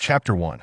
Chapter 1.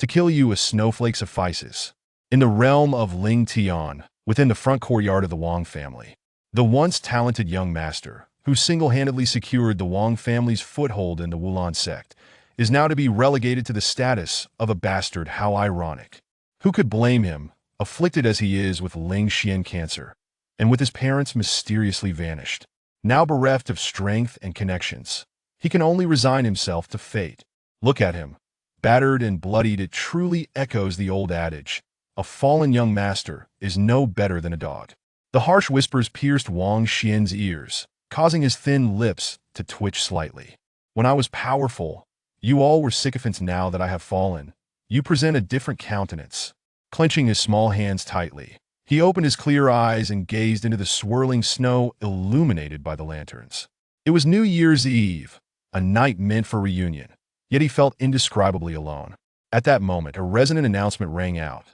To kill you, a snowflake suffices. In the realm of Ling Tian, within the front courtyard of the Wang family, the once talented young master, who single-handedly secured the Wang family's foothold in the Wulan sect, is now to be relegated to the status of a bastard. How ironic. Who could blame him, afflicted as he is with Ling Xian cancer, and with his parents mysteriously vanished? Now bereft of strength and connections, he can only resign himself to fate. Look at him. Battered and bloodied, it truly echoes the old adage, a fallen young master is no better than a dog. The harsh whispers pierced Wang Xian's ears, causing his thin lips to twitch slightly. When I was powerful, you all were sycophants. Now that I have fallen, you present a different countenance. Clenching his small hands tightly, he opened his clear eyes and gazed into the swirling snow illuminated by the lanterns. It was New Year's Eve, a night meant for reunion. Yet he felt indescribably alone. At that moment, a resonant announcement rang out.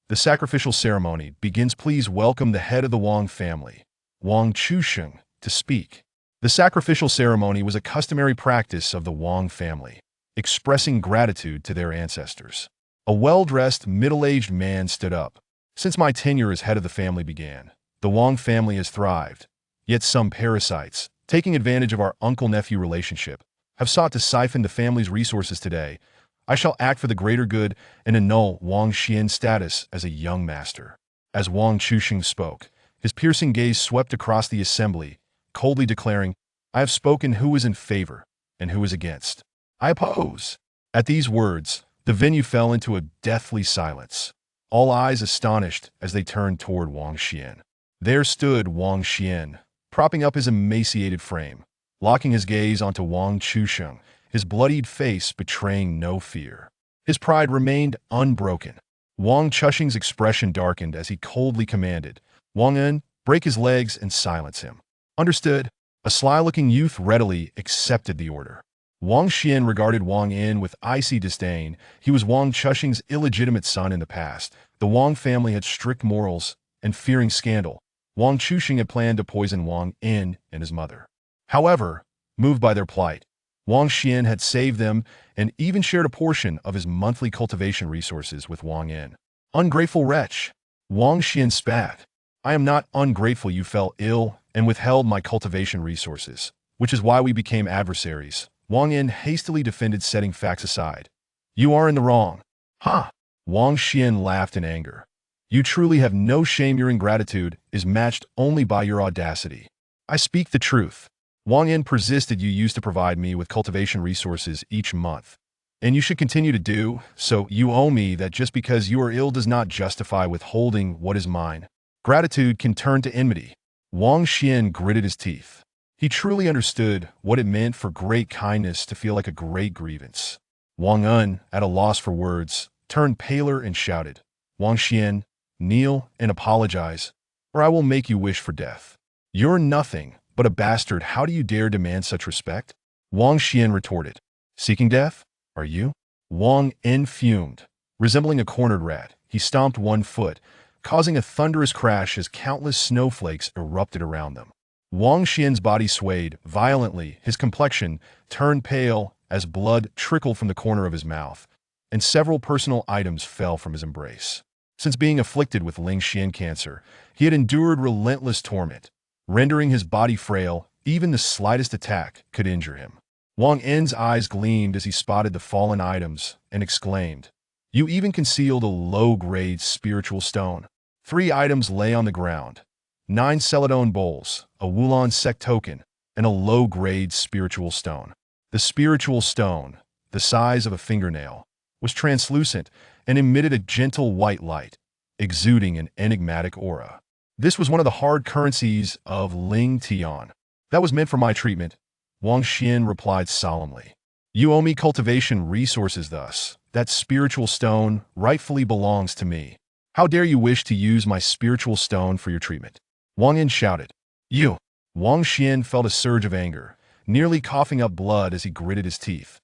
The sacrificial ceremony begins. Please welcome the head of the Wang family, Wang Chusheng, to speak. The sacrificial ceremony was a customary practice of the Wang family, expressing gratitude to their ancestors. A well-dressed, middle-aged man stood up. Since my tenure as head of the family began, the Wang family has thrived. Yet some parasites, taking advantage of our uncle-nephew relationship, have sought to siphon the family's resources. Today, I shall act for the greater good and annul Wang Xian's status as a young master. As Wang Chusheng spoke, his piercing gaze swept across the assembly, coldly declaring, I have spoken. Who is in favor and who is against? I oppose. At these words, the venue fell into a deathly silence, all eyes astonished as they turned toward Wang Xian. There stood Wang Xian, propping up his emaciated frame, locking his gaze onto Wang Chusheng, his bloodied face betraying no fear. His pride remained unbroken. Wang Chusheng's expression darkened as he coldly commanded, Wang En, break his legs and silence him. Understood. A sly-looking youth readily accepted the order. Wang Xian regarded Wang En with icy disdain. He was Wang Chusheng's illegitimate son in the past. The Wang family had strict morals, and fearing scandal, Wang Chusheng had planned to poison Wang En and his mother. However, moved by their plight, Wang Xian had saved them and even shared a portion of his monthly cultivation resources with Wang En. Ungrateful wretch! Wang Xian spat. I am not ungrateful. You fell ill and withheld my cultivation resources, which is why we became adversaries. Wang En hastily defended, setting facts aside. You are in the wrong. Ha! Wang Xian laughed in anger. You truly have no shame. Your ingratitude is matched only by your audacity. I speak the truth. Wang En persisted. You used to provide me with cultivation resources each month, and you should continue to do so. You owe me that. Just because you are ill does not justify withholding what is mine. Gratitude can turn to enmity. Wang Xian gritted his teeth. He truly understood what it meant for great kindness to feel like a great grievance. Wang En, at a loss for words, turned paler and shouted, Wang Xian, kneel and apologize, or I will make you wish for death. You're nothing but a bastard. How do you dare demand such respect? Wang Xian retorted. Seeking death? Are you? Wang En fumed. Resembling a cornered rat, he stomped one foot, causing a thunderous crash as countless snowflakes erupted around them. Wang Xian's body swayed violently. His complexion turned pale as blood trickled from the corner of his mouth, and several personal items fell from his embrace. Since being afflicted with Ling Xian cancer, he had endured relentless torment, rendering his body frail. Even the slightest attack could injure him. Wang En's eyes gleamed as he spotted the fallen items and exclaimed, You even concealed a low-grade spiritual stone. 3 items lay on the ground. 9 Celadon bowls, a Wulan sect token, and a low-grade spiritual stone. The spiritual stone, the size of a fingernail, was translucent and emitted a gentle white light, exuding an enigmatic aura. This was one of the hard currencies of Ling Tian. That was meant for my treatment, Wang Xian replied solemnly. You owe me cultivation resources. Thus, that spiritual stone rightfully belongs to me. How dare you wish to use my spiritual stone for your treatment? Wang En shouted. You! Wang Xian felt a surge of anger, nearly coughing up blood as he gritted his teeth.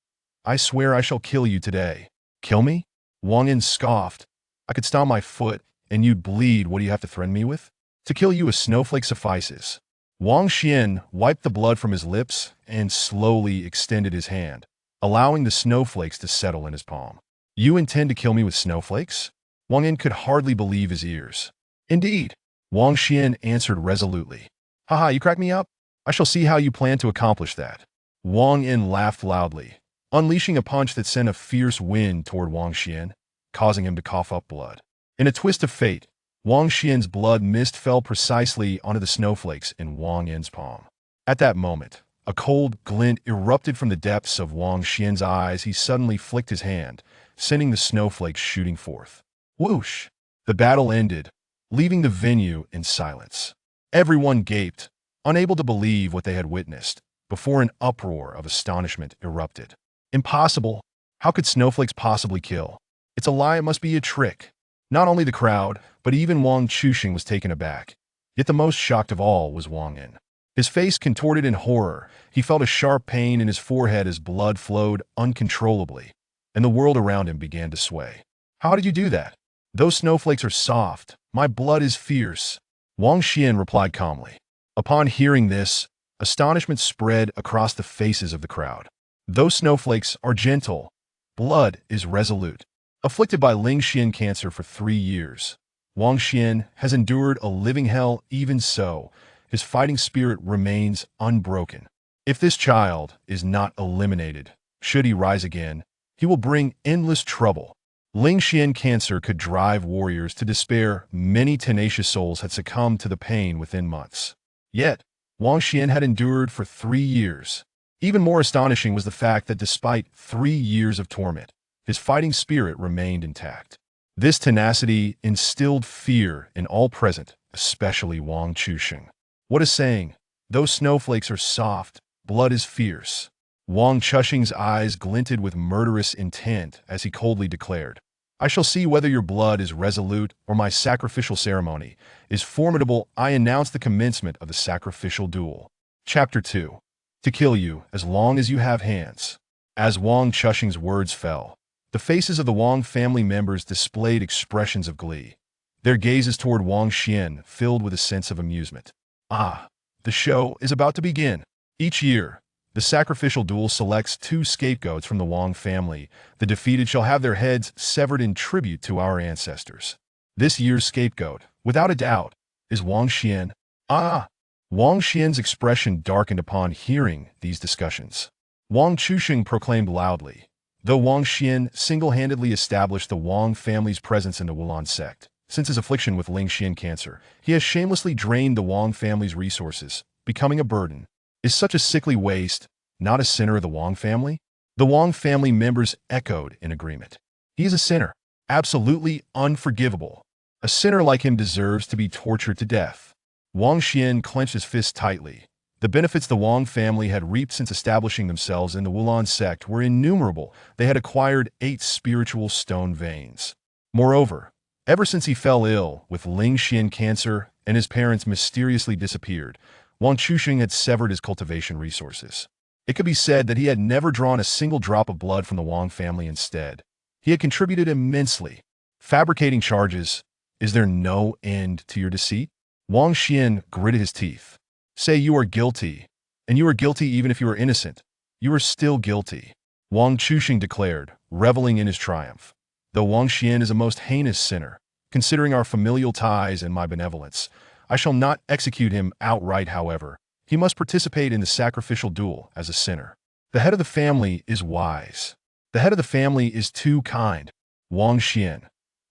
I swear I shall kill you today. Kill me? Wang En scoffed. I could stomp my foot and you'd bleed. What do you have to threaten me with? To kill you, a snowflake suffices. Wang Xian wiped the blood from his lips and slowly extended his hand. allowing the snowflakes to settle in his palm. You intend to kill me with snowflakes? Wang Yin could hardly believe his ears. Indeed, Wang Xian answered resolutely. Haha, you crack me up? I shall see how you plan to accomplish that. Wang Yin laughed loudly, unleashing a punch that sent a fierce wind toward Wang Xian, causing him to cough up blood. In a twist of fate, Wang Xian's blood mist fell precisely onto the snowflakes in Wang Yin's palm. At that moment, a cold glint erupted from the depths of Wang Xian's eyes. He suddenly flicked his hand, sending the snowflakes shooting forth. Whoosh! The battle ended, leaving the venue in silence. Everyone gaped, unable to believe what they had witnessed, before an uproar of astonishment erupted. Impossible! How could snowflakes possibly kill? It's a lie, it must be a trick. Not only the crowd, but even Wang Chushing was taken aback. Yet the most shocked of all was Wang Yin. His face contorted in horror. He felt a sharp pain in his forehead as blood flowed uncontrollably, and the world around him began to sway. How did you do that? Those snowflakes are soft. My blood is fierce. Wang Xian replied calmly. Upon hearing this, astonishment spread across the faces of the crowd. Those snowflakes are gentle. Blood is resolute. Afflicted by Ling Xian cancer for 3 years, Wang Xian has endured a living hell. Even so, his fighting spirit remains unbroken. If this child is not eliminated, should he rise again, he will bring endless trouble. Ling Xian cancer could drive warriors to despair. Many tenacious souls had succumbed to the pain within months. Yet, Wang Xian had endured for 3 years. Even more astonishing was the fact that despite 3 years of torment, his fighting spirit remained intact. This tenacity instilled fear in all present, especially Wang Chushing. What a saying! Those snowflakes are soft, blood is fierce. Wang Chushing's eyes glinted with murderous intent as he coldly declared, I shall see whether your blood is resolute or my sacrificial ceremony is formidable. I announce the commencement of the sacrificial duel. Chapter 2. To kill you as long as you have hands. As Wang Chushing's words fell, the faces of the Wang family members displayed expressions of glee. Their gazes toward Wang Xian filled with a sense of amusement. Ah, the show is about to begin. Each year, the sacrificial duel selects 2 scapegoats from the Wang family. The defeated shall have their heads severed in tribute to our ancestors. This year's scapegoat, without a doubt, is Wang Xian. Ah! Wang Xian's expression darkened upon hearing these discussions. Wang Chushing proclaimed loudly, though Wang Xian single-handedly established the Wang family's presence in the Wulan sect, since his affliction with Ling Xian cancer, he has shamelessly drained the Wang family's resources, becoming a burden. Is such a sickly waste not a sinner of the Wang family? The Wang family members echoed in agreement. He is a sinner, absolutely unforgivable. A sinner like him deserves to be tortured to death. Wang Xian clenched his fists tightly. The benefits the Wang family had reaped since establishing themselves in the Wulan sect were innumerable. They had acquired 8 spiritual stone veins. Moreover, ever since he fell ill with Ling Xian cancer and his parents mysteriously disappeared, Wang Chushing had severed his cultivation resources. It could be said that he had never drawn a single drop of blood from the Wang family. Instead, he had contributed immensely. Fabricating charges, is there no end to your deceit? Wang Xian gritted his teeth. Say you are guilty, and you are guilty even if you are innocent. You are still guilty. Wang Chushing declared, reveling in his triumph. Though Wang Xian is a most heinous sinner, considering our familial ties and my benevolence, I shall not execute him outright. However, he must participate in the sacrificial duel as a sinner. The head of the family is wise. The head of the family is too kind. Wang Xian,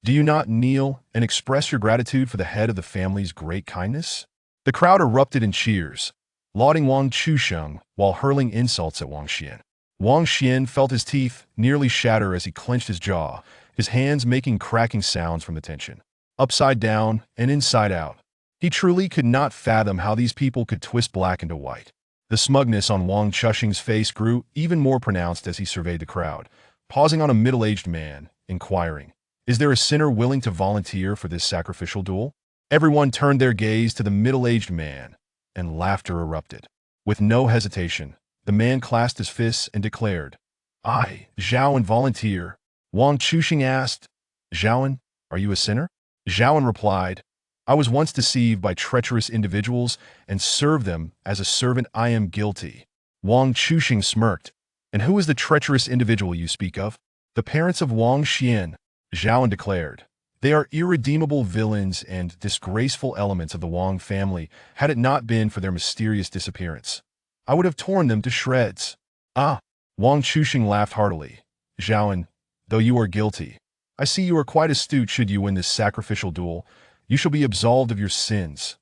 do you not kneel and express your gratitude for the head of the family's great kindness? The crowd erupted in cheers, lauding Wang Chushing while hurling insults at Wang Xian. Wang Xian felt his teeth nearly shatter as he clenched his jaw, his hands making cracking sounds from the tension. Upside down and inside out, he truly could not fathom how these people could twist black into white. The smugness on Wang Chushing's face grew even more pronounced as he surveyed the crowd, pausing on a middle-aged man, inquiring, is there a sinner willing to volunteer for this sacrificial duel? Everyone turned their gaze to the middle-aged man, and laughter erupted. With no hesitation, the man clasped his fists and declared, I, Zhaoan, volunteer. Wang Chushing asked, Zhaoan, are you a sinner? Zhaoan replied, I was once deceived by treacherous individuals and served them as a servant. I am guilty. Wang Chushing smirked. And who is the treacherous individual you speak of? The parents of Wang Xian, Zhaoan declared. They are irredeemable villains and disgraceful elements of the Wang family had it not been for their mysterious disappearance. I would have torn them to shreds. Ah, Wang Chusheng laughed heartily. Zhaoan, though you are guilty, I see you are quite astute. Should you win this sacrificial duel, you shall be absolved of your sins.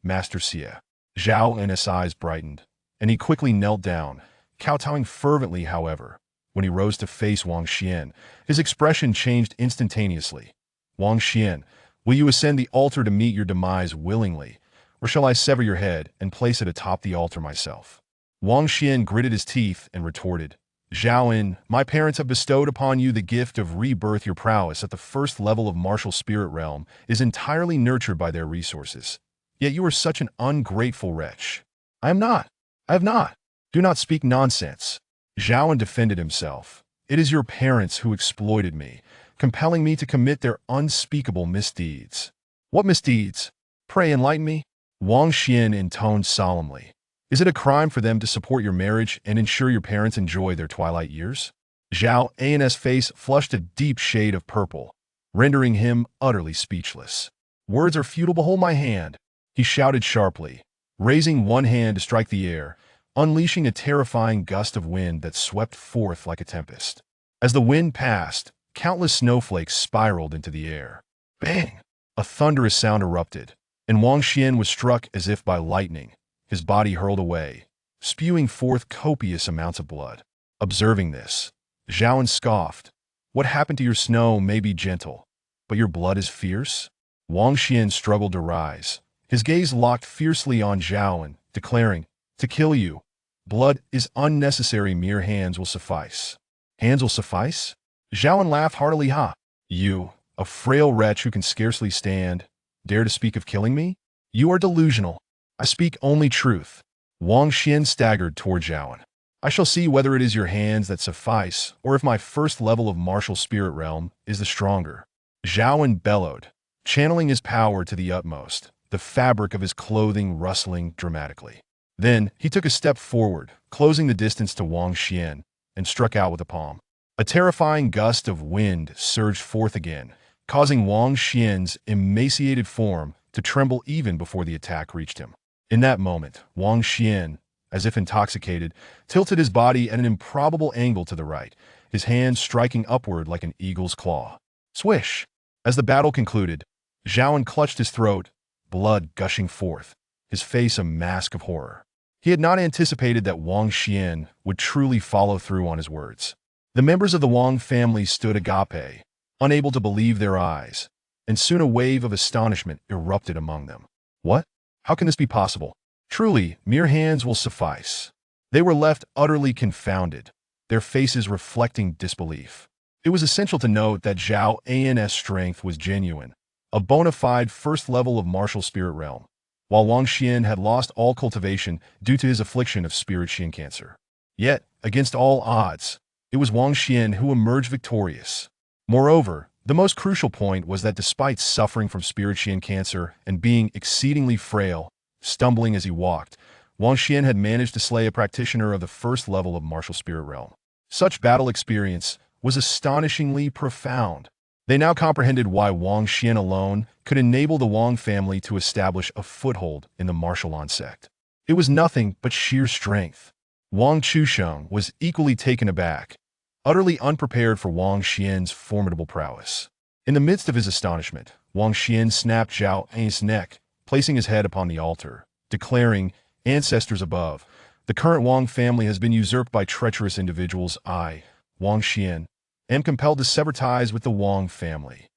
Master Xie. Zhaoan's eyes brightened, and he quickly knelt down, kowtowing fervently. However, when he rose to face Wang Xian, his expression changed instantaneously. Wang Xian, will you ascend the altar to meet your demise willingly, or shall I sever your head and place it atop the altar myself? Wang Xian gritted his teeth and retorted, Zhaoan, my parents have bestowed upon you the gift of rebirth. Your prowess at the first level of martial spirit realm is entirely nurtured by their resources. Yet you are such an ungrateful wretch. I am not. I have not. Do not speak nonsense. Zhaoan defended himself. It is your parents who exploited me, compelling me to commit their unspeakable misdeeds. What misdeeds? Pray enlighten me. Wang Xian intoned solemnly. Is it a crime for them to support your marriage and ensure your parents enjoy their twilight years? Zhaoan's face flushed a deep shade of purple, rendering him utterly speechless. Words are futile. Behold my hand, he shouted sharply, raising one hand to strike the air, unleashing a terrifying gust of wind that swept forth like a tempest. As the wind passed, countless snowflakes spiraled into the air. Bang! A thunderous sound erupted, and Wang Xian was struck as if by lightning, his body hurled away, spewing forth copious amounts of blood. Observing this, Zhaoan scoffed. What happened to your snow may be gentle, but your blood is fierce? Wang Xian struggled to rise, his gaze locked fiercely on Zhaoan, declaring, to kill you, blood is unnecessary. Mere hands will suffice. Hands will suffice? Zhaoan laughed heartily. Ha! You, a frail wretch who can scarcely stand, dare to speak of killing me? You are delusional. I speak only truth. Wang Xian staggered toward Zhaoan. I shall see whether it is your hands that suffice, or if my first level of martial spirit realm is the stronger. Zhaoan bellowed, channeling his power to the utmost, the fabric of his clothing rustling dramatically. Then he took a step forward, closing the distance to Wang Xian, and struck out with a palm. A terrifying gust of wind surged forth again, causing Wang Xian's emaciated form to tremble even before the attack reached him. In that moment, Wang Xian, as if intoxicated, tilted his body at an improbable angle to the right, his hand striking upward like an eagle's claw. Swish! As the battle concluded, Zhaoan clutched his throat, blood gushing forth, his face a mask of horror. He had not anticipated that Wang Xian would truly follow through on his words. The members of the Wang family stood agape, unable to believe their eyes, and soon a wave of astonishment erupted among them. What? How can this be possible? Truly, mere hands will suffice. They were left utterly confounded, their faces reflecting disbelief. It was essential to note that Zhaoan's strength was genuine, a bona fide first level of martial spirit realm, while Wang Xian had lost all cultivation due to his affliction of spirit Xian cancer. Yet, against all odds, it was Wang Xian who emerged victorious. Moreover, the most crucial point was that despite suffering from spirit Xian cancer and being exceedingly frail, stumbling as he walked, Wang Xian had managed to slay a practitioner of the first level of martial spirit realm. Such battle experience was astonishingly profound. They now comprehended why Wang Xian alone could enable the Wang family to establish a foothold in the martial law sect. It was nothing but sheer strength. Wang Chusheng was equally taken aback, utterly unprepared for Wang Xian's formidable prowess. In the midst of his astonishment, Wang Xian snapped Zhaoan's neck, placing his head upon the altar, declaring, Ancestors above, the current Wang family has been usurped by treacherous individuals. I, Wang Xian, am compelled to sever ties with the Wang family.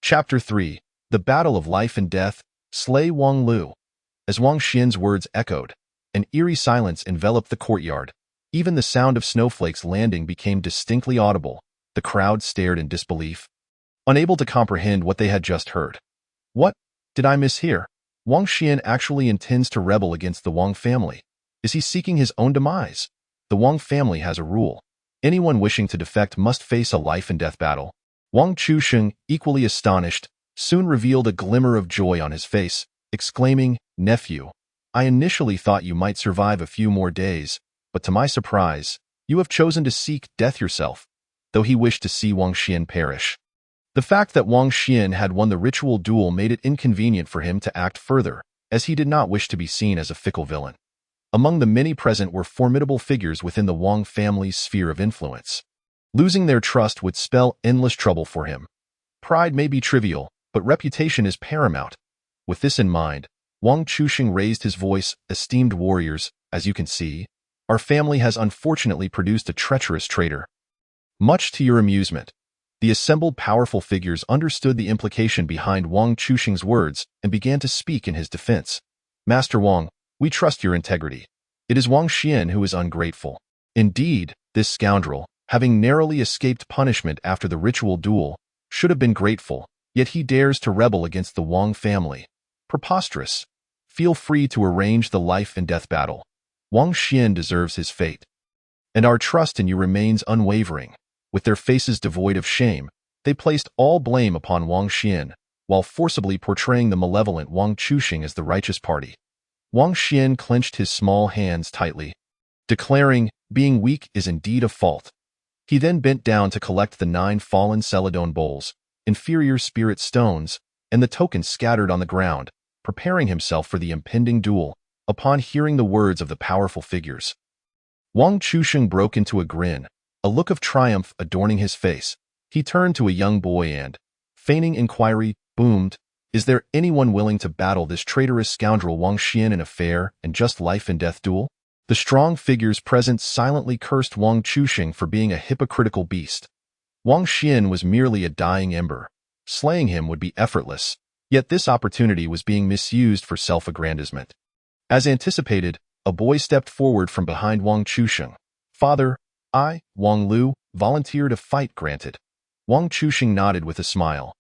Chapter 3. The Battle of Life and Death, Slay Wang Lu. As Wang Xian's words echoed, an eerie silence enveloped the courtyard. Even the sound of snowflakes landing became distinctly audible. The crowd stared in disbelief, unable to comprehend what they had just heard. What did I mishear? Wang Xian actually intends to rebel against the Wang family. Is he seeking his own demise? The Wang family has a rule. Anyone wishing to defect must face a life-and-death battle. Wang Chusheng, equally astonished, soon revealed a glimmer of joy on his face, exclaiming, Nephew, I initially thought you might survive a few more days, but to my surprise, You have chosen to seek death yourself, though he wished to see Wang Xian perish. The fact that Wang Xian had won the ritual duel made it inconvenient for him to act further, as he did not wish to be seen as a fickle villain. Among the many present were formidable figures within the Wang family's sphere of influence. Losing their trust would spell endless trouble for him. Pride may be trivial, but reputation is paramount. With this in mind, Wang Chuxing raised his voice, "Esteemed warriors, as you can see, our family has unfortunately produced a treacherous traitor." Much to your amusement, the assembled powerful figures understood the implication behind Wang Chuxing's words and began to speak in his defense. "Master Wang, we trust your integrity. It is Wang Xian who is ungrateful. Indeed, this scoundrel, having narrowly escaped punishment after the ritual duel, should have been grateful, yet he dares to rebel against the Wang family. Preposterous. Feel free to arrange the life and death battle. Wang Xian deserves his fate. And our trust in you remains unwavering." With their faces devoid of shame, they placed all blame upon Wang Xian, while forcibly portraying the malevolent Wang Chuxing as the righteous party. Wang Xian clenched his small hands tightly, declaring, "Being weak is indeed a fault." He then bent down to collect the 9 fallen Celadon bowls, inferior spirit stones, and the tokens scattered on the ground, preparing himself for the impending duel. Upon hearing the words of the powerful figures, Wang Chuxing broke into a grin, a look of triumph adorning his face. He turned to a young boy and, feigning inquiry, boomed, "Is there anyone willing to battle this traitorous scoundrel Wang Xian in a fair and just life-and-death duel?" The strong figures present silently cursed Wang Chuxing for being a hypocritical beast. Wang Xian was merely a dying ember. Slaying him would be effortless, yet this opportunity was being misused for self-aggrandizement. As anticipated, a boy stepped forward from behind Wang Chuxing. "Father, I, Wang Lu, volunteer to fight." Granted. Wang Chuxing nodded with a smile.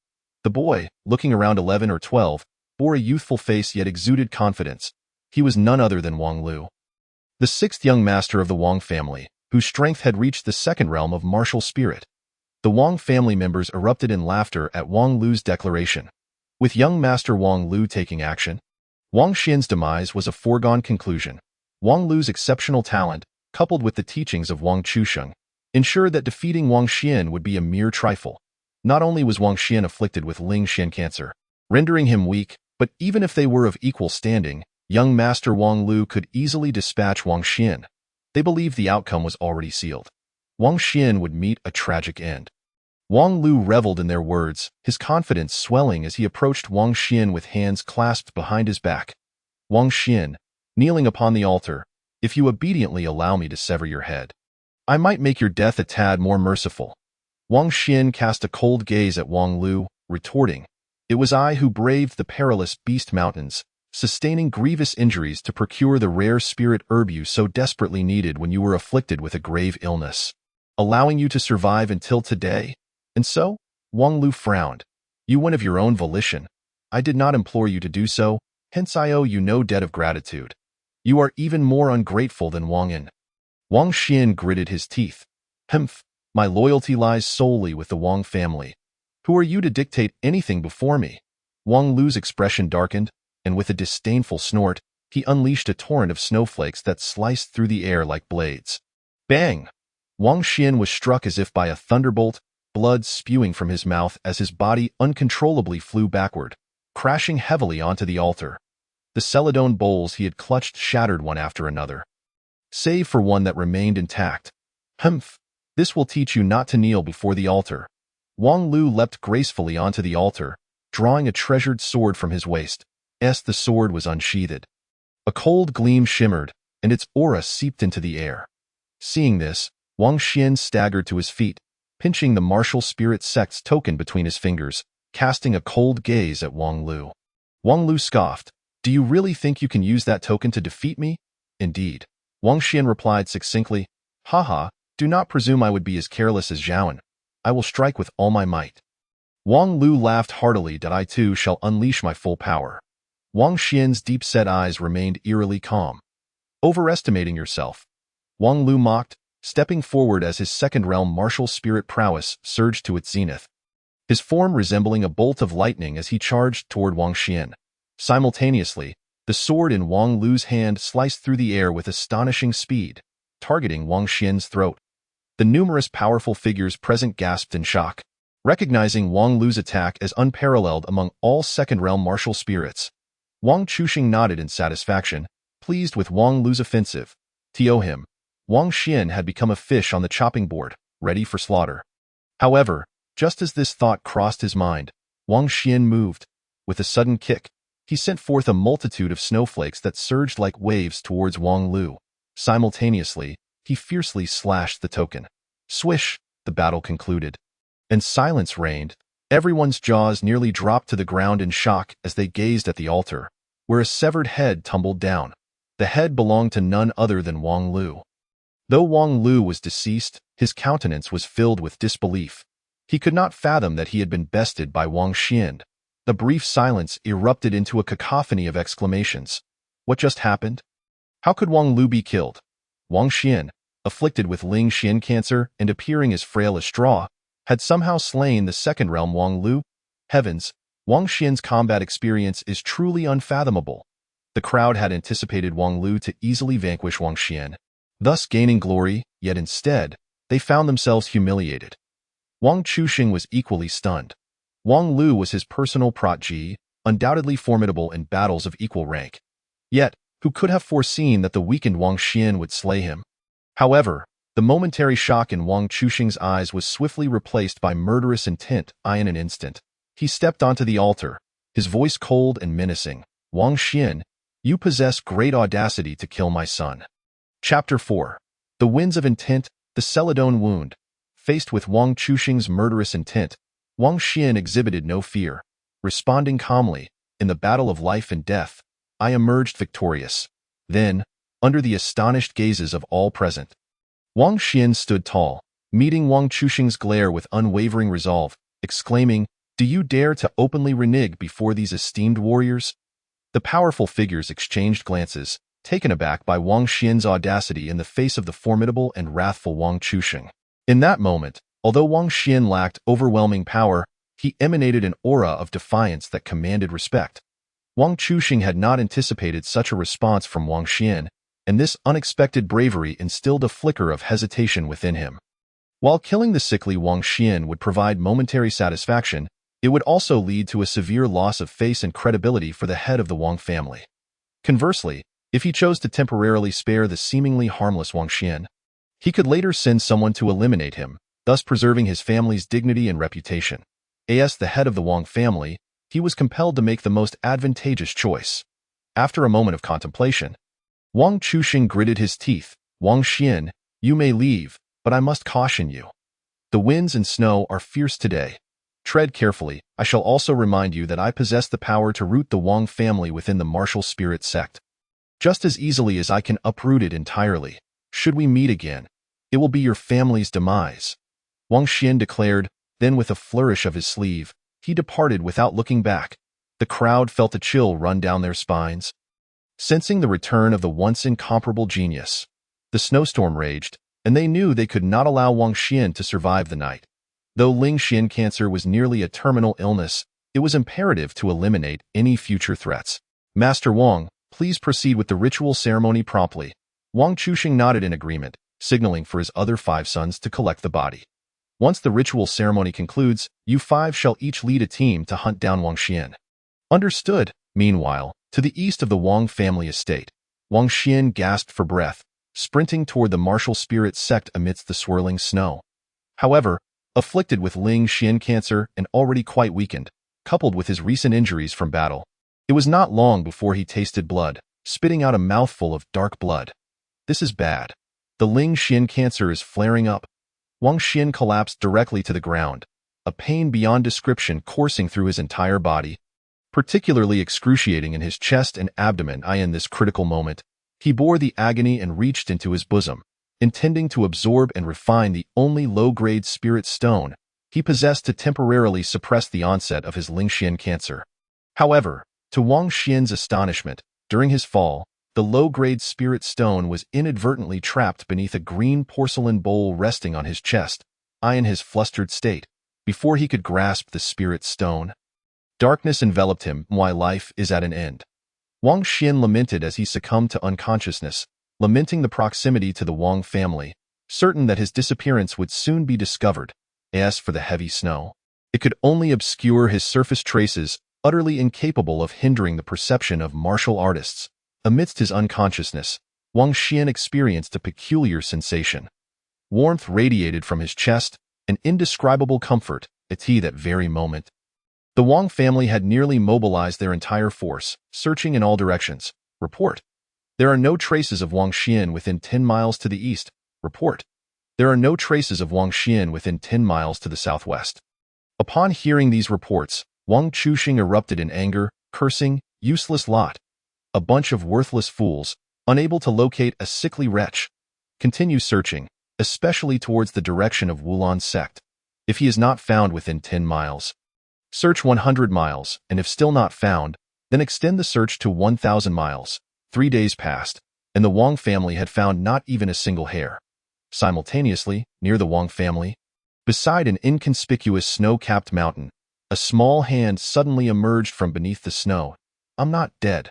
The boy, looking around 11 or 12, bore a youthful face yet exuded confidence. He was none other than Wang Lu, the 6th young master of the Wang family, whose strength had reached the 2nd realm of martial spirit. The Wang family members erupted in laughter at Wang Lu's declaration. With young master Wang Lu taking action, Wang Xian's demise was a foregone conclusion. Wang Lu's exceptional talent, coupled with the teachings of Wang Chuxing, ensured that defeating Wang Xian would be a mere trifle. Not only was Wang Xian afflicted with Ling Xian cancer, rendering him weak, but even if they were of equal standing, young master Wang Lu could easily dispatch Wang Xian. They believed the outcome was already sealed. Wang Xian would meet a tragic end. Wang Lu reveled in their words, his confidence swelling as he approached Wang Xian with hands clasped behind his back. "Wang Xian, kneeling upon the altar, if you obediently allow me to sever your head, I might make your death a tad more merciful." Wang Xian cast a cold gaze at Wang Lu, retorting, "It was I who braved the perilous Beast Mountains, sustaining grievous injuries to procure the rare spirit herb you so desperately needed when you were afflicted with a grave illness, allowing you to survive until today." "And so?" Wang Lu frowned. "You went of your own volition. I did not implore you to do so, hence I owe you no debt of gratitude. You are even more ungrateful than Wang Yin." Wang Xian gritted his teeth. "Humph, my loyalty lies solely with the Wang family. Who are you to dictate anything before me?" Wang Lu's expression darkened, and with a disdainful snort, he unleashed a torrent of snowflakes that sliced through the air like blades. Bang! Wang Xian was struck as if by a thunderbolt, blood spewing from his mouth as his body uncontrollably flew backward, crashing heavily onto the altar. The Celadon bowls he had clutched shattered one after another, save for one that remained intact. "Humph! This will teach you not to kneel before the altar." Wang Lu leapt gracefully onto the altar, drawing a treasured sword from his waist. The sword was unsheathed. A cold gleam shimmered, and its aura seeped into the air. Seeing this, Wang Xian staggered to his feet, pinching the martial spirit sect's token between his fingers, casting a cold gaze at Wang Lu. Wang Lu scoffed, "Do you really think you can use that token to defeat me?" "Indeed." Wang Xian replied succinctly, "Haha, do not presume I would be as careless as Zhaoan. I will strike with all my might." Wang Lu laughed heartily that I too shall unleash my full power. Wang Xian's deep-set eyes remained eerily calm. "Overestimating yourself," Wang Lu mocked, stepping forward as his 2nd realm martial spirit prowess surged to its zenith, his form resembling a bolt of lightning as he charged toward Wang Xian. Simultaneously, the sword in Wang Lu's hand sliced through the air with astonishing speed. targeting Wang Xian's throat. The numerous powerful figures present gasped in shock, recognizing Wang Lu's attack as unparalleled among all second-realm martial spirits. Wang Chuxing nodded in satisfaction, pleased with Wang Lu's offensive. To him, Wang Xian had become a fish on the chopping board, ready for slaughter. However, just as this thought crossed his mind, Wang Xian moved. With a sudden kick, he sent forth a multitude of snowflakes that surged like waves towards Wang Lu. Simultaneously, he fiercely slashed the token. Swish, the battle concluded. And silence reigned. Everyone's jaws nearly dropped to the ground in shock as they gazed at the altar, where a severed head tumbled down. The head belonged to none other than Wang Lu. Though Wang Lu was deceased, his countenance was filled with disbelief. He could not fathom that he had been bested by Wang Xian. The brief silence erupted into a cacophony of exclamations. What just happened? How could Wang Lu be killed? Wang Xian, afflicted with Ling Xian cancer and appearing as frail as straw, had somehow slain the second realm Wang Lu. Heavens, Wang Xian's combat experience is truly unfathomable. The crowd had anticipated Wang Lu to easily vanquish Wang Xian, thus gaining glory, yet instead, they found themselves humiliated. Wang Chuxing was equally stunned. Wang Lu was his personal protege, undoubtedly formidable in battles of equal rank. Yet, who could have foreseen that the weakened Wang Xian would slay him? However, the momentary shock in Wang Chuxing's eyes was swiftly replaced by murderous intent. In an instant, he stepped onto the altar, his voice cold and menacing. Wang Xian, you possess great audacity to kill my son. Chapter 4. The Winds of Intent, the Celadon Wound. Faced with Wang Chuxing's murderous intent, Wang Xian exhibited no fear. Responding calmly, in the battle of life and death, I emerged victorious. Then, under the astonished gazes of all present, Wang Xian stood tall, meeting Wang Chuxing's glare with unwavering resolve, exclaiming, Do you dare to openly renege before these esteemed warriors? The powerful figures exchanged glances, taken aback by Wang Xian's audacity in the face of the formidable and wrathful Wang Chuxing. In that moment, although Wang Xian lacked overwhelming power, he emanated an aura of defiance that commanded respect. Wang Chuxing had not anticipated such a response from Wang Xian, and this unexpected bravery instilled a flicker of hesitation within him. While killing the sickly Wang Xian would provide momentary satisfaction, it would also lead to a severe loss of face and credibility for the head of the Wang family. Conversely, if he chose to temporarily spare the seemingly harmless Wang Xian, he could later send someone to eliminate him, thus preserving his family's dignity and reputation. As the head of the Wang family, he was compelled to make the most advantageous choice. After a moment of contemplation, Wang Chuxing gritted his teeth. Wang Xian, you may leave, but I must caution you. The winds and snow are fierce today. Tread carefully. I shall also remind you that I possess the power to root the Wang family within the martial spirit sect. Just as easily as I can uproot it entirely. Should we meet again, it will be your family's demise. Wang Xian declared, then with a flourish of his sleeve, he departed without looking back. The crowd felt a chill run down their spines, sensing the return of the once incomparable genius. The snowstorm raged, and they knew they could not allow Wang Xian to survive the night. Though Ling Xian cancer was nearly a terminal illness, it was imperative to eliminate any future threats. Master Wang, please proceed with the ritual ceremony promptly. Wang Chuxing nodded in agreement, signaling for his other 5 sons to collect the body. Once the ritual ceremony concludes, you 5 shall each lead a team to hunt down Wang Xian. Understood. Meanwhile, to the east of the Wang family estate, Wang Xian gasped for breath, sprinting toward the martial spirit sect amidst the swirling snow. However, afflicted with Ling Xian cancer and already quite weakened, coupled with his recent injuries from battle, it was not long before he tasted blood, spitting out a mouthful of dark blood. This is bad. The Ling Xian cancer is flaring up. Wang Xian collapsed directly to the ground, a pain beyond description coursing through his entire body, particularly excruciating in his chest and abdomen. In this critical moment, he bore the agony and reached into his bosom, intending to absorb and refine the only low-grade spirit stone he possessed to temporarily suppress the onset of his Ling Xian cancer. However, to Wang Xian's astonishment, during his fall, the low-grade spirit stone was inadvertently trapped beneath a green porcelain bowl resting on his chest. In his flustered state, before he could grasp the spirit stone, darkness enveloped him. Why life is at an end. Wang Xian lamented as he succumbed to unconsciousness, lamenting the proximity to the Wang family, certain that his disappearance would soon be discovered. As for the heavy snow, it could only obscure his surface traces, utterly incapable of hindering the perception of martial artists. Amidst his unconsciousness, Wang Xian experienced a peculiar sensation. Warmth radiated from his chest, an indescribable comfort, at that very moment. The Wang family had nearly mobilized their entire force, searching in all directions. Report. There are no traces of Wang Xian within 10 miles to the east. Report. There are no traces of Wang Xian within 10 miles to the southwest. Upon hearing these reports, Wang Chuxing erupted in anger, cursing, "Useless lot. A bunch of worthless fools, unable to locate a sickly wretch. Continue searching, especially towards the direction of Wulan sect. If he is not found within 10 miles, search 100 miles, and if still not found, then extend the search to 1,000 miles. 3 days passed, and the Wang family had found not even a single hair. Simultaneously, near the Wang family, beside an inconspicuous snow-capped mountain, a small hand suddenly emerged from beneath the snow. "I'm not dead,"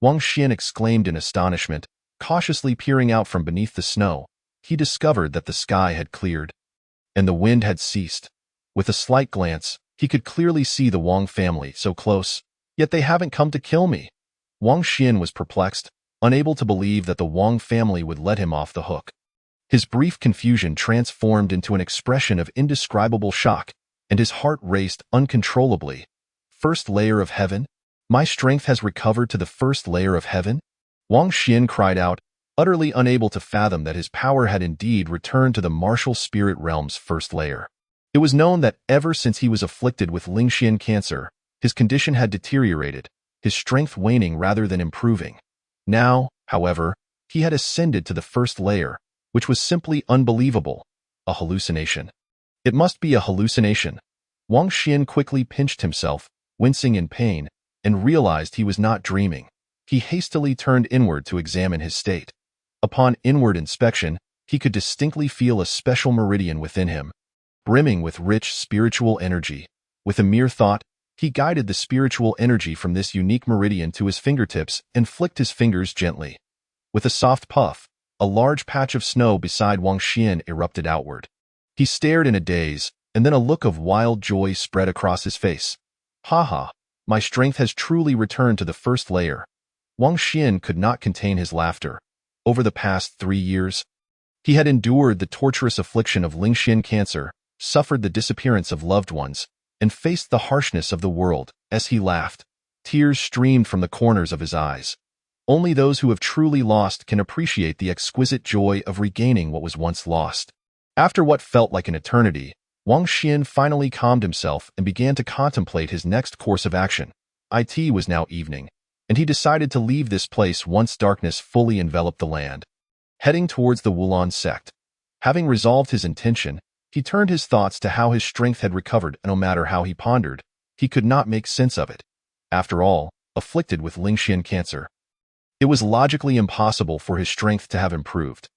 Wang Xian exclaimed in astonishment. Cautiously peering out from beneath the snow, he discovered that the sky had cleared, and the wind had ceased. With a slight glance, he could clearly see the Wang family so close, yet they haven't come to kill me. Wang Xian was perplexed, unable to believe that the Wang family would let him off the hook. His brief confusion transformed into an expression of indescribable shock, and his heart raced uncontrollably. First layer of heaven? My strength has recovered to the first layer of heaven? Wang Xian cried out, utterly unable to fathom that his power had indeed returned to the martial spirit realm's first layer. It was known that ever since he was afflicted with Lingxian cancer, his condition had deteriorated, his strength waning rather than improving. Now, however, he had ascended to the first layer, which was simply unbelievable. A hallucination. It must be a hallucination. Wang Xian quickly pinched himself, wincing in pain, and realized he was not dreaming. He hastily turned inward to examine his state. Upon inward inspection, he could distinctly feel a special meridian within him, brimming with rich spiritual energy. With a mere thought, he guided the spiritual energy from this unique meridian to his fingertips and flicked his fingers gently. With a soft puff, a large patch of snow beside Wang Xian erupted outward. He stared in a daze, and then a look of wild joy spread across his face. "Ha ha, my strength has truly returned to the first layer." Wang Xian could not contain his laughter. Over the past 3 years, he had endured the torturous affliction of Lingxian cancer, suffered the disappearance of loved ones, and faced the harshness of the world. As he laughed, tears streamed from the corners of his eyes. Only those who have truly lost can appreciate the exquisite joy of regaining what was once lost. After what felt like an eternity, Wang Xian finally calmed himself and began to contemplate his next course of action. It was now evening, and he decided to leave this place once darkness fully enveloped the land. Heading towards the Wulan sect, having resolved his intention, he turned his thoughts to how his strength had recovered, and no matter how he pondered, he could not make sense of it. After all, afflicted with Lingxian cancer, it was logically impossible for his strength to have improved.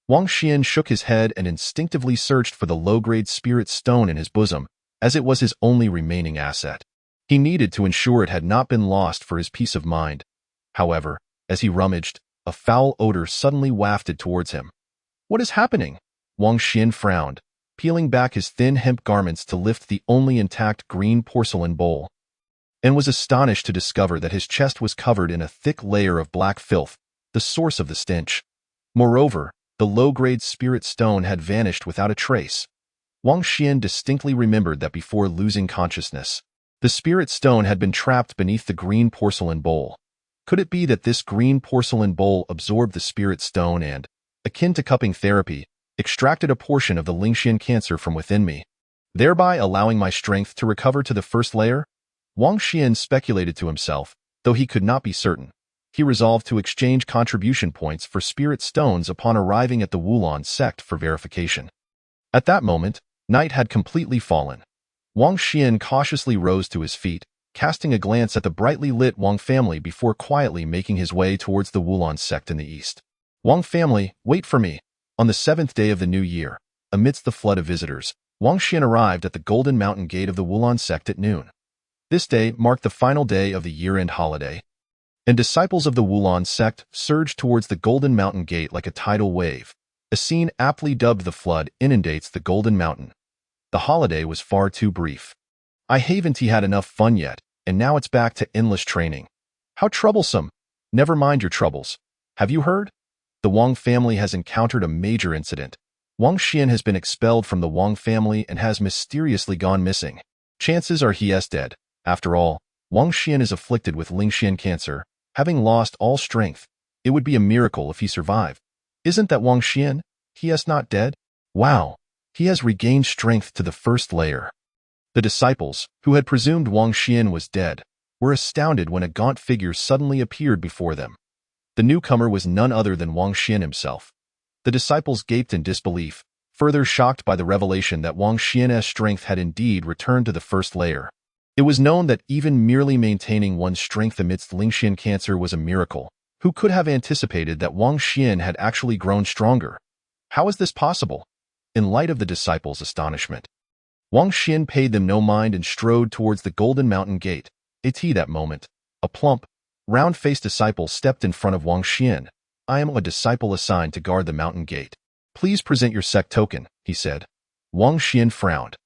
Wang Xian shook his head and instinctively searched for the low-grade spirit stone in his bosom, as it was his only remaining asset. He needed to ensure it had not been lost for his peace of mind. However, as he rummaged, a foul odor suddenly wafted towards him. "What is happening?" Wang Xian frowned, peeling back his thin hemp garments to lift the only intact green porcelain bowl, and was astonished to discover that his chest was covered in a thick layer of black filth, the source of the stench. Moreover, the low-grade spirit stone had vanished without a trace. Wang Xian distinctly remembered that before losing consciousness, the spirit stone had been trapped beneath the green porcelain bowl. Could it be that this green porcelain bowl absorbed the spirit stone and, akin to cupping therapy, extracted a portion of the Lingxian cancer from within me, thereby allowing my strength to recover to the first layer? Wang Xian speculated to himself, though he could not be certain. He resolved to exchange contribution points for spirit stones upon arriving at the Wulan sect for verification. At that moment, night had completely fallen. Wang Xian cautiously rose to his feet, casting a glance at the brightly lit Wang family before quietly making his way towards the Wulan sect in the east. "Wang family, wait for me." On the 7th day of the new year, amidst the flood of visitors, Wang Xian arrived at the Golden Mountain Gate of the Wulan sect at noon. This day marked the final day of the year-end holiday. and disciples of the Wulon sect surged towards the Golden Mountain Gate like a tidal wave. A scene aptly dubbed the flood inundates the Golden Mountain. The holiday was far too brief. I haven't had enough fun yet, and now it's back to endless training. How troublesome. Never mind your troubles. Have you heard? The Wang family has encountered a major incident. Wang Xian has been expelled from the Wang family and has mysteriously gone missing. Chances are he is dead. After all, Wang Xian is afflicted with Lingxian cancer, having lost all strength. It would be a miracle if he survived. Isn't that Wang Xian? He is not dead? Wow, he has regained strength to the first layer. The disciples, who had presumed Wang Xian was dead, were astounded when a gaunt figure suddenly appeared before them. The newcomer was none other than Wang Xian himself. The disciples gaped in disbelief, further shocked by the revelation that Wang Xian's strength had indeed returned to the first layer. It was known that even merely maintaining one's strength amidst Lingxian cancer was a miracle. Who could have anticipated that Wang Xian had actually grown stronger? How is this possible? In light of the disciples' astonishment, Wang Xian paid them no mind and strode towards the Golden Mountain Gate. At that moment, a plump, round-faced disciple stepped in front of Wang Xian. I am a disciple assigned to guard the mountain gate. Please present your sect token, he said. Wang Xian frowned.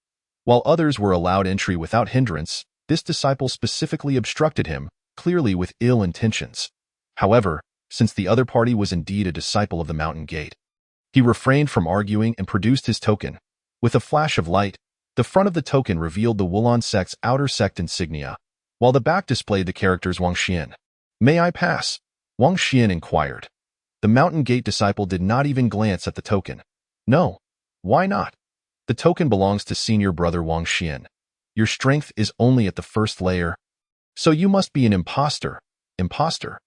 While others were allowed entry without hindrance, this disciple specifically obstructed him, clearly with ill intentions. However, since the other party was indeed a disciple of the mountain gate, he refrained from arguing and produced his token. With a flash of light, the front of the token revealed the Wulon sect's outer sect insignia, while the back displayed the characters Wang Xian. May I pass? Wang Xian inquired. The mountain gate disciple did not even glance at the token. No. Why not? The token belongs to senior brother Wang Xian. Your strength is only at the first layer. So you must be an imposter. Imposter.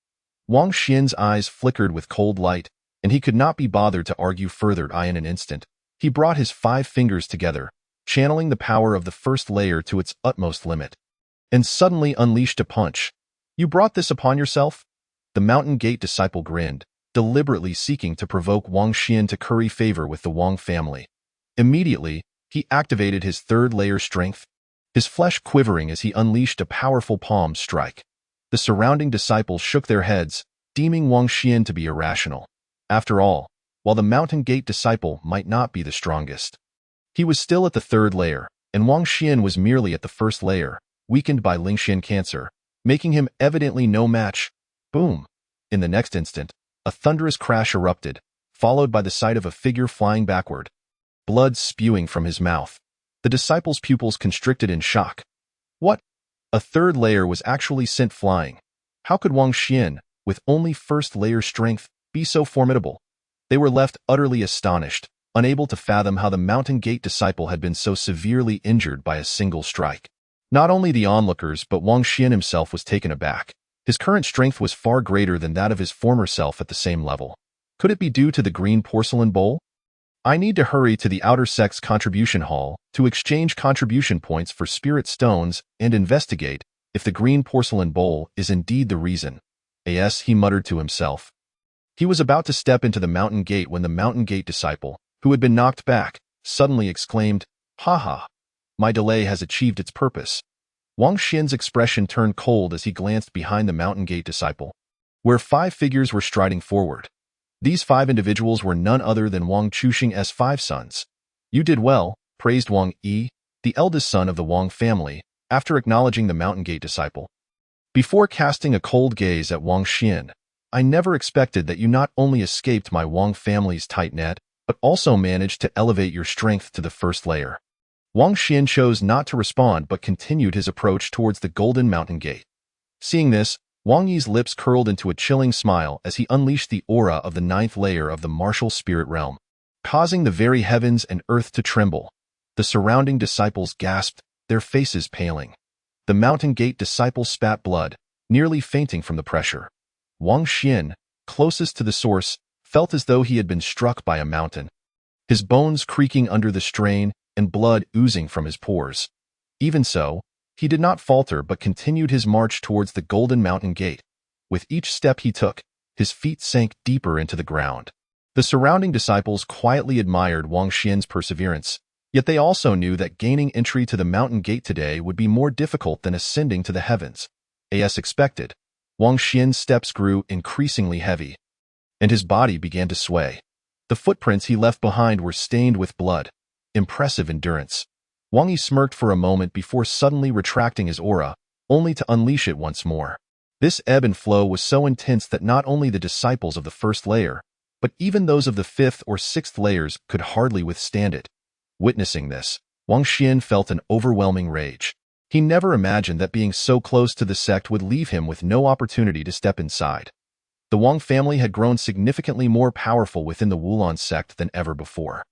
Wang Xian's eyes flickered with cold light, and he could not be bothered to argue further. In an instant, he brought his 5 fingers together, channeling the power of the first layer to its utmost limit, and suddenly unleashed a punch. You brought this upon yourself? The mountain gate disciple grinned, deliberately seeking to provoke Wang Xian to curry favor with the Wang family. Immediately, he activated his third layer strength, his flesh quivering as he unleashed a powerful palm strike. The surrounding disciples shook their heads, deeming Wang Xian to be irrational. After all, while the mountain gate disciple might not be the strongest, he was still at the third layer, and Wang Xian was merely at the first layer, weakened by Lingxian cancer, making him evidently no match. Boom! In the next instant, a thunderous crash erupted, followed by the sight of a figure flying backward, blood spewing from his mouth. The disciple's pupils constricted in shock. What? A third layer was actually sent flying. How could Wang Xian, with only first layer strength, be so formidable? They were left utterly astonished, unable to fathom how the mountain gate disciple had been so severely injured by a single strike. Not only the onlookers but Wang Xian himself was taken aback. His current strength was far greater than that of his former self at the same level. Could it be due to the green porcelain bowl? I need to hurry to the outer sect's contribution hall to exchange contribution points for spirit stones and investigate if the green porcelain bowl is indeed the reason. Yes, he muttered to himself. He was about to step into the mountain gate when the mountain gate disciple, who had been knocked back, suddenly exclaimed, "Ha ha! My delay has achieved its purpose." Wang Xian's expression turned cold as he glanced behind the mountain gate disciple, where 5 figures were striding forward. These 5 individuals were none other than Wang Chuxing's 5 sons. You did well, praised Wang Yi, the eldest son of the Wang family, after acknowledging the mountain gate disciple. Before casting a cold gaze at Wang Xian, I never expected that you not only escaped my Wang family's tight net, but also managed to elevate your strength to the first layer. Wang Xian chose not to respond but continued his approach towards the Golden Mountain Gate. Seeing this, Wang Yi's lips curled into a chilling smile as he unleashed the aura of the 9th layer of the martial spirit realm, causing the very heavens and earth to tremble. The surrounding disciples gasped, their faces paling. The mountain gate disciple spat blood, nearly fainting from the pressure. Wang Xian, closest to the source, felt as though he had been struck by a mountain, his bones creaking under the strain and blood oozing from his pores. Even so, he did not falter but continued his march towards the Golden Mountain Gate. With each step he took, his feet sank deeper into the ground. The surrounding disciples quietly admired Wang Xian's perseverance, yet they also knew that gaining entry to the mountain gate today would be more difficult than ascending to the heavens. As expected, Wang Xian's steps grew increasingly heavy, and his body began to sway. The footprints he left behind were stained with blood. Impressive endurance. Wang Yi smirked for a moment before suddenly retracting his aura, only to unleash it once more. This ebb and flow was so intense that not only the disciples of the first layer, but even those of the fifth or sixth layers could hardly withstand it. Witnessing this, Wang Xian felt an overwhelming rage. He never imagined that being so close to the sect would leave him with no opportunity to step inside. The Wang family had grown significantly more powerful within the Wulon sect than ever before.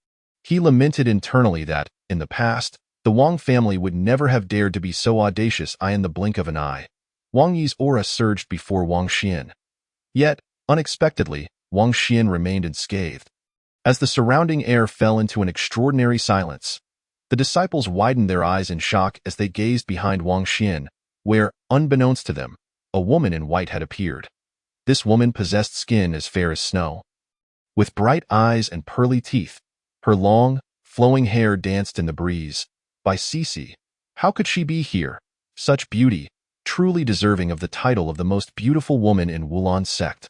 He lamented internally that, in the past, the Wang family would never have dared to be so audacious in the blink of an eye. Wang Yi's aura surged before Wang Xian. Yet, unexpectedly, Wang Xian remained unscathed. As the surrounding air fell into an extraordinary silence, the disciples widened their eyes in shock as they gazed behind Wang Xian, where, unbeknownst to them, a woman in white had appeared. This woman possessed skin as fair as snow. With bright eyes and pearly teeth, her long, flowing hair danced in the breeze. By Cici, how could she be here? Such beauty, truly deserving of the title of the most beautiful woman in Wulon sect.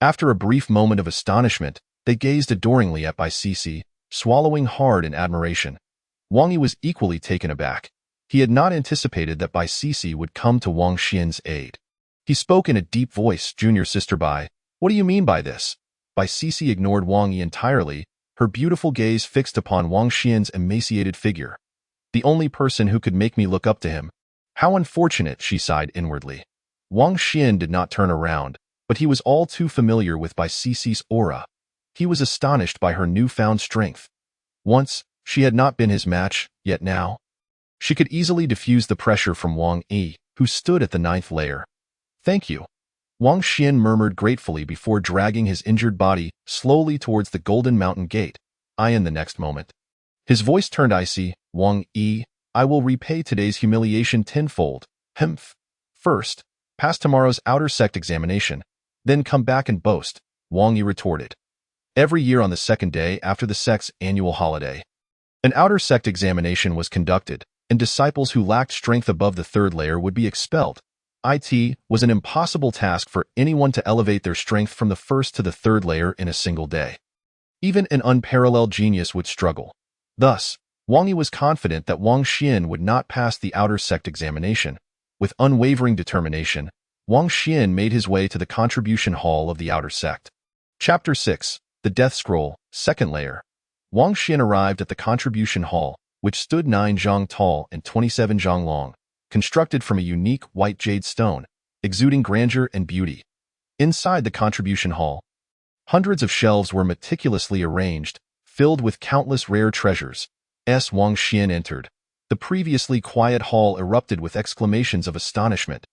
After a brief moment of astonishment, they gazed adoringly at Bai Cici, swallowing hard in admiration. Wang Yi was equally taken aback. He had not anticipated that Bai Cici would come to Wang Xian's aid. He spoke in a deep voice, "Junior sister Bai, what do you mean by this?" Bai Cici ignored Wang Yi entirely, her beautiful gaze fixed upon Wang Xian's emaciated figure. The only person who could make me look up to him. How unfortunate, she sighed inwardly. Wang Xian did not turn around, but he was all too familiar with Bai Cici's aura. He was astonished by her newfound strength. Once, she had not been his match, yet now, she could easily diffuse the pressure from Wang Yi, who stood at the 9th layer. "Thank you." Wang Xian murmured gratefully before dragging his injured body slowly towards the Golden Mountain Gate. In the next moment, his voice turned icy. "Wang Yi, I will repay today's humiliation tenfold. Humph. First, pass tomorrow's outer sect examination, then come back and boast," Wang Yi retorted. Every year on the second day after the sect's annual holiday, an outer sect examination was conducted, and disciples who lacked strength above the 3rd layer would be expelled. It was an impossible task for anyone to elevate their strength from the 1st to the 3rd layer in a single day. Even an unparalleled genius would struggle. Thus, Wang Yi was confident that Wang Xian would not pass the outer sect examination. With unwavering determination, Wang Xian made his way to the contribution hall of the outer sect. Chapter 6, The Death Scroll, 2nd Layer. Wang Xian arrived at the contribution hall, which stood 9 zhang tall and 27 zhang long, constructed from a unique white jade stone, exuding grandeur and beauty. Inside the contribution hall, hundreds of shelves were meticulously arranged, filled with countless rare treasures. As Wang Xian entered, the previously quiet hall erupted with exclamations of astonishment.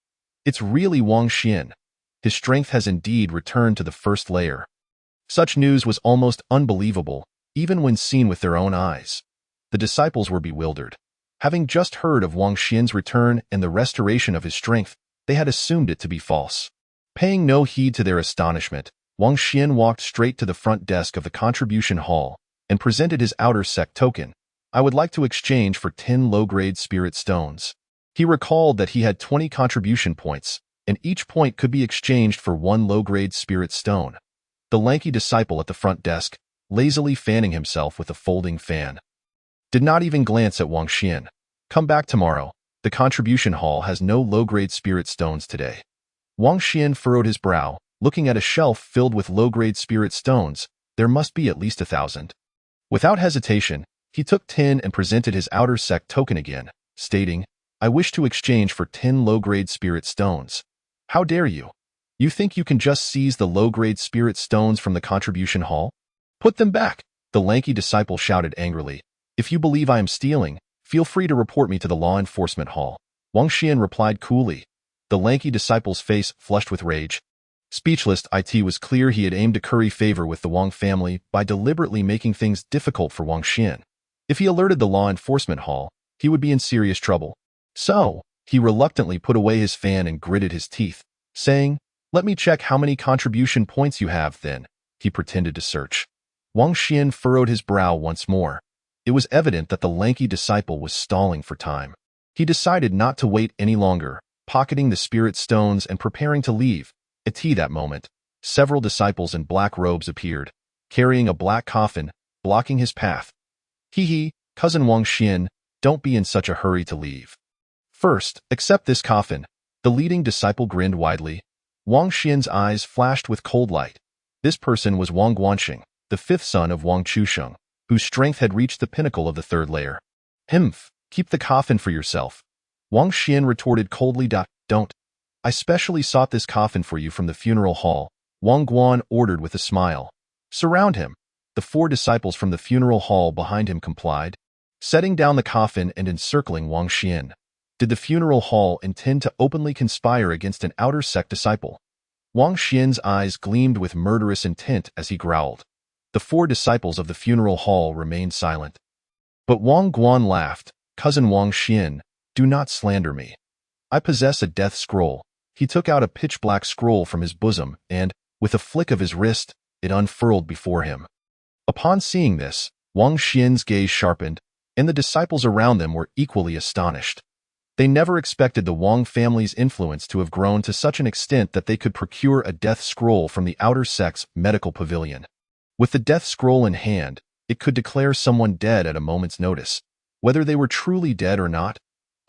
"It's really Wang Xian. His strength has indeed returned to the 1st layer." Such news was almost unbelievable, even when seen with their own eyes. The disciples were bewildered. Having just heard of Wang Xian's return and the restoration of his strength, they had assumed it to be false. Paying no heed to their astonishment, Wang Xian walked straight to the front desk of the contribution hall and presented his outer sect token. "I would like to exchange for 10 low-grade spirit stones." He recalled that he had 20 contribution points, and each point could be exchanged for 1 low-grade spirit stone. The lanky disciple at the front desk, lazily fanning himself with a folding fan, did not even glance at Wang Xian. "Come back tomorrow. The contribution hall has no low-grade spirit stones today." Wang Xian furrowed his brow, looking at a shelf filled with low-grade spirit stones. There must be at least 1,000. Without hesitation, he took 10 and presented his outer sect token again, stating, "I wish to exchange for 10 low-grade spirit stones." "How dare you? You think you can just seize the low-grade spirit stones from the contribution hall? Put them back," the lanky disciple shouted angrily. "If you believe I am stealing, feel free to report me to the law enforcement hall." Wang Xian replied coolly. The lanky disciple's face flushed with rage. Speechless, it was clear he had aimed to curry favor with the Wang family by deliberately making things difficult for Wang Xian. If he alerted the law enforcement hall, he would be in serious trouble. So, he reluctantly put away his fan and gritted his teeth, saying, "Let me check how many contribution points you have, then." He pretended to search. Wang Xian furrowed his brow once more. It was evident that the lanky disciple was stalling for time. He decided not to wait any longer. pocketing the spirit stones and preparing to leave. At that moment, several disciples in black robes appeared, carrying a black coffin, blocking his path. Hee, cousin Wang Xian, don't be in such a hurry to leave. First, accept this coffin. The leading disciple grinned widely. Wang Xian's eyes flashed with cold light. This person was Wang Guanxing, the fifth son of Wang Chusheng, whose strength had reached the pinnacle of the third layer. Humph, keep the coffin for yourself. Wang Xian retorted coldly. Don't. I specially sought this coffin for you from the funeral hall, Wang Guan ordered with a smile. Surround him. The 4 disciples from the funeral hall behind him complied, setting down the coffin and encircling Wang Xian. Did the funeral hall intend to openly conspire against an outer sect disciple? Wang Xian's eyes gleamed with murderous intent as he growled. The 4 disciples of the funeral hall remained silent. But Wang Guan laughed. Cousin Wang Xian, do not slander me. I possess a death scroll. He took out a pitch-black scroll from his bosom and, with a flick of his wrist, it unfurled before him. Upon seeing this, Wang Xian's gaze sharpened, and the disciples around them were equally astonished. They never expected the Wang family's influence to have grown to such an extent that they could procure a death scroll from the outer sect's medical pavilion. With the death scroll in hand, it could declare someone dead at a moment's notice, whether they were truly dead or not.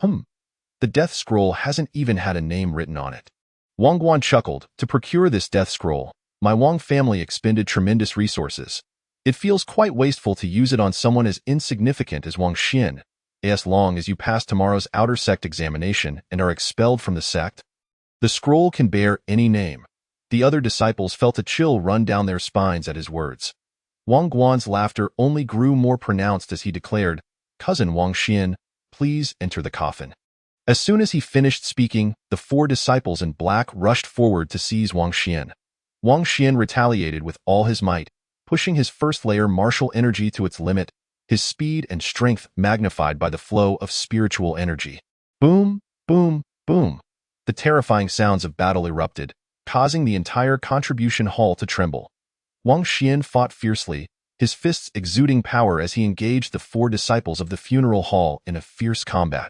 The death scroll hasn't even had a name written on it. Wang Guan chuckled. To procure this death scroll, my Wang family expended tremendous resources. It feels quite wasteful to use it on someone as insignificant as Wang Xian. As long as you pass tomorrow's outer sect examination and are expelled from the sect, the scroll can bear any name. The other disciples felt a chill run down their spines at his words. Wang Guan's laughter only grew more pronounced as he declared, Cousin Wang Xian, please enter the coffin. As soon as he finished speaking, the 4 disciples in black rushed forward to seize Wang Xian. Wang Xian retaliated with all his might, pushing his first layer martial energy to its limit, his speed and strength magnified by the flow of spiritual energy. Boom, boom, boom. The terrifying sounds of battle erupted, causing the entire contribution hall to tremble. Wang Xian fought fiercely, his fists exuding power as he engaged the 4 disciples of the funeral hall in a fierce combat.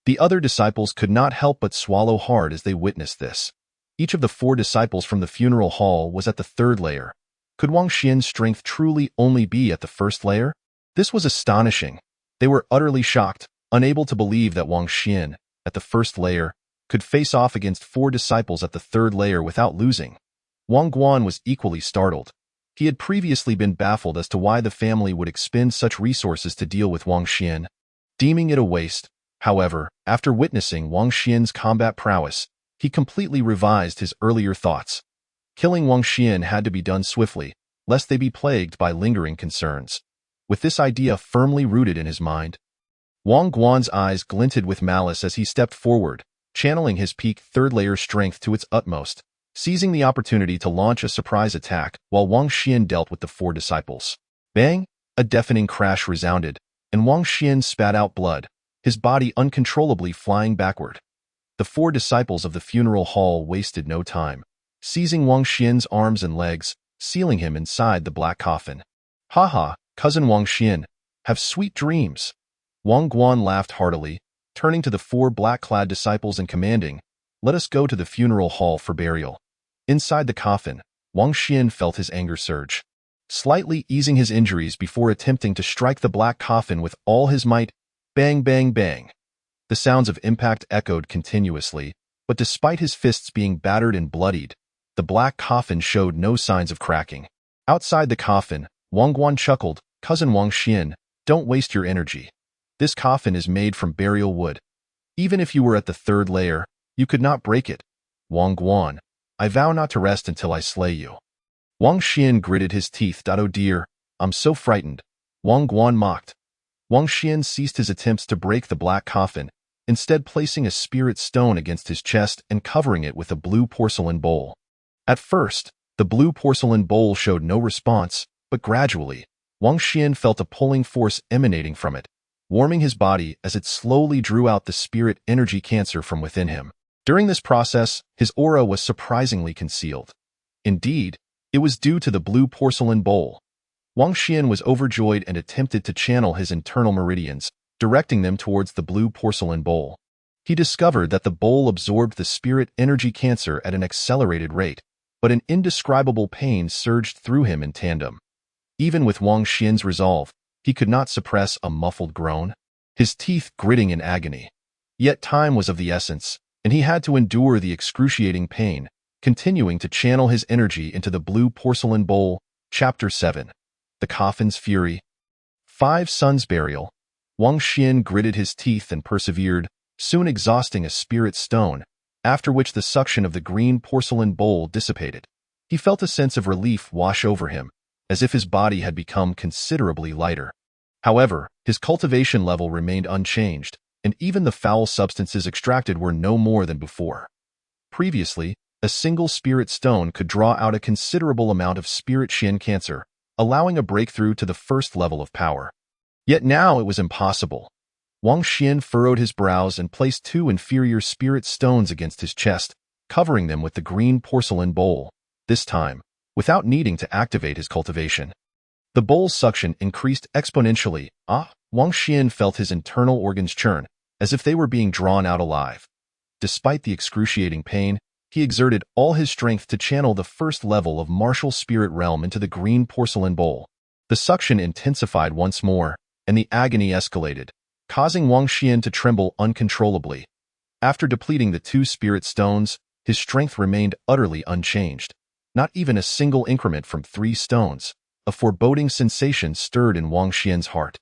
The other disciples could not help but swallow hard as they witnessed this. Each of the 4 disciples from the funeral hall was at the 3rd layer. Could Wang Xian's strength truly only be at the 1st layer? This was astonishing. They were utterly shocked, unable to believe that Wang Xian, at the 1st layer, could face off against 4 disciples at the 3rd layer without losing. Wang Guan was equally startled. He had previously been baffled as to why the family would expend such resources to deal with Wang Xian, deeming it a waste. However, after witnessing Wang Xian's combat prowess, he completely revised his earlier thoughts. Killing Wang Xian had to be done swiftly, lest they be plagued by lingering concerns. With this idea firmly rooted in his mind, Wang Guan's eyes glinted with malice as he stepped forward, channeling his peak 3rd layer strength to its utmost, seizing the opportunity to launch a surprise attack while Wang Xian dealt with the 4 disciples. Bang! A deafening crash resounded, and Wang Xian spat out blood, his body uncontrollably flying backward. The 4 disciples of the funeral hall wasted no time, seizing Wang Xian's arms and legs, sealing him inside the black coffin. Ha, cousin Wang Xian, have sweet dreams. Wang Guan laughed heartily, turning to the 4 black-clad disciples and commanding, let us go to the funeral hall for burial. Inside the coffin, Wang Xian felt his anger surge. Slightly easing his injuries before attempting to strike the black coffin with all his might, bang, bang, bang. The sounds of impact echoed continuously, but despite his fists being battered and bloodied, the black coffin showed no signs of cracking. Outside the coffin, Wang Guan chuckled, Cousin Wang Xian, don't waste your energy. This coffin is made from burial wood. Even if you were at the 3rd layer, you could not break it. Wang Guan, I vow not to rest until I slay you. Wang Xian gritted his teeth. Oh dear, I'm so frightened. Wang Guan mocked. Wang Xian ceased his attempts to break the black coffin, instead placing a spirit stone against his chest and covering it with a blue porcelain bowl. At first, the blue porcelain bowl showed no response, but gradually, Wang Xian felt a pulling force emanating from it, warming his body as it slowly drew out the spirit energy cancer from within him. During this process, his aura was surprisingly concealed. Indeed, it was due to the blue porcelain bowl. Wang Xian was overjoyed and attempted to channel his internal meridians, directing them towards the blue porcelain bowl. He discovered that the bowl absorbed the spirit energy cancer at an accelerated rate, but an indescribable pain surged through him in tandem. Even with Wang Xian's resolve, he could not suppress a muffled groan, his teeth gritting in agony. Yet time was of the essence, and he had to endure the excruciating pain, continuing to channel his energy into the blue porcelain bowl. Chapter 7. The Coffin's Fury. 5 Sons' Burial. Wang Xian gritted his teeth and persevered, soon exhausting a spirit stone, after which the suction of the green porcelain bowl dissipated. He felt a sense of relief wash over him, as if his body had become considerably lighter. However, his cultivation level remained unchanged, and even the foul substances extracted were no more than before. Previously, a single spirit stone could draw out a considerable amount of spirit Xian cancer, allowing a breakthrough to the first level of power. Yet now it was impossible. Wang Xian furrowed his brows and placed 2 inferior spirit stones against his chest, covering them with the green porcelain bowl, this time, without needing to activate his cultivation. The bowl's suction increased exponentially. Wang Xian felt his internal organs churn, as if they were being drawn out alive. Despite the excruciating pain, he exerted all his strength to channel the first level of martial spirit realm into the green porcelain bowl. The suction intensified once more, and the agony escalated, causing Wang Xian to tremble uncontrollably. After depleting the 2 spirit stones, his strength remained utterly unchanged. Not even a single increment from 3 stones. A foreboding sensation stirred in Wang Xian's heart.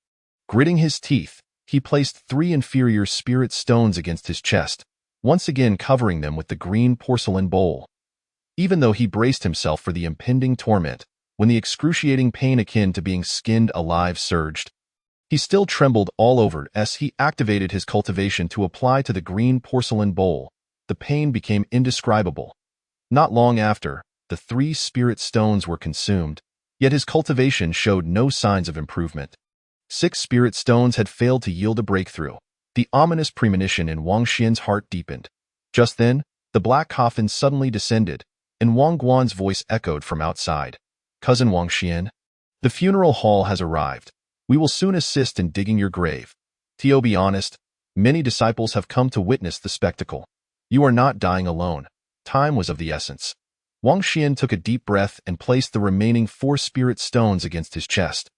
Gritting his teeth, he placed 3 inferior spirit stones against his chest, once again covering them with the green porcelain bowl. Even though he braced himself for the impending torment, when the excruciating pain akin to being skinned alive surged, he still trembled all over as he activated his cultivation to apply to the green porcelain bowl. The pain became indescribable. Not long after, the 3 spirit stones were consumed, yet his cultivation showed no signs of improvement. 6 spirit stones had failed to yield a breakthrough. The ominous premonition in Wang Xian's heart deepened. Just then, the black coffin suddenly descended, and Wang Guan's voice echoed from outside. "Cousin Wang Xian, the funeral hall has arrived. We will soon assist in digging your grave. To be honest, many disciples have come to witness the spectacle. You are not dying alone. Time was of the essence." Wang Xian took a deep breath and placed the remaining 4 spirit stones against his chest.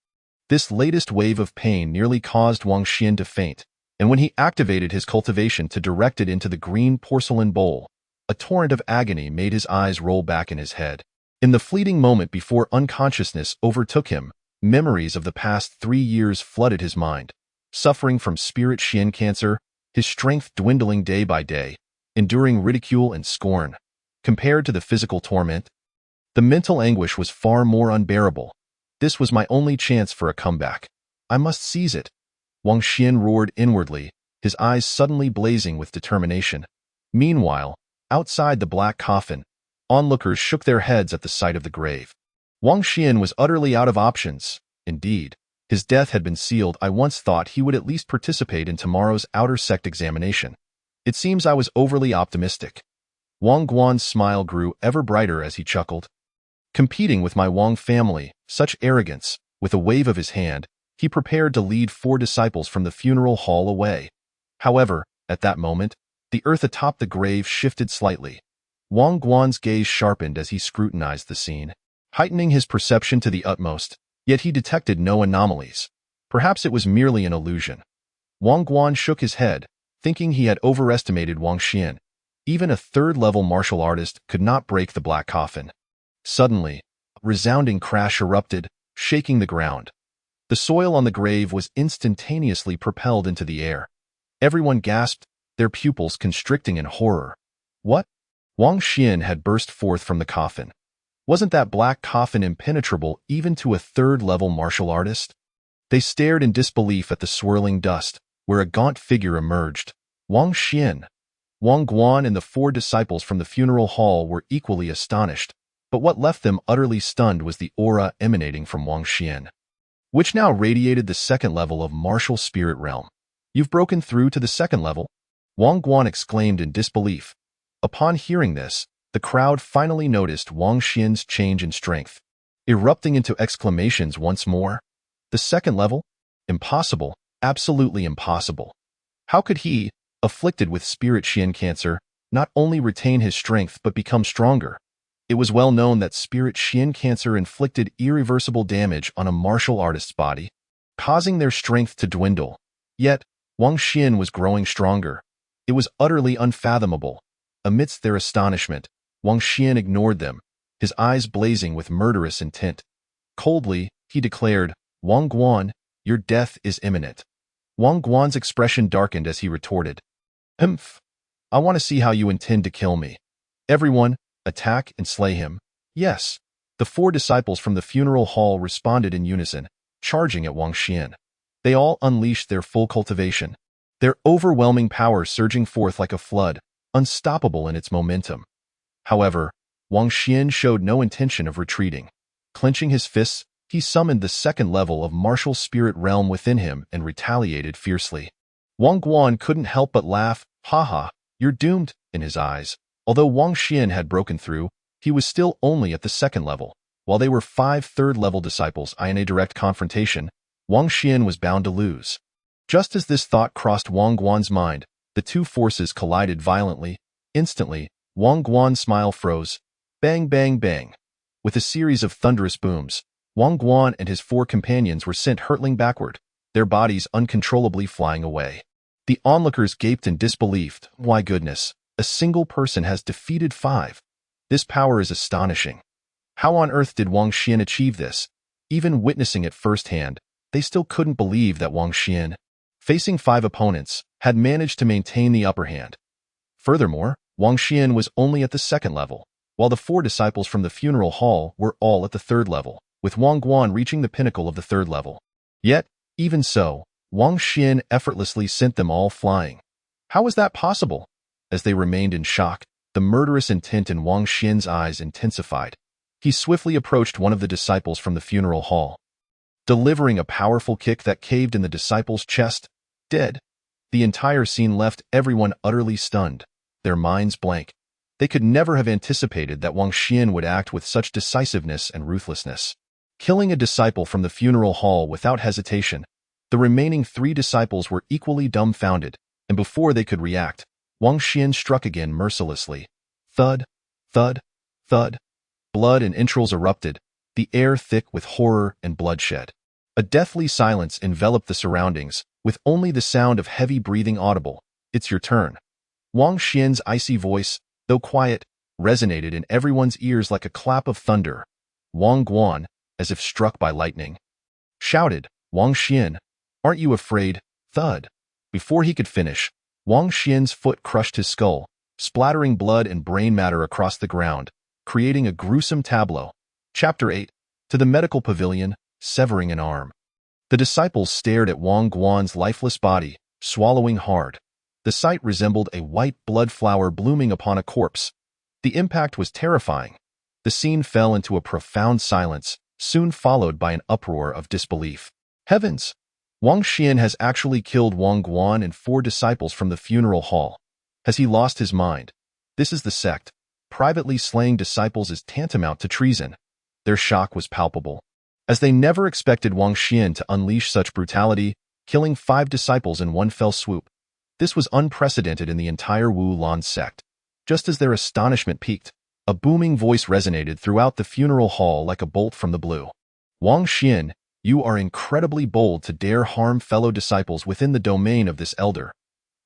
This latest wave of pain nearly caused Wang Xian to faint, and when he activated his cultivation to direct it into the green porcelain bowl, a torrent of agony made his eyes roll back in his head. In the fleeting moment before unconsciousness overtook him, memories of the past 3 years flooded his mind. Suffering from spirit Xian cancer, his strength dwindling day by day, enduring ridicule and scorn. Compared to the physical torment, the mental anguish was far more unbearable. This was my only chance for a comeback. I must seize it. Wang Xian roared inwardly, his eyes suddenly blazing with determination. Meanwhile, outside the black coffin, onlookers shook their heads at the sight of the grave. Wang Xian was utterly out of options. Indeed, his death had been sealed. I once thought he would at least participate in tomorrow's outer sect examination. It seems I was overly optimistic. Wang Guan's smile grew ever brighter as he chuckled. Competing with my Wang family, such arrogance. With a wave of his hand, he prepared to lead 4 disciples from the funeral hall away. However, at that moment, the earth atop the grave shifted slightly. Wang Guan's gaze sharpened as he scrutinized the scene, heightening his perception to the utmost, yet he detected no anomalies. Perhaps it was merely an illusion. Wang Guan shook his head, thinking he had overestimated Wang Xian. Even a 3rd-level martial artist could not break the black coffin. Suddenly, a resounding crash erupted, shaking the ground. The soil on the grave was instantaneously propelled into the air. Everyone gasped, their pupils constricting in horror. What? Wang Xian had burst forth from the coffin. Wasn't that black coffin impenetrable even to a 3rd-level martial artist? They stared in disbelief at the swirling dust, where a gaunt figure emerged. Wang Xian. Wang Guan and the 4 disciples from the funeral hall were equally astonished, but what left them utterly stunned was the aura emanating from Wang Xian, which now radiated the 2nd level of martial spirit realm. "You've broken through to the 2nd level?" Wang Guan exclaimed in disbelief. Upon hearing this, the crowd finally noticed Wang Xian's change in strength, erupting into exclamations once more. "The 2nd level? Impossible, absolutely impossible. How could he, afflicted with spirit Xian cancer, not only retain his strength but become stronger. It was well known that spirit Xian cancer inflicted irreversible damage on a martial artist's body, causing their strength to dwindle. Yet, Wang Xian was growing stronger. It was utterly unfathomable. Amidst their astonishment, Wang Xian ignored them, his eyes blazing with murderous intent. Coldly, he declared, "Wang Guan, your death is imminent." Wang Guan's expression darkened as he retorted, "Humph! I want to see how you intend to kill me. Everyone, attack and slay him." Yes, the 4 disciples from the funeral hall responded in unison, charging at Wang Xian. They all unleashed their full cultivation, their overwhelming power surging forth like a flood, unstoppable in its momentum. However, Wang Xian showed no intention of retreating. Clenching his fists, he summoned the 2nd level of martial spirit realm within him and retaliated fiercely. Wang Guan couldn't help but laugh. "Haha, you're doomed," in his eyes. Although Wang Xian had broken through, he was still only at the 2nd level. While they were 5 third-level disciples in a direct confrontation, Wang Xian was bound to lose. Just as this thought crossed Wang Guan's mind, the 2 forces collided violently. Instantly, Wang Guan's smile froze. Bang, bang, bang. With a series of thunderous booms, Wang Guan and his 4 companions were sent hurtling backward, their bodies uncontrollably flying away. The onlookers gaped in disbelief. "Why goodness, a single person has defeated 5. This power is astonishing. How on earth did Wang Xian achieve this?" Even witnessing it firsthand, they still couldn't believe that Wang Xian, facing 5 opponents, had managed to maintain the upper hand. Furthermore, Wang Xian was only at the 2nd level, while the 4 disciples from the funeral hall were all at the 3rd level, with Wang Guan reaching the pinnacle of the 3rd level. Yet, even so, Wang Xian effortlessly sent them all flying. How was that possible? As they remained in shock, the murderous intent in Wang Xian's eyes intensified. He swiftly approached one of the disciples from the funeral hall, delivering a powerful kick that caved in the disciple's chest. Dead. The entire scene left everyone utterly stunned, their minds blank. They could never have anticipated that Wang Xian would act with such decisiveness and ruthlessness. Killing a disciple from the funeral hall without hesitation, the remaining 3 disciples were equally dumbfounded, and before they could react, Wang Xian struck again mercilessly. Thud, thud, thud. Blood and entrails erupted, the air thick with horror and bloodshed. A deathly silence enveloped the surroundings, with only the sound of heavy breathing audible. "It's your turn." Wang Xian's icy voice, though quiet, resonated in everyone's ears like a clap of thunder. Wang Guan, as if struck by lightning, shouted, "Wang Xian, aren't you afraid?" Thud. Before he could finish, Wang Xian's foot crushed his skull, splattering blood and brain matter across the ground, creating a gruesome tableau. Chapter 8. To the medical pavilion, severing an arm. The disciples stared at Wang Guan's lifeless body, swallowing hard. The sight resembled a white blood flower blooming upon a corpse. The impact was terrifying. The scene fell into a profound silence, soon followed by an uproar of disbelief. Heavens! Wang Xian has actually killed Wang Guan and 4 disciples from the funeral hall. Has he lost his mind? This is the sect. Privately slaying disciples is tantamount to treason. Their shock was palpable, as they never expected Wang Xian to unleash such brutality, killing 5 disciples in one fell swoop. This was unprecedented in the entire Wu Lan sect. Just as their astonishment peaked, a booming voice resonated throughout the funeral hall like a bolt from the blue. "Wang Xian, you are incredibly bold to dare harm fellow disciples within the domain of this elder."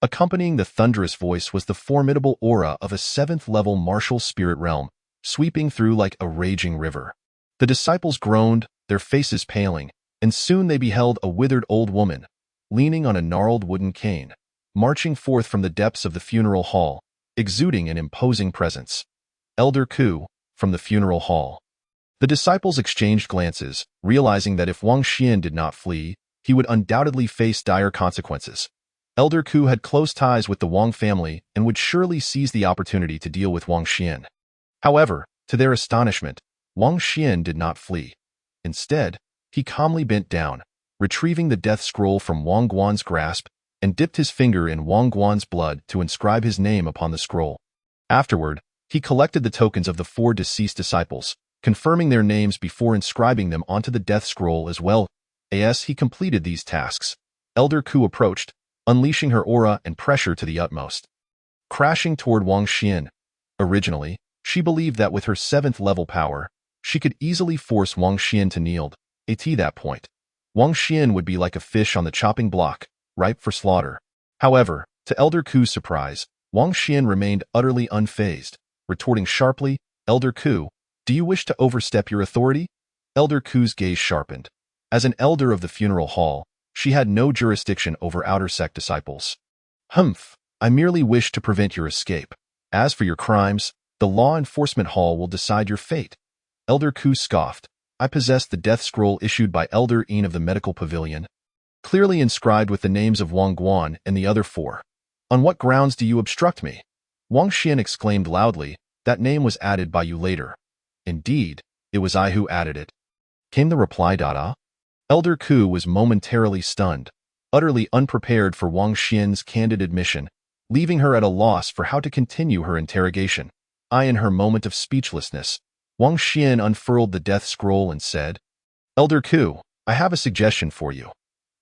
Accompanying the thunderous voice was the formidable aura of a 7th-level martial spirit realm, sweeping through like a raging river. The disciples groaned, their faces paling, and soon they beheld a withered old woman, leaning on a gnarled wooden cane, marching forth from the depths of the funeral hall, exuding an imposing presence. Elder Ku, from the funeral hall. The disciples exchanged glances, realizing that if Wang Xian did not flee, he would undoubtedly face dire consequences. Elder Ku had close ties with the Wang family and would surely seize the opportunity to deal with Wang Xian. However, to their astonishment, Wang Xian did not flee. Instead, he calmly bent down, retrieving the death scroll from Wang Guan's grasp, and dipped his finger in Wang Guan's blood to inscribe his name upon the scroll. Afterward, he collected the tokens of the 4 deceased disciples, confirming their names before inscribing them onto the death scroll as well. As he completed these tasks, Elder Ku approached, unleashing her aura and pressure to the utmost. Crashing toward Wang Xian. Originally, she believed that with her 7th level power, she could easily force Wang Xian to kneel. At that point, Wang Xian would be like a fish on the chopping block, ripe for slaughter. However, to Elder Ku's surprise, Wang Xian remained utterly unfazed, retorting sharply, "Elder Ku, do you wish to overstep your authority?" Elder Ku's gaze sharpened. As an elder of the funeral hall, she had no jurisdiction over outer sect disciples. "Humph, I merely wish to prevent your escape. As for your crimes, the law enforcement hall will decide your fate." Elder Ku scoffed. "I possess the death scroll issued by Elder Yin of the medical pavilion, clearly inscribed with the names of Wang Guan and the other 4. On what grounds do you obstruct me?" Wang Xian exclaimed loudly, "That name was added by you later." "Indeed, it was I who added it," came the reply. Elder Ku was momentarily stunned, utterly unprepared for Wang Xian's candid admission, leaving her at a loss for how to continue her interrogation. In her moment of speechlessness, Wang Xian unfurled the death scroll and said, "Elder Ku, I have a suggestion for you.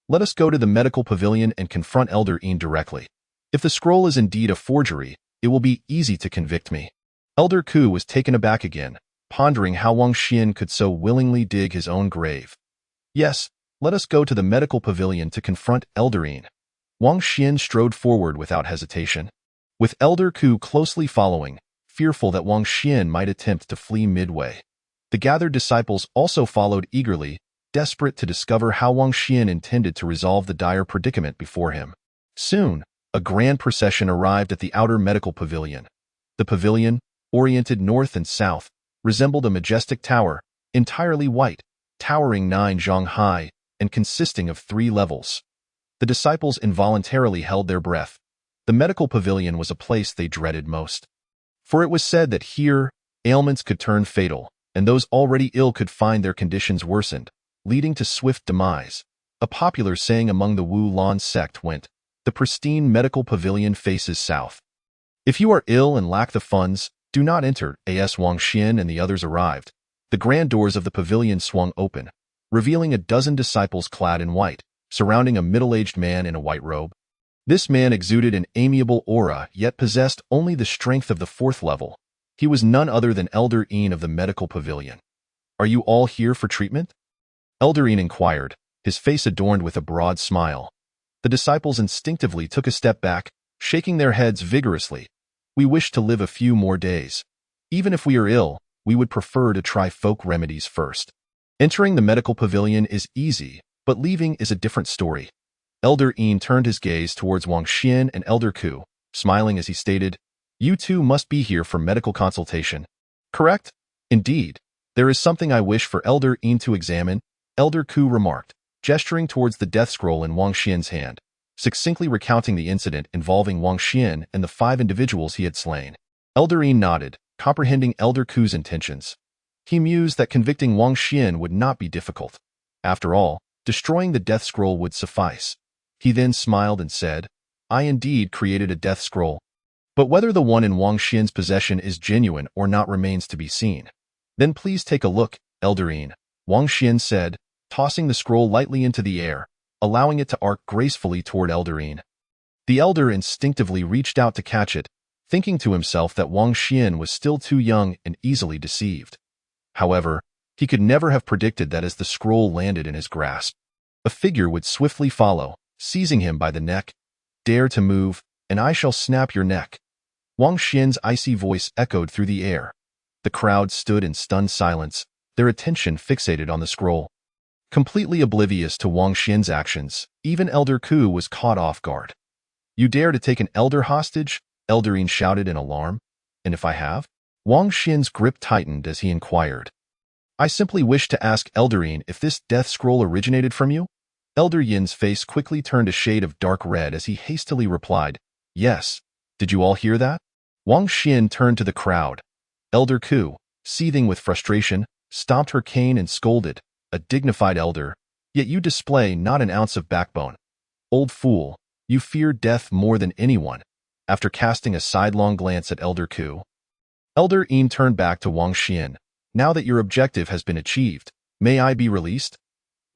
Let us go to the medical pavilion and confront Elder Yin directly. If the scroll is indeed a forgery, it will be easy to convict me." Elder Ku was taken aback again, pondering how Wang Xian could so willingly dig his own grave. "Yes, let us go to the medical pavilion to confront Elder Yin." Wang Xian strode forward without hesitation, with Elder Ku closely following, fearful that Wang Xian might attempt to flee midway. The gathered disciples also followed eagerly, desperate to discover how Wang Xian intended to resolve the dire predicament before him. Soon, a grand procession arrived at the outer medical pavilion. The pavilion, oriented north and south, resembled a majestic tower, entirely white, towering 9 zhang high, and consisting of 3 levels. The disciples involuntarily held their breath. The medical pavilion was a place they dreaded most, for it was said that here, ailments could turn fatal, and those already ill could find their conditions worsened, leading to swift demise. A popular saying among the Wu Lan sect went, "The pristine medical pavilion faces south. If you are ill and lack the funds, do not enter." As Wang Xian and the others arrived, the grand doors of the pavilion swung open, revealing a dozen disciples clad in white, surrounding a middle-aged man in a white robe. This man exuded an amiable aura, yet possessed only the strength of the 4th level. He was none other than Elder Yin of the medical pavilion. "Are you all here for treatment?" Elder Yin inquired, his face adorned with a broad smile. The disciples instinctively took a step back, shaking their heads vigorously. "We wish to live a few more days. Even if we are ill, we would prefer to try folk remedies first. Entering the medical pavilion is easy, but leaving is a different story." Elder Yin turned his gaze towards Wang Xian and Elder Ku, smiling as he stated, "You two must be here for medical consultation, correct?" "Indeed, there is something I wish for Elder Yin to examine," Elder Ku remarked, gesturing towards the death scroll in Wang Xian's hand, succinctly recounting the incident involving Wang Xian and the 5 individuals he had slain. Elder Yin nodded, comprehending Elder Ku's intentions. He mused that convicting Wang Xian would not be difficult. After all, destroying the death scroll would suffice. He then smiled and said, "I indeed created a death scroll, but whether the one in Wang Xian's possession is genuine or not remains to be seen." "Then please take a look, Elder Yin," Wang Xian said, tossing the scroll lightly into the air, allowing it to arc gracefully toward Elder Yin. The elder instinctively reached out to catch it, thinking to himself that Wang Xian was still too young and easily deceived. However, he could never have predicted that as the scroll landed in his grasp, a figure would swiftly follow, seizing him by the neck. "Dare to move, and I shall snap your neck." Wang Xian's icy voice echoed through the air. The crowd stood in stunned silence, their attention fixated on the scroll. Completely oblivious to Wang Xian's actions, even Elder Ku was caught off guard. "You dare to take an elder hostage?" Elder Yin shouted in alarm. "And if I have?" Wang Xian's grip tightened as he inquired. "I simply wish to ask Elder Yin if this death scroll originated from you?" Elder Yin's face quickly turned a shade of dark red as he hastily replied, "Yes. Did you all hear that?" Wang Xian turned to the crowd. Elder Ku, seething with frustration, stomped her cane and scolded, "A dignified elder, yet you display not an ounce of backbone. Old fool, you fear death more than anyone." After casting a sidelong glance at Elder Ku, Elder Yin turned back to Wang Xian. "Now that your objective has been achieved, may I be released?"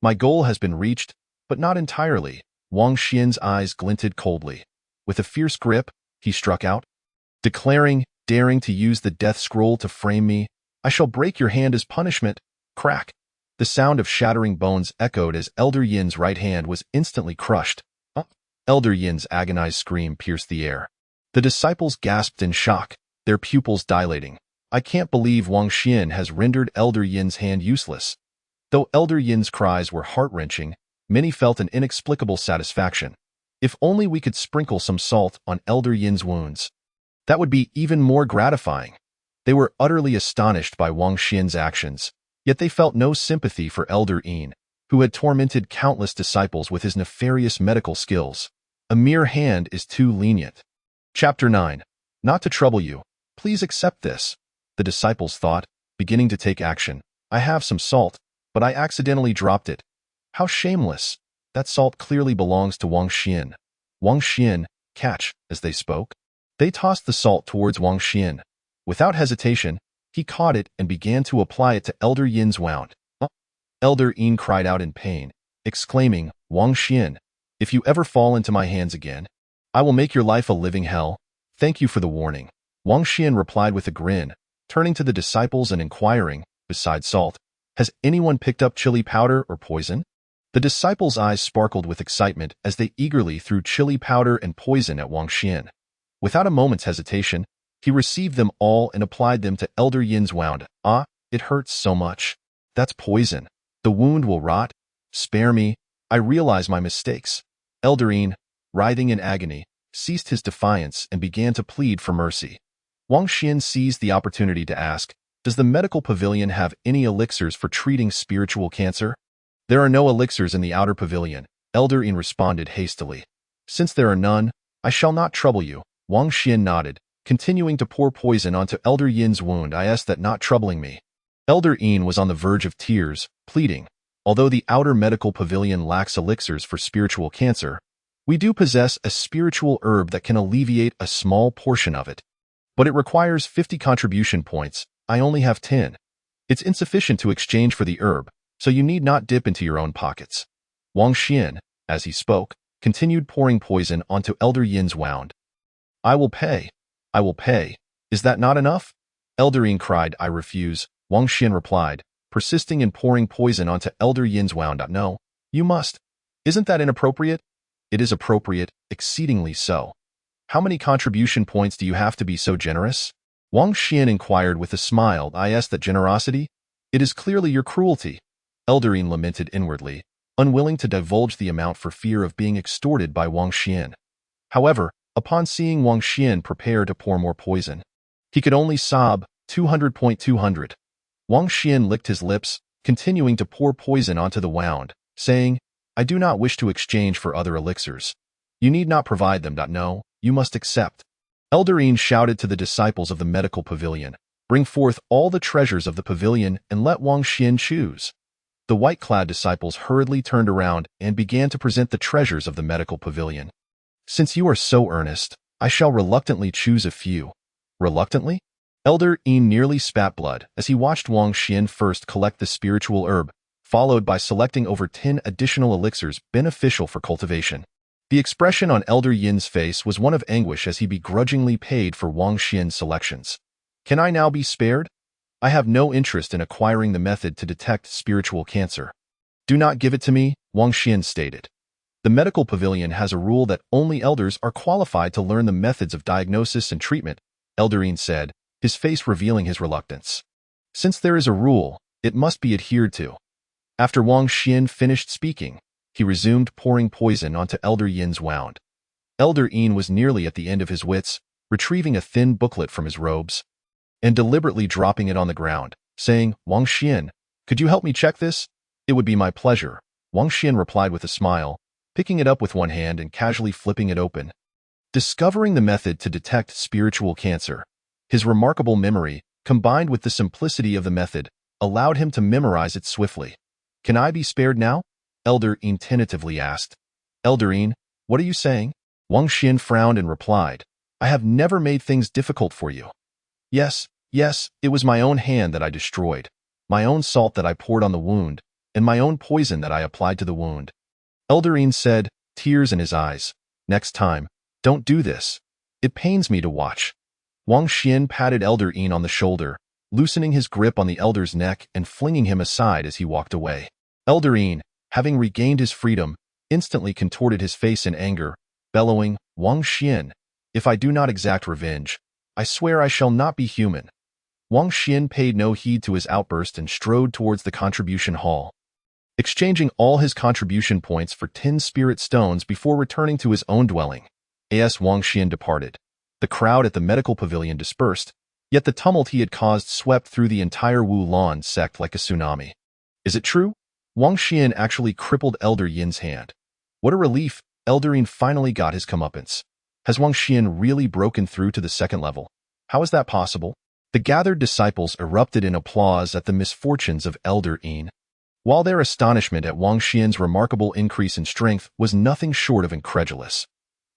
"My goal has been reached, but not entirely," Wang Xian's eyes glinted coldly. With a fierce grip, he struck out, declaring, daring to use the death scroll to frame me, I shall break your hand as punishment. Crack. The sound of shattering bones echoed as Elder Yin's right hand was instantly crushed. Elder Yin's agonized scream pierced the air. The disciples gasped in shock, their pupils dilating. I can't believe Wang Xian has rendered Elder Yin's hand useless. Though Elder Yin's cries were heart-wrenching, many felt an inexplicable satisfaction. If only we could sprinkle some salt on Elder Yin's wounds. That would be even more gratifying. They were utterly astonished by Wang Xian's actions, yet they felt no sympathy for Elder Yin, who had tormented countless disciples with his nefarious medical skills. A mere hand is too lenient. Chapter 9. Not to trouble you, please accept this. The disciples thought, beginning to take action. I have some salt, but I accidentally dropped it. How shameless. That salt clearly belongs to Wang Xian. Wang Xian, catch, as they spoke. They tossed the salt towards Wang Xian. Without hesitation, he caught it and began to apply it to Elder Yin's wound. Elder Yin cried out in pain, exclaiming, Wang Xian, if you ever fall into my hands again, I will make your life a living hell. Thank you for the warning. Wang Xian replied with a grin, turning to the disciples and inquiring, besides salt, has anyone picked up chili powder or poison? The disciples' eyes sparkled with excitement as they eagerly threw chili powder and poison at Wang Xian. Without a moment's hesitation, he received them all and applied them to Elder Yin's wound. Ah, it hurts so much. That's poison. The wound will rot. Spare me. I realize my mistakes. Elder Yin, writhing in agony, ceased his defiance and began to plead for mercy. Wang Xian seized the opportunity to ask, does the medical pavilion have any elixirs for treating spiritual cancer? There are no elixirs in the outer pavilion, Elder Yin responded hastily. Since there are none, I shall not trouble you. Wang Xian nodded, continuing to pour poison onto Elder Yin's wound. I asked that not troubling me. Elder Yin was on the verge of tears, pleading, although the outer medical pavilion lacks elixirs for spiritual cancer, we do possess a spiritual herb that can alleviate a small portion of it. But it requires 50 contribution points. I only have 10. It's insufficient to exchange for the herb, so you need not dip into your own pockets. Wang Xian, as he spoke, continued pouring poison onto Elder Yin's wound. I will pay. I will pay. Is that not enough? Elder Yin cried, I refuse. Wang Xian replied, persisting in pouring poison onto Elder Yin's wound. No, you must. Isn't that inappropriate? It is appropriate, exceedingly so. How many contribution points do you have to be so generous? Wang Xian inquired with a smile. I asked that generosity? It is clearly your cruelty. Elder Yin lamented inwardly, unwilling to divulge the amount for fear of being extorted by Wang Xian. However, upon seeing Wang Xian prepare to pour more poison, he could only sob, 200.200. Wang Xian licked his lips, continuing to pour poison onto the wound, saying, I do not wish to exchange for other elixirs. You need not provide them. No, you must accept. Elder Yin shouted to the disciples of the medical pavilion, bring forth all the treasures of the pavilion and let Wang Xian choose. The white-clad disciples hurriedly turned around and began to present the treasures of the medical pavilion. Since you are so earnest, I shall reluctantly choose a few. Reluctantly? Elder Yin nearly spat blood as he watched Wang Xian first collect the spiritual herb, followed by selecting over 10 additional elixirs beneficial for cultivation. The expression on Elder Yin's face was one of anguish as he begrudgingly paid for Wang Xian's selections. Can I now be spared? I have no interest in acquiring the method to detect spiritual cancer. Do not give it to me, Wang Xian stated. The medical pavilion has a rule that only elders are qualified to learn the methods of diagnosis and treatment, Elder Yin said, his face revealing his reluctance. Since there is a rule, it must be adhered to. After Wang Xian finished speaking, he resumed pouring poison onto Elder Yin's wound. Elder Yin was nearly at the end of his wits, retrieving a thin booklet from his robes and deliberately dropping it on the ground, saying, Wang Xian, could you help me check this? It would be my pleasure. Wang Xian replied with a smile, picking it up with one hand and casually flipping it open. Discovering the method to detect spiritual cancer, his remarkable memory, combined with the simplicity of the method, allowed him to memorize it swiftly. Can I be spared now? Elder Yin tentatively asked. Elder Yin, what are you saying? Wang Xian frowned and replied, I have never made things difficult for you. Yes, it was my own hand that I destroyed, my own salt that I poured on the wound, and my own poison that I applied to the wound. Elder Yin said, tears in his eyes. "Next time, don't do this. It pains me to watch." Wang Xian patted Elder Yin on the shoulder, loosening his grip on the elder's neck and flinging him aside as he walked away. Elder Yin, having regained his freedom, instantly contorted his face in anger, bellowing, "Wang Xian, if I do not exact revenge, I swear I shall not be human." Wang Xian paid no heed to his outburst and strode towards the contribution hall, exchanging all his contribution points for 10 spirit stones before returning to his own dwelling. As Wang Xian departed, the crowd at the medical pavilion dispersed, yet the tumult he had caused swept through the entire Wu Lan sect like a tsunami. Is it true? Wang Xian actually crippled Elder Yin's hand. What a relief! Elder Yin finally got his comeuppance. Has Wang Xian really broken through to the second level? How is that possible? The gathered disciples erupted in applause at the misfortunes of Elder Yin, while their astonishment at Wang Xian's remarkable increase in strength was nothing short of incredulous.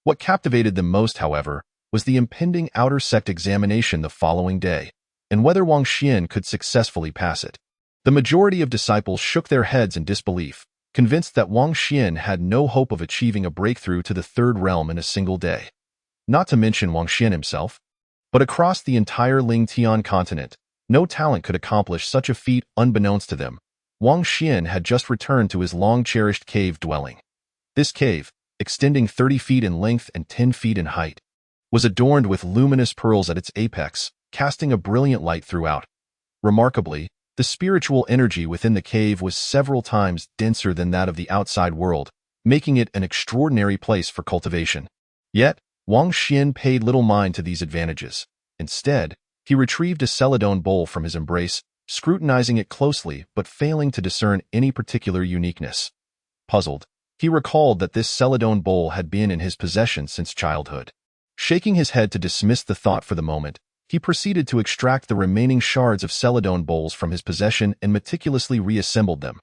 What captivated them most, however, was the impending outer sect examination the following day, and whether Wang Xian could successfully pass it. The majority of disciples shook their heads in disbelief, convinced that Wang Xian had no hope of achieving a breakthrough to the third realm in a single day. Not to mention Wang Xian himself. But across the entire Ling Tian continent, no talent could accomplish such a feat unbeknownst to them. Wang Xian had just returned to his long-cherished cave dwelling. This cave, extending 30 feet in length and 10 feet in height, was adorned with luminous pearls at its apex, casting a brilliant light throughout. Remarkably, the spiritual energy within the cave was several times denser than that of the outside world, making it an extraordinary place for cultivation. Yet, Wang Xian paid little mind to these advantages. Instead, he retrieved a celadone bowl from his embrace, scrutinizing it closely but failing to discern any particular uniqueness. Puzzled, he recalled that this celadone bowl had been in his possession since childhood. Shaking his head to dismiss the thought for the moment, he proceeded to extract the remaining shards of celadone bowls from his possession and meticulously reassembled them.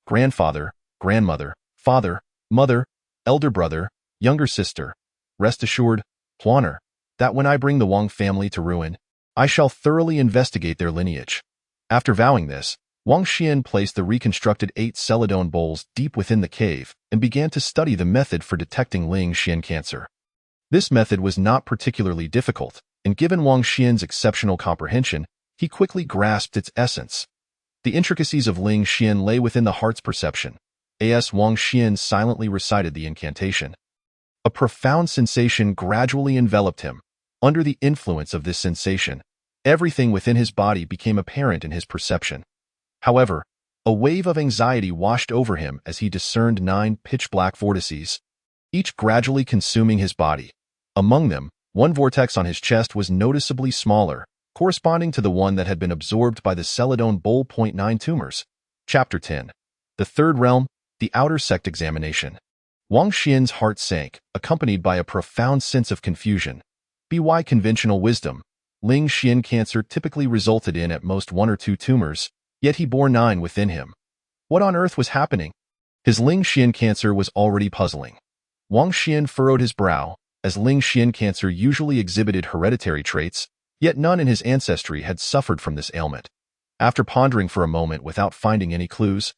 Grandfather, grandmother, father, mother, elder brother, younger sister. Rest assured, Huaner, that when I bring the Wang family to ruin, I shall thoroughly investigate their lineage. After vowing this, Wang Xian placed the reconstructed 8 celadone bowls deep within the cave and began to study the method for detecting Ling Xian cancer. This method was not particularly difficult, and given Wang Xian's exceptional comprehension, he quickly grasped its essence. The intricacies of Ling Xian lay within the heart's perception. As Wang Xian silently recited the incantation, a profound sensation gradually enveloped him. Under the influence of this sensation, everything within his body became apparent in his perception. However, a wave of anxiety washed over him as he discerned 9 pitch-black vortices, each gradually consuming his body. Among them, one vortex on his chest was noticeably smaller, corresponding to the one that had been absorbed by the celadone bowl. 9 tumors. Chapter 10. The Third Realm, the Outer Sect Examination. Wang Xian's heart sank, accompanied by a profound sense of confusion. By conventional wisdom, Ling Xian cancer typically resulted in at most 1 or 2 tumors, yet he bore 9 within him. What on earth was happening? His Ling Xian cancer was already puzzling. Wang Xian furrowed his brow, as Ling Xian cancer usually exhibited hereditary traits, yet none in his ancestry had suffered from this ailment. After pondering for a moment without finding any clues,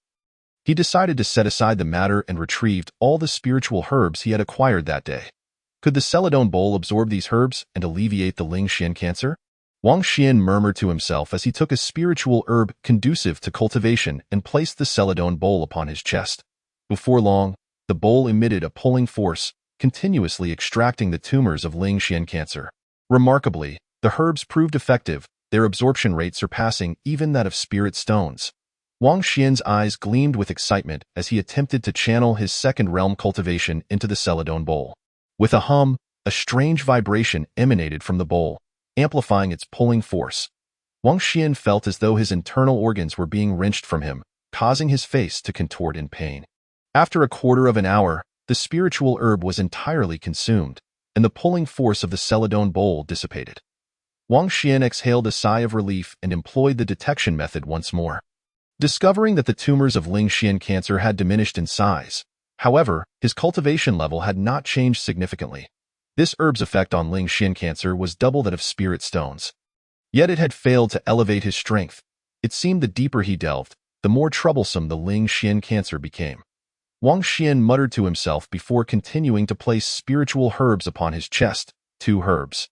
he decided to set aside the matter and retrieved all the spiritual herbs he had acquired that day. Could the celadone bowl absorb these herbs and alleviate the Ling Xian cancer? Wang Xian murmured to himself as he took a spiritual herb conducive to cultivation and placed the celadone bowl upon his chest. Before long, the bowl emitted a pulling force, continuously extracting the tumors of Ling Xian cancer. Remarkably, the herbs proved effective, their absorption rate surpassing even that of spirit stones. Wang Xian's eyes gleamed with excitement as he attempted to channel his second realm cultivation into the celadone bowl. With a hum, a strange vibration emanated from the bowl, amplifying its pulling force. Wang Xian felt as though his internal organs were being wrenched from him, causing his face to contort in pain. After a quarter of an hour, the spiritual herb was entirely consumed, and the pulling force of the celadone bowl dissipated. Wang Xian exhaled a sigh of relief and employed the detection method once more, discovering that the tumors of Ling Xian cancer had diminished in size. However, his cultivation level had not changed significantly. This herb's effect on Ling Xian cancer was double that of spirit stones. Yet it had failed to elevate his strength. It seemed the deeper he delved, the more troublesome the Ling Xian cancer became. Wang Xian muttered to himself before continuing to place spiritual herbs upon his chest. 2 herbs.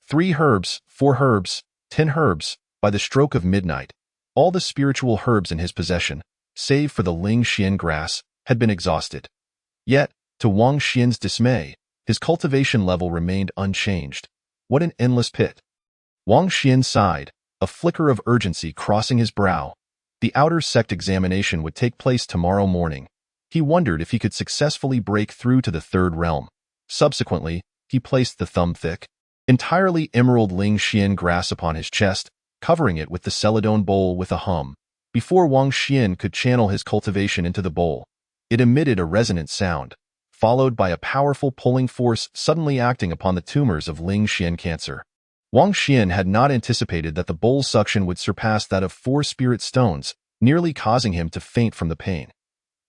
3 herbs, 4 herbs, 10 herbs. By the stroke of midnight, all the spiritual herbs in his possession, save for the Ling Xian grass, had been exhausted. Yet, to Wang Xian's dismay, his cultivation level remained unchanged. What an endless pit. Wang Xian sighed, a flicker of urgency crossing his brow. The outer sect examination would take place tomorrow morning. He wondered if he could successfully break through to the third realm. Subsequently, he placed the thumb-thick, entirely emerald Ling Xian grass upon his chest, covering it with the celadone bowl with a hum. Before Wang Xian could channel his cultivation into the bowl, it emitted a resonant sound, followed by a powerful pulling force suddenly acting upon the tumors of Ling Xian cancer. Wang Xian had not anticipated that the bowl's suction would surpass that of 4 spirit stones, nearly causing him to faint from the pain.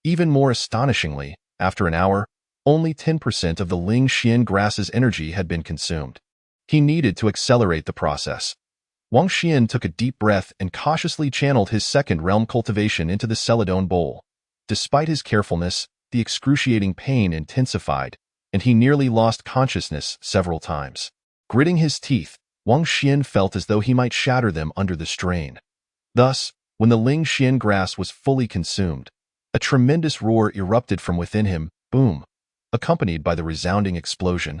Even more astonishingly, after an hour, only 10% of the Ling Xian grass's energy had been consumed. He needed to accelerate the process. Wang Xian took a deep breath and cautiously channeled his second realm cultivation into the celadone bowl. Despite his carefulness, the excruciating pain intensified, and he nearly lost consciousness several times. Gritting his teeth, Wang Xian felt as though he might shatter them under the strain. Thus, when the Ling Xian grass was fully consumed, a tremendous roar erupted from within him, boom, accompanied by the resounding explosion.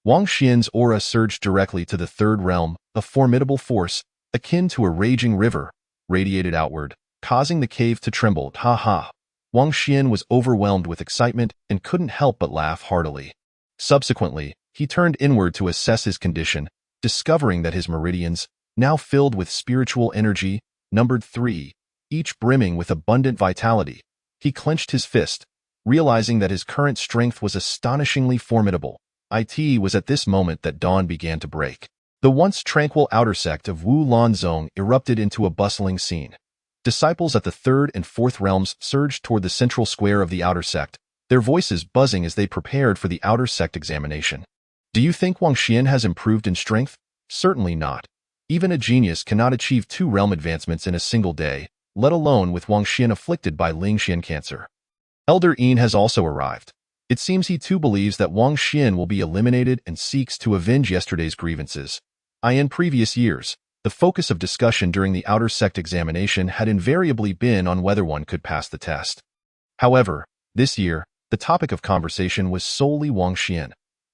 Wang Xian's aura surged directly to the third realm, a formidable force, akin to a raging river, radiated outward, causing the cave to tremble. Ha ha! Wang Xian was overwhelmed with excitement and couldn't help but laugh heartily. Subsequently, he turned inward to assess his condition, discovering that his meridians, now filled with spiritual energy, numbered 3, each brimming with abundant vitality. He clenched his fist, realizing that his current strength was astonishingly formidable. It was at this moment that dawn began to break. The once tranquil outer sect of Wu Lanzong erupted into a bustling scene. Disciples at the third and fourth realms surged toward the central square of the outer sect, their voices buzzing as they prepared for the outer sect examination. Do you think Wang Xian has improved in strength? Certainly not. Even a genius cannot achieve 2 realm advancements in a single day, let alone with Wang Xian afflicted by Ling Xian cancer. Elder Yin has also arrived. It seems he too believes that Wang Xian will be eliminated and seeks to avenge yesterday's grievances. In previous years, the focus of discussion during the outer sect examination had invariably been on whether one could pass the test. However, this year, the topic of conversation was solely Wang Xian.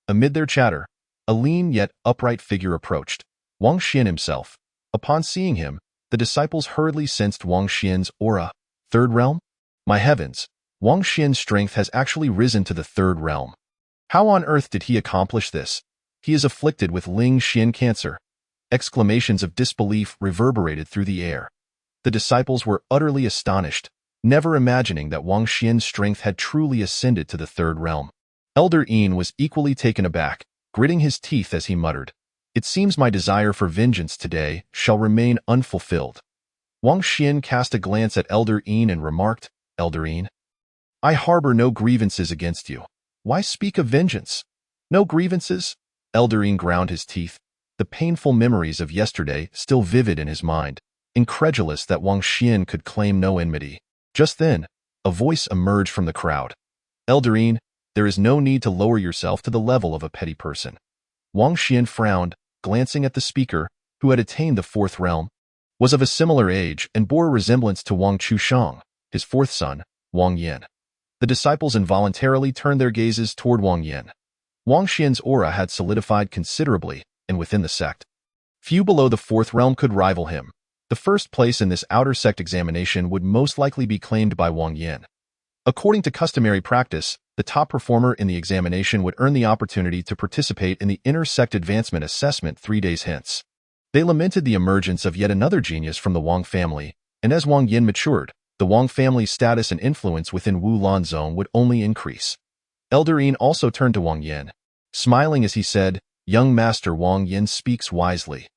Amid their chatter, a lean yet upright figure approached. Wang Xian himself. Upon seeing him, the disciples hurriedly sensed Wang Xian's aura. Third realm? My heavens! Wang Xian's strength has actually risen to the third realm. How on earth did he accomplish this? He is afflicted with Ling Xian cancer. Exclamations of disbelief reverberated through the air. The disciples were utterly astonished, never imagining that Wang Xian's strength had truly ascended to the third realm. Elder Yin was equally taken aback, gritting his teeth as he muttered, "It seems my desire for vengeance today shall remain unfulfilled." Wang Xian cast a glance at Elder Yin and remarked, "Elder Yin, I harbor no grievances against you. Why speak of vengeance?" "No grievances?" Elder Yin ground his teeth, the painful memories of yesterday still vivid in his mind, incredulous that Wang Xian could claim no enmity. Just then, a voice emerged from the crowd. "Elder Yin, there is no need to lower yourself to the level of a petty person." Wang Xian frowned, glancing at the speaker, who had attained the fourth realm, was of a similar age and bore a resemblance to Wang Chushang, his fourth son, Wang Yan. The disciples involuntarily turned their gazes toward Wang Yan. Wang Xian's aura had solidified considerably, and within the sect, few below the fourth realm could rival him. The first place in this outer sect examination would most likely be claimed by Wang Yan. According to customary practice, the top performer in the examination would earn the opportunity to participate in the inner sect advancement assessment 3 days hence. They lamented the emergence of yet another genius from the Wang family, and as Wang Yan matured, the Wang family's status and influence within Wu Lanzong would only increase. Elder Yin also turned to Wang Yan, smiling as he said, "Young Master Wang Yan speaks wisely."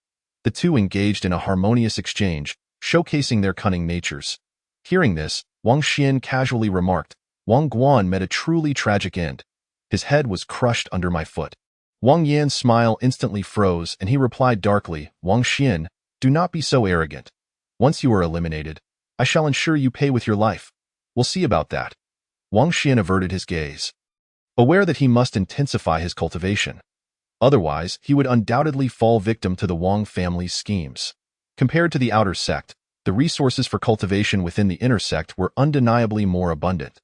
The two engaged in a harmonious exchange, showcasing their cunning natures. Hearing this, Wang Xian casually remarked, "Wang Guan met a truly tragic end. His head was crushed under my foot." Wang Yan's smile instantly froze, and he replied darkly, "Wang Xian, do not be so arrogant. Once you are eliminated, I shall ensure you pay with your life. We'll see about that." Wang Xian averted his gaze, aware that he must intensify his cultivation. Otherwise, he would undoubtedly fall victim to the Wang family's schemes. Compared to the outer sect, the resources for cultivation within the inner sect were undeniably more abundant,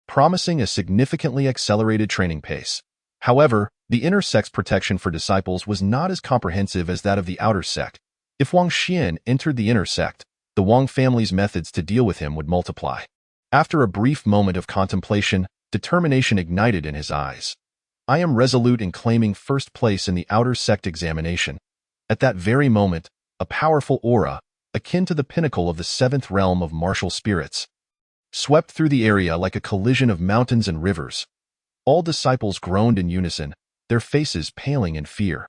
promising a significantly accelerated training pace. However, the inner sect's protection for disciples was not as comprehensive as that of the outer sect. If Wang Xian entered the inner sect, the Wang family's methods to deal with him would multiply. After a brief moment of contemplation, determination ignited in his eyes. I am resolute in claiming first place in the outer sect examination. At that very moment, a powerful aura, akin to the pinnacle of the seventh realm of martial spirits, swept through the area like a collision of mountains and rivers. All disciples groaned in unison, their faces paling in fear.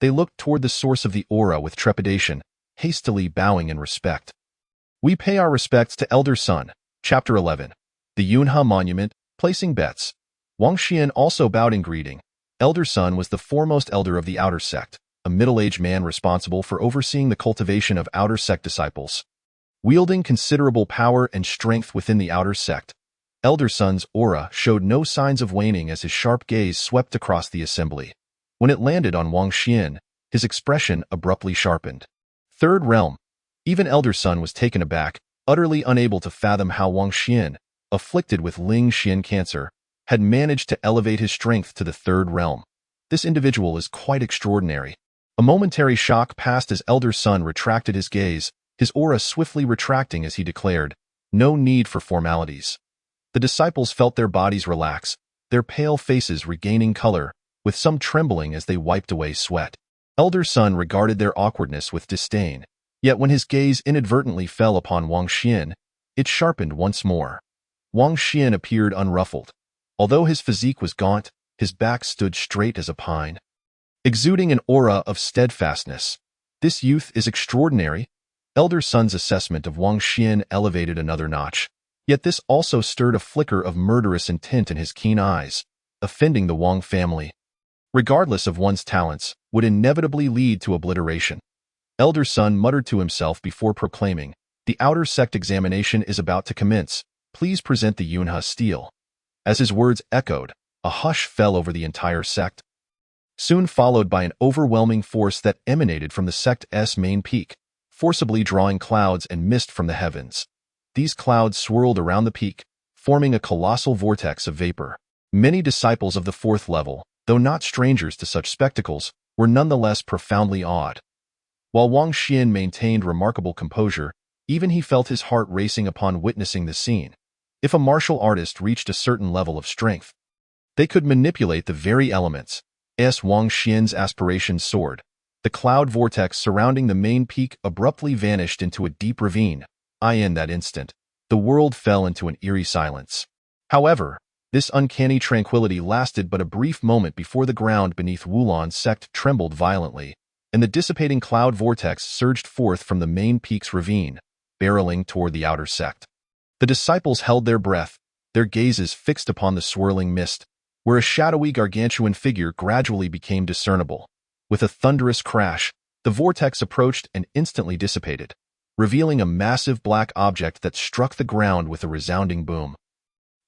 They looked toward the source of the aura with trepidation, hastily bowing in respect. We pay our respects to Elder Sun. Chapter 11. The Yunhe Monument, placing bets. Wang Xian also bowed in greeting. Elder Sun was the foremost elder of the outer sect, a middle-aged man responsible for overseeing the cultivation of outer sect disciples. Wielding considerable power and strength within the outer sect, Elder Sun's aura showed no signs of waning as his sharp gaze swept across the assembly. When it landed on Wang Xian, his expression abruptly sharpened. Third realm. Even Elder Sun was taken aback, utterly unable to fathom how Wang Xian, afflicted with Ling Xian cancer, had managed to elevate his strength to the third realm. This individual is quite extraordinary. A momentary shock passed as Elder Sun retracted his gaze, his aura swiftly retracting as he declared, "No need for formalities." The disciples felt their bodies relax, their pale faces regaining color, with some trembling as they wiped away sweat. Elder Sun regarded their awkwardness with disdain, yet when his gaze inadvertently fell upon Wang Xian, it sharpened once more. Wang Xian appeared unruffled. Although his physique was gaunt, his back stood straight as a pine, exuding an aura of steadfastness. This youth is extraordinary. Elder Sun's assessment of Wang Xian elevated another notch. Yet this also stirred a flicker of murderous intent in his keen eyes. Offending the Wang family, regardless of one's talents, would inevitably lead to obliteration. Elder Sun muttered to himself before proclaiming, "The outer sect examination is about to commence. Please present the Yunhe stele." As his words echoed, a hush fell over the entire sect, soon followed by an overwhelming force that emanated from the sect's main peak, forcibly drawing clouds and mist from the heavens. These clouds swirled around the peak, forming a colossal vortex of vapor. Many disciples of the fourth level, though not strangers to such spectacles, were nonetheless profoundly awed. While Wang Xian maintained remarkable composure, even he felt his heart racing upon witnessing the scene. If a martial artist reached a certain level of strength, they could manipulate the very elements. As Wang Xian's aspirations soared, the cloud vortex surrounding the main peak abruptly vanished into a deep ravine. In that instant, the world fell into an eerie silence. However, this uncanny tranquility lasted but a brief moment before the ground beneath Wulan's sect trembled violently, and the dissipating cloud vortex surged forth from the main peak's ravine, barreling toward the outer sect. The disciples held their breath, their gazes fixed upon the swirling mist, where a shadowy gargantuan figure gradually became discernible. With a thunderous crash, the vortex approached and instantly dissipated, revealing a massive black object that struck the ground with a resounding boom,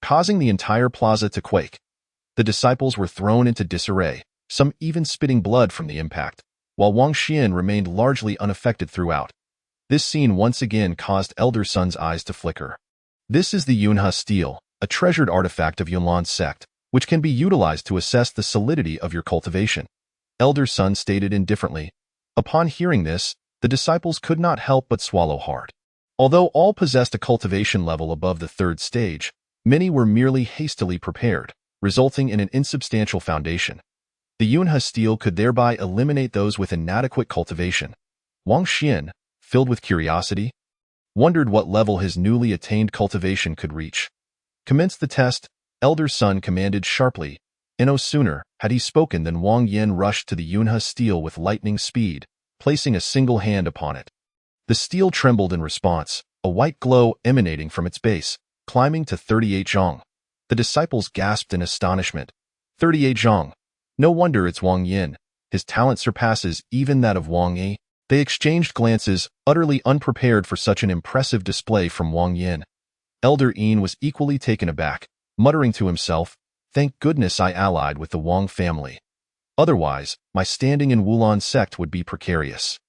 causing the entire plaza to quake. The disciples were thrown into disarray, some even spitting blood from the impact, while Wang Xian remained largely unaffected throughout. This scene once again caused Elder Sun's eyes to flicker. This is the Yunhe stele, a treasured artifact of Yunlan's sect, which can be utilized to assess the solidity of your cultivation. Elder Sun stated indifferently. Upon hearing this, the disciples could not help but swallow hard. Although all possessed a cultivation level above the third stage, many were merely hastily prepared, resulting in an insubstantial foundation. The Yunhe stele could thereby eliminate those with inadequate cultivation. Wang Xian, filled with curiosity, wondered what level his newly attained cultivation could reach. "Commence the test," Elder Sun commanded sharply, and no sooner had he spoken than Wang Yin rushed to the Yunhe stele with lightning speed, placing a single hand upon it. The stele trembled in response, a white glow emanating from its base, climbing to 38 zhong. The disciples gasped in astonishment. 38 zhong. No wonder it's Wang Yin. His talent surpasses even that of Wang Yi. They exchanged glances, utterly unprepared for such an impressive display from Wang Yin. Elder Yin was equally taken aback. muttering to himself, "Thank goodness I allied with the Wang family. Otherwise, my standing in Wulan sect would be precarious."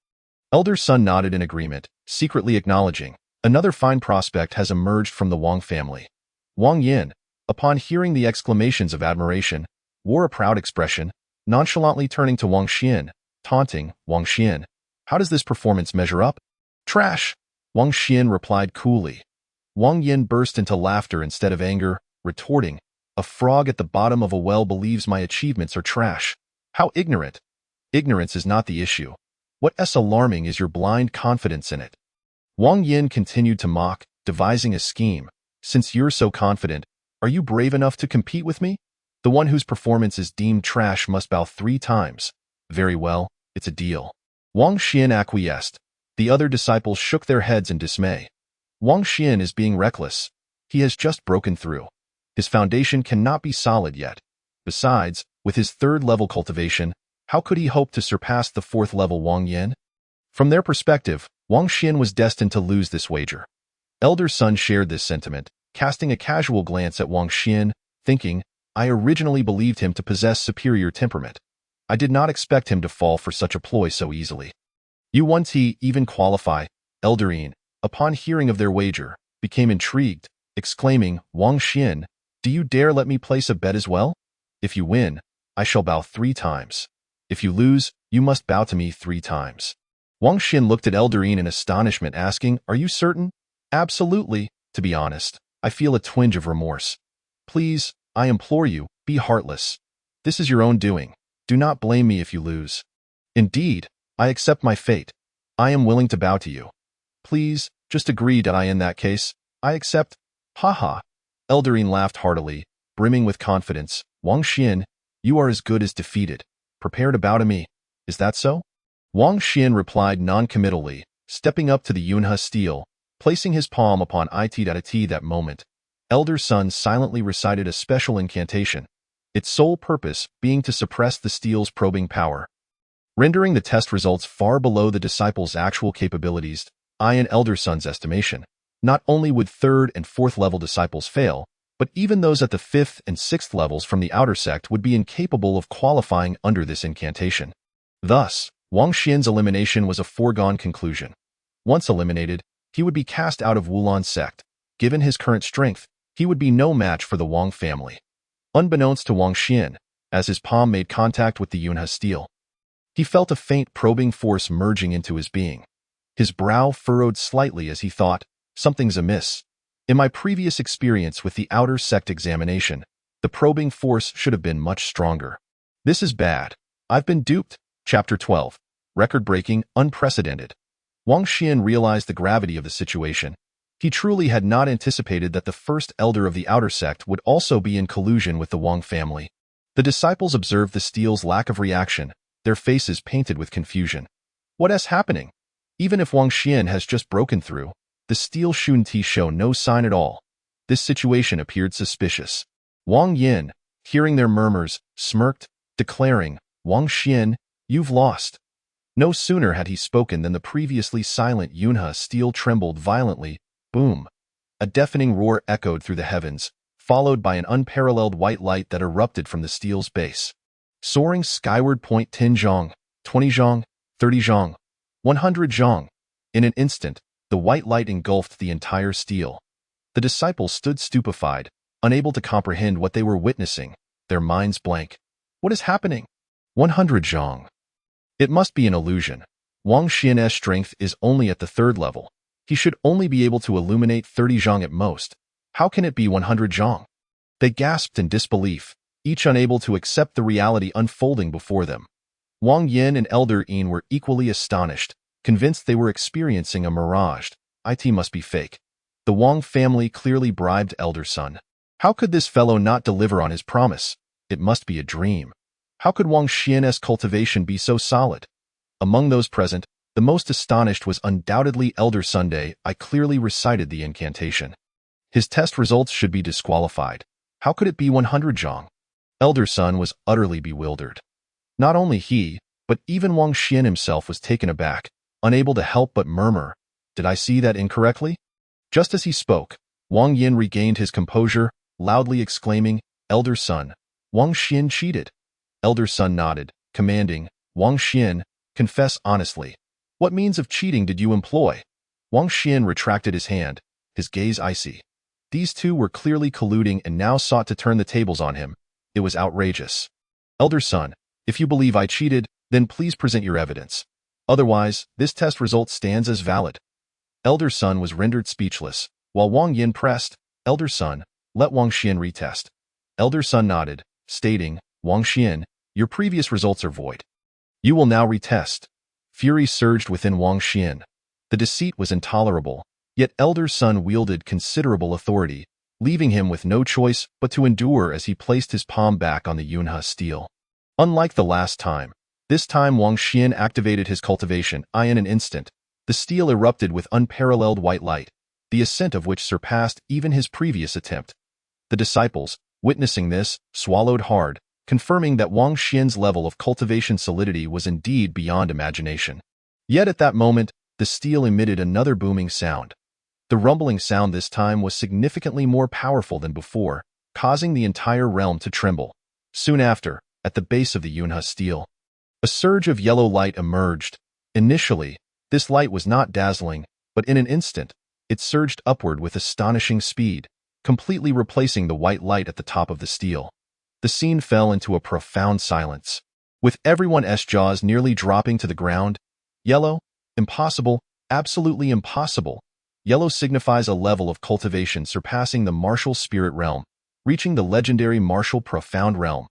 Elder Sun nodded in agreement, secretly acknowledging, another fine prospect has emerged from the Wang family. Wang Yin, upon hearing the exclamations of admiration, wore a proud expression, nonchalantly turning to Wang Xian, taunting, "Wang Xian, how does this performance measure up?" "Trash," Wang Xian replied coolly. Wang Yin burst into laughter instead of anger, retorting, "A frog at the bottom of a well believes my achievements are trash. How ignorant!" "Ignorance is not the issue. What's alarming is your blind confidence in it." Wang Yin continued to mock, devising a scheme. "Since you're so confident, are you brave enough to compete with me? The one whose performance is deemed trash must bow 3 times. Very well, it's a deal." Wang Xian acquiesced. The other disciples shook their heads in dismay. Wang Xian is being reckless. He has just broken through. His foundation cannot be solid yet. Besides, with his 3rd-level cultivation, how could he hope to surpass the 4th-level Wang Yin? From their perspective, Wang Xian was destined to lose this wager. Elder Sun shared this sentiment, casting a casual glance at Wang Xian, thinking, "I originally believed him to possess superior temperament. I did not expect him to fall for such a ploy so easily." Yuan-Ti even qualify, Elder Yin, upon hearing of their wager, became intrigued, exclaiming, "Wang Xian, do you dare let me place a bet as well? If you win, I shall bow 3 times. If you lose, you must bow to me 3 times." Wang Xian looked at Elder Yin in astonishment, asking, "Are you certain?" "Absolutely. To be honest, I feel a twinge of remorse. Please, I implore you, be heartless. This is your own doing. Do not blame me if you lose." "Indeed, I accept my fate. I am willing to bow to you. Please, just agree that in that case, I accept." "Ha ha." Elder Yin laughed heartily, brimming with confidence. "Wang Xian, you are as good as defeated. Prepare to bow to me. Is that so?" Wang Xian replied non-committally, stepping up to the Yunhe stele, placing his palm upon it. That moment, Elder Sun silently recited a special incantation, its sole purpose being to suppress the stele's probing power. Rendering the test results far below the disciples' actual capabilities, in Elder Sun's estimation, not only would 3rd and 4th level disciples fail, but even those at the 5th and 6th levels from the outer sect would be incapable of qualifying under this incantation. Thus, Wang Xian's elimination was a foregone conclusion. Once eliminated, he would be cast out of Wulan sect. Given his current strength, he would be no match for the Wang family. Unbeknownst to Wang Xian, as his palm made contact with the Yunhe stele, he felt a faint probing force merging into his being. His brow furrowed slightly as he thought, "Something's amiss. In my previous experience with the outer sect examination, the probing force should have been much stronger. This is bad. I've been duped." Chapter 12. Record-breaking, unprecedented. Wang Xian realized the gravity of the situation. He truly had not anticipated that the first elder of the outer sect would also be in collusion with the Wang family. The disciples observed the stele's lack of reaction, their faces painted with confusion. What is happening? Even if Wang Xian has just broken through, the stele shouldn't show no sign at all. This situation appeared suspicious. Wang Yin, hearing their murmurs, smirked, declaring, "Wang Xian, you've lost." No sooner had he spoken than the previously silent Yunhe stele trembled violently. Boom! A deafening roar echoed through the heavens, followed by an unparalleled white light that erupted from the stele's base. Soaring skyward, 10 zhong, 20 zhong, 30 zhong, 100 zhong. In an instant, the white light engulfed the entire stele. The disciples stood stupefied, unable to comprehend what they were witnessing, their minds blank. What is happening? 100 zhong. It must be an illusion. Wang Xian's strength is only at the 3rd level. He should only be able to illuminate 30 zhong at most. How can it be 100 zhong? They gasped in disbelief, each unable to accept the reality unfolding before them. Wang Yin and Elder Yin were equally astonished, convinced they were experiencing a mirage. It must be fake. The Wang family clearly bribed Elder Sun. How could this fellow not deliver on his promise? It must be a dream. How could Wang Xian's cultivation be so solid? Among those present, the most astonished was undoubtedly Elder Sunday. I clearly recited the incantation. His test results should be disqualified. How could it be 100 zhong? Elder Sun was utterly bewildered. Not only he, but even Wang Xian himself was taken aback, unable to help but murmur, "Did I see that incorrectly?" Just as he spoke, Wang Yin regained his composure, loudly exclaiming, "Elder Son, Wang Xian cheated." Elder Son nodded, commanding, "Wang Xian, confess honestly. What means of cheating did you employ?" Wang Xian retracted his hand, his gaze icy. These two were clearly colluding and now sought to turn the tables on him. It was outrageous. "Elder Son, if you believe I cheated, then please present your evidence. Otherwise, this test result stands as valid." Elder Son was rendered speechless, while Wang Yin pressed, "Elder Son, let Wang Xian retest." Elder Son nodded, stating, "Wang Xian, your previous results are void. You will now retest." Fury surged within Wang Xian. The deceit was intolerable, yet Elder Son wielded considerable authority, leaving him with no choice but to endure as he placed his palm back on the Yunhe steel. Unlike the last time, this time Wang Xian activated his cultivation eye in an instant. The steel erupted with unparalleled white light, the ascent of which surpassed even his previous attempt. The disciples, witnessing this, swallowed hard, confirming that Wang Xian's level of cultivation solidity was indeed beyond imagination. Yet at that moment, the steel emitted another booming sound. The rumbling sound this time was significantly more powerful than before, causing the entire realm to tremble. Soon after, at the base of the Yunhe steel, a surge of yellow light emerged. Initially, this light was not dazzling, but in an instant, it surged upward with astonishing speed, completely replacing the white light at the top of the steel. The scene fell into a profound silence, with everyone's jaws nearly dropping to the ground. Yellow? Impossible, absolutely impossible. Yellow signifies a level of cultivation surpassing the martial spirit realm, reaching the legendary martial profound realm.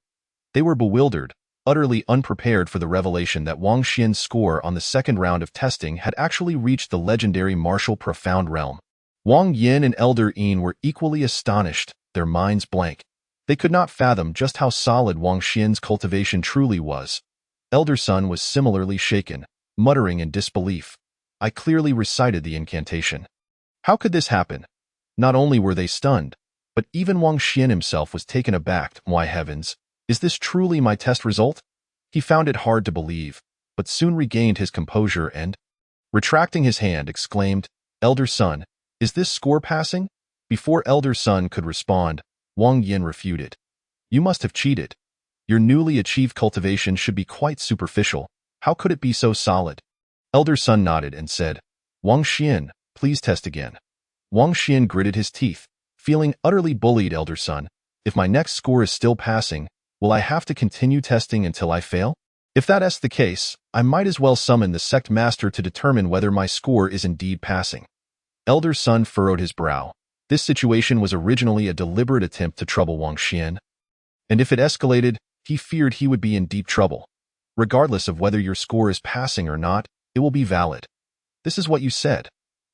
They were bewildered, utterly unprepared for the revelation that Wang Xian's score on the second round of testing had actually reached the legendary martial profound realm. Wang Yin and Elder Yin were equally astonished, their minds blank. They could not fathom just how solid Wang Xian's cultivation truly was. Elder Son was similarly shaken, muttering in disbelief. "I clearly recited the incantation. How could this happen?" Not only were they stunned, but even Wang Xian himself was taken aback. "My heavens, is this truly my test result?" He found it hard to believe, but soon regained his composure and, retracting his hand, exclaimed, "Elder Son, is this score passing?" Before Elder Son could respond, Wang Yin refuted. "You must have cheated. Your newly achieved cultivation should be quite superficial. How could it be so solid?" Elder Son nodded and said, "Wang Xian, please test again." Wang Xian gritted his teeth, feeling utterly bullied. "Elder Son, if my next score is still passing, will I have to continue testing until I fail? If that's the case, I might as well summon the sect master to determine whether my score is indeed passing." Elder Son furrowed his brow. This situation was originally a deliberate attempt to trouble Wang Xian, and if it escalated, he feared he would be in deep trouble. "Regardless of whether your score is passing or not, it will be valid. This is what you said."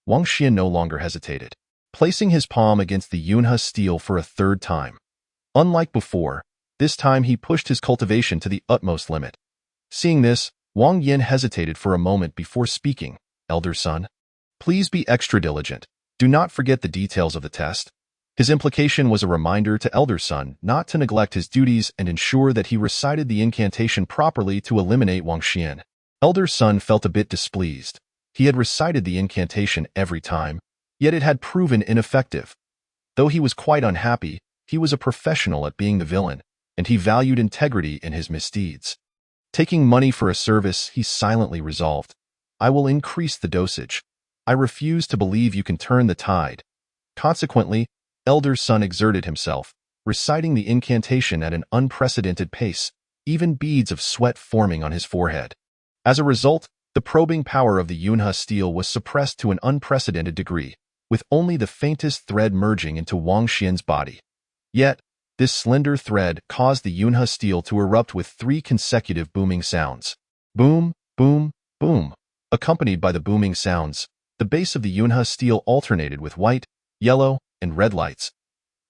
Wang Xian no longer hesitated, placing his palm against the Yunhe steel for a third time. Unlike before, this time he pushed his cultivation to the utmost limit. Seeing this, Wang Yin hesitated for a moment before speaking. "Elder Son, please be extra diligent. Do not forget the details of the test." His implication was a reminder to Elder Son not to neglect his duties and ensure that he recited the incantation properly to eliminate Wang Xian. Elder Son felt a bit displeased. He had recited the incantation every time, yet it had proven ineffective. Though he was quite unhappy, he was a professional at being the villain, and he valued integrity in his misdeeds. Taking money for a service, he silently resolved, "I will increase the dosage. I refuse to believe you can turn the tide." Consequently, Elder Son exerted himself, reciting the incantation at an unprecedented pace, even beads of sweat forming on his forehead. As a result, the probing power of the Yunhe steel was suppressed to an unprecedented degree, with only the faintest thread merging into Wang Xian's body. Yet, this slender thread caused the Yunhe steel to erupt with 3 consecutive booming sounds. Boom, boom, boom. Accompanied by the booming sounds, the base of the Yunhe steel alternated with white, yellow, and red lights.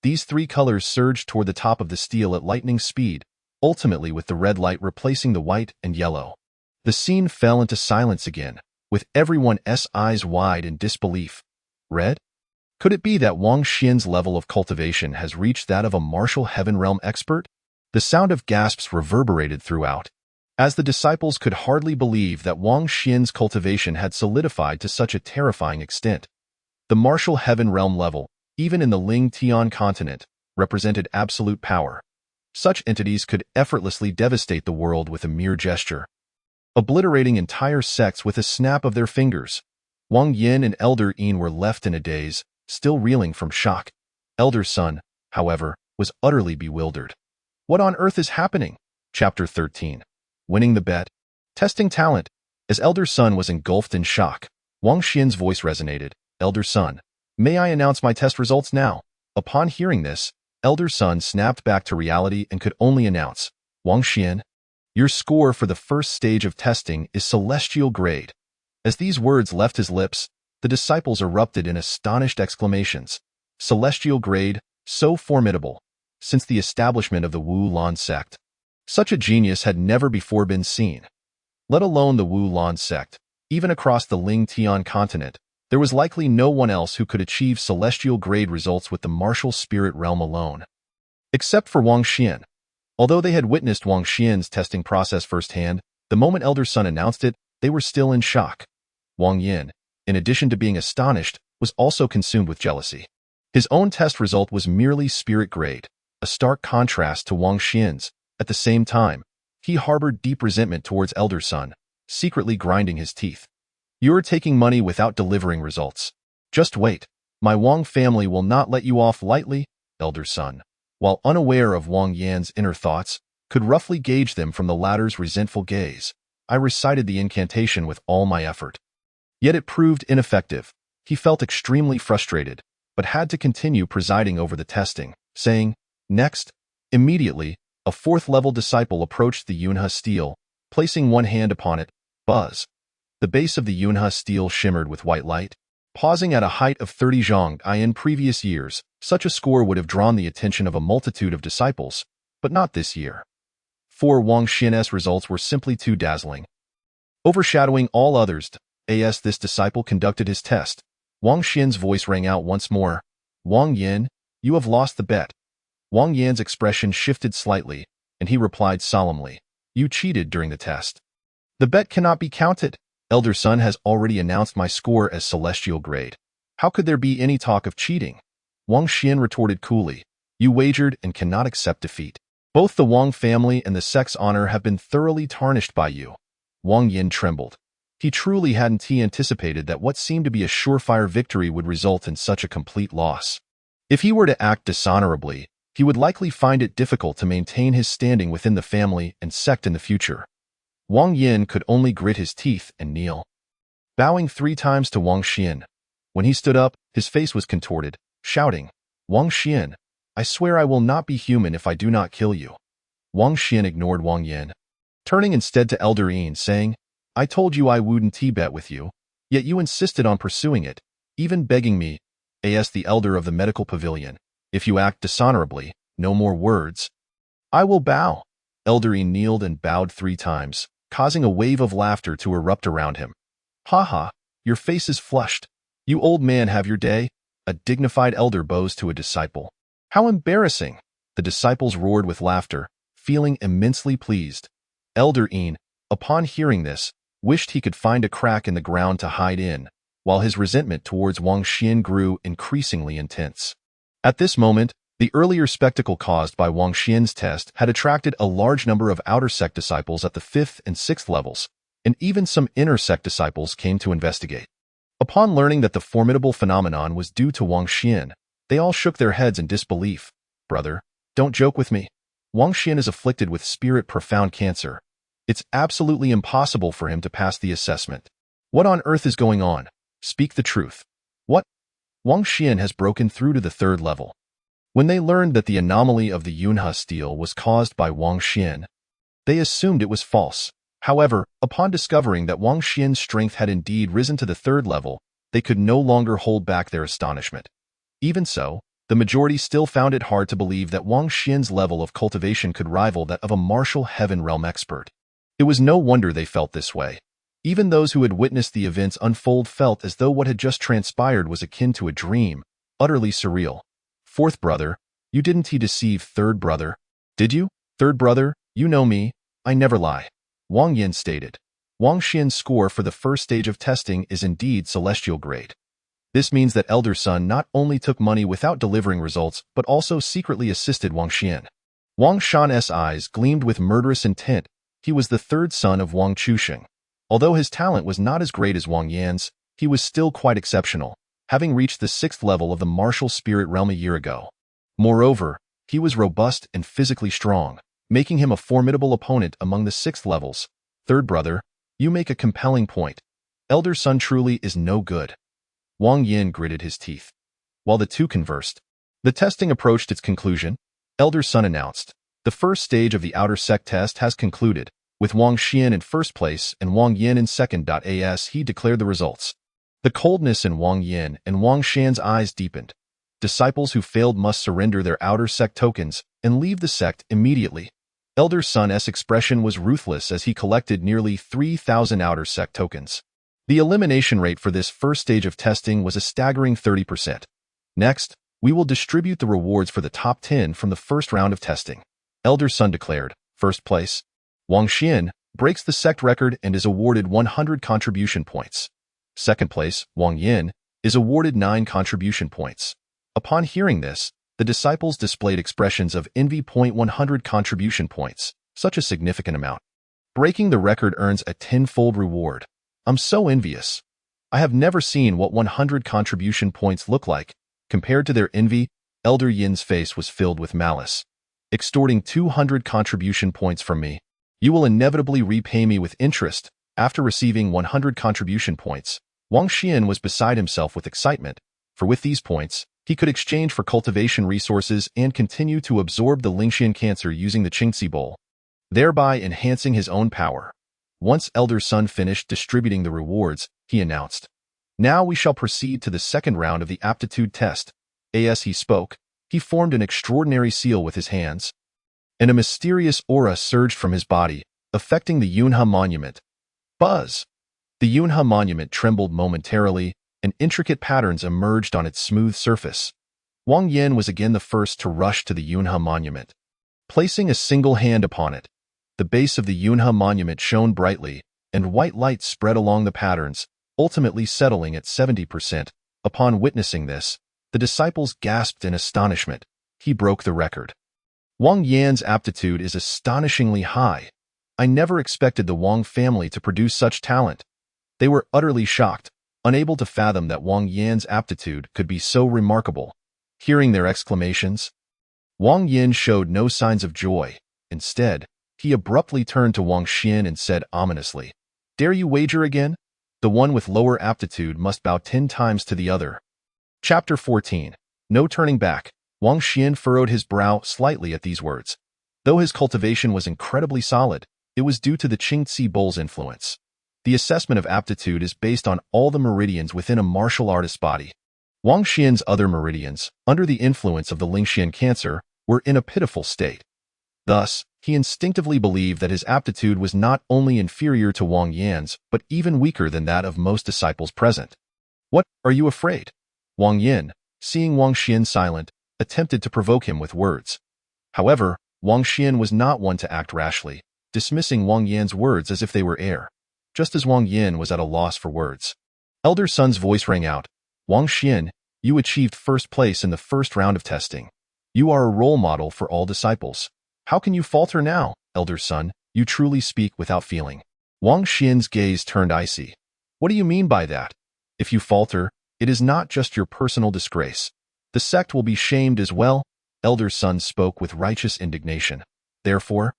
These 3 colors surged toward the top of the steel at lightning speed, ultimately with the red light replacing the white and yellow. The scene fell into silence again, with everyone's eyes wide in disbelief. Red? Could it be that Wang Xian's level of cultivation has reached that of a martial heaven realm expert? The sound of gasps reverberated throughout, as the disciples could hardly believe that Wang Xian's cultivation had solidified to such a terrifying extent. The martial heaven realm level, even in the Ling Tian continent, represented absolute power. Such entities could effortlessly devastate the world with a mere gesture, obliterating entire sects with a snap of their fingers. Wang Yin and Elder Yin were left in a daze, still reeling from shock. Elder Sun, however, was utterly bewildered. What on earth is happening? Chapter 13. Winning the bet. Testing talent. As Elder Sun was engulfed in shock, Wang Xian's voice resonated. Elder Sun, may I announce my test results now? Upon hearing this, Elder Sun snapped back to reality and could only announce, Wang Xian, your score for the first stage of testing is Celestial Grade. As these words left his lips, the disciples erupted in astonished exclamations. Celestial Grade, so formidable. Since the establishment of the Wu Lan sect, such a genius had never before been seen. Let alone the Wu Lan sect, even across the Ling Tian continent, there was likely no one else who could achieve celestial grade results with the martial spirit realm alone. Except for Wang Xian. Although they had witnessed Wang Xian's testing process firsthand, the moment Elder Sun announced it, they were still in shock. Wang Yin, in addition to being astonished, was also consumed with jealousy. His own test result was merely spirit grade, a stark contrast to Wang Xian's. At the same time, he harbored deep resentment towards Elder Sun, secretly grinding his teeth. You're taking money without delivering results. Just wait. My Wang family will not let you off lightly, Elder Sun, while unaware of Wang Yan's inner thoughts, could roughly gauge them from the latter's resentful gaze. I recited the incantation with all my effort. Yet it proved ineffective. He felt extremely frustrated, but had to continue presiding over the testing, saying, Next. Immediately, a fourth-level disciple approached the Yunhe steel, placing one hand upon it. Buzz. The base of the Yunhe steel shimmered with white light. Pausing at a height of 30 zhong in previous years, such a score would have drawn the attention of a multitude of disciples, but not this year. For Wang Xian's results were simply too dazzling. Overshadowing all others, as this disciple conducted his test, Wang Xian's voice rang out once more. Wang Yin, you have lost the bet. Wang Yan's expression shifted slightly, and he replied solemnly, You cheated during the test. The bet cannot be counted. Elder Sun has already announced my score as celestial grade. How could there be any talk of cheating? Wang Xian retorted coolly, You wagered and cannot accept defeat. Both the Wang family and the sect's honor have been thoroughly tarnished by you. Wang Yin trembled. He truly hadn't anticipated that what seemed to be a surefire victory would result in such a complete loss. If he were to act dishonorably, he would likely find it difficult to maintain his standing within the family and sect in the future. Wang Yin could only grit his teeth and kneel, bowing 3 times to Wang Xian. When he stood up, his face was contorted, shouting, Wang Xian, I swear I will not be human if I do not kill you. Wang Xian ignored Wang Yin, turning instead to Elder Yin, saying, I told you I wouldn't bet with you, yet you insisted on pursuing it, even begging me, as the elder of the medical pavilion. If you act dishonorably, no more words. I will bow. Elder Yin kneeled and bowed 3 times, causing a wave of laughter to erupt around him. Ha ha, your face is flushed. You old man have your day, a dignified elder bows to a disciple. How embarrassing! The disciples roared with laughter, feeling immensely pleased. Elder Yin, upon hearing this, wished he could find a crack in the ground to hide in, while his resentment towards Wang Xian grew increasingly intense. At this moment, the earlier spectacle caused by Wang Xian's test had attracted a large number of outer sect disciples at the 5th and 6th levels, and even some inner sect disciples came to investigate. Upon learning that the formidable phenomenon was due to Wang Xian, they all shook their heads in disbelief. Brother, don't joke with me. Wang Xian is afflicted with spirit-profound cancer. It's absolutely impossible for him to pass the assessment. What on earth is going on? Speak the truth. What? Wang Xian has broken through to the 3rd level. When they learned that the anomaly of the Yunhe steel was caused by Wang Xian, they assumed it was false. However, upon discovering that Wang Xian's strength had indeed risen to the 3rd level, they could no longer hold back their astonishment. Even so, the majority still found it hard to believe that Wang Xian's level of cultivation could rival that of a martial heaven realm expert. It was no wonder they felt this way. Even those who had witnessed the events unfold felt as though what had just transpired was akin to a dream, utterly surreal. 4th brother, you didn't deceive 3rd brother, did you? 3rd brother, you know me, I never lie. Wang Yin stated. Wang Xian's score for the first stage of testing is indeed celestial grade. This means that elder son not only took money without delivering results, but also secretly assisted Wang Xian. Wang Shan's eyes gleamed with murderous intent. He was the third son of Wang Chusheng. Although his talent was not as great as Wang Yan's, he was still quite exceptional, having reached the 6th level of the martial spirit realm a year ago. Moreover, he was robust and physically strong, making him a formidable opponent among the 6th levels. Third brother, you make a compelling point. Elder son truly is no good. Wang Yin gritted his teeth. While the two conversed, the testing approached its conclusion. Elder son announced, the first stage of the outer sect test has concluded, with Wang Xian in first place and Wang Yin in second. As he declared the results, the coldness in Wang Yin and Wang Xian's eyes deepened. Disciples who failed must surrender their outer sect tokens and leave the sect immediately. Elder Sun's expression was ruthless as he collected nearly 3,000 outer sect tokens. The elimination rate for this first stage of testing was a staggering 30%. Next, we will distribute the rewards for the top 10 from the first round of testing. Elder Sun declared, first place, Wang Xian breaks the sect record and is awarded 100 contribution points. Second place, Wang Yin, is awarded 9 contribution points. Upon hearing this, the disciples displayed expressions of envy. 100 contribution points, such a significant amount. Breaking the record earns a 10-fold reward. I'm so envious. I have never seen what 100 contribution points look like. Compared to their envy, Elder Yin's face was filled with malice. Extorting 200 contribution points from me, you will inevitably repay me with interest. After receiving 100 contribution points, Wang Xian was beside himself with excitement, for with these points, he could exchange for cultivation resources and continue to absorb the Lingxian cancer using the Qingci Bowl, thereby enhancing his own power. Once Elder Sun finished distributing the rewards, he announced, now we shall proceed to the second round of the aptitude test. As he spoke, he formed an extraordinary seal with his hands, and a mysterious aura surged from his body, affecting the Yunhe monument. Buzz! The Yunhe monument trembled momentarily, and intricate patterns emerged on its smooth surface. Wang Yin was again the first to rush to the Yunhe monument. Placing a single hand upon it, the base of the Yunhe monument shone brightly, and white light spread along the patterns, ultimately settling at 70%. Upon witnessing this, the disciples gasped in astonishment. He broke the record. Wang Yan's aptitude is astonishingly high. I never expected the Wang family to produce such talent. They were utterly shocked, unable to fathom that Wang Yan's aptitude could be so remarkable. Hearing their exclamations, Wang Yin showed no signs of joy. Instead, he abruptly turned to Wang Xian and said ominously, dare you wager again? The one with lower aptitude must bow 10 times to the other. Chapter 14. No turning back. Wang Xian furrowed his brow slightly at these words. Though his cultivation was incredibly solid, it was due to the Qingci Bowl's influence. The assessment of aptitude is based on all the meridians within a martial artist's body. Wang Xian's other meridians, under the influence of the Lingxian cancer, were in a pitiful state. Thus, he instinctively believed that his aptitude was not only inferior to Wang Yan's, but even weaker than that of most disciples present. What, are you afraid? Wang Yin, seeing Wang Xian silent, attempted to provoke him with words. However, Wang Xian was not one to act rashly, dismissing Wang Yan's words as if they were air. Just as Wang Yin was at a loss for words, Elder Sun's voice rang out, Wang Xian, you achieved first place in the first round of testing. You are a role model for all disciples. How can you falter now, Elder Sun? You truly speak without feeling. Wang Xian's gaze turned icy. What do you mean by that? If you falter, it is not just your personal disgrace. The sect will be shamed as well. Elder Sun spoke with righteous indignation. Therefore,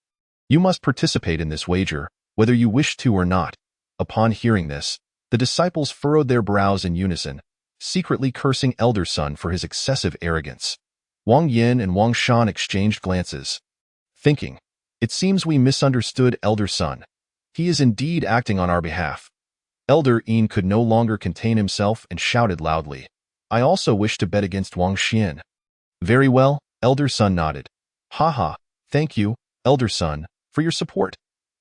you must participate in this wager, whether you wish to or not. Upon hearing this, the disciples furrowed their brows in unison, secretly cursing Elder Sun for his excessive arrogance. Wang Yin and Wang Shan exchanged glances, thinking, it seems we misunderstood Elder Sun. He is indeed acting on our behalf. Elder Yin could no longer contain himself and shouted loudly, I also wish to bet against Wang Xian. Very well, Elder Sun nodded. Haha, thank you, Elder Sun, for your support.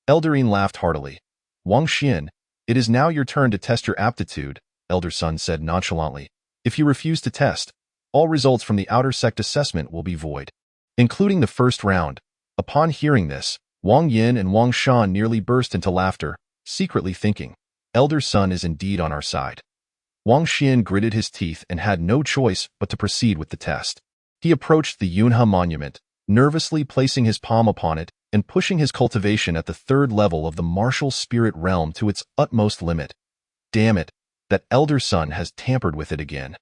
Elder Yin laughed heartily. Wang Xian, it is now your turn to test your aptitude, Elder Sun said nonchalantly. If you refuse to test, all results from the outer sect assessment will be void, including the first round. Upon hearing this, Wang Yin and Wang Shan nearly burst into laughter, secretly thinking, Elder Sun is indeed on our side. Wang Xian gritted his teeth and had no choice but to proceed with the test. He approached the Yunhe monument, nervously placing his palm upon it and pushing his cultivation at the third level of the martial spirit realm to its utmost limit. Damn it, that elder son has tampered with it again.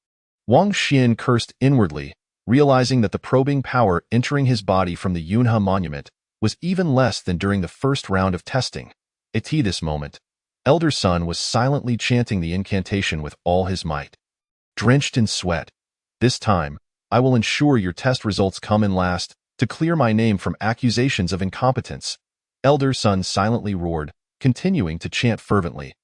Wang Xian cursed inwardly, realizing that the probing power entering his body from the Yunhe monument was even less than during the first round of testing. At this moment, Elder Sun was silently chanting the incantation with all his might. Drenched in sweat, this time, I will ensure your test results come in last to clear my name from accusations of incompetence. Elder Sun silently roared, continuing to chant fervently.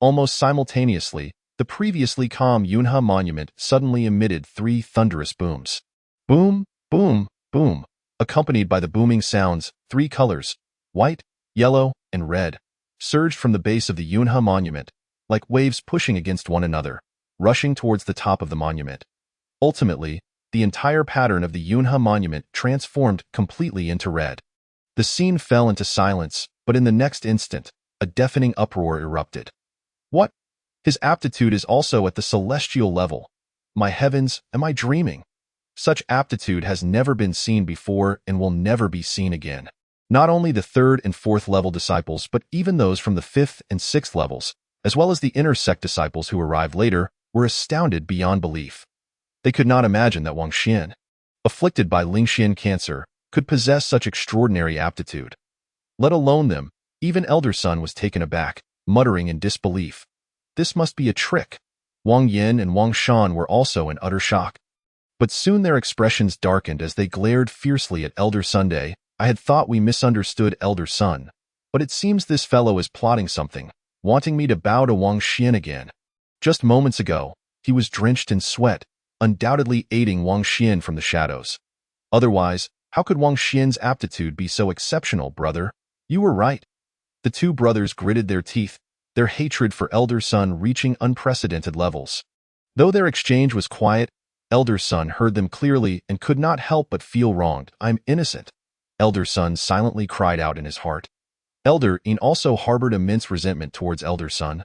Almost simultaneously, the previously calm Yunhe monument suddenly emitted 3 thunderous booms. Boom, boom, boom. Accompanied by the booming sounds, 3 colors, white, yellow, and red, surged from the base of the Yunhe monument, like waves pushing against one another, rushing towards the top of the monument. Ultimately, the entire pattern of the Yunhe monument transformed completely into red. The scene fell into silence, but in the next instant, a deafening uproar erupted. What? His aptitude is also at the celestial level. My heavens, am I dreaming? Such aptitude has never been seen before and will never be seen again. Not only the 3rd and 4th level disciples, but even those from the 5th and 6th levels, as well as the inner sect disciples who arrived later, were astounded beyond belief. They could not imagine that Wang Xian, afflicted by Lingxian cancer, could possess such extraordinary aptitude. Let alone them, even Elder Sun was taken aback, muttering in disbelief. This must be a trick. Wang Yin and Wang Shan were also in utter shock. But soon their expressions darkened as they glared fiercely at Elder Sunday. I had thought we misunderstood Elder Sun, but it seems this fellow is plotting something, wanting me to bow to Wang Xian again. Just moments ago, he was drenched in sweat, undoubtedly aiding Wang Xian from the shadows. Otherwise, how could Wang Xian's aptitude be so exceptional, brother? You were right. The 2 brothers gritted their teeth, their hatred for Elder Sun reaching unprecedented levels. Though their exchange was quiet, Elder Sun heard them clearly and could not help but feel wronged. I'm innocent. Elder Sun silently cried out in his heart. Elder Yin also harbored immense resentment towards Elder Sun,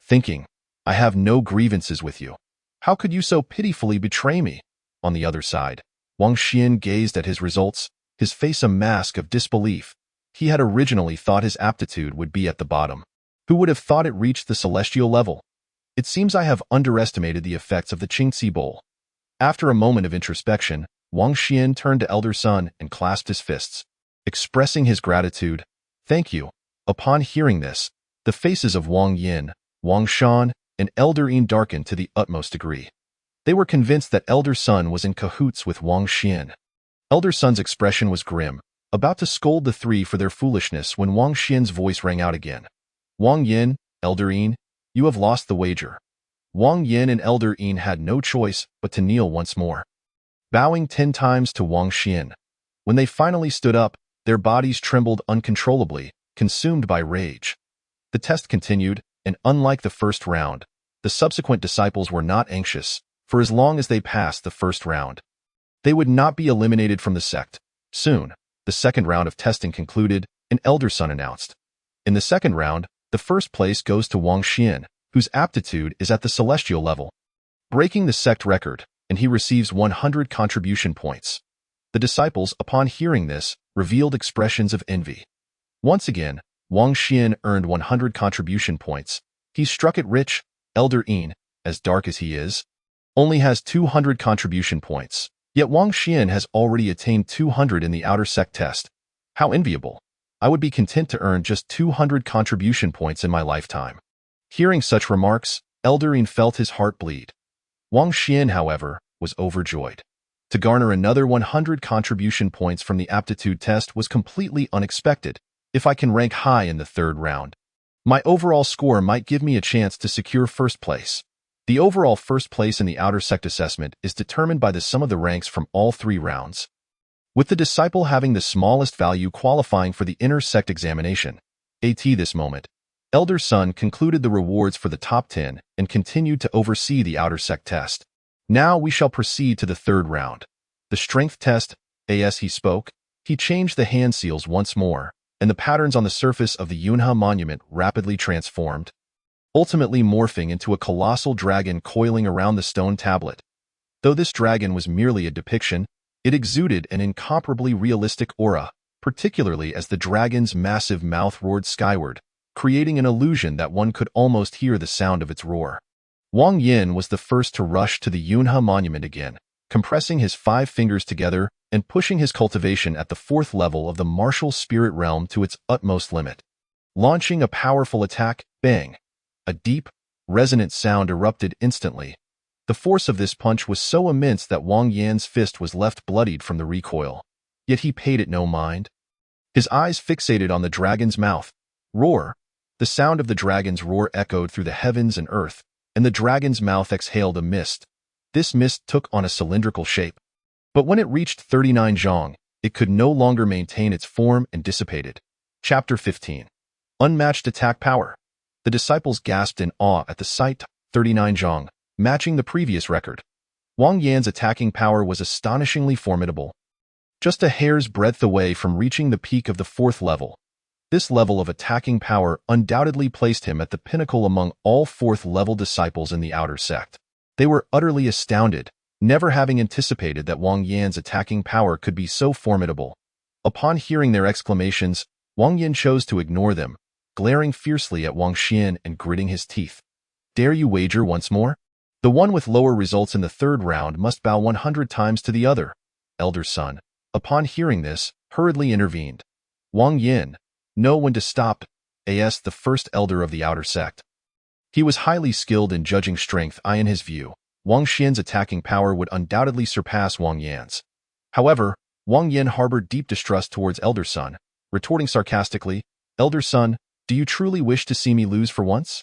thinking, I have no grievances with you. How could you so pitifully betray me? On the other side, Wang Xian gazed at his results, his face a mask of disbelief. He had originally thought his aptitude would be at the bottom. Who would have thought it reached the celestial level? It seems I have underestimated the effects of the Qingci Bowl. After a moment of introspection, Wang Xian turned to Elder Sun and clasped his fists, expressing his gratitude. Thank you. Upon hearing this, the faces of Wang Yin, Wang Shan, and Elder Yin darkened to the utmost degree. They were convinced that Elder Sun was in cahoots with Wang Xian. Elder Sun's expression was grim, about to scold the 3 for their foolishness when Wang Xian's voice rang out again. Wang Yin, Elder Yin, you have lost the wager. Wang Yin and Elder Yin had no choice but to kneel once more, bowing 10 times to Wang Xian. When they finally stood up, their bodies trembled uncontrollably, consumed by rage. The test continued, and unlike the first round, the subsequent disciples were not anxious, for as long as they passed the first round, they would not be eliminated from the sect. Soon, the second round of testing concluded, and Elder Sun announced. In the second round, the first place goes to Wang Xian, whose aptitude is at the celestial level, breaking the sect record, and he receives 100 contribution points. The disciples, upon hearing this, revealed expressions of envy. Once again, Wang Xian earned 100 contribution points. He struck it rich. Elder Yin, as dark as he is, only has 200 contribution points. Yet Wang Xian has already attained 200 in the outer sect test. How enviable. I would be content to earn just 200 contribution points in my lifetime. Hearing such remarks, Elder Yin felt his heart bleed. Wang Xian, however, was overjoyed. To garner another 100 contribution points from the aptitude test was completely unexpected. If I can rank high in the third round, my overall score might give me a chance to secure first place. The overall first place in the outer sect assessment is determined by the sum of the ranks from all 3 rounds, with the disciple having the smallest value qualifying for the inner sect examination. At this moment, Elder Sun concluded the rewards for the top 10 and continued to oversee the outer sect test. Now we shall proceed to the third round. The strength test. As he spoke, he changed the hand seals once more, and the patterns on the surface of the Yunhe monument rapidly transformed. ultimately morphing into a colossal dragon coiling around the stone tablet. Though this dragon was merely a depiction, it exuded an incomparably realistic aura, particularly as the dragon's massive mouth roared skyward, creating an illusion that one could almost hear the sound of its roar. Wang Yin was the first to rush to the Yunhe monument again, compressing his 5 fingers together and pushing his cultivation at the 4th level of the martial spirit realm to its utmost limit. Launching a powerful attack, bang! A deep, resonant sound erupted instantly. The force of this punch was so immense that Wang Yan's fist was left bloodied from the recoil. Yet he paid it no mind. His eyes fixated on the dragon's mouth. Roar! The sound of the dragon's roar echoed through the heavens and earth, and the dragon's mouth exhaled a mist. This mist took on a cylindrical shape. But when it reached 39 zhong, it could no longer maintain its form and dissipated. Chapter 15. Unmatched attack power. The disciples gasped in awe at the sight. 39 zhong, matching the previous record. Wang Yan's attacking power was astonishingly formidable. Just a hair's breadth away from reaching the peak of the 4th level. This level of attacking power undoubtedly placed him at the pinnacle among all 4th-level disciples in the outer sect. They were utterly astounded, never having anticipated that Wang Yan's attacking power could be so formidable. Upon hearing their exclamations, Wang Yan chose to ignore them, glaring fiercely at Wang Xian and gritting his teeth. Dare you wager once more? The one with lower results in the 3rd round must bow 100 times to the other. Elder Sun, upon hearing this, hurriedly intervened. Wang Yin, know when to stop, as the first elder of the outer sect. He was highly skilled in judging strength. In his view, Wang Xian's attacking power would undoubtedly surpass Wang Yan's. However, Wang Yin harbored deep distrust towards Elder Sun, retorting sarcastically, Elder Sun, do you truly wish to see me lose for once?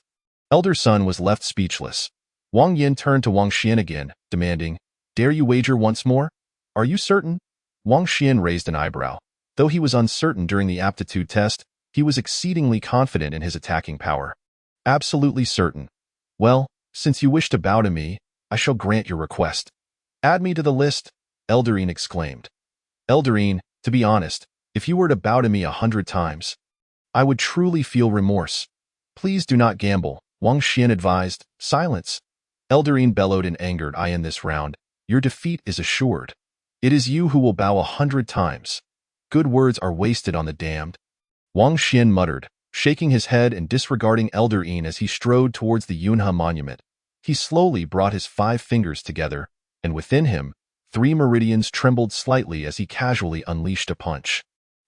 Elder Sun was left speechless. Wang Yin turned to Wang Xian again, demanding, dare you wager once more? Are you certain? Wang Xian raised an eyebrow. Though he was uncertain during the aptitude test, he was exceedingly confident in his attacking power. Absolutely certain. Well, since you wish to bow to me, I shall grant your request. Add me to the list, Eldarine exclaimed. Eldarine, to be honest, if you were to bow to me 100 times, I would truly feel remorse. Please do not gamble, Wang Xian advised. Silence. Eldarine bellowed in anger. In this round, your defeat is assured. It is you who will bow 100 times. Good words are wasted on the damned. Wang Xian muttered, shaking his head and disregarding Eldarine as he strode towards the Yunhe monument. He slowly brought his 5 fingers together, and within him, 3 meridians trembled slightly as he casually unleashed a punch.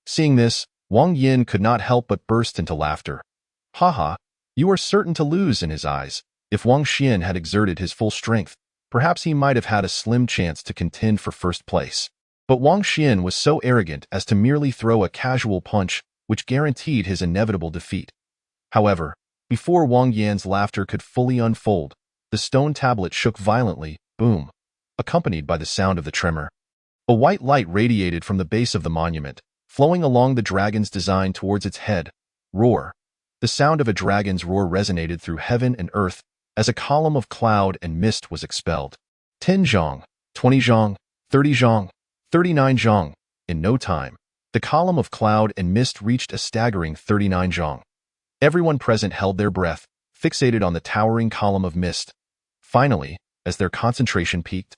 Seeing this, Wang Yin could not help but burst into laughter. Haha, you are certain to lose. In his eyes, if Wang Xian had exerted his full strength, perhaps he might have had a slim chance to contend for first place. But Wang Xian was so arrogant as to merely throw a casual punch, which guaranteed his inevitable defeat. However, before Wang Yan's laughter could fully unfold, the stone tablet shook violently, boom, accompanied by the sound of the tremor. A white light radiated from the base of the monument, flowing along the dragon's design towards its head. Roar. The sound of a dragon's roar resonated through heaven and earth as a column of cloud and mist was expelled. 10 zhong, 20 zhong, 30 zhong, 39 zhong. In no time, the column of cloud and mist reached a staggering 39 zhong. Everyone present held their breath, fixated on the towering column of mist. Finally, as their concentration peaked,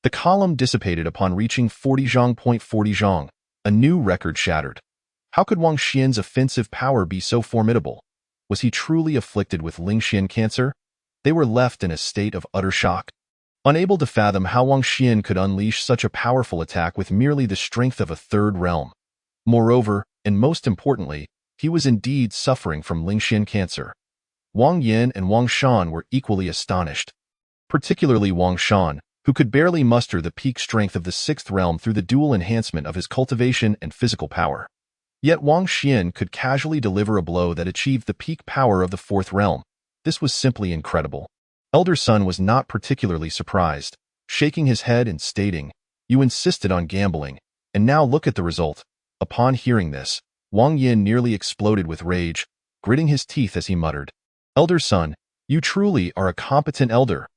the column dissipated upon reaching 40 zhong. 40 zhong, a new record shattered. How could Wang Xian's offensive power be so formidable? Was he truly afflicted with Lingxian cancer? They were left in a state of utter shock, unable to fathom how Wang Xian could unleash such a powerful attack with merely the strength of a 3rd realm. Moreover, and most importantly, he was indeed suffering from Lingxian cancer. Wang Yin and Wang Shan were equally astonished, particularly Wang Shan, who could barely muster the peak strength of the 6th realm through the dual enhancement of his cultivation and physical power. Yet Wang Xian could casually deliver a blow that achieved the peak power of the 4th realm. This was simply incredible. Elder Sun was not particularly surprised, shaking his head and stating, you insisted on gambling, and now look at the result. Upon hearing this, Wang Yin nearly exploded with rage, gritting his teeth as he muttered, Elder Sun, you truly are a competent elder.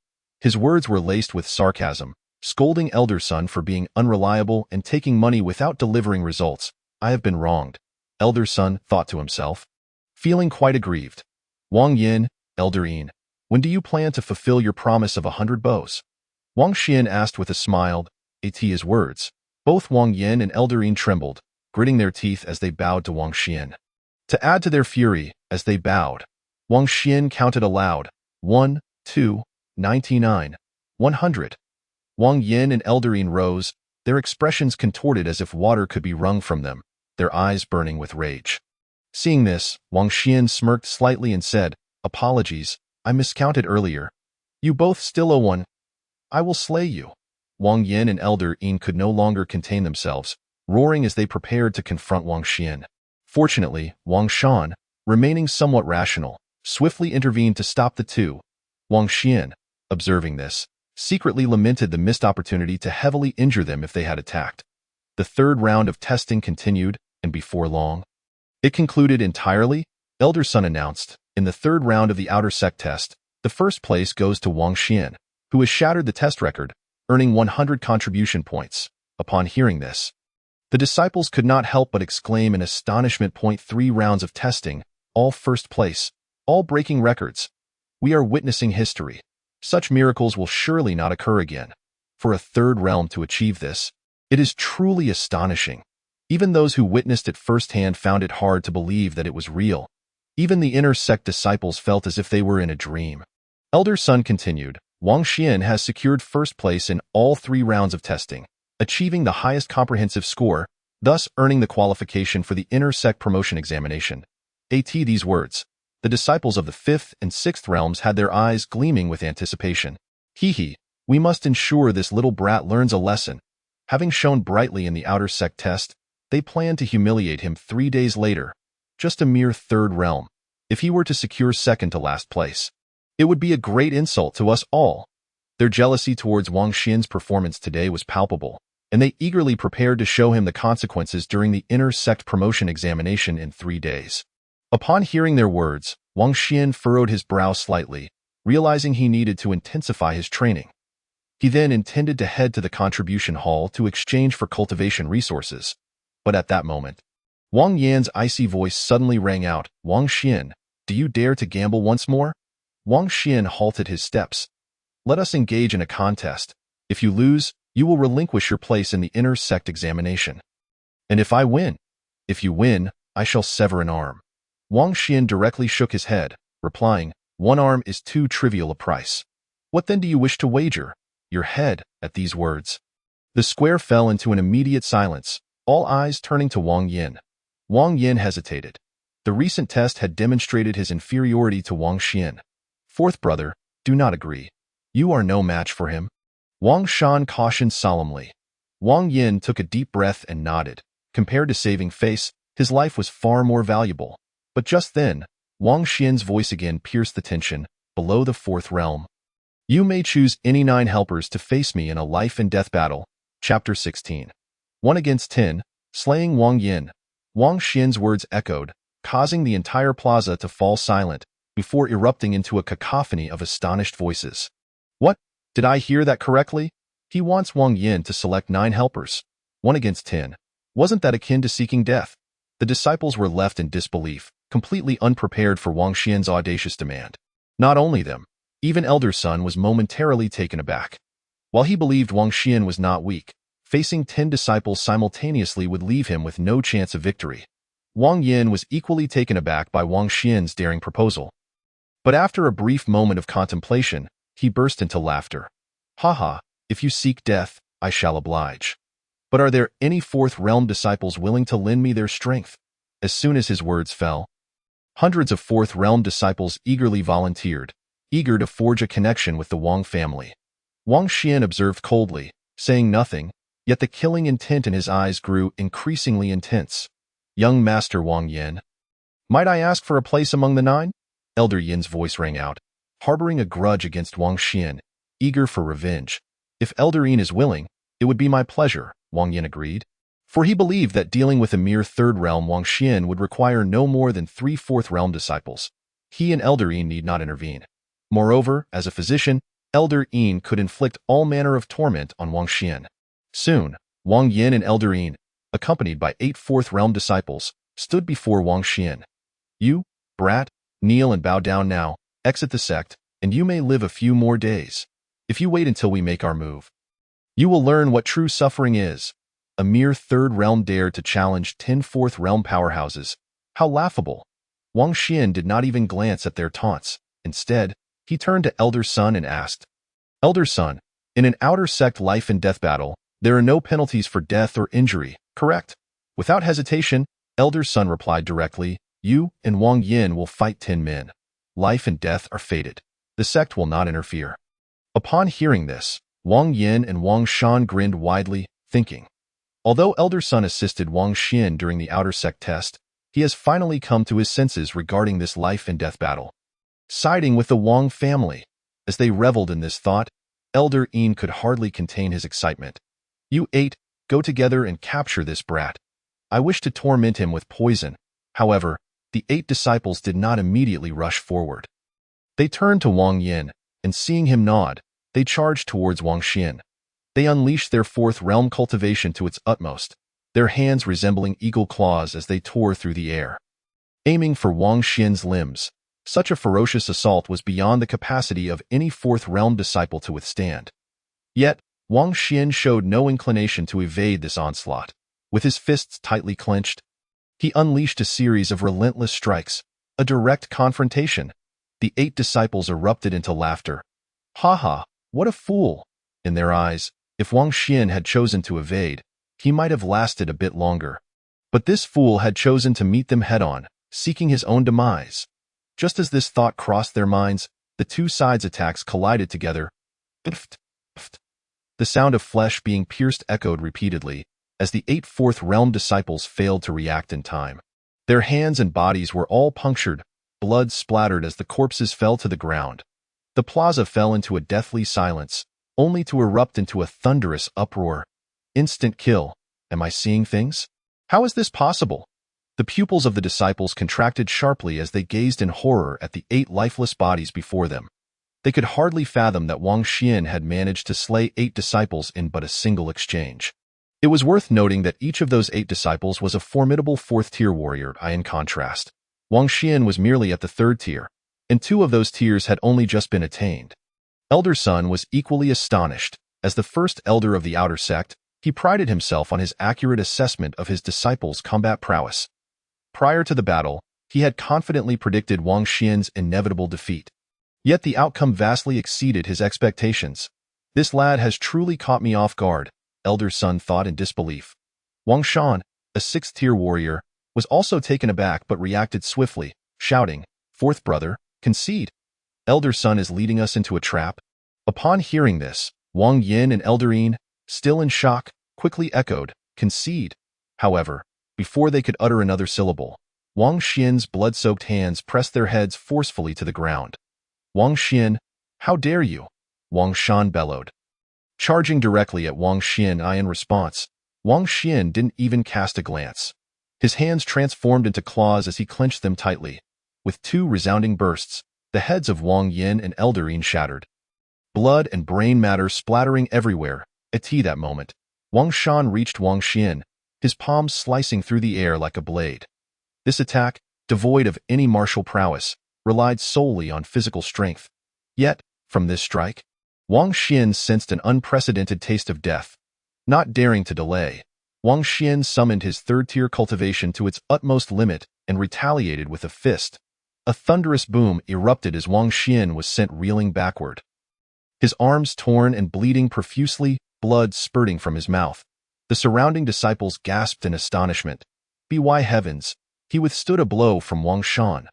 His words were laced with sarcasm, scolding Elder Sun for being unreliable and taking money without delivering results. I have been wronged, Elder Sun thought to himself. Feeling quite aggrieved, Wang Yin, Elder Yin, when do you plan to fulfill your promise of 100 bows? Wang Xian asked with a smile. At his words, both Wang Yin and Elder Yin trembled, gritting their teeth as they bowed to Wang Xian. To add to their fury, as they bowed, Wang Xian counted aloud, 1, 2, 99, 100. Wang Yin and Elder Yin rose, their expressions contorted as if water could be wrung from them, their eyes burning with rage. Seeing this, Wang Xian smirked slightly and said, Apologies, I miscounted earlier. You both still owe one. I will slay you. Wang Yin and Elder Yin could no longer contain themselves, roaring as they prepared to confront Wang Xian. Fortunately, Wang Shan, remaining somewhat rational, swiftly intervened to stop the two. Wang Xian, observing this, secretly lamented the missed opportunity to heavily injure them if they had attacked. The third round of testing continued, and before long, it concluded entirely. Elder Sun announced, in the third round of the outer sect test, the first place goes to Wang Xian, who has shattered the test record, earning 100 contribution points. Upon hearing this, the disciples could not help but exclaim in astonishment. 3 rounds of testing, all first place, all breaking records. We are witnessing history. Such miracles will surely not occur again. For a third realm to achieve this, it is truly astonishing. Even those who witnessed it firsthand found it hard to believe that it was real. Even the inner sect disciples felt as if they were in a dream. Elder Sun continued, Wang Xian has secured first place in all 3 rounds of testing, achieving the highest comprehensive score, thus earning the qualification for the inner sect promotion examination. At these words, the disciples of the 5th and 6th realms had their eyes gleaming with anticipation. Hee, we must ensure this little brat learns a lesson. Having shone brightly in the outer sect test, they planned to humiliate him 3 days later. Just a mere 3rd realm. If he were to secure second to last place, it would be a great insult to us all. Their jealousy towards Wang Xian's performance today was palpable, and they eagerly prepared to show him the consequences during the inner sect promotion examination in 3 days. Upon hearing their words, Wang Xian furrowed his brow slightly, realizing he needed to intensify his training. He then intended to head to the contribution hall to exchange for cultivation resources. But at that moment, Wang Yan's icy voice suddenly rang out, Wang Xian, do you dare to gamble once more? Wang Xian halted his steps. Let us engage in a contest. If you lose, you will relinquish your place in the inner sect examination. And if I win? If you win, I shall sever an arm. Wang Xian directly shook his head, replying, 1 arm is too trivial a price. What then do you wish to wager? Your head. At these words, the square fell into an immediate silence, all eyes turning to Wang Yin. Wang Yin hesitated. The recent test had demonstrated his inferiority to Wang Xian. 4th brother, do not agree. You are no match for him. Wang Shan cautioned solemnly. Wang Yin took a deep breath and nodded. Compared to saving face, his life was far more valuable. But just then, Wang Xian's voice again pierced the tension, below the 4th realm. You may choose any 9 helpers to face me in a life and death battle. Chapter 16. 1 against 10, slaying Wang Yin. Wang Xian's words echoed, causing the entire plaza to fall silent, before erupting into a cacophony of astonished voices. What? Did I hear that correctly? He wants Wang Yin to select 9 helpers. 1 against 10. Wasn't that akin to seeking death? The disciples were left in disbelief, completely unprepared for Wang Xian's audacious demand. Not only them, even Elder Sun was momentarily taken aback. While he believed Wang Xian was not weak, facing 10 disciples simultaneously would leave him with no chance of victory. Wang Yin was equally taken aback by Wang Xian's daring proposal. But after a brief moment of contemplation, he burst into laughter. Haha, if you seek death, I shall oblige. But are there any 4th realm disciples willing to lend me their strength? As soon as his words fell, hundreds of 4th realm disciples eagerly volunteered, eager to forge a connection with the Wang family. Wang Xian observed coldly, saying nothing, yet the killing intent in his eyes grew increasingly intense. Young Master Wang Yin, might I ask for a place among the 9? Elder Yin's voice rang out, harboring a grudge against Wang Xian, eager for revenge. If Elder Yin is willing, it would be my pleasure, Wang Yin agreed. For he believed that dealing with a mere 3rd realm Wang Xian would require no more than 3 4th realm disciples. He and Elder Yin need not intervene. Moreover, as a physician, Elder Yin could inflict all manner of torment on Wang Xian. Soon, Wang Yin and Elder Yin, accompanied by 8 4th realm disciples, stood before Wang Xian. You, brat, kneel and bow down now, exit the sect, and you may live a few more days. If you wait until we make our move, you will learn what true suffering is. A mere third realm dared to challenge 10 fourth realm powerhouses. How laughable. Wang Xian did not even glance at their taunts. Instead, he turned to Elder Sun and asked, Elder Sun, in an outer sect life and death battle, there are no penalties for death or injury, correct? Without hesitation, Elder Sun replied directly, you and Wang Yin will fight 10 men. Life and death are fated. The sect will not interfere. Upon hearing this, Wang Yin and Wang Shan grinned widely, thinking, although Elder Sun assisted Wang Xian during the outer sect test, he has finally come to his senses regarding this life and death battle. Siding with the Wang family. As they reveled in this thought, Elder Yin could hardly contain his excitement. You 8, go together and capture this brat. I wish to torment him with poison. However, the 8 disciples did not immediately rush forward. They turned to Wang Yin, and seeing him nod, they charged towards Wang Xian. They unleashed their fourth realm cultivation to its utmost, their hands resembling eagle claws as they tore through the air, aiming for Wang Xian's limbs. Such a ferocious assault was beyond the capacity of any fourth realm disciple to withstand. Yet, Wang Xian showed no inclination to evade this onslaught. With his fists tightly clenched, he unleashed a series of relentless strikes, a direct confrontation. The 8 disciples erupted into laughter. Ha ha, what a fool! In their eyes, if Wang Xian had chosen to evade, he might have lasted a bit longer. But this fool had chosen to meet them head-on, seeking his own demise. Just as this thought crossed their minds, the 2 sides' attacks collided together. Pft, pft. The sound of flesh being pierced echoed repeatedly, as the 8 fourth realm disciples failed to react in time. Their hands and bodies were all punctured, blood splattered as the corpses fell to the ground. The plaza fell into a deathly silence, only to erupt into a thunderous uproar. Instant kill. Am I seeing things? How is this possible? The pupils of the disciples contracted sharply as they gazed in horror at the 8 lifeless bodies before them. They could hardly fathom that Wang Xian had managed to slay 8 disciples in but a single exchange. It was worth noting that each of those 8 disciples was a formidable 4th-tier warrior. In contrast, Wang Xian was merely at the 3rd tier, and 2 of those tiers had only just been attained. Elder Sun was equally astonished. As the first elder of the outer sect, he prided himself on his accurate assessment of his disciples' combat prowess. Prior to the battle, he had confidently predicted Wang Xian's inevitable defeat. Yet the outcome vastly exceeded his expectations. This lad has truly caught me off guard, Elder Sun thought in disbelief. Wang Shan, a 6th-tier warrior, was also taken aback but reacted swiftly, shouting, "Fourth brother, concede. Elder Sun is leading us into a trap." Upon hearing this, Wang Yin and Elder Yin, still in shock, quickly echoed, "Concede." However, before they could utter another syllable, Wang Xian's blood-soaked hands pressed their heads forcefully to the ground. "Wang Xian, how dare you?" Wang Shan bellowed. Charging directly at Wang Xian in response, Wang Xian didn't even cast a glance. His hands transformed into claws as he clenched them tightly. With 2 resounding bursts, the heads of Wang Yin and Elder Yin shattered. Blood and brain matter splattering everywhere. At that moment, Wang Shan reached Wang Xian, his palms slicing through the air like a blade. This attack, devoid of any martial prowess, relied solely on physical strength. Yet, from this strike, Wang Xian sensed an unprecedented taste of death. Not daring to delay, Wang Xian summoned his 3rd-tier cultivation to its utmost limit and retaliated with a fist. A thunderous boom erupted as Wang Xian was sent reeling backward. His arms torn and bleeding profusely, blood spurting from his mouth. The surrounding disciples gasped in astonishment. By heavens, he withstood a blow from Wang Shan.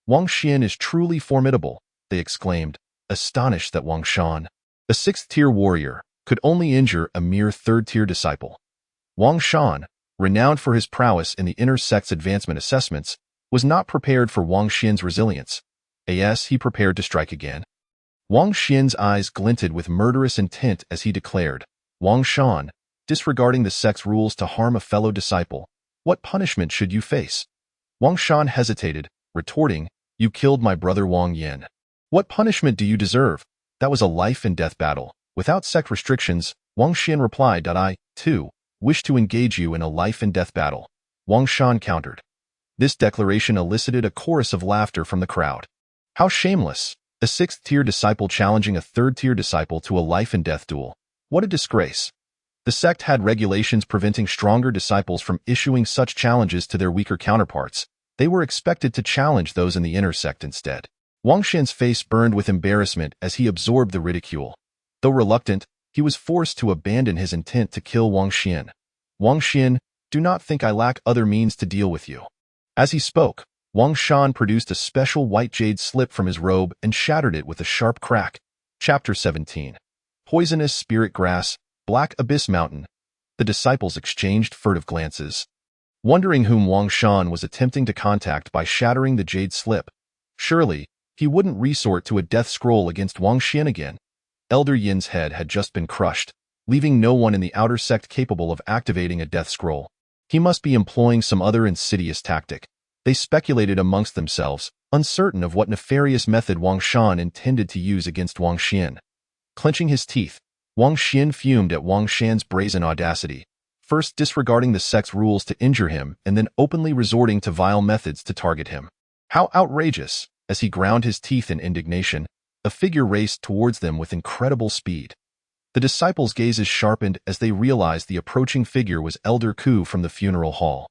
Wang Xian is truly formidable, they exclaimed, astonished that Wang Shan, a 6th-tier warrior, could only injure a mere 3rd-tier disciple. Wang Shan, renowned for his prowess in the inner sect's advancement assessments, was not prepared for Wang Xian's resilience. As he prepared to strike again, Wang Xian's eyes glinted with murderous intent as he declared, "Wang Shan, disregarding the sect's rules to harm a fellow disciple, what punishment should you face?" Wang Shan hesitated, retorting, "You killed my brother Wang Yin. What punishment do you deserve? That was a life-and-death battle. Without sect restrictions," Wang Xian replied, "I, too, wish to engage you in a life-and-death battle." Wang Shan countered. This declaration elicited a chorus of laughter from the crowd. "How shameless! A 6th-tier disciple challenging a 3rd-tier disciple to a life-and-death duel. What a disgrace. The sect had regulations preventing stronger disciples from issuing such challenges to their weaker counterparts. They were expected to challenge those in the inner sect instead. Wang Xian's face burned with embarrassment as he absorbed the ridicule. Though reluctant, he was forced to abandon his intent to kill Wang Xian. Wang Xian, do not think I lack other means to deal with you. As he spoke, Wang Shan produced a special white jade slip from his robe and shattered it with a sharp crack. Chapter 17. Poisonous Spirit Grass, Black Abyss Mountain. The disciples exchanged furtive glances, wondering whom Wang Shan was attempting to contact by shattering the jade slip. Surely, he wouldn't resort to a death scroll against Wang Xian again. Elder Yin's head had just been crushed, leaving no one in the outer sect capable of activating a death scroll. He must be employing some other insidious tactic. They speculated amongst themselves, uncertain of what nefarious method Wang Shan intended to use against Wang Xian. Clenching his teeth, Wang Xian fumed at Wang Shan's brazen audacity, first disregarding the sect's rules to injure him and then openly resorting to vile methods to target him. How outrageous! As he ground his teeth in indignation, a figure raced towards them with incredible speed. The disciples' gazes sharpened as they realized the approaching figure was Elder Ku from the funeral hall.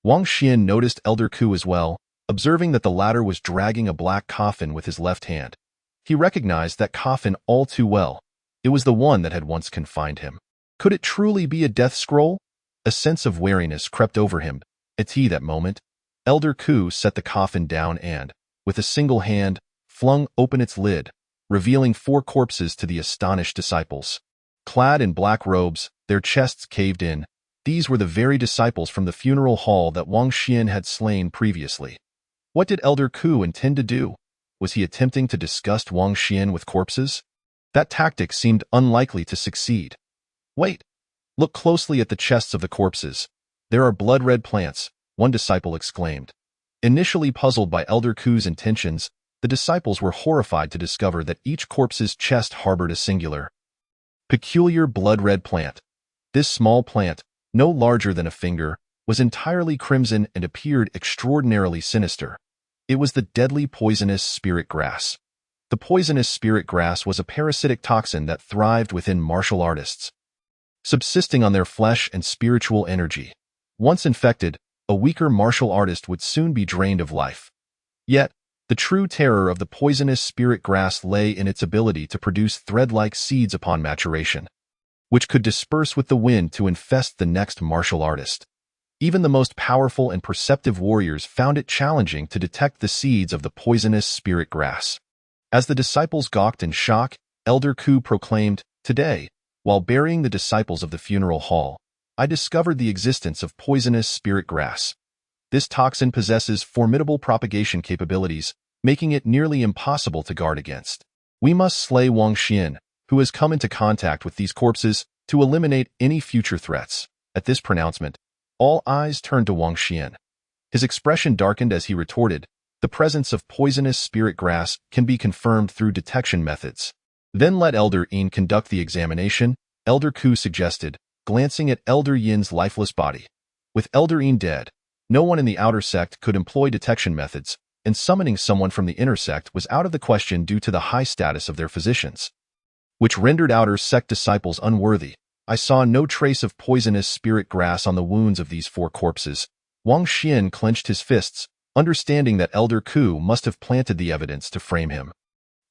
Wang Xian noticed Elder Ku as well, observing that the latter was dragging a black coffin with his left hand. He recognized that coffin all too well. It was the one that had once confined him. Could it truly be a death scroll? A sense of wariness crept over him. At that moment, Elder Ku set the coffin down and, with a single hand, flung open its lid, revealing 4 corpses to the astonished disciples. Clad in black robes, their chests caved in, these were the very disciples from the funeral hall that Wang Xian had slain previously. What did Elder Ku intend to do? Was he attempting to disgust Wang Xian with corpses? That tactic seemed unlikely to succeed. Wait! Look closely at the chests of the corpses. There are blood-red plants, one disciple exclaimed. Initially puzzled by Elder Ku's intentions, the disciples were horrified to discover that each corpse's chest harbored a singular, peculiar blood-red plant. This small plant, no larger than a finger, was entirely crimson and appeared extraordinarily sinister. It was the deadly poisonous spirit grass. The poisonous spirit grass was a parasitic toxin that thrived within martial artists, subsisting on their flesh and spiritual energy. Once infected, a weaker martial artist would soon be drained of life. Yet, the true terror of the poisonous spirit grass lay in its ability to produce thread-like seeds upon maturation, which could disperse with the wind to infest the next martial artist. Even the most powerful and perceptive warriors found it challenging to detect the seeds of the poisonous spirit grass. As the disciples gawked in shock, Elder Ku proclaimed, "Today, while burying the disciples of the funeral hall, I discovered the existence of poisonous spirit grass. This toxin possesses formidable propagation capabilities, making it nearly impossible to guard against. We must slay Wang Xian, who has come into contact with these corpses, to eliminate any future threats." At this pronouncement, all eyes turned to Wang Xian. His expression darkened as he retorted, "The presence of poisonous spirit grass can be confirmed through detection methods." "Then let Elder Yin conduct the examination," Elder Ku suggested, glancing at Elder Yin's lifeless body. With Elder Yin dead, no one in the outer sect could employ detection methods, and summoning someone from the inner sect was out of the question due to the high status of their physicians, which rendered outer sect disciples unworthy. I saw no trace of poisonous spirit grass on the wounds of these 4 corpses. Wang Xian clenched his fists, understanding that Elder Ku must have planted the evidence to frame him.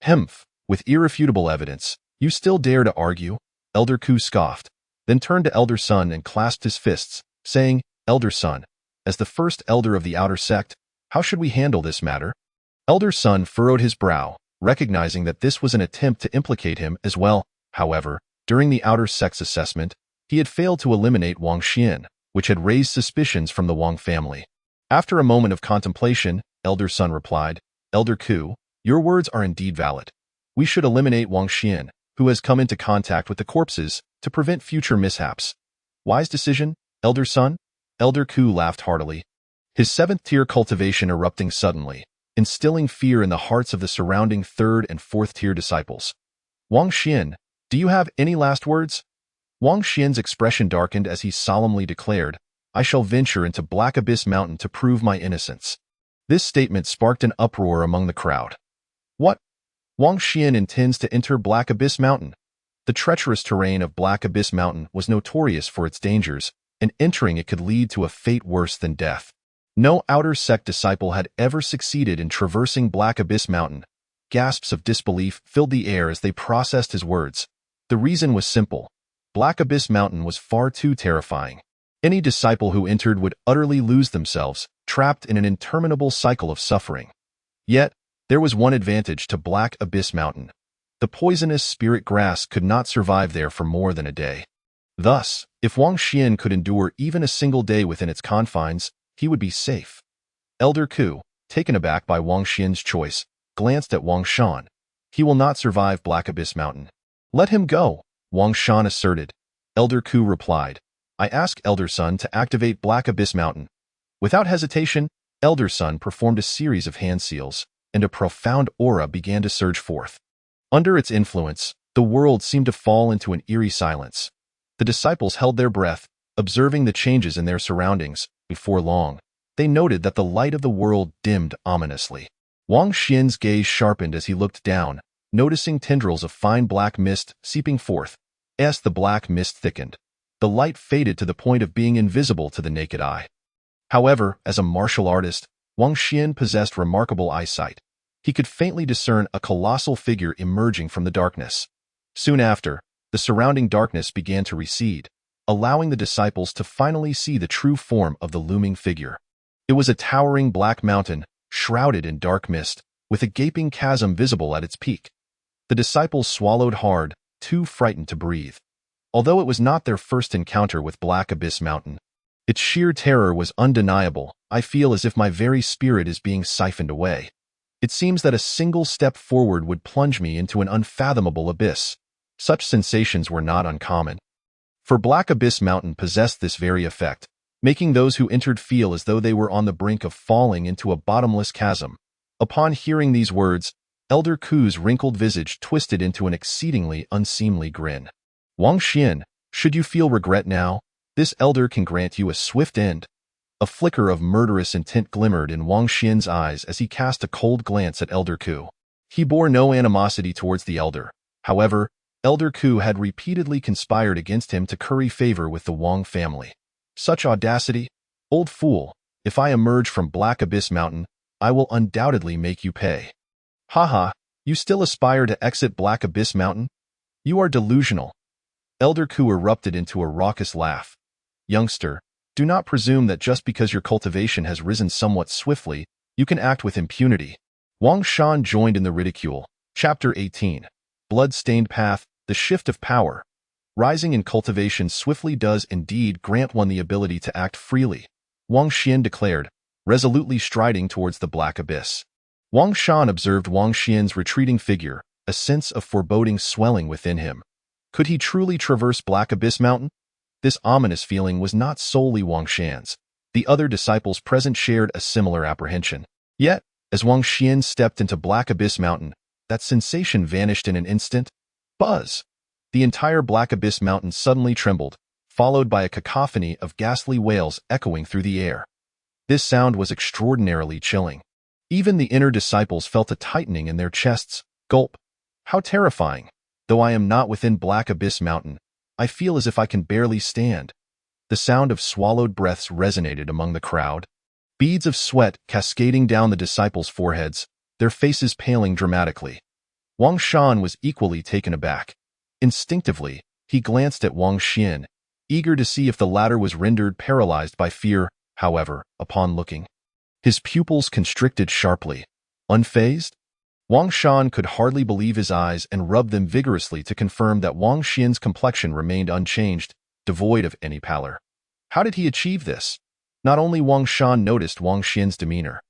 "Humph, with irrefutable evidence, you still dare to argue?" Elder Ku scoffed, then turned to Elder Sun and clasped his fists, saying, "Elder Sun, as the first elder of the outer sect, how should we handle this matter?" Elder Sun furrowed his brow, recognizing that this was an attempt to implicate him as well. However, during the outer sect's assessment, he had failed to eliminate Wang Xian, which had raised suspicions from the Wang family. After a moment of contemplation, Elder Sun replied, "Elder Ku, your words are indeed valid. We should eliminate Wang Xian, who has come into contact with the corpses, to prevent future mishaps." "Wise decision, Elder Sun?" Elder Ku laughed heartily, his 7th-tier cultivation erupting suddenly, instilling fear in the hearts of the surrounding 3rd and 4th-tier disciples. "Wang Xian, do you have any last words?" Wang Xian's expression darkened as he solemnly declared, "I shall venture into Black Abyss Mountain to prove my innocence." This statement sparked an uproar among the crowd. "What? Wang Xian intends to enter Black Abyss Mountain. The treacherous terrain of Black Abyss Mountain was notorious for its dangers, and entering it could lead to a fate worse than death. No outer sect disciple had ever succeeded in traversing Black Abyss Mountain. Gasps of disbelief filled the air as they processed his words. The reason was simple. Black Abyss Mountain was far too terrifying. Any disciple who entered would utterly lose themselves, trapped in an interminable cycle of suffering. Yet, there was one advantage to Black Abyss Mountain. The poisonous spirit grass could not survive there for more than a day. Thus, if Wang Xian could endure even a single day within its confines, he would be safe. Elder Ku, taken aback by Wang Xian's choice, glanced at Wang Shan. He will not survive Black Abyss Mountain. Let him go, Wang Shan asserted. Elder Ku replied, I ask Elder Sun to activate Black Abyss Mountain. Without hesitation, Elder Sun performed a series of hand seals, and a profound aura began to surge forth. Under its influence, the world seemed to fall into an eerie silence. The disciples held their breath, observing the changes in their surroundings. Before long, they noted that the light of the world dimmed ominously. Wang Xian's gaze sharpened as he looked down, noticing tendrils of fine black mist seeping forth. As the black mist thickened, the light faded to the point of being invisible to the naked eye. However, as a martial artist, Wang Xian possessed remarkable eyesight. He could faintly discern a colossal figure emerging from the darkness. Soon after, the surrounding darkness began to recede, allowing the disciples to finally see the true form of the looming figure. It was a towering black mountain, shrouded in dark mist, with a gaping chasm visible at its peak. The disciples swallowed hard, too frightened to breathe. Although it was not their first encounter with Black Abyss Mountain, its sheer terror was undeniable. I feel as if my very spirit is being siphoned away. It seems that a single step forward would plunge me into an unfathomable abyss. Such sensations were not uncommon. For Black Abyss Mountain possessed this very effect, making those who entered feel as though they were on the brink of falling into a bottomless chasm. Upon hearing these words, Elder Ku's wrinkled visage twisted into an exceedingly unseemly grin. Wang Xian, should you feel regret now, this elder can grant you a swift end. A flicker of murderous intent glimmered in Wang Xian's eyes as he cast a cold glance at Elder Ku. He bore no animosity towards the elder. However, Elder Ku had repeatedly conspired against him to curry favor with the Wang family. Such audacity? Old fool, if I emerge from Black Abyss Mountain, I will undoubtedly make you pay. Haha, you still aspire to exit Black Abyss Mountain? You are delusional. Elder Ku erupted into a raucous laugh. Youngster, do not presume that just because your cultivation has risen somewhat swiftly, you can act with impunity. Wang Shan joined in the ridicule. Chapter 18. Blood-stained path, the shift of power. Rising in cultivation swiftly does indeed grant one the ability to act freely, Wang Xian declared, resolutely striding towards the Black Abyss. Wang Shan observed Wang Xian's retreating figure, a sense of foreboding swelling within him. Could he truly traverse Black Abyss Mountain? This ominous feeling was not solely Wang Xian's. The other disciples present shared a similar apprehension. Yet, as Wang Xian stepped into Black Abyss Mountain, that sensation vanished in an instant. Buzz! The entire Black Abyss Mountain suddenly trembled, followed by a cacophony of ghastly wails echoing through the air. This sound was extraordinarily chilling. Even the inner disciples felt a tightening in their chests. Gulp! How terrifying! Though I am not within Black Abyss Mountain, I feel as if I can barely stand. The sound of swallowed breaths resonated among the crowd. Beads of sweat cascading down the disciples' foreheads, their faces paling dramatically. Wang Shan was equally taken aback. Instinctively, he glanced at Wang Xian, eager to see if the latter was rendered paralyzed by fear. However, upon looking, his pupils constricted sharply. Unfazed? Wang Shan could hardly believe his eyes and rubbed them vigorously to confirm that Wang Xian's complexion remained unchanged, devoid of any pallor. How did he achieve this? Not only Wang Shan noticed Wang Xian's demeanor.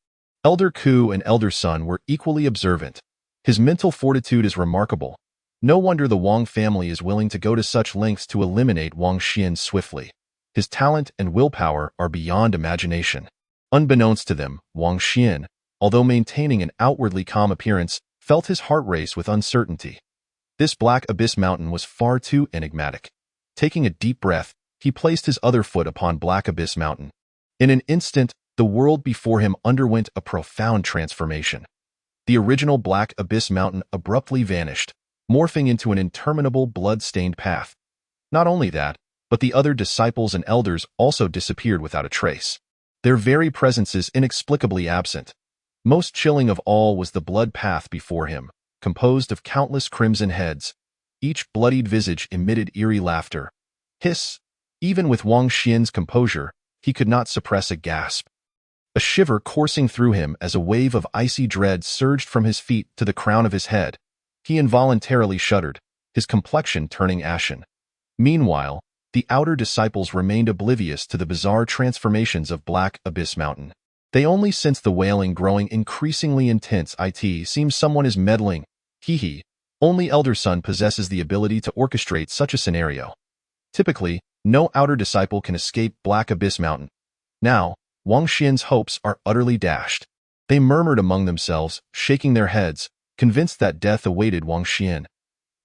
Elder Ku and Elder Sun were equally observant. His mental fortitude is remarkable. No wonder the Wang family is willing to go to such lengths to eliminate Wang Xian swiftly. His talent and willpower are beyond imagination. Unbeknownst to them, Wang Xian, although maintaining an outwardly calm appearance, felt his heart race with uncertainty. This Black Abyss Mountain was far too enigmatic. Taking a deep breath, he placed his other foot upon Black Abyss Mountain. In an instant, the world before him underwent a profound transformation. The original Black Abyss Mountain abruptly vanished, morphing into an interminable blood-stained path. Not only that, but the other disciples and elders also disappeared without a trace. Their very presences inexplicably absent. Most chilling of all was the blood path before him, composed of countless crimson heads. Each bloodied visage emitted eerie laughter. Hiss! Even with Wang Xian's composure, he could not suppress a gasp. A shiver coursing through him as a wave of icy dread surged from his feet to the crown of his head. He involuntarily shuddered, his complexion turning ashen. Meanwhile, the outer disciples remained oblivious to the bizarre transformations of Black Abyss Mountain. They only sensed the wailing growing increasingly intense. It seems someone is meddling. Hee. Only Elder Sun possesses the ability to orchestrate such a scenario. Typically, no outer disciple can escape Black Abyss Mountain. Now, Wang Xian's hopes are utterly dashed. They murmured among themselves, shaking their heads, convinced that death awaited Wang Xian.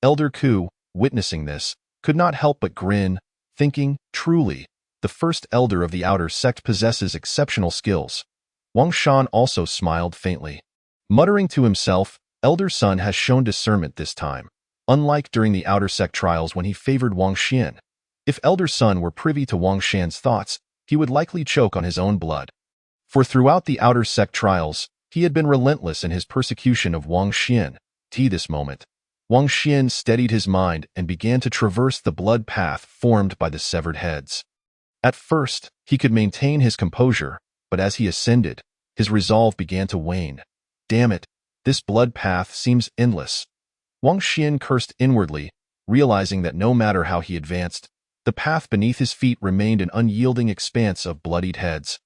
Elder Ku, witnessing this, could not help but grin, thinking, truly, the first elder of the outer sect possesses exceptional skills. Wang Shan also smiled faintly. Muttering to himself, Elder Sun has shown discernment this time, unlike during the outer sect trials when he favored Wang Xian. If Elder Sun were privy to Wang Shan's thoughts, he would likely choke on his own blood. For throughout the outer sect trials, he had been relentless in his persecution of Wang Xian. To this moment, Wang Xian steadied his mind and began to traverse the blood path formed by the severed heads. At first, he could maintain his composure, but as he ascended, his resolve began to wane. Damn it, this blood path seems endless. Wang Xian cursed inwardly, realizing that no matter how he advanced, the path beneath his feet remained an unyielding expanse of bloodied heads.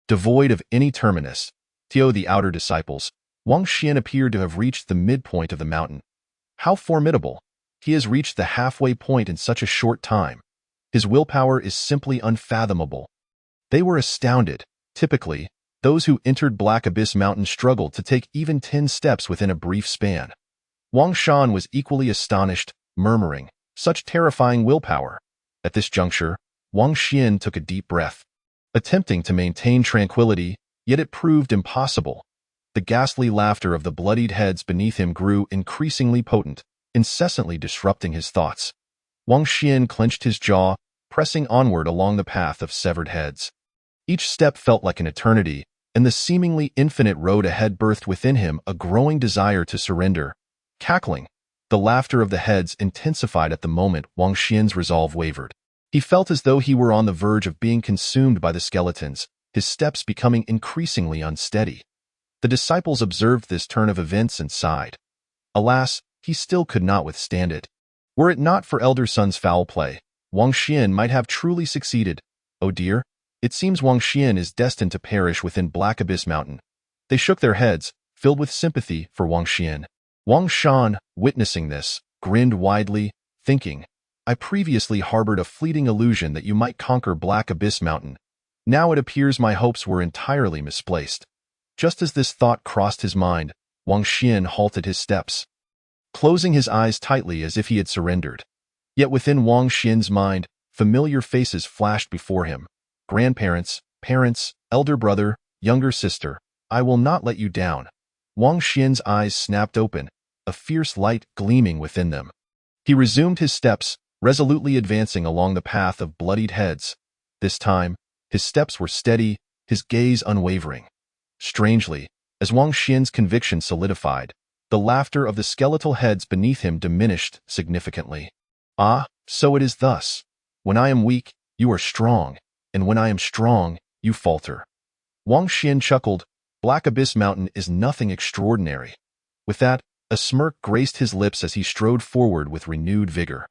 Devoid of any terminus, to the outer disciples, Wang Xian appeared to have reached the midpoint of the mountain. How formidable! He has reached the halfway point in such a short time. His willpower is simply unfathomable. They were astounded. Typically, those who entered Black Abyss Mountain struggled to take even 10 steps within a brief span. Wang Shan was equally astonished, murmuring, such terrifying willpower. At this juncture, Wang Xian took a deep breath, attempting to maintain tranquility, yet it proved impossible. The ghastly laughter of the bloodied heads beneath him grew increasingly potent, incessantly disrupting his thoughts. Wang Xian clenched his jaw, pressing onward along the path of severed heads. Each step felt like an eternity, and the seemingly infinite road ahead birthed within him a growing desire to surrender. Cackling, the laughter of the heads intensified at the moment Wang Xian's resolve wavered. He felt as though he were on the verge of being consumed by the skeletons, his steps becoming increasingly unsteady. The disciples observed this turn of events and sighed. Alas, he still could not withstand it. Were it not for Elder Sun's foul play, Wang Xian might have truly succeeded. Oh dear, it seems Wang Xian is destined to perish within Black Abyss Mountain. They shook their heads, filled with sympathy for Wang Xian. Wang Shan, witnessing this, grinned widely, thinking, I previously harbored a fleeting illusion that you might conquer Black Abyss Mountain. Now it appears my hopes were entirely misplaced. Just as this thought crossed his mind, Wang Xian halted his steps, closing his eyes tightly as if he had surrendered. Yet within Wang Xian's mind, familiar faces flashed before him. Grandparents, parents, elder brother, younger sister, I will not let you down. Wang Xian's eyes snapped open, a fierce light gleaming within them. He resumed his steps, resolutely advancing along the path of bloodied heads. This time, his steps were steady, his gaze unwavering. Strangely, as Wang Xian's conviction solidified, the laughter of the skeletal heads beneath him diminished significantly. Ah, so it is thus. When I am weak, you are strong, and when I am strong, you falter. Wang Xian chuckled, Black Abyss Mountain is nothing extraordinary. With that, a smirk graced his lips as he strode forward with renewed vigor.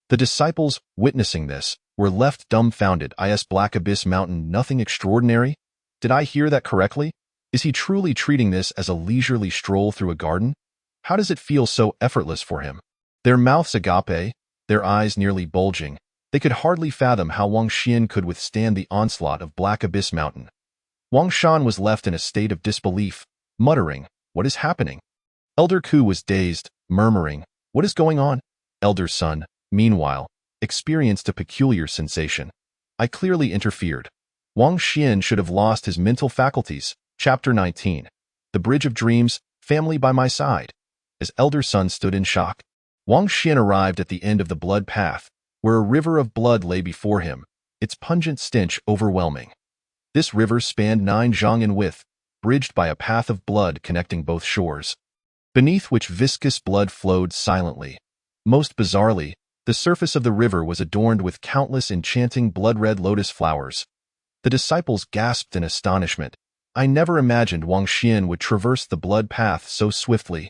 The disciples, witnessing this, were left dumbfounded. Is Black Abyss Mountain nothing extraordinary? Did I hear that correctly? Is he truly treating this as a leisurely stroll through a garden? How does it feel so effortless for him? Their mouths agape, their eyes nearly bulging, they could hardly fathom how Wang Xian could withstand the onslaught of Black Abyss Mountain. Wang Shan was left in a state of disbelief, muttering, what is happening? Elder Ku was dazed, murmuring, what is going on? Elder Sun, meanwhile, experienced a peculiar sensation. I clearly interfered. Wang Xian should have lost his mental faculties. Chapter 19. The Bridge of Dreams, family by my side. His elder son stood in shock. Wang Xian arrived at the end of the blood path, where a river of blood lay before him, its pungent stench overwhelming. This river spanned 9 zhang in width, bridged by a path of blood connecting both shores, beneath which viscous blood flowed silently. Most bizarrely, the surface of the river was adorned with countless enchanting blood-red lotus flowers. The disciples gasped in astonishment. I never imagined Wang Xian would traverse the blood path so swiftly.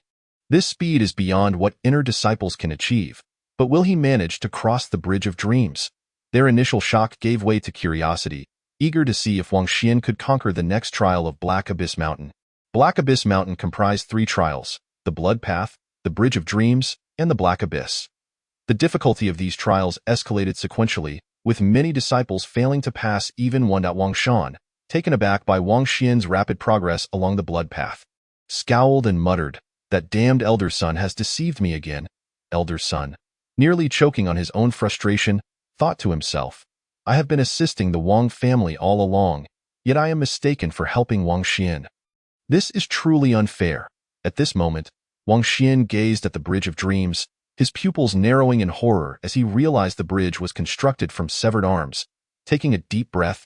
This speed is beyond what inner disciples can achieve, but will he manage to cross the bridge of dreams? Their initial shock gave way to curiosity, eager to see if Wang Xian could conquer the next trial of Black Abyss Mountain. Black Abyss Mountain comprised 3 trials: the Blood Path, the Bridge of Dreams, and the Black Abyss. The difficulty of these trials escalated sequentially, with many disciples failing to pass even one. Wang Shan, taken aback by Wang Xian's rapid progress along the blood path, scowled and muttered, "That damned elder son has deceived me again." Elder son, nearly choking on his own frustration, thought to himself, "I have been assisting the Wang family all along, yet I am mistaken for helping Wang Xian. This is truly unfair." At this moment, Wang Xian gazed at the Bridge of Dreams, his pupils narrowing in horror as he realized the bridge was constructed from severed arms. Taking a deep breath,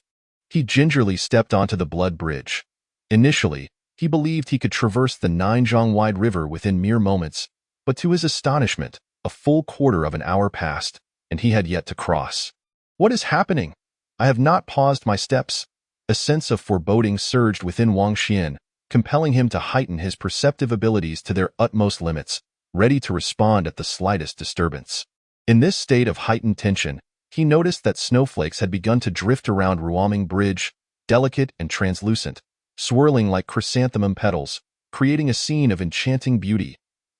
he gingerly stepped onto the blood bridge. Initially, he believed he could traverse the 9-zhang-wide river within mere moments, but to his astonishment, a full quarter of an hour passed, and he had yet to cross. What is happening? I have not paused my steps. A sense of foreboding surged within Wang Xian, compelling him to heighten his perceptive abilities to their utmost limits, ready to respond at the slightest disturbance. In this state of heightened tension, he noticed that snowflakes had begun to drift around Ruoming Bridge, delicate and translucent, swirling like chrysanthemum petals, creating a scene of enchanting beauty.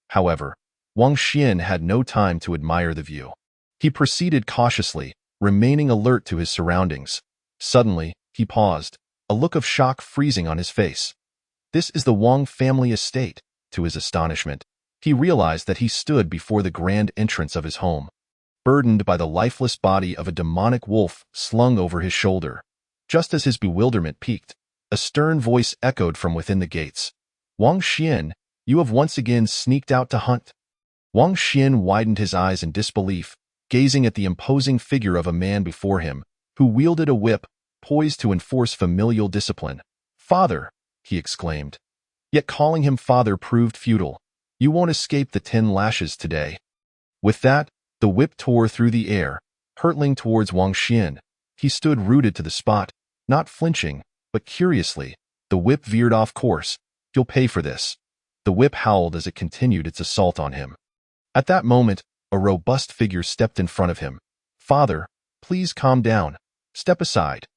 However, Wang Xian had no time to admire the view. He proceeded cautiously, remaining alert to his surroundings. Suddenly, he paused, a look of shock freezing on his face. This is the Wang family estate. To his astonishment, he realized that he stood before the grand entrance of his home, burdened by the lifeless body of a demonic wolf slung over his shoulder. Just as his bewilderment peaked, a stern voice echoed from within the gates. "Wang Xian, you have once again sneaked out to hunt." Wang Xian widened his eyes in disbelief, gazing at the imposing figure of a man before him, who wielded a whip, poised to enforce familial discipline. "Father," he exclaimed. Yet calling him father proved futile. "You won't escape the 10 lashes today." With that, the whip tore through the air, hurtling towards Wang Xian. He stood rooted to the spot, not flinching, but curiously, the whip veered off course. "You'll pay for this." The whip howled as it continued its assault on him. At that moment, a robust figure stepped in front of him. "Father, please calm down. Step aside."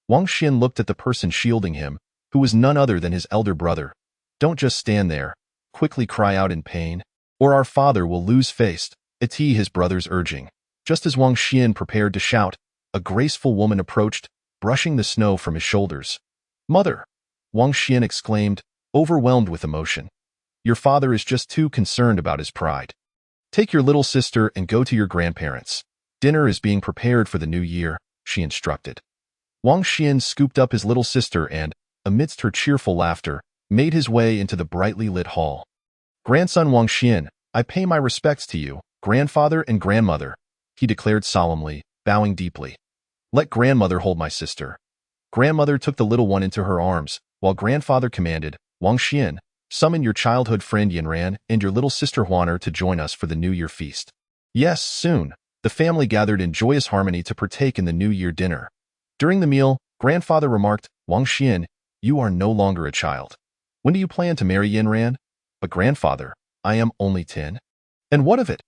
Wang Xian looked at the person shielding him, who was none other than his elder brother. "Don't just stand there. Quickly cry out in pain, or our father will lose face," it's his brother's urging. Just as Wang Xian prepared to shout, a graceful woman approached, brushing the snow from his shoulders. "Mother!" Wang Xian exclaimed, overwhelmed with emotion. "Your father is just too concerned about his pride. Take your little sister and go to your grandparents. Dinner is being prepared for the new year," she instructed. Wang Xian scooped up his little sister and, amidst her cheerful laughter, made his way into the brightly lit hall. "Grandson Wang Xian, I pay my respects to you, grandfather and grandmother," he declared solemnly, bowing deeply. "Let grandmother hold my sister." Grandmother took the little one into her arms, while grandfather commanded, "Wang Xian, summon your childhood friend Yanran and your little sister Huaner to join us for the New Year feast." Yes, soon, the family gathered in joyous harmony to partake in the New Year dinner. During the meal, grandfather remarked, "Wang Xian, you are no longer a child. When do you plan to marry Yanran?" "But grandfather, I am only 10. "And what of it?"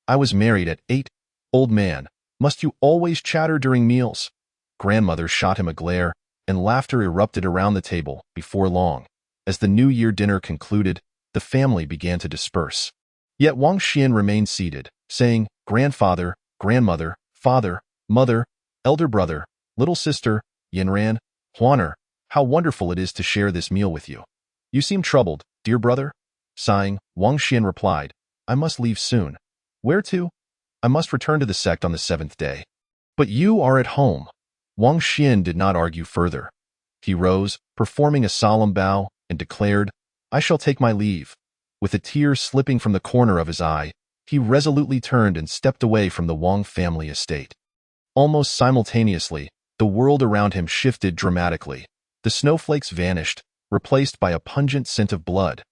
"I was married at 8. "Old man, must you always chatter during meals?" Grandmother shot him a glare, and laughter erupted around the table. Before long, as the New Year dinner concluded, the family began to disperse. Yet Wang Xian remained seated, saying, "Grandfather, grandmother, father, mother, elder brother, little sister, Yanran, Huaner, how wonderful it is to share this meal with you. You seem troubled, dear brother." Sighing, Wang Xian replied, "I must leave soon." "Where to?" "I must return to the sect on the 7th day." "But you are at home." Wang Xian did not argue further. He rose, performing a solemn bow, and declared, I shall take my leave." With a tear slipping from the corner of his eye, he resolutely turned and stepped away from the Wang family estate. Almost simultaneously, the world around him shifted dramatically. The snowflakes vanished, replaced by a pungent scent of blood.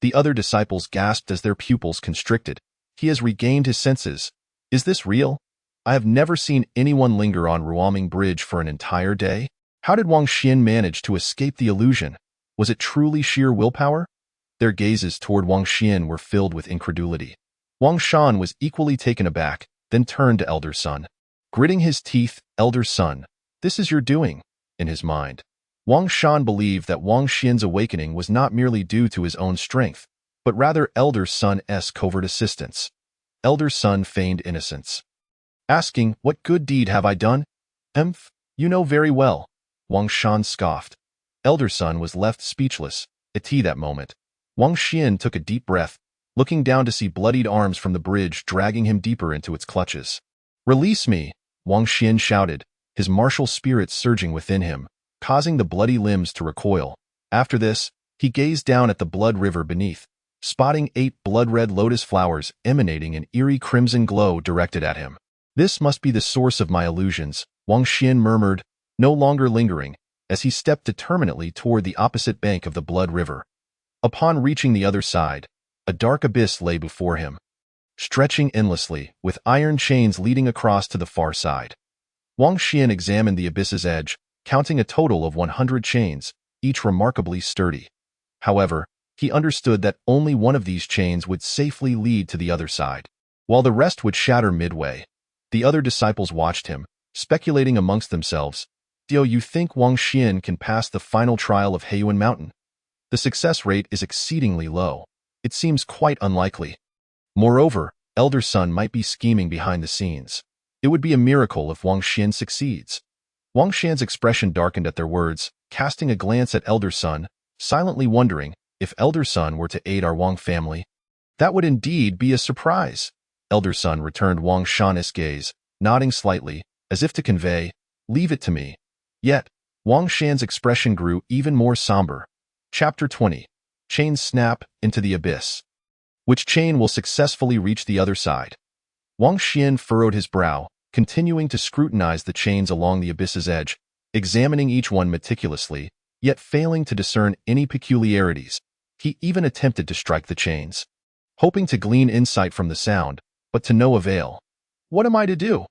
The other disciples gasped as their pupils constricted. "He has regained his senses. Is this real? I have never seen anyone linger on Ruoming Bridge for an entire day. How did Wang Xian manage to escape the illusion? Was it truly sheer willpower?" Their gazes toward Wang Xian were filled with incredulity. Wang Shan was equally taken aback, then turned to Elder Sun. Gritting his teeth, "Elder Sun, this is your doing," in his mind. Wang Shan believed that Wang Xian's awakening was not merely due to his own strength, but rather Elder Sun's covert assistance. Elder Sun feigned innocence, asking, "What good deed have I done?" "Emph, you know very well," Wang Shan scoffed. Elder Sun was left speechless. At that moment, Wang Xian took a deep breath, looking down to see bloodied arms from the bridge dragging him deeper into its clutches. "Release me," Wang Xian shouted, his martial spirit surging within him, causing the bloody limbs to recoil. After this, he gazed down at the blood river beneath, spotting 8 blood-red lotus flowers emanating an eerie crimson glow directed at him. "This must be the source of my illusions," Wang Xian murmured, no longer lingering, as he stepped determinedly toward the opposite bank of the blood river. Upon reaching the other side, a dark abyss lay before him, stretching endlessly, with iron chains leading across to the far side. Wang Xian examined the abyss's edge, counting a total of 100 chains, each remarkably sturdy. However, he understood that only one of these chains would safely lead to the other side, while the rest would shatter midway. The other disciples watched him, speculating amongst themselves, "Do you think Wang Xian can pass the final trial of Heiyuan Mountain? The success rate is exceedingly low. It seems quite unlikely. Moreover, Elder Sun might be scheming behind the scenes. It would be a miracle if Wang Xian succeeds." Wang Xian's expression darkened at their words, casting a glance at Elder Sun, silently wondering if Elder Sun were to aid our Wang family. That would indeed be a surprise. Elder Sun returned Wang Shan's gaze, nodding slightly, as if to convey, "Leave it to me." Yet, Wang Shan's expression grew even more somber. Chapter 20. Chains snap into the abyss. Which chain will successfully reach the other side? Wang Xian furrowed his brow, continuing to scrutinize the chains along the abyss's edge, examining each one meticulously, yet failing to discern any peculiarities. He even attempted to strike the chains, hoping to glean insight from the sound, but to no avail. "What am I to do?"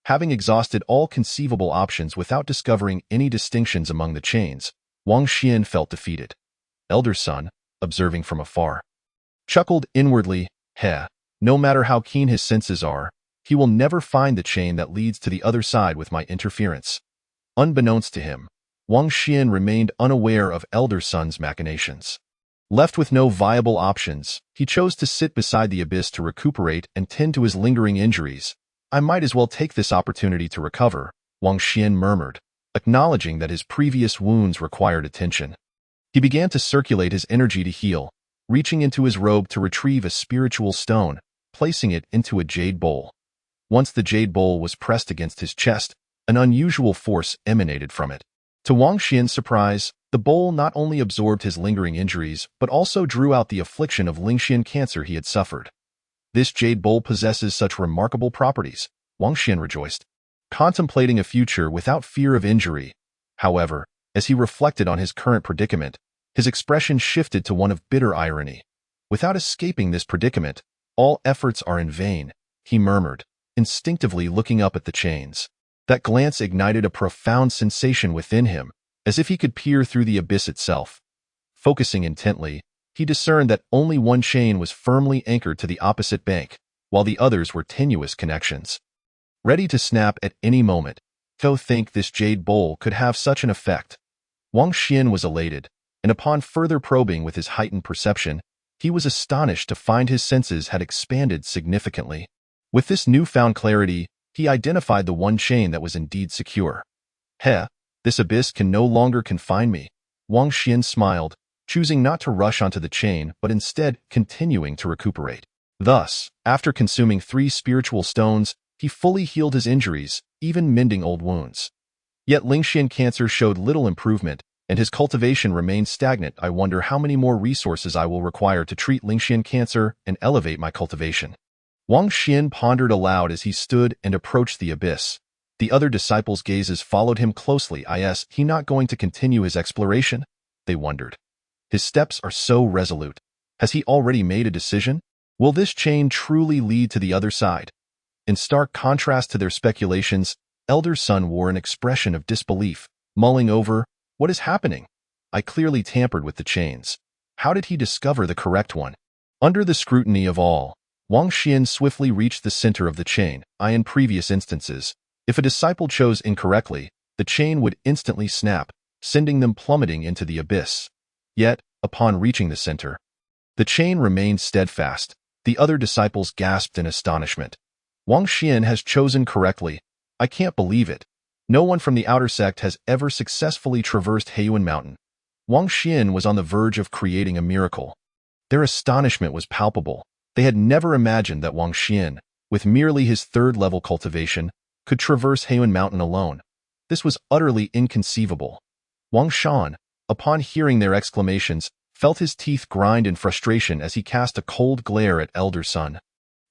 Having exhausted all conceivable options without discovering any distinctions among the chains, Wang Xian felt defeated. Elder Sun, observing from afar, chuckled inwardly, no matter how keen his senses are, he will never find the chain that leads to the other side with my interference." Unbeknownst to him, Wang Xian remained unaware of Elder Sun's machinations. Left with no viable options, he chose to sit beside the abyss to recuperate and tend to his lingering injuries. "I might as well take this opportunity to recover," Wang Xian murmured, acknowledging that his previous wounds required attention. He began to circulate his energy to heal, reaching into his robe to retrieve a spiritual stone, placing it into a jade bowl. Once the jade bowl was pressed against his chest, an unusual force emanated from it. To Wang Xian's surprise, the bowl not only absorbed his lingering injuries, but also drew out the affliction of Lingxian cancer he had suffered. "This jade bowl possesses such remarkable properties," Wang Xian rejoiced, contemplating a future without fear of injury. However, as he reflected on his current predicament, his expression shifted to one of bitter irony. "Without escaping this predicament, all efforts are in vain," he murmured, instinctively looking up at the chains. That glance ignited a profound sensation within him, as if he could peer through the abyss itself. Focusing intently, he discerned that only one chain was firmly anchored to the opposite bank, while the others were tenuous connections, ready to snap at any moment. To think this jade bowl could have such an effect. Wang Xian was elated, and upon further probing with his heightened perception, he was astonished to find his senses had expanded significantly. With this newfound clarity, he identified the one chain that was indeed secure. This abyss can no longer confine me." Wang Xian smiled, choosing not to rush onto the chain but instead continuing to recuperate. Thus, after consuming 3 spiritual stones, he fully healed his injuries, even mending old wounds. Yet Lingxian cancer showed little improvement, and his cultivation remains stagnant. I wonder how many more resources I will require to treat Lingxian cancer and elevate my cultivation. Wang Xian pondered aloud as he stood and approached the abyss. The other disciples' gazes followed him closely. Is he not going to continue his exploration? They wondered. His steps are so resolute. Has he already made a decision? Will this chain truly lead to the other side? In stark contrast to their speculations, Elder Sun wore an expression of disbelief, mulling over, what is happening? I clearly tampered with the chains. How did he discover the correct one? Under the scrutiny of all, Wang Xian swiftly reached the center of the chain. In previous instances, if a disciple chose incorrectly, the chain would instantly snap, sending them plummeting into the abyss. Yet, upon reaching the center, the chain remained steadfast. The other disciples gasped in astonishment. Wang Xian has chosen correctly. I can't believe it. No one from the outer sect has ever successfully traversed Heiyuan Mountain. Wang Xian was on the verge of creating a miracle. Their astonishment was palpable. They had never imagined that Wang Xian, with merely his third-level cultivation, could traverse Heiyuan Mountain alone. This was utterly inconceivable. Wang Shan, upon hearing their exclamations, felt his teeth grind in frustration as he cast a cold glare at Elder Sun.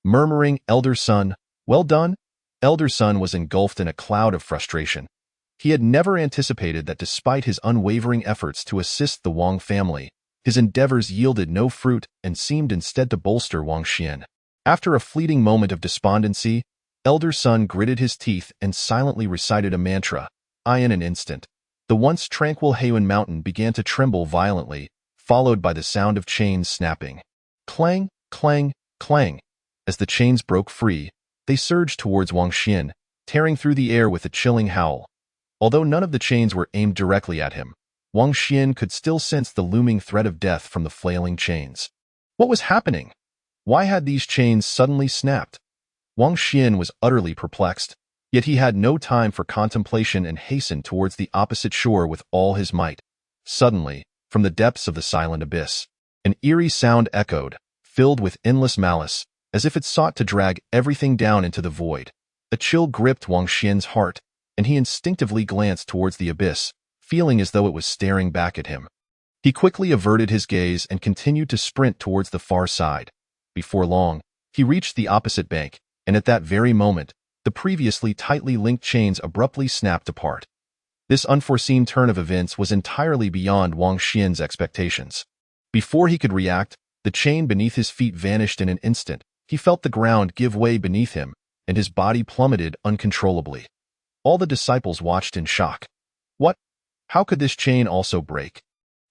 Murmuring, Elder Sun, well done? Elder Sun was engulfed in a cloud of frustration. He had never anticipated that despite his unwavering efforts to assist the Wang family, his endeavors yielded no fruit and seemed instead to bolster Wang Xian. After a fleeting moment of despondency, Elder Sun gritted his teeth and silently recited a mantra. In an instant, the once tranquil Heiyuan Mountain began to tremble violently, followed by the sound of chains snapping. Clang, clang, clang. As the chains broke free, they surged towards Wang Xian, tearing through the air with a chilling howl. Although none of the chains were aimed directly at him, Wang Xian could still sense the looming threat of death from the flailing chains. What was happening? Why had these chains suddenly snapped? Wang Xian was utterly perplexed, yet he had no time for contemplation and hastened towards the opposite shore with all his might. Suddenly, from the depths of the silent abyss, an eerie sound echoed, filled with endless malice, as if it sought to drag everything down into the void. A chill gripped Wang Xian's heart, and he instinctively glanced towards the abyss, feeling as though it was staring back at him. He quickly averted his gaze and continued to sprint towards the far side. Before long, he reached the opposite bank, and at that very moment, the previously tightly linked chains abruptly snapped apart. This unforeseen turn of events was entirely beyond Wang Xian's expectations. Before he could react, the chain beneath his feet vanished in an instant. He felt the ground give way beneath him, and his body plummeted uncontrollably. All the disciples watched in shock. What? How could this chain also break?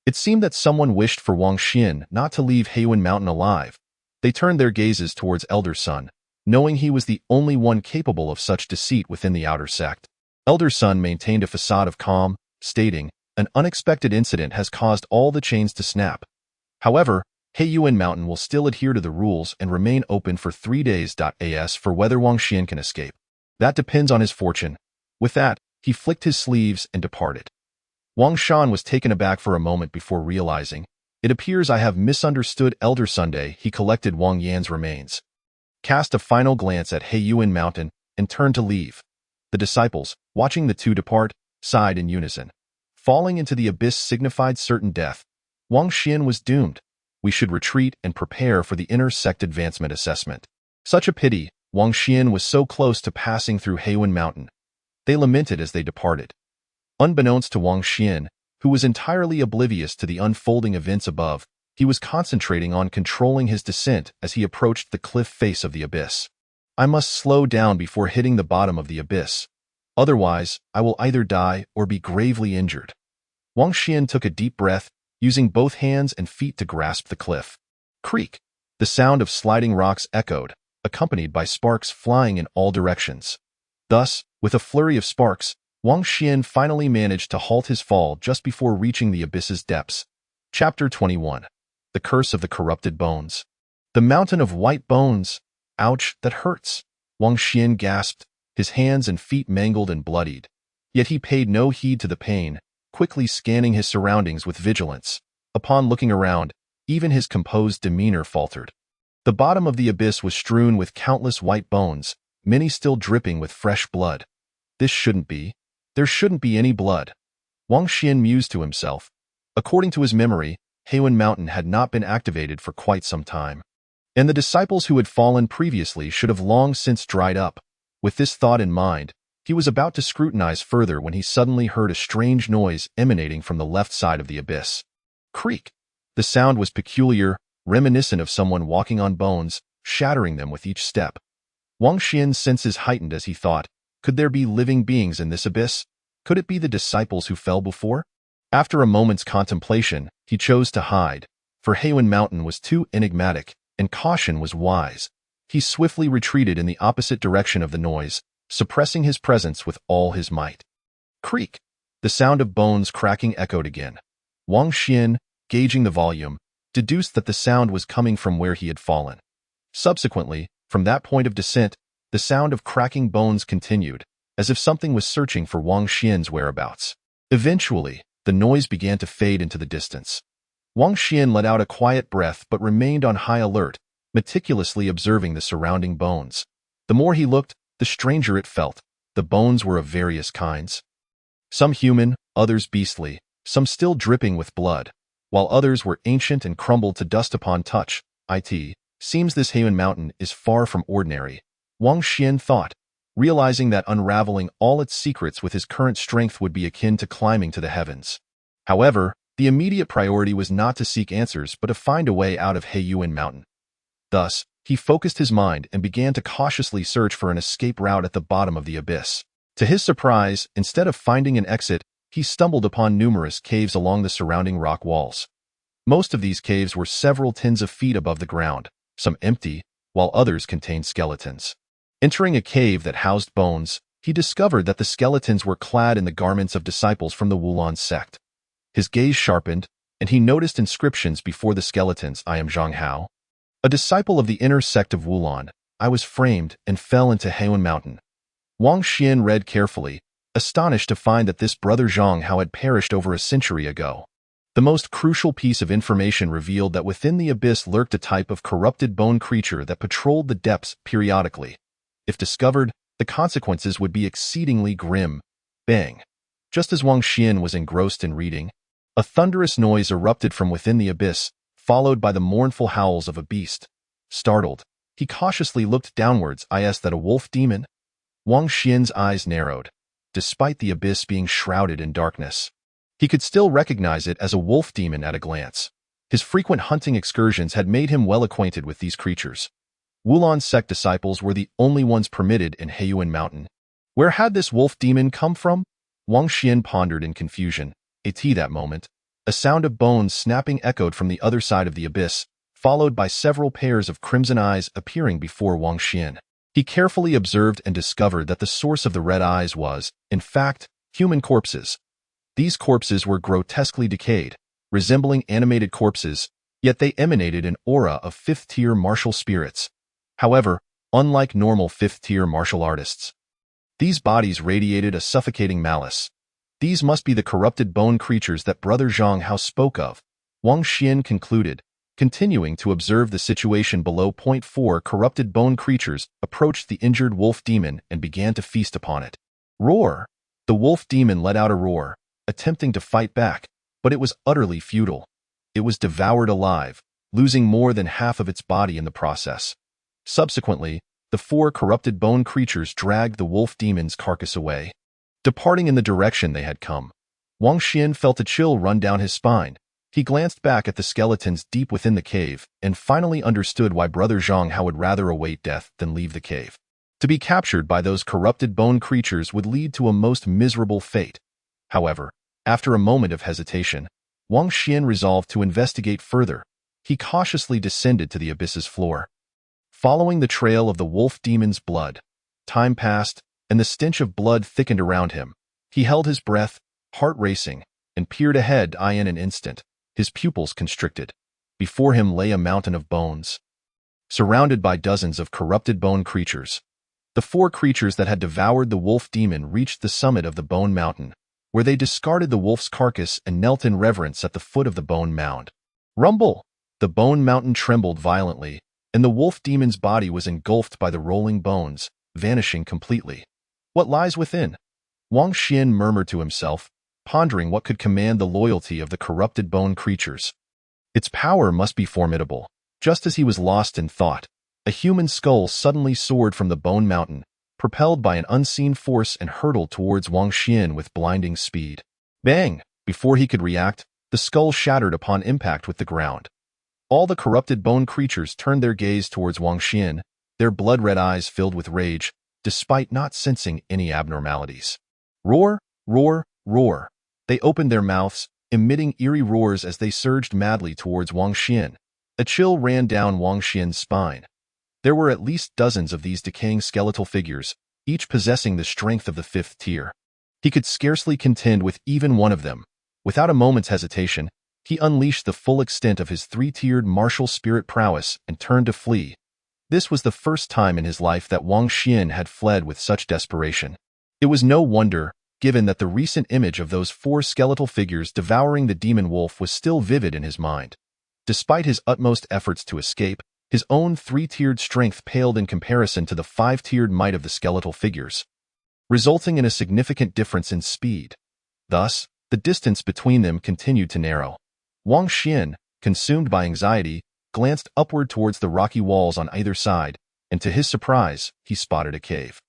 It seemed that someone wished for Wang Xian not to leave Heiyuan Mountain alive. They turned their gazes towards Elder Sun, knowing he was the only one capable of such deceit within the outer sect. Elder Sun maintained a facade of calm, stating, an unexpected incident has caused all the chains to snap. However, Heiyuan Mountain will still adhere to the rules and remain open for 3 days. As for whether Wang Xian can escape, that depends on his fortune. With that, he flicked his sleeves and departed. Wang Shan was taken aback for a moment before realizing, it appears I have misunderstood Elder Sunday. He collected Wang Yan's remains, cast a final glance at Heiyuan Mountain, and turned to leave. The disciples, watching the two depart, sighed in unison. Falling into the abyss signified certain death. Wang Xian was doomed. We should retreat and prepare for the inner sect advancement assessment. Such a pity, Wang Xian was so close to passing through Heiyuan Mountain. They lamented as they departed. Unbeknownst to Wang Xian, who was entirely oblivious to the unfolding events above, he was concentrating on controlling his descent as he approached the cliff face of the abyss. I must slow down before hitting the bottom of the abyss. Otherwise, I will either die or be gravely injured. Wang Xian took a deep breath, using both hands and feet to grasp the cliff. Creak! The sound of sliding rocks echoed, accompanied by sparks flying in all directions. Thus, with a flurry of sparks, Wang Xian finally managed to halt his fall just before reaching the abyss's depths. Chapter 21. The Curse of the Corrupted Bones. The Mountain of White Bones. Ouch, that hurts. Wang Xian gasped, his hands and feet mangled and bloodied. Yet he paid no heed to the pain, quickly scanning his surroundings with vigilance. Upon looking around, even his composed demeanor faltered. The bottom of the abyss was strewn with countless white bones, many still dripping with fresh blood. This shouldn't be. There shouldn't be any blood. Wang Xian mused to himself. According to his memory, Heiyuan Mountain had not been activated for quite some time, and the disciples who had fallen previously should have long since dried up. With this thought in mind, he was about to scrutinize further when he suddenly heard a strange noise emanating from the left side of the abyss. Creak! The sound was peculiar, reminiscent of someone walking on bones, shattering them with each step. Wang Xian's senses heightened as he thought, could there be living beings in this abyss? Could it be the disciples who fell before? After a moment's contemplation, he chose to hide, for Heiyuan Mountain was too enigmatic, and caution was wise. He swiftly retreated in the opposite direction of the noise, suppressing his presence with all his might. Creak! The sound of bones cracking echoed again. Wang Xian, gauging the volume, deduced that the sound was coming from where he had fallen. Subsequently, from that point of descent, the sound of cracking bones continued, as if something was searching for Wang Xian's whereabouts. Eventually, the noise began to fade into the distance. Wang Xian let out a quiet breath but remained on high alert, meticulously observing the surrounding bones. The more he looked, the stranger it felt. The bones were of various kinds. Some human, others beastly, some still dripping with blood, while others were ancient and crumbled to dust upon touch. Seems this Heiyuan Mountain is far from ordinary, Wang Xian thought, realizing that unraveling all its secrets with his current strength would be akin to climbing to the heavens. However, the immediate priority was not to seek answers but to find a way out of Heiyuan Mountain. Thus, he focused his mind and began to cautiously search for an escape route at the bottom of the abyss. To his surprise, instead of finding an exit, he stumbled upon numerous caves along the surrounding rock walls. Most of these caves were several tens of feet above the ground, some empty, while others contained skeletons. Entering a cave that housed bones, he discovered that the skeletons were clad in the garments of disciples from the Wulon sect. His gaze sharpened, and he noticed inscriptions before the skeletons. I am Zhang Hao, a disciple of the inner sect of Wulon. I was framed and fell into Heiyuan Mountain. Wang Xian read carefully, astonished to find that this brother Zhang Hao had perished over a century ago. The most crucial piece of information revealed that within the abyss lurked a type of corrupted bone creature that patrolled the depths periodically. If discovered, the consequences would be exceedingly grim. Bang! Just as Wang Xian was engrossed in reading, a thunderous noise erupted from within the abyss, followed by the mournful howls of a beast. Startled, he cautiously looked downwards. Is that a wolf demon? Wang Xian's eyes narrowed. Despite the abyss being shrouded in darkness, he could still recognize it as a wolf demon at a glance. His frequent hunting excursions had made him well acquainted with these creatures. Wulon sect disciples were the only ones permitted in Heiyuan Mountain. Where had this wolf demon come from? Wang Xian pondered in confusion. That moment, a sound of bones snapping echoed from the other side of the abyss, followed by several pairs of crimson eyes appearing before Wang Xian. He carefully observed and discovered that the source of the red eyes was, in fact, human corpses. These corpses were grotesquely decayed, resembling animated corpses, yet they emanated an aura of fifth-tier martial spirits. However, unlike normal fifth-tier martial artists, these bodies radiated a suffocating malice. These must be the corrupted bone creatures that Brother Zhang Hao spoke of, Wang Xian concluded, continuing to observe the situation below. 4 Corrupted bone creatures approached the injured wolf demon and began to feast upon it. Roar! The wolf demon let out a roar, attempting to fight back, but it was utterly futile. It was devoured alive, losing more than half of its body in the process. Subsequently, the 4 corrupted bone creatures dragged the wolf demon's carcass away, departing in the direction they had come. Wang Xian felt a chill run down his spine. He glanced back at the skeletons deep within the cave and finally understood why Brother Zhang Hao would rather await death than leave the cave. To be captured by those corrupted bone creatures would lead to a most miserable fate. However, after a moment of hesitation, Wang Xian resolved to investigate further. He cautiously descended to the abyss's floor. Following the trail of the wolf demon's blood, time passed, and the stench of blood thickened around him. He held his breath, heart racing, and peered ahead. In an instant, his pupils constricted. Before him lay a mountain of bones, surrounded by dozens of corrupted bone creatures. The 4 creatures that had devoured the wolf demon reached the summit of the bone mountain, where they discarded the wolf's carcass and knelt in reverence at the foot of the bone mound. Rumble! The bone mountain trembled violently, and the wolf demon's body was engulfed by the rolling bones, vanishing completely. What lies within? Wang Xian murmured to himself, pondering what could command the loyalty of the corrupted bone creatures. Its power must be formidable. Just as he was lost in thought, a human skull suddenly soared from the bone mountain, propelled by an unseen force, and hurtled towards Wang Xian with blinding speed. Bang! Before he could react, the skull shattered upon impact with the ground. All the corrupted bone creatures turned their gaze towards Wang Xian, their blood-red eyes filled with rage, despite not sensing any abnormalities. Roar, roar, roar. They opened their mouths, emitting eerie roars as they surged madly towards Wang Xian. A chill ran down Wang Xian's spine. There were at least dozens of these decaying skeletal figures, each possessing the strength of the 5th tier. He could scarcely contend with even one of them. Without a moment's hesitation, he unleashed the full extent of his 3-tiered martial spirit prowess and turned to flee. This was the first time in his life that Wang Xian had fled with such desperation. It was no wonder, given that the recent image of those 4 skeletal figures devouring the demon wolf was still vivid in his mind. Despite his utmost efforts to escape, his own 3-tiered strength paled in comparison to the 5-tiered might of the skeletal figures, resulting in a significant difference in speed. Thus, the distance between them continued to narrow. Wang Xian, consumed by anxiety, glanced upward towards the rocky walls on either side, and to his surprise, he spotted a cave.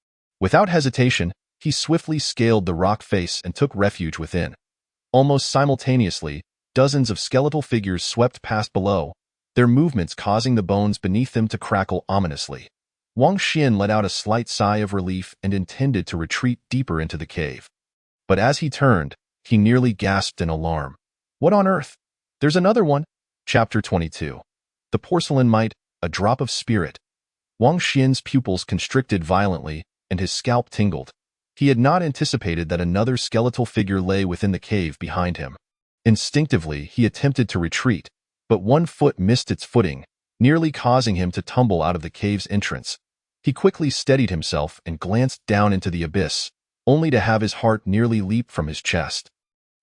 Without hesitation, he swiftly scaled the rock face and took refuge within. Almost simultaneously, dozens of skeletal figures swept past below, their movements causing the bones beneath them to crackle ominously. Wang Xian let out a slight sigh of relief and intended to retreat deeper into the cave. But as he turned, he nearly gasped in alarm. What on earth? There's another one! Chapter 22. The Porcelain Mite, a Drop of Spirit. Wang Xian's pupils constricted violently, and his scalp tingled. He had not anticipated that another skeletal figure lay within the cave behind him. Instinctively, he attempted to retreat, but one foot missed its footing, nearly causing him to tumble out of the cave's entrance. He quickly steadied himself and glanced down into the abyss, only to have his heart nearly leap from his chest.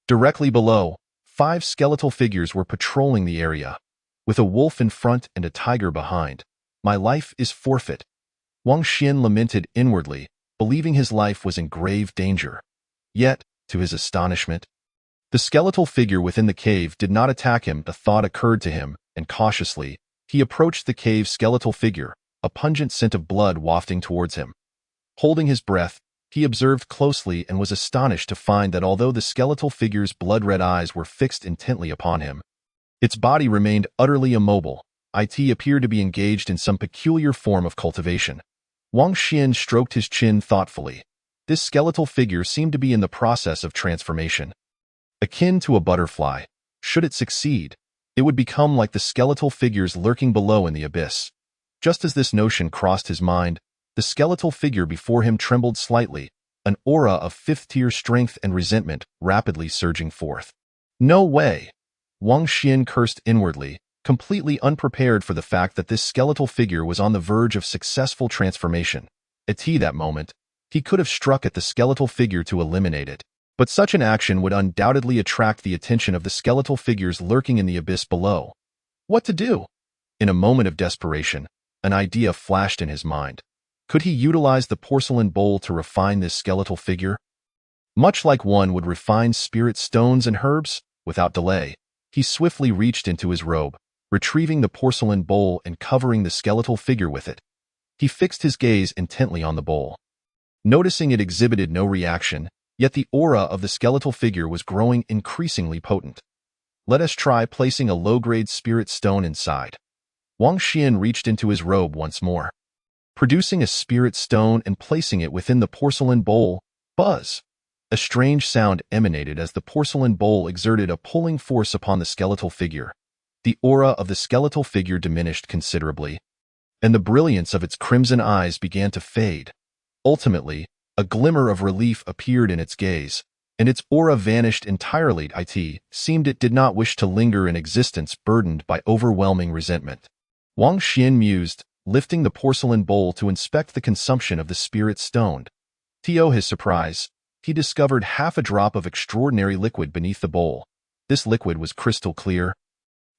Directly below, 5 skeletal figures were patrolling the area, with a wolf in front and a tiger behind. My life is forfeit. Wang Xian lamented inwardly, believing his life was in grave danger. Yet, to his astonishment, the skeletal figure within the cave did not attack him. A thought occurred to him, and cautiously, he approached the cave's skeletal figure, a pungent scent of blood wafting towards him. Holding his breath, he observed closely and was astonished to find that although the skeletal figure's blood-red eyes were fixed intently upon him, its body remained utterly immobile. It appeared to be engaged in some peculiar form of cultivation. Wang Xian stroked his chin thoughtfully. This skeletal figure seemed to be in the process of transformation. Akin to a butterfly, should it succeed, it would become like the skeletal figures lurking below in the abyss. Just as this notion crossed his mind, the skeletal figure before him trembled slightly, an aura of 5th-tier strength and resentment rapidly surging forth. No way! Wang Xian cursed inwardly, completely unprepared for the fact that this skeletal figure was on the verge of successful transformation. At that moment, he could have struck at the skeletal figure to eliminate it. But such an action would undoubtedly attract the attention of the skeletal figures lurking in the abyss below. What to do? In a moment of desperation, an idea flashed in his mind. Could he utilize the porcelain bowl to refine this skeletal figure? Much like one would refine spirit stones and herbs, without delay, he swiftly reached into his robe, retrieving the porcelain bowl and covering the skeletal figure with it. He fixed his gaze intently on the bowl. Noticing it exhibited no reaction, yet the aura of the skeletal figure was growing increasingly potent. Let us try placing a low-grade spirit stone inside. Wang Xian reached into his robe once more, producing a spirit stone and placing it within the porcelain bowl. Buzz! A strange sound emanated as the porcelain bowl exerted a pulling force upon the skeletal figure. The aura of the skeletal figure diminished considerably, and the brilliance of its crimson eyes began to fade. Ultimately, a glimmer of relief appeared in its gaze, and its aura vanished entirely. It seemed it did not wish to linger in existence, burdened by overwhelming resentment. Wang Xian mused, lifting the porcelain bowl to inspect the consumption of the spirit stone. To his surprise, he discovered half a drop of extraordinary liquid beneath the bowl. This liquid was crystal clear,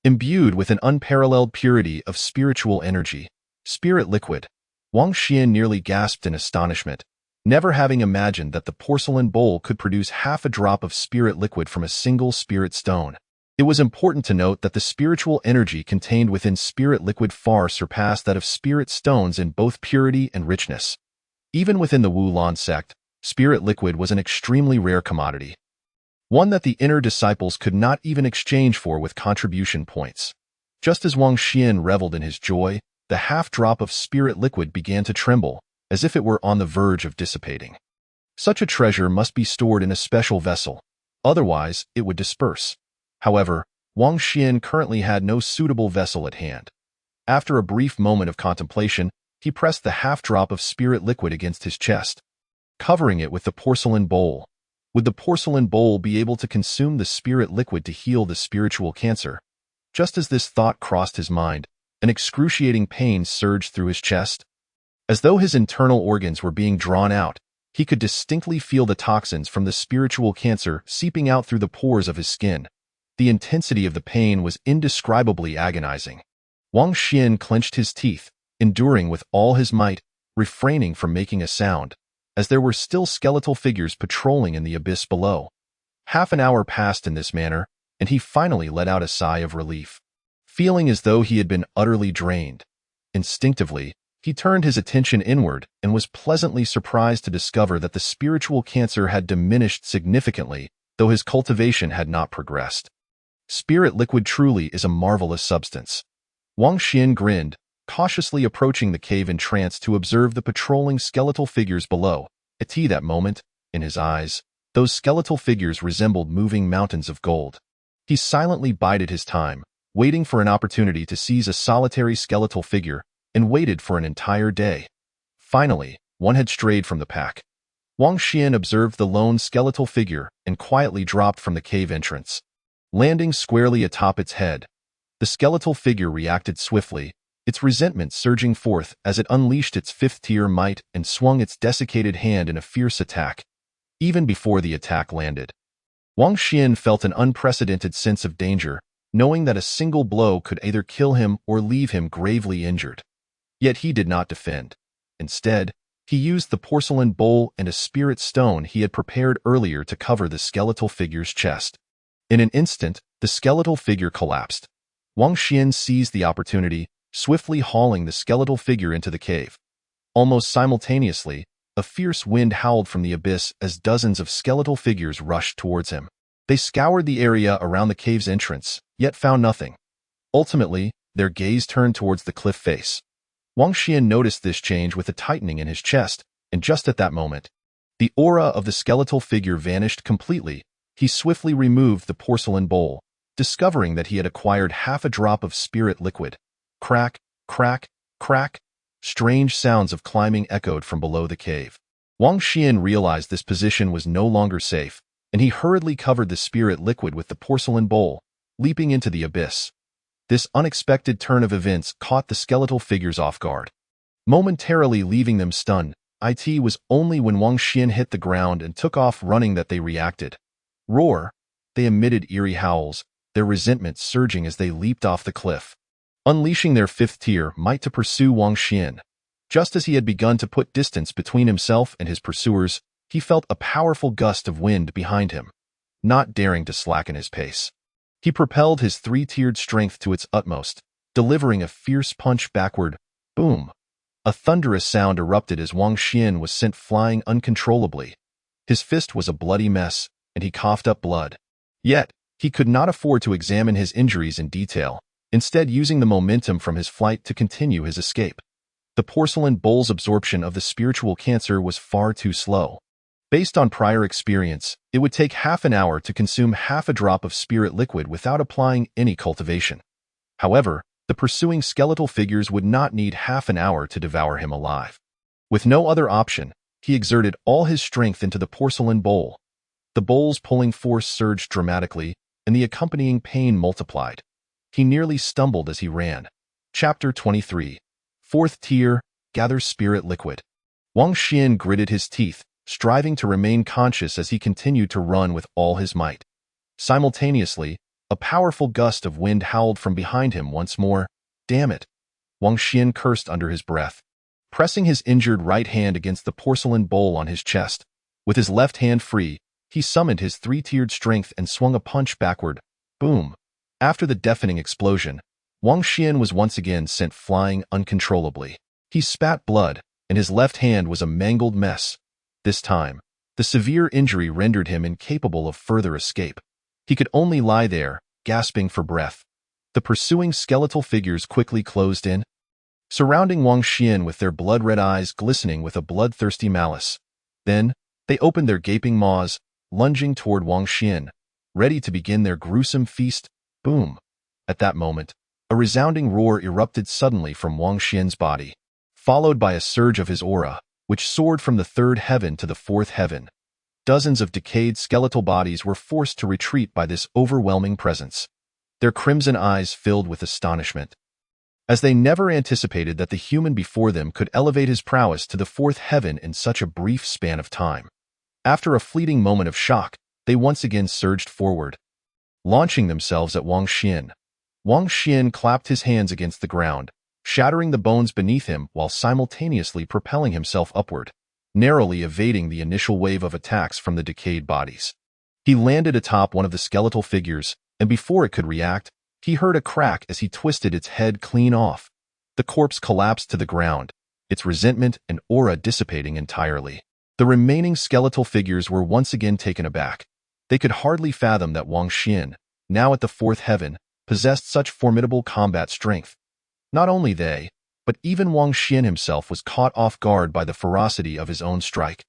imbued with an unparalleled purity of spiritual energy. Spirit liquid. Wang Xian nearly gasped in astonishment. never having imagined that the porcelain bowl could produce half a drop of spirit liquid from a single spirit stone. It was important to note that the spiritual energy contained within spirit liquid far surpassed that of spirit stones in both purity and richness. Even within the Wu Lan sect, spirit liquid was an extremely rare commodity, one that the inner disciples could not even exchange for with contribution points. Just as Wang Xian reveled in his joy, the half-drop of spirit liquid began to tremble, as if it were on the verge of dissipating. Such a treasure must be stored in a special vessel, otherwise it would disperse. However, Wang Xian currently had no suitable vessel at hand. After a brief moment of contemplation, he pressed the half-drop of spirit liquid against his chest, covering it with the porcelain bowl. Would the porcelain bowl be able to consume the spirit liquid to heal the spiritual cancer? Just as this thought crossed his mind, an excruciating pain surged through his chest. As though his internal organs were being drawn out, he could distinctly feel the toxins from the spiritual cancer seeping out through the pores of his skin. The intensity of the pain was indescribably agonizing. Wang Xian clenched his teeth, enduring with all his might, refraining from making a sound, as there were still skeletal figures patrolling in the abyss below. Half an hour passed in this manner, and he finally let out a sigh of relief, feeling as though he had been utterly drained. Instinctively, he turned his attention inward and was pleasantly surprised to discover that the spiritual cancer had diminished significantly, though his cultivation had not progressed. Spirit liquid truly is a marvelous substance. Wang Xian grinned, cautiously approaching the cave in trance to observe the patrolling skeletal figures below. At that moment, in his eyes, those skeletal figures resembled moving mountains of gold. He silently bided his time, waiting for an opportunity to seize a solitary skeletal figure, and waited for an entire day. Finally, one had strayed from the pack. Wang Xian observed the lone skeletal figure and quietly dropped from the cave entrance, landing squarely atop its head. The skeletal figure reacted swiftly, its resentment surging forth as it unleashed its fifth-tier might and swung its desiccated hand in a fierce attack. Even before the attack landed, Wang Xian felt an unprecedented sense of danger, knowing that a single blow could either kill him or leave him gravely injured. Yet he did not defend. Instead, he used the porcelain bowl and a spirit stone he had prepared earlier to cover the skeletal figure's chest. In an instant, the skeletal figure collapsed. Wang Xian seized the opportunity, swiftly hauling the skeletal figure into the cave. Almost simultaneously, a fierce wind howled from the abyss as dozens of skeletal figures rushed towards him. They scoured the area around the cave's entrance, yet found nothing. Ultimately, their gaze turned towards the cliff face. Wang Xian noticed this change with a tightening in his chest, and just at that moment, the aura of the skeletal figure vanished completely. He swiftly removed the porcelain bowl, discovering that he had acquired half a drop of spirit liquid. Crack, crack, crack. Strange sounds of climbing echoed from below the cave. Wang Xian realized this position was no longer safe, and he hurriedly covered the spirit liquid with the porcelain bowl, leaping into the abyss. This unexpected turn of events caught the skeletal figures off guard, momentarily leaving them stunned. It was only when Wang Xian hit the ground and took off running that they reacted. Roar! They emitted eerie howls, their resentment surging as they leaped off the cliff, unleashing their fifth-tier might to pursue Wang Xian. Just as he had begun to put distance between himself and his pursuers, he felt a powerful gust of wind behind him. Not daring to slacken his pace, he propelled his three-tiered strength to its utmost, delivering a fierce punch backward. Boom! A thunderous sound erupted as Wang Xian was sent flying uncontrollably. His fist was a bloody mess, and he coughed up blood. Yet, he could not afford to examine his injuries in detail, instead using the momentum from his flight to continue his escape. The porcelain bowl's absorption of the spiritual cancer was far too slow. Based on prior experience, it would take half an hour to consume half a drop of spirit liquid without applying any cultivation. However, the pursuing skeletal figures would not need half an hour to devour him alive. With no other option, he exerted all his strength into the porcelain bowl. The bowl's pulling force surged dramatically, and the accompanying pain multiplied. He nearly stumbled as he ran. Chapter 23. Fourth Tier, Gather Spirit Liquid. Wang Xian gritted his teeth, striving to remain conscious as he continued to run with all his might. Simultaneously, a powerful gust of wind howled from behind him once more. Damn it! Wang Xian cursed under his breath, pressing his injured right hand against the porcelain bowl on his chest. With his left hand free, he summoned his three-tiered strength and swung a punch backward. Boom! After the deafening explosion, Wang Xian was once again sent flying uncontrollably. He spat blood, and his left hand was a mangled mess. This time, the severe injury rendered him incapable of further escape. He could only lie there, gasping for breath. The pursuing skeletal figures quickly closed in, surrounding Wang Xian with their blood-red eyes glistening with a bloodthirsty malice. Then, they opened their gaping maws, lunging toward Wang Xian, ready to begin their gruesome feast. Boom! At that moment, a resounding roar erupted suddenly from Wang Xian's body, followed by a surge of his aura, which soared from the third heaven to the fourth heaven. Dozens of decayed skeletal bodies were forced to retreat by this overwhelming presence, their crimson eyes filled with astonishment, as they never anticipated that the human before them could elevate his prowess to the fourth heaven in such a brief span of time. After a fleeting moment of shock, they once again surged forward, launching themselves at Wang Xian. Wang Xian clapped his hands against the ground, shattering the bones beneath him while simultaneously propelling himself upward, narrowly evading the initial wave of attacks from the decayed bodies. He landed atop one of the skeletal figures, and before it could react, he heard a crack as he twisted its head clean off. The corpse collapsed to the ground, its resentment and aura dissipating entirely. The remaining skeletal figures were once again taken aback. They could hardly fathom that Wang Xian, now at the fourth heaven, possessed such formidable combat strength. Not only they, but even Wang Xian himself was caught off guard by the ferocity of his own strike,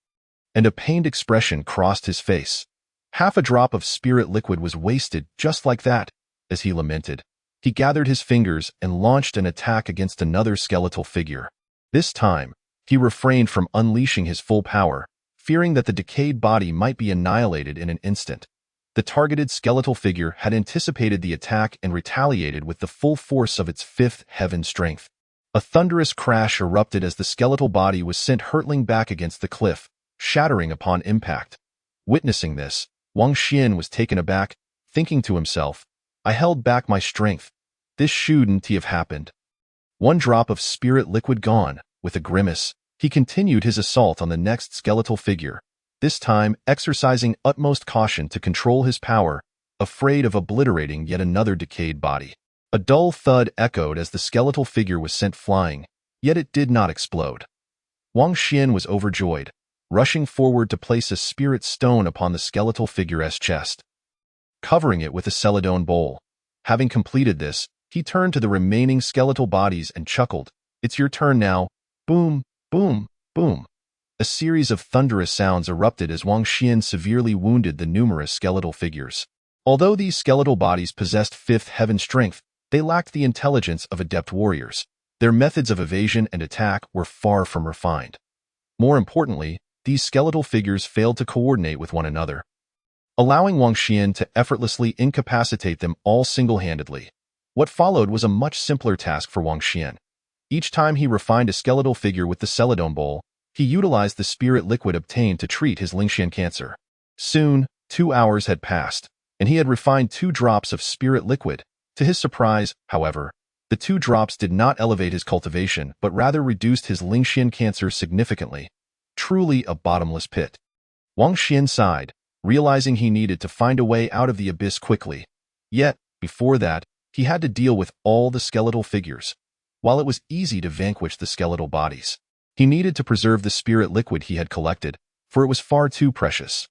and a pained expression crossed his face. Half a drop of spirit liquid was wasted just like that, as he lamented. He gathered his fingers and launched an attack against another skeletal figure. This time, he refrained from unleashing his full power, fearing that the decayed body might be annihilated in an instant. The targeted skeletal figure had anticipated the attack and retaliated with the full force of its fifth heaven strength. A thunderous crash erupted as the skeletal body was sent hurtling back against the cliff, shattering upon impact. Witnessing this, Wang Xian was taken aback, thinking to himself, "I held back my strength. This shouldn't have happened." One drop of spirit liquid gone, with a grimace, he continued his assault on the next skeletal figure, this time exercising utmost caution to control his power, afraid of obliterating yet another decayed body. A dull thud echoed as the skeletal figure was sent flying, yet it did not explode. Wang Xian was overjoyed, rushing forward to place a spirit stone upon the skeletal figure's chest, covering it with a celadone bowl. Having completed this, he turned to the remaining skeletal bodies and chuckled, "It's your turn now." Boom, boom, boom. A series of thunderous sounds erupted as Wang Xian severely wounded the numerous skeletal figures. Although these skeletal bodies possessed fifth heaven strength, they lacked the intelligence of adept warriors. Their methods of evasion and attack were far from refined. More importantly, these skeletal figures failed to coordinate with one another, allowing Wang Xian to effortlessly incapacitate them all single-handedly. What followed was a much simpler task for Wang Xian. Each time he refined a skeletal figure with the celadone bowl, he utilized the spirit liquid obtained to treat his Lingxian cancer. Soon, 2 hours had passed, and he had refined 2 drops of spirit liquid. To his surprise, however, the 2 drops did not elevate his cultivation, but rather reduced his Lingxian cancer significantly. Truly a bottomless pit. Wang Xian sighed, realizing he needed to find a way out of the abyss quickly. Yet, before that, he had to deal with all the skeletal figures. While it was easy to vanquish the skeletal bodies, he needed to preserve the spirit liquid he had collected, for it was far too precious.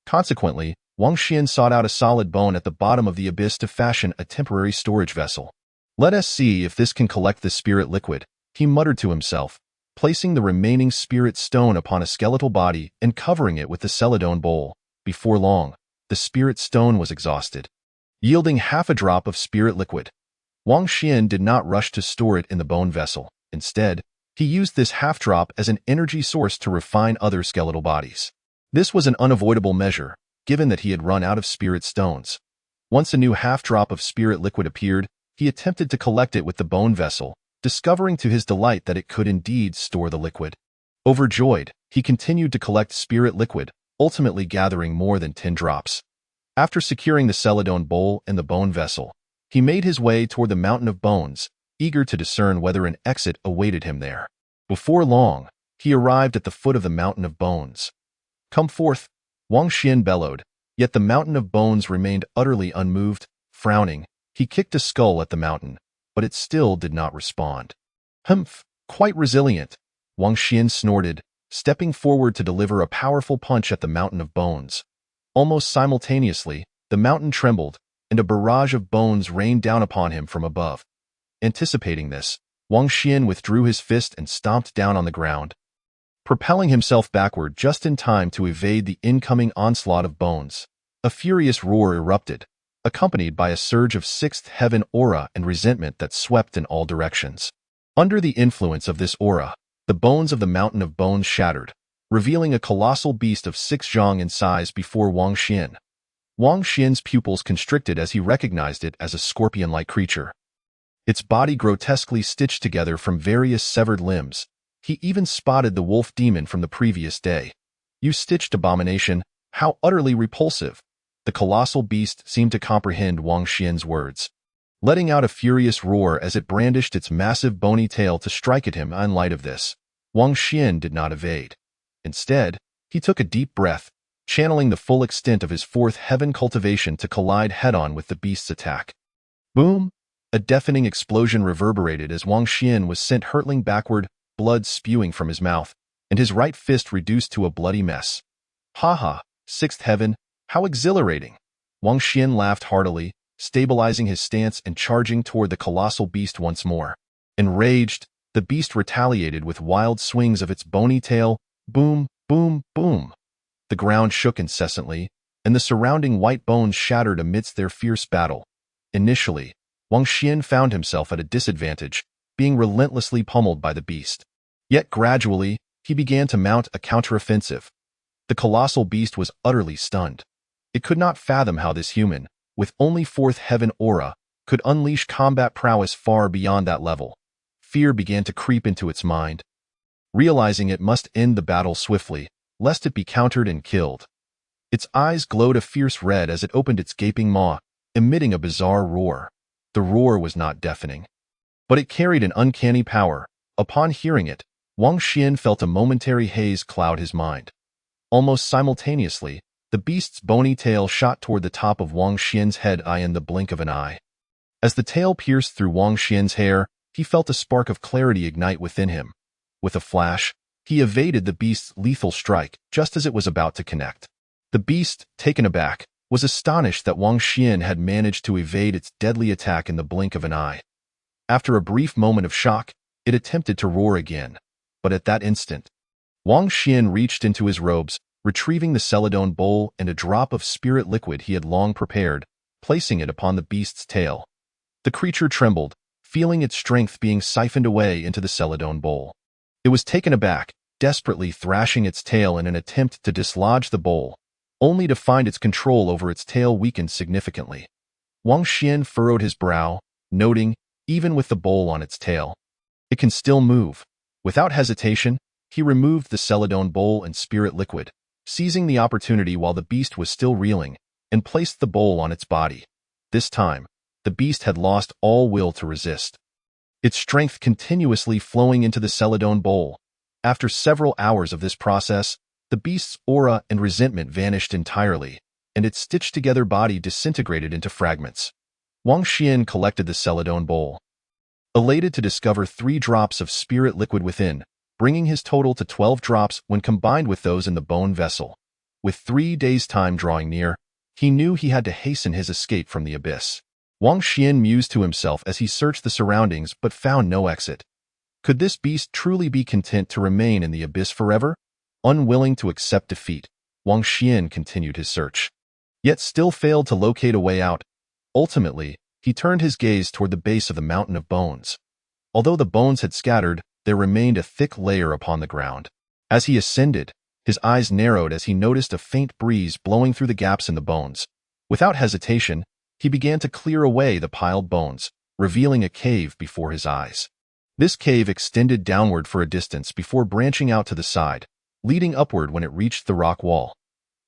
Consequently, Wang Xian sought out a solid bone at the bottom of the abyss to fashion a temporary storage vessel. "Let us see if this can collect the spirit liquid," he muttered to himself, placing the remaining spirit stone upon a skeletal body and covering it with the celadone bowl. Before long, the spirit stone was exhausted, yielding half a drop of spirit liquid. Wang Xian did not rush to store it in the bone vessel. Instead, he used this half drop as an energy source to refine other skeletal bodies. This was an unavoidable measure, given that he had run out of spirit stones. Once a new half drop of spirit liquid appeared, he attempted to collect it with the bone vessel, discovering to his delight that it could indeed store the liquid. Overjoyed, he continued to collect spirit liquid, ultimately gathering more than 10 drops. After securing the celadone bowl and the bone vessel, he made his way toward the mountain of bones, eager to discern whether an exit awaited him there. Before long, he arrived at the foot of the mountain of bones. "Come forth," Wang Xian bellowed, yet the mountain of bones remained utterly unmoved. Frowning, he kicked a skull at the mountain, but it still did not respond. "Humph, quite resilient," Wang Xian snorted, stepping forward to deliver a powerful punch at the mountain of bones. Almost simultaneously, the mountain trembled, and a barrage of bones rained down upon him from above. Anticipating this, Wang Xian withdrew his fist and stomped down on the ground, propelling himself backward just in time to evade the incoming onslaught of bones. A furious roar erupted, accompanied by a surge of sixth heaven aura and resentment that swept in all directions. Under the influence of this aura, the bones of the mountain of bones shattered, revealing a colossal beast of 6 zhang in size before Wang Xian. Wang Xian's pupils constricted as he recognized it as a scorpion-like creature. Its body grotesquely stitched together from various severed limbs. He even spotted the wolf demon from the previous day. "You stitched abomination, how utterly repulsive!" The colossal beast seemed to comprehend Wang Xian's words, letting out a furious roar as it brandished its massive bony tail to strike at him. In light of this, Wang Xian did not evade. Instead, he took a deep breath, channeling the full extent of his fourth heaven cultivation to collide head-on with the beast's attack. Boom! A deafening explosion reverberated as Wang Xian was sent hurtling backward, blood spewing from his mouth, and his right fist reduced to a bloody mess. "Ha! Sixth heaven, how exhilarating!" Wang Xian laughed heartily, stabilizing his stance and charging toward the colossal beast once more. Enraged, the beast retaliated with wild swings of its bony tail. Boom, boom, boom. The ground shook incessantly, and the surrounding white bones shattered amidst their fierce battle. Initially, Wang Xian found himself at a disadvantage, being relentlessly pummeled by the beast. Yet gradually, he began to mount a counteroffensive. The colossal beast was utterly stunned. It could not fathom how this human, with only fourth heaven aura, could unleash combat prowess far beyond that level. Fear began to creep into its mind, realizing it must end the battle swiftly, lest it be countered and killed. Its eyes glowed a fierce red as it opened its gaping maw, emitting a bizarre roar. The roar was not deafening, but it carried an uncanny power. Upon hearing it, Wang Xian felt a momentary haze cloud his mind. Almost simultaneously, the beast's bony tail shot toward the top of Wang Xian's head in the blink of an eye. As the tail pierced through Wang Xian's hair, he felt a spark of clarity ignite within him. With a flash, he evaded the beast's lethal strike just as it was about to connect. The beast, taken aback, was astonished that Wang Xian had managed to evade its deadly attack in the blink of an eye. After a brief moment of shock, it attempted to roar again, but at that instant, Wang Xian reached into his robes, retrieving the Celadon bowl and a drop of spirit liquid he had long prepared, placing it upon the beast's tail. The creature trembled, feeling its strength being siphoned away into the Celadon bowl. It was taken aback, desperately thrashing its tail in an attempt to dislodge the bowl, only to find its control over its tail weakened significantly. Wang Xian furrowed his brow, noting, even with the bowl on its tail, it can still move. Without hesitation, he removed the Celadon bowl and spirit liquid, seizing the opportunity while the beast was still reeling, and placed the bowl on its body. This time, the beast had lost all will to resist, its strength continuously flowing into the Celadon bowl. After several hours of this process, the beast's aura and resentment vanished entirely, and its stitched-together body disintegrated into fragments. Wang Xian collected the Celadon bowl, elated to discover 3 drops of spirit liquid within, bringing his total to 12 drops when combined with those in the bone vessel. With 3 days' time drawing near, he knew he had to hasten his escape from the abyss. Wang Xian mused to himself as he searched the surroundings but found no exit. Could this beast truly be content to remain in the abyss forever? Unwilling to accept defeat, Wang Xian continued his search, yet still failed to locate a way out. Ultimately, he turned his gaze toward the base of the mountain of bones. Although the bones had scattered, there remained a thick layer upon the ground. As he ascended, his eyes narrowed as he noticed a faint breeze blowing through the gaps in the bones. Without hesitation, he began to clear away the piled bones, revealing a cave before his eyes. This cave extended downward for a distance before branching out to the side, leading upward when it reached the rock wall.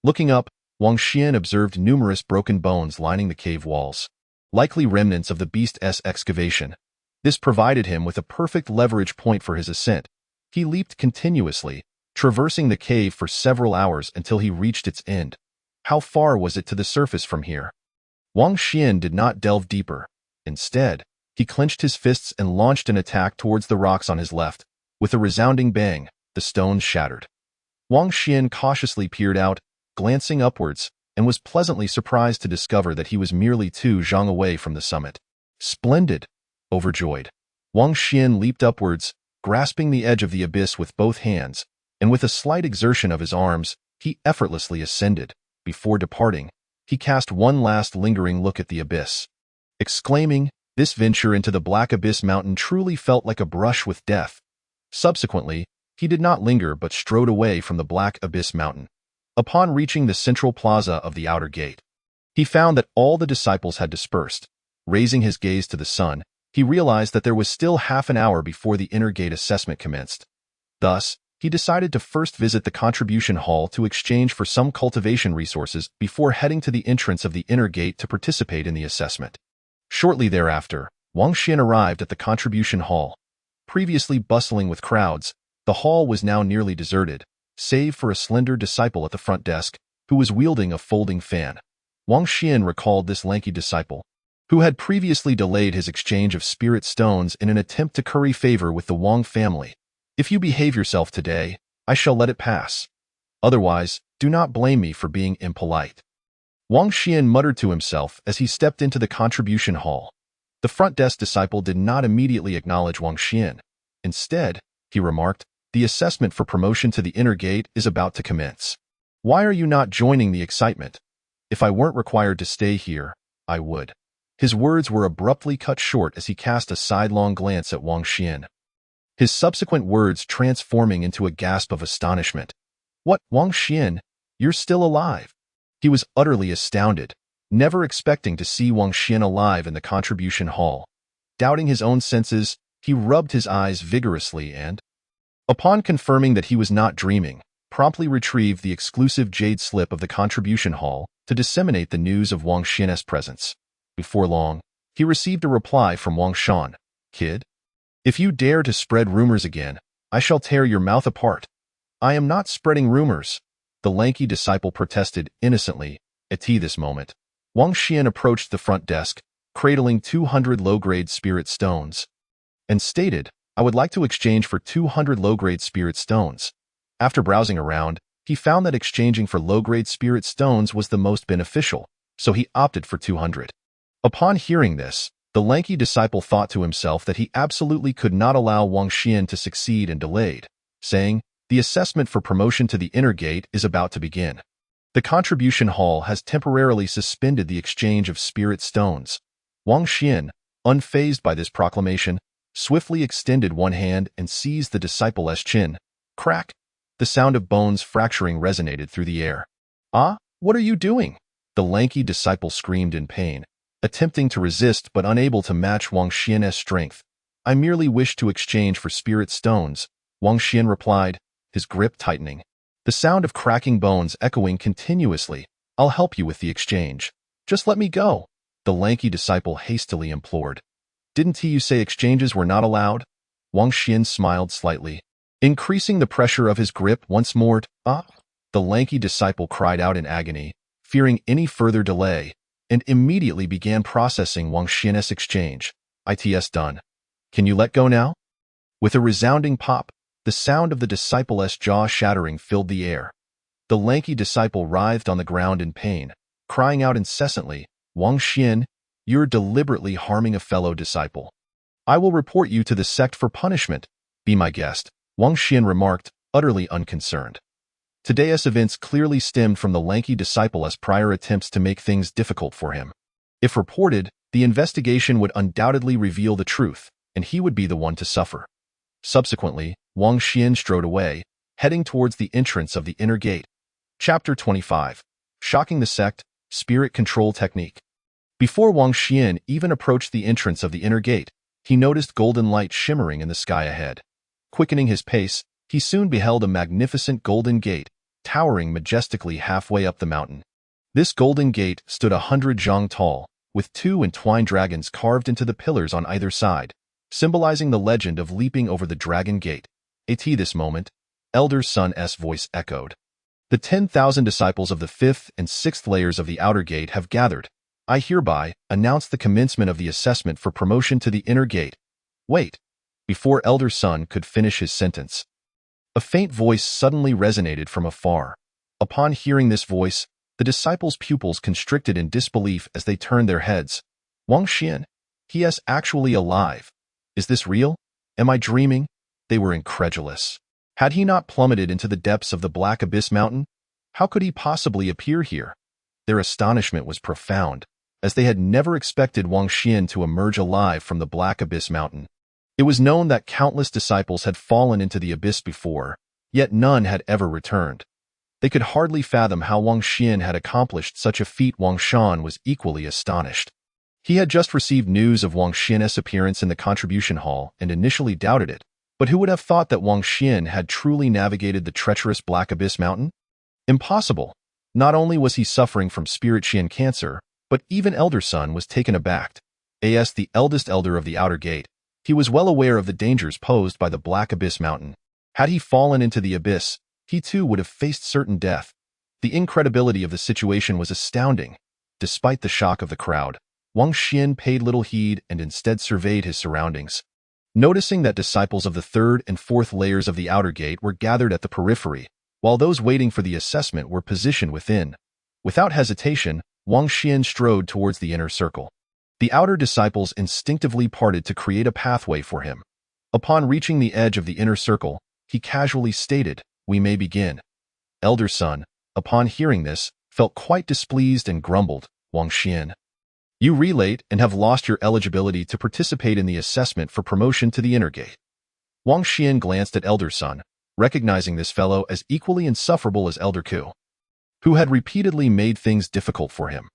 Looking up, Wang Xian observed numerous broken bones lining the cave walls, likely remnants of the beast's excavation. This provided him with a perfect leverage point for his ascent. He leaped continuously, traversing the cave for several hours until he reached its end. How far was it to the surface from here? Wang Xian did not delve deeper. Instead, he clenched his fists and launched an attack towards the rocks on his left. With a resounding bang, the stones shattered. Wang Xian cautiously peered out, glancing upwards, and was pleasantly surprised to discover that he was merely 2 zhang away from the summit. Splendid! Overjoyed, Wang Xian leaped upwards, grasping the edge of the abyss with both hands, and with a slight exertion of his arms, he effortlessly ascended. Before departing, he cast one last lingering look at the abyss. Exclaiming, this venture into the Black Abyss Mountain truly felt like a brush with death. Subsequently, he did not linger but strode away from the Black Abyss Mountain. Upon reaching the central plaza of the outer gate, he found that all the disciples had dispersed. Raising his gaze to the sun, he realized that there was still half an hour before the inner gate assessment commenced. Thus, he decided to first visit the contribution hall to exchange for some cultivation resources before heading to the entrance of the inner gate to participate in the assessment. Shortly thereafter, Wang Xian arrived at the contribution hall. Previously bustling with crowds, the hall was now nearly deserted, save for a slender disciple at the front desk, who was wielding a folding fan. Wang Xian recalled this lanky disciple, who had previously delayed his exchange of spirit stones in an attempt to curry favor with the Wang family. If you behave yourself today, I shall let it pass. Otherwise, do not blame me for being impolite. Wang Xian muttered to himself as he stepped into the contribution hall. The front desk disciple did not immediately acknowledge Wang Xian. Instead, he remarked, the assessment for promotion to the inner gate is about to commence. Why are you not joining the excitement? If I weren't required to stay here, I would. His words were abruptly cut short as he cast a sidelong glance at Wang Xian. His subsequent words transforming into a gasp of astonishment. What, Wang Xian? You're still alive? He was utterly astounded, never expecting to see Wang Xian alive in the contribution hall. Doubting his own senses, he rubbed his eyes vigorously and, upon confirming that he was not dreaming, promptly retrieved the exclusive jade slip of the contribution hall to disseminate the news of Wang Xian's presence. Before long, he received a reply from Wang Shan. Kid, if you dare to spread rumors again, I shall tear your mouth apart. I am not spreading rumors, the lanky disciple protested innocently. At this moment, Wang Xian approached the front desk, cradling 200 low-grade spirit stones, and stated, I would like to exchange for 200 low-grade spirit stones. After browsing around, he found that exchanging for low-grade spirit stones was the most beneficial, so he opted for 200. Upon hearing this, the lanky disciple thought to himself that he absolutely could not allow Wang Xian to succeed and delayed, saying, the assessment for promotion to the inner gate is about to begin. The contribution hall has temporarily suspended the exchange of spirit stones. Wang Xian, unfazed by this proclamation, swiftly extended one hand and seized the disciple's chin. Crack! The sound of bones fracturing resonated through the air. Ah, what are you doing? The lanky disciple screamed in pain, attempting to resist but unable to match Wang Xian's strength. I merely wish to exchange for spirit stones, Wang Xian replied, his grip tightening. The sound of cracking bones echoing continuously. I'll help you with the exchange. Just let me go, the lanky disciple hastily implored. Didn't you say exchanges were not allowed? Wang Xian smiled slightly, increasing the pressure of his grip once more. Ah! The lanky disciple cried out in agony, fearing any further delay, and immediately began processing Wang Xian's exchange. It's done. Can you let go now? With a resounding pop, the sound of the disciple's jaw shattering filled the air. The lanky disciple writhed on the ground in pain, crying out incessantly, Wang Xian, you're deliberately harming a fellow disciple. I will report you to the sect for punishment. Be my guest, Wang Xian remarked, utterly unconcerned. Today's events clearly stemmed from the lanky disciple's prior attempts to make things difficult for him. If reported, the investigation would undoubtedly reveal the truth, and he would be the one to suffer. Subsequently, Wang Xian strode away, heading towards the entrance of the inner gate. Chapter 25. Shocking the Sect, Spirit Control Technique. Before Wang Xian even approached the entrance of the inner gate, he noticed golden light shimmering in the sky ahead. Quickening his pace, he soon beheld a magnificent golden gate, towering majestically halfway up the mountain. This golden gate stood 100 zhang tall, with 2 entwined dragons carved into the pillars on either side, symbolizing the legend of leaping over the dragon gate. At this moment, Elder Sun's voice echoed. The 10,000 disciples of the 5th and 6th layers of the outer gate have gathered. I hereby announce the commencement of the assessment for promotion to the inner gate. Wait. Before Elder Sun could finish his sentence, a faint voice suddenly resonated from afar. Upon hearing this voice, the disciples' pupils constricted in disbelief as they turned their heads. Wang Xian, he is actually alive. Is this real? Am I dreaming? They were incredulous. Had he not plummeted into the depths of the Black Abyss Mountain? How could he possibly appear here? Their astonishment was profound, as they had never expected Wang Xian to emerge alive from the Black Abyss Mountain. It was known that countless disciples had fallen into the abyss before, yet none had ever returned. They could hardly fathom how Wang Xian had accomplished such a feat. Wang Shan was equally astonished. He had just received news of Wang Xian's appearance in the contribution hall and initially doubted it, but who would have thought that Wang Xian had truly navigated the treacherous Black Abyss Mountain? Impossible. Not only was he suffering from Spirit Qian cancer, but even Elder Sun was taken aback. As the eldest elder of the outer gate, he was well aware of the dangers posed by the Black Abyss Mountain. Had he fallen into the abyss, he too would have faced certain death. The incredibility of the situation was astounding. Despite the shock of the crowd, Wang Xian paid little heed and instead surveyed his surroundings. Noticing that disciples of the 3rd and 4th layers of the outer gate were gathered at the periphery, while those waiting for the assessment were positioned within. Without hesitation, Wang Xian strode towards the inner circle. The outer disciples instinctively parted to create a pathway for him. Upon reaching the edge of the inner circle, he casually stated, "We may begin." Elder Sun, upon hearing this, felt quite displeased and grumbled, "Wang Xian, you relate and have lost your eligibility to participate in the assessment for promotion to the inner gate." Wang Xian glanced at Elder Sun, recognizing this fellow as equally insufferable as Elder Ku, who had repeatedly made things difficult for him.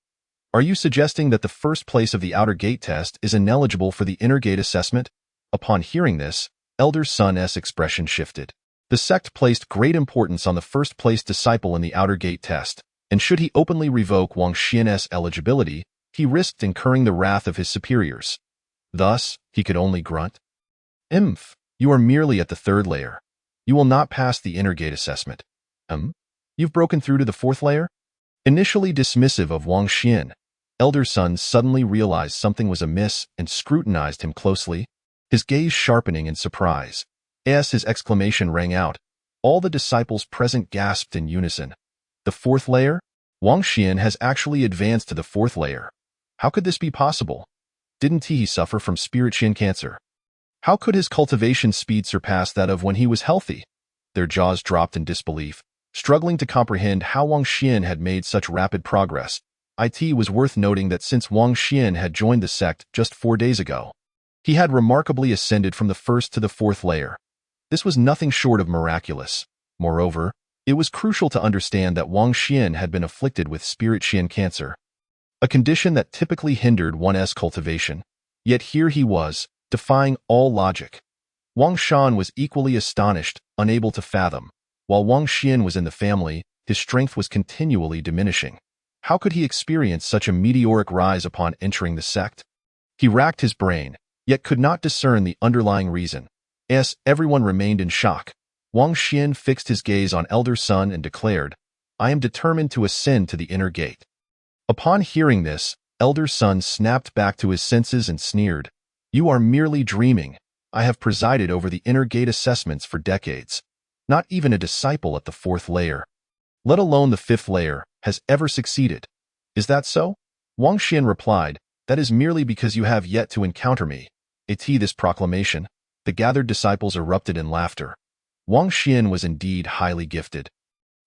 "Are you suggesting that the first place of the outer gate test is ineligible for the inner gate assessment?" Upon hearing this, Elder Sun's expression shifted. The sect placed great importance on the first-place disciple in the outer gate test, and should he openly revoke Wang Xian's eligibility, he risked incurring the wrath of his superiors. Thus, he could only grunt. You are merely at the 3rd layer. You will not pass the inner gate assessment." You've broken through to the 4th layer?" Initially dismissive of Wang Xian, Elder Sun suddenly realized something was amiss and scrutinized him closely, his gaze sharpening in surprise. As his exclamation rang out, all the disciples present gasped in unison. "The 4th layer? Wang Xian has actually advanced to the 4th layer. How could this be possible? Didn't he suffer from Spirit Qian cancer? How could his cultivation speed surpass that of when he was healthy?" Their jaws dropped in disbelief, struggling to comprehend how Wang Xian had made such rapid progress. It was worth noting that since Wang Xian had joined the sect just 4 days ago, he had remarkably ascended from the 1st to the 4th layer. This was nothing short of miraculous. Moreover, it was crucial to understand that Wang Xian had been afflicted with Spirit Qian cancer, a condition that typically hindered one's cultivation. Yet here he was, defying all logic. Wang Shan was equally astonished, unable to fathom. While Wang Xian was in the family, his strength was continually diminishing. How could he experience such a meteoric rise upon entering the sect? He racked his brain, yet could not discern the underlying reason. As everyone remained in shock, Wang Xian fixed his gaze on Elder Sun and declared, "I am determined to ascend to the inner gate." Upon hearing this, Elder Sun snapped back to his senses and sneered, "You are merely dreaming. I have presided over the inner gate assessments for decades. Not even a disciple at the 4th layer, let alone the 5th layer, has ever succeeded. Is that so?" Wang Xian replied, "That is merely because you have yet to encounter me." At this proclamation, the gathered disciples erupted in laughter. Wang Xian was indeed highly gifted.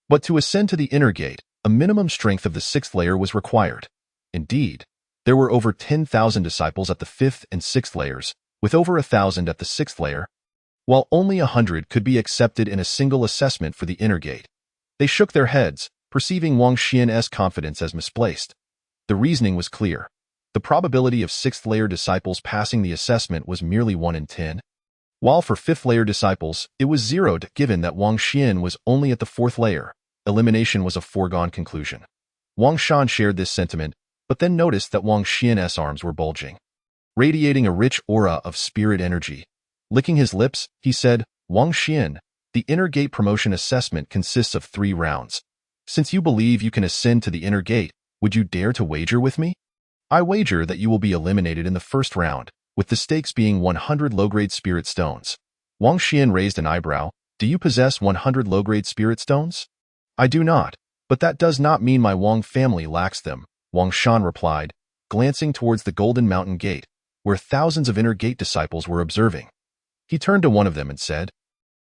But to ascend to the inner gate, a minimum strength of the 6th layer was required. Indeed, there were over 10,000 disciples at the 5th and 6th layers, with over 1,000 at the 6th layer, while only 100 could be accepted in a single assessment for the inner gate. They shook their heads, perceiving Wang Xian's confidence as misplaced. The reasoning was clear. The probability of 6th layer disciples passing the assessment was merely 1 in 10, while for 5th layer disciples, it was zeroed given that Wang Xian was only at the 4th layer. Elimination was a foregone conclusion. Wang Shan shared this sentiment, but then noticed that Wang Xian's arms were bulging, radiating a rich aura of spirit energy. Licking his lips, he said, Wang Xian, the Inner Gate Promotion Assessment consists of 3 rounds. Since you believe you can ascend to the Inner Gate, would you dare to wager with me? I wager that you will be eliminated in the first round, with the stakes being 100 low-grade spirit stones. Wang Xian raised an eyebrow. Do you possess 100 low-grade spirit stones? I do not, but that does not mean my Wang family lacks them, Wang Shan replied, glancing towards the Golden Mountain Gate, where thousands of Inner Gate disciples were observing. He turned to one of them and said,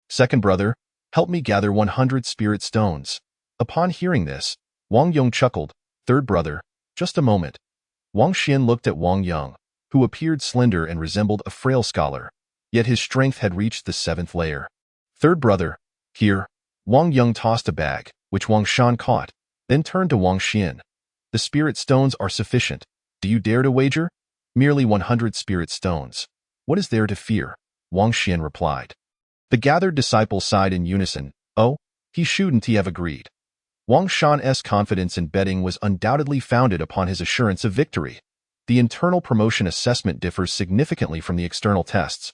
"Second brother, help me gather 100 spirit stones." Upon hearing this, Wang Yong chuckled. Third brother, just a moment. Wang Xian looked at Wang Yong, who appeared slender and resembled a frail scholar, yet his strength had reached the 7th layer. Third brother, here. Wang Yong tossed a bag, which Wang Shan caught, then turned to Wang Xian. The spirit stones are sufficient. Do you dare to wager? Merely 100 spirit stones. What is there to fear? Wang Xian replied. The gathered disciples sighed in unison. Oh, he shouldn't have agreed. Wang Shan's confidence in betting was undoubtedly founded upon his assurance of victory. The internal promotion assessment differs significantly from the external tests,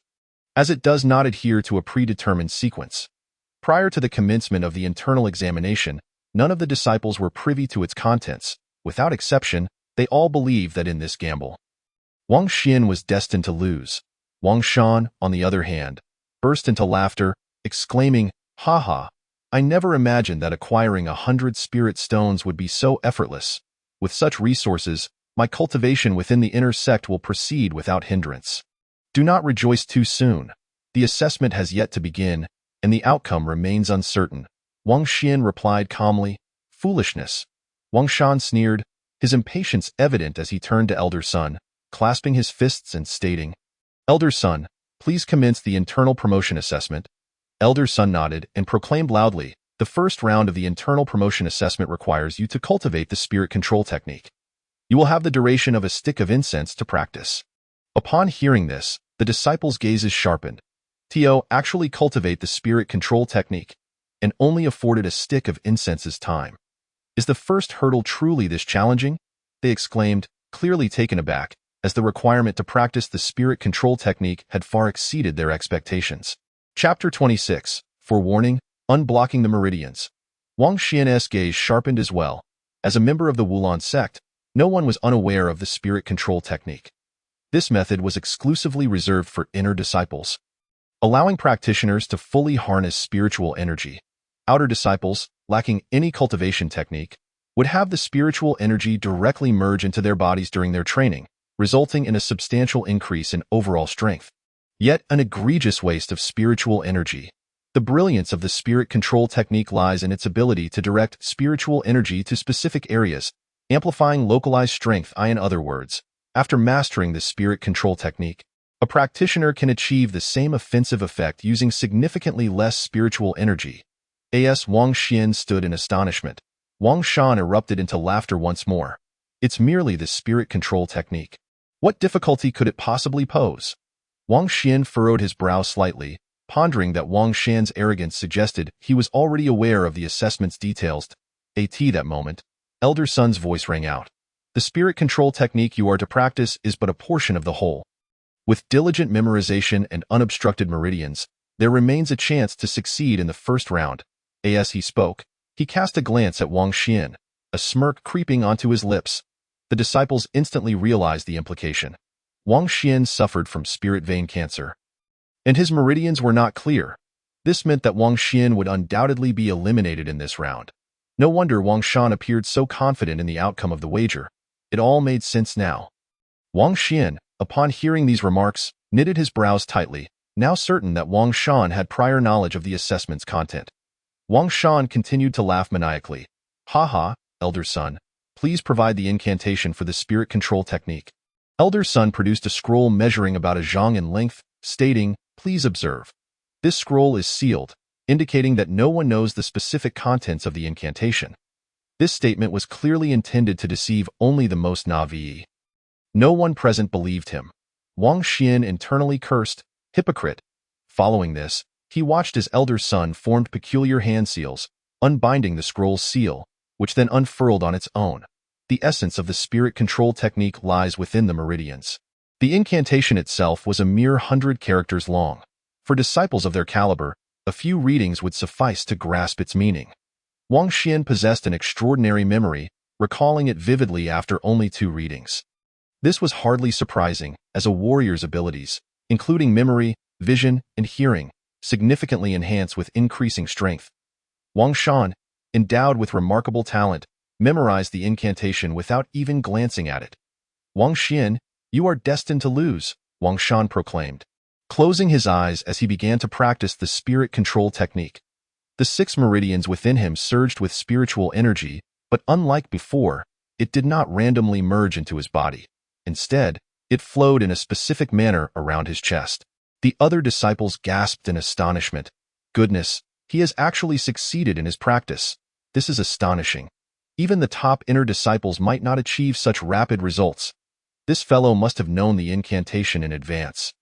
as it does not adhere to a predetermined sequence. Prior to the commencement of the internal examination, none of the disciples were privy to its contents. Without exception, they all believed that in this gamble, Wang Xian was destined to lose. Wang Shan, on the other hand, burst into laughter, exclaiming, "Ha ha! I never imagined that acquiring 100 spirit stones would be so effortless. With such resources, my cultivation within the inner sect will proceed without hindrance." Do not rejoice too soon. The assessment has yet to begin, and the outcome remains uncertain. Wang Xian replied calmly, "Foolishness." Wang Shan sneered, his impatience evident as he turned to Elder Sun, clasping his fists and stating, "Elder Sun, please commence the internal promotion assessment." Elder Sun nodded and proclaimed loudly, "The first round of the internal promotion assessment requires you to cultivate the spirit control technique. You will have the duration of a stick of incense to practice." Upon hearing this, the disciples' gazes sharpened. Tio actually cultivate the spirit control technique, and only afforded a stick of incense's time. Is the first hurdle truly this challenging? They exclaimed, clearly taken aback, as the requirement to practice the spirit control technique had far exceeded their expectations. Chapter 26. Forewarning, Unblocking the Meridians. Wang Xian's gaze sharpened as well. As a member of the Wulan sect, no one was unaware of the spirit control technique. This method was exclusively reserved for inner disciples, allowing practitioners to fully harness spiritual energy. Outer disciples, lacking any cultivation technique, would have the spiritual energy directly merge into their bodies during their training, resulting in a substantial increase in overall strength. Yet an egregious waste of spiritual energy. The brilliance of the spirit control technique lies in its ability to direct spiritual energy to specific areas, amplifying localized strength. In other words, after mastering the spirit control technique, a practitioner can achieve the same offensive effect using significantly less spiritual energy. As Wang Xian stood in astonishment, Wang Shan erupted into laughter once more. It's merely the spirit control technique. What difficulty could it possibly pose? Wang Xian furrowed his brow slightly, pondering that Wang Shan's arrogance suggested he was already aware of the assessment's details. At that moment, Elder Sun's voice rang out. The spirit control technique you are to practice is but a portion of the whole. With diligent memorization and unobstructed meridians, there remains a chance to succeed in the first round. As he spoke, he cast a glance at Wang Xian, a smirk creeping onto his lips. The disciples instantly realized the implication. Wang Xian suffered from spirit vein cancer, and his meridians were not clear. This meant that Wang Xian would undoubtedly be eliminated in this round. No wonder Wang Shan appeared so confident in the outcome of the wager. It all made sense now. Wang Xian, upon hearing these remarks, knitted his brows tightly, now certain that Wang Shan had prior knowledge of the assessment's content. Wang Shan continued to laugh maniacally. "Ha ha, Elder Sun, please provide the incantation for the spirit control technique." Elder Sun produced a scroll measuring about a zhang in length, stating, "Please observe. This scroll is sealed, indicating that no one knows the specific contents of the incantation." This statement was clearly intended to deceive only the most naive. No one present believed him. Wang Xian internally cursed, "Hypocrite." Following this, he watched as Elder Sun formed peculiar hand seals, unbinding the scroll's seal, which then unfurled on its own. The essence of the spirit control technique lies within the meridians. The incantation itself was a mere 100 characters long. For disciples of their caliber, A few readings would suffice to grasp its meaning. Wang Xian possessed an extraordinary memory, recalling it vividly after only 2 readings. This was hardly surprising, as a warrior's abilities, including memory, vision, and hearing, significantly enhance with increasing strength. Wang Shan, endowed with remarkable talent, memorized the incantation without even glancing at it. Wang Xian, you are destined to lose, Wang Shan proclaimed, closing his eyes as he began to practice the spirit control technique. The 6 meridians within him surged with spiritual energy, but unlike before, it did not randomly merge into his body. Instead, it flowed in a specific manner around his chest. The other disciples gasped in astonishment. Goodness, he has actually succeeded in his practice. This is astonishing. Even the top inner disciples might not achieve such rapid results. This fellow must have known the incantation in advance.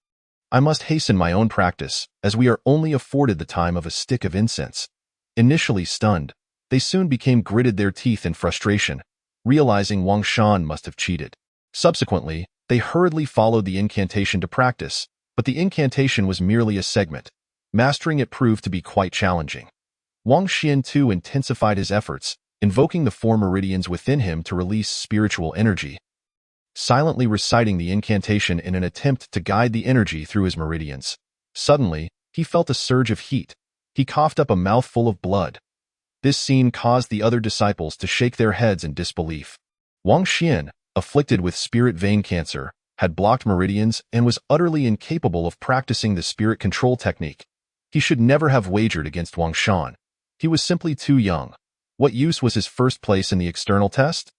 I must hasten my own practice, as we are only afforded the time of a stick of incense. Initially stunned, they soon became gritted their teeth in frustration, realizing Wang Shan must have cheated. Subsequently, they hurriedly followed the incantation to practice, but the incantation was merely a segment. Mastering it proved to be quite challenging. Wang Xian too intensified his efforts, invoking the 4 meridians within him to release spiritual energy. Silently reciting the incantation in an attempt to guide the energy through his meridians. Suddenly, he felt a surge of heat. He coughed up a mouthful of blood. This scene caused the other disciples to shake their heads in disbelief. Wang Xian, afflicted with spirit vein cancer, had blocked meridians and was utterly incapable of practicing the spirit control technique. He should never have wagered against Wang Shan. He was simply too young. What use was his first place in the external test?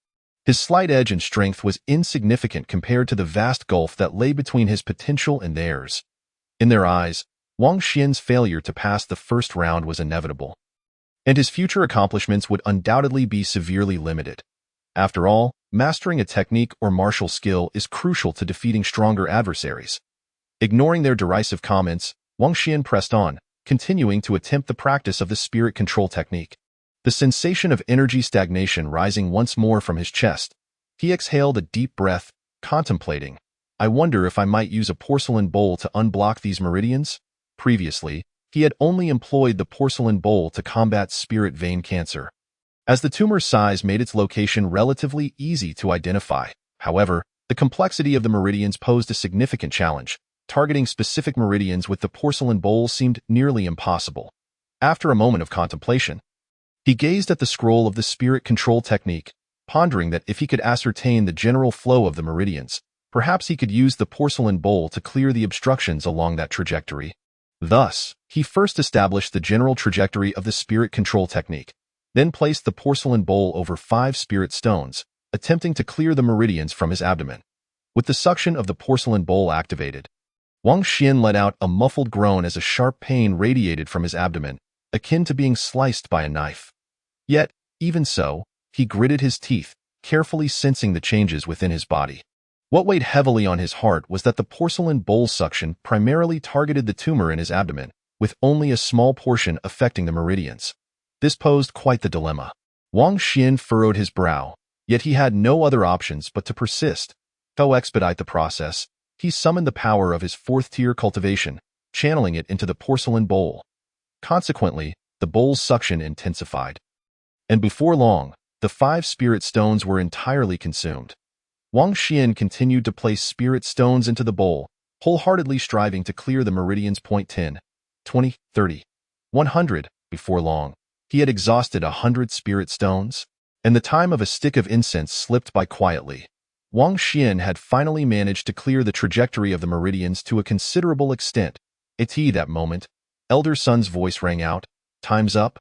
His slight edge in strength was insignificant compared to the vast gulf that lay between his potential and theirs. In their eyes, Wang Xian's failure to pass the first round was inevitable, and his future accomplishments would undoubtedly be severely limited. After all, mastering a technique or martial skill is crucial to defeating stronger adversaries. Ignoring their derisive comments, Wang Xian pressed on, continuing to attempt the practice of the spirit control technique. The sensation of energy stagnation rising once more from his chest. He exhaled a deep breath, contemplating, I wonder if I might use a porcelain bowl to unblock these meridians? Previously, he had only employed the porcelain bowl to combat spirit vein cancer, as the tumor's size made its location relatively easy to identify. However, the complexity of the meridians posed a significant challenge. Targeting specific meridians with the porcelain bowl seemed nearly impossible. After a moment of contemplation, he gazed at the scroll of the spirit control technique, pondering that if he could ascertain the general flow of the meridians, perhaps he could use the porcelain bowl to clear the obstructions along that trajectory. Thus, he first established the general trajectory of the spirit control technique, then placed the porcelain bowl over 5 spirit stones, attempting to clear the meridians from his abdomen. With the suction of the porcelain bowl activated, Wang Xian let out a muffled groan as a sharp pain radiated from his abdomen, akin to being sliced by a knife. Yet, even so, he gritted his teeth, carefully sensing the changes within his body. What weighed heavily on his heart was that the porcelain bowl suction primarily targeted the tumor in his abdomen, with only a small portion affecting the meridians. This posed quite the dilemma. Wang Xian furrowed his brow, yet he had no other options but to persist. To expedite the process, he summoned the power of his 4th-tier cultivation, channeling it into the porcelain bowl. Consequently, the bowl's suction intensified. And before long, the 5 spirit stones were entirely consumed. Wang Xian continued to place spirit stones into the bowl, wholeheartedly striving to clear the meridians. 10, 20, 30, 100. Before long, he had exhausted 100 spirit stones, and the time of a stick of incense slipped by quietly. Wang Xian had finally managed to clear the trajectory of the meridians to a considerable extent. At that moment, Elder Sun's voice rang out, "Time's up.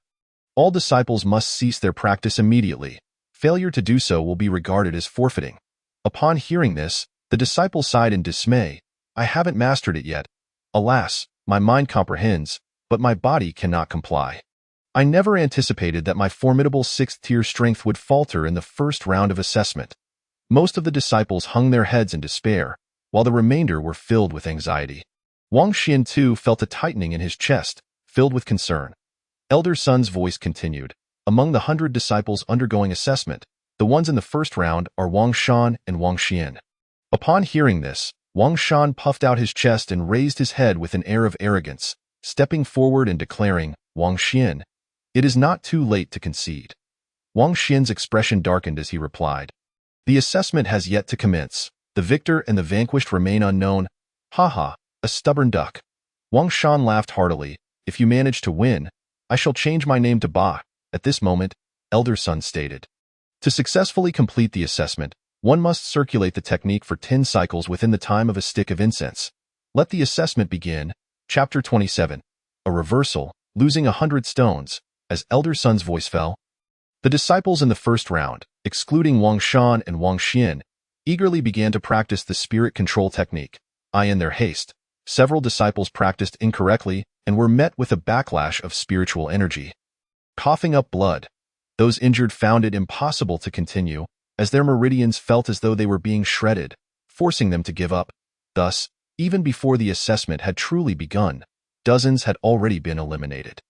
All disciples must cease their practice immediately. Failure to do so will be regarded as forfeiting." Upon hearing this, the disciple sighed in dismay. "I haven't mastered it yet. Alas, my mind comprehends, but my body cannot comply. I never anticipated that my formidable 6th-tier strength would falter in the first round of assessment." Most of the disciples hung their heads in despair, while the remainder were filled with anxiety. Wang Xian too felt a tightening in his chest, filled with concern. Elder Sun's voice continued, "Among the 100 disciples undergoing assessment, the ones in the first round are Wang Shan and Wang Xian." Upon hearing this, Wang Shan puffed out his chest and raised his head with an air of arrogance, stepping forward and declaring, "Wang Xian, it is not too late to concede." Wang Xian's expression darkened as he replied, "The assessment has yet to commence. The victor and the vanquished remain unknown." "Ha, a stubborn duck." Wang Shan laughed heartily. "If you manage to win, I shall change my name to Ba." At this moment, Elder Sun stated, "To successfully complete the assessment, one must circulate the technique for 10 cycles within the time of a stick of incense. Let the assessment begin." Chapter 27. A reversal, losing 100 stones. As Elder Sun's voice fell, the disciples in the first round, excluding Wang Shan and Wang Xian, eagerly began to practice the spirit control technique. In their haste, several disciples practiced incorrectly and were met with a backlash of spiritual energy. Coughing up blood, those injured found it impossible to continue, as their meridians felt as though they were being shredded, forcing them to give up. Thus, even before the assessment had truly begun, dozens had already been eliminated.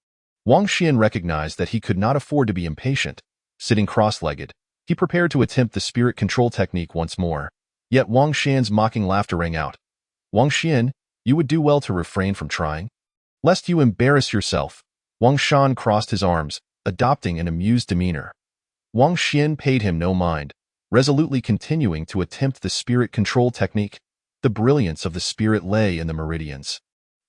Wang Xian recognized that he could not afford to be impatient. Sitting cross-legged, he prepared to attempt the spirit control technique once more. Yet Wang Xian's mocking laughter rang out. "Wang Xian, you would do well to refrain from trying, lest you embarrass yourself." Wang Shan crossed his arms, adopting an amused demeanor. Wang Xian paid him no mind, resolutely continuing to attempt the spirit control technique. The brilliance of the spirit lay in the meridians.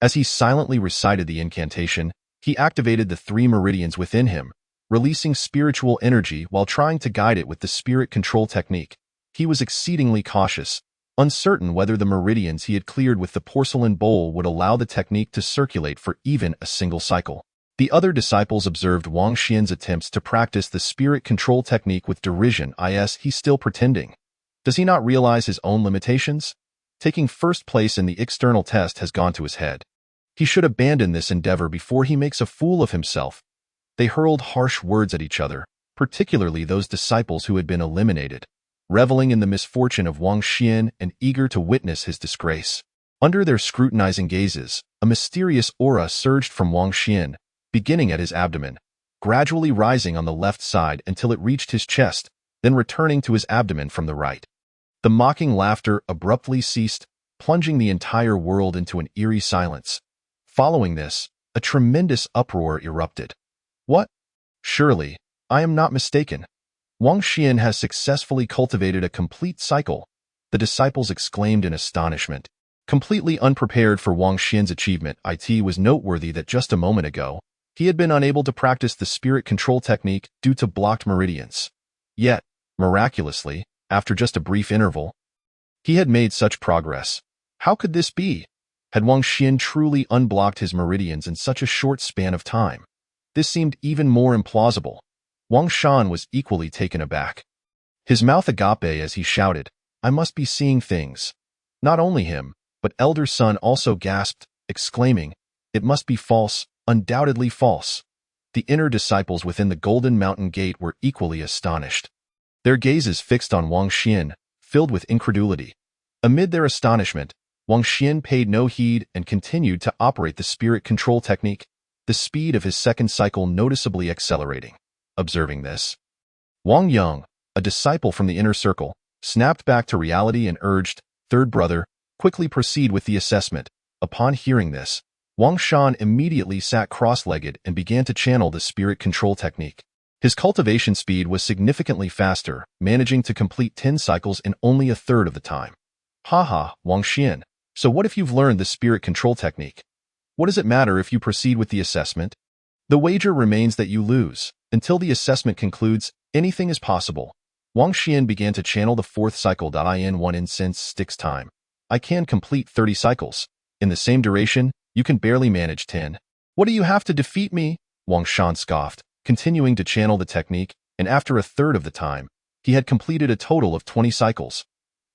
As he silently recited the incantation, he activated the 3 meridians within him, releasing spiritual energy while trying to guide it with the spirit control technique. He was exceedingly cautious, uncertain whether the meridians he had cleared with the porcelain bowl would allow the technique to circulate for even a single cycle. The other disciples observed Wang Xian's attempts to practice the spirit control technique with derision. He's still pretending. Does he not realize his own limitations? Taking first place in the external test has gone to his head. He should abandon this endeavor before he makes a fool of himself. They hurled harsh words at each other, particularly those disciples who had been eliminated, reveling in the misfortune of Wang Xian and eager to witness his disgrace. Under their scrutinizing gazes, a mysterious aura surged from Wang Xian, beginning at his abdomen, gradually rising on the left side until it reached his chest, then returning to his abdomen from the right. The mocking laughter abruptly ceased, plunging the entire world into an eerie silence. Following this, a tremendous uproar erupted. "What? Surely, I am not mistaken. Wang Xian has successfully cultivated a complete cycle," the disciples exclaimed in astonishment. Completely unprepared for Wang Xian's achievement, it was noteworthy that just a moment ago, he had been unable to practice the spirit control technique due to blocked meridians. Yet, miraculously, after just a brief interval, he had made such progress. How could this be? Had Wang Xian truly unblocked his meridians in such a short span of time? This seemed even more implausible. Wang Shan was equally taken aback. His mouth agape as he shouted, "I must be seeing things." Not only him, but Elder Sun also gasped, exclaiming, "It must be false, undoubtedly false." The inner disciples within the Golden Mountain Gate were equally astonished. Their gazes fixed on Wang Xian, filled with incredulity. Amid their astonishment, Wang Xian paid no heed and continued to operate the spirit control technique, the speed of his second cycle noticeably accelerating. Observing this, Wang Yang, a disciple from the inner circle, snapped back to reality and urged, "Third brother, quickly proceed with the assessment." Upon hearing this, Wang Shan immediately sat cross-legged and began to channel the spirit control technique. His cultivation speed was significantly faster, managing to complete 10 cycles in only a third of the time. "Ha, Wang Xian. So what if you've learned the spirit control technique? What does it matter if you proceed with the assessment? The wager remains that you lose. Until the assessment concludes, anything is possible." Wang Xian began to channel the 4th cycle. In 1 incense sticks time. I can complete 30 cycles. In the same duration, you can barely manage 10. "What do you have to defeat me?" Wang Shan scoffed, continuing to channel the technique, and after a third of the time, he had completed a total of 20 cycles.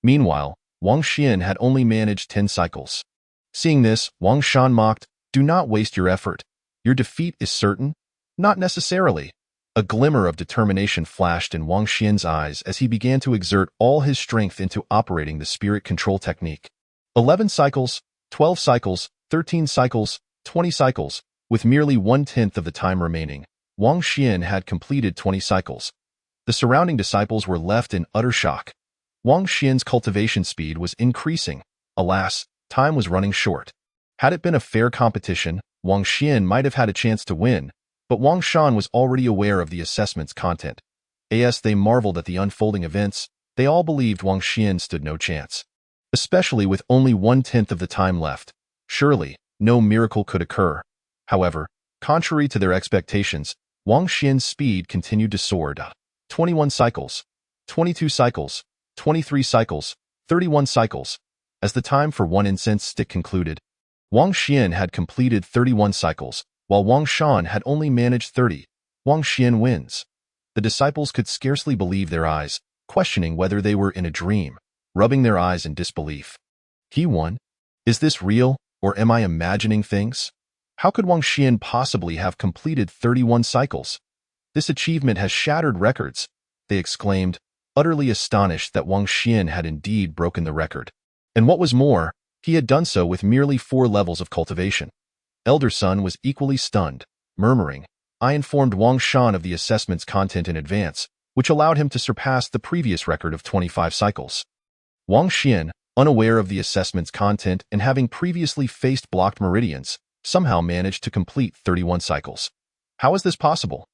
Meanwhile, Wang Xian had only managed 10 cycles. Seeing this, Wang Shan mocked, "Do not waste your effort. Your defeat is certain." "Not necessarily." A glimmer of determination flashed in Wang Xian's eyes as he began to exert all his strength into operating the spirit control technique. 11 cycles, 12 cycles, 13 cycles, 20 cycles, with merely 1/10 of the time remaining, Wang Xian had completed 20 cycles. The surrounding disciples were left in utter shock. Wang Xian's cultivation speed was increasing. Alas, time was running short. Had it been a fair competition, Wang Xian might have had a chance to win, but Wang Shan was already aware of the assessment's content. As they marveled at the unfolding events, they all believed Wang Xian stood no chance. Especially with only 1/10 of the time left. Surely, no miracle could occur. However, contrary to their expectations, Wang Xian's speed continued to soar. 21 cycles, 22 cycles, 23 cycles, 31 cycles. As the time for one incense stick concluded, Wang Xian had completed 31 cycles, while Wang Shan had only managed 30. Wang Xian wins. The disciples could scarcely believe their eyes, questioning whether they were in a dream, rubbing their eyes in disbelief. He won? Is this real, or am I imagining things? How could Wang Xian possibly have completed 31 cycles? This achievement has shattered records, they exclaimed, utterly astonished that Wang Xian had indeed broken the record. And what was more, he had done so with merely 4 levels of cultivation. Elder Sun was equally stunned, murmuring, I informed Wang Shan of the assessment's content in advance, which allowed him to surpass the previous record of 25 cycles. Wang Xian, unaware of the assessment's content and having previously faced blocked meridians, somehow managed to complete 31 cycles. How is this possible?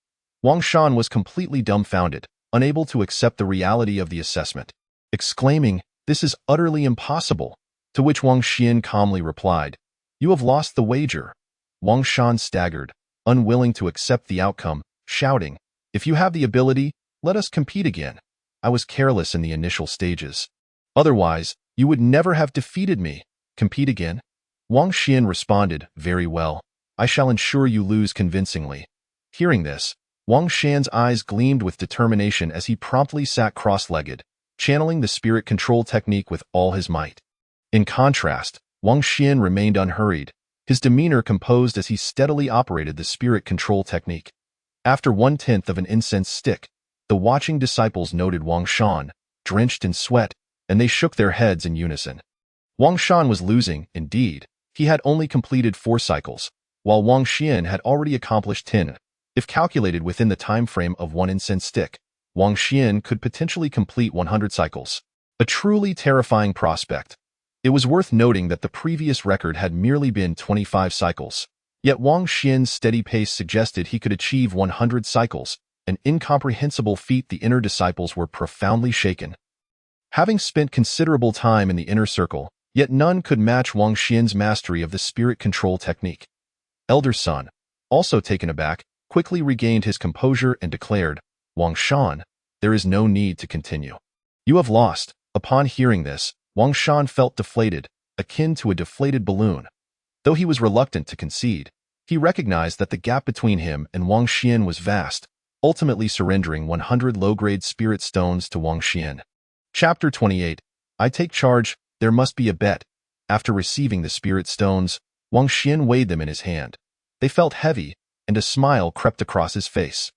Wang Shan was completely dumbfounded, unable to accept the reality of the assessment, exclaiming, This is utterly impossible, to which Wang Xian calmly replied, You have lost the wager. Wang Shan staggered, unwilling to accept the outcome, shouting, If you have the ability, let us compete again. I was careless in the initial stages. Otherwise, you would never have defeated me. Compete again? Wang Xian responded, Very well. I shall ensure you lose convincingly. Hearing this, Wang Shan's eyes gleamed with determination as he promptly sat cross-legged, channeling the spirit control technique with all his might. In contrast, Wang Xian remained unhurried, his demeanor composed as he steadily operated the spirit control technique. After 1/10 of an incense stick, the watching disciples noted Wang Shan, drenched in sweat, and they shook their heads in unison. Wang Shan was losing, indeed. He had only completed 4 cycles, while Wang Xian had already accomplished 10. If calculated within the time frame of 1 incense stick, Wang Xian could potentially complete 100 cycles. A truly terrifying prospect. It was worth noting that the previous record had merely been 25 cycles. Yet Wang Xian's steady pace suggested he could achieve 100 cycles, an incomprehensible feat. The inner disciples were profoundly shaken. Having spent considerable time in the inner circle, yet none could match Wang Xian's mastery of the spirit control technique. Elder Sun, also taken aback, quickly regained his composure and declared, Wang Shan, there is no need to continue. You have lost. Upon hearing this, Wang Shan felt deflated, akin to a deflated balloon. Though he was reluctant to concede, he recognized that the gap between him and Wang Xian was vast, ultimately surrendering 100 low-grade spirit stones to Wang Xian. Chapter 28. I take charge, there must be a bet. After receiving the spirit stones, Wang Xian weighed them in his hand. They felt heavy, and a smile crept across his face.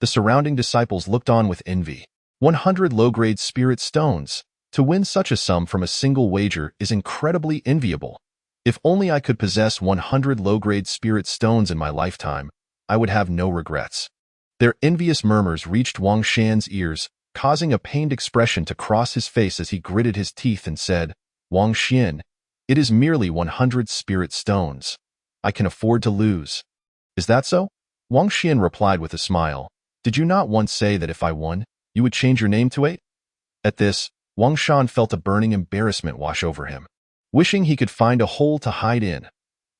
The surrounding disciples looked on with envy. 100 low-grade spirit stones. To win such a sum from a single wager is incredibly enviable. If only I could possess 100 low-grade spirit stones in my lifetime, I would have no regrets. Their envious murmurs reached Wang Shan's ears, causing a pained expression to cross his face as he gritted his teeth and said, Wang Xian, it is merely 100 spirit stones. I can afford to lose. Is that so? Wang Xian replied with a smile. Did you not once say that if I won, you would change your name to 8? At this, Wang Shan felt a burning embarrassment wash over him. Wishing he could find a hole to hide in,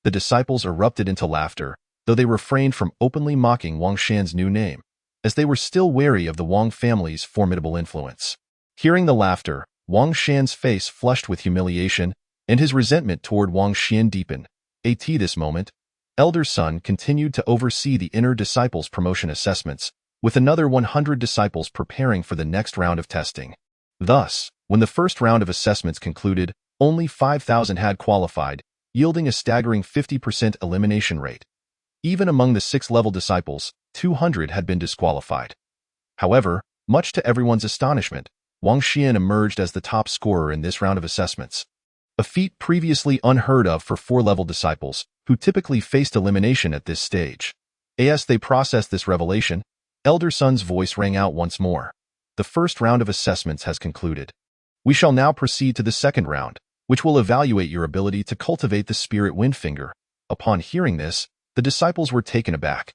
the disciples erupted into laughter, though they refrained from openly mocking Wang Shan's new name, as they were still wary of the Wang family's formidable influence. Hearing the laughter, Wang Shan's face flushed with humiliation, and his resentment toward Wang Xian deepened. At this moment, Elder Sun continued to oversee the inner disciples' promotion assessments, with another 100 disciples preparing for the next round of testing. Thus, when the first round of assessments concluded, only 5,000 had qualified, yielding a staggering 50% elimination rate. Even among the 6th-level disciples, 200 had been disqualified. However, much to everyone's astonishment, Wang Xian emerged as the top scorer in this round of assessments, a feat previously unheard of for 4th-level disciples, who typically faced elimination at this stage. As they processed this revelation, Elder Sun's voice rang out once more. The first round of assessments has concluded. We shall now proceed to the second round, which will evaluate your ability to cultivate the spirit wind finger. Upon hearing this, The disciples were taken aback.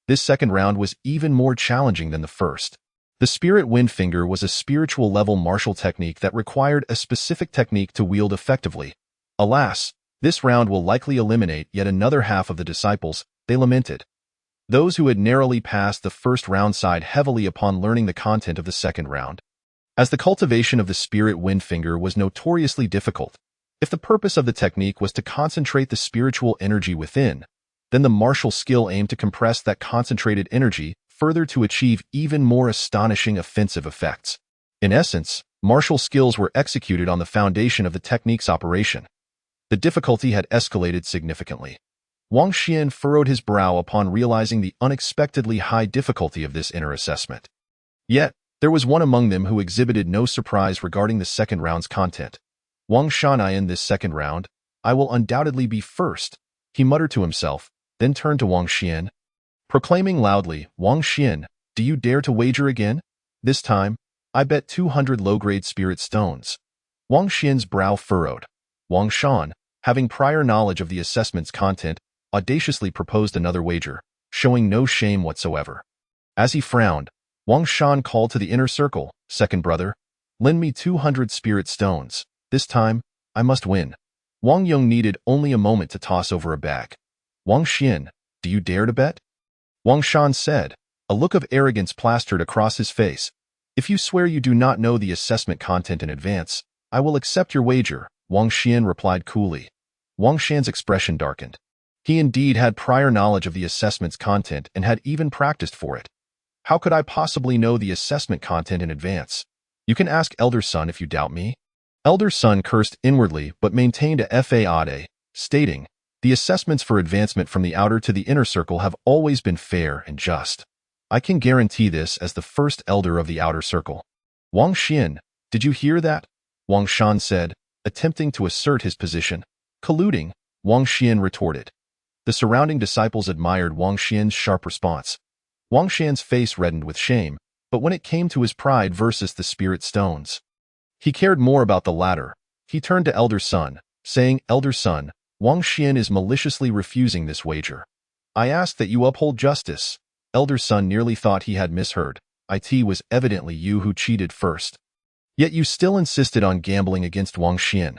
This second round was even more challenging than the first. The Spirit Wind Finger was a spiritual-level martial technique that required a specific technique to wield effectively. Alas, this round will likely eliminate yet another half of the disciples, they lamented. Those who had narrowly passed the first round sighed heavily upon learning the content of the second round. As the cultivation of the Spirit Wind Finger was notoriously difficult, if the purpose of the technique was to concentrate the spiritual energy within, then the martial skill aimed to compress that concentrated energy further to achieve even more astonishing offensive effects. In essence, martial skills were executed on the foundation of the technique's operation. The difficulty had escalated significantly. Wang Xian furrowed his brow upon realizing the unexpectedly high difficulty of this inner assessment. Yet, there was one among them who exhibited no surprise regarding the second round's content. Wang Shanai, in this second round, I will undoubtedly be first, he muttered to himself, then turned to Wang Xian. Proclaiming loudly, Wang Xian, do you dare to wager again? This time, I bet 200 low-grade spirit stones. Wang Xian's brow furrowed. Wang Shan, having prior knowledge of the assessment's content, audaciously proposed another wager, showing no shame whatsoever. As he frowned, Wang Shan called to the inner circle, second brother, lend me 200 spirit stones. This time, I must win. Wang Yong needed only a moment to toss over a bag. Wang Xian, do you dare to bet? Wang Shan said, a look of arrogance plastered across his face. If you swear you do not know the assessment content in advance, I will accept your wager, Wang Xian replied coolly. Wang Shan's expression darkened. He indeed had prior knowledge of the assessment's content and had even practiced for it. How could I possibly know the assessment content in advance? You can ask Elder Sun if you doubt me. Elder Sun cursed inwardly but maintained a faade, stating, the assessments for advancement from the outer to the inner circle have always been fair and just. I can guarantee this as the first elder of the outer circle. Wang Xian, did you hear that? Wang Shan said, attempting to assert his position. Colluding, Wang Xian retorted. The surrounding disciples admired Wang Xian's sharp response. Wang Xian's face reddened with shame, but when it came to his pride versus the spirit stones, he cared more about the latter. He turned to Elder Sun, saying, Elder Sun, Wang Xian is maliciously refusing this wager. I ask that you uphold justice. Elder Sun nearly thought he had misheard. It was evidently you who cheated first. Yet you still insisted on gambling against Wang Xian.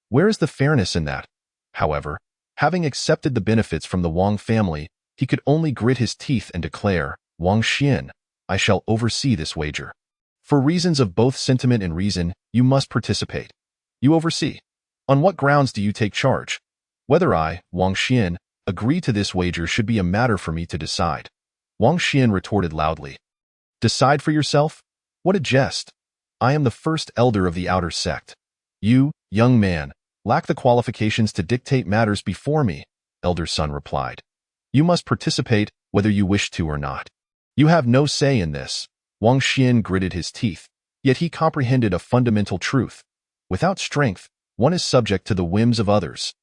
Where is the fairness in that? However, having accepted the benefits from the Wang family, he could only grit his teeth and declare, Wang Xian, I shall oversee this wager. For reasons of both sentiment and reason, you must participate. You oversee. On what grounds do you take charge? Whether I, Wang Xian, agree to this wager should be a matter for me to decide. Wang Xian retorted loudly. Decide for yourself? What a jest. I am the first elder of the outer sect. You, young man, lack the qualifications to dictate matters before me, Elder Sun replied. You must participate whether you wish to or not. You have no say in this. Wang Xian gritted his teeth, yet he comprehended a fundamental truth. Without strength, one is subject to the whims of others.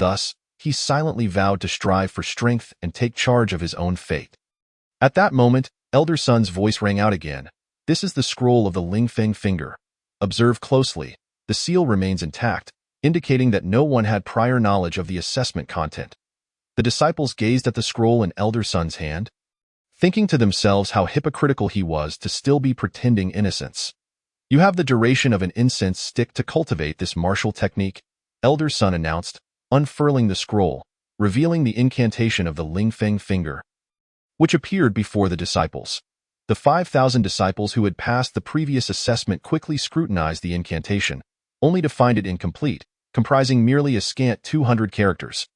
Thus, he silently vowed to strive for strength and take charge of his own fate. At that moment, Elder Sun's voice rang out again. This is the scroll of the Lingfeng finger. Observe closely. The seal remains intact, indicating that no one had prior knowledge of the assessment content. The disciples gazed at the scroll in Elder Sun's hand, thinking to themselves how hypocritical he was to still be pretending innocence. You have the duration of an incense stick to cultivate this martial technique, Elder Sun announced, unfurling the scroll, revealing the incantation of the Lingfeng finger, which appeared before the disciples. The 5,000 disciples who had passed the previous assessment quickly scrutinized the incantation, only to find it incomplete, comprising merely a scant 200 characters.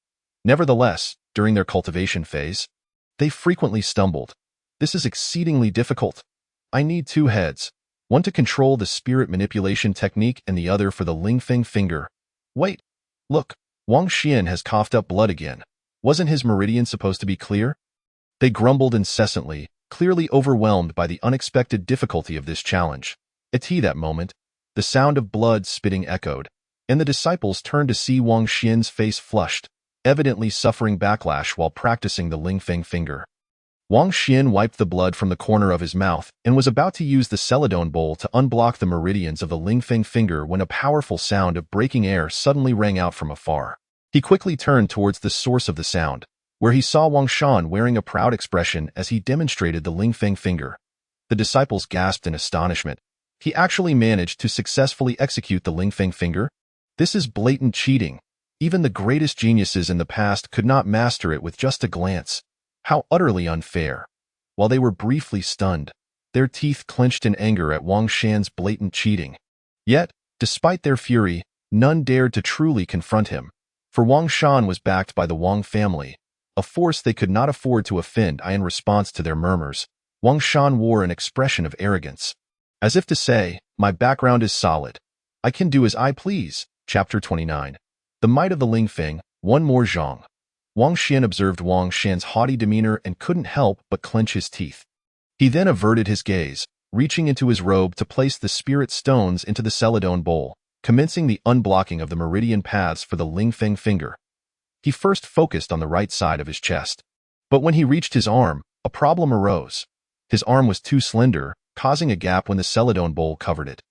Nevertheless, during their cultivation phase, they frequently stumbled. This is exceedingly difficult. I need two heads, one to control the spirit manipulation technique and the other for the Lingfeng finger. Wait, look, Wang Xian has coughed up blood again. Wasn't his meridian supposed to be clear? They grumbled incessantly, clearly overwhelmed by the unexpected difficulty of this challenge. At that moment, the sound of blood spitting echoed, and the disciples turned to see Wang Xian's face flushed, evidently suffering backlash while practicing the Lingfeng finger. Wang Xian wiped the blood from the corner of his mouth and was about to use the Celadone bowl to unblock the meridians of the Lingfeng finger when a powerful sound of breaking air suddenly rang out from afar. He quickly turned towards the source of the sound, where he saw Wang Shan wearing a proud expression as he demonstrated the Lingfeng finger. The disciples gasped in astonishment. He actually managed to successfully execute the Lingfeng finger? This is blatant cheating. Even the greatest geniuses in the past could not master it with just a glance. How utterly unfair. While they were briefly stunned, their teeth clenched in anger at Wang Shan's blatant cheating. Yet, despite their fury, none dared to truly confront him. For Wang Shan was backed by the Wang family, a force they could not afford to offend. In response to their murmurs, Wang Shan wore an expression of arrogance. As if to say, my background is solid. I can do as I please. Chapter 29. The Might of the Lingfeng, one more zhang. Wang Xian observed Wang Shan's haughty demeanor and couldn't help but clench his teeth. He then averted his gaze, reaching into his robe to place the spirit stones into the Celadon bowl, commencing the unblocking of the meridian paths for the Lingfeng finger. He first focused on the right side of his chest. But when he reached his arm, a problem arose. His arm was too slender, causing a gap when the Celadon bowl covered it.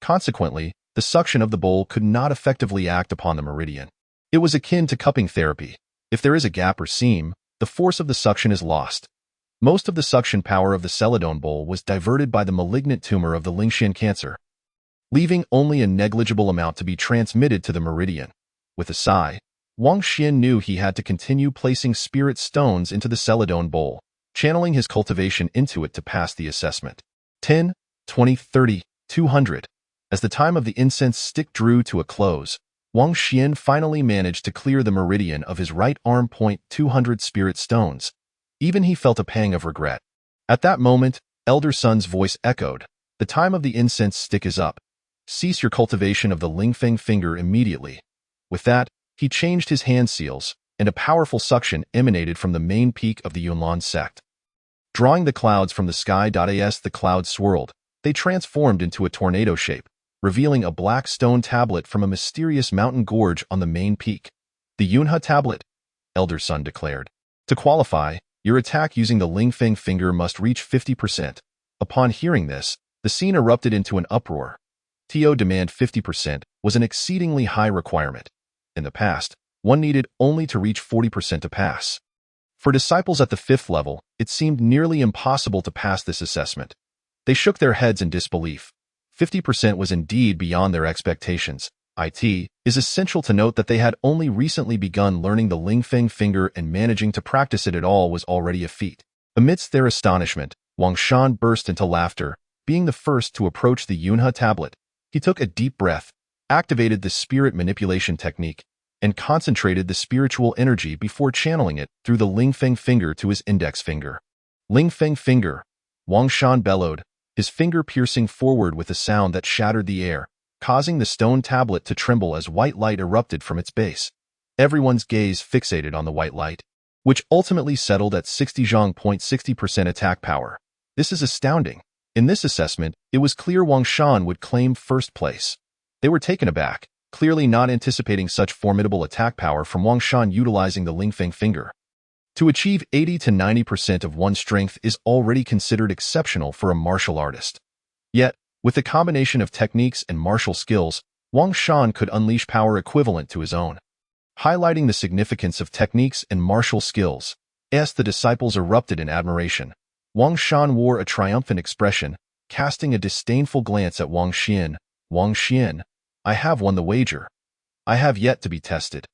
Consequently, the suction of the bowl could not effectively act upon the meridian. It was akin to cupping therapy. If there is a gap or seam, the force of the suction is lost. Most of the suction power of the Celadon bowl was diverted by the malignant tumor of the Lingxian cancer, leaving only a negligible amount to be transmitted to the meridian. With a sigh, Wang Xian knew he had to continue placing spirit stones into the Celadon bowl, channeling his cultivation into it to pass the assessment. 10, 20, 30, 200. As the time of the incense stick drew to a close, Wang Xian finally managed to clear the meridian of his right arm. 200 spirit stones. Even he felt a pang of regret. At that moment, Elder Sun's voice echoed, the time of the incense stick is up. Cease your cultivation of the Lingfeng finger immediately. With that, he changed his hand seals, and a powerful suction emanated from the main peak of the Yunlan sect. Drawing the clouds from the sky. As the clouds swirled, they transformed into a tornado shape, revealing a black stone tablet from a mysterious mountain gorge on the main peak. The Yunha tablet, Elder Sun declared. To qualify, your attack using the Lingfeng finger must reach 50%. Upon hearing this, the scene erupted into an uproar. TO demand 50% was an exceedingly high requirement. In the past, one needed only to reach 40% to pass. For disciples at the 5th level, it seemed nearly impossible to pass this assessment. They shook their heads in disbelief. 50% was indeed beyond their expectations. It is essential to note that they had only recently begun learning the Lingfeng finger, and managing to practice it at all was already a feat. Amidst their astonishment, Wang Shan burst into laughter. Being the first to approach the Yunha tablet, he took a deep breath, activated the spirit manipulation technique, and concentrated the spiritual energy before channeling it through the Lingfeng finger to his index finger. Lingfeng finger, Wang Shan bellowed, his finger piercing forward with a sound that shattered the air, causing the stone tablet to tremble as white light erupted from its base. Everyone's gaze fixated on the white light, which ultimately settled at 60 zhang. 60% attack power. This is astounding. In this assessment, it was clear Wang Shan would claim first place. They were taken aback, clearly not anticipating such formidable attack power from Wang Shan utilizing the Lingfeng finger. To achieve 80 to 90% of one's strength is already considered exceptional for a martial artist. Yet, with the combination of techniques and martial skills, Wang Shan could unleash power equivalent to his own. Highlighting the significance of techniques and martial skills, as the disciples erupted in admiration, Wang Shan wore a triumphant expression, casting a disdainful glance at Wang Xian. Wang Xian, I have won the wager. I have yet to be tested.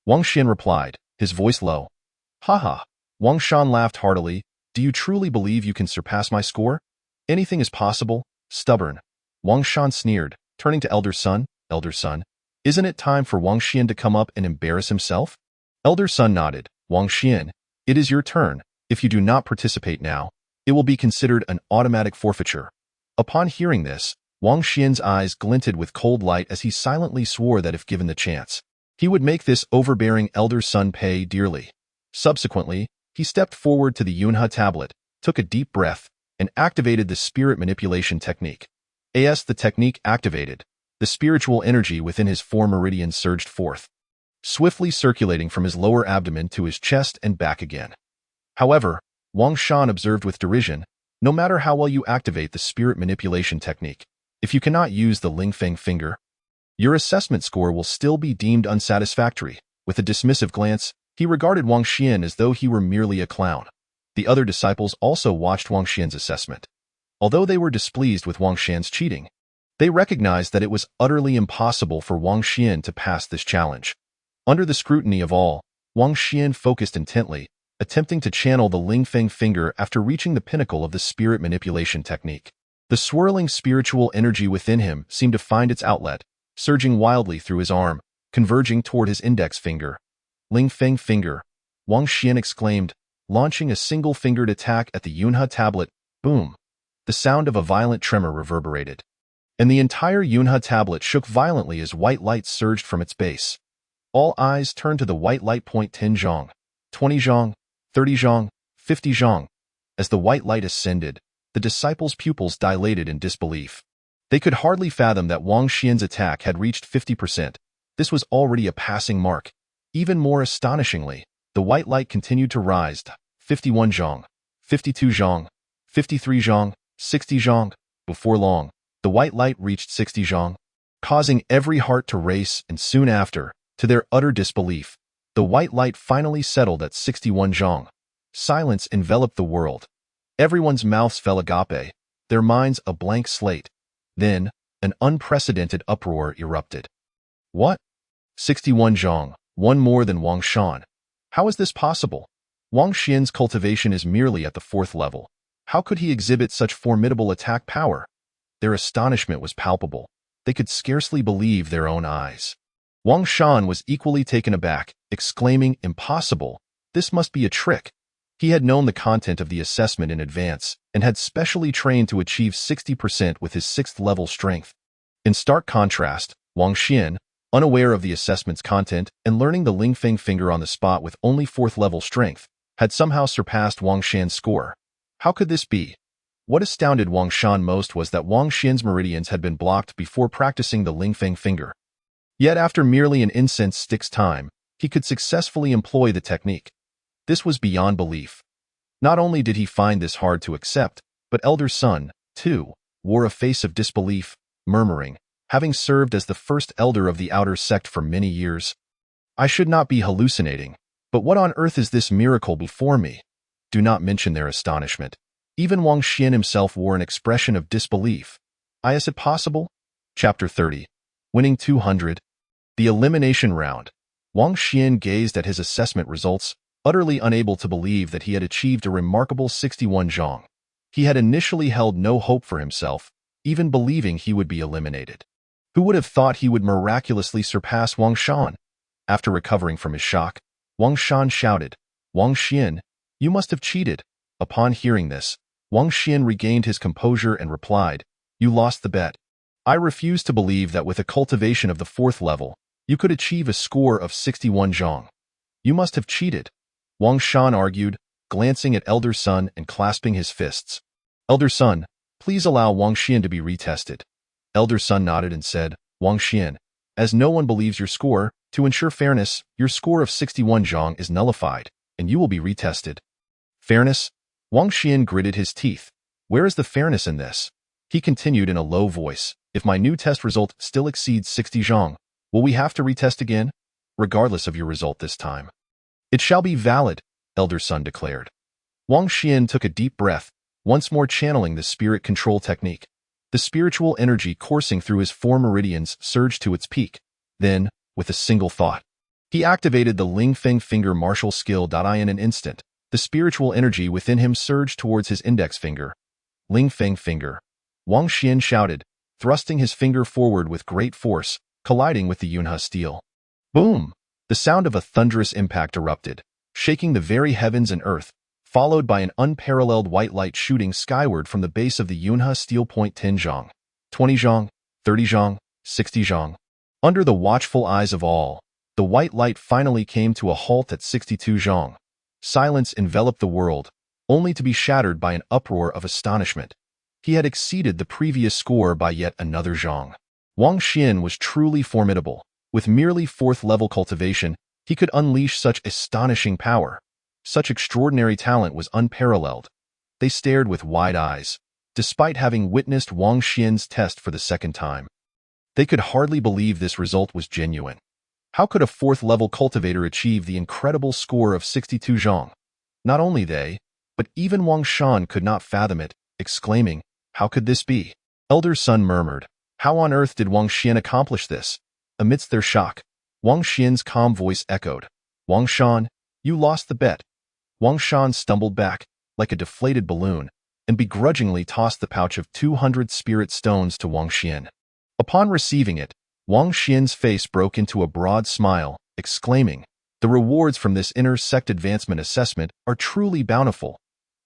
Wang Xian replied, his voice low. Haha. Wang Shan laughed heartily. Do you truly believe you can surpass my score? Anything is possible. Stubborn. Wang Shan sneered, turning to Elder Sun. Elder Sun, isn't it time for Wang Xian to come up and embarrass himself? Elder Sun nodded. Wang Xian, it is your turn. If you do not participate now, it will be considered an automatic forfeiture. Upon hearing this, Wang Xian's eyes glinted with cold light as he silently swore that if given the chance, he would make this overbearing Elder Sun pay dearly. Subsequently, he stepped forward to the Yunha tablet, took a deep breath, and activated the spirit manipulation technique. As the technique activated, the spiritual energy within his 4 meridians surged forth, swiftly circulating from his lower abdomen to his chest and back again. However, Wang Shan observed with derision, no matter how well you activate the spirit manipulation technique, if you cannot use the Lingfeng finger, your assessment score will still be deemed unsatisfactory. With a dismissive glance, He regarded Wang Xian as though he were merely a clown. The other disciples also watched Wang Xian's assessment. Although they were displeased with Wang Xian's cheating, they recognized that it was utterly impossible for Wang Xian to pass this challenge. Under the scrutiny of all, Wang Xian focused intently, attempting to channel the Lingfeng finger after reaching the pinnacle of the spirit manipulation technique. The swirling spiritual energy within him seemed to find its outlet, surging wildly through his arm, converging toward his index finger. Lingfeng finger, Wang Xian exclaimed, launching a single-fingered attack at the Yunhe tablet. Boom! The sound of a violent tremor reverberated, and the entire Yunhe tablet shook violently as white light surged from its base. All eyes turned to the white light. 10 zhong, 20 zhong, 30 zhong, 50 zhong. As the white light ascended, the disciples' pupils dilated in disbelief. They could hardly fathom that Wang Xian's attack had reached 50%. This was already a passing mark. Even more astonishingly, the white light continued to rise. 51 zhong, 52 zhong, 53 zhong, 60 zhong. Before long, the white light reached 60 zhong, causing every heart to race, and soon after, to their utter disbelief, the white light finally settled at 61 zhong. Silence enveloped the world. Everyone's mouths fell agape, their minds a blank slate. Then, an unprecedented uproar erupted. What? 61 zhong, one more than Wang Shan. How is this possible? Wang Xian's cultivation is merely at the 4th level. How could he exhibit such formidable attack power? Their astonishment was palpable. They could scarcely believe their own eyes. Wang Shan was equally taken aback, exclaiming, "Impossible! This must be a trick." He had known the content of the assessment in advance and had specially trained to achieve 60% with his 6th-level strength. In stark contrast, Wang Xian, unaware of the assessment's content and learning the Lingfeng finger on the spot with only 4th-level strength, had somehow surpassed Wang Xian's score. How could this be? What astounded Wang Shan most was that Wang Xian's meridians had been blocked before practicing the Lingfeng finger. Yet after merely an incense stick's time, he could successfully employ the technique. This was beyond belief. Not only did he find this hard to accept, but Elder Sun, too, wore a face of disbelief, murmuring, having served as the first elder of the outer sect for many years, "I should not be hallucinating, but what on earth is this miracle before me?" Do not mention their astonishment. Even Wang Xian himself wore an expression of disbelief. Is it possible? Chapter 30. Winning 200. The elimination round. Wang Xian gazed at his assessment results, utterly unable to believe that he had achieved a remarkable 61 zhong. He had initially held no hope for himself, even believing he would be eliminated. Who would have thought he would miraculously surpass Wang Shan? After recovering from his shock, Wang Shan shouted, "Wang Xian, you must have cheated." Upon hearing this, Wang Xian regained his composure and replied, "You lost the bet. I refuse to believe that with a cultivation of the 4th level, you could achieve a score of 61 zhong. You must have cheated," Wang Shan argued, glancing at Elder Sun and clasping his fists. "Elder Sun, please allow Wang Xian to be retested." Elder Sun nodded and said, "Wang Xian, as no one believes your score, to ensure fairness, your score of 61 zhong is nullified, and you will be retested." Fairness? Wang Xian gritted his teeth. Where is the fairness in this? He continued in a low voice, "If my new test result still exceeds 60 zhong, will we have to retest again? Regardless of your result this time." "It shall be valid," Elder Sun declared. Wang Xian took a deep breath, once more channeling the spirit control technique. The spiritual energy coursing through his 4 meridians surged to its peak. Then, with a single thought, he activated the Lingfeng finger martial skill. In an instant, the spiritual energy within him surged towards his index finger. Lingfeng finger. Wang Xian shouted, thrusting his finger forward with great force, colliding with the Yunhe steel. Boom! The sound of a thunderous impact erupted, shaking the very heavens and earth, followed by an unparalleled white light shooting skyward from the base of the Yunhe steel. 10 zhong, 20 zhong, 30 zhong, 60 zhong. Under the watchful eyes of all, the white light finally came to a halt at 62 zhong. Silence enveloped the world, only to be shattered by an uproar of astonishment. He had exceeded the previous score by yet another zhong. Wang Xian was truly formidable. With merely 4th-level cultivation, he could unleash such astonishing power. Such extraordinary talent was unparalleled. They stared with wide eyes, despite having witnessed Wang Xian's test for the 2nd time. They could hardly believe this result was genuine. How could a fourth-level cultivator achieve the incredible score of 62 zhong? Not only they, but even Wang Shan could not fathom it, exclaiming, "How could this be?" Elder Sun murmured, "How on earth did Wang Xian accomplish this?" Amidst their shock, Wang Xian's calm voice echoed, "Wang Shan, you lost the bet." Wang Shan stumbled back, like a deflated balloon, and begrudgingly tossed the pouch of 200 spirit stones to Wang Xian. Upon receiving it, Wang Xian's face broke into a broad smile, exclaiming, "The rewards from this inner sect advancement assessment are truly bountiful."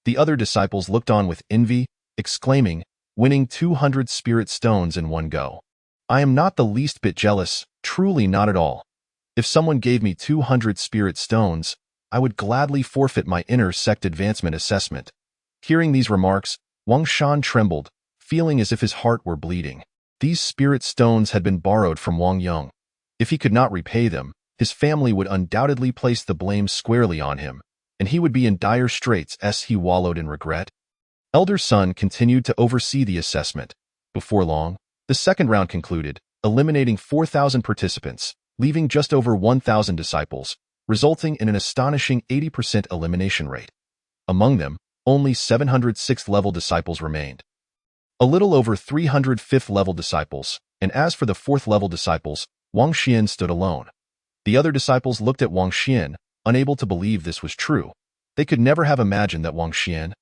The other disciples looked on with envy, exclaiming, "Winning 200 spirit stones in one go. I am not the least bit jealous, truly not at all. If someone gave me 200 spirit stones, I would gladly forfeit my inner sect advancement assessment." Hearing these remarks, Wang Shan trembled, feeling as if his heart were bleeding. These spirit stones had been borrowed from Wang Yong. If he could not repay them, his family would undoubtedly place the blame squarely on him, and he would be in dire straits as he wallowed in regret. Elder Sun continued to oversee the assessment. Before long, the second round concluded, eliminating 4,000 participants, leaving just over 1,000 disciples, resulting in an astonishing 80% elimination rate. Among them, only 700 6th-level disciples remained. A little over 300 5th-level disciples, and as for the 4th-level disciples, Wang Xian stood alone. The other disciples looked at Wang Xian, unable to believe this was true. They could never have imagined that Wang Xian,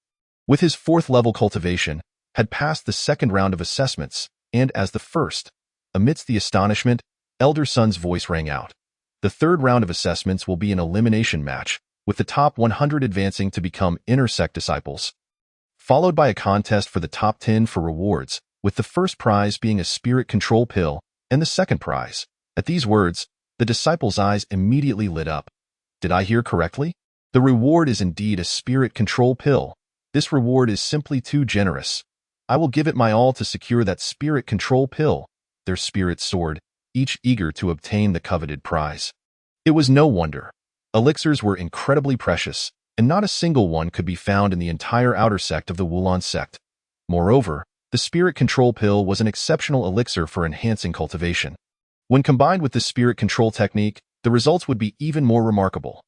with his 4th-level cultivation, had passed the second round of assessments, and as the first. Amidst the astonishment, Elder Sun's voice rang out. The third round of assessments will be an elimination match, with the top 100 advancing to become inner sect disciples, followed by a contest for the top 10 for rewards, with the first prize being a spirit control pill and the second prize. At these words, the disciples' eyes immediately lit up. Did I hear correctly? The reward is indeed a spirit control pill. This reward is simply too generous. I will give it my all to secure that spirit control pill. Their spirits soared, each eager to obtain the coveted prize. It was no wonder. Elixirs were incredibly precious, and not a single one could be found in the entire outer sect of the Wulan sect. Moreover, the spirit control pill was an exceptional elixir for enhancing cultivation. When combined with the spirit control technique, the results would be even more remarkable.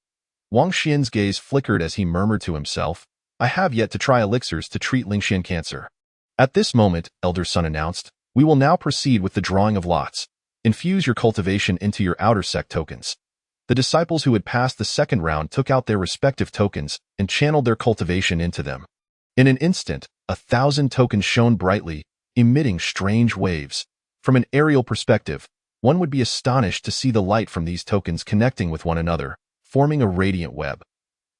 Wang Xian's gaze flickered as he murmured to himself, "I have yet to try elixirs to treat Lingxian cancer." At this moment, Elder Sun announced, "We will now proceed with the drawing of lots. Infuse your cultivation into your outer sect tokens." The disciples who had passed the second round took out their respective tokens and channeled their cultivation into them. In an instant, 1,000 tokens shone brightly, emitting strange waves. From an aerial perspective, one would be astonished to see the light from these tokens connecting with one another, forming a radiant web.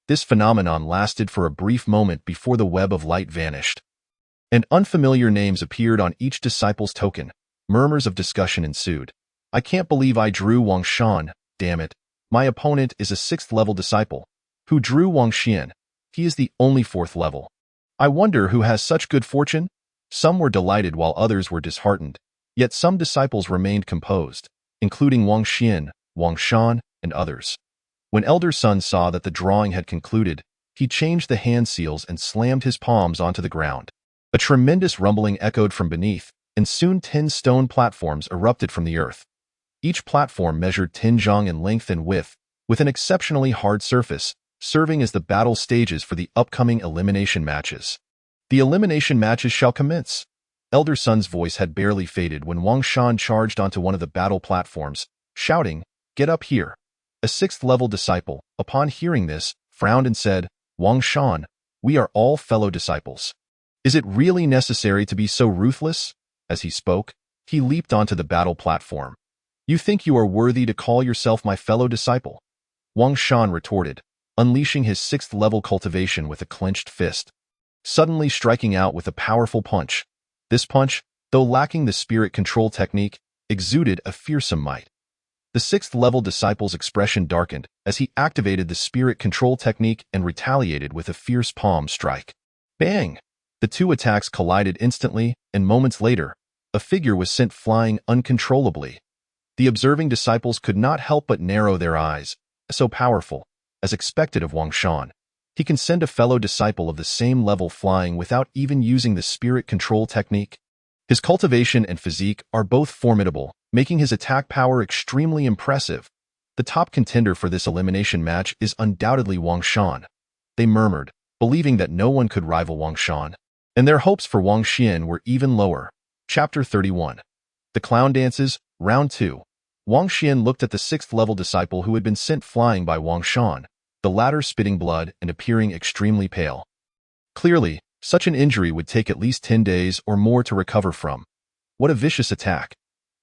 This phenomenon lasted for a brief moment before the web of light vanished. And unfamiliar names appeared on each disciple's token. Murmurs of discussion ensued. "I can't believe I drew Wang Shan, damn it. My opponent is a 6th-level disciple. Who drew Wang Xian? He is the only 4th level. I wonder who has such good fortune?" Some were delighted while others were disheartened. Yet some disciples remained composed, including Wang Xian, Wang Shan, and others. When Elder Sun saw that the drawing had concluded, he changed the hand seals and slammed his palms onto the ground. A tremendous rumbling echoed from beneath, and soon 10 stone platforms erupted from the earth. Each platform measured 10 zhang in length and width, with an exceptionally hard surface, serving as the battle stages for the upcoming elimination matches. "The elimination matches shall commence." Elder Sun's voice had barely faded when Wang Shan charged onto one of the battle platforms, shouting, "Get up here." A 6th-level disciple, upon hearing this, frowned and said, "Wang Shan, we are all fellow disciples. Is it really necessary to be so ruthless?" As he spoke, he leaped onto the battle platform. "You think you are worthy to call yourself my fellow disciple?" Wang Shan retorted, unleashing his 6th-level cultivation with a clenched fist, suddenly striking out with a powerful punch. This punch, though lacking the spirit control technique, exuded a fearsome might. The 6th-level disciple's expression darkened as he activated the spirit control technique and retaliated with a fierce palm strike. Bang! The two attacks collided instantly, and moments later, a figure was sent flying uncontrollably. The observing disciples could not help but narrow their eyes. So powerful, as expected of Wang Shan, he can send a fellow disciple of the same level flying without even using the spirit control technique. His cultivation and physique are both formidable, making his attack power extremely impressive, The top contender for this elimination match is undoubtedly Wang Shan. They murmured, believing that no one could rival Wang Shan, and their hopes for Wang Xian were even lower. Chapter 31. The Clown Dances, Round 2. Wang Xian looked at the 6th-level disciple who had been sent flying by Wang Shan, the latter spitting blood and appearing extremely pale. Clearly, such an injury would take at least 10 days or more to recover from. What a vicious attack.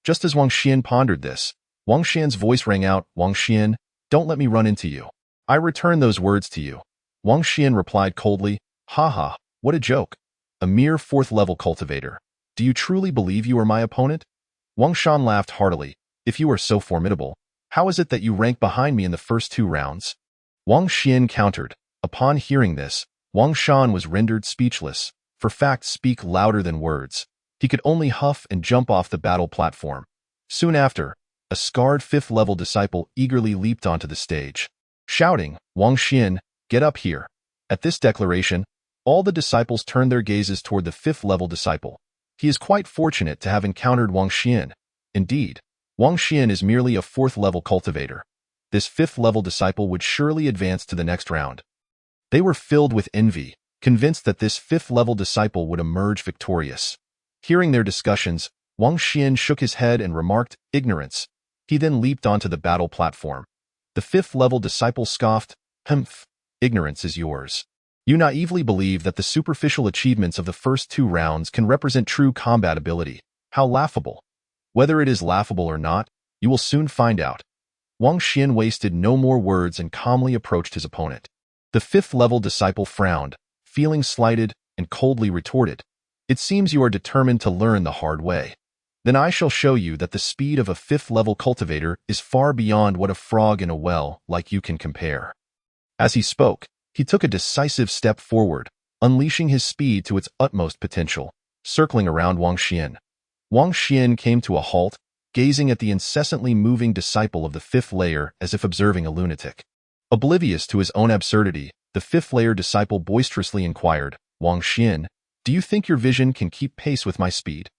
Just as Wang Xian pondered this, Wang Xian's voice rang out, "Wang Xian, don't let me run into you. I return those words to you." Wang Xian replied coldly, "Haha, what a joke. A mere 4th-level cultivator. Do you truly believe you are my opponent?" Wang Shan laughed heartily. "If you are so formidable, how is it that you rank behind me in the first 2 rounds?" Wang Xian countered. Upon hearing this, Wang Shan was rendered speechless, for facts speak louder than words. He could only huff and jump off the battle platform. Soon after, a scarred 5th-level disciple eagerly leaped onto the stage, shouting, "Wang Xian, get up here." At this declaration, all the disciples turned their gazes toward the 5th-level disciple. He is quite fortunate to have encountered Wang Xian. Indeed, Wang Xian is merely a 4th-level cultivator. This 5th-level disciple would surely advance to the next round. They were filled with envy, convinced that this 5th-level disciple would emerge victorious. Hearing their discussions, Wang Xian shook his head and remarked, "Ignorance." He then leaped onto the battle platform. The 5th-level disciple scoffed, "Humph, ignorance is yours. You naively believe that the superficial achievements of the first 2 rounds can represent true combat ability. How laughable. Whether it is laughable or not, you will soon find out." Wang Xian wasted no more words and calmly approached his opponent. The 5th-level disciple frowned, feeling slighted, and coldly retorted, "It seems you are determined to learn the hard way. Then I shall show you that the speed of a 5th-level cultivator is far beyond what a frog in a well like you can compare." As he spoke, he took a decisive step forward, unleashing his speed to its utmost potential, circling around Wang Xian. Wang Xian came to a halt, gazing at the incessantly moving disciple of the 5th layer as if observing a lunatic. Oblivious to his own absurdity, the 5th-layer disciple boisterously inquired, "Wang Xian, do you think your vision can keep pace with my speed?"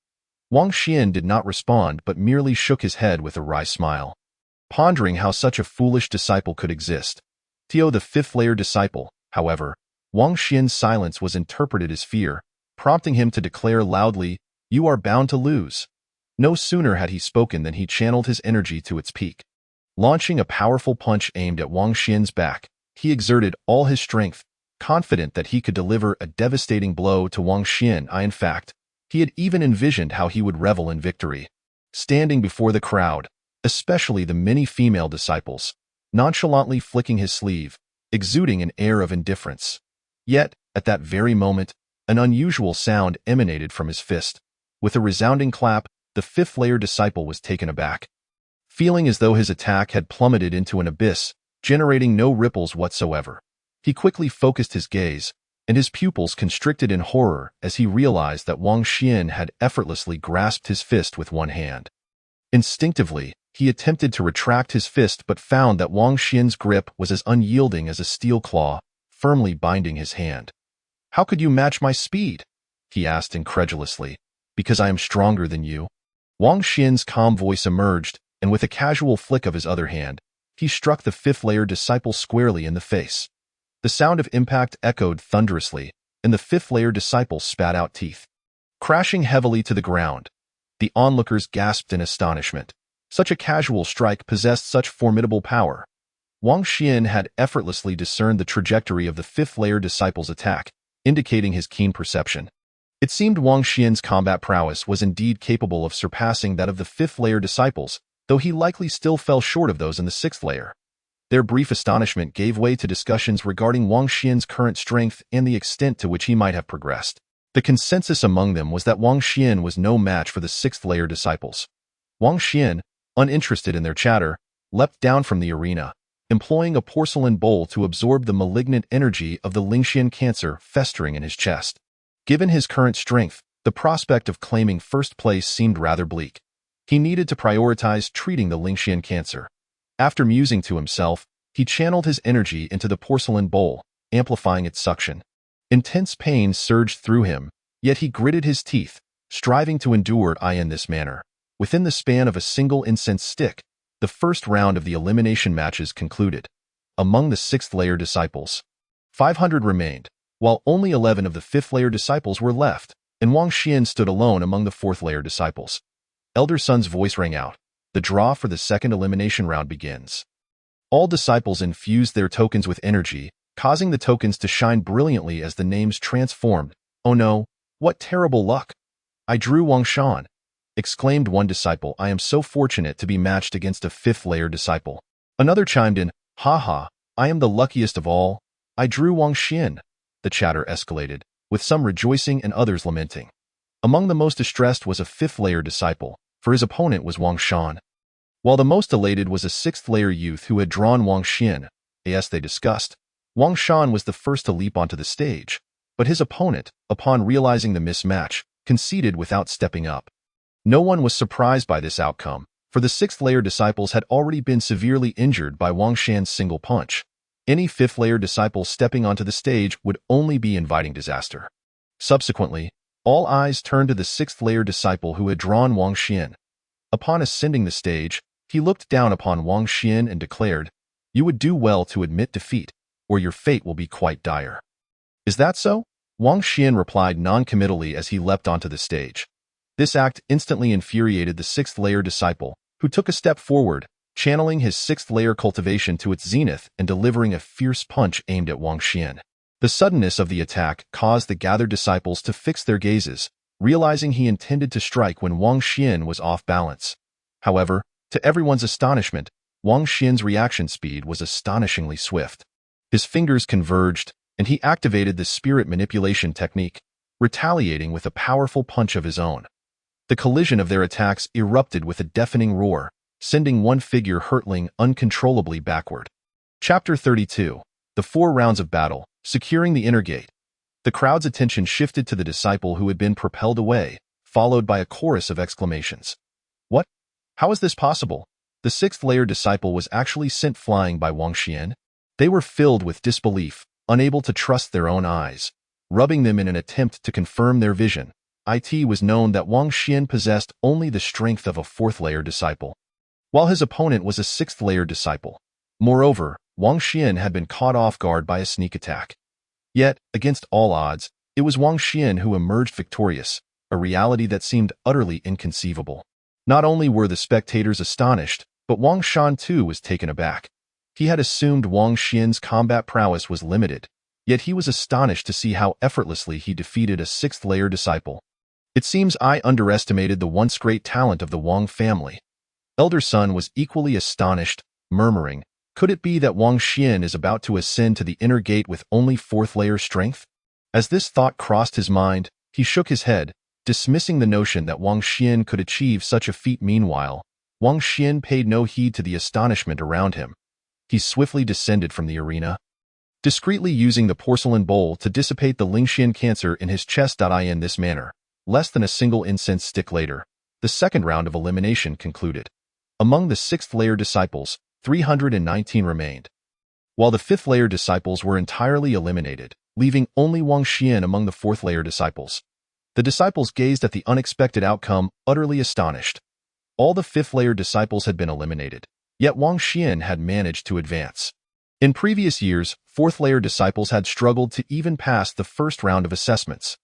Wang Xian did not respond but merely shook his head with a wry smile. Pondering how such a foolish disciple could exist, Tio the 5th-layer disciple, however, Wang Xian's silence was interpreted as fear, prompting him to declare loudly, "You are bound to lose." No sooner had he spoken than he channeled his energy to its peak. Launching a powerful punch aimed at Wang Xian's back, he exerted all his strength, confident that he could deliver a devastating blow to Wang Xian. In fact, he had even envisioned how he would revel in victory. Standing before the crowd, especially the many female disciples, nonchalantly flicking his sleeve, exuding an air of indifference. Yet, at that very moment, an unusual sound emanated from his fist. With a resounding clap, the 5th-layer disciple was taken aback. Feeling as though his attack had plummeted into an abyss, generating no ripples whatsoever, he quickly focused his gaze, and his pupils constricted in horror as he realized that Wang Xian had effortlessly grasped his fist with one hand. Instinctively, he attempted to retract his fist but found that Wang Xian's grip was as unyielding as a steel claw, firmly binding his hand. "How could you match my speed?" he asked incredulously. "Because I am stronger than you." Wang Xian's calm voice emerged, and with a casual flick of his other hand, he struck the 5th-layer disciple squarely in the face. The sound of impact echoed thunderously, and the 5th-layer disciple spat out teeth. Crashing heavily to the ground, the onlookers gasped in astonishment. Such a casual strike possessed such formidable power. Wang Xian had effortlessly discerned the trajectory of the 5th-layer disciple's attack, indicating his keen perception. It seemed Wang Xian's combat prowess was indeed capable of surpassing that of the 5th-layer disciples, though he likely still fell short of those in the 6th layer. Their brief astonishment gave way to discussions regarding Wang Xian's current strength and the extent to which he might have progressed. The consensus among them was that Wang Xian was no match for the 6th-layer disciples. Wang Xian, uninterested in their chatter, leapt down from the arena, employing a porcelain bowl to absorb the malignant energy of the Lingxian cancer festering in his chest. Given his current strength, the prospect of claiming first place seemed rather bleak. He needed to prioritize treating the Lingxian cancer. After musing to himself, he channeled his energy into the porcelain bowl, amplifying its suction. Intense pain surged through him, yet he gritted his teeth, striving to endure in this manner. Within the span of a single incense stick, The first round of the elimination matches concluded. Among the sixth-layer disciples, 500 remained, while only 11 of the fifth-layer disciples were left, and Wang Xian stood alone among the fourth-layer disciples. Elder Sun's voice rang out. The draw for the second elimination round begins. All disciples infused their tokens with energy, causing the tokens to shine brilliantly as the names transformed. "Oh no, what terrible luck! I drew Wang Shan," exclaimed one disciple. "I am so fortunate to be matched against a fifth-layer disciple." Another chimed in, "Ha ha, I am the luckiest of all. I drew Wang Xian." The chatter escalated, with some rejoicing and others lamenting. Among the most distressed was a fifth-layer disciple, for his opponent was Wang Shan, while the most elated was a sixth-layer youth who had drawn Wang Xian. As they discussed, Wang Shan was the first to leap onto the stage, but his opponent, upon realizing the mismatch, conceded without stepping up. No one was surprised by this outcome, for the sixth-layer disciples had already been severely injured by Wang Shan's single punch. Any fifth-layer disciple stepping onto the stage would only be inviting disaster. Subsequently, all eyes turned to the sixth-layer disciple who had drawn Wang Xian. Upon ascending the stage, he looked down upon Wang Xian and declared, "You would do well to admit defeat, or your fate will be quite dire." "Is that so?" Wang Xian replied non-committally as he leapt onto the stage. This act instantly infuriated the sixth-layer disciple, who took a step forward, channeling his sixth-layer cultivation to its zenith and delivering a fierce punch aimed at Wang Xian. The suddenness of the attack caused the gathered disciples to fix their gazes, realizing he intended to strike when Wang Xian was off balance. However, to everyone's astonishment, Wang Xian's reaction speed was astonishingly swift. His fingers converged, and he activated the spirit manipulation technique, retaliating with a powerful punch of his own. The collision of their attacks erupted with a deafening roar, sending one figure hurtling uncontrollably backward. Chapter 32. The 4 rounds of battle, securing the inner gate. The crowd's attention shifted to the disciple who had been propelled away, followed by a chorus of exclamations. "What? How is this possible? The sixth-layer disciple was actually sent flying by Wang Xian?" They were filled with disbelief, unable to trust their own eyes. Rubbing them in an attempt to confirm their vision, it was known that Wang Xian possessed only the strength of a fourth-layer disciple, while his opponent was a sixth-layer disciple. Moreover, Wang Xian had been caught off guard by a sneak attack. Yet, against all odds, it was Wang Xian who emerged victorious, a reality that seemed utterly inconceivable. Not only were the spectators astonished, but Wang Shan too was taken aback. He had assumed Wang Xian's combat prowess was limited, yet he was astonished to see how effortlessly he defeated a sixth-layer disciple. "It seems I underestimated the once great talent of the Wang family." Elder Sun was equally astonished, murmuring, "Could it be that Wang Xian is about to ascend to the inner gate with only fourth-layer strength?" As this thought crossed his mind, he shook his head, dismissing the notion that Wang Xian could achieve such a feat. Meanwhile, Wang Xian paid no heed to the astonishment around him. He swiftly descended from the arena, discreetly using the porcelain bowl to dissipate the Lingxian cancer in his chest. In this manner, less than a single incense stick later, the second round of elimination concluded. Among the sixth-layer disciples, 319 remained, while the fifth-layer disciples were entirely eliminated, leaving only Wang Xian among the fourth-layer disciples. The disciples gazed at the unexpected outcome, utterly astonished. All the fifth-layer disciples had been eliminated, yet Wang Xian had managed to advance. In previous years, fourth-layer disciples had struggled to even pass the first round of assessments.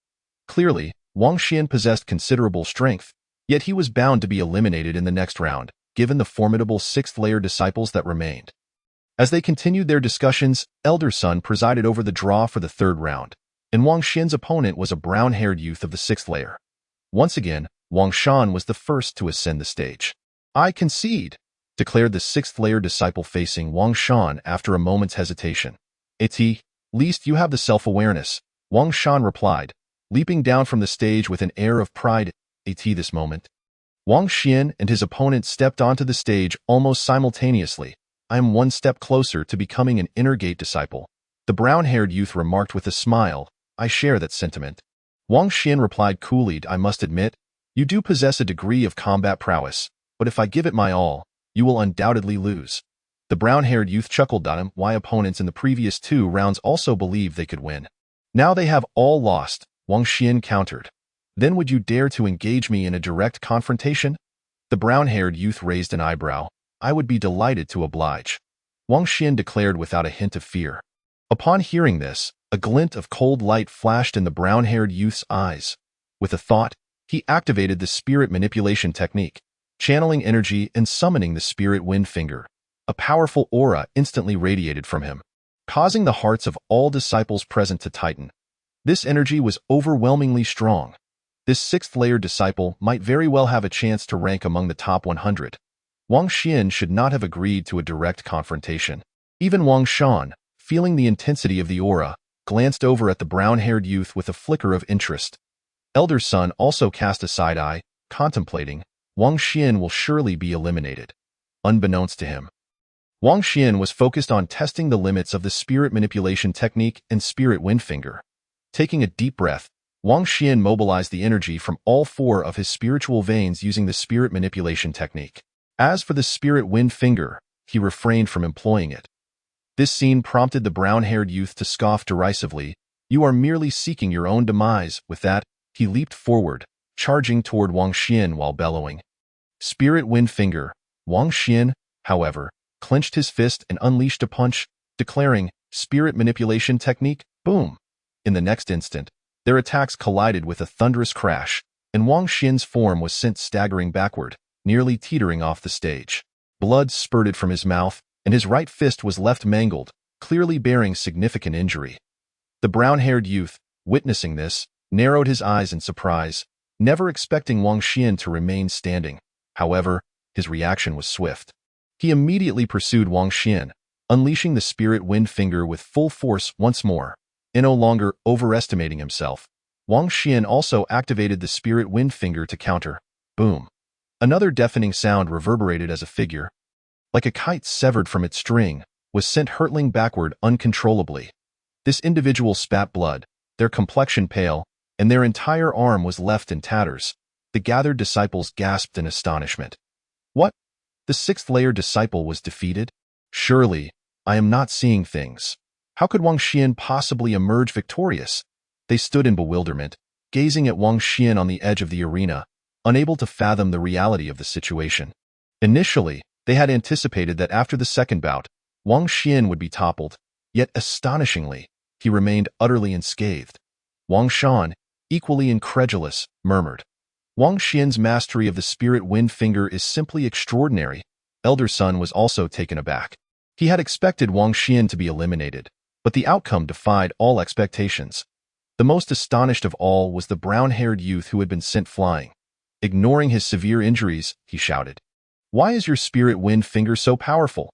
Clearly, Wang Xian possessed considerable strength, yet he was bound to be eliminated in the next round, given the formidable sixth-layer disciples that remained. As they continued their discussions, Elder Sun presided over the draw for the third round, and Wang Xian's opponent was a brown-haired youth of the sixth layer. Once again, Wang Shan was the first to ascend the stage. "I concede," declared the sixth-layer disciple facing Wang Shan after a moment's hesitation. "At least you have the self-awareness," Wang Shan replied, leaping down from the stage with an air of pride. At this moment, Wang Xian and his opponent stepped onto the stage almost simultaneously. "I am one step closer to becoming an inner gate disciple," the brown-haired youth remarked with a smile. "I share that sentiment." Wang Xian replied coolly, "I must admit, you do possess a degree of combat prowess, but if I give it my all, you will undoubtedly lose." The brown-haired youth chuckled at him. "Why, opponents in the previous 2 rounds also believed they could win. Now they have all lost," Wang Xian countered. "Then would you dare to engage me in a direct confrontation?" The brown-haired youth raised an eyebrow. I would be delighted to oblige," Wang Xian declared without a hint of fear. Upon hearing this, a glint of cold light flashed in the brown-haired youth's eyes. With a thought, he activated the spirit manipulation technique, channeling energy and summoning the spirit wind finger. A powerful aura instantly radiated from him, causing the hearts of all disciples present to tighten. This energy was overwhelmingly strong. This sixth-layer disciple might very well have a chance to rank among the top 100. Wang Xian should not have agreed to a direct confrontation. Even Wang Shan, feeling the intensity of the aura, glanced over at the brown-haired youth with a flicker of interest. Elder Sun also cast a side eye, contemplating, Wang Xian will surely be eliminated. Unbeknownst to him, Wang Xian was focused on testing the limits of the spirit manipulation technique and spirit wind finger. Taking a deep breath, Wang Xian mobilized the energy from all 4 of his spiritual veins using the spirit manipulation technique. As for the spirit wind finger, he refrained from employing it. This scene prompted the brown-haired youth to scoff derisively. "You are merely seeking your own demise." With that, he leaped forward, charging toward Wang Xian while bellowing, "Spirit wind finger." Wang Xian, however, clenched his fist and unleashed a punch, declaring, "Spirit manipulation technique, boom." In the next instant, their attacks collided with a thunderous crash, and Wang Xian's form was sent staggering backward, nearly teetering off the stage. Blood spurted from his mouth, and his right fist was left mangled, clearly bearing significant injury. The brown-haired youth, witnessing this, narrowed his eyes in surprise, never expecting Wang Xian to remain standing. However, his reaction was swift. He immediately pursued Wang Xian, unleashing the spirit wind finger with full force once more. And no longer overestimating himself, Wang Xian also activated the spirit wind finger to counter. Boom. Another deafening sound reverberated as a figure, like a kite severed from its string, was sent hurtling backward uncontrollably. This individual spat blood, their complexion pale, and their entire arm was left in tatters. The gathered disciples gasped in astonishment. What? The sixth-layer disciple was defeated? Surely, I am not seeing things. How could Wang Xian possibly emerge victorious? They stood in bewilderment, gazing at Wang Xian on the edge of the arena, unable to fathom the reality of the situation. Initially, they had anticipated that after the second bout, Wang Xian would be toppled, yet astonishingly, he remained utterly unscathed. Wang Shan, equally incredulous, murmured, Wang Xian's mastery of the spirit wind finger is simply extraordinary. Elder Sun was also taken aback. He had expected Wang Xian to be eliminated, but the outcome defied all expectations. The most astonished of all was the brown-haired youth who had been sent flying. Ignoring his severe injuries, he shouted, Why is your spirit wind finger so powerful?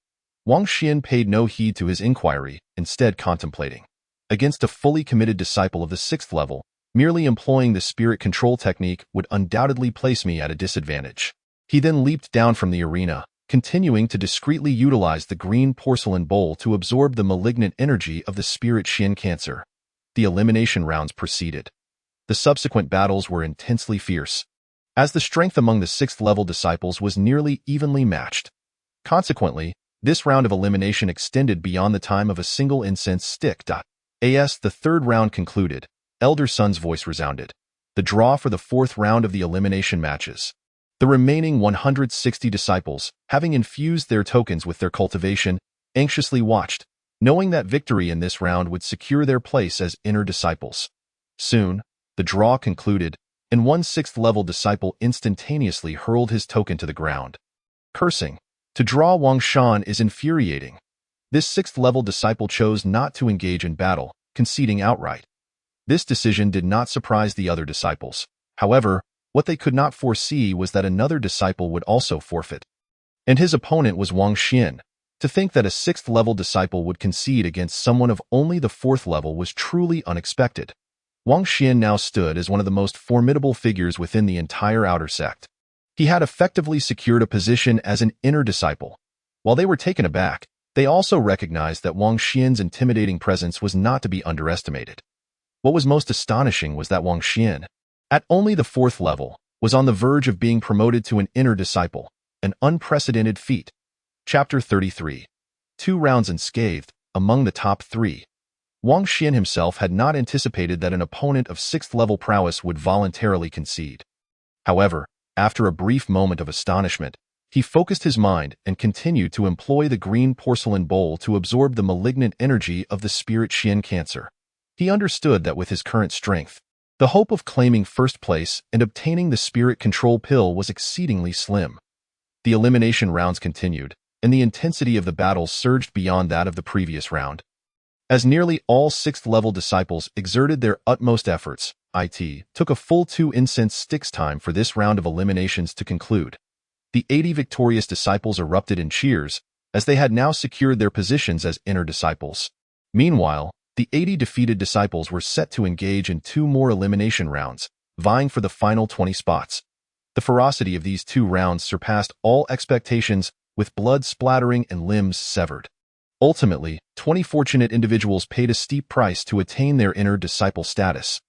Wang Xian paid no heed to his inquiry, instead contemplating. Against a fully committed disciple of the 6th level, merely employing the spirit control technique would undoubtedly place me at a disadvantage. He then leaped down from the arena, continuing to discreetly utilize the green porcelain bowl to absorb the malignant energy of the spirit Xian cancer. The elimination rounds proceeded. The subsequent battles were intensely fierce, as the strength among the 6th-level disciples was nearly evenly matched. Consequently, this round of elimination extended beyond the time of a single incense stick. As the third round concluded, Elder Sun's voice resounded. The draw for the 4th round of the elimination matches. The remaining 160 disciples, having infused their tokens with their cultivation, anxiously watched, knowing that victory in this round would secure their place as inner disciples. Soon, the draw concluded, and one 6th-level disciple instantaneously hurled his token to the ground. Cursing, to draw Wang Shan is infuriating. This 6th-level disciple chose not to engage in battle, conceding outright. This decision did not surprise the other disciples. However, what they could not foresee was that another disciple would also forfeit. And his opponent was Wang Xian. To think that a 6th-level disciple would concede against someone of only the 4th level was truly unexpected. Wang Xian now stood as one of the most formidable figures within the entire outer sect. He had effectively secured a position as an inner disciple. While they were taken aback, they also recognized that Wang Xian's intimidating presence was not to be underestimated. What was most astonishing was that Wang Xian, at only the 4th level, was on the verge of being promoted to an inner disciple, an unprecedented feat. Chapter 33. 2 rounds unscathed, among the top 3. Wang Xian himself had not anticipated that an opponent of 6th-level prowess would voluntarily concede. However, after a brief moment of astonishment, He focused his mind and continued to employ the green porcelain bowl to absorb the malignant energy of the spirit Xian cancer. He understood that with his current strength, the hope of claiming first place and obtaining the spirit control pill was exceedingly slim. The elimination rounds continued, and the intensity of the battles surged beyond that of the previous round. As nearly all 6th-level disciples exerted their utmost efforts, it took a full 2 incense sticks time for this round of eliminations to conclude. The 80 victorious disciples erupted in cheers, as they had now secured their positions as inner disciples. Meanwhile, the 80 defeated disciples were set to engage in 2 more elimination rounds, vying for the final 20 spots. The ferocity of these 2 rounds surpassed all expectations, with blood splattering and limbs severed. Ultimately, 20 fortunate individuals paid a steep price to attain their inner disciple status.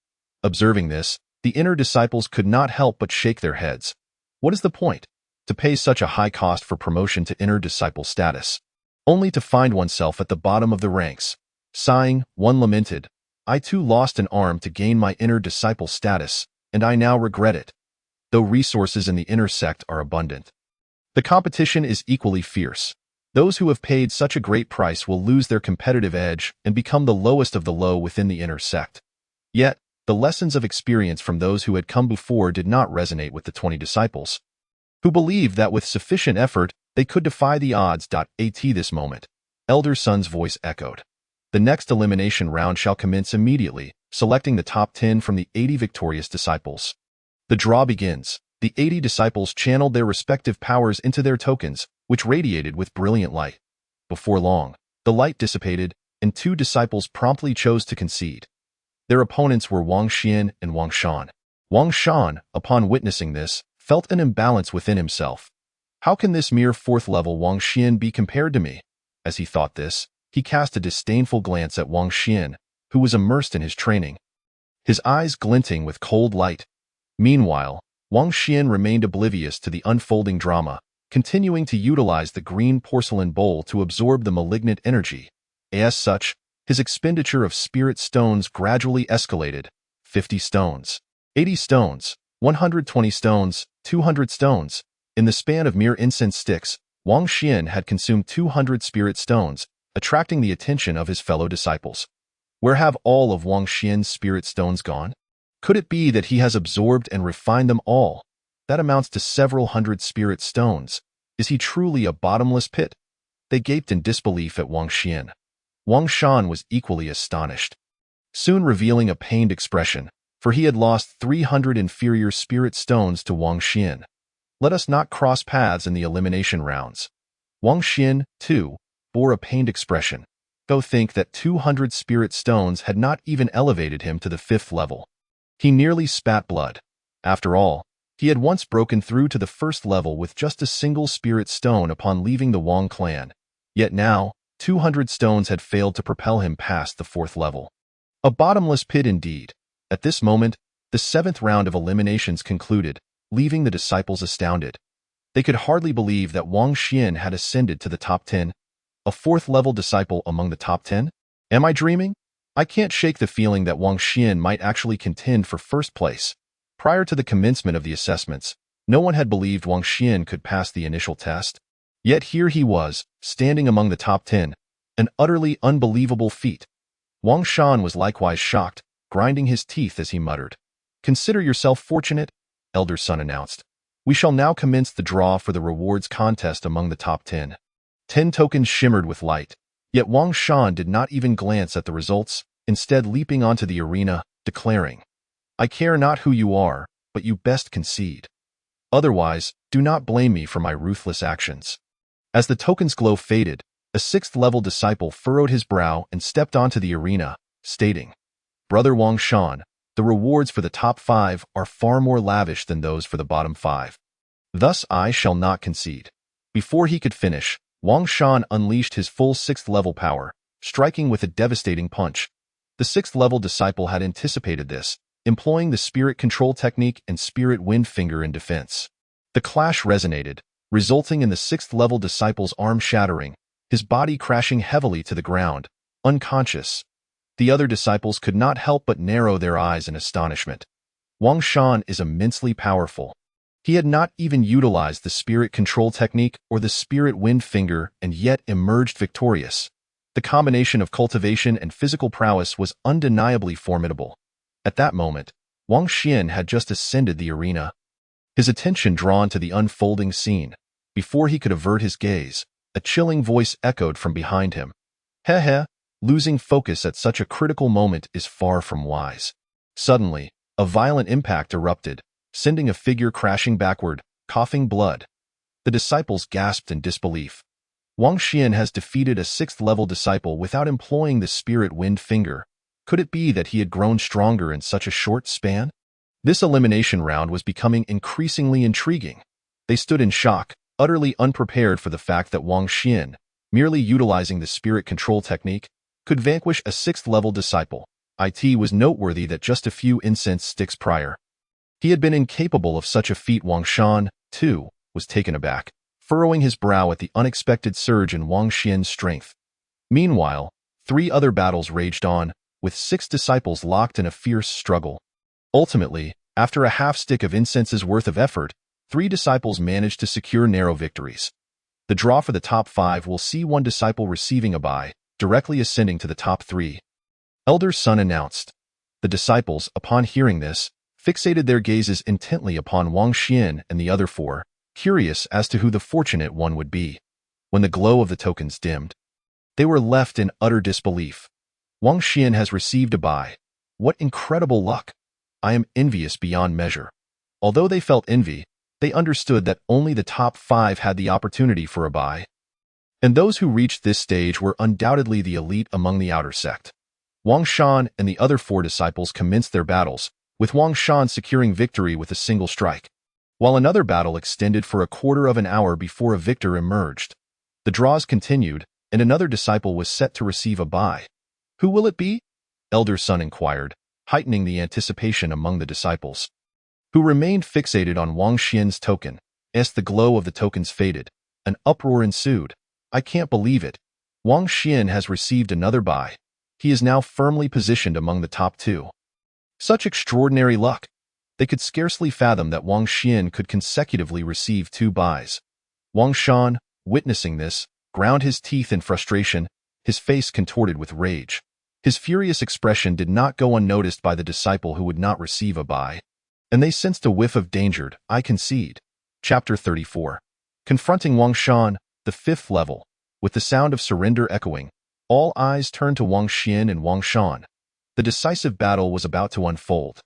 Observing this, the inner disciples could not help but shake their heads. What is the point? To pay such a high cost for promotion to inner disciple status, only to find oneself at the bottom of the ranks. Sighing, one lamented, "I too lost an arm to gain my inner disciple status, and I now regret it." Though resources in the inner sect are abundant, the competition is equally fierce. Those who have paid such a great price will lose their competitive edge and become the lowest of the low within the inner sect. Yet, the lessons of experience from those who had come before did not resonate with the 20 disciples, who believed that with sufficient effort, they could defy the odds. At this moment, Elder Sun's voice echoed. The next elimination round shall commence immediately, selecting the top 10 from the 80 victorious disciples. The draw begins. The 80 disciples channeled their respective powers into their tokens, which radiated with brilliant light. Before long, the light dissipated, and 2 disciples promptly chose to concede. Their opponents were Wang Xian and Wang Shan. Wang Shan, upon witnessing this, felt an imbalance within himself. How can this mere 4th-level Wang Xian be compared to me? As he thought this, he cast a disdainful glance at Wang Xian, who was immersed in his training, his eyes glinting with cold light. Meanwhile, Wang Xian remained oblivious to the unfolding drama, continuing to utilize the green porcelain bowl to absorb the malignant energy. As such, his expenditure of spirit stones gradually escalated. 50 stones, 80 stones, 120 stones, 200 stones. In the span of mere incense sticks, Wang Xian had consumed 200 spirit stones, attracting the attention of his fellow disciples. Where have all of Wang Xian's spirit stones gone? Could it be that he has absorbed and refined them all? That amounts to several hundred spirit stones. Is he truly a bottomless pit? They gaped in disbelief at Wang Xian. Wang Shan was equally astonished, soon revealing a pained expression, for he had lost 300 inferior spirit stones to Wang Xian. Let us not cross paths in the elimination rounds. Wang Xian, too, bore a pained expression. Go think that 200 spirit stones had not even elevated him to the 5th level. He nearly spat blood. After all, he had once broken through to the 1st level with just a single spirit stone upon leaving the Wang clan. Yet now, 200 stones had failed to propel him past the 4th level. A bottomless pit indeed. At this moment, the 7th round of eliminations concluded, leaving the disciples astounded. They could hardly believe that Wang Xian had ascended to the top 10. A 4th-level disciple among the top 10? Am I dreaming? I can't shake the feeling that Wang Xian might actually contend for first place. Prior to the commencement of the assessments, no one had believed Wang Xian could pass the initial test. Yet here he was, standing among the top 10, an utterly unbelievable feat. Wang Shan was likewise shocked, grinding his teeth as he muttered. "Consider yourself fortunate," Elder Sun announced. "We shall now commence the draw for the rewards contest among the top 10. 10 tokens shimmered with light, yet Wang Shan did not even glance at the results, instead leaping onto the arena, declaring, "I care not who you are, but you best concede. Otherwise, do not blame me for my ruthless actions." As the token's glow faded, a 6th-level disciple furrowed his brow and stepped onto the arena, stating, "Brother Wang Shan, the rewards for the top 5 are far more lavish than those for the bottom 5. Thus I shall not concede." Before he could finish, Wang Shan unleashed his full 6th-level power, striking with a devastating punch. The 6th-level disciple had anticipated this, employing the spirit control technique and spirit wind finger in defense. The clash resonated, resulting in the 6th-level disciple's arm shattering, his body crashing heavily to the ground, unconscious. The other disciples could not help but narrow their eyes in astonishment. Wang Shan is immensely powerful. He had not even utilized the spirit control technique or the spirit wind finger and yet emerged victorious. The combination of cultivation and physical prowess was undeniably formidable. At that moment, Wang Xian had just ascended the arena, his attention drawn to the unfolding scene. Before he could avert his gaze, a chilling voice echoed from behind him. Heh, losing focus at such a critical moment is far from wise. Suddenly, a violent impact erupted, sending a figure crashing backward, coughing blood. The disciples gasped in disbelief. Wang Xian has defeated a 6th-level disciple without employing the spirit wind finger. Could it be that he had grown stronger in such a short span? This elimination round was becoming increasingly intriguing. They stood in shock, utterly unprepared for the fact that Wang Xian, merely utilizing the spirit control technique, could vanquish a 6th-level disciple. It was noteworthy that just a few incense sticks prior, he had been incapable of such a feat. Wang Shan, too, was taken aback, furrowing his brow at the unexpected surge in Wang Xian's strength. Meanwhile, 3 other battles raged on, with 6 disciples locked in a fierce struggle. Ultimately, after a half-stick of incense's worth of effort, 3 disciples managed to secure narrow victories. The draw for the top 5 will see 1 disciple receiving a bye, directly ascending to the top 3. Elder Sun announced. The disciples, upon hearing this, fixated their gazes intently upon Wang Xian and the other 4, curious as to who the fortunate one would be. When the glow of the tokens dimmed, they were left in utter disbelief. Wang Xian has received a bye. What incredible luck! I am envious beyond measure. Although they felt envy, they understood that only the top 5 had the opportunity for a bye. And those who reached this stage were undoubtedly the elite among the outer sect. Wang Shan and the other 4 disciples commenced their battles, with Wang Shan securing victory with a single strike, while another battle extended for a quarter of an hour before a victor emerged. The draws continued, and another disciple was set to receive a bye. Who will it be? Elder Sun inquired, heightening the anticipation among the disciples, who remained fixated on Wang Xian's token. As the glow of the tokens faded, an uproar ensued. I can't believe it. Wang Xian has received another bye. He is now firmly positioned among the top 2. Such extraordinary luck! They could scarcely fathom that Wang Xian could consecutively receive 2 byes. Wang Shan, witnessing this, ground his teeth in frustration, his face contorted with rage. His furious expression did not go unnoticed by the disciple who would not receive a bye, and they sensed a whiff of danger. I concede. Chapter 34. Confronting Wang Shan, the 5th level, with the sound of surrender echoing, all eyes turned to Wang Xian and Wang Shan. The decisive battle was about to unfold.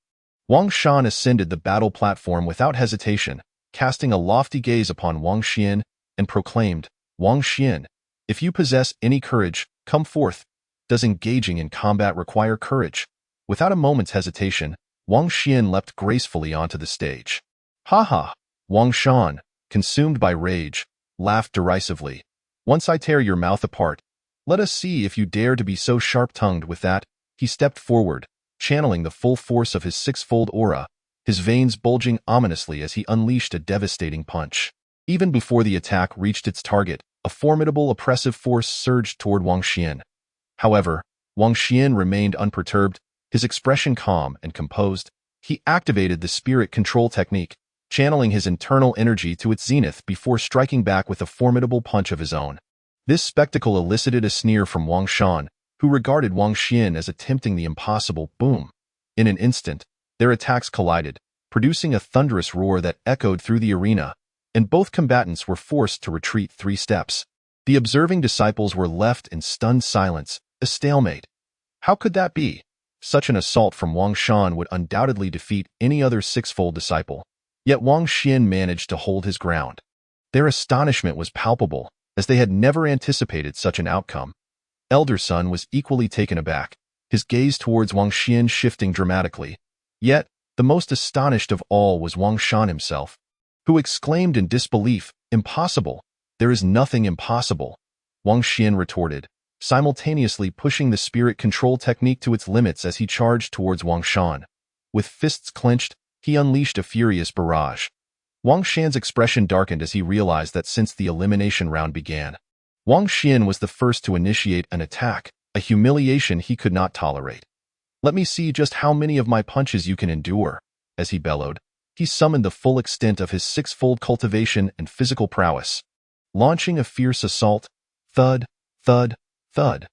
Wang Shan ascended the battle platform without hesitation, casting a lofty gaze upon Wang Xian, and proclaimed, Wang Xian, if you possess any courage, come forth. Does engaging in combat require courage? Without a moment's hesitation, Wang Xian leapt gracefully onto the stage. Ha ha! Wang Shan, consumed by rage, laughed derisively. Once I tear your mouth apart, let us see if you dare to be so sharp-tongued. With that, he stepped forward, channeling the full force of his 6-fold aura, his veins bulging ominously as he unleashed a devastating punch. Even before the attack reached its target, a formidable oppressive force surged toward Wang Xian. However, Wang Xian remained unperturbed, his expression calm and composed. He activated the spirit control technique, channeling his internal energy to its zenith before striking back with a formidable punch of his own. This spectacle elicited a sneer from Wang Shan, who regarded Wang Xian as attempting the impossible. Boom! In an instant, their attacks collided, producing a thunderous roar that echoed through the arena, and both combatants were forced to retreat 3 steps. The observing disciples were left in stunned silence, a stalemate. How could that be? Such an assault from Wang Shan would undoubtedly defeat any other 6-fold disciple. Yet Wang Xian managed to hold his ground. Their astonishment was palpable, as they had never anticipated such an outcome. Elder Sun was equally taken aback, his gaze towards Wang Xian shifting dramatically. Yet, the most astonished of all was Wang Shan himself, who exclaimed in disbelief, Impossible! There is nothing impossible. Wang Xian retorted, simultaneously pushing the spirit control technique to its limits as he charged towards Wang Shan. With fists clenched, he unleashed a furious barrage. Wang Shan's expression darkened as he realized that since the elimination round began, Wang Xian was the first to initiate an attack, a humiliation he could not tolerate. Let me see just how many of my punches you can endure, as he bellowed. he summoned the full extent of his six-fold cultivation and physical prowess. Launching a fierce assault, thud, thud, thud.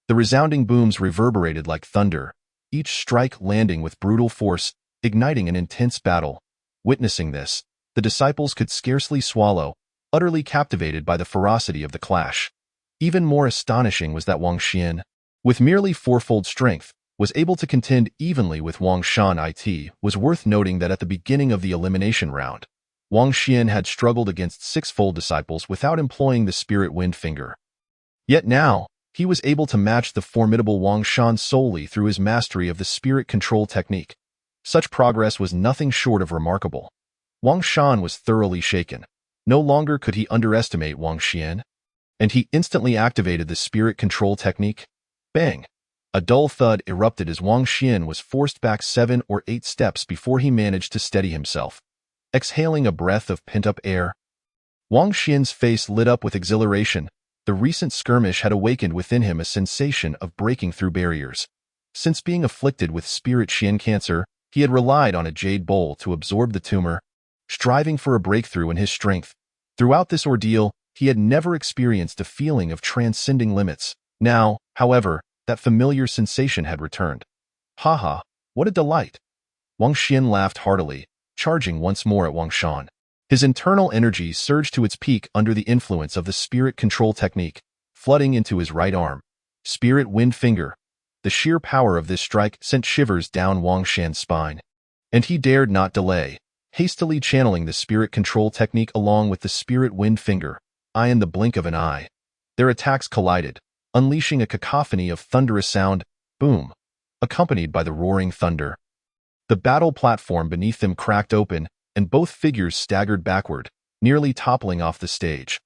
The resounding booms reverberated like thunder, each strike landing with brutal force, igniting an intense battle. Witnessing this, the disciples could scarcely swallow, utterly captivated by the ferocity of the clash. Even more astonishing was that Wang Xian, with merely fourfold strength, was able to contend evenly with Wang Shan. It was worth noting that at the beginning of the elimination round, Wang Xian had struggled against six-fold disciples without employing the Spirit Wind Finger. Yet now, he was able to match the formidable Wang Shan solely through his mastery of the spirit control technique. Such progress was nothing short of remarkable. Wang Shan was thoroughly shaken. No longer could he underestimate Wang Xian, and he instantly activated the spirit control technique. Bang! A dull thud erupted as Wang Xian was forced back 7 or 8 steps before he managed to steady himself. Exhaling a breath of pent-up air, Wang Xian's face lit up with exhilaration. The recent skirmish had awakened within him a sensation of breaking through barriers. Since being afflicted with Spirit Xian cancer, he had relied on a jade bowl to absorb the tumor, striving for a breakthrough in his strength. Throughout this ordeal, he had never experienced a feeling of transcending limits. Now, however, that familiar sensation had returned. Haha, what a delight! Wang Xian laughed heartily, charging once more at Wang Shan. His internal energy surged to its peak under the influence of the spirit control technique, flooding into his right arm. Spirit Wind Finger. The sheer power of this strike sent shivers down Wang Shan's spine. And he dared not delay, hastily channeling the spirit control technique along with the Spirit Wind Finger. In the blink of an eye, their attacks collided, unleashing a cacophony of thunderous sound, boom, accompanied by the roaring thunder. The battle platform beneath them cracked open, and both figures staggered backward, nearly toppling off the stage.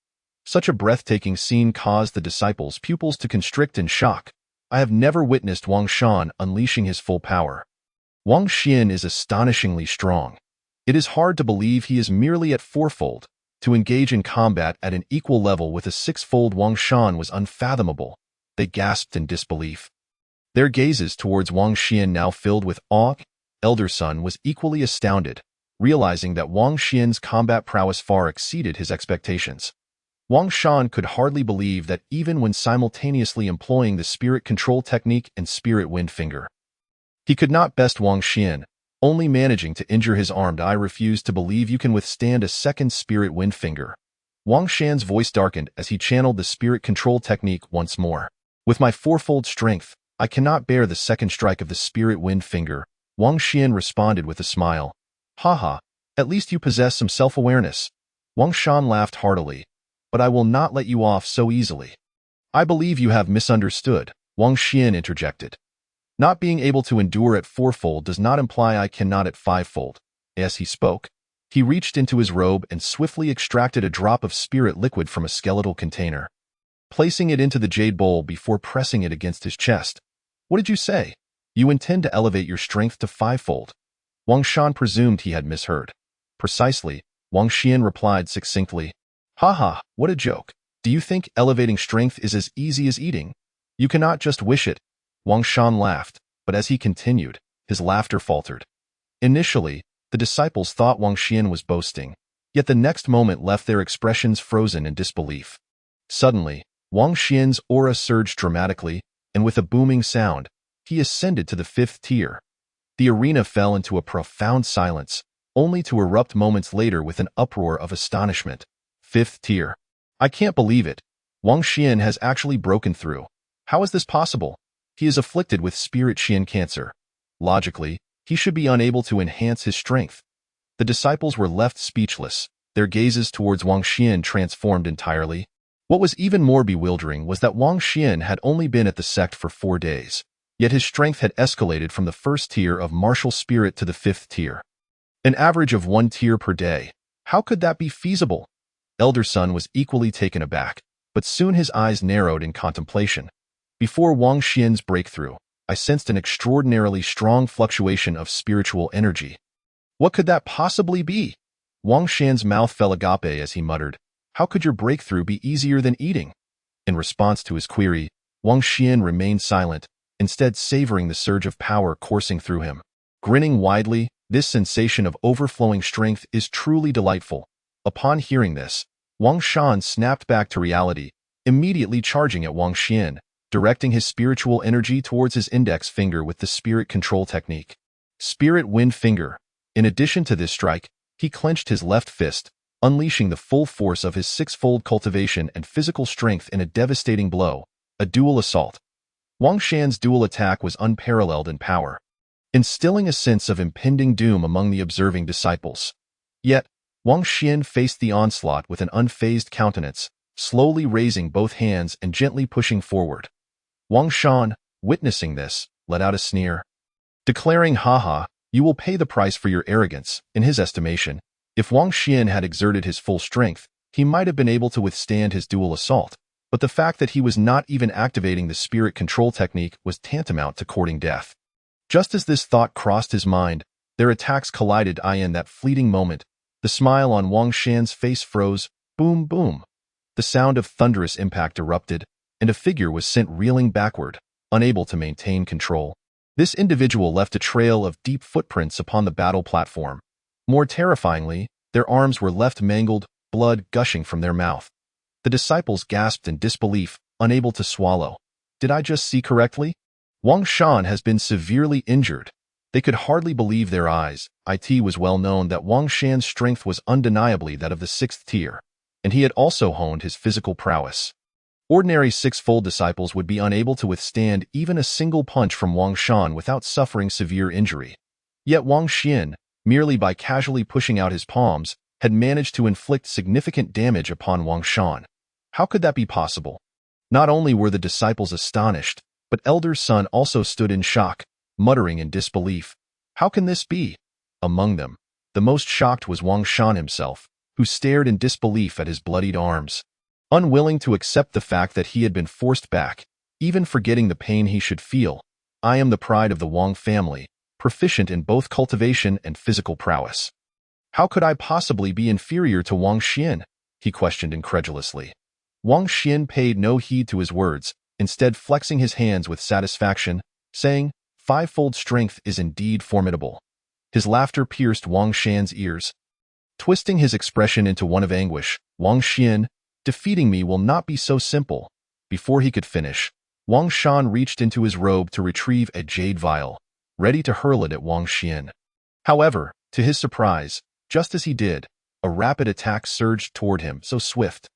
Such a breathtaking scene caused the disciples' pupils to constrict in shock. I have never witnessed Wang Shan unleashing his full power. Wang Xian is astonishingly strong. It is hard to believe he is merely at fourfold. To engage in combat at an equal level with a six-fold Wang Shan was unfathomable. They gasped in disbelief. Their gazes towards Wang Xian now filled with awe. Elder Sun was equally astounded, realizing that Wang Xian's combat prowess far exceeded his expectations. Wang Shan could hardly believe that even when simultaneously employing the spirit control technique and Spirit Wind Finger, he could not best Wang Xian, only managing to injure his arm. I refuse to believe you can withstand a second Spirit Wind Finger. Wang Shan's voice darkened as he channeled the spirit control technique once more. With my fourfold strength, I cannot bear the second strike of the Spirit Wind Finger. Wang Xian responded with a smile. Haha, at least you possess some self-awareness. Wang Shan laughed heartily. But I will not let you off so easily. I believe you have misunderstood, Wang Xian interjected. Not being able to endure at fourfold does not imply I cannot at fivefold. As he spoke, he reached into his robe and swiftly extracted a drop of spirit liquid from a skeletal container, placing it into the jade bowl before pressing it against his chest. What did you say? You intend to elevate your strength to fivefold? Wang Shan presumed he had misheard. Precisely, Wang Xian replied succinctly. Haha, what a joke. Do you think elevating strength is as easy as eating? You cannot just wish it. Wang Shan laughed, but as he continued, his laughter faltered. Initially, the disciples thought Wang Xian was boasting, yet the next moment left their expressions frozen in disbelief. Suddenly, Wang Xian's aura surged dramatically, and with a booming sound, he ascended to the 5th tier. The arena fell into a profound silence, only to erupt moments later with an uproar of astonishment. 5th tier. I can't believe it. Wang Xian has actually broken through. How is this possible? He is afflicted with Spirit Xian cancer. Logically, he should be unable to enhance his strength. The disciples were left speechless, their gazes towards Wang Xian transformed entirely. What was even more bewildering was that Wang Xian had only been at the sect for 4 days, yet his strength had escalated from the 1st tier of martial spirit to the 5th tier. An average of 1 tier per day. How could that be feasible? Elder Sun was equally taken aback, but soon his eyes narrowed in contemplation. Before Wang Xian's breakthrough, I sensed an extraordinarily strong fluctuation of spiritual energy. What could that possibly be? Wang Xian's mouth fell agape as he muttered, How could your breakthrough be easier than eating? In response to his query, Wang Xian remained silent, instead savoring the surge of power coursing through him. Grinning widely, This sensation of overflowing strength is truly delightful. Upon hearing this, Wang Shan snapped back to reality, immediately charging at Wang Xian, directing his spiritual energy towards his index finger with the spirit control technique. Spirit Wind Finger. In addition to this strike, he clenched his left fist, unleashing the full force of his six-fold cultivation and physical strength in a devastating blow, a dual assault. Wang Shan's dual attack was unparalleled in power, instilling a sense of impending doom among the observing disciples. Yet, Wang Xian faced the onslaught with an unfazed countenance, slowly raising both hands and gently pushing forward. Wang Shan, witnessing this, let out a sneer, declaring, "Haha, you will pay the price for your arrogance." In his estimation, if Wang Xian had exerted his full strength, he might have been able to withstand his dual assault, but the fact that he was not even activating the spirit control technique was tantamount to courting death. Just as this thought crossed his mind, their attacks collided. In that fleeting moment, the smile on Wang Shan's face froze. Boom, boom. The sound of thunderous impact erupted, and a figure was sent reeling backward, unable to maintain control. This individual left a trail of deep footprints upon the battle platform. More terrifyingly, their arms were left mangled, blood gushing from their mouth. The disciples gasped in disbelief, unable to swallow. Did I just see correctly? Wang Shan has been severely injured. They could hardly believe their eyes. It was well known that Wang Shan's strength was undeniably that of the 6th tier, and he had also honed his physical prowess. Ordinary six-fold disciples would be unable to withstand even a single punch from Wang Shan without suffering severe injury. Yet Wang Xian, merely by casually pushing out his palms, had managed to inflict significant damage upon Wang Shan. How could that be possible? Not only were the disciples astonished, but Elder Sun also stood in shock, muttering in disbelief. How can this be? Among them, the most shocked was Wang Shan himself, who stared in disbelief at his bloodied arms. Unwilling to accept the fact that he had been forced back, even forgetting the pain he should feel. I am the pride of the Wang family, proficient in both cultivation and physical prowess. How could I possibly be inferior to Wang Xian? He questioned incredulously. Wang Xian paid no heed to his words, instead flexing his hands with satisfaction, saying, "Five-fold strength is indeed formidable." His laughter pierced Wang Shan's ears. Twisting his expression into one of anguish, Wang Xian, "Defeating me will not be so simple." Before he could finish, Wang Shan reached into his robe to retrieve a jade vial, ready to hurl it at Wang Xian. However, to his surprise, just as he did, a rapid attack surged toward him, so swift.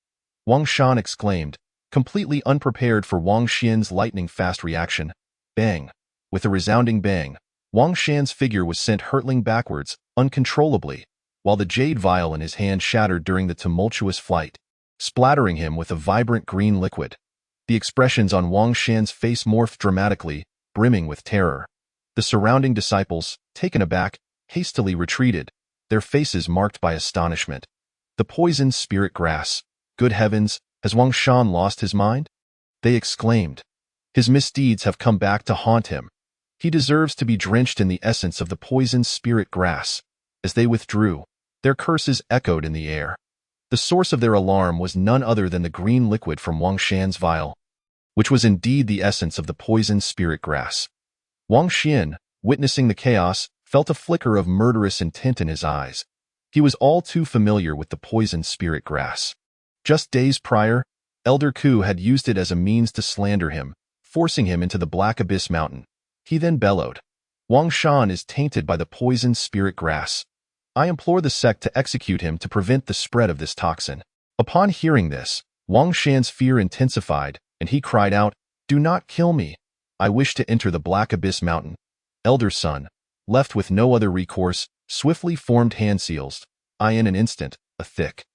Wang Shan exclaimed, completely unprepared for Wang Xian's lightning-fast reaction. Bang! With a resounding bang, Wang Shan's figure was sent hurtling backwards, uncontrollably, while the jade vial in his hand shattered during the tumultuous flight, splattering him with a vibrant green liquid. The expressions on Wang Shan's face morphed dramatically, brimming with terror. The surrounding disciples, taken aback, hastily retreated, their faces marked by astonishment. The poisoned spirit grass. Good heavens, has Wang Shan lost his mind? They exclaimed. His misdeeds have come back to haunt him. He deserves to be drenched in the essence of the poisoned spirit grass. As they withdrew, their curses echoed in the air. The source of their alarm was none other than the green liquid from Wang Shan's vial, which was indeed the essence of the poisoned spirit grass. Wang Xian, witnessing the chaos, felt a flicker of murderous intent in his eyes. He was all too familiar with the poisoned spirit grass. Just days prior, Elder Ku had used it as a means to slander him, forcing him into the Black Abyss Mountain. He then bellowed, "Wang Shan is tainted by the poisoned spirit grass. I implore the sect to execute him to prevent the spread of this toxin." Upon hearing this, Wang Shan's fear intensified, and he cried out, "Do not kill me. I wish to enter the Black Abyss Mountain." Elder Sun, left with no other recourse, swiftly formed hand seals. In an instant, a thick,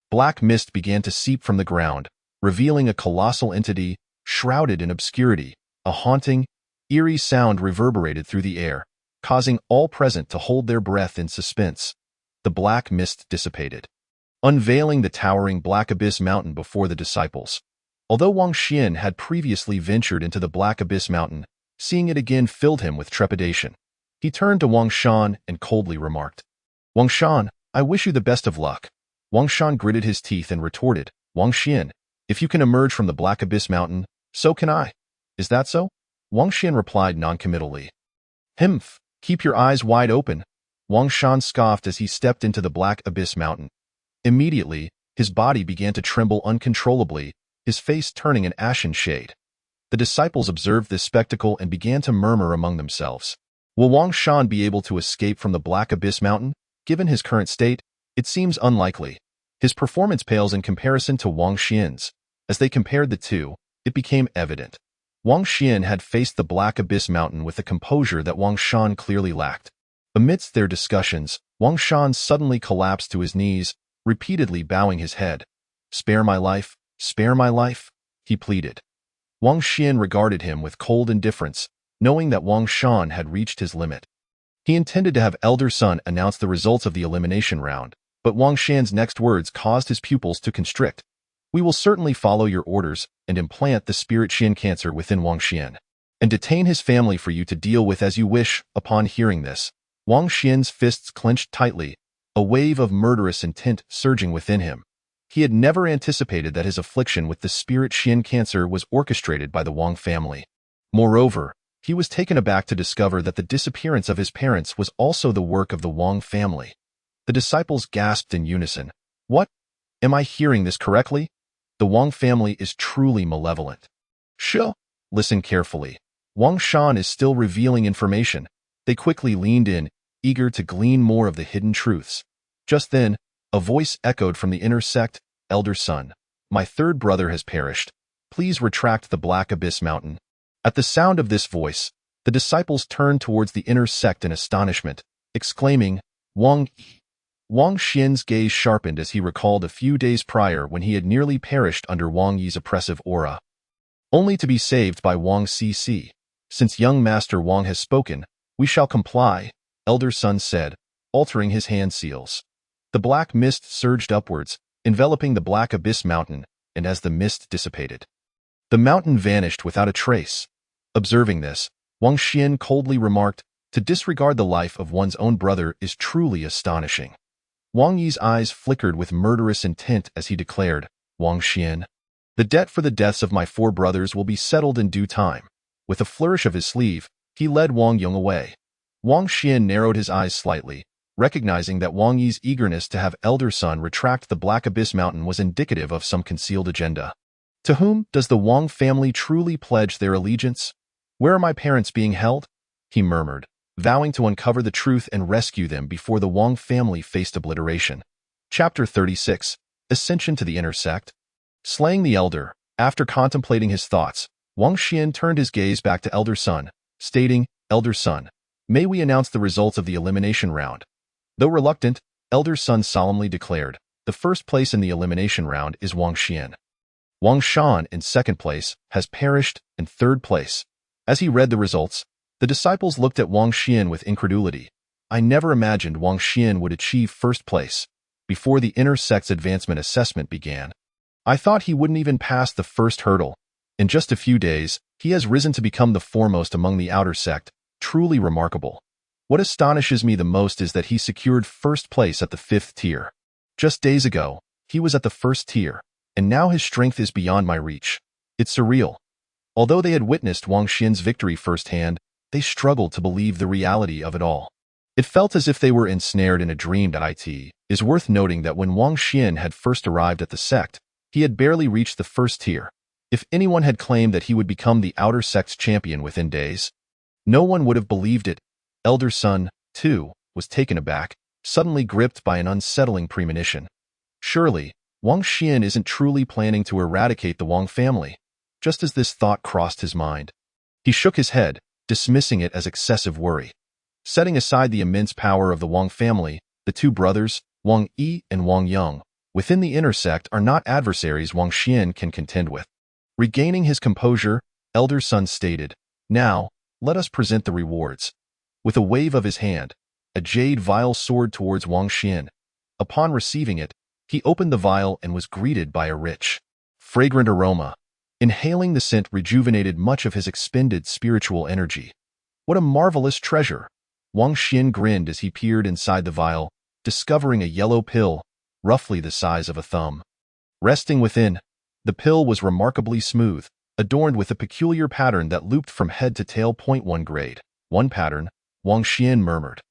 black mist began to seep from the ground, revealing a colossal entity, shrouded in obscurity. A haunting, eerie sound reverberated through the air, causing all present to hold their breath in suspense. The black mist dissipated, unveiling the towering Black Abyss Mountain before the disciples. Although Wang Xian had previously ventured into the Black Abyss Mountain, seeing it again filled him with trepidation. He turned to Wang Shan and coldly remarked, "Wang Shan, I wish you the best of luck." Wang Shan gritted his teeth and retorted, "Wang Xian, if you can emerge from the Black Abyss Mountain, so can I. Is that so?" Wang Xian replied noncommittally, "Keep your eyes wide open." Wang Shan scoffed as he stepped into the Black Abyss Mountain. Immediately, his body began to tremble uncontrollably, his face turning an ashen shade. The disciples observed this spectacle and began to murmur among themselves. Will Wang Shan be able to escape from the Black Abyss Mountain? Given his current state, it seems unlikely. His performance pales in comparison to Wang Xian's. As they compared the two, it became evident. Wang Xian had faced the Black Abyss Mountain with a composure that Wang Shan clearly lacked. Amidst their discussions, Wang Shan suddenly collapsed to his knees, repeatedly bowing his head. "Spare my life, he pleaded. Wang Xian regarded him with cold indifference, knowing that Wang Shan had reached his limit. He intended to have Elder Sun announce the results of the elimination round, but Wang Xian's next words caused his pupils to constrict. "We will certainly follow your orders and implant the spirit Xian cancer within Wang Xian, and detain his family for you to deal with as you wish." Upon hearing this, Wang Xian's fists clenched tightly, a wave of murderous intent surging within him. He had never anticipated that his affliction with the spirit Xian cancer was orchestrated by the Wang family. Moreover, he was taken aback to discover that the disappearance of his parents was also the work of the Wang family. The disciples gasped in unison. "What? Am I hearing this correctly? The Wang family is truly malevolent." "Sure. Listen carefully. Wang Shan is still revealing information." They quickly leaned in, eager to glean more of the hidden truths. Just then, a voice echoed from the inner sect. "Elder Sun, my third brother has perished. Please retract the Black Abyss Mountain." At the sound of this voice, the disciples turned towards the inner sect in astonishment, exclaiming, "Wang Yi." Wang Xian's gaze sharpened as he recalled a few days prior when he had nearly perished under Wang Yi's oppressive aura. Only to be saved by Wang Cc. "Since young Master Wang has spoken, we shall comply," Elder Sun said, altering his hand seals. The black mist surged upwards, enveloping the Black Abyss Mountain, and as the mist dissipated, the mountain vanished without a trace. Observing this, Wang Xian coldly remarked, "To disregard the life of one's own brother is truly astonishing." Wang Yi's eyes flickered with murderous intent as he declared, "Wang Xian, the debt for the deaths of my 4 brothers will be settled in due time." With a flourish of his sleeve, he led Wang Yong away. Wang Xian narrowed his eyes slightly, recognizing that Wang Yi's eagerness to have Elder Sun retract the Black Abyss Mountain was indicative of some concealed agenda. "To whom does the Wang family truly pledge their allegiance? Where are my parents being held?" he murmured, vowing to uncover the truth and rescue them before the Wang family faced obliteration. Chapter 36. Ascension to the Inner Sect. Slaying the Elder. After contemplating his thoughts, Wang Xian turned his gaze back to Elder Sun, stating, "Elder Sun, may we announce the results of the elimination round?" Though reluctant, Elder Sun solemnly declared, "The first place in the elimination round is Wang Xian. Wang Shan in second place has perished in third place." As he read the results, the disciples looked at Wang Xian with incredulity. "I never imagined Wang Xian would achieve first place before the inner sect's advancement assessment began. I thought he wouldn't even pass the first hurdle. In just a few days, he has risen to become the foremost among the outer sect. Truly remarkable. What astonishes me the most is that he secured first place at the 5th tier. Just days ago, he was at the 1st tier, and now his strength is beyond my reach. It's surreal." Although they had witnessed Wang Xian's victory firsthand, they struggled to believe the reality of it all. It felt as if they were ensnared in a dream. It is worth noting that when Wang Xian had first arrived at the sect, he had barely reached the 1st tier. If anyone had claimed that he would become the outer sect's champion within days, no one would have believed it. Elder Sun, too, was taken aback, suddenly gripped by an unsettling premonition. Surely, Wang Xian isn't truly planning to eradicate the Wang family. Just as this thought crossed his mind, he shook his head, dismissing it as excessive worry. Setting aside the immense power of the Wang family, the 2 brothers, Wang Yi and Wang Yong, within the inner sect are not adversaries Wang Xian can contend with. Regaining his composure, Elder Sun stated, "Now, let us present the rewards." With a wave of his hand, a jade vial soared towards Wang Xian. Upon receiving it, he opened the vial and was greeted by a rich, fragrant aroma. Inhaling the scent rejuvenated much of his expended spiritual energy. What a marvelous treasure! Wang Xian grinned as he peered inside the vial, discovering a yellow pill, roughly the size of a thumb. Resting within, the pill was remarkably smooth, adorned with a peculiar pattern that looped from head to tail. 1 grade. 1 pattern, Wang Xian murmured.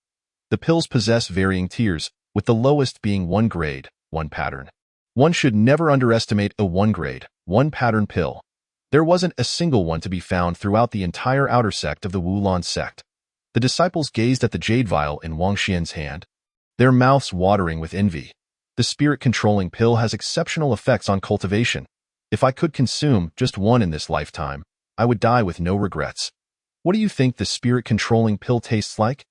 The pills possess varying tiers, with the lowest being 1 grade, 1 pattern. One should never underestimate a 1 grade, 1 pattern pill. There wasn't a single one to be found throughout the entire outer sect of the Wulan sect. The disciples gazed at the jade vial in Wang Xian's hand, their mouths watering with envy. The spirit-controlling pill has exceptional effects on cultivation. If I could consume just one in this lifetime, I would die with no regrets. What do you think the spirit-controlling pill tastes like?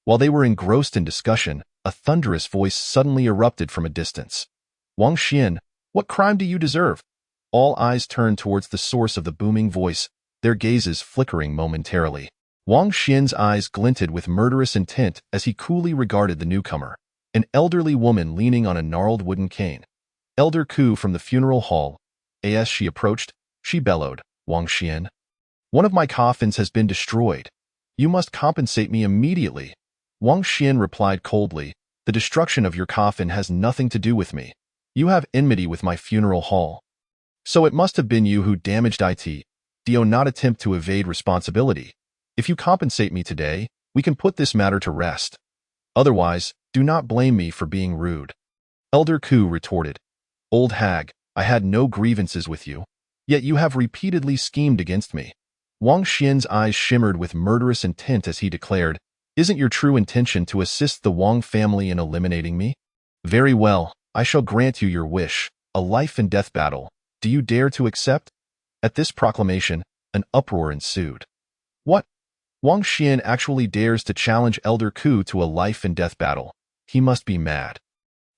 While they were engrossed in discussion, a thunderous voice suddenly erupted from a distance. Wang Xian, what crime do you deserve? All eyes turned towards the source of the booming voice, their gazes flickering momentarily. Wang Xian's eyes glinted with murderous intent as he coolly regarded the newcomer, an elderly woman leaning on a gnarled wooden cane. Elder Ku from the funeral hall. As she approached, she bellowed, Wang Xian, one of my coffins has been destroyed. You must compensate me immediately. Wang Xian replied coldly, the destruction of your coffin has nothing to do with me. You have enmity with my funeral hall. So it must have been you who damaged it. Do not attempt to evade responsibility. If you compensate me today, we can put this matter to rest. Otherwise, do not blame me for being rude. Elder Ku retorted, Old hag, I had no grievances with you, yet you have repeatedly schemed against me. Wang Xian's eyes shimmered with murderous intent as he declared, Isn't your true intention to assist the Wang family in eliminating me? Very well, I shall grant you your wish, a life-and-death battle. Do you dare to accept? At this proclamation, an uproar ensued. What? Wang Xian actually dares to challenge Elder Ku to a life-and-death battle. He must be mad.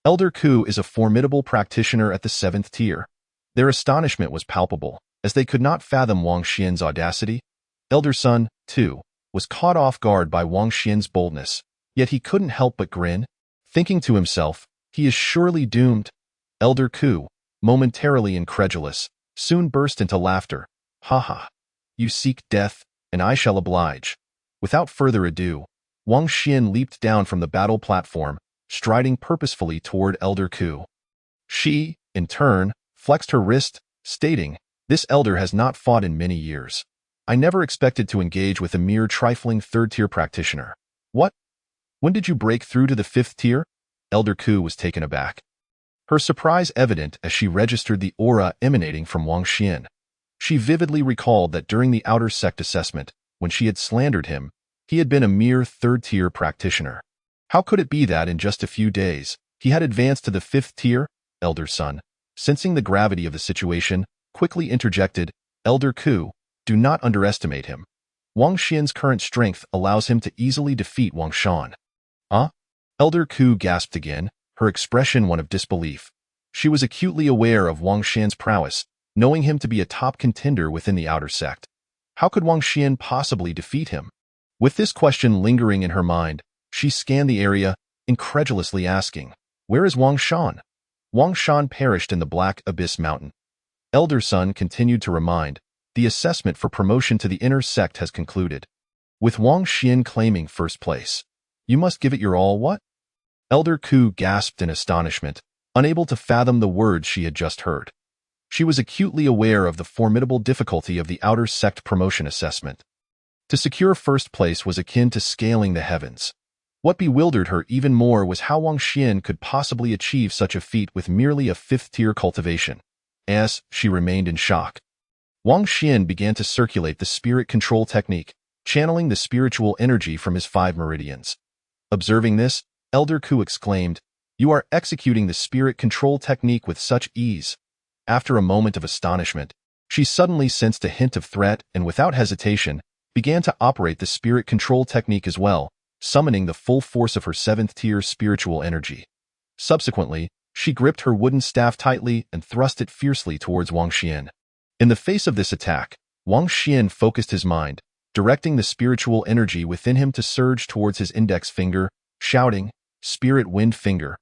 Elder Ku is a formidable practitioner at the 7th tier. Their astonishment was palpable, as they could not fathom Wang Xian's audacity. Elder Sun, too, was caught off guard by Wang Xian's boldness, yet he couldn't help but grin, thinking to himself, he is surely doomed. Elder Ku, momentarily incredulous, soon burst into laughter. Ha ha! You seek death, and I shall oblige. Without further ado, Wang Xian leaped down from the battle platform, striding purposefully toward Elder Ku. She, in turn, flexed her wrist, stating, This elder has not fought in many years. I never expected to engage with a mere trifling 3rd-tier practitioner. What? When did you break through to the 5th tier? Elder Ku was taken aback, her surprise evident as she registered the aura emanating from Wang Xian. She vividly recalled that during the outer sect assessment, when she had slandered him, he had been a mere 3rd-tier practitioner. How could it be that in just a few days, he had advanced to the 5th tier? Elder Sun, sensing the gravity of the situation, quickly interjected, Elder Ku, do not underestimate him. Wang Xian's current strength allows him to easily defeat Wang Shan. Huh? Elder Ku gasped again, her expression one of disbelief. She was acutely aware of Wang Xian's prowess, knowing him to be a top contender within the outer sect. How could Wang Xian possibly defeat him? With this question lingering in her mind, she scanned the area, incredulously asking, Where is Wang Shan? Wang Shan perished in the Black Abyss Mountain. Elder Sun continued to remind, the assessment for promotion to the inner sect has concluded, with Wang Xian claiming first place. You must give it your all, what? Elder Ku gasped in astonishment, unable to fathom the words she had just heard. She was acutely aware of the formidable difficulty of the outer sect promotion assessment. To secure first place was akin to scaling the heavens. What bewildered her even more was how Wang Xian could possibly achieve such a feat with merely a 5th-tier cultivation. As she remained in shock, Wang Xian began to circulate the spirit control technique, channeling the spiritual energy from his 5 meridians. Observing this, Elder Ku exclaimed, You are executing the spirit control technique with such ease. After a moment of astonishment, she suddenly sensed a hint of threat and without hesitation, began to operate the spirit control technique as well, summoning the full force of her 7th-tier spiritual energy. Subsequently, she gripped her wooden staff tightly and thrust it fiercely towards Wang Xian. In the face of this attack, Wang Xian focused his mind, directing the spiritual energy within him to surge towards his index finger, shouting, Spirit Wind Finger.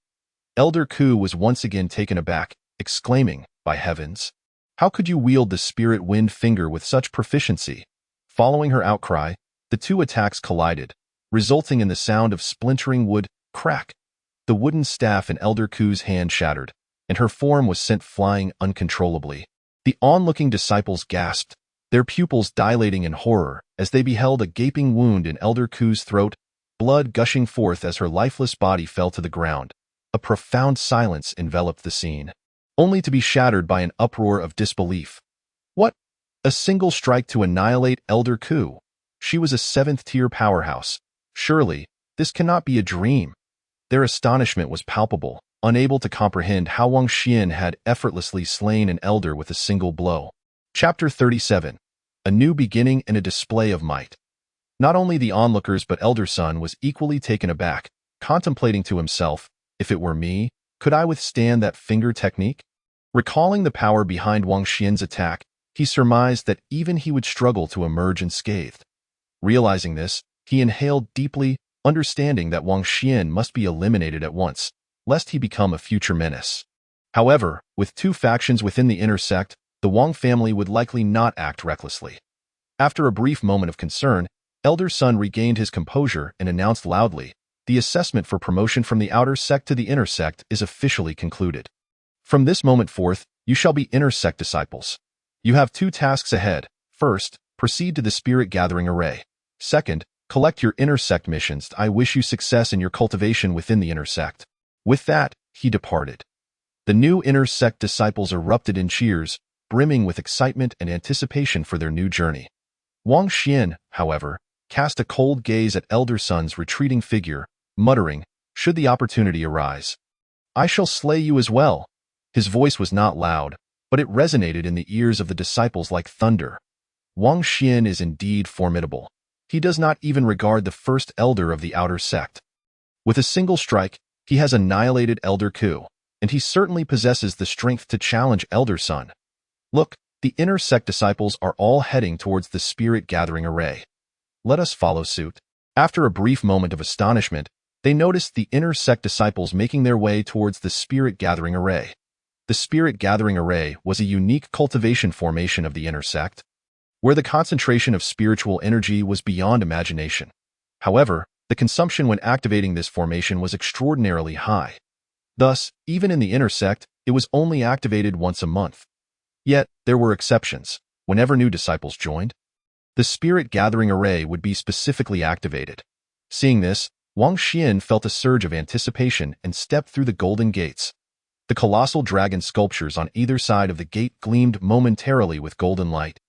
Elder Ku was once again taken aback, exclaiming, By heavens! How could you wield the Spirit Wind Finger with such proficiency? Following her outcry, the 2 attacks collided, resulting in the sound of splintering wood, crack. The wooden staff in Elder Ku's hand shattered, and her form was sent flying uncontrollably. The onlooking disciples gasped, their pupils dilating in horror as they beheld a gaping wound in Elder Ku's throat. blood gushing forth as her lifeless body fell to the ground. A profound silence enveloped the scene, only to be shattered by an uproar of disbelief. What? A single strike to annihilate Elder Ku? She was a 7th-tier powerhouse. Surely, this cannot be a dream. Their astonishment was palpable, unable to comprehend how Wang Xian had effortlessly slain an elder with a single blow. Chapter 37. A New Beginning and a Display of Might. Not only the onlookers but Elder Sun was equally taken aback, contemplating to himself, if it were me, could I withstand that finger technique? Recalling the power behind Wang Xian's attack, he surmised that even he would struggle to emerge unscathed. Realizing this, he inhaled deeply, understanding that Wang Xian must be eliminated at once, lest he become a future menace. However, with 2 factions within the inner sect, the Wang family would likely not act recklessly. After a brief moment of concern, Elder Sun regained his composure and announced loudly, "The assessment for promotion from the outer sect to the inner sect is officially concluded. From this moment forth, you shall be inner sect disciples. You have 2 tasks ahead. First, proceed to the Spirit Gathering Array. Second, collect your inner sect missions. I wish you success in your cultivation within the inner sect." With that, he departed. The new inner sect disciples erupted in cheers, brimming with excitement and anticipation for their new journey. Wang Xian, however, cast a cold gaze at Elder Sun's retreating figure, muttering, "Should the opportunity arise, I shall slay you as well." His voice was not loud, but it resonated in the ears of the disciples like thunder. Wang Xian is indeed formidable. He does not even regard the first elder of the outer sect. With a single strike, he has annihilated Elder Ku, and he certainly possesses the strength to challenge Elder Sun. Look, the inner sect disciples are all heading towards the Spirit Gathering Array. Let us follow suit. After a brief moment of astonishment, they noticed the inner sect disciples making their way towards the Spirit Gathering Array. The Spirit Gathering Array was a unique cultivation formation of the inner sect, where the concentration of spiritual energy was beyond imagination. However, the consumption when activating this formation was extraordinarily high. Thus, even in the inner sect, it was only activated once a month. Yet, there were exceptions. Whenever new disciples joined, the Spirit Gathering Array would be specifically activated. Seeing this, Wang Xian felt a surge of anticipation and stepped through the golden gates. The colossal dragon sculptures on either side of the gate gleamed momentarily with golden light.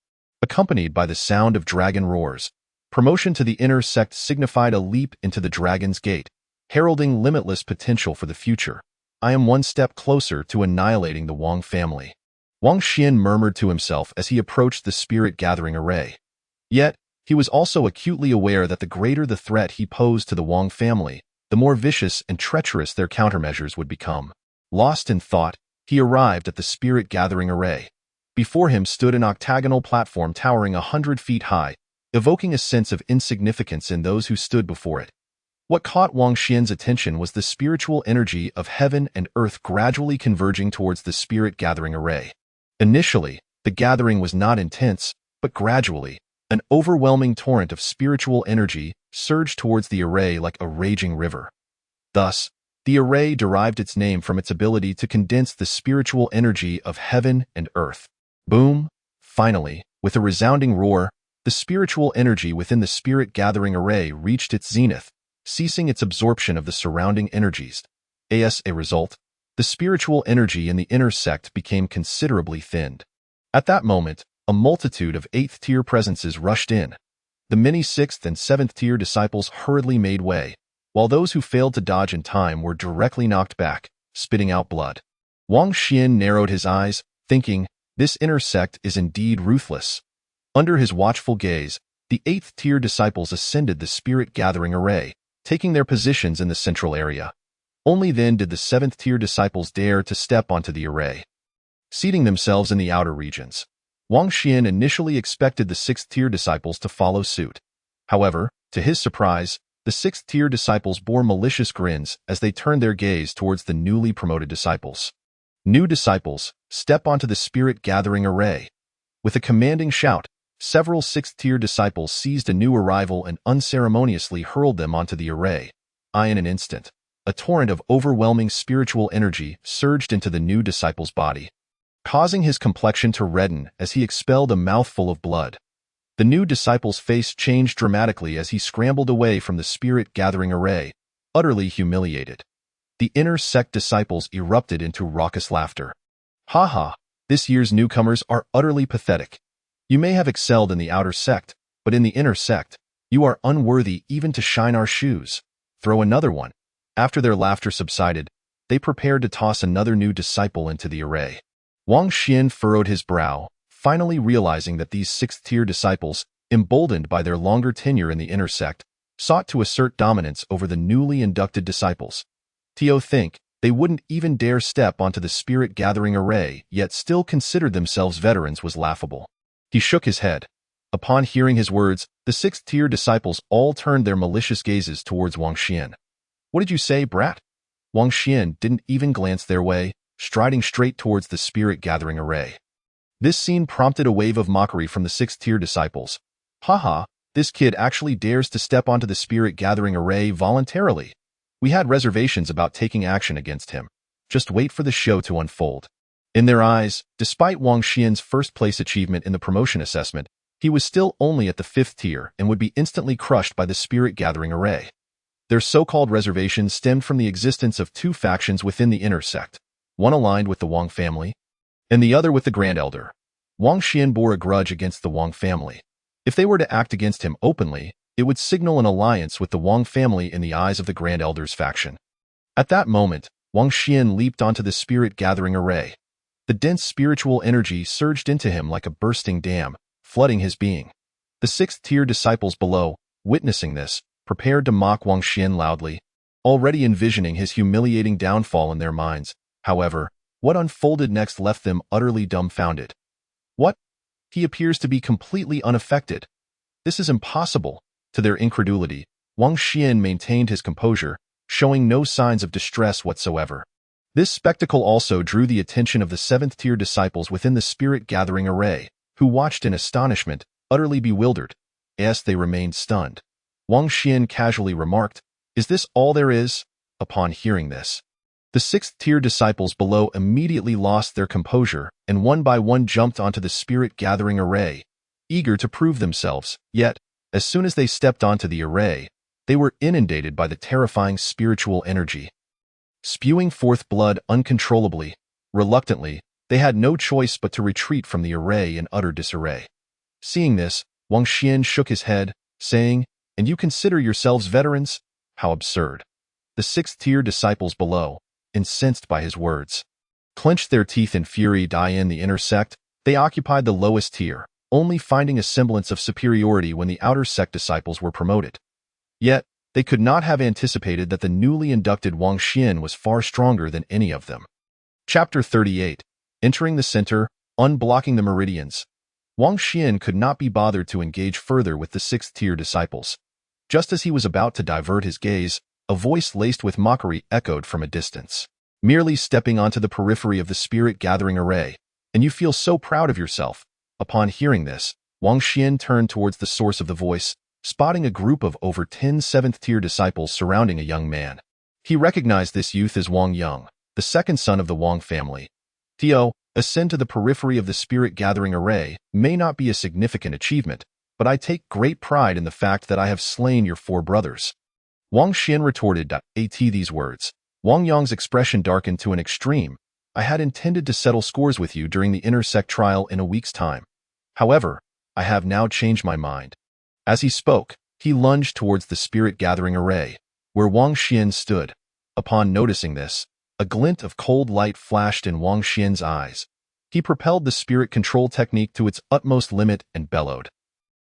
Accompanied by the sound of dragon roars, promotion to the inner sect signified a leap into the dragon's gate, heralding limitless potential for the future. I am one step closer to annihilating the Wang family. Wang Xian murmured to himself as he approached the Spirit Gathering Array. Yet, he was also acutely aware that the greater the threat he posed to the Wang family, the more vicious and treacherous their countermeasures would become. Lost in thought, he arrived at the Spirit Gathering Array. Before him stood an octagonal platform towering 100 feet high, evoking a sense of insignificance in those who stood before it. What caught Wang Xian's attention was the spiritual energy of heaven and earth gradually converging towards the Spirit Gathering Array. Initially, the gathering was not intense, but gradually, an overwhelming torrent of spiritual energy surged towards the array like a raging river. Thus, the array derived its name from its ability to condense the spiritual energy of heaven and earth. Boom! Finally, with a resounding roar, the spiritual energy within the Spirit Gathering Array reached its zenith, ceasing its absorption of the surrounding energies. As a result, the spiritual energy in the inner sect became considerably thinned. At that moment, a multitude of 8th-tier presences rushed in. The many 6th and 7th-tier disciples hurriedly made way, while those who failed to dodge in time were directly knocked back, spitting out blood. Wang Xian narrowed his eyes, thinking, this inner sect is indeed ruthless. Under his watchful gaze, the 8th-tier disciples ascended the Spirit Gathering Array, taking their positions in the central area. Only then did the 7th-tier disciples dare to step onto the array, seating themselves in the outer regions. Wang Xian initially expected the 6th-tier disciples to follow suit. However, to his surprise, the 6th-tier disciples bore malicious grins as they turned their gaze towards the newly promoted disciples. New disciples, step onto the Spirit Gathering Array. With a commanding shout, several 6th-tier disciples seized a new arrival and unceremoniously hurled them onto the array. In an instant, a torrent of overwhelming spiritual energy surged into the new disciple's body, causing his complexion to redden as he expelled a mouthful of blood. The new disciple's face changed dramatically as he scrambled away from the spirit-gathering array, utterly humiliated. The inner sect disciples erupted into raucous laughter. Ha ha, this year's newcomers are utterly pathetic. You may have excelled in the outer sect, but in the inner sect, you are unworthy even to shine our shoes. Throw another one. After their laughter subsided, they prepared to toss another new disciple into the array. Wang Xian furrowed his brow, finally realizing that these sixth-tier disciples, emboldened by their longer tenure in the inner sect, sought to assert dominance over the newly inducted disciples. To think they wouldn't even dare step onto the spirit-gathering array, yet still considered themselves veterans was laughable. He shook his head. Upon hearing his words, the sixth-tier disciples all turned their malicious gazes towards Wang Xian. What did you say, brat? Wang Xian didn't even glance their way, striding straight towards the spirit-gathering array. This scene prompted a wave of mockery from the sixth-tier disciples. Haha, this kid actually dares to step onto the spirit-gathering array voluntarily. We had reservations about taking action against him. Just wait for the show to unfold. In their eyes, despite Wang Xian's first-place achievement in the promotion assessment, he was still only at the 5th tier and would be instantly crushed by the spirit-gathering array. Their so-called reservations stemmed from the existence of two factions within the inner sect, one aligned with the Wang family, and the other with the Grand Elder. Wang Xian bore a grudge against the Wang family. If they were to act against him openly, it would signal an alliance with the Wang family in the eyes of the Grand Elder's faction. At that moment, Wang Xian leaped onto the spirit-gathering array. The dense spiritual energy surged into him like a bursting dam, flooding his being. The 6th-tier disciples below, witnessing this, prepared to mock Wang Xian loudly, already envisioning his humiliating downfall in their minds. However, what unfolded next left them utterly dumbfounded. What? He appears to be completely unaffected. This is impossible. To their incredulity, Wang Xian maintained his composure, showing no signs of distress whatsoever. This spectacle also drew the attention of the 7th-tier disciples within the spirit-gathering array, who watched in astonishment, utterly bewildered. As they remained stunned. Wang Xian casually remarked, "Is this all there is?" Upon hearing this, the 6th-tier disciples below immediately lost their composure and one by one jumped onto the spirit-gathering array, eager to prove themselves. Yet, as soon as they stepped onto the array, they were inundated by the terrifying spiritual energy. Spewing forth blood uncontrollably, reluctantly, they had no choice but to retreat from the array in utter disarray. Seeing this, Wang Xian shook his head, saying, "And you consider yourselves veterans? How absurd." The 6th-tier disciples below, incensed by his words, clenched their teeth in fury. In the inner sect, they occupied the lowest tier, only finding a semblance of superiority when the outer sect disciples were promoted. Yet, they could not have anticipated that the newly inducted Wang Xian was far stronger than any of them. Chapter 38. Entering the center, unblocking the meridians. Wang Xian could not be bothered to engage further with the 6th-tier disciples. Just as he was about to divert his gaze, a voice laced with mockery echoed from a distance. Merely stepping onto the periphery of the spirit-gathering array, and you feel so proud of yourself. Upon hearing this, Wang Xian turned towards the source of the voice, spotting a group of over 10 7th-tier disciples surrounding a young man. He recognized this youth as Wang Yang, the second son of the Wang family. Ascend to the periphery of the spirit-gathering array may not be a significant achievement, but I take great pride in the fact that I have slain your 4 brothers. Wang Xian retorted. At these words, Wang Yang's expression darkened to an extreme. I had intended to settle scores with you during the inner sect trial in a week's time. However, I have now changed my mind. As he spoke, he lunged towards the spirit-gathering array, where Wang Xian stood. Upon noticing this, a glint of cold light flashed in Wang Xian's eyes. He propelled the spirit control technique to its utmost limit and bellowed.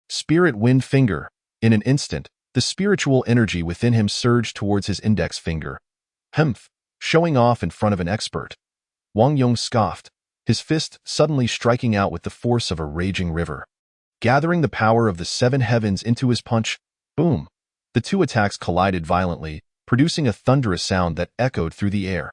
Spirit Wind Finger. In an instant, the spiritual energy within him surged towards his index finger. Humph! Showing off in front of an expert. Wang Yang scoffed, his fist suddenly striking out with the force of a raging river. Gathering the power of the 7 heavens into his punch, boom! The 2 attacks collided violently, producing a thunderous sound that echoed through the air.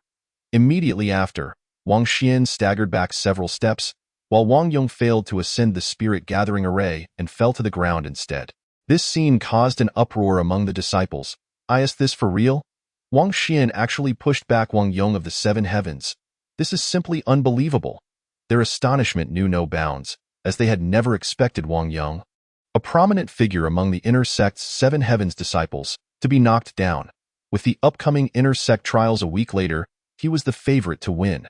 Immediately after, Wang Xian staggered back several steps, while Wang Yang failed to ascend the spirit-gathering array and fell to the ground instead. This scene caused an uproar among the disciples. Is this for real? Wang Xian actually pushed back Wang Yang of the 7 heavens. This is simply unbelievable. Their astonishment knew no bounds, as they had never expected Wang Yang. a prominent figure among the inner sect's seven heavens disciples, to be knocked down. With the upcoming inner sect trials a week later, he was the favorite to win.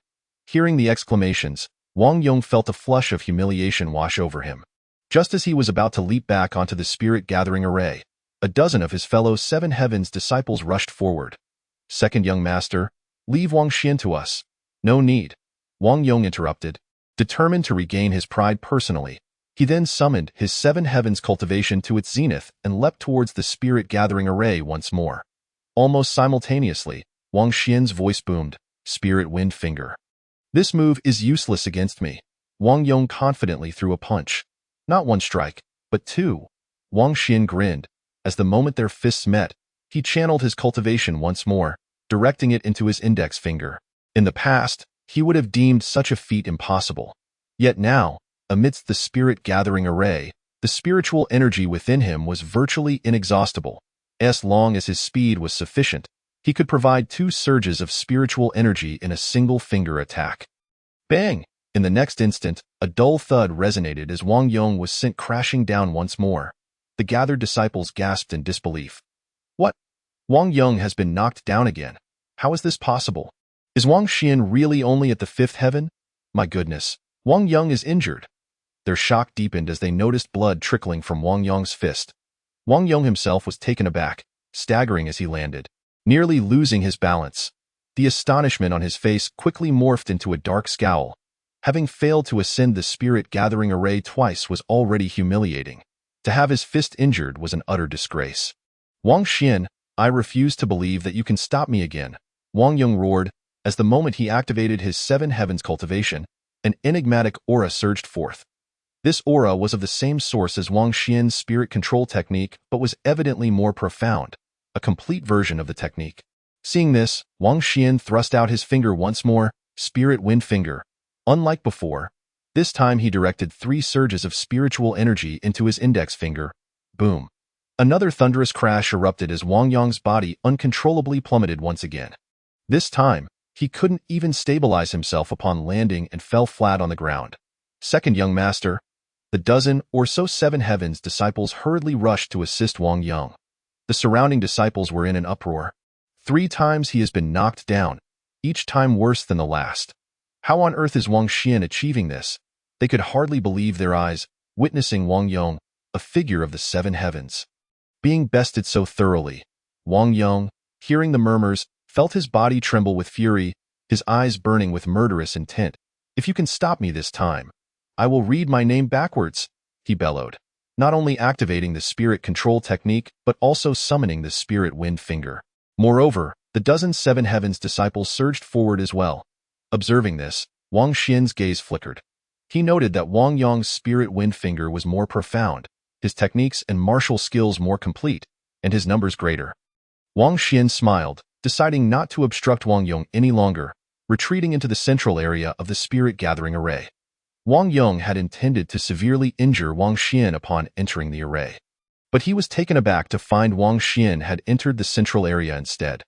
Hearing the exclamations, Wang Yong felt a flush of humiliation wash over him. Just as he was about to leap back onto the spirit gathering array, a dozen of his fellow seven heavens disciples rushed forward. "Second young master, leave Wang Xian to us." "No need," Wang Yong interrupted. Determined to regain his pride personally, he then summoned his seven heavens cultivation to its zenith and leapt towards the spirit gathering array once more. Almost simultaneously, Wang Xian's voice boomed, "Spirit wind finger." "This move is useless against me." Wang Yong confidently threw a punch. Not one strike, but two. Wang Xian grinned. As the moment their fists met, he channeled his cultivation once more, directing it into his index finger. In the past, he would have deemed such a feat impossible. Yet now, amidst the spirit gathering array, the spiritual energy within him was virtually inexhaustible. As long as his speed was sufficient, he could provide two surges of spiritual energy in a single finger attack. Bang! In the next instant, a dull thud resonated as Wang Yong was sent crashing down once more. The gathered disciples gasped in disbelief. "What? Wang Yong has been knocked down again. How is this possible? Is Wang Xian really only at the fifth heaven? My goodness, Wang Yong is injured." Their shock deepened as they noticed blood trickling from Wang Yong's fist. Wang Yong himself was taken aback, staggering as he landed, nearly losing his balance. The astonishment on his face quickly morphed into a dark scowl. Having failed to ascend the spirit gathering array twice was already humiliating. To have his fist injured was an utter disgrace. "Wang Xian, I refuse to believe that you can stop me again," Wang Yong roared. As the moment he activated his seven heavens cultivation, an enigmatic aura surged forth. This aura was of the same source as Wang Xian's spirit control technique, but was evidently more profound, a complete version of the technique. Seeing this, Wang Xian thrust out his finger once more, spirit wind finger. Unlike before, this time he directed 3 surges of spiritual energy into his index finger. Boom. Another thunderous crash erupted as Wang Yong's body uncontrollably plummeted once again. This time, he couldn't even stabilize himself upon landing and fell flat on the ground. "Second young master." The dozen or so seven heavens disciples hurriedly rushed to assist Wang Yong. The surrounding disciples were in an uproar. 3 times he has been knocked down, each time worse than the last. How on earth is Wang Xian achieving this? They could hardly believe their eyes, witnessing Wang Yong, a figure of the seven heavens, being bested so thoroughly. Wang Yong, hearing the murmurs, felt his body tremble with fury, his eyes burning with murderous intent. "If you can stop me this time, I will read my name backwards," he bellowed, not only activating the spirit control technique, but also summoning the spirit wind finger. Moreover, the dozen seven heavens disciples surged forward as well. Observing this, Wang Xian's gaze flickered. He noted that Wang Yong's spirit wind finger was more profound, his techniques and martial skills more complete, and his numbers greater. Wang Xian smiled, deciding not to obstruct Wang Yong any longer, retreating into the central area of the spirit gathering array. Wang Yong had intended to severely injure Wang Xian upon entering the array, but he was taken aback to find Wang Xian had entered the central area instead.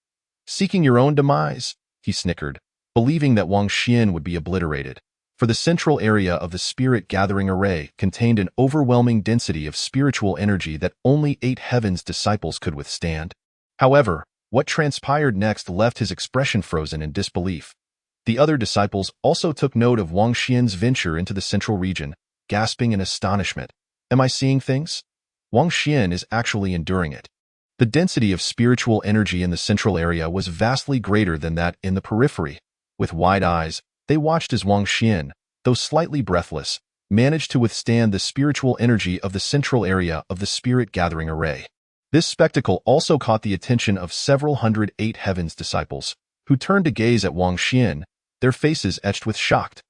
"Seeking your own demise?" he snickered, believing that Wang Xian would be obliterated, for the central area of the spirit gathering array contained an overwhelming density of spiritual energy that only 8 heavens disciples could withstand. However, what transpired next left his expression frozen in disbelief. The other disciples also took note of Wang Xian's venture into the central region, gasping in astonishment. "Am I seeing things? Wang Xian is actually enduring it." The density of spiritual energy in the central area was vastly greater than that in the periphery. With wide eyes, they watched as Wang Xian, though slightly breathless, managed to withstand the spiritual energy of the central area of the spirit gathering array. This spectacle also caught the attention of several hundred 8 heavens disciples, who turned to gaze at Wang Xian, their faces etched with shocked.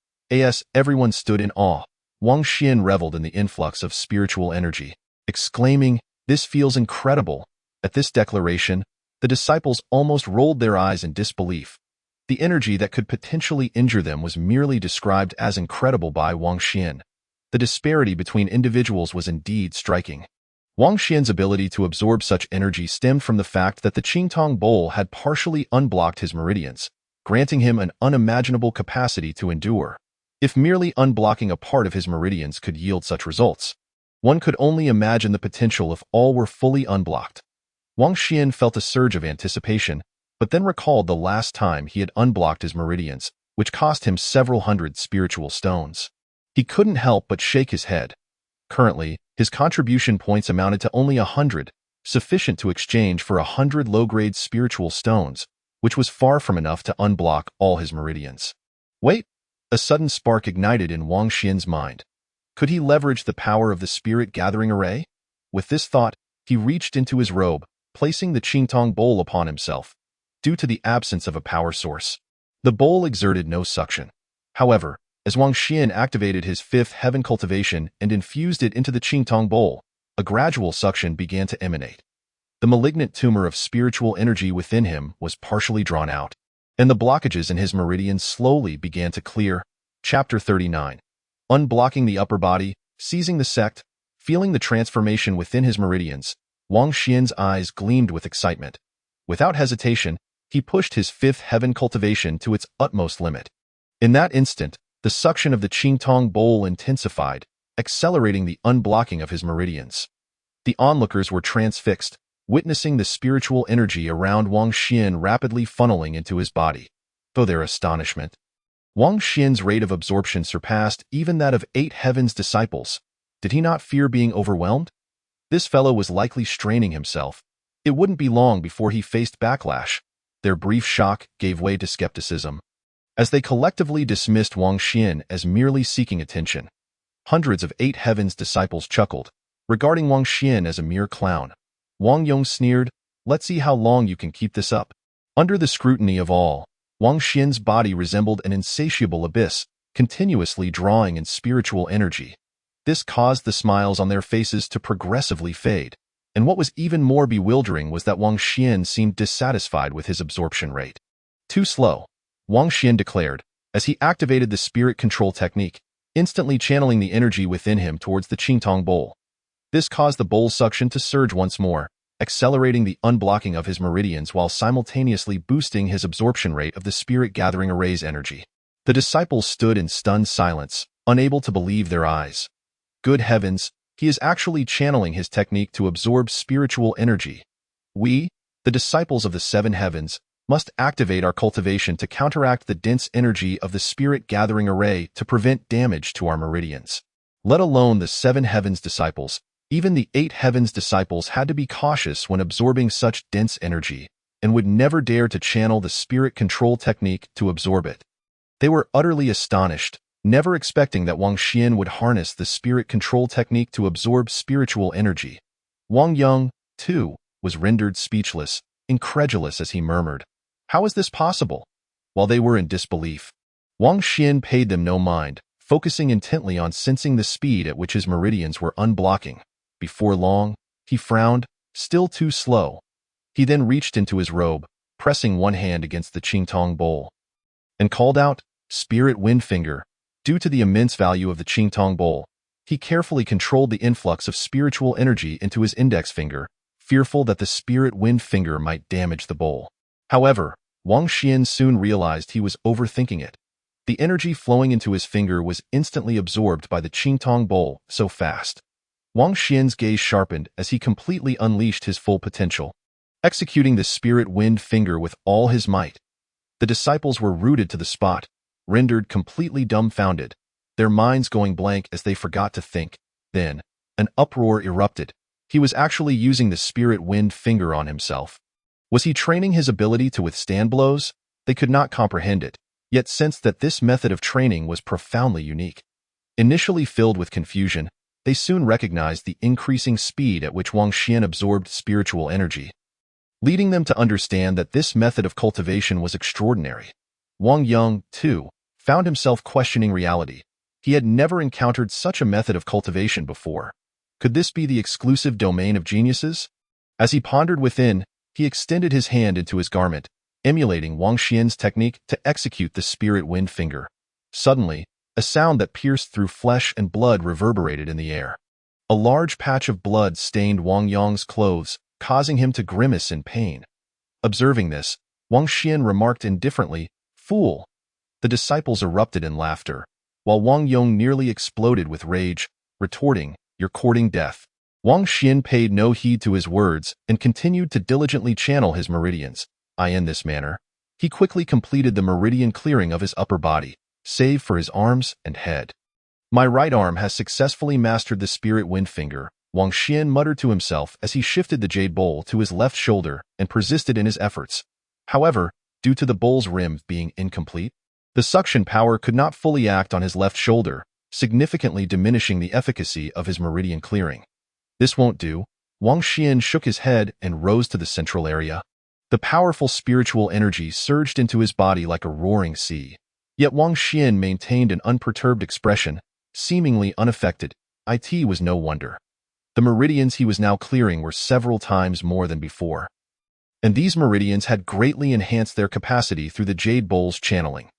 Everyone stood in awe. Wang Xian reveled in the influx of spiritual energy, exclaiming, "This feels incredible." At this declaration, the disciples almost rolled their eyes in disbelief. The energy that could potentially injure them was merely described as incredible by Wang Xian. The disparity between individuals was indeed striking. Wang Xian's ability to absorb such energy stemmed from the fact that the Qingtong Bowl had partially unblocked his meridians, granting him an unimaginable capacity to endure. If merely unblocking a part of his meridians could yield such results, One could only imagine the potential if all were fully unblocked. Wang Xian felt a surge of anticipation, but then recalled the last time he had unblocked his meridians, which cost him several hundred spiritual stones. He couldn't help but shake his head. Currently, his contribution points amounted to only 100, sufficient to exchange for 100 low-grade spiritual stones, which was far from enough to unblock all his meridians. Wait! A sudden spark ignited in Wang Xian's mind. Could he leverage the power of the spirit gathering array? With this thought, he reached into his robe, placing the Qingtong bowl upon himself. Due to the absence of a power source, the bowl exerted no suction. However, as Wang Xian activated his fifth heaven cultivation and infused it into the Qingtong bowl, a gradual suction began to emanate. The malignant tumor of spiritual energy within him was partially drawn out, and the blockages in his meridians slowly began to clear. Chapter 39. Unblocking the upper body, seizing the sect, feeling the transformation within his meridians, Wang Xian's eyes gleamed with excitement. Without hesitation, he pushed his fifth heaven cultivation to its utmost limit. In that instant, the suction of the Qingtong bowl intensified, accelerating the unblocking of his meridians. The onlookers were transfixed, witnessing the spiritual energy around Wang Xian rapidly funneling into his body. To their astonishment, Wang Xian's rate of absorption surpassed even that of 8 heavens disciples. Did he not fear being overwhelmed? This fellow was likely straining himself. It wouldn't be long before he faced backlash. Their brief shock gave way to skepticism, as they collectively dismissed Wang Xian as merely seeking attention. Hundreds of 8 heavens disciples chuckled, regarding Wang Xian as a mere clown. Wang Yong sneered, "Let's see how long you can keep this up." Under the scrutiny of all, Wang Xian's body resembled an insatiable abyss, continuously drawing in spiritual energy. This caused the smiles on their faces to progressively fade, and what was even more bewildering was that Wang Xian seemed dissatisfied with his absorption rate. "Too slow," Wang Xian declared, as he activated the spirit control technique, instantly channeling the energy within him towards the Qingtong bowl. This caused the bowl suction to surge once more, accelerating the unblocking of his meridians while simultaneously boosting his absorption rate of the spirit gathering array's energy. The disciples stood in stunned silence, unable to believe their eyes. Good heavens, he is actually channeling his technique to absorb spiritual energy. We, the disciples of the 7 heavens, must activate our cultivation to counteract the dense energy of the spirit gathering array to prevent damage to our meridians. Let alone the 7 heavens disciples, even the 8 heavens disciples had to be cautious when absorbing such dense energy, and would never dare to channel the spirit control technique to absorb it. They were utterly astonished, never expecting that Wang Xian would harness the spirit control technique to absorb spiritual energy. Wang Yong, too, was rendered speechless, incredulous as he murmured, "How is this possible?" While they were in disbelief, Wang Xian paid them no mind, focusing intently on sensing the speed at which his meridians were unblocking. Before long, he frowned, still too slow. He then reached into his robe, pressing one hand against the Qingtong bowl, and called out, "Spirit Wind Finger." Due to the immense value of the Qingtong bowl, he carefully controlled the influx of spiritual energy into his index finger, fearful that the Spirit Wind Finger might damage the bowl. However, Wang Xian soon realized he was overthinking it. The energy flowing into his finger was instantly absorbed by the Qingtong bowl so fast. Wang Xian's gaze sharpened as he completely unleashed his full potential, executing the Spirit Wind Finger with all his might. The disciples were rooted to the spot, rendered completely dumbfounded, their minds going blank as they forgot to think. Then, an uproar erupted. He was actually using the Spirit Wind Finger on himself. Was he training his ability to withstand blows? They could not comprehend it, yet sensed that this method of training was profoundly unique. Initially filled with confusion, they soon recognized the increasing speed at which Wang Xian absorbed spiritual energy, leading them to understand that this method of cultivation was extraordinary. Wang Yong, too, found himself questioning reality. He had never encountered such a method of cultivation before. Could this be the exclusive domain of geniuses? As he pondered within, he extended his hand into his garment, emulating Wang Xian's technique to execute the Spirit Wind Finger. Suddenly, a sound that pierced through flesh and blood reverberated in the air. A large patch of blood stained Wang Yong's clothes, causing him to grimace in pain. Observing this, Wang Xian remarked indifferently, "Fool!" The disciples erupted in laughter, while Wang Yong nearly exploded with rage, retorting, you're courting death." Wang Xian paid no heed to his words and continued to diligently channel his meridians. In this manner, he quickly completed the meridian clearing of his upper body, save for his arms and head. "My right arm has successfully mastered the spirit wind finger," Wang Xian muttered to himself as he shifted the jade bowl to his left shoulder and persisted in his efforts. However, due to the bowl's rim being incomplete, the suction power could not fully act on his left shoulder, significantly diminishing the efficacy of his meridian clearing. "This won't do." Wang Xian shook his head and rose to the central area. The powerful spiritual energy surged into his body like a roaring sea. Yet Wang Xian maintained an unperturbed expression, seemingly unaffected. It was no wonder. The meridians he was now clearing were several times more than before. And these meridians had greatly enhanced their capacity through the jade bowl's channeling.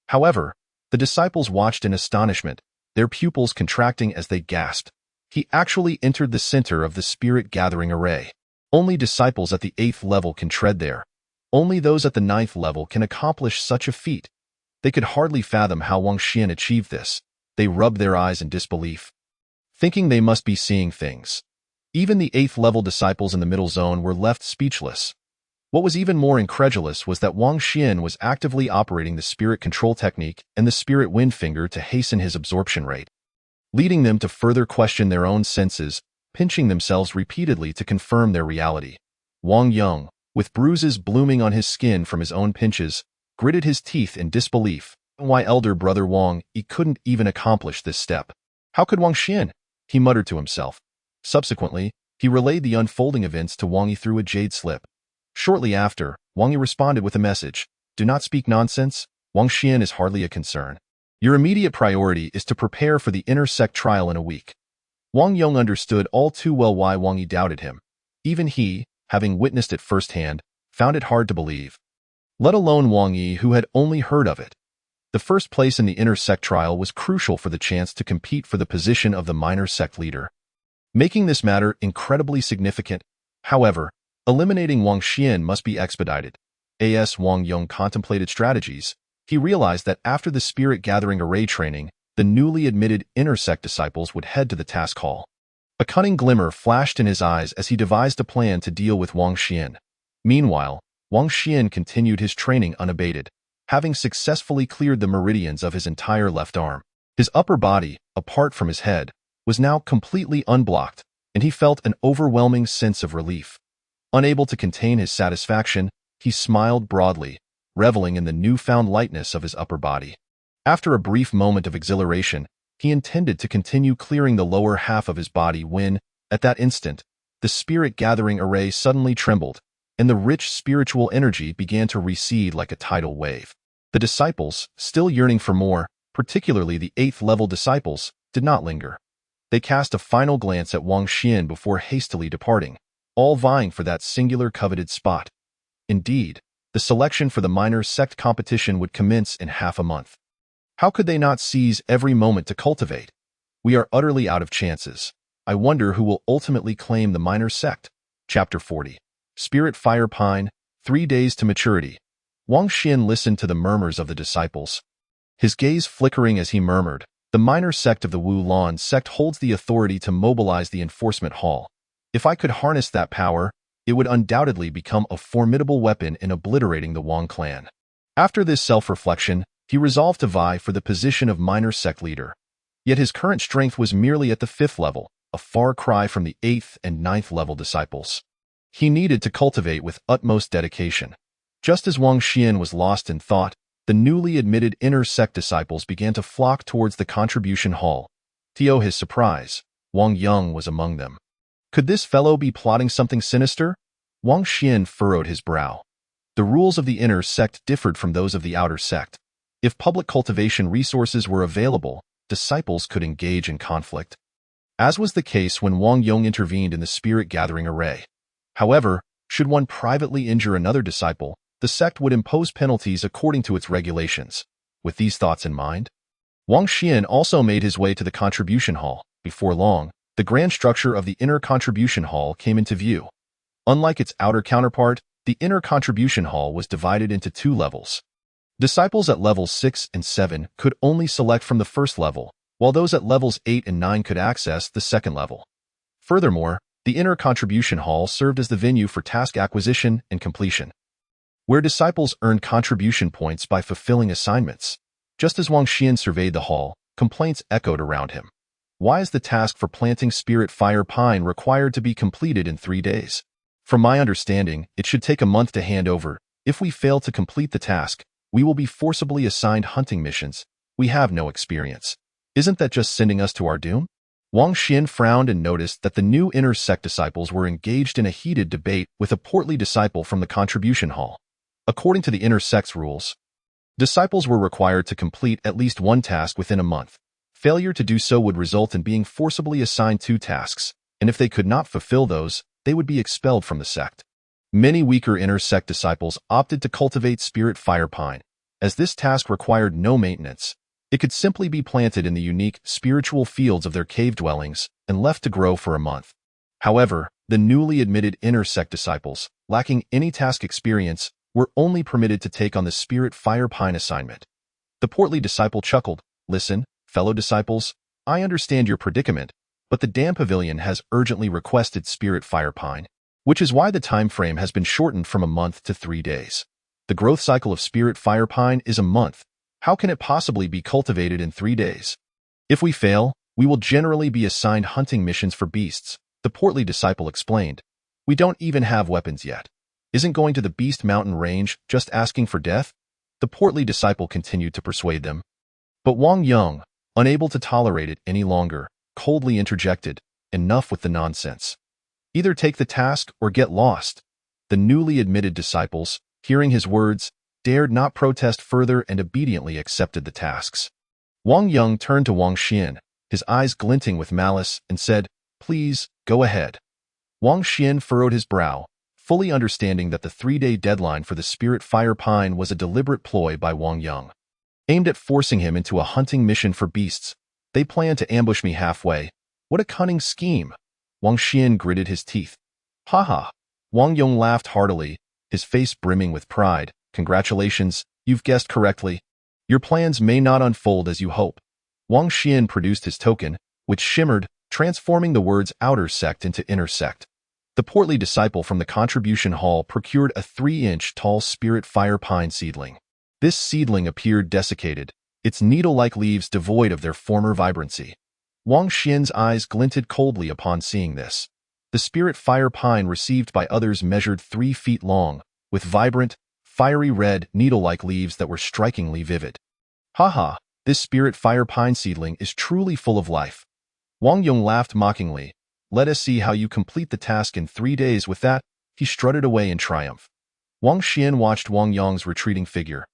However, the disciples watched in astonishment, their pupils contracting as they gasped. He actually entered the center of the spirit gathering array. Only disciples at the 8th level can tread there. Only those at the 9th level can accomplish such a feat. They could hardly fathom how Wang Xian achieved this. They rubbed their eyes in disbelief, thinking they must be seeing things. Even the 8th level disciples in the middle zone were left speechless. What was even more incredulous was that Wang Xian was actively operating the spirit control technique and the spirit wind finger to hasten his absorption rate, leading them to further question their own senses, pinching themselves repeatedly to confirm their reality. Wang Yang, with bruises blooming on his skin from his own pinches, gritted his teeth in disbelief. Why, elder brother Wang, he couldn't even accomplish this step. How could Wang Xian? He muttered to himself. Subsequently, he relayed the unfolding events to Wang Yi through a jade slip. Shortly after, Wang Yi responded with a message. "Do not speak nonsense. Wang Xian is hardly a concern. Your immediate priority is to prepare for the inner sect trial in a week." Wang Yang understood all too well why Wang Yi doubted him. Even he, having witnessed it firsthand, found it hard to believe. Let alone Wang Yi, who had only heard of it. The first place in the inner sect trial was crucial for the chance to compete for the position of the minor sect leader, making this matter incredibly significant. However, eliminating Wang Xian must be expedited. As Wang Yang contemplated strategies, he realized that after the spirit gathering array training, the newly admitted inner sect disciples would head to the task hall. A cunning glimmer flashed in his eyes as he devised a plan to deal with Wang Xian. Meanwhile, Wang Xian continued his training unabated, having successfully cleared the meridians of his entire left arm. His upper body, apart from his head, was now completely unblocked, and he felt an overwhelming sense of relief. Unable to contain his satisfaction, he smiled broadly, reveling in the newfound lightness of his upper body. After a brief moment of exhilaration, he intended to continue clearing the lower half of his body when, at that instant, the spirit gathering array suddenly trembled, and the rich spiritual energy began to recede like a tidal wave. The disciples, still yearning for more, particularly the 8th level disciples, did not linger. They cast a final glance at Wang Xian before hastily departing, all vying for that singular coveted spot. Indeed, the selection for the minor sect competition would commence in half a month. How could they not seize every moment to cultivate? We are utterly out of chances. I wonder who will ultimately claim the minor sect. Chapter 40. Spirit Fire Pine, 3 days to maturity. Wang Xian listened to the murmurs of the disciples, his gaze flickering as he murmured, "The minor sect of the Wu Lan sect holds the authority to mobilize the enforcement hall. If I could harness that power, it would undoubtedly become a formidable weapon in obliterating the Wang clan." After this self-reflection, he resolved to vie for the position of minor sect leader. Yet his current strength was merely at the 5th level, a far cry from the 8th and 9th level disciples. He needed to cultivate with utmost dedication. Just as Wang Xian was lost in thought, the newly admitted inner sect disciples began to flock towards the contribution hall. To his surprise, Wang Yang was among them. Could this fellow be plotting something sinister? Wang Xian furrowed his brow. The rules of the inner sect differed from those of the outer sect. If public cultivation resources were available, disciples could engage in conflict, as was the case when Wang Yang intervened in the spirit gathering array. However, should one privately injure another disciple, the sect would impose penalties according to its regulations. With these thoughts in mind, Wang Xian also made his way to the contribution hall. Before long, the grand structure of the inner contribution hall came into view. Unlike its outer counterpart, the inner contribution hall was divided into 2 levels. Disciples at levels 6 and 7 could only select from the first level, while those at levels 8 and 9 could access the second level. Furthermore, the inner contribution hall served as the venue for task acquisition and completion, where disciples earned contribution points by fulfilling assignments. Just as Wang Xian surveyed the hall, complaints echoed around him. Why is the task for planting spirit fire pine required to be completed in 3 days? From my understanding, it should take a month to hand over. If we fail to complete the task, we will be forcibly assigned hunting missions. We have no experience. Isn't that just sending us to our doom? Wang Xian frowned and noticed that the new inner sect disciples were engaged in a heated debate with a portly disciple from the contribution hall. According to the inner sect's rules, disciples were required to complete at least one task within a month. Failure to do so would result in being forcibly assigned 2 tasks, and if they could not fulfill those, they would be expelled from the sect. Many weaker inner sect disciples opted to cultivate spirit fire pine. As this task required no maintenance, it could simply be planted in the unique spiritual fields of their cave dwellings and left to grow for a month. However, the newly admitted inner sect disciples, lacking any task experience, were only permitted to take on the spirit fire pine assignment. The portly disciple chuckled. Listen, fellow disciples, I understand your predicament, but the Dam Pavilion has urgently requested spirit fire pine, which is why the time frame has been shortened from a month to 3 days. The growth cycle of spirit fire pine is a month. How can it possibly be cultivated in 3 days? If we fail, we will generally be assigned hunting missions for beasts, the portly disciple explained. We don't even have weapons yet. Isn't going to the Beast Mountain range just asking for death? The portly disciple continued to persuade them. But Wang Yang, unable to tolerate it any longer, coldly interjected, enough with the nonsense. Either take the task or get lost. The newly admitted disciples, hearing his words, dared not protest further and obediently accepted the tasks. Wang Yang turned to Wang Xian, his eyes glinting with malice, and said, Please, go ahead. Wang Xian furrowed his brow, fully understanding that the 3-day deadline for the spirit fire pine was a deliberate ploy by Wang Yang, aimed at forcing him into a hunting mission for beasts. They planned to ambush me halfway. What a cunning scheme! Wang Xian gritted his teeth. Ha ha! Wang Yang laughed heartily, his face brimming with pride. Congratulations, you've guessed correctly. Your plans may not unfold as you hope. Wang Xian produced his token, which shimmered, transforming the words outer sect into inner sect. The portly disciple from the contribution hall procured a 3-inch tall spirit fire pine seedling. This seedling appeared desiccated, its needle-like leaves devoid of their former vibrancy. Wang Xian's eyes glinted coldly upon seeing this. The spirit fire pine received by others measured 3 feet long, with vibrant, fiery red, needle-like leaves that were strikingly vivid. Ha! This spirit fire pine seedling is truly full of life. Wang Yang laughed mockingly. Let us see how you complete the task in 3 days. With that, he strutted away in triumph. Wang Xian watched Wang Yang's retreating figure,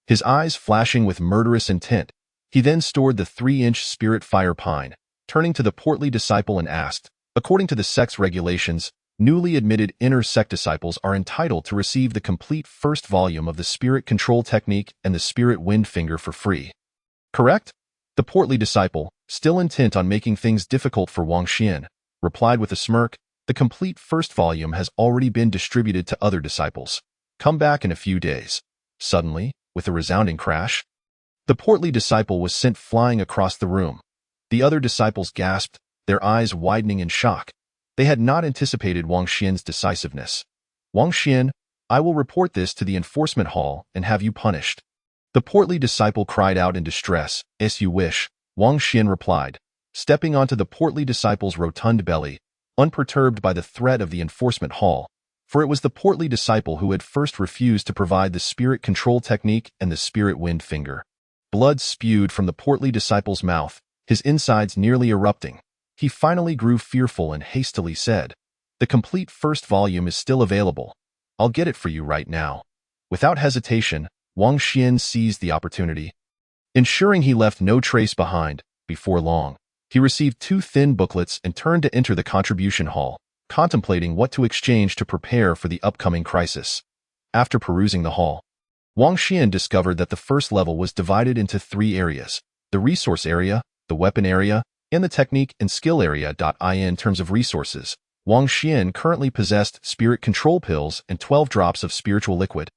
his eyes flashing with murderous intent. He then stored the 3-inch spirit fire pine, turning to the portly disciple and asked, According to the sect's regulations, newly admitted inner sect disciples are entitled to receive the complete first volume of the Spirit Control Technique and the Spirit Wind Finger for free. Correct? The portly disciple, still intent on making things difficult for Wang Xian, replied with a smirk. The complete first volume has already been distributed to other disciples. Come back in a few days. Suddenly, with a resounding crash, the portly disciple was sent flying across the room. The other disciples gasped, their eyes widening in shock. They had not anticipated Wang Xian's decisiveness. Wang Xian, I will report this to the enforcement hall and have you punished. The portly disciple cried out in distress. As you wish, Wang Xian replied, stepping onto the portly disciple's rotund belly, unperturbed by the threat of the enforcement hall, for it was the portly disciple who had first refused to provide the spirit control technique and the spirit wind finger. Blood spewed from the portly disciple's mouth, his insides nearly erupting. He finally grew fearful and hastily said, The complete first volume is still available. I'll get it for you right now. Without hesitation, Wang Xian seized the opportunity. Ensuring he left no trace behind, before long, he received 2 thin booklets and turned to enter the contribution hall, contemplating what to exchange to prepare for the upcoming crisis. After perusing the hall, Wang Xian discovered that the first level was divided into 3 areas: the resource area, the weapon area, and the technique and skill area. In terms of resources, Wang Xian currently possessed spirit control pills and 12 drops of spiritual liquid.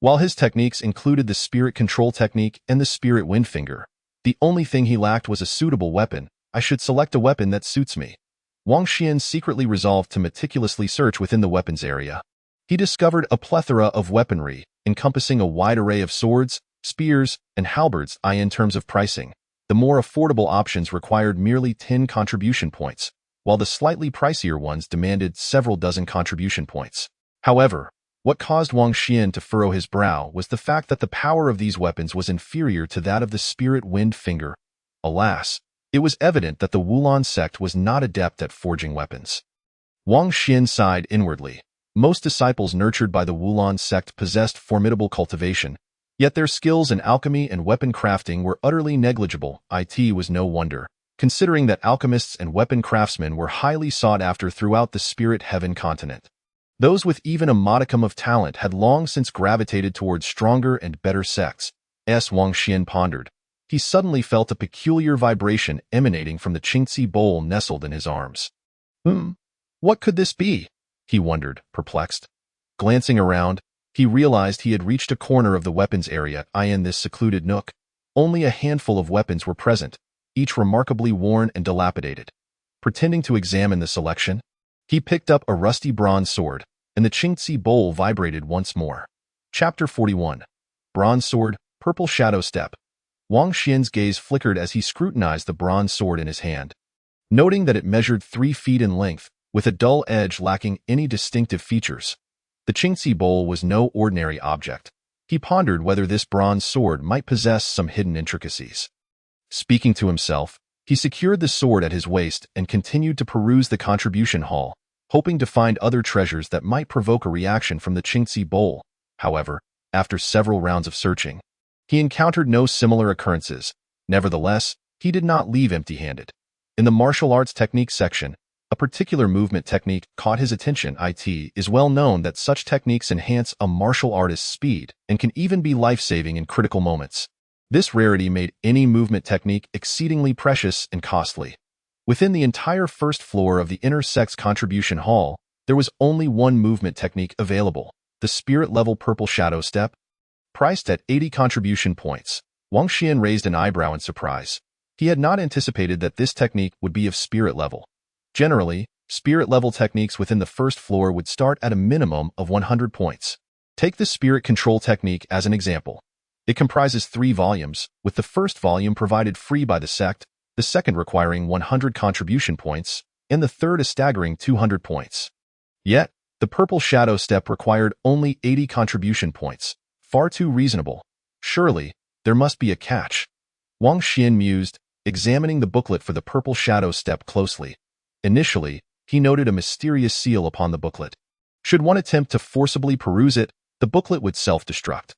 While his techniques included the spirit control technique and the spirit wind finger, The only thing he lacked was a suitable weapon. I should select a weapon that suits me. Wang Xian secretly resolved to meticulously search within the weapons area. He discovered a plethora of weaponry, encompassing a wide array of swords, spears, and halberds. In terms of pricing, the more affordable options required merely 10 contribution points, while the slightly pricier ones demanded several dozen contribution points. However, what caused Wang Xian to furrow his brow was the fact that the power of these weapons was inferior to that of the Spirit Wind Finger. Alas, it was evident that the Wulon sect was not adept at forging weapons. Wang Xian sighed inwardly. Most disciples nurtured by the Wulon sect possessed formidable cultivation, yet their skills in alchemy and weapon crafting were utterly negligible. It was no wonder, considering that alchemists and weapon craftsmen were highly sought after throughout the Spirit Heaven continent. Those with even a modicum of talent had long since gravitated towards stronger and better sects. Wang Xian pondered. He suddenly felt a peculiar vibration emanating from the Qingci bowl nestled in his arms. What could this be? He wondered, perplexed. Glancing around, he realized he had reached a corner of the weapons area. In this secluded nook, only a handful of weapons were present, each remarkably worn and dilapidated. Pretending to examine the selection, he picked up a rusty bronze sword, and the Qingci bowl vibrated once more. Chapter 41. Bronze Sword, Purple Shadow Step. Wang Xian's gaze flickered as he scrutinized the bronze sword in his hand. Noting that it measured 3 feet in length, with a dull edge lacking any distinctive features, the Qingci bowl was no ordinary object. He pondered whether this bronze sword might possess some hidden intricacies. Speaking to himself, he secured the sword at his waist and continued to peruse the contribution hall, hoping to find other treasures that might provoke a reaction from the Qingci bowl. However, after several rounds of searching, he encountered no similar occurrences. Nevertheless, he did not leave empty-handed. In the martial arts technique section, a particular movement technique caught his attention. It is well known that such techniques enhance a martial artist's speed and can even be life-saving in critical moments. This rarity made any movement technique exceedingly precious and costly. Within the entire first floor of the Inner Sects Contribution Hall, there was only one movement technique available, the Spirit-level Purple Shadow Step. Priced at 80 contribution points, Wang Xian raised an eyebrow in surprise. He had not anticipated that this technique would be of spirit level. Generally, spirit-level techniques within the first floor would start at a minimum of 100 points. Take the Spirit Control technique as an example. It comprises 3 volumes, with the first volume provided free by the sect, the second requiring 100 contribution points, and the third a staggering 200 points. Yet, the Purple Shadow Step required only 80 contribution points. Far too reasonable. Surely, there must be a catch. Wang Xian mused, examining the booklet for the Purple Shadow Step closely. Initially, he noted a mysterious seal upon the booklet. Should one attempt to forcibly peruse it, the booklet would self-destruct.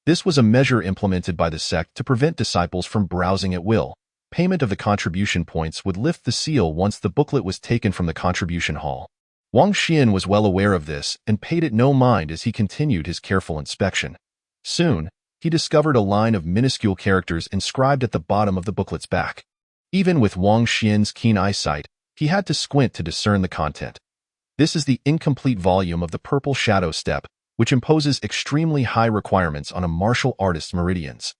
This was a measure implemented by the sect to prevent disciples from browsing at will. Payment of the contribution points would lift the seal once the booklet was taken from the contribution hall. Wang Xian was well aware of this and paid it no mind as he continued his careful inspection. Soon, he discovered a line of minuscule characters inscribed at the bottom of the booklet's back. Even with Wang Xian's keen eyesight, he had to squint to discern the content. This is the incomplete volume of the Purple Shadow Step, which imposes extremely high requirements on a martial artist's meridians.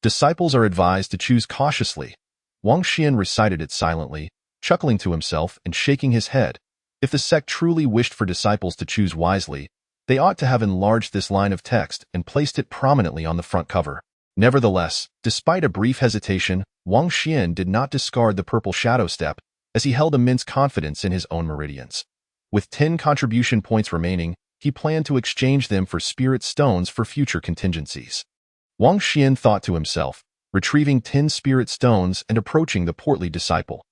Disciples are advised to choose cautiously. Wang Xian recited it silently, chuckling to himself and shaking his head. If the sect truly wished for disciples to choose wisely, they ought to have enlarged this line of text and placed it prominently on the front cover. Nevertheless, despite a brief hesitation, Wang Xian did not discard the Purple Shadow Step, as he held immense confidence in his own meridians. With 10 contribution points remaining, he planned to exchange them for spirit stones for future contingencies. Wang Xian thought to himself, retrieving 10 spirit stones and approaching the portly disciple.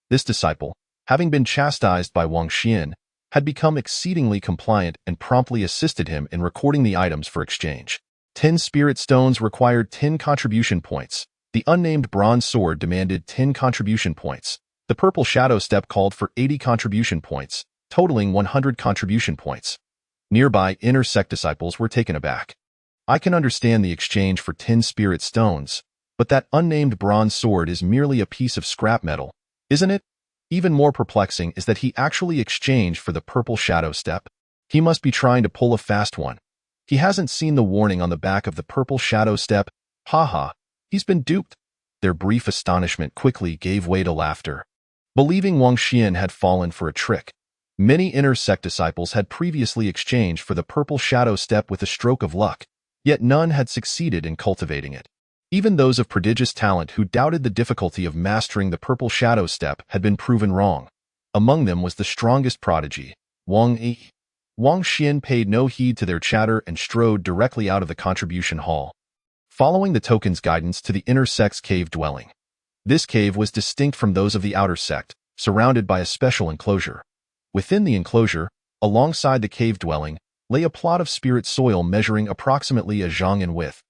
This disciple, having been chastised by Wang Xian, had become exceedingly compliant and promptly assisted him in recording the items for exchange. 10 spirit stones required 10 contribution points. The unnamed bronze sword demanded 10 contribution points. The Purple Shadow Step called for 80 contribution points, totaling 100 contribution points. Nearby Inner Sect disciples were taken aback. I can understand the exchange for 10 spirit stones, but that unnamed bronze sword is merely a piece of scrap metal, isn't it? Even more perplexing is that he actually exchanged for the Purple Shadow Step. He must be trying to pull a fast one. He hasn't seen the warning on the back of the Purple Shadow Step. Haha, he's been duped. their brief astonishment quickly gave way to laughter. Believing Wang Xian had fallen for a trick, many inner sect disciples had previously exchanged for the purple shadow step with a stroke of luck, yet none had succeeded in cultivating it. Even those of prodigious talent who doubted the difficulty of mastering the purple shadow step had been proven wrong. Among them was the strongest prodigy, Wang Yi. Wang Xian paid no heed to their chatter and strode directly out of the contribution hall, following the token's guidance to the inner sect's cave dwelling. This cave was distinct from those of the outer sect, surrounded by a special enclosure. Within the enclosure, alongside the cave dwelling, lay a plot of spirit soil measuring approximately a zhang in width.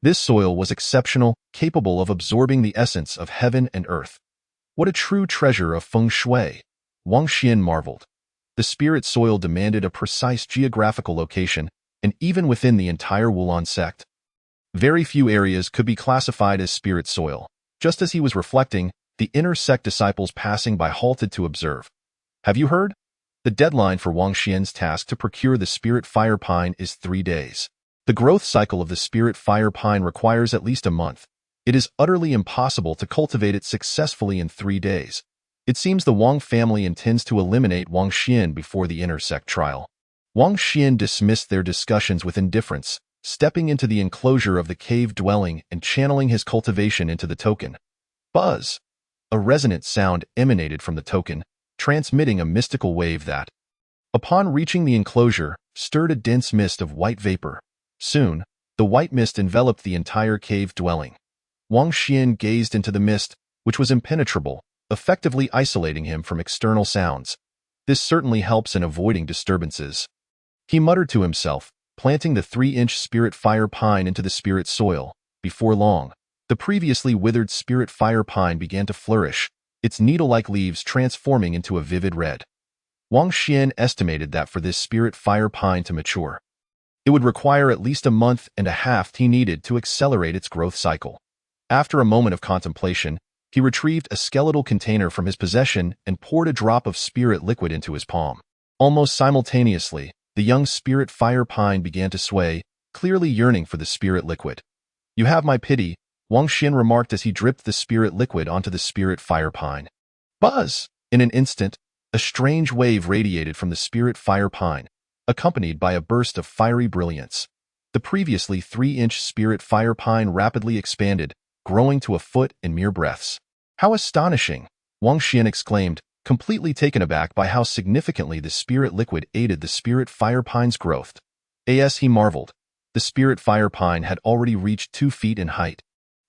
This soil was exceptional, capable of absorbing the essence of heaven and earth. What a true treasure of feng shui! Wang Xian marveled. The spirit soil demanded a precise geographical location, and even within the entire Wulan sect, very few areas could be classified as spirit soil. Just as he was reflecting, the inner sect disciples passing by halted to observe. Have you heard? The deadline for Wang Xian's task to procure the spirit fire pine is 3 days. The growth cycle of the spirit fire pine requires at least a month. It is utterly impossible to cultivate it successfully in 3 days. It seems the Wang family intends to eliminate Wang Xian before the inner sect trial. Wang Xian dismissed their discussions with indifference, stepping into the enclosure of the cave dwelling and channeling his cultivation into the token. Buzz! A resonant sound emanated from the token, transmitting a mystical wave that, upon reaching the enclosure, stirred a dense mist of white vapor. Soon, the white mist enveloped the entire cave dwelling. Wang Xian gazed into the mist, which was impenetrable, effectively isolating him from external sounds. This certainly helps in avoiding disturbances. He muttered to himself, planting the 3-inch spirit fire pine into the spirit soil. Before long, the previously withered spirit fire pine began to flourish, its needle-like leaves transforming into a vivid red. Wang Xian estimated that for this spirit fire pine to mature, it would require at least a month and a half he needed to accelerate its growth cycle. After a moment of contemplation, he retrieved a skeletal container from his possession and poured a drop of spirit liquid into his palm. Almost simultaneously, the young spirit fire pine began to sway, clearly yearning for the spirit liquid. You have my pity, Wang Xian remarked as he dripped the spirit liquid onto the spirit fire pine. Buzz! In an instant, a strange wave radiated from the spirit fire pine, accompanied by a burst of fiery brilliance. The previously 3-inch spirit fire pine rapidly expanded, growing to a foot in mere breaths. How astonishing! Wang Xian exclaimed, completely taken aback by how significantly the spirit liquid aided the spirit fire pine's growth. As he marveled, the spirit fire pine had already reached 2 feet in height.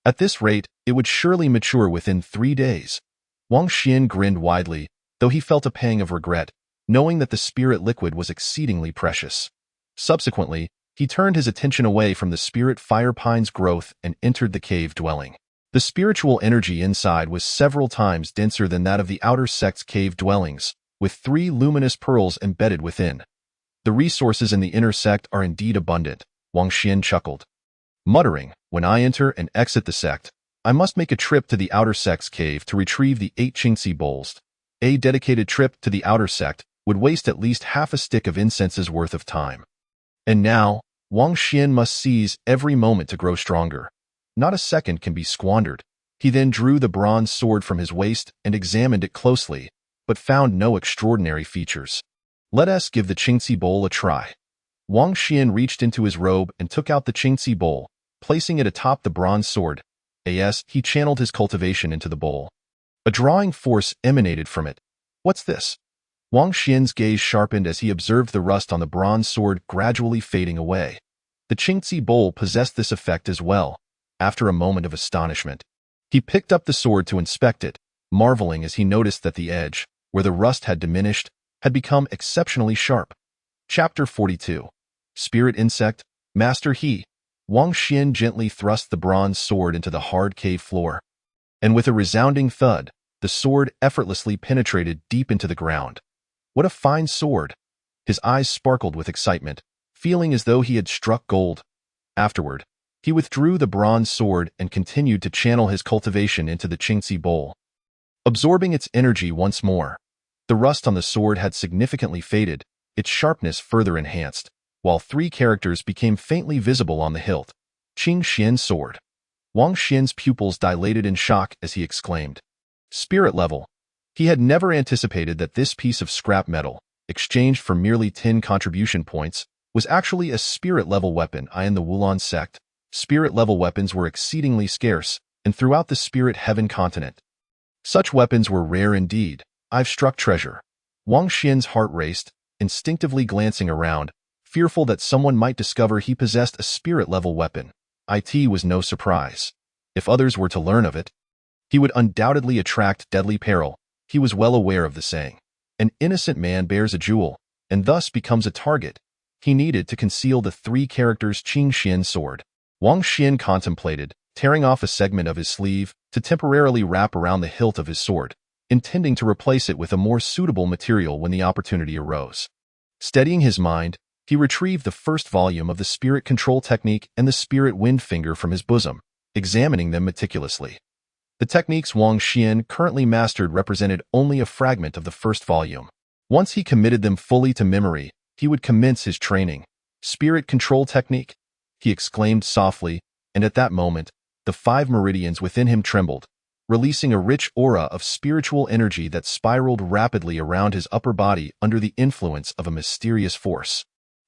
At this rate, it would surely mature within 3 days. Wang Xian grinned widely, though he felt a pang of regret, knowing that the spirit liquid was exceedingly precious. Subsequently, he turned his attention away from the spirit fire pine's growth and entered the cave dwelling. The spiritual energy inside was several times denser than that of the outer sect's cave dwellings, with 3 luminous pearls embedded within. The resources in the inner sect are indeed abundant, Wang Xian chuckled. Muttering, when I enter and exit the sect, I must make a trip to the outer sect's cave to retrieve the 8 Qingxi bowls. A dedicated trip to the outer sect would waste at least half a stick of incense's worth of time. And now, Wang Xian must seize every moment to grow stronger. Not a second can be squandered. He then drew the bronze sword from his waist and examined it closely, but found no extraordinary features. Let us give the Qingxi bowl a try. Wang Xian reached into his robe and took out the Qingxi bowl, placing it atop the bronze sword. As he channeled his cultivation into the bowl, a drawing force emanated from it. What's this? Wang Xian's gaze sharpened as he observed the rust on the bronze sword gradually fading away. The Qingxi bowl possessed this effect as well. After a moment of astonishment, he picked up the sword to inspect it, marveling as he noticed that the edge, where the rust had diminished, had become exceptionally sharp. Chapter 42. Spirit Insect, Master He. Wang Xian gently thrust the bronze sword into the hard cave floor, and with a resounding thud, the sword effortlessly penetrated deep into the ground. What a fine sword! His eyes sparkled with excitement, feeling as though he had struck gold. Afterward, he withdrew the bronze sword and continued to channel his cultivation into the Qingxi bowl, absorbing its energy once more. The rust on the sword had significantly faded, its sharpness further enhanced, while 3 characters became faintly visible on the hilt. Qing Xian Sword. Wang Xian's pupils dilated in shock as he exclaimed, "Spirit level." He had never anticipated that this piece of scrap metal, exchanged for merely 10 contribution points, was actually a spirit-level weapon. In the Wulon sect, spirit-level weapons were exceedingly scarce, and throughout the Spirit Heaven continent. Such weapons were rare indeed. I've struck treasure. Wang Xian's heart raced, instinctively glancing around, fearful that someone might discover he possessed a spirit-level weapon. It was no surprise. If others were to learn of it, he would undoubtedly attract deadly peril. He was well aware of the saying, "An innocent man bears a jewel, and thus becomes a target." He needed to conceal the 3 characters Qing Xian sword. Wang Xian contemplated, tearing off a segment of his sleeve to temporarily wrap around the hilt of his sword, intending to replace it with a more suitable material when the opportunity arose. Steadying his mind, he retrieved the first volume of the Spirit Control Technique and the Spirit Wind Finger from his bosom, examining them meticulously. The techniques Wang Xian currently mastered represented only a fragment of the first volume. Once he committed them fully to memory, he would commence his training. "Spirit Control Technique?" he exclaimed softly, and at that moment, the 5 meridians within him trembled, releasing a rich aura of spiritual energy that spiraled rapidly around his upper body under the influence of a mysterious force.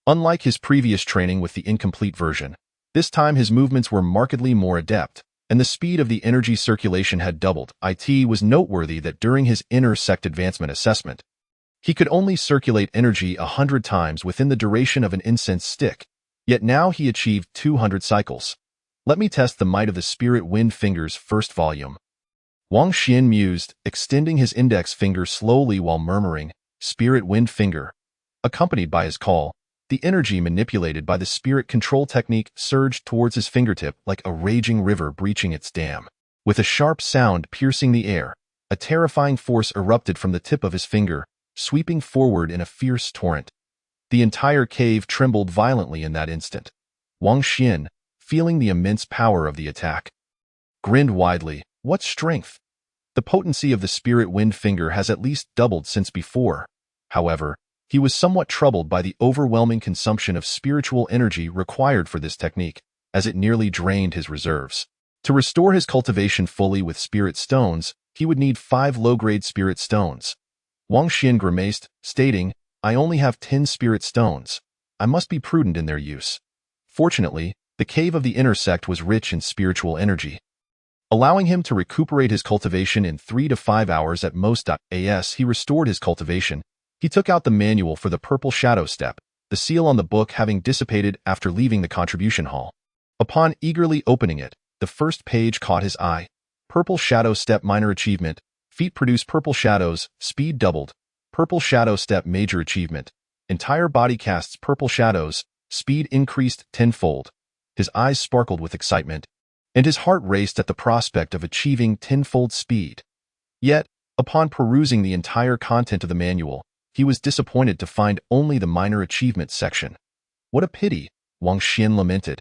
Unlike his previous training with the incomplete version, this time his movements were markedly more adept, and the speed of the energy circulation had doubled. It was noteworthy that during his inner sect advancement assessment, he could only circulate energy 100 times within the duration of an incense stick, yet now he achieved 200 cycles. "Let me test the might of the Spirit Wind Finger's first volume." Wang Xian mused, extending his index finger slowly while murmuring, "Spirit Wind Finger." Accompanied by his call, the energy manipulated by the Spirit Control Technique surged towards his fingertip like a raging river breaching its dam. With a sharp sound piercing the air, a terrifying force erupted from the tip of his finger, sweeping forward in a fierce torrent. The entire cave trembled violently in that instant. Wang Xian, feeling the immense power of the attack, grinned widely. What strength! The potency of the Spirit Wind Finger has at least doubled since before. However, he was somewhat troubled by the overwhelming consumption of spiritual energy required for this technique, as it nearly drained his reserves. To restore his cultivation fully with spirit stones, he would need 5 low-grade spirit stones. Wang Xian grimaced, stating, "I only have 10 spirit stones. I must be prudent in their use." Fortunately, the cave of the inner sect was rich in spiritual energy, allowing him to recuperate his cultivation in 3 to 5 hours at most. As he restored his cultivation, he took out the manual for the Purple Shadow Step, the seal on the book having dissipated after leaving the contribution hall. Upon eagerly opening it, the first page caught his eye. Purple Shadow Step Minor Achievement. Feet produce purple shadows, speed doubled. Purple Shadow Step Major Achievement. Entire body casts purple shadows, speed increased 10-fold. His eyes sparkled with excitement, and his heart raced at the prospect of achieving 10-fold speed. Yet, upon perusing the entire content of the manual, he was disappointed to find only the minor achievements section. "What a pity," Wang Xian lamented.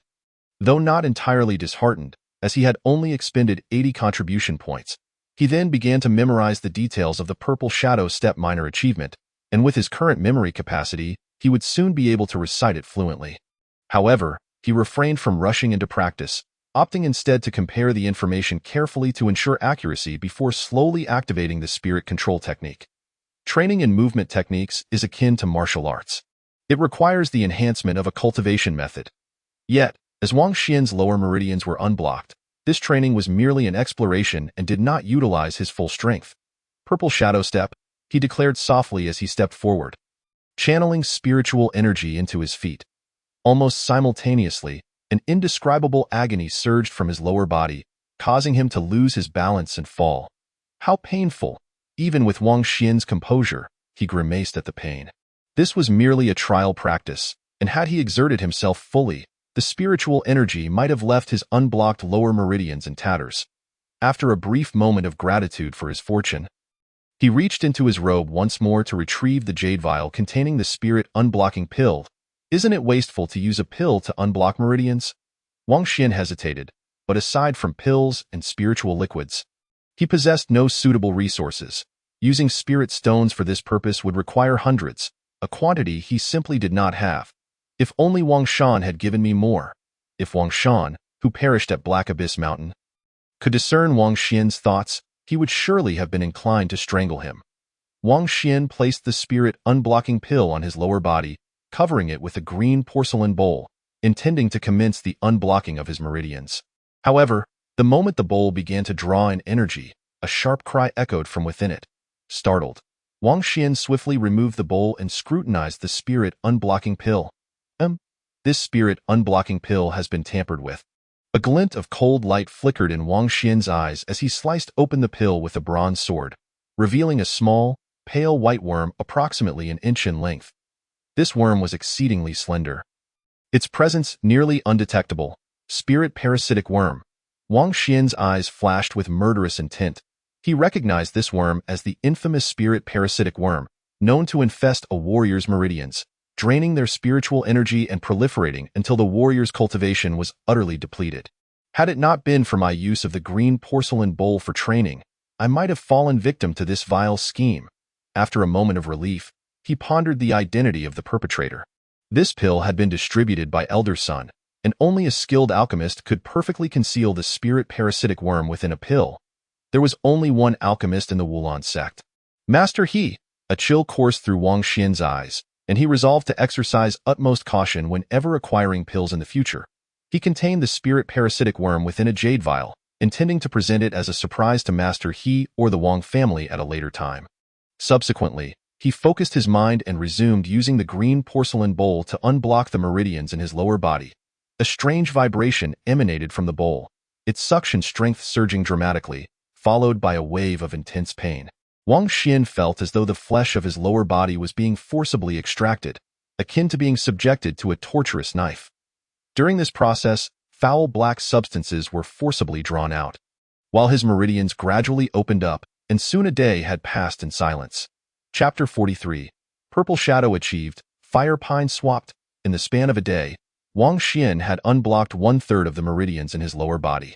Though not entirely disheartened, as he had only expended 80 contribution points, he then began to memorize the details of the Purple Shadow Step minor achievement, and with his current memory capacity, he would soon be able to recite it fluently. However, he refrained from rushing into practice, opting instead to compare the information carefully to ensure accuracy before slowly activating the Spirit Control Technique. Training in movement techniques is akin to martial arts. It requires the enhancement of a cultivation method. Yet, as Wang Xian's lower meridians were unblocked, this training was merely an exploration and did not utilize his full strength. "Purple Shadow Step," he declared softly as he stepped forward, channeling spiritual energy into his feet. Almost simultaneously, an indescribable agony surged from his lower body, causing him to lose his balance and fall. How painful! Even with Wang Xian's composure, he grimaced at the pain. This was merely a trial practice, and had he exerted himself fully, the spiritual energy might have left his unblocked lower meridians in tatters. After a brief moment of gratitude for his fortune, he reached into his robe once more to retrieve the jade vial containing the spirit unblocking pill. "Isn't it wasteful to use a pill to unblock meridians?" Wang Xian hesitated, but aside from pills and spiritual liquids, he possessed no suitable resources. Using spirit stones for this purpose would require hundreds, a quantity he simply did not have. If only Wang Shan had given me more. If Wang Shan, who perished at Black Abyss Mountain, could discern Wang Xian's thoughts, he would surely have been inclined to strangle him. Wang Xian placed the spirit unblocking pill on his lower body, covering it with a green porcelain bowl, intending to commence the unblocking of his meridians. However, the moment the bowl began to draw in energy, a sharp cry echoed from within it. Startled, Wang Xian swiftly removed the bowl and scrutinized the spirit unblocking pill. This spirit unblocking pill has been tampered with. A glint of cold light flickered in Wang Xian's eyes as he sliced open the pill with a bronze sword, revealing a small, pale white worm approximately an inch in length. This worm was exceedingly slender. Its presence nearly undetectable. Spirit parasitic worm. Wang Xian's eyes flashed with murderous intent. He recognized this worm as the infamous spirit parasitic worm, known to infest a warrior's meridians, draining their spiritual energy and proliferating until the warrior's cultivation was utterly depleted. Had it not been for my use of the green porcelain bowl for training, I might have fallen victim to this vile scheme. After a moment of relief, he pondered the identity of the perpetrator. This pill had been distributed by Elder Sun, and only a skilled alchemist could perfectly conceal the spirit parasitic worm within a pill. There was only one alchemist in the Wulon sect. Master He. A chill coursed through Wang Xian's eyes, and he resolved to exercise utmost caution whenever acquiring pills in the future. He contained the spirit parasitic worm within a jade vial, intending to present it as a surprise to Master He or the Wang family at a later time. Subsequently, he focused his mind and resumed using the green porcelain bowl to unblock the meridians in his lower body. A strange vibration emanated from the bowl, its suction strength surging dramatically, followed by a wave of intense pain. Wang Xian felt as though the flesh of his lower body was being forcibly extracted, akin to being subjected to a torturous knife. During this process, foul black substances were forcibly drawn out, while his meridians gradually opened up, and soon a day had passed in silence. Chapter 43. Purple Shadow achieved, Fire Pine swapped. In the span of a day, Wang Xian had unblocked 1/3 of the meridians in his lower body.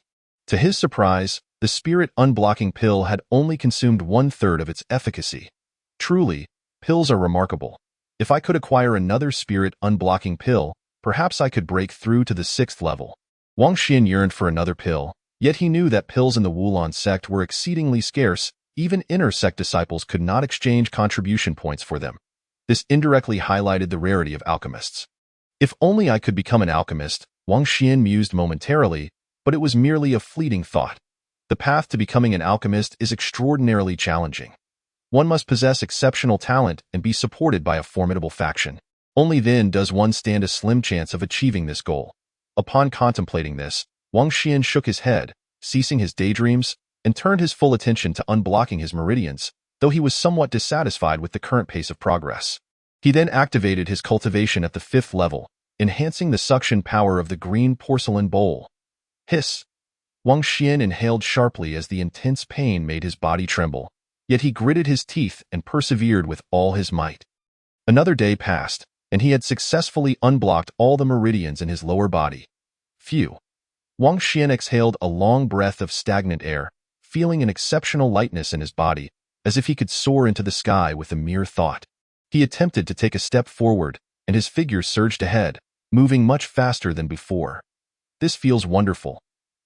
To his surprise, the spirit unblocking pill had only consumed 1/3 of its efficacy. Truly, pills are remarkable. If I could acquire another spirit unblocking pill, perhaps I could break through to the 6th level. Wang Xian yearned for another pill, yet he knew that pills in the Wulon sect were exceedingly scarce. Even inner sect disciples could not exchange contribution points for them. This indirectly highlighted the rarity of alchemists. If only I could become an alchemist, Wang Xian mused momentarily, but it was merely a fleeting thought. The path to becoming an alchemist is extraordinarily challenging. One must possess exceptional talent and be supported by a formidable faction. Only then does one stand a slim chance of achieving this goal. Upon contemplating this, Wang Xian shook his head, ceasing his daydreams, and turned his full attention to unblocking his meridians, though he was somewhat dissatisfied with the current pace of progress. He then activated his cultivation at the 5th level, enhancing the suction power of the green porcelain bowl. Hiss! Wang Xian inhaled sharply as the intense pain made his body tremble, yet he gritted his teeth and persevered with all his might. Another day passed, and he had successfully unblocked all the meridians in his lower body. Phew! Wang Xian exhaled a long breath of stagnant air, feeling an exceptional lightness in his body, as if he could soar into the sky with a mere thought. He attempted to take a step forward, and his figure surged ahead, moving much faster than before. This feels wonderful.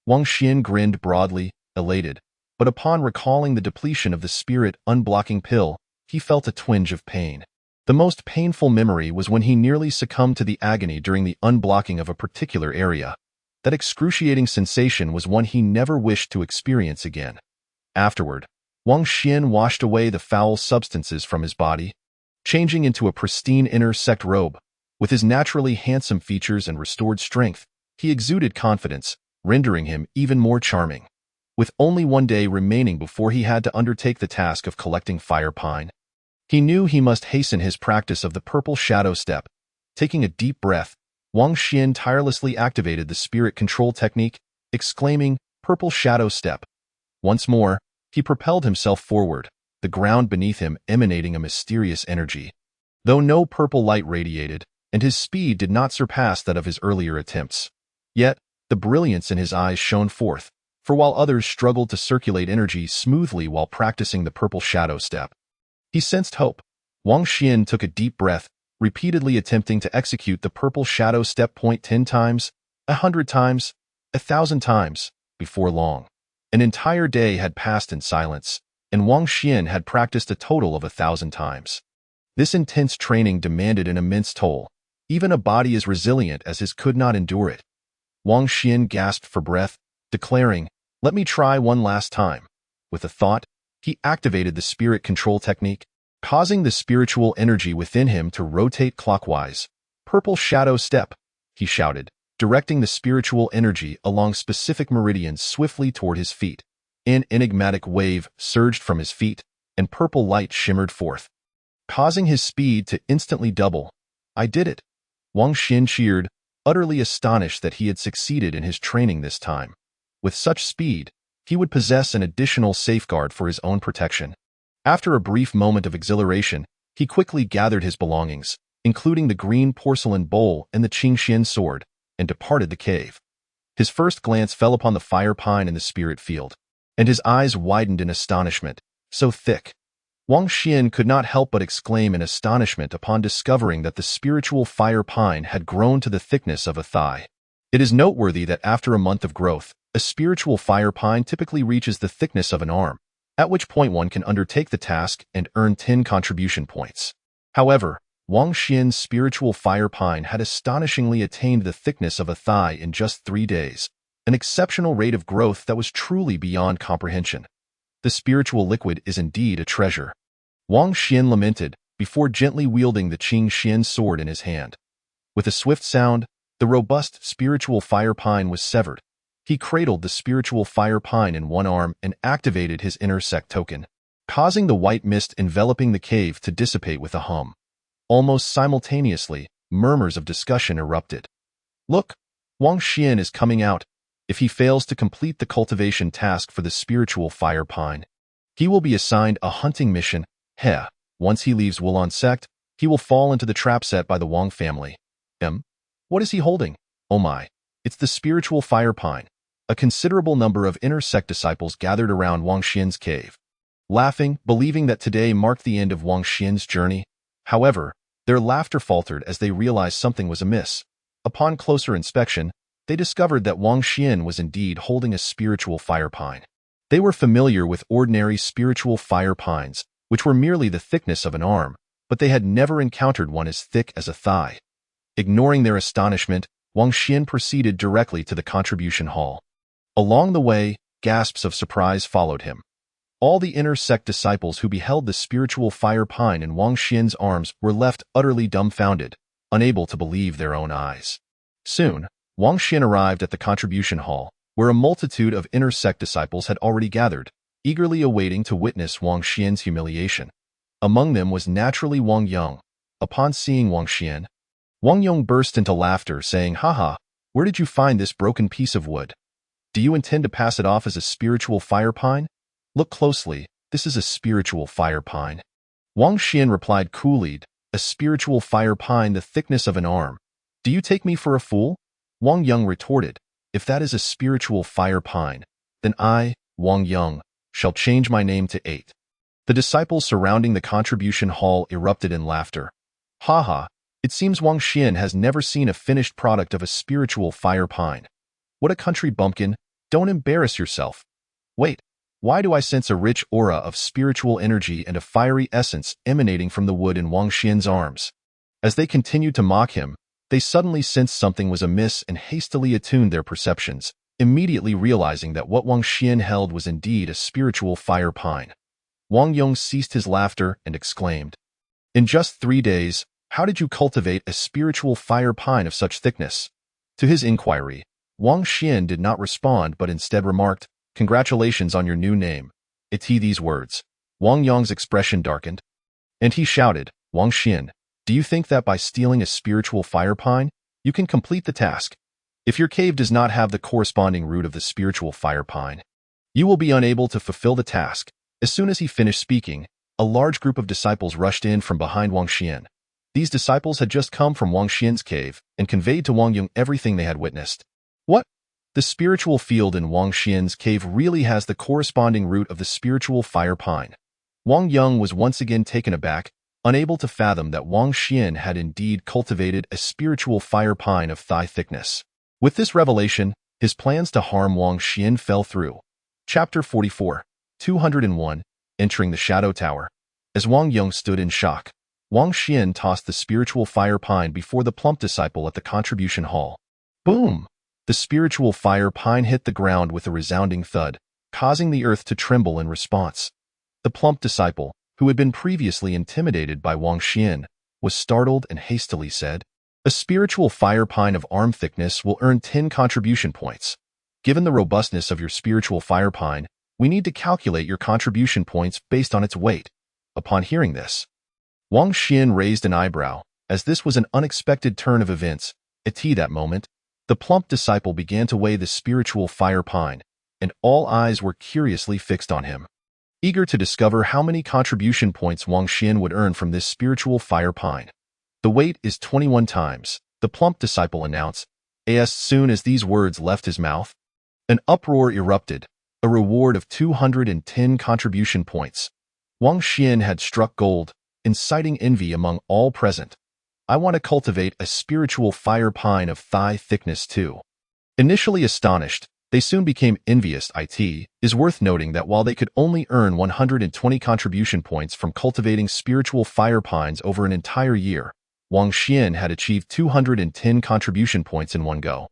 Wang Xian grinned broadly, elated, but upon recalling the depletion of the spirit unblocking pill, he felt a twinge of pain. The most painful memory was when he nearly succumbed to the agony during the unblocking of a particular area. That excruciating sensation was one he never wished to experience again. Afterward, Wang Xian washed away the foul substances from his body, changing into a pristine inner sect robe. With his naturally handsome features and restored strength, he exuded confidence, rendering him even more charming. With only one day remaining before he had to undertake the task of collecting fire pine, he knew he must hasten his practice of the purple shadow step. Taking a deep breath, Wang Xian tirelessly activated the spirit control technique, exclaiming, "Purple shadow step." Once more, he propelled himself forward, the ground beneath him emanating a mysterious energy. Though no purple light radiated, and his speed did not surpass that of his earlier attempts, yet the brilliance in his eyes shone forth, for while others struggled to circulate energy smoothly while practicing the purple shadow step, he sensed hope. Wang Xian took a deep breath, repeatedly attempting to execute the purple shadow step point 10 times, 100 times. 1,000 times. Before long, an entire day had passed in silence, and Wang Xian had practiced a total of 1,000 times. This intense training demanded an immense toll. Even a body as resilient as his could not endure it. Wang Xian gasped for breath, declaring, "Let me try one last time." With a thought, he activated the spirit control technique, causing the spiritual energy within him to rotate clockwise. "Purple shadow step," he shouted, directing the spiritual energy along specific meridians swiftly toward his feet. An enigmatic wave surged from his feet, and purple light shimmered forth, causing his speed to instantly double. "I did it!" Wang Xian cheered, utterly astonished that he had succeeded in his training this time. With such speed, he would possess an additional safeguard for his own protection. After a brief moment of exhilaration, he quickly gathered his belongings, including the green porcelain bowl and the Qingxian sword, and departed the cave. His first glance fell upon the fire pine in the spirit field, and his eyes widened in astonishment. So thick. Wang Xian could not help but exclaim in astonishment upon discovering that the spiritual fire pine had grown to the thickness of a thigh. It is noteworthy that after a month of growth, a spiritual fire pine typically reaches the thickness of an arm, at which point one can undertake the task and earn 10 contribution points. However, Wang Xian's spiritual fire pine had astonishingly attained the thickness of a thigh in just 3 days, an exceptional rate of growth that was truly beyond comprehension. The spiritual liquid is indeed a treasure. Wang Xian lamented, before gently wielding the Qingxian sword in his hand. With a swift sound, the robust spiritual fire pine was severed. He cradled the spiritual fire pine in one arm and activated his intersect token, causing the white mist enveloping the cave to dissipate with a hum. Almost simultaneously, murmurs of discussion erupted. "Look, Wang Xian is coming out. If he fails to complete the cultivation task for the spiritual fire pine, he will be assigned a hunting mission. Once he leaves Wulon sect, he will fall into the trap set by the Wang family. What is he holding? Oh my, it's the spiritual fire pine." A considerable number of inner sect disciples gathered around Wang Xian's cave, laughing, believing that today marked the end of Wang Xian's journey. However, their laughter faltered as they realized something was amiss. Upon closer inspection, they discovered that Wang Xian was indeed holding a spiritual fire pine. They were familiar with ordinary spiritual fire pines, which were merely the thickness of an arm, but they had never encountered one as thick as a thigh. Ignoring their astonishment, Wang Xian proceeded directly to the contribution hall. Along the way, gasps of surprise followed him. All the inner sect disciples who beheld the spiritual fire pine in Wang Xian's arms were left utterly dumbfounded, unable to believe their own eyes. Soon, Wang Xian arrived at the contribution hall, where a multitude of inner sect disciples had already gathered, eagerly awaiting to witness Wang Xian's humiliation. Among them was naturally Wang Yong. Upon seeing Wang Xian, Wang Yong burst into laughter, saying, "Haha, where did you find this broken piece of wood? Do you intend to pass it off as a spiritual fire pine? Look closely, this is a spiritual fire pine." Wang Xian replied coolly, "A spiritual fire pine the thickness of an arm. Do you take me for a fool?" Wang Yong retorted, "If that is a spiritual fire pine, then I, Wang Yong, shall change my name to 8. The disciples surrounding the contribution hall erupted in laughter. "Haha, it seems Wang Xian has never seen a finished product of a spiritual fire pine. What a country bumpkin, don't embarrass yourself. Wait, why do I sense a rich aura of spiritual energy and a fiery essence emanating from the wood in Wang Xian's arms?" As they continued to mock him, they suddenly sensed something was amiss and hastily attuned their perceptions, immediately realizing that what Wang Xian held was indeed a spiritual fire pine. Wang Yong ceased his laughter and exclaimed, "In just 3 days, how did you cultivate a spiritual fire pine of such thickness?" To his inquiry, Wang Xian did not respond but instead remarked, "Congratulations on your new name." At these words, Wang Yong's expression darkened, and he shouted, "Wang Xian, do you think that by stealing a spiritual fire pine, you can complete the task? If your cave does not have the corresponding root of the spiritual fire pine, you will be unable to fulfill the task." As soon as he finished speaking, a large group of disciples rushed in from behind Wang Xian. These disciples had just come from Wang Xian's cave and conveyed to Wang Yong everything they had witnessed. "What? The spiritual field in Wang Xian's cave really has the corresponding root of the spiritual fire pine." Wang Yong was once again taken aback, unable to fathom that Wang Xian had indeed cultivated a spiritual fire pine of thigh thickness. With this revelation, His plans to harm Wang Xian fell through. Chapter 44, 201, Entering the Shadow Tower. As Wang Yong stood in shock, Wang Xian tossed the spiritual fire pine before the plump disciple at the contribution hall. Boom! The spiritual fire pine hit the ground with a resounding thud, causing the earth to tremble in response. The plump disciple, who had been previously intimidated by Wang Xian, was startled and hastily said, "A spiritual fire pine of arm thickness will earn 10 contribution points. Given the robustness of your spiritual fire pine, we need to calculate your contribution points based on its weight." Upon hearing this, Wang Xian raised an eyebrow, as this was an unexpected turn of events. At that moment, the plump disciple began to weigh the spiritual fire pine, and all eyes were curiously fixed on him, eager to discover how many contribution points Wang Xian would earn from this spiritual fire pine. "The weight is 21 times, the plump disciple announced. As soon as these words left his mouth, an uproar erupted, a reward of 210 contribution points. Wang Xian had struck gold, inciting envy among all present. "I want to cultivate a spiritual fire pine of thigh thickness too." Initially astonished, they soon became envious. It is worth noting that while they could only earn 120 contribution points from cultivating spiritual fire pines over an entire year, Wang Xian had achieved 210 contribution points in one go,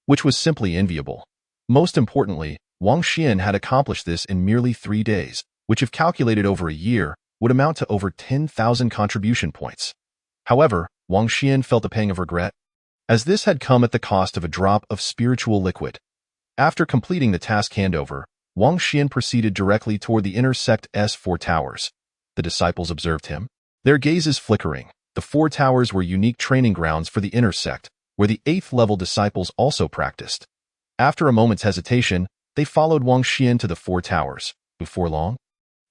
which was simply enviable. Most importantly, Wang Xian had accomplished this in merely 3 days, which if calculated over a year, would amount to over 10,000 contribution points. However, Wang Xian felt a pang of regret, as this had come at the cost of a drop of spiritual liquid. After completing the task handover, Wang Xian proceeded directly toward the inner sect's 4 towers. The disciples observed him, their gazes flickering. The 4 towers were unique training grounds for the inner sect, where the 8th level disciples also practiced. After a moment's hesitation, they followed Wang Xian to the 4 towers. Before long,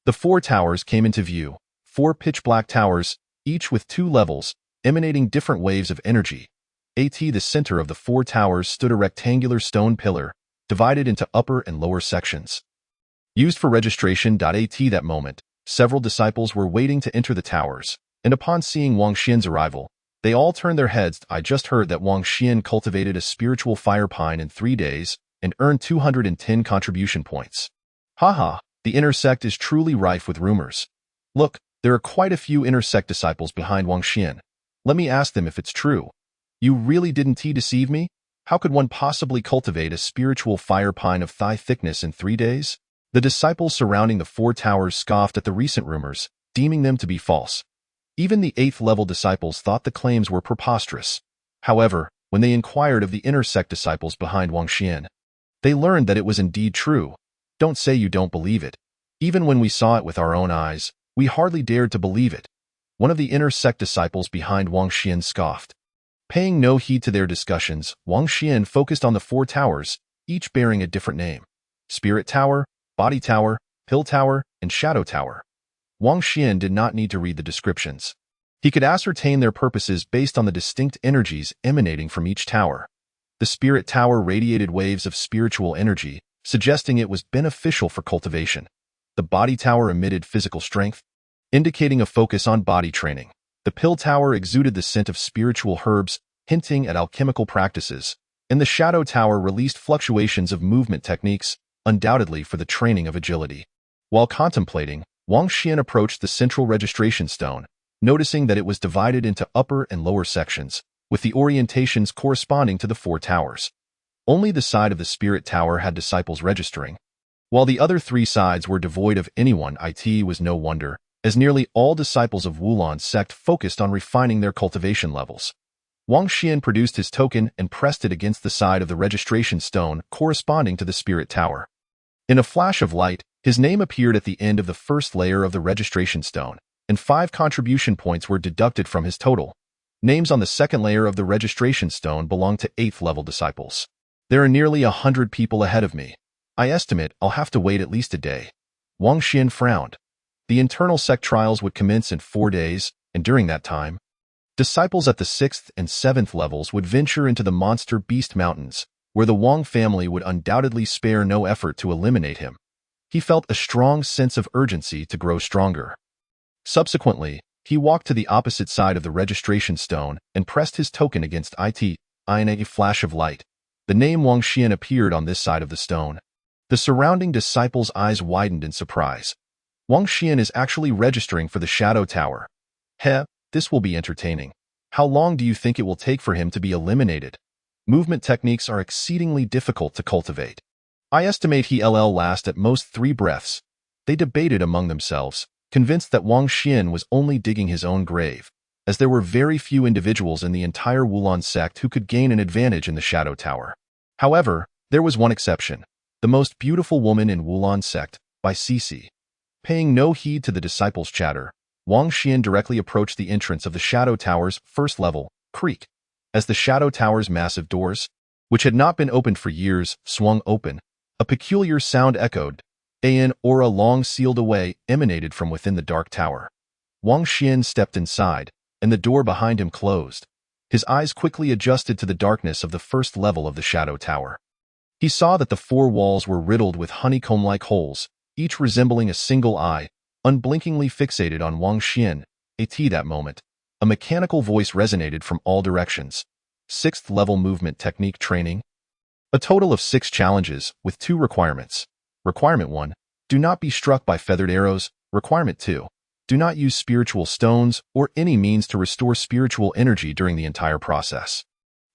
the 4 towers came into view, 4 pitch-black towers, each with 2 levels, emanating different waves of energy. At the center of the 4 towers stood a rectangular stone pillar, divided into upper and lower sections, used for registration. At that moment, several disciples were waiting to enter the towers, and upon seeing Wang Xian's arrival, they all turned their heads. "I just heard that Wang Xian cultivated a spiritual fire pine in 3 days and earned 210 contribution points. Haha, the inner sect is truly rife with rumors. Look, there are quite a few inner sect disciples behind Wang Xian. Let me ask them if it's true. You really didn't deceive me? How could one possibly cultivate a spiritual fire pine of thigh thickness in 3 days?" The disciples surrounding the 4 towers scoffed at the recent rumors, deeming them to be false. Even the 8th level disciples thought the claims were preposterous. However, when they inquired of the inner sect disciples behind Wang Xian, they learned that it was indeed true. "Don't say you don't believe it. Even when we saw it with our own eyes, we hardly dared to believe it." One of the inner sect disciples behind Wang Xian scoffed. Paying no heed to their discussions, Wang Xian focused on the 4 towers, each bearing a different name: Spirit Tower, Body Tower, Pill Tower, and Shadow Tower. Wang Xian did not need to read the descriptions. He could ascertain their purposes based on the distinct energies emanating from each tower. The Spirit Tower radiated waves of spiritual energy, suggesting it was beneficial for cultivation. The Body Tower emitted physical strength, indicating a focus on body training. The Pill Tower exuded the scent of spiritual herbs, hinting at alchemical practices, and the Shadow Tower released fluctuations of movement techniques, undoubtedly for the training of agility. While contemplating, Wang Xian approached the central registration stone, noticing that it was divided into upper and lower sections, with the orientations corresponding to the 4 towers. Only the side of the Spirit Tower had disciples registering, while the other 3 sides were devoid of anyone. It was no wonder, as nearly all disciples of Wulan's sect focused on refining their cultivation levels. Wang Xian produced his token and pressed it against the side of the registration stone corresponding to the Spirit Tower. In a flash of light, his name appeared at the end of the first layer of the registration stone, and 5 contribution points were deducted from his total. Names on the second layer of the registration stone belong to 8th level disciples. "There are nearly 100 people ahead of me. I estimate I'll have to wait at least a day." Wang Xian frowned. The internal sect trials would commence in 4 days, and during that time, disciples at the 6th and 7th levels would venture into the Monster Beast Mountains, where the Wang family would undoubtedly spare no effort to eliminate him. He felt a strong sense of urgency to grow stronger. Subsequently, he walked to the opposite side of the registration stone and pressed his token against it. In a flash of light, The name Wang Xian appeared on this side of the stone. The surrounding disciples' eyes widened in surprise. Wang Xian is actually registering for the Shadow Tower. Heh, this will be entertaining. How long do you think it will take for him to be eliminated? Movement techniques are exceedingly difficult to cultivate. I estimate he'll last at most 3 breaths. They debated among themselves, convinced that Wang Xian was only digging his own grave, as there were very few individuals in the entire Wulan sect who could gain an advantage in the Shadow Tower. However, there was one exception, the most beautiful woman in Wulan sect, by Cici. Paying no heed to the disciples' chatter, Wang Xian directly approached the entrance of the Shadow Tower's first level, creak. As the Shadow Tower's massive doors, which had not been opened for years, swung open, a peculiar sound echoed. An aura long sealed away emanated from within the dark tower. Wang Xian stepped inside, and the door behind him closed. His eyes quickly adjusted to the darkness of the first level of the Shadow Tower. He saw that the 4 walls were riddled with honeycomb-like holes, each resembling a single eye, unblinkingly fixated on Wang Xian. At that moment, a mechanical voice resonated from all directions. 6th level movement technique training. A total of 6 challenges, with 2 requirements. Requirement 1, do not be struck by feathered arrows. Requirement 2, do not use spiritual stones or any means to restore spiritual energy during the entire process.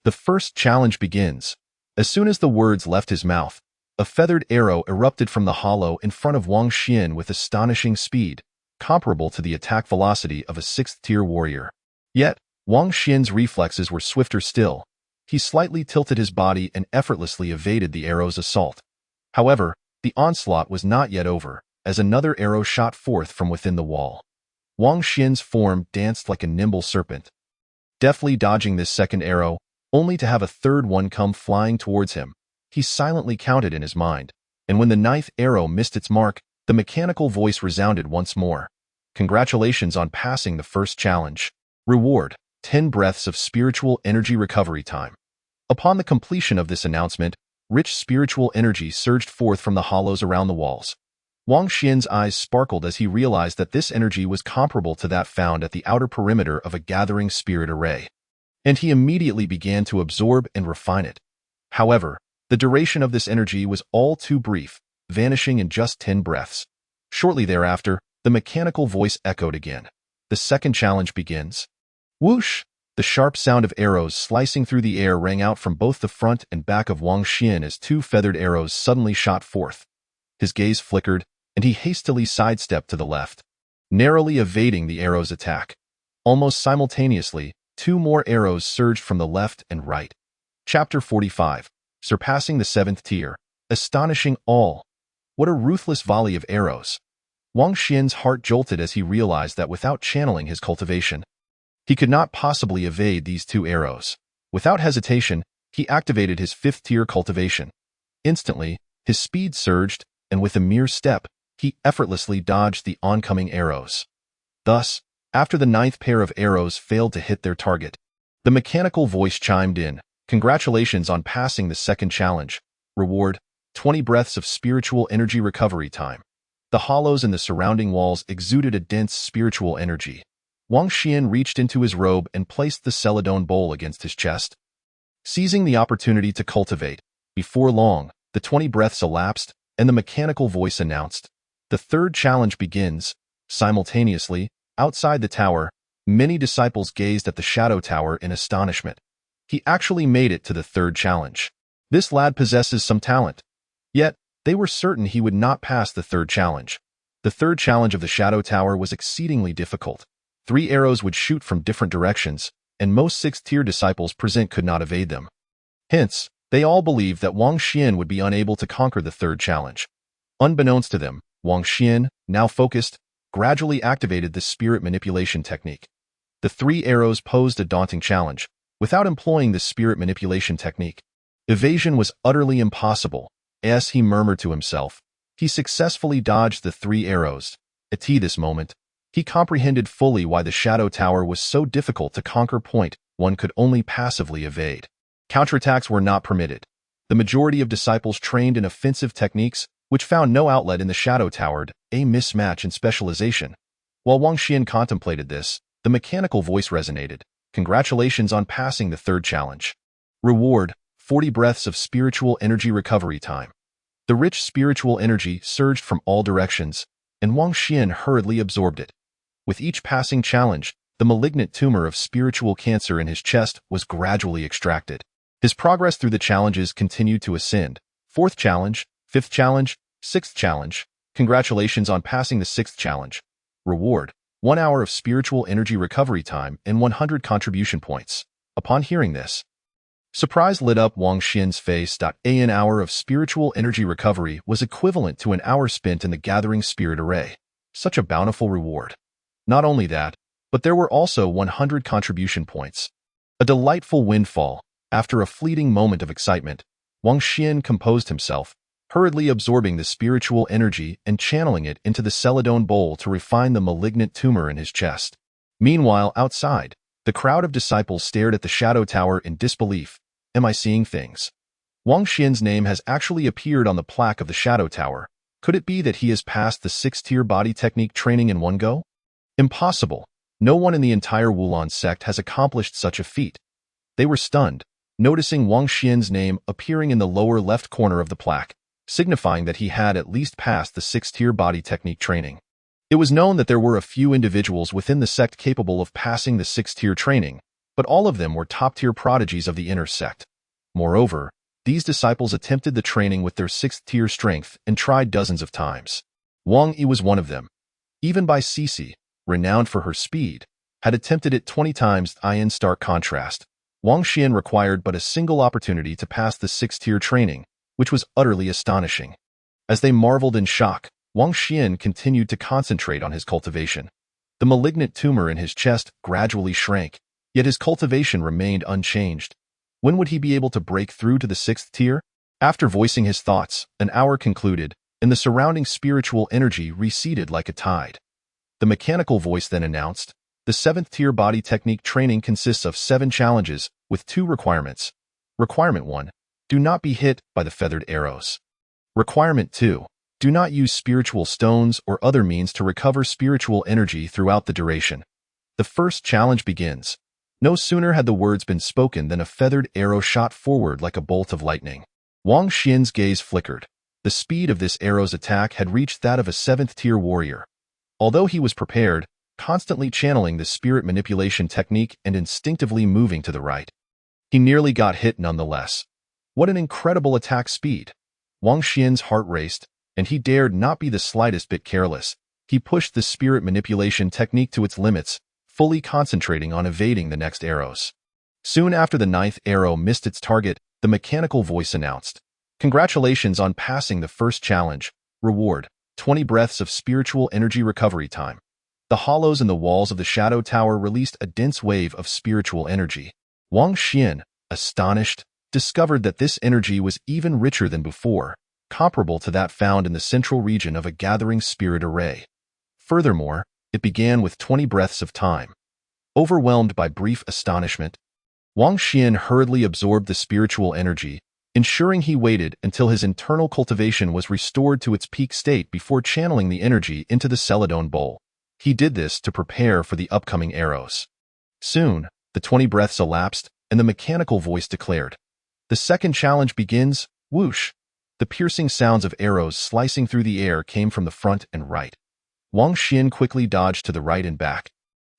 The first challenge begins. As soon as the words left his mouth, a feathered arrow erupted from the hollow in front of Wang Xian with astonishing speed, comparable to the attack velocity of a 6th-tier warrior. Yet, Wang Xian's reflexes were swifter still. He slightly tilted his body and effortlessly evaded the arrow's assault. However, the onslaught was not yet over, as another arrow shot forth from within the wall. Wang Xian's form danced like a nimble serpent, deftly dodging this second arrow, only to have a third one come flying towards him. He silently counted in his mind, and when the 9th arrow missed its mark, the mechanical voice resounded once more. Congratulations on passing the first challenge. Reward, 10 breaths of spiritual energy recovery time. Upon the completion of this announcement, rich spiritual energy surged forth from the hollows around the walls. Wang Xian's eyes sparkled as he realized that this energy was comparable to that found at the outer perimeter of a gathering spirit array, and he immediately began to absorb and refine it. However, the duration of this energy was all too brief, vanishing in just 10 breaths. Shortly thereafter, the mechanical voice echoed again. The second challenge begins. Whoosh! The sharp sound of arrows slicing through the air rang out from both the front and back of Wang Xian as 2 feathered arrows suddenly shot forth. His gaze flickered, and he hastily sidestepped to the left, narrowly evading the arrow's attack. Almost simultaneously, 2 more arrows surged from the left and right. Chapter 45. Surpassing the 7th tier. Astonishing all. What a ruthless volley of arrows. Wang Xian's heart jolted as he realized that without channeling his cultivation, he could not possibly evade these 2 arrows. Without hesitation, he activated his 5th-tier cultivation. Instantly, his speed surged, and with a mere step, he effortlessly dodged the oncoming arrows. Thus, after the 9th pair of arrows failed to hit their target, the mechanical voice chimed in. Congratulations on passing the second challenge. Reward, 20 breaths of spiritual energy recovery time. The hollows in the surrounding walls exuded a dense spiritual energy. Wang Xian reached into his robe and placed the Celadone bowl against his chest, seizing the opportunity to cultivate. Before long, the 20 breaths elapsed, and the mechanical voice announced, the third challenge begins. Simultaneously, outside the tower, many disciples gazed at the Shadow Tower in astonishment. He actually made it to the third challenge. This lad possesses some talent. Yet, they were certain he would not pass the third challenge. The third challenge of the Shadow Tower was exceedingly difficult. 3 arrows would shoot from different directions, and most 6th-tier disciples present could not evade them. Hence, they all believed that Wang Xian would be unable to conquer the third challenge. Unbeknownst to them, Wang Xian, now focused, gradually activated the spirit manipulation technique. The 3 arrows posed a daunting challenge. Without employing the spirit manipulation technique, evasion was utterly impossible. As he murmured to himself, he successfully dodged the 3 arrows. At this moment, he comprehended fully why the Shadow Tower was so difficult to conquer. One could only passively evade. Counterattacks were not permitted. The majority of disciples trained in offensive techniques, which found no outlet in the Shadow Tower, a mismatch in specialization. While Wang Xian contemplated this, the mechanical voice resonated. Congratulations on passing the third challenge. Reward, 40 breaths of spiritual energy recovery time. The rich spiritual energy surged from all directions, and Wang Xian hurriedly absorbed it. With each passing challenge, the malignant tumor of spiritual cancer in his chest was gradually extracted. His progress through the challenges continued to ascend. 4th challenge, 5th challenge, 6th challenge. Congratulations on passing the 6th challenge. Reward: 1 hour of spiritual energy recovery time and 100 contribution points. Upon hearing this, surprise lit up Wang Xian's face. An hour of spiritual energy recovery was equivalent to an hour spent in the Gathering Spirit Array. Such a bountiful reward. Not only that, but there were also 100 contribution points. A delightful windfall. After a fleeting moment of excitement, Wang Xian composed himself, hurriedly absorbing the spiritual energy and channeling it into the Celadon bowl to refine the malignant tumor in his chest. Meanwhile, outside, the crowd of disciples stared at the Shadow Tower in disbelief. Am I seeing things? Wang Xian's name has actually appeared on the plaque of the Shadow Tower. Could it be that he has passed the 6th-tier body technique training in one go? Impossible. No one in the entire Wulon sect has accomplished such a feat. They were stunned, noticing Wang Xian's name appearing in the lower left corner of the plaque, signifying that he had at least passed the 6th-tier body technique training. It was known that there were a few individuals within the sect capable of passing the 6th-tier training, but all of them were top-tier prodigies of the inner sect. Moreover, these disciples attempted the training with their 6th-tier strength and tried dozens of times. Wang Yi was one of them. Even Bai Sisi, renowned for her speed, had attempted it 20 times. In stark contrast, Wang Xian required but a single opportunity to pass the 6th-tier training, which was utterly astonishing. As they marveled in shock, Wang Xian continued to concentrate on his cultivation. The malignant tumor in his chest gradually shrank, yet his cultivation remained unchanged. When would he be able to break through to the 6th tier? After voicing his thoughts, an hour concluded, and the surrounding spiritual energy receded like a tide. The mechanical voice then announced, the 7th-tier body technique training consists of 7 challenges, with 2 requirements. Requirement 1. Do not be hit by the feathered arrows. Requirement 2. Do not use spiritual stones or other means to recover spiritual energy throughout the duration. The first challenge begins. No sooner had the words been spoken than a feathered arrow shot forward like a bolt of lightning. Wang Xian's gaze flickered. The speed of this arrow's attack had reached that of a 7th-tier warrior. Although he was prepared, constantly channeling the spirit manipulation technique and instinctively moving to the right, he nearly got hit nonetheless. What an incredible attack speed! Wang Xian's heart raced, and he dared not be the slightest bit careless. He pushed the spirit manipulation technique to its limits, fully concentrating on evading the next arrows. Soon after the 9th arrow missed its target, the mechanical voice announced, "Congratulations on passing the first challenge. Reward: 20 breaths of spiritual energy recovery time." The hollows in the walls of the Shadow Tower released a dense wave of spiritual energy. Wang Xian, astonished, discovered that this energy was even richer than before, comparable to that found in the central region of a Gathering Spirit Array. Furthermore, it began with 20 breaths of time. Overwhelmed by brief astonishment, Wang Xian hurriedly absorbed the spiritual energy, ensuring he waited until his internal cultivation was restored to its peak state before channeling the energy into the Celadon bowl. He did this to prepare for the upcoming arrows. Soon, the 20 breaths elapsed, and the mechanical voice declared, "The second challenge begins." Whoosh! The piercing sounds of arrows slicing through the air came from the front and right. Wang Xian quickly dodged to the right and back.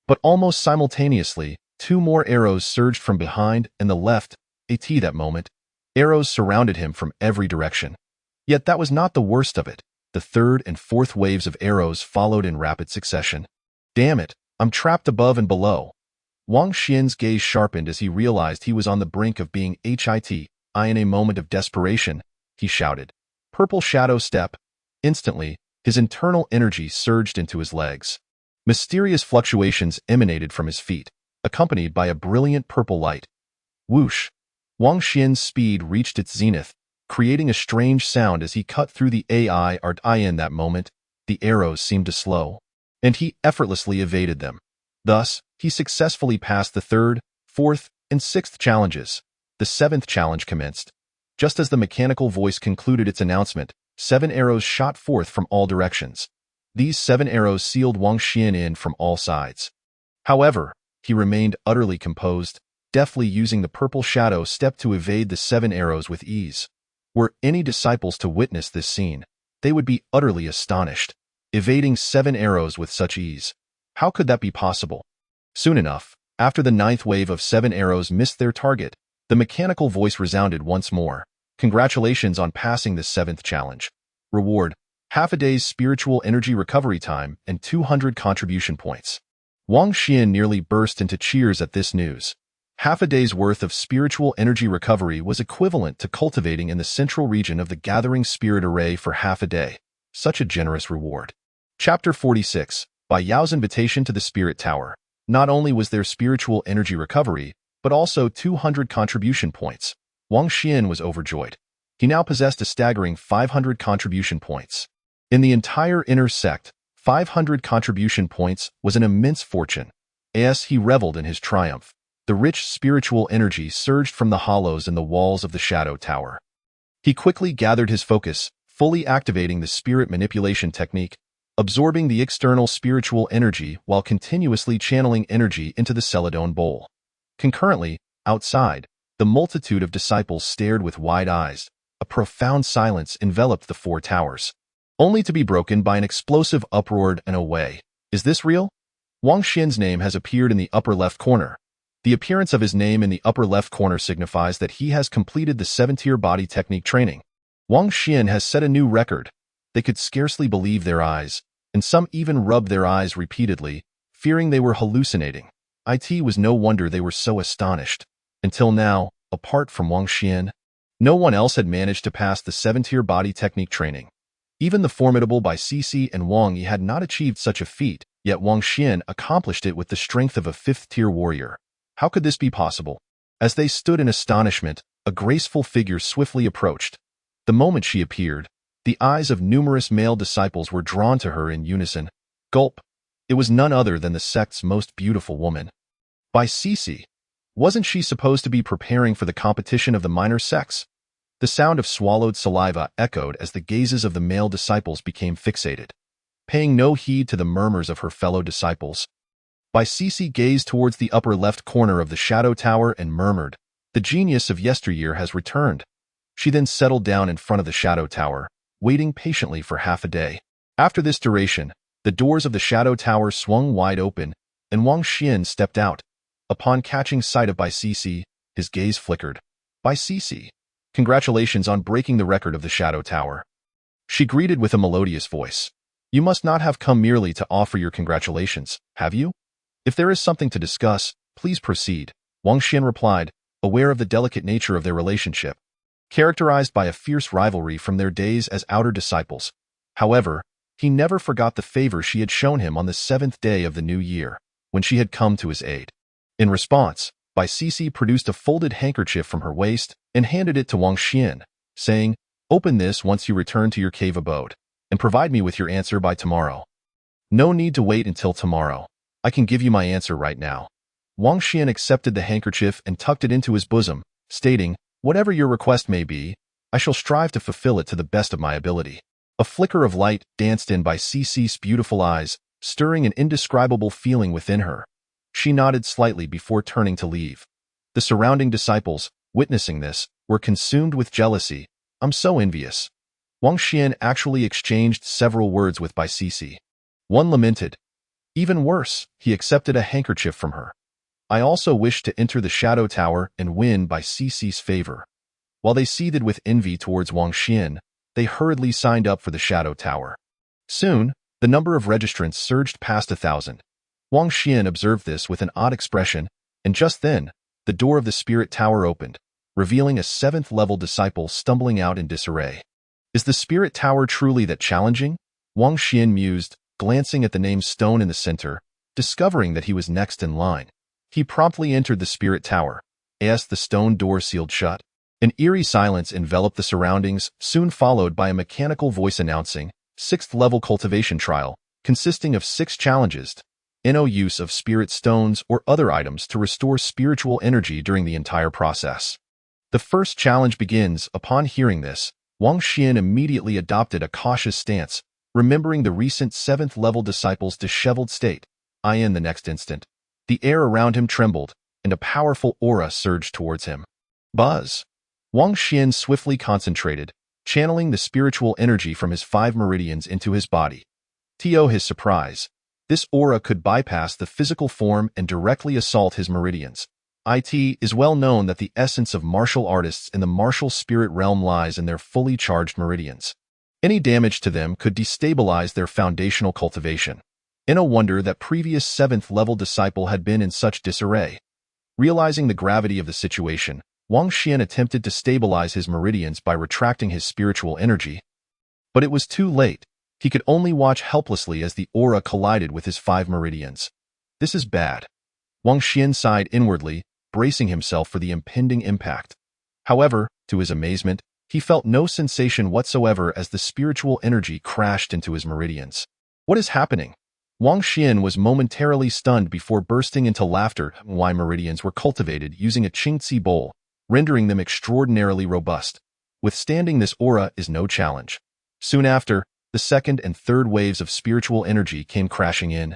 But almost simultaneously, 2 more arrows surged from behind and the left. At that moment, arrows surrounded him from every direction. Yet that was not the worst of it. The 3rd and 4th waves of arrows followed in rapid succession. Damn it, I'm trapped above and below. Wang Xian's gaze sharpened as he realized he was on the brink of being hit. In a moment of desperation, he shouted, "Purple Shadow Step!" Instantly, his internal energy surged into his legs. Mysterious fluctuations emanated from his feet, accompanied by a brilliant purple light. Whoosh! Wang Xian's speed reached its zenith, creating a strange sound as he cut through the AI art. In that moment, the arrows seemed to slow, and he effortlessly evaded them. Thus, he successfully passed the 3rd, 4th, and 6th challenges. The 7th challenge commenced. Just as the mechanical voice concluded its announcement, 7 arrows shot forth from all directions. These 7 arrows sealed Wang Xian in from all sides. However, he remained utterly composed, deftly using the purple shadow step to evade the 7 arrows with ease. Were any disciples to witness this scene, they would be utterly astonished. Evading 7 arrows with such ease. How could that be possible? Soon enough, after the 9th wave of 7 arrows missed their target, the mechanical voice resounded once more. Congratulations on passing the 7th challenge. Reward: half a day's spiritual energy recovery time and 200 contribution points. Wang Xian nearly burst into cheers at this news. Half a day's worth of spiritual energy recovery was equivalent to cultivating in the central region of the Gathering Spirit Array for half a day. Such a generous reward. Chapter 46. By Yao's invitation to the Spirit Tower. Not only was there spiritual energy recovery, but also 200 contribution points. Wang Xian was overjoyed. He now possessed a staggering 500 contribution points. In the entire inner sect, 500 contribution points was an immense fortune. As he reveled in his triumph, the rich spiritual energy surged from the hollows in the walls of the Shadow Tower. He quickly gathered his focus, fully activating the spirit manipulation technique, absorbing the external spiritual energy while continuously channeling energy into the Celadon Bowl. Concurrently, outside, the multitude of disciples stared with wide eyes. A profound silence enveloped the 4 towers, only to be broken by an explosive uproar and away. Is this real? Wang Xian's name has appeared in the upper left corner. The appearance of his name in the upper left corner signifies that he has completed the 7-tier body technique training. Wang Xian has set a new record. They could scarcely believe their eyes, and some even rubbed their eyes repeatedly, fearing they were hallucinating. It was no wonder they were so astonished. Until now, apart from Wang Xian, no one else had managed to pass the 7-tier body technique training. Even the formidable Bai Sisi and Wang Yi had not achieved such a feat, yet Wang Xian accomplished it with the strength of a 5th-tier warrior. How could this be possible? As they stood in astonishment, a graceful figure swiftly approached. The moment she appeared, the eyes of numerous male disciples were drawn to her in unison. Gulp. It was none other than the sect's most beautiful woman. Bai Sisi. Wasn't she supposed to be preparing for the competition of the minor sects? The sound of swallowed saliva echoed as the gazes of the male disciples became fixated. Paying no heed to the murmurs of her fellow disciples, Bai Sisi gazed towards the upper left corner of the Shadow Tower and murmured, "The genius of yesteryear has returned." She then settled down in front of the Shadow Tower, waiting patiently for half a day. After this duration, the doors of the Shadow Tower swung wide open, and Wang Xian stepped out. Upon catching sight of Bai Sisi, his gaze flickered. "Bai Sisi, congratulations on breaking the record of the Shadow Tower." She greeted with a melodious voice. "You must not have come merely to offer your congratulations, have you? If there is something to discuss, please proceed," Wang Xian replied, aware of the delicate nature of their relationship, characterized by a fierce rivalry from their days as outer disciples. However, he never forgot the favor she had shown him on the 7th day of the new year, when she had come to his aid. In response, Bai Sisi produced a folded handkerchief from her waist and handed it to Wang Xian, saying, "Open this once you return to your cave abode, and provide me with your answer by tomorrow." "No need to wait until tomorrow. I can give you my answer right now." Wang Xian accepted the handkerchief and tucked it into his bosom, stating, "Whatever your request may be, I shall strive to fulfill it to the best of my ability." A flicker of light danced in Bai Sisi's beautiful eyes, stirring an indescribable feeling within her. She nodded slightly before turning to leave. The surrounding disciples, witnessing this, were consumed with jealousy. "I'm so envious." Wang Xian actually exchanged several words with Bai Sisi. One lamented. Even worse, he accepted a handkerchief from her. "I also wish to enter the Shadow Tower and win Bai Sisi's favor." While they seethed with envy towards Wang Xian, they hurriedly signed up for the Shadow Tower. Soon, the number of registrants surged past 1,000. Wang Xian observed this with an odd expression, and just then, the door of the Spirit Tower opened, revealing a 7th-level disciple stumbling out in disarray. "Is the Spirit Tower truly that challenging?" Wang Xian mused, glancing at the name stone in the center, discovering that he was next in line. He promptly entered the Spirit Tower. As the stone door sealed shut, an eerie silence enveloped the surroundings, soon followed by a mechanical voice announcing, 6th-level cultivation trial, consisting of 6 challenges. No use of spirit stones or other items to restore spiritual energy during the entire process. The first challenge begins. Upon hearing this, Wang Xian immediately adopted a cautious stance, remembering the recent 7th-level disciple's disheveled state. In the next instant, the air around him trembled. and a powerful aura surged towards him. Buzz! Wang Xian swiftly concentrated, channeling the spiritual energy from his 5 meridians into his body. To his surprise, this aura could bypass the physical form and directly assault his meridians. It is well known that the essence of martial artists in the martial spirit realm lies in their fully charged meridians. Any damage to them could destabilize their foundational cultivation. No wonder that previous 7th-level disciple had been in such disarray. Realizing the gravity of the situation, Wang Xian attempted to stabilize his meridians by retracting his spiritual energy. But it was too late. He could only watch helplessly as the aura collided with his 5 meridians. This is bad. Wang Xian sighed inwardly, bracing himself for the impending impact. However, to his amazement, he felt no sensation whatsoever as the spiritual energy crashed into his meridians. What is happening? Wang Xian was momentarily stunned before bursting into laughter. Y meridians were cultivated using a Qingci bowl, rendering them extraordinarily robust. Withstanding this aura is no challenge. Soon after, the 2nd and 3rd waves of spiritual energy came crashing in.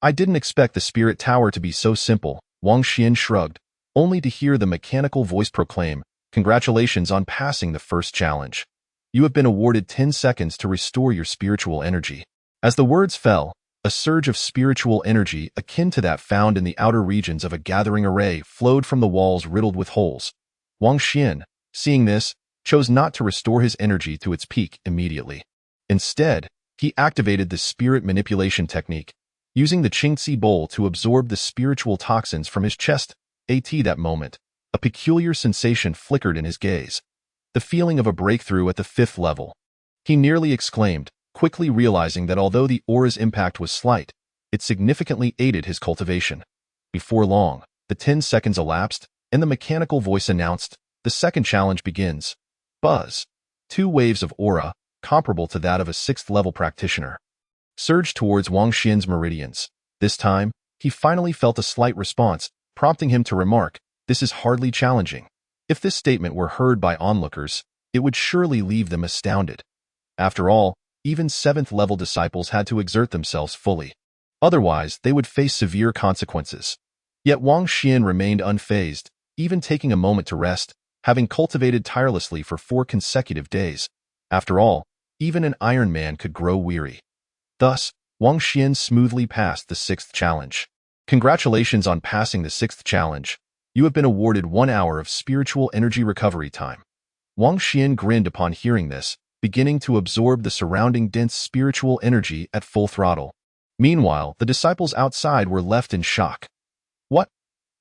I didn't expect the spirit tower to be so simple, Wang Xian shrugged, only to hear the mechanical voice proclaim, "Congratulations on passing the first challenge. You have been awarded 10 seconds to restore your spiritual energy." As the words fell, a surge of spiritual energy akin to that found in the outer regions of a gathering array flowed from the walls riddled with holes. Wang Xian, seeing this, chose not to restore his energy to its peak immediately. Instead, he activated the spirit manipulation technique, using the Qingci bowl to absorb the spiritual toxins from his chest. At that moment, a peculiar sensation flickered in his gaze. The feeling of a breakthrough at the 5th level. He nearly exclaimed, quickly realizing that although the aura's impact was slight, it significantly aided his cultivation. Before long, the 10 seconds elapsed, and the mechanical voice announced, "The 2nd challenge begins." Buzz! 2 waves of aura, comparable to that of a 6th-level practitioner, surged towards Wang Xian's meridians. This time, he finally felt a slight response, prompting him to remark, "This is hardly challenging." If this statement were heard by onlookers, it would surely leave them astounded. After all, even 7th-level disciples had to exert themselves fully. Otherwise, they would face severe consequences. Yet Wang Xian remained unfazed, even taking a moment to rest, having cultivated tirelessly for 4 consecutive days. After all, even an Iron Man could grow weary. Thus, Wang Xian smoothly passed the 6th challenge. Congratulations on passing the 6th challenge. You have been awarded 1 hour of spiritual energy recovery time. Wang Xian grinned upon hearing this, beginning to absorb the surrounding dense spiritual energy at full throttle. Meanwhile, the disciples outside were left in shock. What?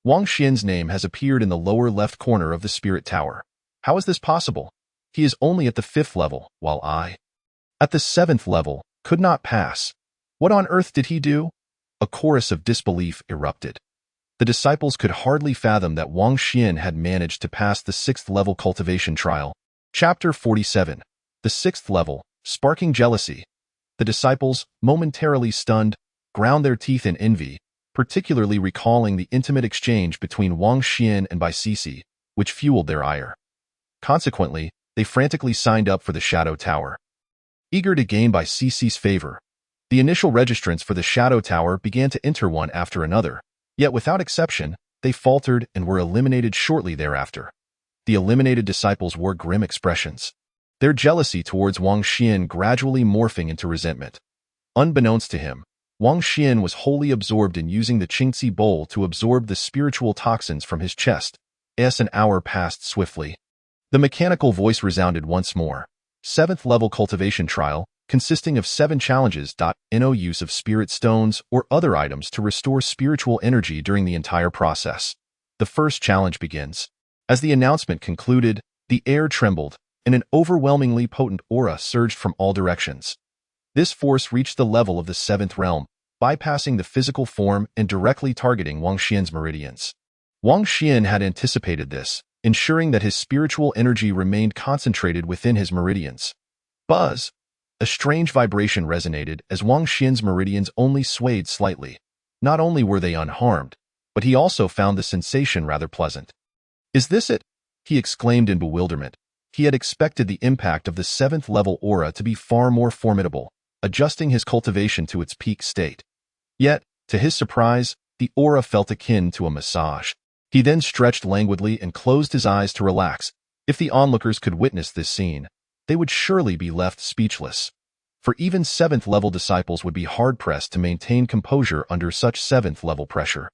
Wang Xian's name has appeared in the lower left corner of the spirit tower. How is this possible? He is only at the 5th level, while I, at the 7th level, could not pass. What on earth did he do? A chorus of disbelief erupted. The disciples could hardly fathom that Wang Xian had managed to pass the 6th-level cultivation trial. Chapter 47. The 6th level, Sparking Jealousy. The disciples, momentarily stunned, ground their teeth in envy, particularly recalling the intimate exchange between Wang Xian and Bai Sisi, which fueled their ire. Consequently, they frantically signed up for the Shadow Tower. Eager to gain Bai Sisi's favor, the initial registrants for the Shadow Tower began to enter one after another, yet without exception, they faltered and were eliminated shortly thereafter. The eliminated disciples wore grim expressions, their jealousy towards Wang Xian gradually morphing into resentment. Unbeknownst to him, Wang Xian was wholly absorbed in using the Qingci bowl to absorb the spiritual toxins from his chest. As an hour passed swiftly. The mechanical voice resounded once more. 7th level cultivation trial, consisting of 7 challenges. No use of spirit stones or other items to restore spiritual energy during the entire process. The first challenge begins. As the announcement concluded, the air trembled, and an overwhelmingly potent aura surged from all directions. This force reached the level of the 7th realm, bypassing the physical form and directly targeting Wang Xian's meridians. Wang Xian had anticipated this, ensuring that his spiritual energy remained concentrated within his meridians. Buzz! A strange vibration resonated as Wang Xian's meridians only swayed slightly. Not only were they unharmed, but he also found the sensation rather pleasant. "Is this it?" he exclaimed in bewilderment. He had expected the impact of the 7th level aura to be far more formidable, adjusting his cultivation to its peak state. Yet, to his surprise, the aura felt akin to a massage. He then stretched languidly and closed his eyes to relax. If the onlookers could witness this scene, they would surely be left speechless. For even 7th-level disciples would be hard-pressed to maintain composure under such 7th-level pressure.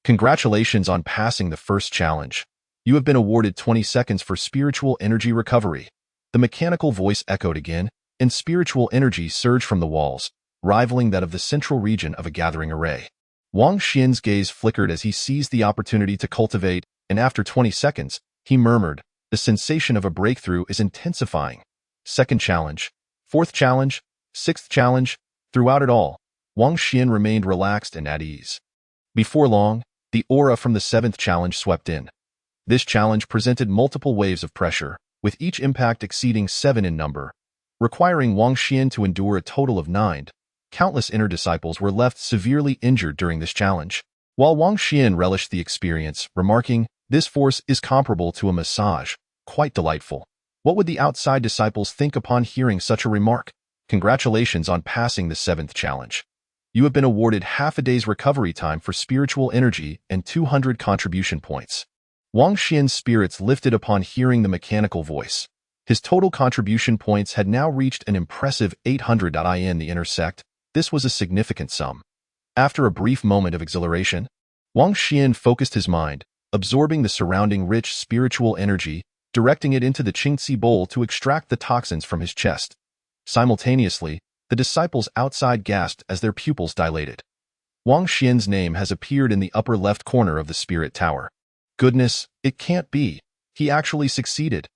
Congratulations on passing the first challenge. You have been awarded 20 seconds for spiritual energy recovery. The mechanical voice echoed again, and spiritual energy surged from the walls, rivaling that of the central region of a gathering array. Wang Xian's gaze flickered as he seized the opportunity to cultivate, and after 20 seconds, he murmured, "The sensation of a breakthrough is intensifying." Second challenge, fourth challenge, sixth challenge. Throughout it all, Wang Xian remained relaxed and at ease. Before long, the aura from the 7th challenge swept in. This challenge presented multiple waves of pressure, with each impact exceeding 7 in number, requiring Wang Xian to endure a total of 9. Countless inner disciples were left severely injured during this challenge. While Wang Xian relished the experience, remarking, "This force is comparable to a massage, quite delightful." What would the outside disciples think upon hearing such a remark? Congratulations on passing the 7th challenge. You have been awarded half a day's recovery time for spiritual energy and 200 contribution points. Wang Xian's spirits lifted upon hearing the mechanical voice. His total contribution points had now reached an impressive 800. In the inner sect, this was a significant sum. After a brief moment of exhilaration, Wang Xian focused his mind, absorbing the surrounding rich spiritual energy, directing it into the Qingci bowl to extract the toxins from his chest. Simultaneously, the disciples outside gasped as their pupils dilated. Wang Xian's name has appeared in the upper left corner of the spirit tower. Goodness, it can't be. He actually succeeded.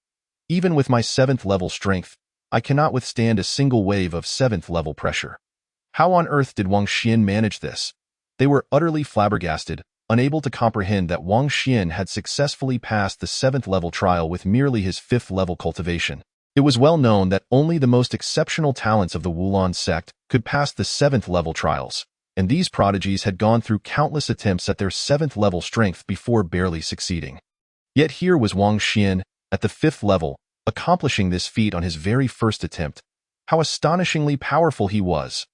Even with my 7th-level strength, I cannot withstand a single wave of 7th-level pressure. How on earth did Wang Xian manage this? They were utterly flabbergasted, unable to comprehend that Wang Xian had successfully passed the 7th-level trial with merely his 5th-level cultivation. It was well known that only the most exceptional talents of the Wulan sect could pass the 7th-level trials, and these prodigies had gone through countless attempts at their 7th-level strength before barely succeeding. Yet here was Wang Xian, at the 5th level, accomplishing this feat on his very first attempt. How astonishingly powerful he was!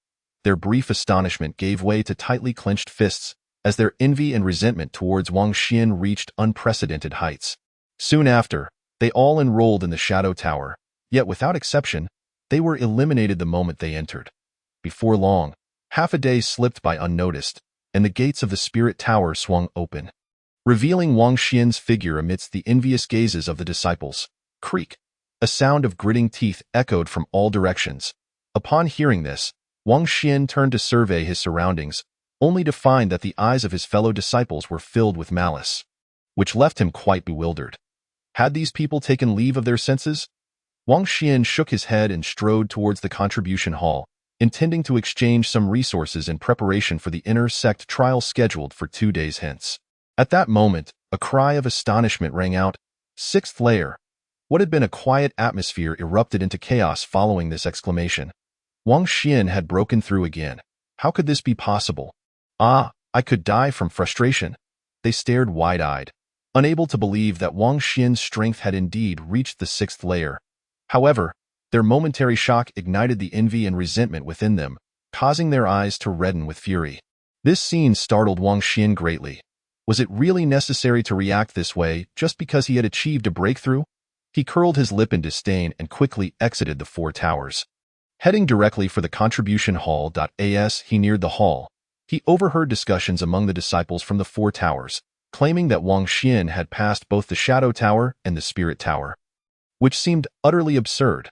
Their brief astonishment gave way to tightly clenched fists, as their envy and resentment towards Wang Xian reached unprecedented heights. Soon after, they all enrolled in the Shadow Tower, yet without exception, they were eliminated the moment they entered. Before long, half a day slipped by unnoticed, and the gates of the Spirit Tower swung open, revealing Wang Xian's figure amidst the envious gazes of the disciples. Creak! A sound of gritting teeth echoed from all directions. Upon hearing this, Wang Xian turned to survey his surroundings, only to find that the eyes of his fellow disciples were filled with malice, which left him quite bewildered. Had these people taken leave of their senses? Wang Xian shook his head and strode towards the contribution hall, intending to exchange some resources in preparation for the inner sect trial scheduled for 2 days hence. At that moment, a cry of astonishment rang out. 6th layer. What had been a quiet atmosphere erupted into chaos following this exclamation. Wang Xian had broken through again. How could this be possible? I could die from frustration. They stared wide-eyed, unable to believe that Wang Xian's strength had indeed reached the 6th layer. However, their momentary shock ignited the envy and resentment within them, causing their eyes to redden with fury. This scene startled Wang Xian greatly. Was it really necessary to react this way just because he had achieved a breakthrough? He curled his lip in disdain and quickly exited the 4 towers. Heading directly for the contribution hall. As he neared the hall, he overheard discussions among the disciples from the 4 towers, claiming that Wang Xian had passed both the Shadow Tower and the Spirit Tower, which seemed utterly absurd.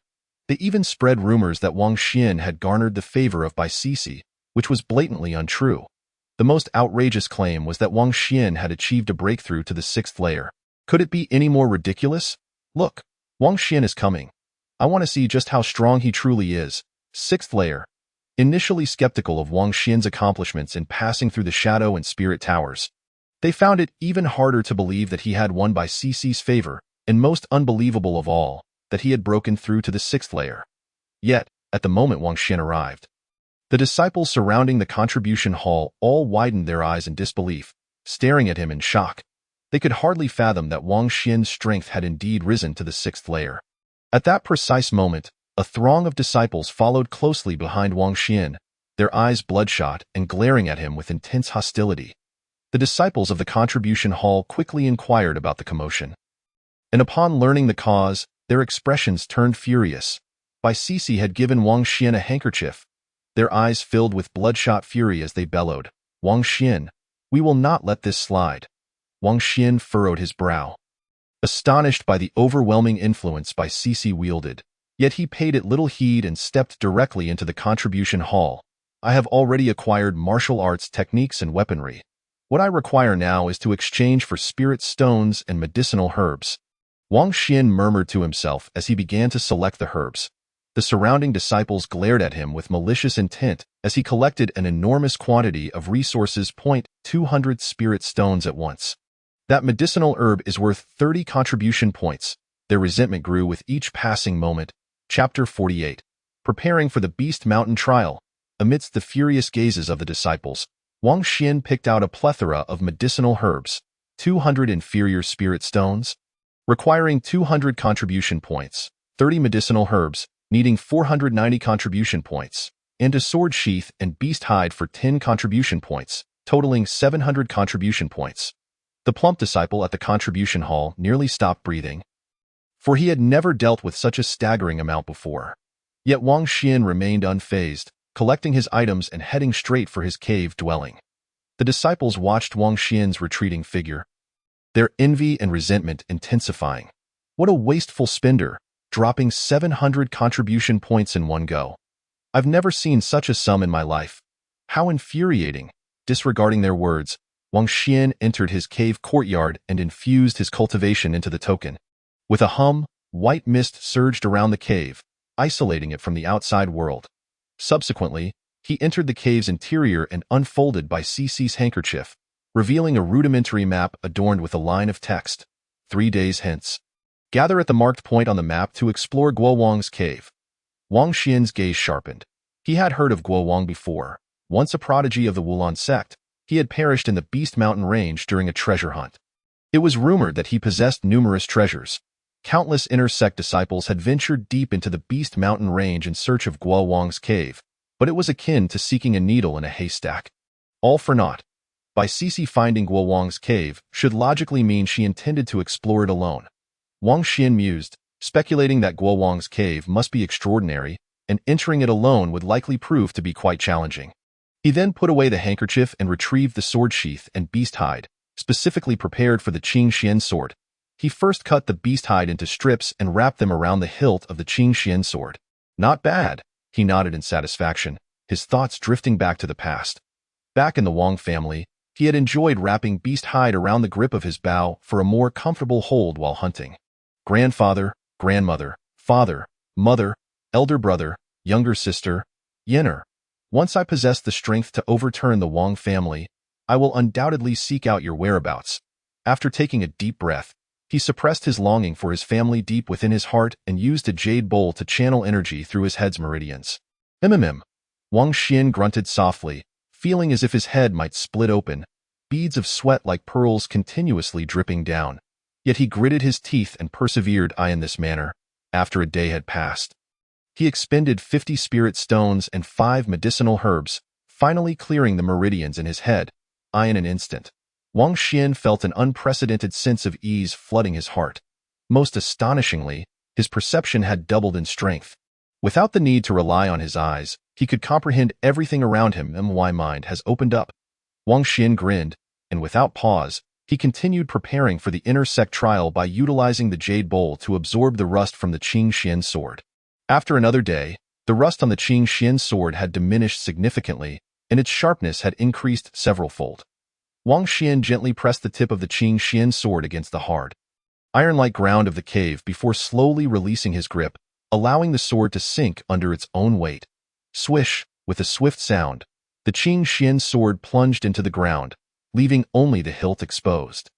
They even spread rumors that Wang Xian had garnered the favor of Bai Sisi, which was blatantly untrue. The most outrageous claim was that Wang Xian had achieved a breakthrough to the 6th layer. Could it be any more ridiculous? Look, Wang Xian is coming. I want to see just how strong he truly is. 6th layer. Initially skeptical of Wang Xian's accomplishments in passing through the Shadow and Spirit Towers, they found it even harder to believe that he had won Bai Sisi's favor, and most unbelievable of all, that he had broken through to the 6th layer. Yet, at the moment Wang Xian arrived, the disciples surrounding the contribution hall all widened their eyes in disbelief, staring at him in shock. They could hardly fathom that Wang Xian's strength had indeed risen to the 6th layer. At that precise moment, a throng of disciples followed closely behind Wang Xian, their eyes bloodshot and glaring at him with intense hostility. The disciples of the contribution hall quickly inquired about the commotion. And upon learning the cause, their expressions turned furious. Bai Sisi had given Wang Xian a handkerchief. Their eyes filled with bloodshot fury as they bellowed, "Wang Xian, we will not let this slide." Wang Xian furrowed his brow. Astonished by the overwhelming influence Bai Sisi wielded, yet he paid it little heed and stepped directly into the contribution hall. "I have already acquired martial arts techniques and weaponry. What I require now is to exchange for spirit stones and medicinal herbs." Wang Xian murmured to himself as he began to select the herbs. The surrounding disciples glared at him with malicious intent as he collected an enormous quantity of resources. 200 spirit stones at once. That medicinal herb is worth 30 contribution points. Their resentment grew with each passing moment. Chapter 48. Preparing for the Beast Mountain trial. Amidst the furious gazes of the disciples, Wang Xian picked out a plethora of medicinal herbs, 200 inferior spirit stones, requiring 200 contribution points, 30 medicinal herbs, needing 490 contribution points, and a sword sheath and beast hide for 10 contribution points, totaling 700 contribution points. The plump disciple at the contribution hall nearly stopped breathing, for he had never dealt with such a staggering amount before. Yet Wang Xian remained unfazed, collecting his items and heading straight for his cave dwelling. The disciples watched Wang Xian's retreating figure, their envy and resentment intensifying. What a wasteful spender, dropping 700 contribution points in one go. I've never seen such a sum in my life. How infuriating. Disregarding their words, Wang Xian entered his cave courtyard and infused his cultivation into the token. With a hum, white mist surged around the cave, isolating it from the outside world. Subsequently, he entered the cave's interior and unfolded Bai Sisi's handkerchief, revealing a rudimentary map adorned with a line of text. 3 days hence. Gather at the marked point on the map to explore Guo Wang's cave. Wang Xian's gaze sharpened. He had heard of Guo Wang before. Once a prodigy of the Wulan sect, he had perished in the Beast Mountain range during a treasure hunt. It was rumored that he possessed numerous treasures. Countless inner sect disciples had ventured deep into the Beast Mountain range in search of Guo Wang's cave, but it was akin to seeking a needle in a haystack. All for naught. Bai Sisi finding Guo Wang's cave should logically mean she intended to explore it alone. Wang Xian mused, speculating that Guo Wang's cave must be extraordinary, and entering it alone would likely prove to be quite challenging. He then put away the handkerchief and retrieved the sword sheath and beast hide, specifically prepared for the Qing Xian sword. He first cut the beast hide into strips and wrapped them around the hilt of the Qing Xian sword. Not bad, he nodded in satisfaction, his thoughts drifting back to the past. Back in the Wang family, he had enjoyed wrapping beast hide around the grip of his bow for a more comfortable hold while hunting. Grandfather, grandmother, father, mother, elder brother, younger sister, Yenner. Once I possess the strength to overturn the Wang family, I will undoubtedly seek out your whereabouts. After taking a deep breath, he suppressed his longing for his family deep within his heart and used a jade bowl to channel energy through his head's meridians. Wang Xian grunted softly, feeling as if his head might split open, beads of sweat like pearls continuously dripping down. Yet he gritted his teeth and persevered in this manner. After a day had passed, he expended 50 spirit stones and 5 medicinal herbs, finally clearing the meridians in his head. In an instant, Wang Xian felt an unprecedented sense of ease flooding his heart. Most astonishingly, his perception had doubled in strength. Without the need to rely on his eyes, he could comprehend everything around him. My mind has opened up. Wang Xian grinned, and without pause, he continued preparing for the inner sect trial by utilizing the jade bowl to absorb the rust from the Qing Xian sword. After another day, the rust on the Qing Xian sword had diminished significantly, and its sharpness had increased several-fold. Wang Xian gently pressed the tip of the Qing Xian sword against the hard, iron-like ground of the cave before slowly releasing his grip, allowing the sword to sink under its own weight. Swish, with a swift sound, the Qing Xian sword plunged into the ground, leaving only the hilt exposed.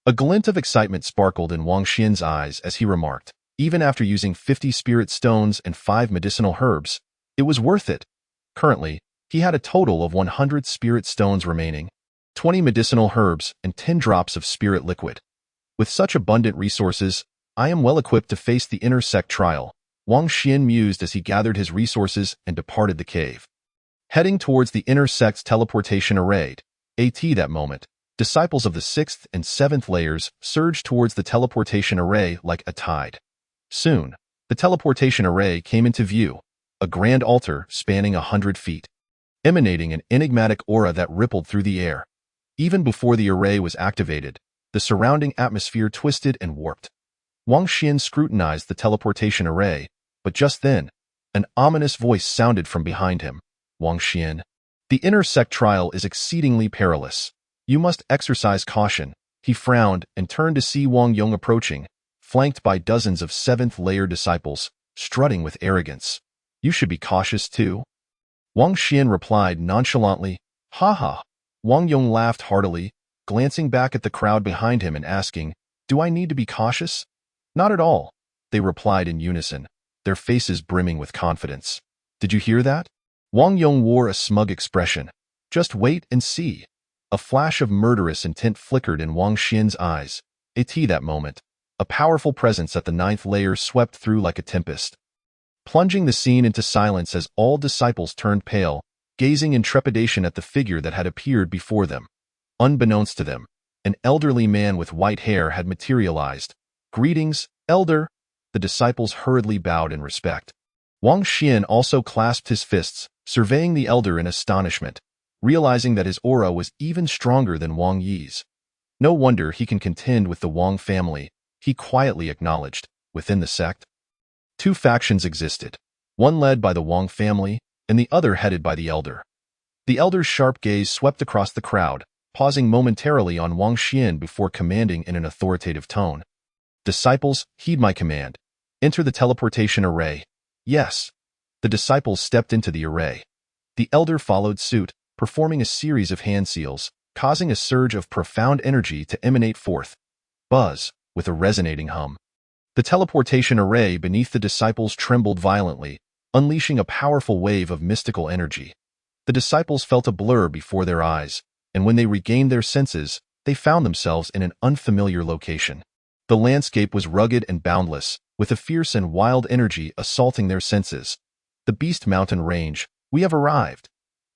A glint of excitement sparkled in Wang Xian's eyes as he remarked, even after using 50 spirit stones and 5 medicinal herbs, it was worth it. Currently, he had a total of 100 spirit stones remaining, 20 medicinal herbs, and 10 drops of spirit liquid. With such abundant resources, I am well equipped to face the inner sect trial, Wang Xian mused as he gathered his resources and departed the cave. Heading towards the inner sect's teleportation array, that moment, Disciples of the 6th and 7th layers surged towards the teleportation array like a tide. Soon, the teleportation array came into view, a grand altar spanning 100 feet, emanating an enigmatic aura that rippled through the air. Even before the array was activated, the surrounding atmosphere twisted and warped. Wang Xian scrutinized the teleportation array, but just then, an ominous voice sounded from behind him. Wang Xian, the inner sect trial is exceedingly perilous. You must exercise caution. He frowned and turned to see Wang Yong approaching, flanked by dozens of 7th-layer disciples, strutting with arrogance. You should be cautious too. Wang Xian replied nonchalantly, "Ha ha." Wang Yong laughed heartily, glancing back at the crowd behind him and asking, "Do I need to be cautious?" "Not at all," they replied in unison, their faces brimming with confidence. "Did you hear that?" Wang Yong wore a smug expression. "Just wait and see." A flash of murderous intent flickered in Wang Xian's eyes. At that moment, a powerful presence at the 9th layer swept through like a tempest, plunging the scene into silence as all disciples turned pale, gazing in trepidation at the figure that had appeared before them. Unbeknownst to them, an elderly man with white hair had materialized. "Greetings, Elder." The disciples hurriedly bowed in respect. Wang Xian also clasped his fists, surveying the elder in astonishment, realizing that his aura was even stronger than Wang Yi's. No wonder he can contend with the Wang family, he quietly acknowledged. Within the sect, two factions existed, one led by the Wang family and the other headed by the elder. The elder's sharp gaze swept across the crowd, pausing momentarily on Wang Xian before commanding in an authoritative tone. "Disciples, heed my command. Enter the teleportation array." "Yes." The disciples stepped into the array. The elder followed suit, performing a series of hand seals, causing a surge of profound energy to emanate forth. Buzz, with a resonating hum. The teleportation array beneath the disciples trembled violently, unleashing a powerful wave of mystical energy. The disciples felt a blur before their eyes, and when they regained their senses, they found themselves in an unfamiliar location. The landscape was rugged and boundless, with a fierce and wild energy assaulting their senses. "The Beast Mountain Range, we have arrived."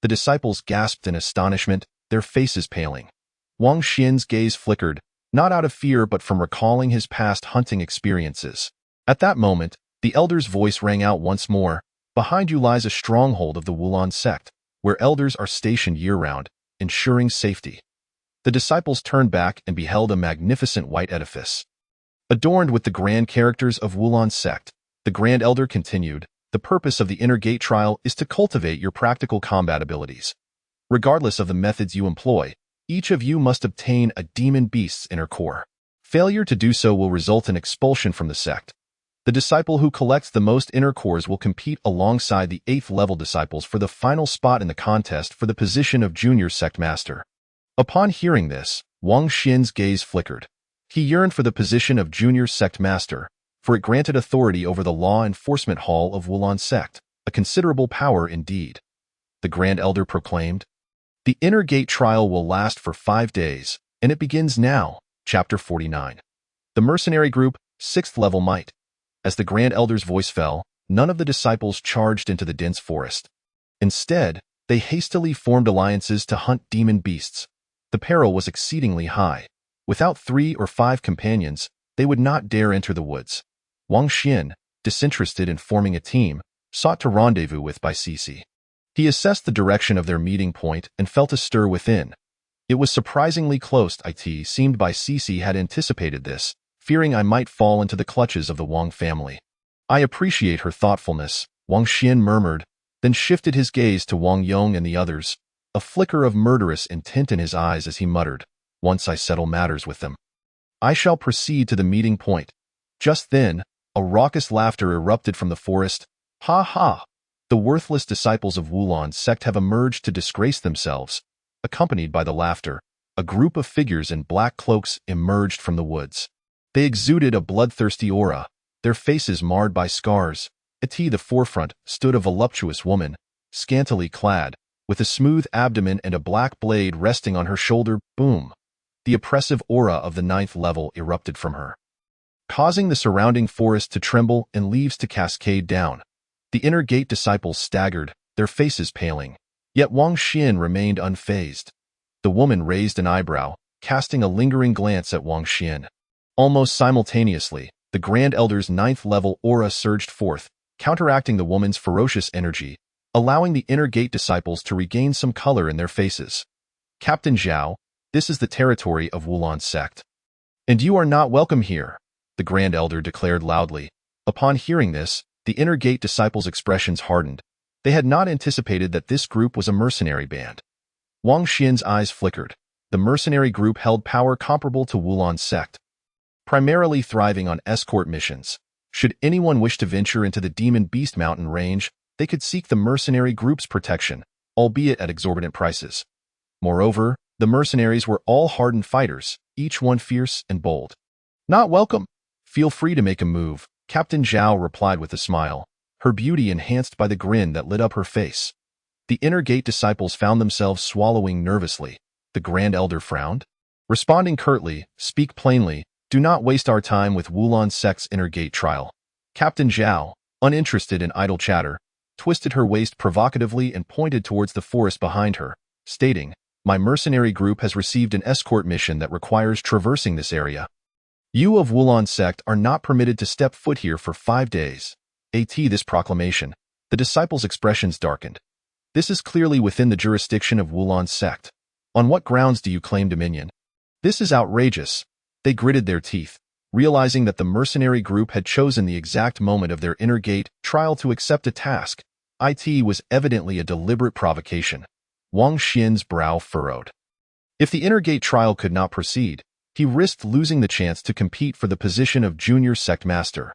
The disciples gasped in astonishment, their faces paling. Wang Xian's gaze flickered, not out of fear but from recalling his past hunting experiences. At that moment, the elder's voice rang out once more. "Behind you lies a stronghold of the Wulan sect, where elders are stationed year-round, ensuring safety." The disciples turned back and beheld a magnificent white edifice, adorned with the grand characters of Wulan sect. The Grand Elder continued, "The purpose of the Inner Gate trial is to cultivate your practical combat abilities. Regardless of the methods you employ, each of you must obtain a demon beast's inner core. Failure to do so will result in expulsion from the sect. The disciple who collects the most inner cores will compete alongside the 8th level disciples for the final spot in the contest for the position of junior sect master." Upon hearing this, Wang Xian's gaze flickered. He yearned for the position of junior sect master, for it granted authority over the law enforcement hall of Wulan sect, a considerable power indeed. The Grand Elder proclaimed, "The Inner Gate trial will last for 5 days, and it begins now." Chapter 49. The Mercenary Group, 6th level might. As the Grand Elder's voice fell, none of the disciples charged into the dense forest. Instead, they hastily formed alliances to hunt demon beasts. The peril was exceedingly high. Without 3 or 5 companions, they would not dare enter the woods. Wang Xian, disinterested in forming a team, sought to rendezvous with by Cici. He assessed the direction of their meeting point and felt a stir within. It was surprisingly close. It seemed by Cici had anticipated this, fearing I might fall into the clutches of the Wang family. "I appreciate her thoughtfulness," Wang Xian murmured, then shifted his gaze to Wang Yong and the others, a flicker of murderous intent in his eyes as he muttered, "Once I settle matters with them, I shall proceed to the meeting point." Just then, a raucous laughter erupted from the forest. "Ha ha! The worthless disciples of Wulan sect have emerged to disgrace themselves." Accompanied by the laughter, a group of figures in black cloaks emerged from the woods. They exuded a bloodthirsty aura, their faces marred by scars. At the forefront stood a voluptuous woman, scantily clad, with a smooth abdomen and a black blade resting on her shoulder. Boom! The oppressive aura of the 9th level erupted from her, causing the surrounding forest to tremble and leaves to cascade down. The Inner Gate disciples staggered, their faces paling. Yet Wang Xian remained unfazed. The woman raised an eyebrow, casting a lingering glance at Wang Xian. Almost simultaneously, the Grand Elder's 9th-level aura surged forth, counteracting the woman's ferocious energy, allowing the Inner Gate disciples to regain some color in their faces. Captain Zhao, this is the territory of Wulan sect. And you are not welcome here, the Grand Elder declared loudly. Upon hearing this, the Inner Gate disciples' expressions hardened. They had not anticipated that this group was a mercenary band. Wang Xian's eyes flickered. The mercenary group held power comparable to Wulan sect, primarily thriving on escort missions. Should anyone wish to venture into the Demon Beast Mountain range, they could seek the mercenary group's protection, albeit at exorbitant prices. Moreover, the mercenaries were all hardened fighters, each one fierce and bold. Not welcome. Feel free to make a move, Captain Zhao replied with a smile, her beauty enhanced by the grin that lit up her face. The Inner Gate disciples found themselves swallowing nervously. The Grand Elder frowned. Responding curtly, speak plainly, do not waste our time with Wulan sect's Inner Gate trial. Captain Zhao, uninterested in idle chatter, twisted her waist provocatively and pointed towards the forest behind her, stating, my mercenary group has received an escort mission that requires traversing this area. You of Wulan sect are not permitted to step foot here for 5 days. This proclamation, the disciples' expressions darkened. This is clearly within the jurisdiction of Wulan sect. On what grounds do you claim dominion? This is outrageous. They gritted their teeth, realizing that the mercenary group had chosen the exact moment of their Inner Gate trial to accept a task. It was evidently a deliberate provocation. Wang Xian's brow furrowed. If the Inner Gate trial could not proceed, he risked losing the chance to compete for the position of junior sect master.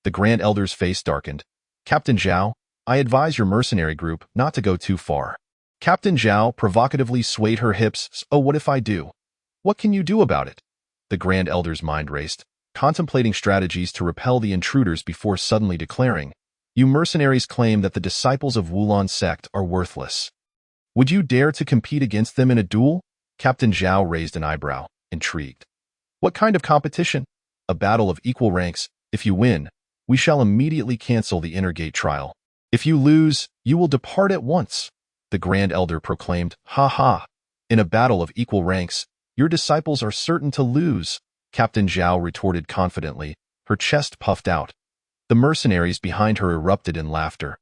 The Grand Elder's face darkened. Captain Zhao, I advise your mercenary group not to go too far. Captain Zhao provocatively swayed her hips. Oh, what if I do? What can you do about it? The Grand Elder's mind raced, contemplating strategies to repel the intruders before suddenly declaring, you mercenaries claim that the disciples of Wulan sect are worthless. Would you dare to compete against them in a duel? Captain Zhao raised an eyebrow, intrigued. What kind of competition? A battle of equal ranks. If you win, we shall immediately cancel the Inner Gate trial. If you lose, you will depart at once. The Grand Elder proclaimed, ha ha. In a battle of equal ranks, your disciples are certain to lose, Captain Zhao retorted confidently, her chest puffed out. The mercenaries behind her erupted in laughter,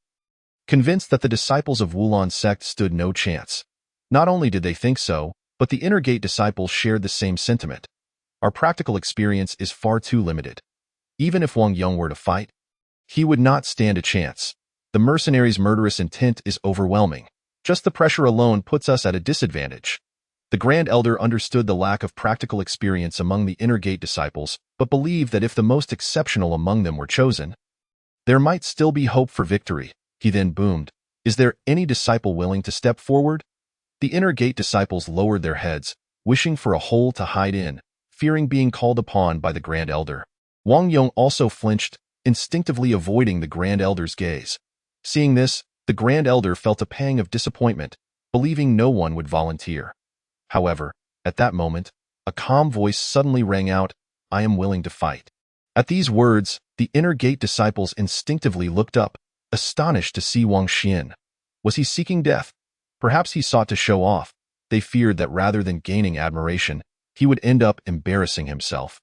convinced that the disciples of Wulan sect stood no chance. Not only did they think so, but the Inner Gate disciples shared the same sentiment. Our practical experience is far too limited. Even if Wang Yong were to fight, he would not stand a chance. The mercenaries' murderous intent is overwhelming. Just the pressure alone puts us at a disadvantage. The Grand Elder understood the lack of practical experience among the Inner Gate disciples, but believed that if the most exceptional among them were chosen, there might still be hope for victory. He then boomed, is there any disciple willing to step forward? The Inner Gate disciples lowered their heads, wishing for a hole to hide in, fearing being called upon by the Grand Elder. Wang Yong also flinched, instinctively avoiding the Grand Elder's gaze. Seeing this, the Grand Elder felt a pang of disappointment, believing no one would volunteer. However, at that moment, a calm voice suddenly rang out, I am willing to fight. At these words, the Inner Gate disciples instinctively looked up, astonished to see Wang Xian. Was he seeking death? Perhaps he sought to show off. They feared that rather than gaining admiration, he would end up embarrassing himself.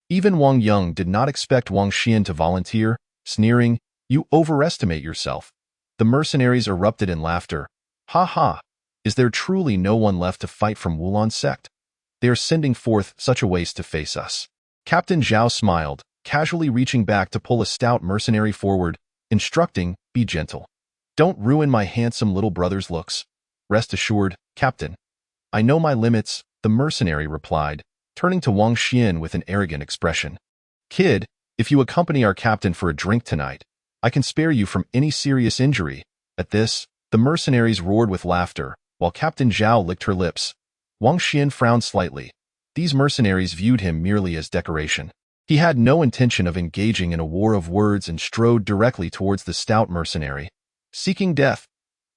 Even Wang Yong did not expect Wang Xian to volunteer, sneering, you overestimate yourself. The mercenaries erupted in laughter. Ha ha! Is there truly no one left to fight from Wulan sect? They are sending forth such a waste to face us. Captain Zhao smiled, casually reaching back to pull a stout mercenary forward, instructing, be gentle. Don't ruin my handsome little brother's looks. Rest assured, Captain. I know my limits, the mercenary replied, turning to Wang Xian with an arrogant expression. Kid, if you accompany our captain for a drink tonight, I can spare you from any serious injury. At this, the mercenaries roared with laughter, while Captain Zhao licked her lips. Wang Xian frowned slightly. These mercenaries viewed him merely as decoration. He had no intention of engaging in a war of words and strode directly towards the stout mercenary. Seeking death.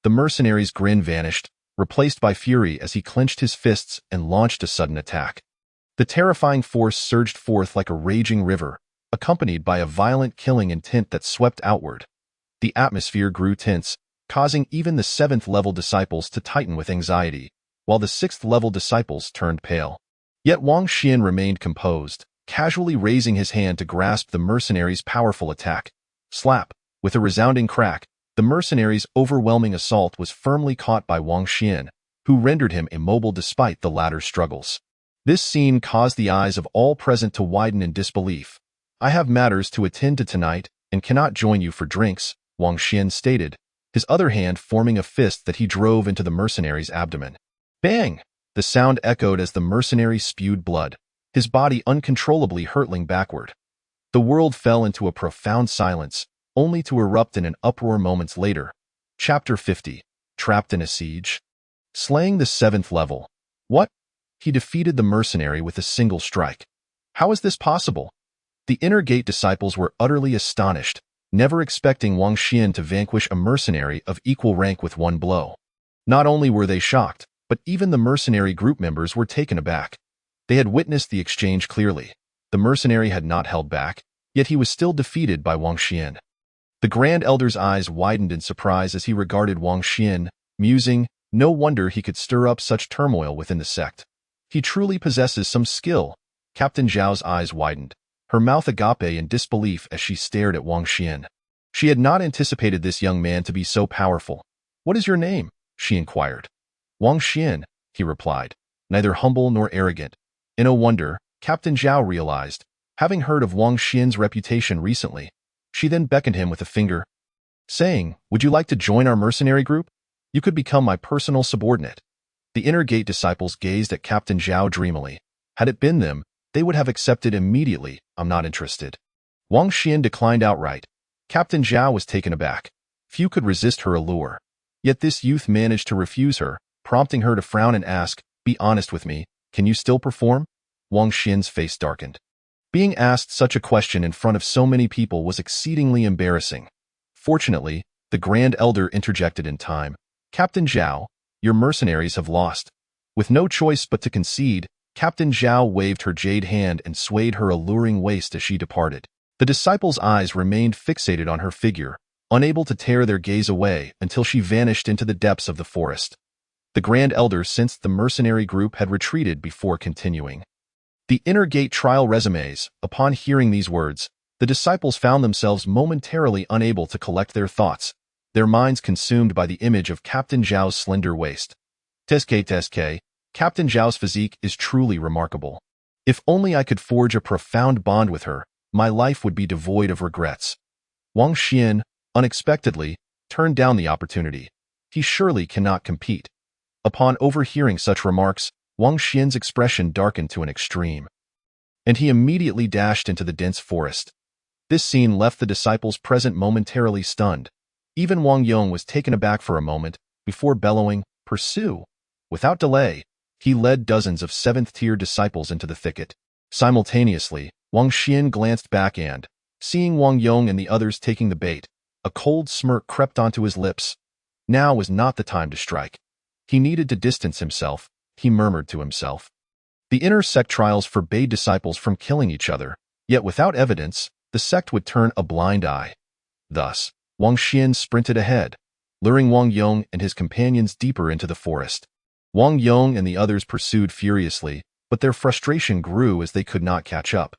The mercenary's grin vanished, replaced by fury as he clenched his fists and launched a sudden attack. The terrifying force surged forth like a raging river, accompanied by a violent killing intent that swept outward. The atmosphere grew tense, causing even the 7th-level disciples to tighten with anxiety, while the 6th-level disciples turned pale. Yet Wang Xian remained composed, casually raising his hand to grasp the mercenary's powerful attack. Slap! With a resounding crack, the mercenary's overwhelming assault was firmly caught by Wang Xian, who rendered him immobile despite the latter's struggles. This scene caused the eyes of all present to widen in disbelief. "I have matters to attend to tonight and cannot join you for drinks," Wang Xian stated, his other hand forming a fist that he drove into the mercenary's abdomen. Bang! The sound echoed as the mercenary spewed blood, his body uncontrollably hurtling backward. The world fell into a profound silence, only to erupt in an uproar moments later. Chapter 50. Trapped in a Siege. Slaying the 7th level. What? He defeated the mercenary with a single strike. How is this possible? The Inner Gate disciples were utterly astonished, never expecting Wang Xian to vanquish a mercenary of equal rank with one blow. Not only were they shocked, but even the mercenary group members were taken aback. They had witnessed the exchange clearly. The mercenary had not held back, yet he was still defeated by Wang Xian. The Grand Elder's eyes widened in surprise as he regarded Wang Xian, musing, no wonder he could stir up such turmoil within the sect. He truly possesses some skill. Captain Zhao's eyes widened, her mouth agape in disbelief as she stared at Wang Xian. She had not anticipated this young man to be so powerful. "What is your name?" she inquired. "Wang Xian," he replied, neither humble nor arrogant. In a wonder, Captain Zhao realized, having heard of Wang Xian's reputation recently. She then beckoned him with a finger, saying, "Would you like to join our mercenary group? You could become my personal subordinate." The Inner Gate disciples gazed at Captain Zhao dreamily. Had it been them, they would have accepted immediately, "I'm not interested." Wang Xian declined outright. Captain Zhao was taken aback. Few could resist her allure. Yet this youth managed to refuse her, prompting her to frown and ask, "Be honest with me, can you still perform?" Wang Xian's face darkened. Being asked such a question in front of so many people was exceedingly embarrassing. Fortunately, the Grand Elder interjected in time. "Captain Zhao, your mercenaries have lost." With no choice but to concede, Captain Zhao waved her jade hand and swayed her alluring waist as she departed. The disciples' eyes remained fixated on her figure, unable to tear their gaze away until she vanished into the depths of the forest. The Grand Elder sensed the mercenary group had retreated before continuing. The Inner Gate trial resumes. Upon hearing these words, the disciples found themselves momentarily unable to collect their thoughts, their minds consumed by the image of Captain Zhao's slender waist. Teske, Captain Zhao's physique is truly remarkable. If only I could forge a profound bond with her, my life would be devoid of regrets. Wang Xian, unexpectedly, turned down the opportunity. He surely cannot compete. Upon overhearing such remarks, Wang Xian's expression darkened to an extreme, and he immediately dashed into the dense forest. This scene left the disciples present momentarily stunned. Even Wang Yong was taken aback for a moment, before bellowing, "Pursue!" Without delay, he led dozens of 7th-tier disciples into the thicket. Simultaneously, Wang Xian glanced back and, seeing Wang Yong and the others taking the bait, a cold smirk crept onto his lips. Now was not the time to strike. He needed to distance himself, he murmured to himself. The inner sect trials forbade disciples from killing each other, yet without evidence, the sect would turn a blind eye. Thus, Wang Xian sprinted ahead, luring Wang Yong and his companions deeper into the forest. Wang Yong and the others pursued furiously, but their frustration grew as they could not catch up.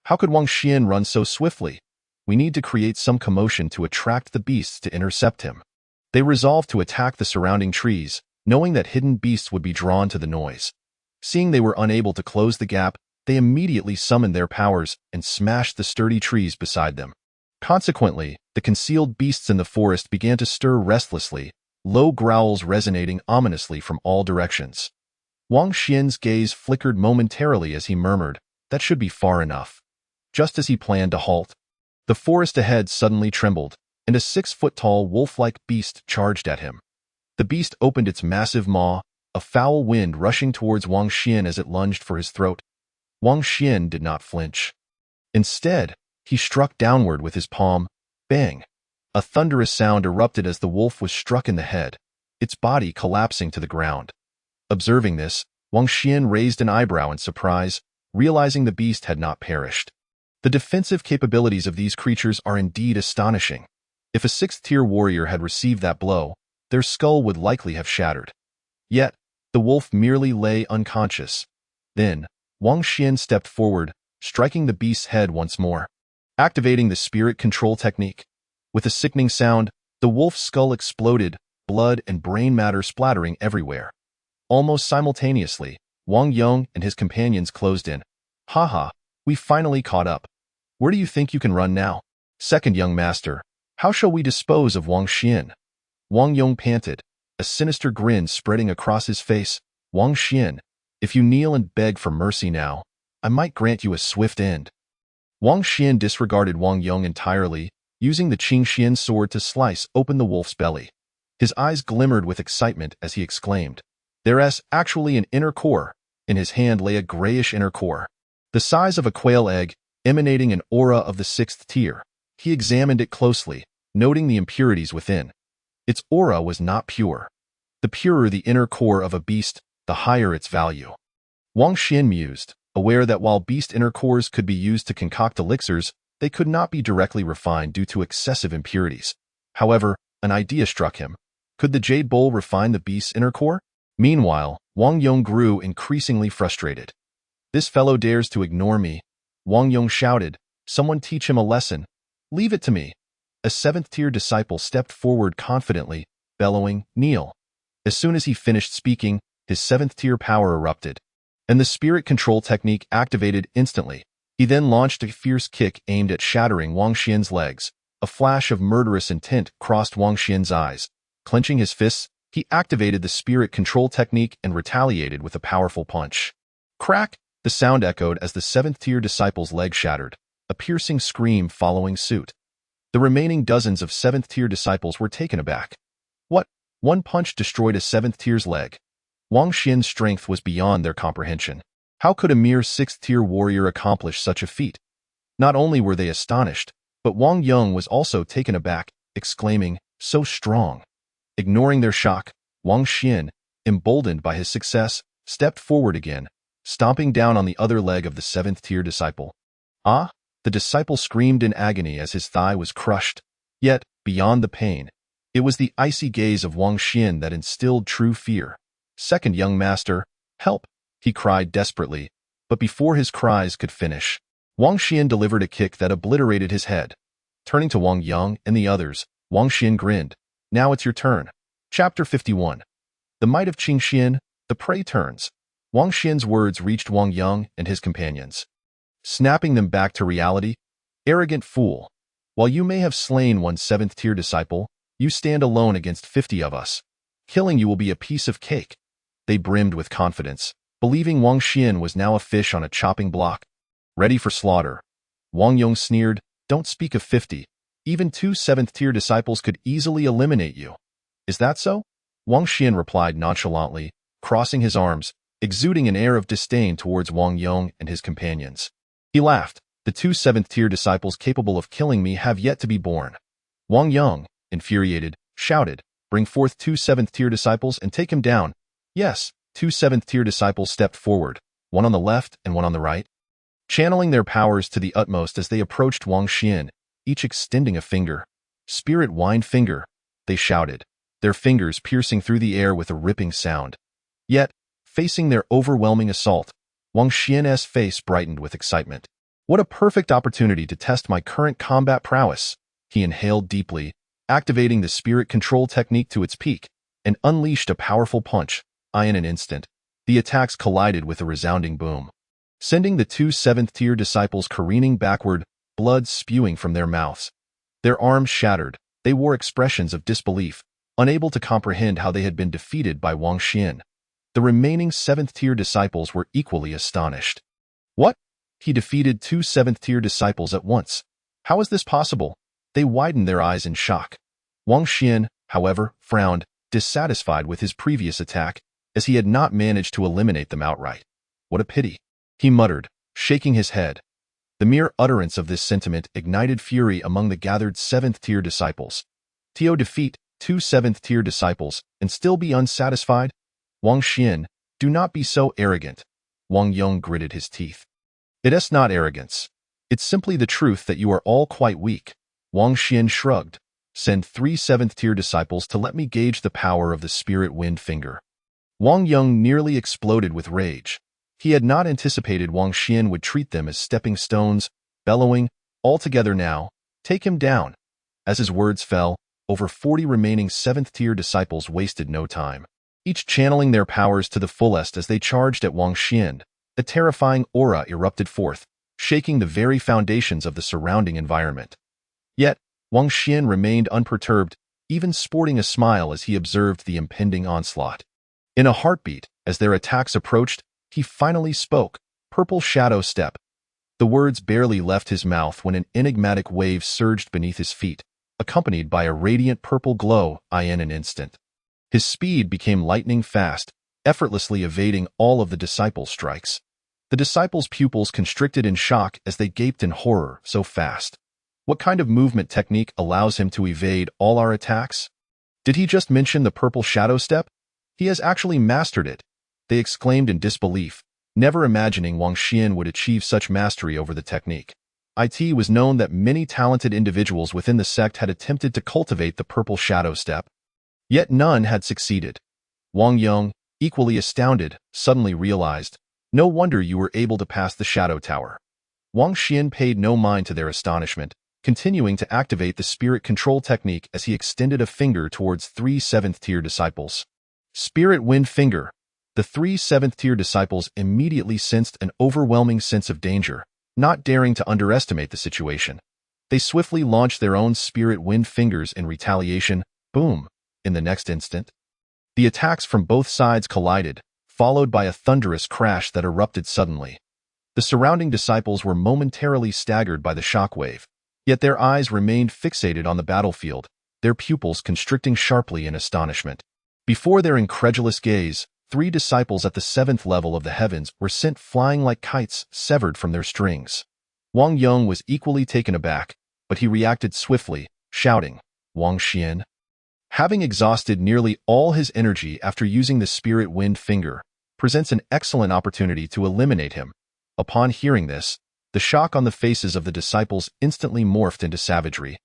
How could Wang Xian run so swiftly? We need to create some commotion to attract the beasts to intercept him. They resolved to attack the surrounding trees, knowing that hidden beasts would be drawn to the noise. Seeing they were unable to close the gap, they immediately summoned their powers and smashed the sturdy trees beside them. Consequently, the concealed beasts in the forest began to stir restlessly, low growls resonating ominously from all directions. Wang Xian's gaze flickered momentarily as he murmured, "That should be far enough." Just as he planned to halt, the forest ahead suddenly trembled, and a 6-foot-tall wolf-like beast charged at him. The beast opened its massive maw, a foul wind rushing towards Wang Xian as it lunged for his throat. Wang Xian did not flinch. Instead, he struck downward with his palm. Bang! A thunderous sound erupted as the wolf was struck in the head, its body collapsing to the ground. Observing this, Wang Xian raised an eyebrow in surprise, realizing the beast had not perished. The defensive capabilities of these creatures are indeed astonishing. If a 6th-tier warrior had received that blow, their skull would likely have shattered. Yet, the wolf merely lay unconscious. Then, Wang Xian stepped forward, striking the beast's head once more, activating the spirit control technique. With a sickening sound, the wolf's skull exploded, blood and brain matter splattering everywhere. Almost simultaneously, Wang Yong and his companions closed in. Haha, we finally caught up. Where do you think you can run now? Second young master, how shall we dispose of Wang Xian? Wang Yong panted, a sinister grin spreading across his face. Wang Xian, if you kneel and beg for mercy now, I might grant you a swift end. Wang Xian disregarded Wang Yong entirely, using the Qing Xian sword to slice open the wolf's belly. His eyes glimmered with excitement as he exclaimed, "There's actually an inner core." In his hand lay a grayish inner core, the size of a quail egg, emanating an aura of the 6th tier. He examined it closely, noting the impurities within. Its aura was not pure. The purer the inner core of a beast, the higher its value. Wang Xian mused, aware that while beast inner cores could be used to concoct elixirs, they could not be directly refined due to excessive impurities. However, an idea struck him. Could the Jade Bowl refine the beast's inner core? Meanwhile, Wang Yong grew increasingly frustrated. This fellow dares to ignore me. Wang Yong shouted, "Someone teach him a lesson. Leave it to me." A 7th-tier disciple stepped forward confidently, bellowing, "Kneel." As soon as he finished speaking, his 7th-tier power erupted, and the spirit control technique activated instantly. He then launched a fierce kick aimed at shattering Wang Xian's legs. A flash of murderous intent crossed Wang Xian's eyes. Clenching his fists, he activated the spirit control technique and retaliated with a powerful punch. Crack! The sound echoed as the 7th-tier disciple's leg shattered, a piercing scream following suit. The remaining dozens of 7th-tier disciples were taken aback. What? One punch destroyed a 7th-tier's leg. Wang Xian's strength was beyond their comprehension. How could a mere 6th-tier warrior accomplish such a feat? Not only were they astonished, but Wang Yong was also taken aback, exclaiming, "So strong." Ignoring their shock, Wang Xian, emboldened by his success, stepped forward again, stomping down on the other leg of the 7th-tier disciple. Ah! The disciple screamed in agony as his thigh was crushed. Yet, beyond the pain, it was the icy gaze of Wang Xian that instilled true fear. "Second young master, help!" he cried desperately, but before his cries could finish, Wang Xian delivered a kick that obliterated his head. Turning to Wang Yong and the others, Wang Xian grinned. "Now it's your turn." Chapter 51. The Might of Qing Xian, the Prey turns. Wang Xian's words reached Wang Yong and his companions, snapping them back to reality. "Arrogant fool. While you may have slain one 7th-tier disciple, you stand alone against 50 of us. Killing you will be a piece of cake." They brimmed with confidence, believing Wang Xian was now a fish on a chopping block, ready for slaughter. Wang Yong sneered, "Don't speak of 50. Even 2 7th-tier disciples could easily eliminate you." "Is that so?" Wang Xian replied nonchalantly, crossing his arms, exuding an air of disdain towards Wang Yong and his companions. He laughed. "The 2 7th-tier disciples capable of killing me have yet to be born." Wang Yong, infuriated, shouted, "Bring forth 2 7th-tier disciples and take him down." Yes, 2 7th-tier disciples stepped forward, one on the left and one on the right, channeling their powers to the utmost as they approached Wang Xian, each extending a finger. "Spirit Wine Finger," they shouted, their fingers piercing through the air with a ripping sound. Yet, facing their overwhelming assault, Wang Xian's face brightened with excitement. "What a perfect opportunity to test my current combat prowess." He inhaled deeply, activating the spirit control technique to its peak, and unleashed a powerful punch. In an instant, the attacks collided with a resounding boom, sending the 2 7th-tier disciples careening backward, blood spewing from their mouths. Their arms shattered, they wore expressions of disbelief, unable to comprehend how they had been defeated by Wang Xian. The remaining 7th-tier disciples were equally astonished. "What? He defeated 2 7th-tier disciples at once. How is this possible?" They widened their eyes in shock. Wang Xian, however, frowned, dissatisfied with his previous attack, as he had not managed to eliminate them outright. "What a pity," he muttered, shaking his head. The mere utterance of this sentiment ignited fury among the gathered 7th-tier disciples. To defeat 2 7th-tier disciples and still be unsatisfied? Wang Xian, do not be so arrogant. Wang Yong gritted his teeth. "It's not arrogance. It's simply the truth that you are all quite weak." Wang Xian shrugged. "Send 3 7th-tier disciples to let me gauge the power of the Spirit Wind Finger." Wang Yong nearly exploded with rage. He had not anticipated Wang Xian would treat them as stepping stones, bellowing, "All together now, take him down." As his words fell, over 40 remaining 7th-tier disciples wasted no time, each channeling their powers to the fullest as they charged at Wang Xian. A terrifying aura erupted forth, shaking the very foundations of the surrounding environment. Yet, Wang Xian remained unperturbed, even sporting a smile as he observed the impending onslaught. In a heartbeat, as their attacks approached, he finally spoke, "Purple Shadow Step." The words barely left his mouth when an enigmatic wave surged beneath his feet, accompanied by a radiant purple glow in an instant. His speed became lightning fast, effortlessly evading all of the disciples' strikes. The disciples' pupils constricted in shock as they gaped in horror. So fast. What kind of movement technique allows him to evade all our attacks? Did he just mention the purple shadow step? He has actually mastered it, they exclaimed in disbelief, never imagining Wang Xian would achieve such mastery over the technique. It was known that many talented individuals within the sect had attempted to cultivate the purple shadow step, yet none had succeeded. Wang Yong, equally astounded, suddenly realized, "No wonder you were able to pass the shadow tower." Wang Xian paid no mind to their astonishment, continuing to activate the spirit control technique as he extended a finger towards 3 7th-tier disciples. Spirit Wind Finger. The 3 7th-tier disciples immediately sensed an overwhelming sense of danger, not daring to underestimate the situation. They swiftly launched their own Spirit Wind Fingers in retaliation. Boom! In the next instant, the attacks from both sides collided, followed by a thunderous crash that erupted suddenly. The surrounding disciples were momentarily staggered by the shockwave, yet their eyes remained fixated on the battlefield, their pupils constricting sharply in astonishment. Before their incredulous gaze, 3 disciples at the 7th level of the heavens were sent flying like kites, severed from their strings. Wang Yong was equally taken aback, but he reacted swiftly, shouting, "Wang Xian!" Having exhausted nearly all his energy after using the Spirit Wind Finger, presents an excellent opportunity to eliminate him. Upon hearing this, the shock on the faces of the disciples instantly morphed into savagery.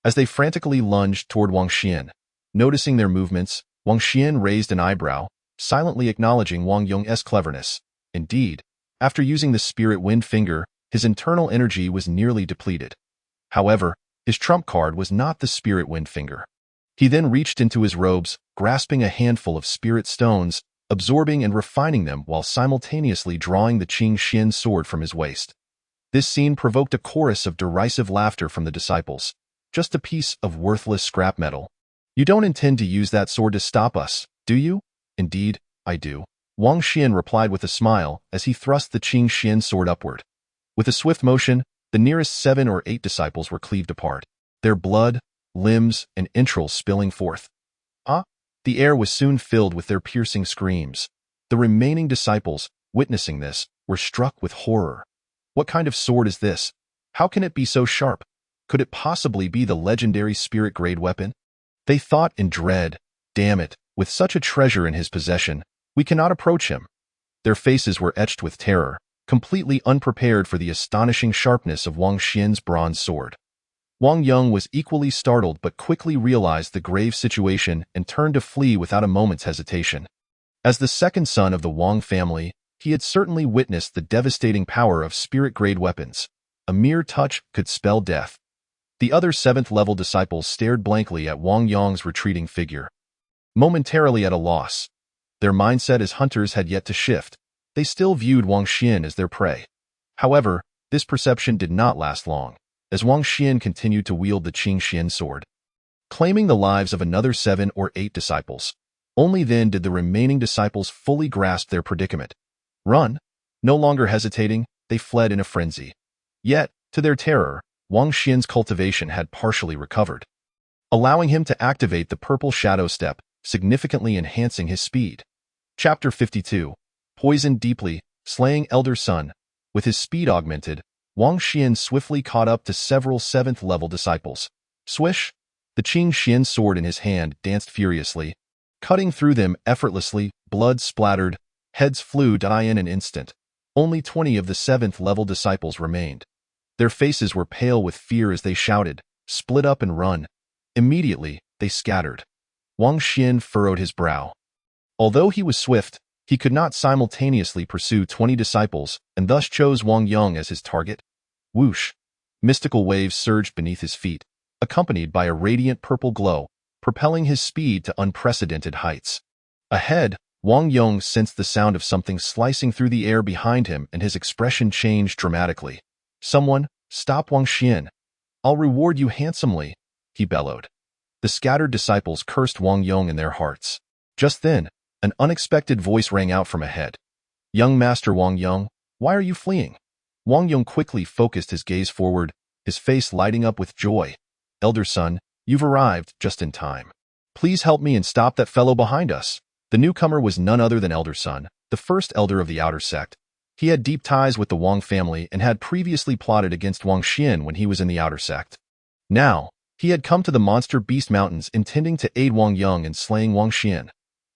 As they frantically lunged toward Wang Xian, noticing their movements, Wang Xian raised an eyebrow, silently acknowledging Wang Yong's cleverness. Indeed, after using the Spirit Wind Finger, his internal energy was nearly depleted. However, his trump card was not the Spirit Wind Finger. He then reached into his robes, grasping a handful of spirit stones, absorbing and refining them while simultaneously drawing the Qing Xian sword from his waist. This scene provoked a chorus of derisive laughter from the disciples. "Just a piece of worthless scrap metal. You don't intend to use that sword to stop us, do you?" "Indeed, I do," Wang Xian replied with a smile as he thrust the Qing Xian sword upward. With a swift motion, the nearest 7 or 8 disciples were cleaved apart, their blood, limbs, and entrails spilling forth. The air was soon filled with their piercing screams. The remaining disciples, witnessing this, were struck with horror. What kind of sword is this? How can it be so sharp? Could it possibly be the legendary spirit-grade weapon? They thought in dread, "Damn it, with such a treasure in his possession, we cannot approach him." Their faces were etched with terror, completely unprepared for the astonishing sharpness of Wang Xian's bronze sword. Wang Yong was equally startled but quickly realized the grave situation and turned to flee without a moment's hesitation. As the second son of the Wang family, he had certainly witnessed the devastating power of spirit-grade weapons. A mere touch could spell death. The other 7th-level disciples stared blankly at Wang Yong's retreating figure, momentarily at a loss. Their mindset as hunters had yet to shift. They still viewed Wang Xian as their prey. However, this perception did not last long, as Wang Xian continued to wield the Qing Xian sword, claiming the lives of another 7 or 8 disciples. Only then did the remaining disciples fully grasp their predicament. Run! No longer hesitating, they fled in a frenzy. Yet, to their terror, Wang Xian's cultivation had partially recovered, allowing him to activate the purple shadow step, significantly enhancing his speed. Chapter 52. Poisoned deeply, slaying Elder Sun. With his speed augmented, Wang Xian swiftly caught up to several 7th-level disciples. Swish! The Qing Xian sword in his hand danced furiously, cutting through them effortlessly. Blood splattered, heads flew in an instant. Only 20 of the 7th-level disciples remained. Their faces were pale with fear as they shouted, "Split up and run." Immediately, they scattered. Wang Xian furrowed his brow. Although he was swift, He could not simultaneously pursue 20 disciples and thus chose Wang Yong as his target. Whoosh! Mystical waves surged beneath his feet, accompanied by a radiant purple glow, propelling his speed to unprecedented heights. Ahead, Wang Yong sensed the sound of something slicing through the air behind him, and his expression changed dramatically. "Someone, stop Wang Xian. I'll reward you handsomely," he bellowed. The scattered disciples cursed Wang Yong in their hearts. Just then, an unexpected voice rang out from ahead. "Young Master Wang Yong, why are you fleeing?" Wang Yong quickly focused his gaze forward, his face lighting up with joy. "Elder Son, you've arrived just in time. Please help me and stop that fellow behind us." The newcomer was none other than Elder Sun, the first elder of the outer sect. He had deep ties with the Wang family and had previously plotted against Wang Xian when he was in the outer sect. Now, he had come to the Monster Beast Mountains intending to aid Wang Yong in slaying Wang Xian.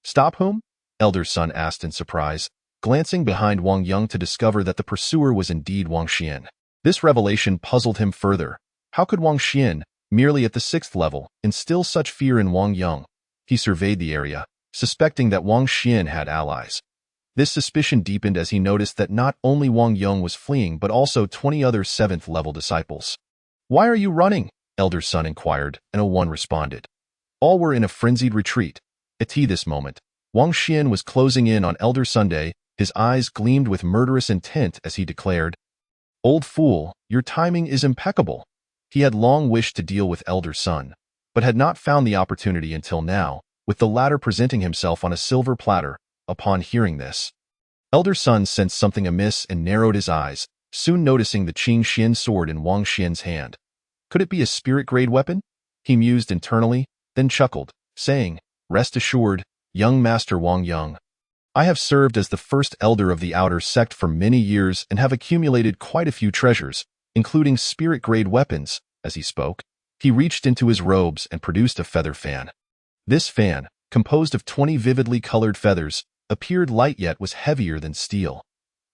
"Stop whom?" Elder Sun asked in surprise, glancing behind Wang Yong to discover that the pursuer was indeed Wang Xian. This revelation puzzled him further. How could Wang Xian, merely at the 6th level, instill such fear in Wang Yong? He surveyed the area, suspecting that Wang Xian had allies. This suspicion deepened as he noticed that not only Wang Yong was fleeing but also 20 other 7th-level disciples. "Why are you running?" Elder Sun inquired, and One responded. All were in a frenzied retreat. At this moment, Wang Xian was closing in on Elder Sunday. His eyes gleamed with murderous intent as he declared, "Old fool, your timing is impeccable." He had long wished to deal with Elder Sun, but had not found the opportunity until now, with the latter presenting himself on a silver platter. Upon hearing this, Elder Sun sensed something amiss and narrowed his eyes, soon noticing the Qing Xian sword in Wang Xian's hand. Could it be a spirit-grade weapon? He mused internally, then chuckled, saying, "Rest assured, young Master Wang Yong. I have served as the first elder of the outer sect for many years and have accumulated quite a few treasures, including spirit-grade weapons." As he spoke, he reached into his robes and produced a feather fan. This fan, composed of 20 vividly colored feathers, appeared light yet was heavier than steel.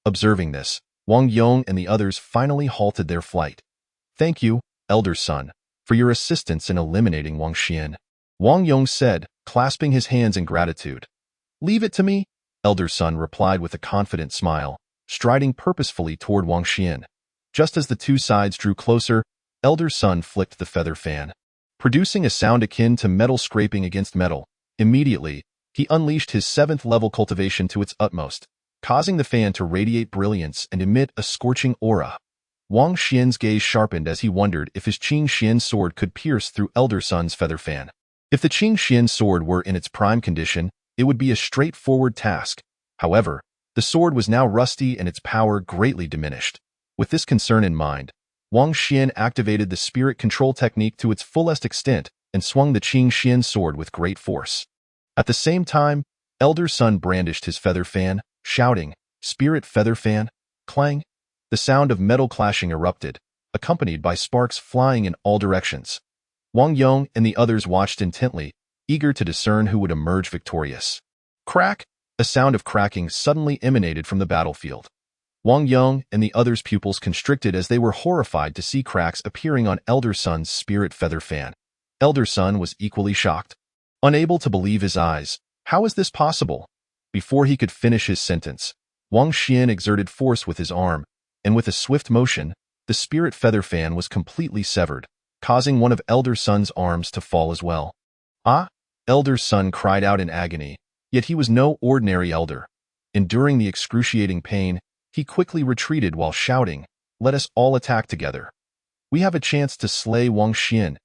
Observing this, Wang Yong and the others finally halted their flight. "Thank you, Elder Sun, for your assistance in eliminating Wang Xian," Wang Yong said, clasping his hands in gratitude. "Leave it to me," Elder Sun replied with a confident smile, striding purposefully toward Wang Xian. Just as the two sides drew closer, Elder Sun flicked the feather fan, producing a sound akin to metal scraping against metal. Immediately, he unleashed his 7th-level cultivation to its utmost, causing the fan to radiate brilliance and emit a scorching aura. Wang Xian's gaze sharpened as he wondered if his Qing Xian sword could pierce through Elder Sun's feather fan. If the Qing Xian sword were in its prime condition, it would be a straightforward task. However, the sword was now rusty and its power greatly diminished. With this concern in mind, Wang Xian activated the spirit control technique to its fullest extent and swung the Qing Xian sword with great force. At the same time, Elder Sun brandished his feather fan, shouting, "Spirit feather fan!" Clang! The sound of metal clashing erupted, accompanied by sparks flying in all directions. Wang Yong and the others watched intently, eager to discern who would emerge victorious. Crack! A sound of cracking suddenly emanated from the battlefield. Wang Yong and the others' pupils constricted as they were horrified to see cracks appearing on Elder Sun's spirit feather fan. Elder Sun was equally shocked, unable to believe his eyes. How is this possible? Before he could finish his sentence, Wang Xian exerted force with his arm, and with a swift motion, the spirit feather fan was completely severed, causing one of Elder Sun's arms to fall as well. "Ah!" Elder Sun cried out in agony, yet he was no ordinary elder. Enduring the excruciating pain, he quickly retreated while shouting, "Let us all attack together. We have a chance to slay Wang Xian."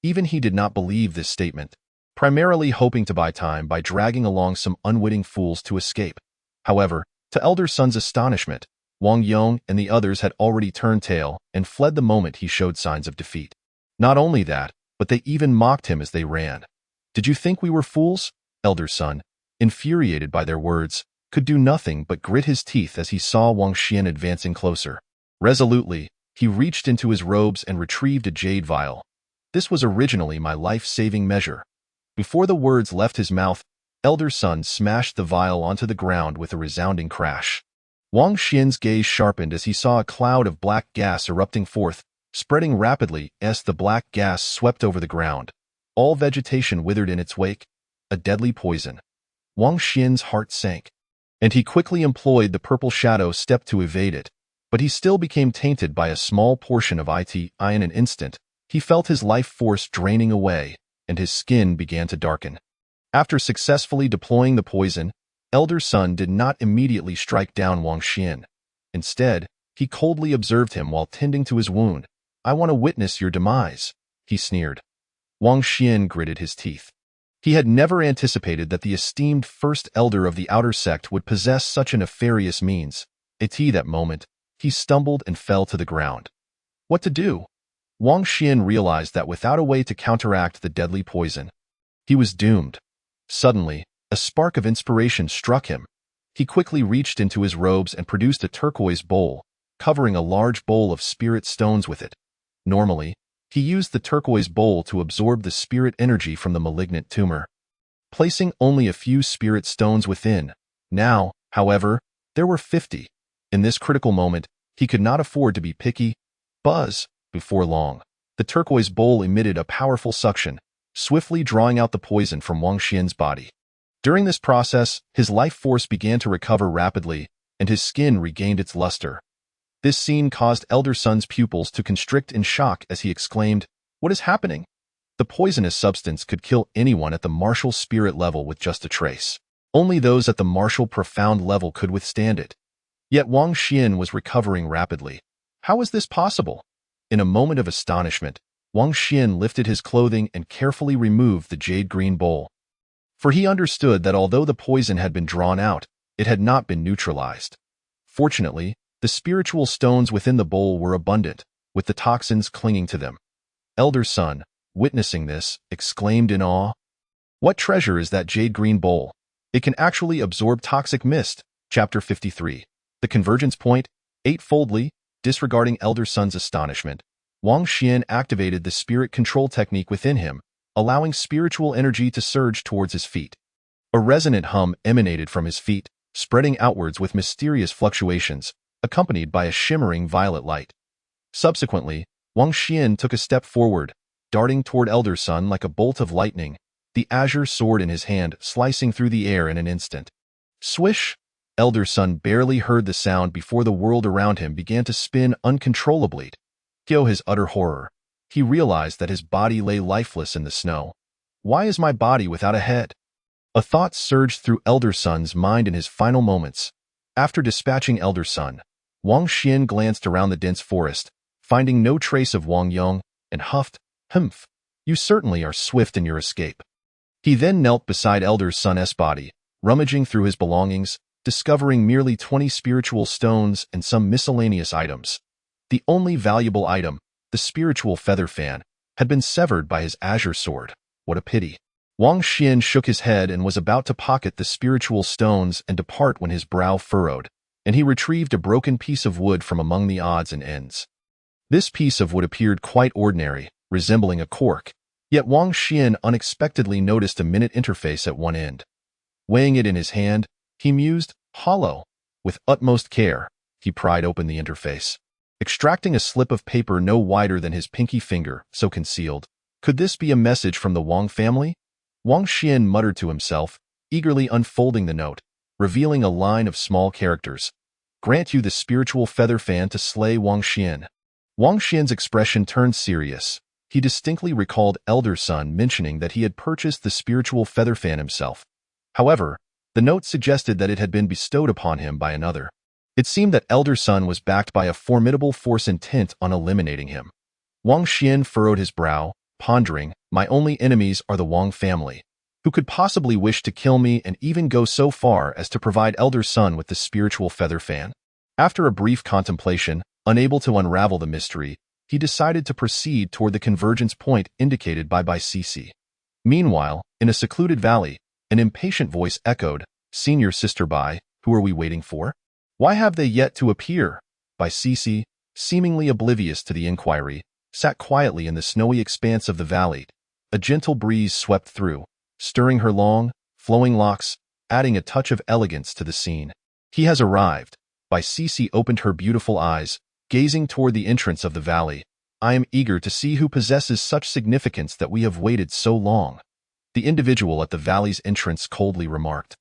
Even he did not believe this statement, primarily hoping to buy time by dragging along some unwitting fools to escape. However, to Elder Sun's astonishment, Wang Yong and the others had already turned tail and fled the moment he showed signs of defeat. Not only that, but they even mocked him as they ran. "Did you think we were fools?" Elder Sun, infuriated by their words, could do nothing but grit his teeth as he saw Wang Xian advancing closer. Resolutely, he reached into his robes and retrieved a jade vial. "This was originally my life-saving measure." Before the words left his mouth, Elder Sun smashed the vial onto the ground with a resounding crash. Wang Xian's gaze sharpened as he saw a cloud of black gas erupting forth, spreading rapidly as the black gas swept over the ground. All vegetation withered in its wake, a deadly poison. Wang Xian's heart sank. and he quickly employed the purple shadow step to evade it. But he still became tainted by a small portion of it. In an instant, he felt his life force draining away, and his skin began to darken. After successfully deploying the poison, Elder Sun did not immediately strike down Wang Xian. Instead, he coldly observed him while tending to his wound. "I want to witness your demise," he sneered. Wang Xian gritted his teeth. He had never anticipated that the esteemed first elder of the outer sect would possess such a nefarious means. At that moment, he stumbled and fell to the ground. What to do? Wang Xian realized that without a way to counteract the deadly poison, he was doomed. Suddenly, a spark of inspiration struck him. He quickly reached into his robes and produced a turquoise bowl, covering a large bowl of spirit stones with it. Normally, he used the turquoise bowl to absorb the spirit energy from the malignant tumor, placing only a few spirit stones within. Now, however, there were 50. In this critical moment, he could not afford to be picky. Buzz! Before long, the turquoise bowl emitted a powerful suction, swiftly drawing out the poison from Wang Xian's body. During this process, his life force began to recover rapidly, and his skin regained its luster. This scene caused Elder Sun's pupils to constrict in shock as he exclaimed, "What is happening?" The poisonous substance could kill anyone at the martial spirit level with just a trace. Only those at the martial profound level could withstand it. Yet Wang Xian was recovering rapidly. How was this possible? In a moment of astonishment, Wang Xian lifted his clothing and carefully removed the jade green bowl. For he understood that although the poison had been drawn out, it had not been neutralized. Fortunately, the spiritual stones within the bowl were abundant, with the toxins clinging to them. Elder Sun, witnessing this, exclaimed in awe, "What treasure is that jade green bowl? It can actually absorb toxic mist." Chapter 53. The Convergence Point. Eightfoldly, disregarding Elder Sun's astonishment, Wang Xian activated the spirit control technique within him, allowing spiritual energy to surge towards his feet. A resonant hum emanated from his feet, spreading outwards with mysterious fluctuations, accompanied by a shimmering violet light. Subsequently, Wang Xian took a step forward, darting toward Elder Sun like a bolt of lightning, the azure sword in his hand slicing through the air in an instant. Swish! Elder Sun barely heard the sound before the world around him began to spin uncontrollably. To his utter horror, he realized that his body lay lifeless in the snow. "Why is my body without a head?" A thought surged through Elder Sun's mind in his final moments. After dispatching Elder Sun, Wang Xian glanced around the dense forest, finding no trace of Wang Yong, and huffed, "Humph, you certainly are swift in your escape." He then knelt beside Elder Sun's body, rummaging through his belongings, discovering merely 20 spiritual stones and some miscellaneous items. The only valuable item, the spiritual feather fan, had been severed by his azure sword. What a pity. Wang Xian shook his head and was about to pocket the spiritual stones and depart when his brow furrowed, and he retrieved a broken piece of wood from among the odds and ends. This piece of wood appeared quite ordinary, resembling a cork, yet Wang Xian unexpectedly noticed a minute interface at one end. Weighing it in his hand, he mused, "Hollow." With utmost care, he pried open the interface. Extracting a slip of paper no wider than his pinky finger, so concealed, could this be a message from the Wang family? Wang Xian muttered to himself, eagerly unfolding the note, revealing a line of small characters. "Grant you the spiritual feather fan to slay Wang Xian." Wang Xian's expression turned serious. He distinctly recalled Elder Sun mentioning that he had purchased the spiritual feather fan himself. However, the note suggested that it had been bestowed upon him by another. It seemed that Elder Sun was backed by a formidable force intent on eliminating him. Wang Xian furrowed his brow, pondering, "My only enemies are the Wang family. Who could possibly wish to kill me and even go so far as to provide Elder Sun with the spiritual feather fan?" After a brief contemplation, unable to unravel the mystery, he decided to proceed toward the convergence point indicated by Cici. Meanwhile, in a secluded valley, an impatient voice echoed, "Senior Sister Bai, who are we waiting for? Why have they yet to appear?" Cici, seemingly oblivious to the inquiry, sat quietly in the snowy expanse of the valley. A gentle breeze swept through, stirring her long, flowing locks, adding a touch of elegance to the scene. "He has arrived." Cici opened her beautiful eyes, gazing toward the entrance of the valley. "I am eager to see who possesses such significance that we have waited so long." The individual at the valley's entrance coldly remarked.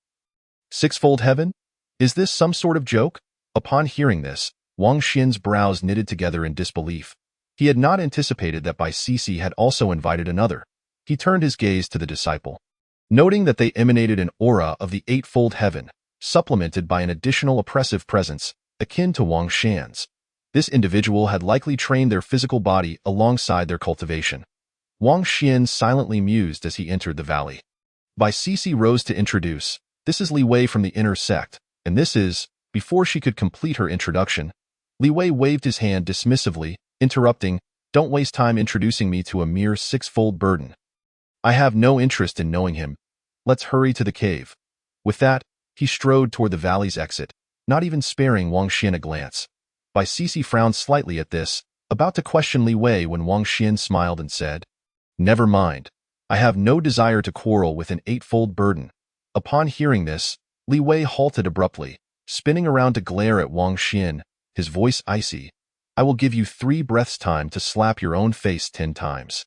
"Sixfold Heaven?" Is this some sort of joke? Upon hearing this, Wang Xin's brows knitted together in disbelief. He had not anticipated that Bai Sisi had also invited another. He turned his gaze to the disciple. Noting that they emanated an aura of the eightfold heaven, supplemented by an additional oppressive presence, akin to Wang Shan's. This individual had likely trained their physical body alongside their cultivation. Wang Xian silently mused as he entered the valley. Bai Sisi rose to introduce, "This is Li Wei from the inner sect, and this is..." Before she could complete her introduction, Li Wei waved his hand dismissively, interrupting, "Don't waste time introducing me to a mere sixfold burden. I have no interest in knowing him. Let's hurry to the cave." With that, he strode toward the valley's exit, not even sparing Wang Xian a glance. Bai Sisi frowned slightly at this, about to question Li Wei when Wang Xian smiled and said, "Never mind. I have no desire to quarrel with an eightfold burden." Upon hearing this, Li Wei halted abruptly, spinning around to glare at Wang Xian, his voice icy. "I will give you 3 breaths time to slap your own face 10 times.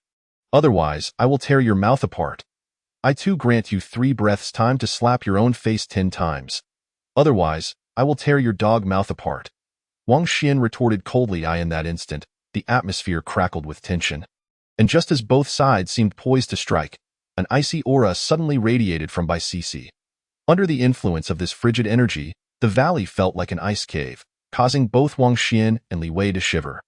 Otherwise, I will tear your mouth apart. I too grant you 3 breaths time to slap your own face 10 times. Otherwise, I will tear your dog mouth apart." Wang Xian retorted coldly. In that instant, the atmosphere crackled with tension. And just as both sides seemed poised to strike, an icy aura suddenly radiated from Bai Sisi. Under the influence of this frigid energy, the valley felt like an ice cave, causing both Wang Xian and Li Wei to shiver.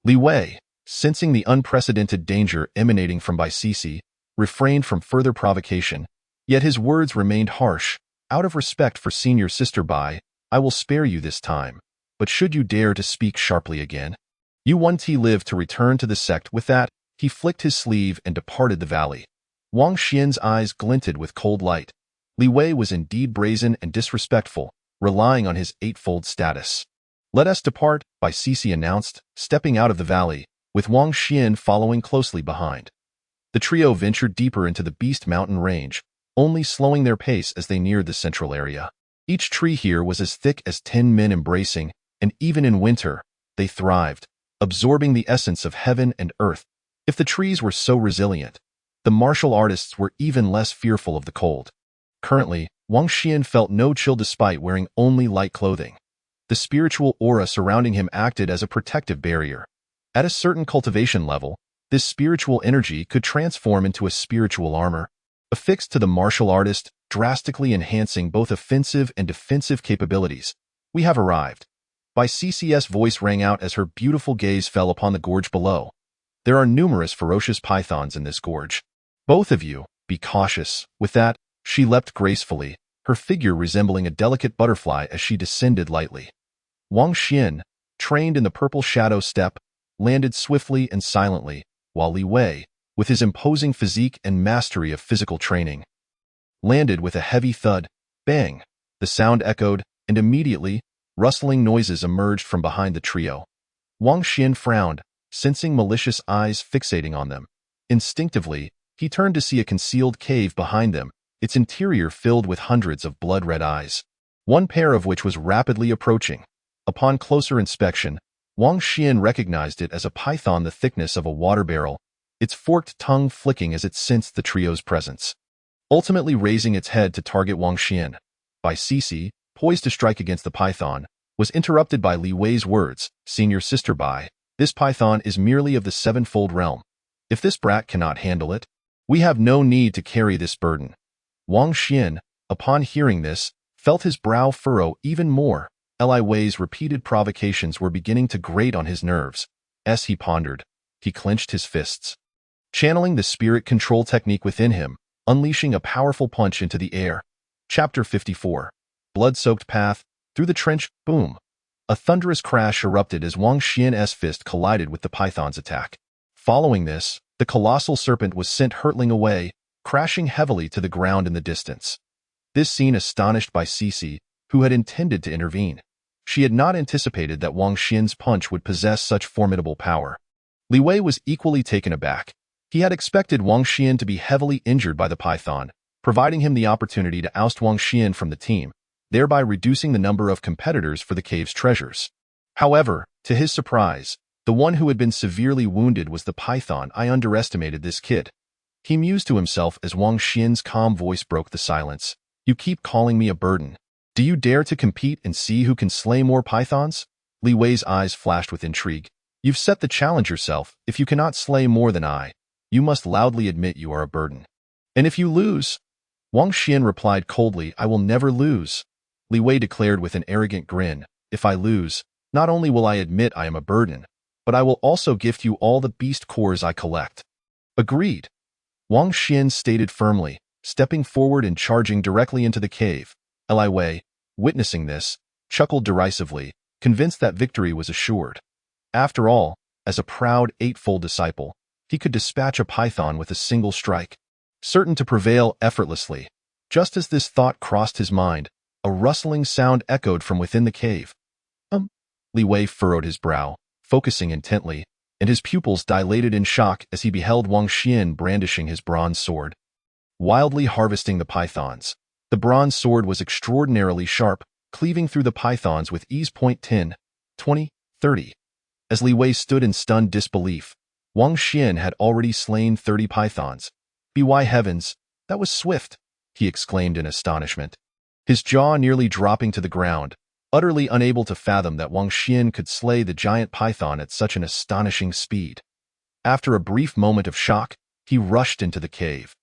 Li Wei, sensing the unprecedented danger emanating from Bai Sisi, refrained from further provocation, yet his words remained harsh. "Out of respect for senior sister Bai, I will spare you this time, but should you dare to speak sharply again, you won't live to return to the sect." With that, he flicked his sleeve and departed the valley. Wang Xian's eyes glinted with cold light. Li Wei was indeed brazen and disrespectful, relying on his eightfold status. "Let us depart," Bai Sisi announced, stepping out of the valley, with Wang Xian following closely behind. The trio ventured deeper into the Beast Mountain range, only slowing their pace as they neared the central area. Each tree here was as thick as 10 men embracing, and even in winter, they thrived, absorbing the essence of heaven and earth. If the trees were so resilient, the martial artists were even less fearful of the cold. Currently, Wang Xian felt no chill despite wearing only light clothing. The spiritual aura surrounding him acted as a protective barrier. At a certain cultivation level, this spiritual energy could transform into a spiritual armor, affixed to the martial artist, drastically enhancing both offensive and defensive capabilities. "We have arrived." Bai Sisi's voice rang out as her beautiful gaze fell upon the gorge below. "There are numerous ferocious pythons in this gorge. Both of you, be cautious." With that, she leapt gracefully, her figure resembling a delicate butterfly as she descended lightly. Wang Xian, trained in the purple shadow step, landed swiftly and silently, while Li Wei, with his imposing physique and mastery of physical training, landed with a heavy thud. Bang! The sound echoed, and immediately, rustling noises emerged from behind the trio. Wang Xian frowned, sensing malicious eyes fixating on them. Instinctively, he turned to see a concealed cave behind them, its interior filled with hundreds of blood-red eyes, one pair of which was rapidly approaching. Upon closer inspection, Wang Xian recognized it as a python the thickness of a water barrel, its forked tongue flicking as it sensed the trio's presence. Ultimately raising its head to target Wang Xian, Bai Sisi, poised to strike against the python, was interrupted by Li Wei's words, "Senior sister Bai, this python is merely of the sevenfold realm. If this brat cannot handle it, we have no need to carry this burden." Wang Xian, upon hearing this, felt his brow furrow even more. Li Wei's repeated provocations were beginning to grate on his nerves. As he pondered, he clenched his fists, channeling the spirit control technique within him, unleashing a powerful punch into the air. Chapter 54. Blood-soaked path. Through the trench, boom. A thunderous crash erupted as Wang Xian's fist collided with the python's attack. Following this, the colossal serpent was sent hurtling away, crashing heavily to the ground in the distance. This scene astonished Bai Sisi, who had intended to intervene. She had not anticipated that Wang Xian's punch would possess such formidable power. Li Wei was equally taken aback. He had expected Wang Xian to be heavily injured by the python, providing him the opportunity to oust Wang Xian from the team, thereby reducing the number of competitors for the cave's treasures. However, to his surprise, the one who had been severely wounded was the python. "I underestimated this kid," he mused to himself as Wang Xian's calm voice broke the silence. "You keep calling me a burden. Do you dare to compete and see who can slay more pythons? Li Wei's eyes flashed with intrigue. You've set the challenge yourself. If you cannot slay more than I, you must loudly admit you are a burden. And if you lose? Wang Xian replied coldly, I will never lose. Li Wei declared with an arrogant grin, if I lose, not only will I admit I am a burden, but I will also gift you all the beast cores I collect. Agreed. Wang Xian stated firmly, stepping forward and charging directly into the cave. Li Wei, witnessing this, chuckled derisively, convinced that victory was assured. After all, as a proud eightfold disciple, he could dispatch a python with a single strike, certain to prevail effortlessly. Just as this thought crossed his mind, a rustling sound echoed from within the cave. Li Wei furrowed his brow, focusing intently, and his pupils dilated in shock as he beheld Wang Xian brandishing his bronze sword, wildly harvesting the pythons. The bronze sword was extraordinarily sharp, cleaving through the pythons with ease. 10, 20, 30. As Li Wei stood in stunned disbelief, Wang Xian had already slain 30 pythons. By heavens, that was swift, he exclaimed in astonishment, his jaw nearly dropping to the ground, utterly unable to fathom that Wang Xian could slay the giant python at such an astonishing speed. After a brief moment of shock, he rushed into the cave,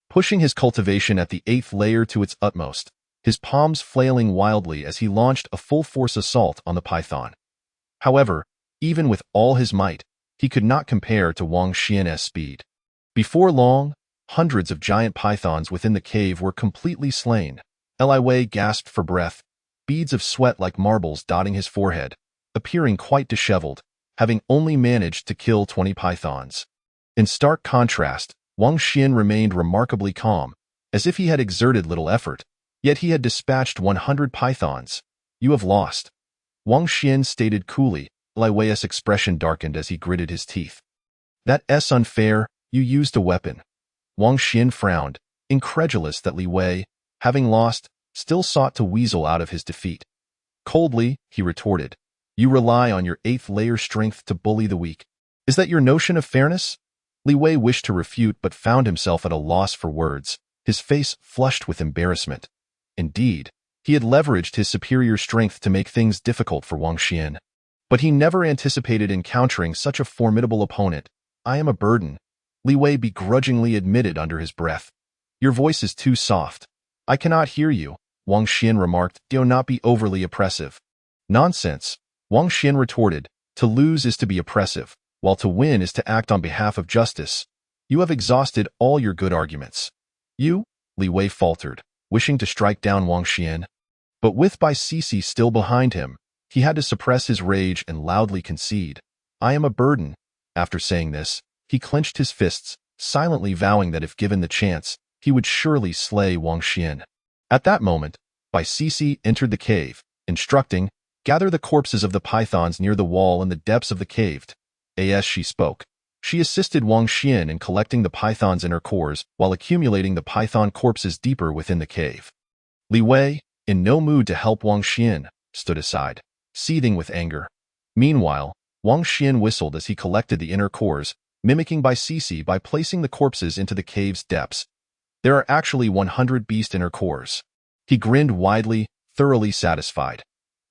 pushing his cultivation at the 8th layer to its utmost, his palms flailing wildly as he launched a full-force assault on the python. However, even with all his might, he could not compare to Wang Xian's speed. Before long, hundreds of giant pythons within the cave were completely slain. Li Wei gasped for breath, beads of sweat like marbles dotting his forehead, appearing quite disheveled, having only managed to kill 20 pythons. In stark contrast, Wang Xian remained remarkably calm, as if he had exerted little effort, yet he had dispatched 100 pythons. You have lost. Wang Xian stated coolly. Li Wei's expression darkened as he gritted his teeth. That's unfair, you used a weapon. Wang Xian frowned, incredulous that Li Wei, having lost, still sought to weasel out of his defeat. Coldly, he retorted, you rely on your 8th layer strength to bully the weak. Is that your notion of fairness? Li Wei wished to refute but found himself at a loss for words, his face flushed with embarrassment. Indeed, he had leveraged his superior strength to make things difficult for Wang Xian. But he never anticipated encountering such a formidable opponent. I am a burden, Li Wei begrudgingly admitted under his breath. Your voice is too soft. I cannot hear you, Wang Xian remarked. Do not be overly oppressive. Nonsense, Wang Xian retorted. To lose is to be oppressive, while to win is to act on behalf of justice. You have exhausted all your good arguments. You? Li Wei faltered, wishing to strike down Wang Xian. But with Bai Sisi still behind him, he had to suppress his rage and loudly concede. I am a burden. After saying this, he clenched his fists, silently vowing that if given the chance, he would surely slay Wang Xian. At that moment, Bai Sisi entered the cave, instructing, gather the corpses of the pythons near the wall in the depths of the cave. As she spoke, she assisted Wang Xian in collecting the pythons in her cores while accumulating the python corpses deeper within the cave. Li Wei, in no mood to help Wang Xian, stood aside, seething with anger. Meanwhile, Wang Xian whistled as he collected the inner cores, mimicking Bai Sisi by placing the corpses into the cave's depths. There are actually 100 beast inner cores. He grinned widely, thoroughly satisfied.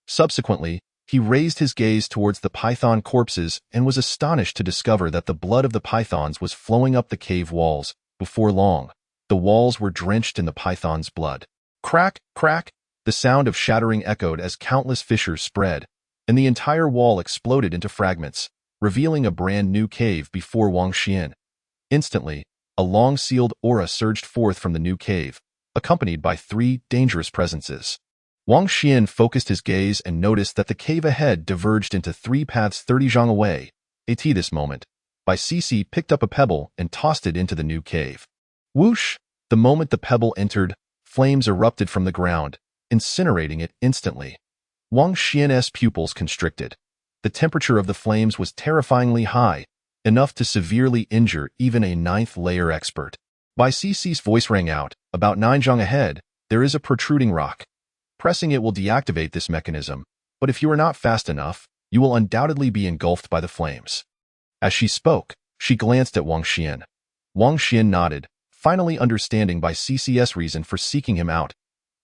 Subsequently, he raised his gaze towards the python corpses and was astonished to discover that the blood of the pythons was flowing up the cave walls. Before long, the walls were drenched in the python's blood. Crack, crack, the sound of shattering echoed as countless fissures spread, and the entire wall exploded into fragments, revealing a brand new cave before Wang Xian. Instantly, a long-sealed aura surged forth from the new cave, accompanied by 3 dangerous presences. Wang Xian focused his gaze and noticed that the cave ahead diverged into 3 paths 30 zhang away. At this moment, Bai Sisi picked up a pebble and tossed it into the new cave. Whoosh! The moment the pebble entered, flames erupted from the ground, incinerating it instantly. Wang Xian's pupils constricted. The temperature of the flames was terrifyingly high, enough to severely injure even a 9th layer expert. Bai Sisi's voice rang out, about 9 zhang ahead, there is a protruding rock. Pressing it will deactivate this mechanism, but if you are not fast enough, you will undoubtedly be engulfed by the flames. As she spoke, she glanced at Wang Xian. Wang Xian nodded, finally understanding Bai Sisi's reason for seeking him out.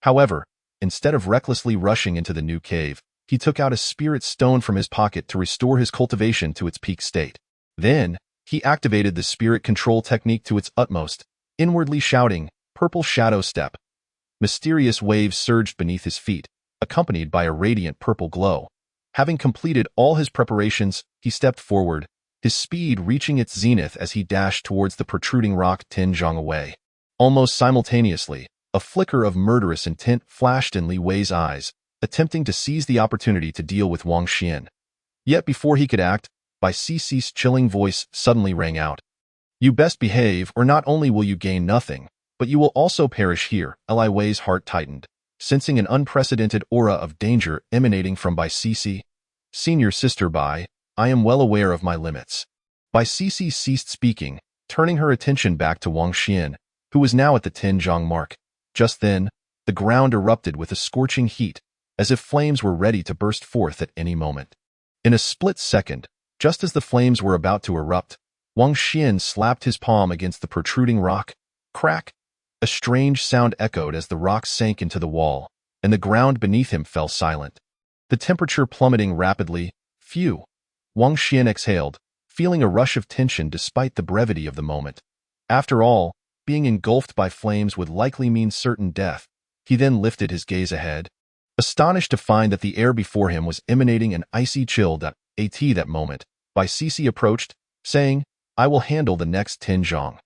However, instead of recklessly rushing into the new cave, he took out a spirit stone from his pocket to restore his cultivation to its peak state. Then, he activated the spirit control technique to its utmost, inwardly shouting, "Purple Shadow Step." Mysterious waves surged beneath his feet, accompanied by a radiant purple glow. Having completed all his preparations, he stepped forward, his speed reaching its zenith as he dashed towards the protruding rock Tinzhong away. Almost simultaneously, a flicker of murderous intent flashed in Li Wei's eyes, attempting to seize the opportunity to deal with Wang Xian. Yet before he could act, Bai Cixi's chilling voice suddenly rang out. "You best behave, or not only will you gain nothing, but you will also perish here." Li Wei's heart tightened, sensing an unprecedented aura of danger emanating from Bai Cixi. "Senior Sister Bai, I am well aware of my limits." Bai Cixi ceased speaking, turning her attention back to Wang Xian, who was now at the Tinzhong mark. Just then, the ground erupted with a scorching heat, as if flames were ready to burst forth at any moment. In a split second, just as the flames were about to erupt, Wang Xian slapped his palm against the protruding rock. Crack! A strange sound echoed as the rock sank into the wall, and the ground beneath him fell silent. The temperature plummeting rapidly. Phew! Wang Xian exhaled, feeling a rush of tension despite the brevity of the moment. After all, being engulfed by flames would likely mean certain death. He then lifted his gaze ahead, astonished to find that the air before him was emanating an icy chill. At that moment, Bai Cixi approached, saying, "I will handle the next Tinzhong."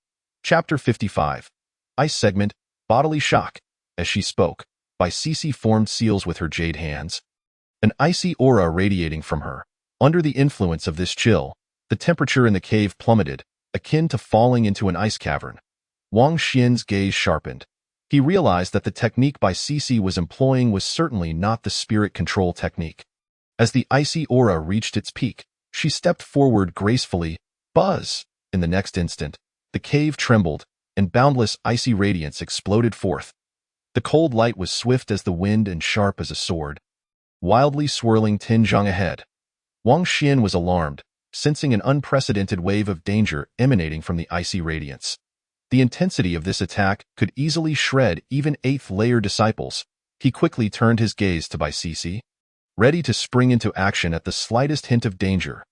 Chapter 55. Ice Segment, Bodily Shock. As she spoke, Bai Cixi formed seals with her jade hands, an icy aura radiating from her. Under the influence of this chill, the temperature in the cave plummeted, akin to falling into an ice cavern. Wang Xian's gaze sharpened. He realized that the technique Bai Cixi was employing was certainly not the spirit control technique. As the icy aura reached its peak, she stepped forward gracefully. Buzz! In the next instant, the cave trembled, and boundless icy radiance exploded forth. The cold light was swift as the wind and sharp as a sword, wildly swirling Tinzhong ahead. Wang Xian was alarmed, sensing an unprecedented wave of danger emanating from the icy radiance. The intensity of this attack could easily shred even 8th-layer disciples. He quickly turned his gaze to Bai Cixi, ready to spring into action at the slightest hint of danger.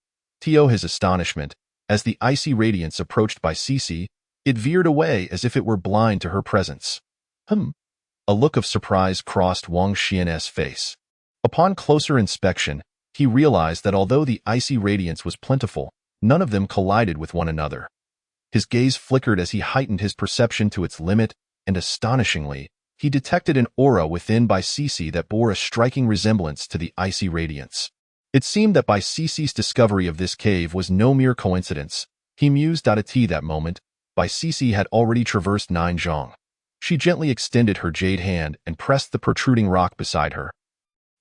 To his astonishment, as the icy radiance approached Bai Cixi, it veered away as if it were blind to her presence. A look of surprise crossed Wang Xian's face. Upon closer inspection, he realized that although the icy radiance was plentiful, none of them collided with one another. His gaze flickered as he heightened his perception to its limit, and astonishingly, he detected an aura within Bai Cixi that bore a striking resemblance to the icy radiance. It seemed that Bai Cixi's discovery of this cave was no mere coincidence. He mused. At that moment, Bai Cixi had already traversed Ninzhong. She gently extended her jade hand and pressed the protruding rock beside her,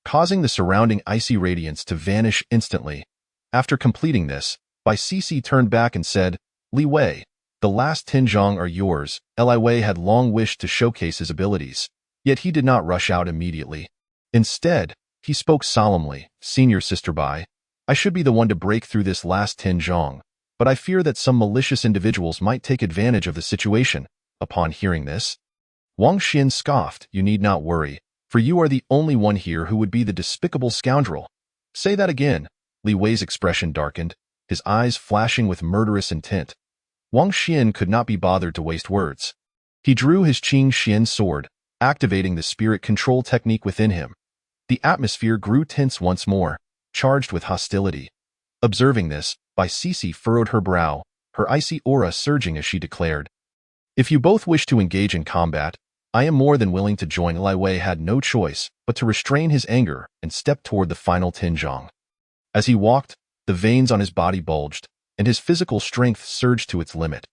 causing the surrounding icy radiance to vanish instantly. After completing this, Bai Cixi turned back and said, "Li Wei, the last Tinzhong are yours." Li Wei had long wished to showcase his abilities, yet he did not rush out immediately. Instead, he spoke solemnly, "Senior Sister Bai, I should be the one to break through this last Tinzhong, but I fear that some malicious individuals might take advantage of the situation." Upon hearing this, Wang Xian scoffed, "You need not worry, for you are the only one here who would be the despicable scoundrel." "Say that again." Li Wei's expression darkened, his eyes flashing with murderous intent. Wang Xian could not be bothered to waste words. He drew his Qing Xian sword, activating the spirit control technique within him. The atmosphere grew tense once more, charged with hostility. Observing this, Bai Cixi furrowed her brow, her icy aura surging as she declared, "If you both wish to engage in combat, I am more than willing to join." Li Wei had no choice but to restrain his anger and step toward the final Tinzhong. As he walked, the veins on his body bulged, and his physical strength surged to its limit.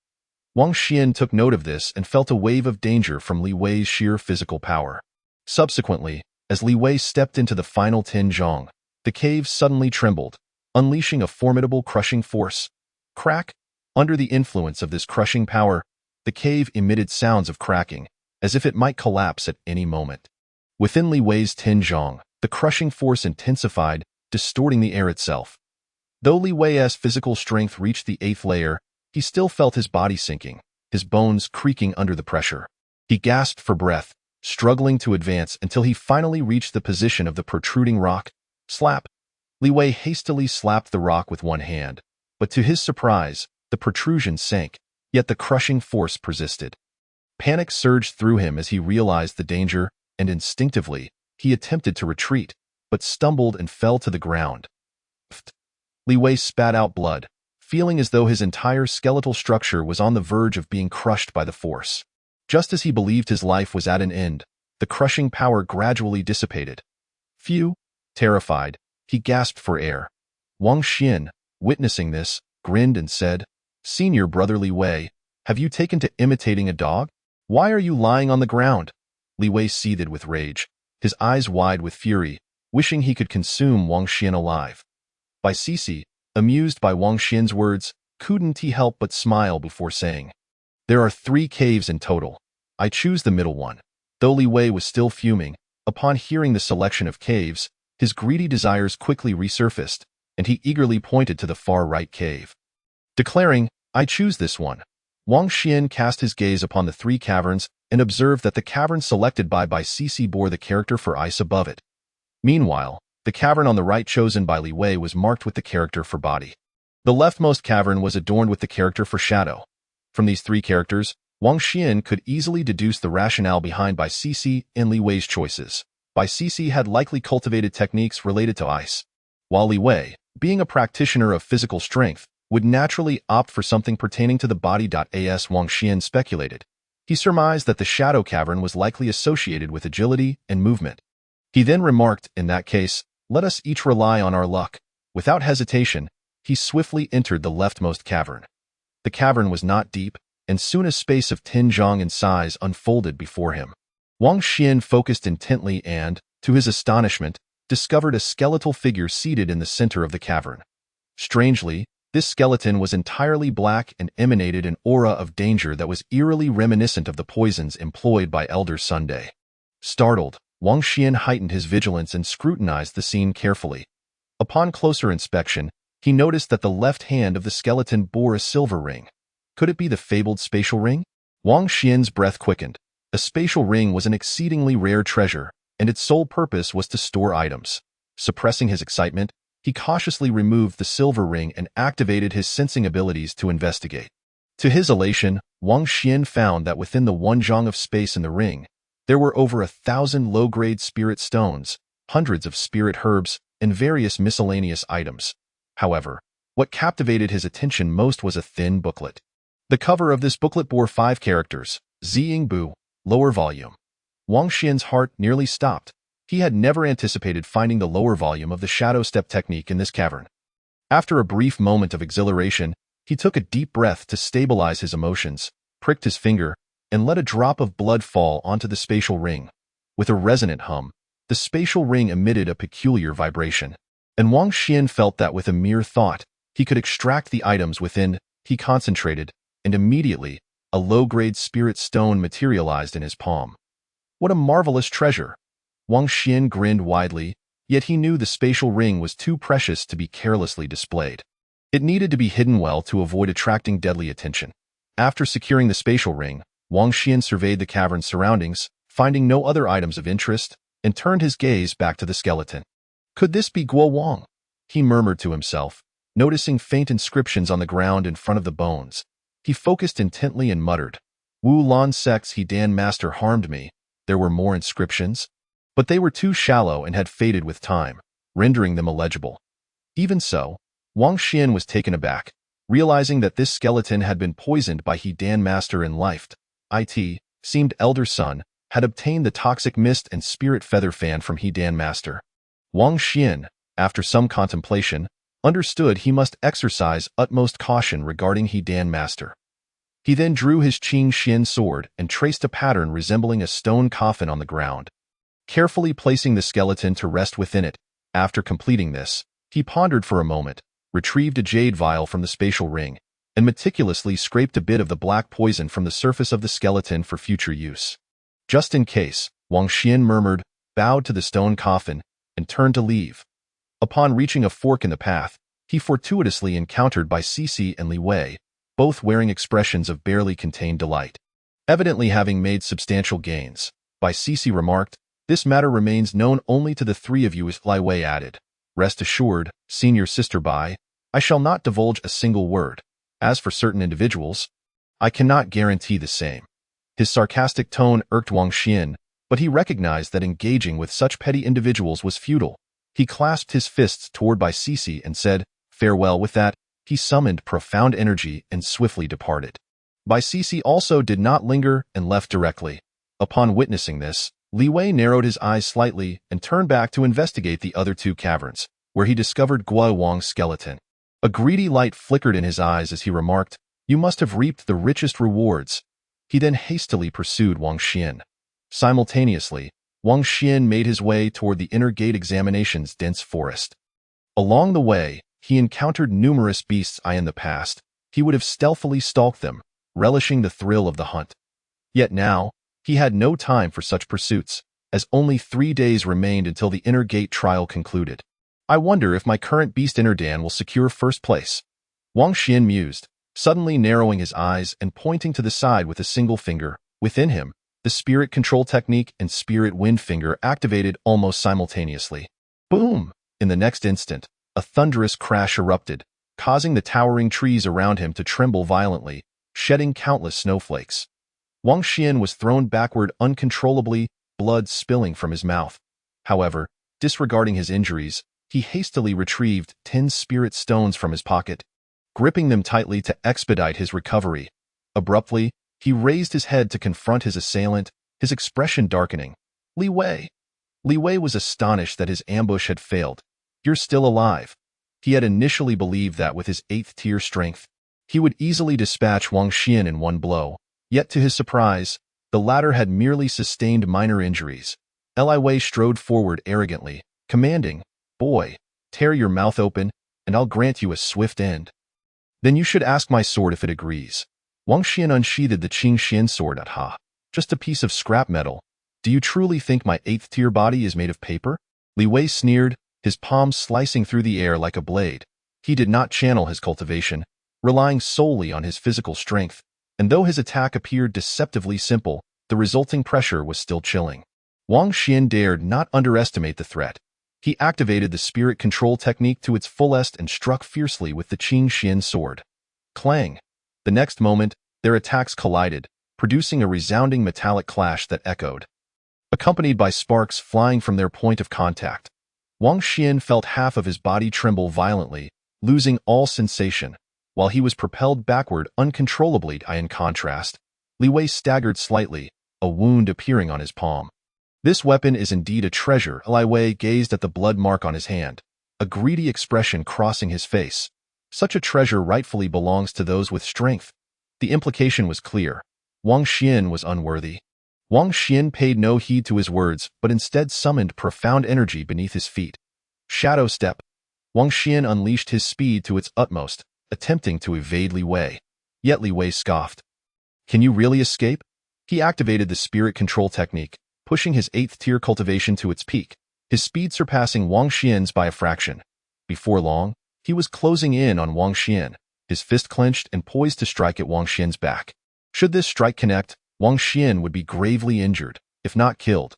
Wang Xian took note of this and felt a wave of danger from Li Wei's sheer physical power. Subsequently, as Li Wei stepped into the final Tinzhong, the cave suddenly trembled, unleashing a formidable crushing force. Crack! Under the influence of this crushing power, the cave emitted sounds of cracking, as if it might collapse at any moment. Within Li Wei's Tinzhong, the crushing force intensified, distorting the air itself. Though Li Wei's physical strength reached the 8th layer, he still felt his body sinking, his bones creaking under the pressure. He gasped for breath, struggling to advance until he finally reached the position of the protruding rock. Slap! Li Wei hastily slapped the rock with one hand, but to his surprise, the protrusion sank, yet the crushing force persisted. Panic surged through him as he realized the danger, and instinctively, he attempted to retreat, but stumbled and fell to the ground. Pfft! Li Wei spat out blood, feeling as though his entire skeletal structure was on the verge of being crushed by the force. Just as he believed his life was at an end, the crushing power gradually dissipated. Phew! Terrified, he gasped for air. Wang Xian, witnessing this, grinned and said, "Senior brother Li Wei, have you taken to imitating a dog? Why are you lying on the ground?" Li Wei seethed with rage, his eyes wide with fury, wishing he could consume Wang Xian alive. Bai Sisi, amused by Wang Xian's words, couldn't he help but smile before saying, "There are 3 caves in total. I choose the middle one." Though Li Wei was still fuming, upon hearing the selection of caves, his greedy desires quickly resurfaced, and he eagerly pointed to the far right cave. Declaring, "I choose this one." Wang Xian cast his gaze upon the 3 caverns and observed that the cavern selected by Bai Sisi bore the character for ice above it. Meanwhile, the cavern on the right chosen by Li Wei was marked with the character for body. The leftmost cavern was adorned with the character for shadow. From these 3 characters, Wang Xian could easily deduce the rationale behind Bai Sisi and Li Wei's choices. Bai Sisi had likely cultivated techniques related to ice, while Li Wei, being a practitioner of physical strength, would naturally opt for something pertaining to the body. As Wang Xian speculated, he surmised that the shadow cavern was likely associated with agility and movement. He then remarked, "In that case, let us each rely on our luck." Without hesitation, he swiftly entered the leftmost cavern. The cavern was not deep, and soon a space of 10 zhang in size unfolded before him. Wang Xian focused intently and, to his astonishment, discovered a skeletal figure seated in the center of the cavern. Strangely, this skeleton was entirely black and emanated an aura of danger that was eerily reminiscent of the poisons employed by Elder Sunday. Startled, Wang Xian heightened his vigilance and scrutinized the scene carefully. Upon closer inspection, he noticed that the left hand of the skeleton bore a silver ring. Could it be the fabled spatial ring? Wang Xian's breath quickened. A spatial ring was an exceedingly rare treasure, and its sole purpose was to store items. Suppressing his excitement, he cautiously removed the silver ring and activated his sensing abilities to investigate. To his elation, Wang Xian found that within the 1 zhang of space in the ring, there were over 1,000 low-grade spirit stones, hundreds of spirit herbs, and various miscellaneous items. However, what captivated his attention most was a thin booklet. The cover of this booklet bore 5 characters, Ziyingbu, lower volume. Wang Xian's heart nearly stopped. He had never anticipated finding the lower volume of the shadow step technique in this cavern. After a brief moment of exhilaration, he took a deep breath to stabilize his emotions, pricked his finger, and let a drop of blood fall onto the spatial ring. With a resonant hum, the spatial ring emitted a peculiar vibration, and Wang Xian felt that with a mere thought, he could extract the items within. He concentrated, and immediately, a low-grade spirit stone materialized in his palm. What a marvelous treasure! Wang Xian grinned widely, yet he knew the spatial ring was too precious to be carelessly displayed. It needed to be hidden well to avoid attracting deadly attention. After securing the spatial ring, Wang Xian surveyed the cavern's surroundings, finding no other items of interest, and turned his gaze back to the skeleton. Could this be Guo Wang? He murmured to himself, noticing faint inscriptions on the ground in front of the bones. He focused intently and muttered, "Wu Lan Sect's Hedan Master harmed me." There were more inscriptions, but they were too shallow and had faded with time, rendering them illegible. Even so, Wang Xian was taken aback, realizing that this skeleton had been poisoned by Hedan Master in life. Seemed Elder Sun had obtained the toxic mist and spirit feather fan from Hedan Master. Wang Xian, after some contemplation, understood he must exercise utmost caution regarding Hedan Master. He then drew his Qing Xian sword and traced a pattern resembling a stone coffin on the ground. Carefully placing the skeleton to rest within it, after completing this, he pondered for a moment, retrieved a jade vial from the spatial ring, and meticulously scraped a bit of the black poison from the surface of the skeleton for future use. Just in case, Wang Xian murmured, bowed to the stone coffin, and turned to leave. Upon reaching a fork in the path, he fortuitously encountered Bai Sisi and Li Wei, both wearing expressions of barely contained delight. Evidently having made substantial gains, Bai Sisi remarked. This matter remains known only to the three of you, as Li Wei added. Rest assured, senior sister Bai, I shall not divulge a single word. As for certain individuals, I cannot guarantee the same. His sarcastic tone irked Wang Xian, but he recognized that engaging with such petty individuals was futile. He clasped his fists toward Bai Sisi and said, farewell. With that, he summoned profound energy and swiftly departed. Bai Sisi also did not linger and left directly. Upon witnessing this, Li Wei narrowed his eyes slightly and turned back to investigate the other two caverns, where he discovered Guo Wang's skeleton. A greedy light flickered in his eyes as he remarked, you must have reaped the richest rewards. He then hastily pursued Wang Xian. Simultaneously, Wang Xian made his way toward the inner gate examination's dense forest. Along the way, he encountered numerous beasts. In the past, he would have stealthily stalked them, relishing the thrill of the hunt. Yet now, he had no time for such pursuits, as only 3 days remained until the inner gate trial concluded. I wonder if my current beast Innerdan will secure first place. Wang Xian mused, suddenly narrowing his eyes and pointing to the side with a single finger. Within him, the spirit control technique and spirit wind finger activated almost simultaneously. Boom! In the next instant, a thunderous crash erupted, causing the towering trees around him to tremble violently, shedding countless snowflakes. Wang Xian was thrown backward uncontrollably, blood spilling from his mouth. However, disregarding his injuries, he hastily retrieved 10 spirit stones from his pocket, gripping them tightly to expedite his recovery. Abruptly, he raised his head to confront his assailant, his expression darkening. Li Wei. Li Wei was astonished that his ambush had failed. You're still alive. He had initially believed that with his 8th tier strength, he would easily dispatch Wang Xian in one blow. Yet to his surprise, the latter had merely sustained minor injuries. Li Wei strode forward arrogantly, commanding, boy, tear your mouth open, and I'll grant you a swift end. Then you should ask my sword if it agrees. Wang Xian unsheathed the Qing Xian sword. Ha! Just a piece of scrap metal. Do you truly think my 8th tier body is made of paper? Li Wei sneered, his palms slicing through the air like a blade. He did not channel his cultivation, relying solely on his physical strength, and though his attack appeared deceptively simple, the resulting pressure was still chilling. Wang Xian dared not underestimate the threat. He activated the spirit control technique to its fullest and struck fiercely with the Qing Xian sword. Clang! The next moment, their attacks collided, producing a resounding metallic clash that echoed, accompanied by sparks flying from their point of contact. Wang Xian felt half of his body tremble violently, losing all sensation, while he was propelled backward uncontrollably. In contrast, Li Wei staggered slightly, a wound appearing on his palm. This weapon is indeed a treasure. Li Wei gazed at the blood mark on his hand, a greedy expression crossing his face. Such a treasure rightfully belongs to those with strength. The implication was clear. Wang Xian was unworthy. Wang Xian paid no heed to his words, but instead summoned profound energy beneath his feet. Shadow Step. Wang Xian unleashed his speed to its utmost, attempting to evade Li Wei. Yet Li Wei scoffed. Can you really escape? He activated the spirit control technique, pushing his 8th tier cultivation to its peak, his speed surpassing Wang Xian's by a fraction. Before long, he was closing in on Wang Xian, his fist clenched and poised to strike at Wang Xian's back. Should this strike connect, Wang Xian would be gravely injured, if not killed.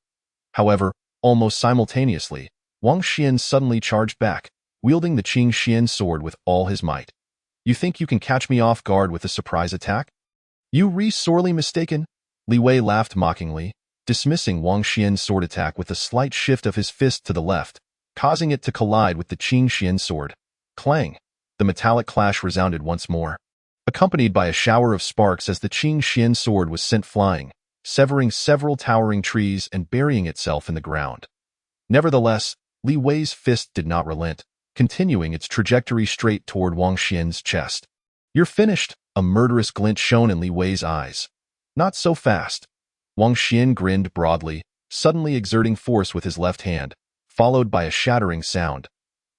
However, almost simultaneously, Wang Xian suddenly charged back, wielding the Qing Xian sword with all his might. You think you can catch me off guard with a surprise attack? You sorely mistaken. Li Wei laughed mockingly, dismissing Wang Xian's sword attack with a slight shift of his fist to the left, causing it to collide with the Qing Xian sword. Clang! The metallic clash resounded once more, accompanied by a shower of sparks as the Qing Xian sword was sent flying, severing several towering trees and burying itself in the ground. Nevertheless, Li Wei's fist did not relent, continuing its trajectory straight toward Wang Xian's chest. You're finished, a murderous glint shone in Li Wei's eyes. Not so fast. Wang Xian grinned broadly, suddenly exerting force with his left hand, followed by a shattering sound.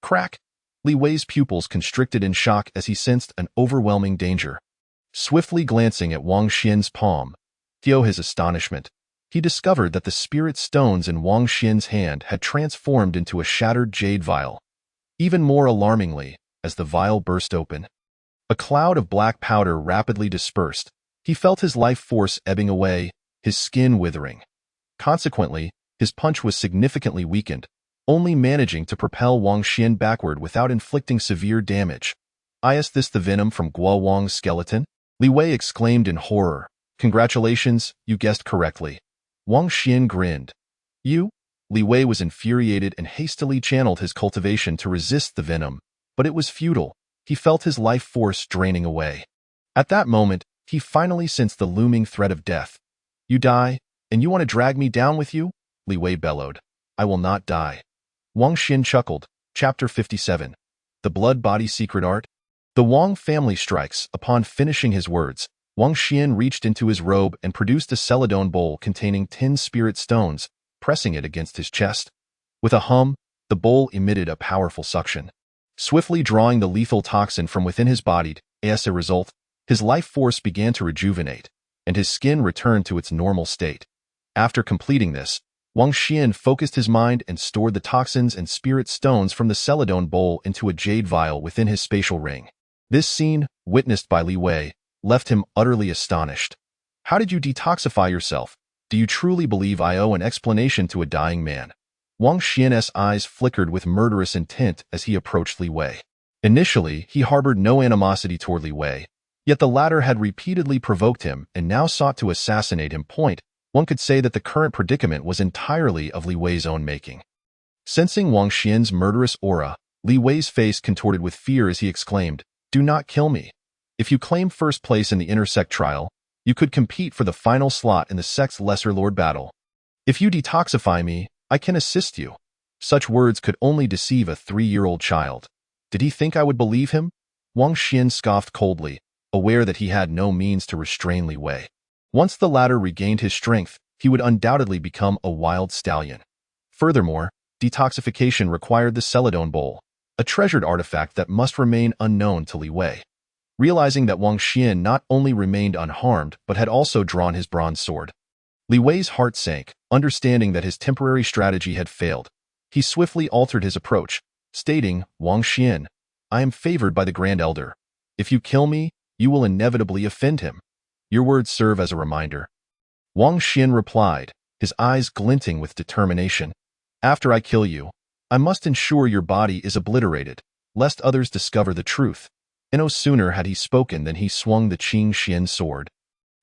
Crack! Li Wei's pupils constricted in shock as he sensed an overwhelming danger. Swiftly glancing at Wang Xian's palm, to his astonishment, he discovered that the spirit stones in Wang Xian's hand had transformed into a shattered jade vial. Even more alarmingly, as the vial burst open, a cloud of black powder rapidly dispersed. He felt his life force ebbing away, his skin withering. Consequently, his punch was significantly weakened, only managing to propel Wang Xian backward without inflicting severe damage. Is this the venom from Guo Wang's skeleton? Li Wei exclaimed in horror. Congratulations, you guessed correctly. Wang Xian grinned. You? Li Wei was infuriated and hastily channeled his cultivation to resist the venom, but it was futile. He felt his life force draining away. At that moment, he finally sensed the looming threat of death. You die, and you want to drag me down with you? Li Wei bellowed. I will not die. Wang Xian chuckled. Chapter 57. The Blood Body Secret Art. The Wang family strikes. Upon finishing his words, Wang Xian reached into his robe and produced a celadone bowl containing 10 spirit stones, pressing it against his chest. With a hum, the bowl emitted a powerful suction, swiftly drawing the lethal toxin from within his body. As a result, his life force began to rejuvenate, and his skin returned to its normal state. After completing this, Wang Xian focused his mind and stored the toxins and spirit stones from the celadone bowl into a jade vial within his spatial ring. This scene, witnessed by Li Wei, left him utterly astonished. How did you detoxify yourself? Do you truly believe I owe an explanation to a dying man? Wang Xian's eyes flickered with murderous intent as he approached Li Wei. Initially, he harbored no animosity toward Li Wei, yet the latter had repeatedly provoked him and now sought to assassinate him. One could say that the current predicament was entirely of Li Wei's own making. Sensing Wang Xian's murderous aura, Li Wei's face contorted with fear as he exclaimed, Do not kill me. If you claim first place in the intersect trial, you could compete for the final slot in the sect's Lesser Lord battle. If you detoxify me, I can assist you. Such words could only deceive a 3-year-old child. Did he think I would believe him? Wang Xian scoffed coldly, aware that he had no means to restrain Li Wei. Once the latter regained his strength, he would undoubtedly become a wild stallion. Furthermore, detoxification required the celadone bowl, a treasured artifact that must remain unknown to Li Wei. Realizing that Wang Xian not only remained unharmed but had also drawn his bronze sword, Li Wei's heart sank, understanding that his temporary strategy had failed. He swiftly altered his approach, stating, Wang Xian, I am favored by the Grand Elder. If you kill me, you will inevitably offend him. Your words serve as a reminder. Wang Xian replied, his eyes glinting with determination. After I kill you, I must ensure your body is obliterated, lest others discover the truth. And no sooner had he spoken than he swung the Qing Xian sword,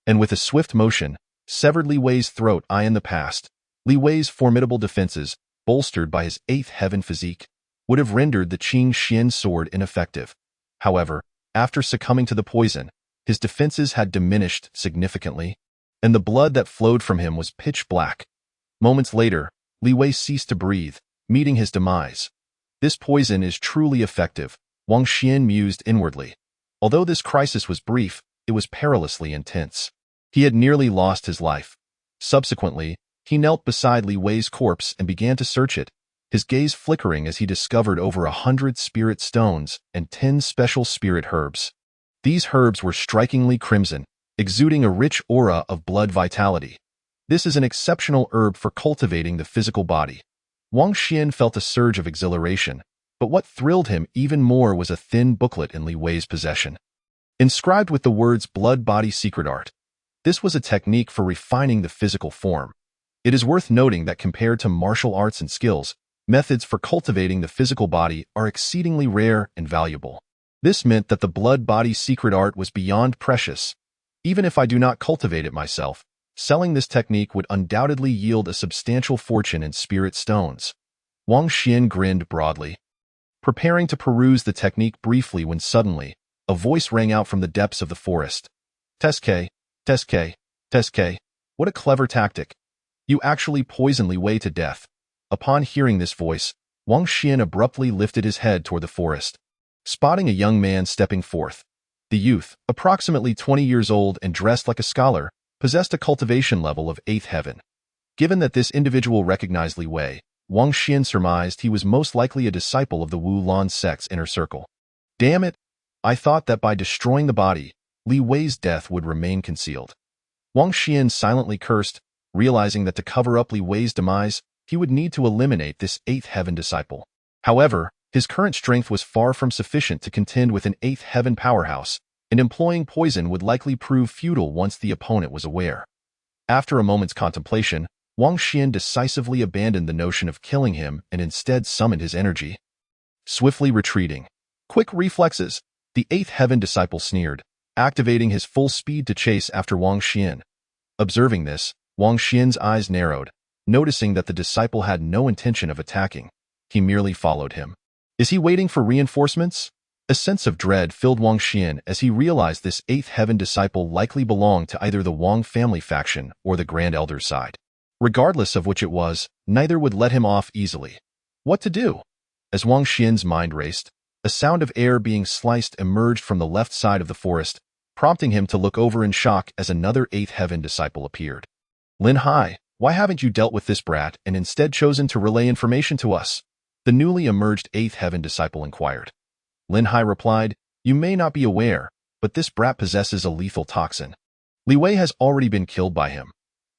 and with a swift motion, severed Li Wei's throat. In the past, Li Wei's formidable defenses, bolstered by his 8th heaven physique, would have rendered the Qing Xian sword ineffective. However, after succumbing to the poison, his defenses had diminished significantly, and the blood that flowed from him was pitch black. Moments later, Li Wei ceased to breathe, meeting his demise. This poison is truly effective, Wang Xian mused inwardly. Although this crisis was brief, it was perilously intense. He had nearly lost his life. Subsequently, he knelt beside Li Wei's corpse and began to search it, his gaze flickering as he discovered over 100 spirit stones and 10 special spirit herbs. These herbs were strikingly crimson, exuding a rich aura of blood vitality. This is an exceptional herb for cultivating the physical body. Wang Xian felt a surge of exhilaration, but what thrilled him even more was a thin booklet in Li Wei's possession, inscribed with the words Blood Body Secret Art. This was a technique for refining the physical form. It is worth noting that compared to martial arts and skills, methods for cultivating the physical body are exceedingly rare and valuable. This meant that the Blood Body Secret Art was beyond precious. Even if I do not cultivate it myself, selling this technique would undoubtedly yield a substantial fortune in spirit stones. Wang Xian grinned broadly, preparing to peruse the technique briefly when suddenly, a voice rang out from the depths of the forest. Teske, Teske, Teske, what a clever tactic. You actually poisoned Li Wei to death. Upon hearing this voice, Wang Xian abruptly lifted his head toward the forest, spotting a young man stepping forth. The youth, approximately 20 years old and dressed like a scholar, possessed a cultivation level of 8th heaven. Given that this individual recognized Li Wei, Wang Xian surmised he was most likely a disciple of the Wu Lan sect's inner circle. Damn it! I thought that by destroying the body, Li Wei's death would remain concealed. Wang Xian silently cursed, realizing that to cover up Li Wei's demise, he would need to eliminate this 8th heaven disciple. However, his current strength was far from sufficient to contend with an 8th heaven powerhouse, and employing poison would likely prove futile once the opponent was aware. After a moment's contemplation, Wang Xian decisively abandoned the notion of killing him and instead summoned his energy. Swiftly retreating. Quick reflexes, the eighth heaven disciple sneered, activating his full speed to chase after Wang Xian. Observing this, Wang Xian's eyes narrowed, noticing that the disciple had no intention of attacking. He merely followed him. Is he waiting for reinforcements? A sense of dread filled Wang Xian as he realized this eighth heaven disciple likely belonged to either the Wang family faction or the Grand Elder's side. Regardless of which it was, neither would let him off easily. What to do? As Wang Xian's mind raced, a sound of air being sliced emerged from the left side of the forest, prompting him to look over in shock as another eighth heaven disciple appeared. Lin Hai, why haven't you dealt with this brat and instead chosen to relay information to us? The newly emerged eighth heaven disciple inquired. Lin Hai replied, you may not be aware, but this brat possesses a lethal toxin. Li Wei has already been killed by him.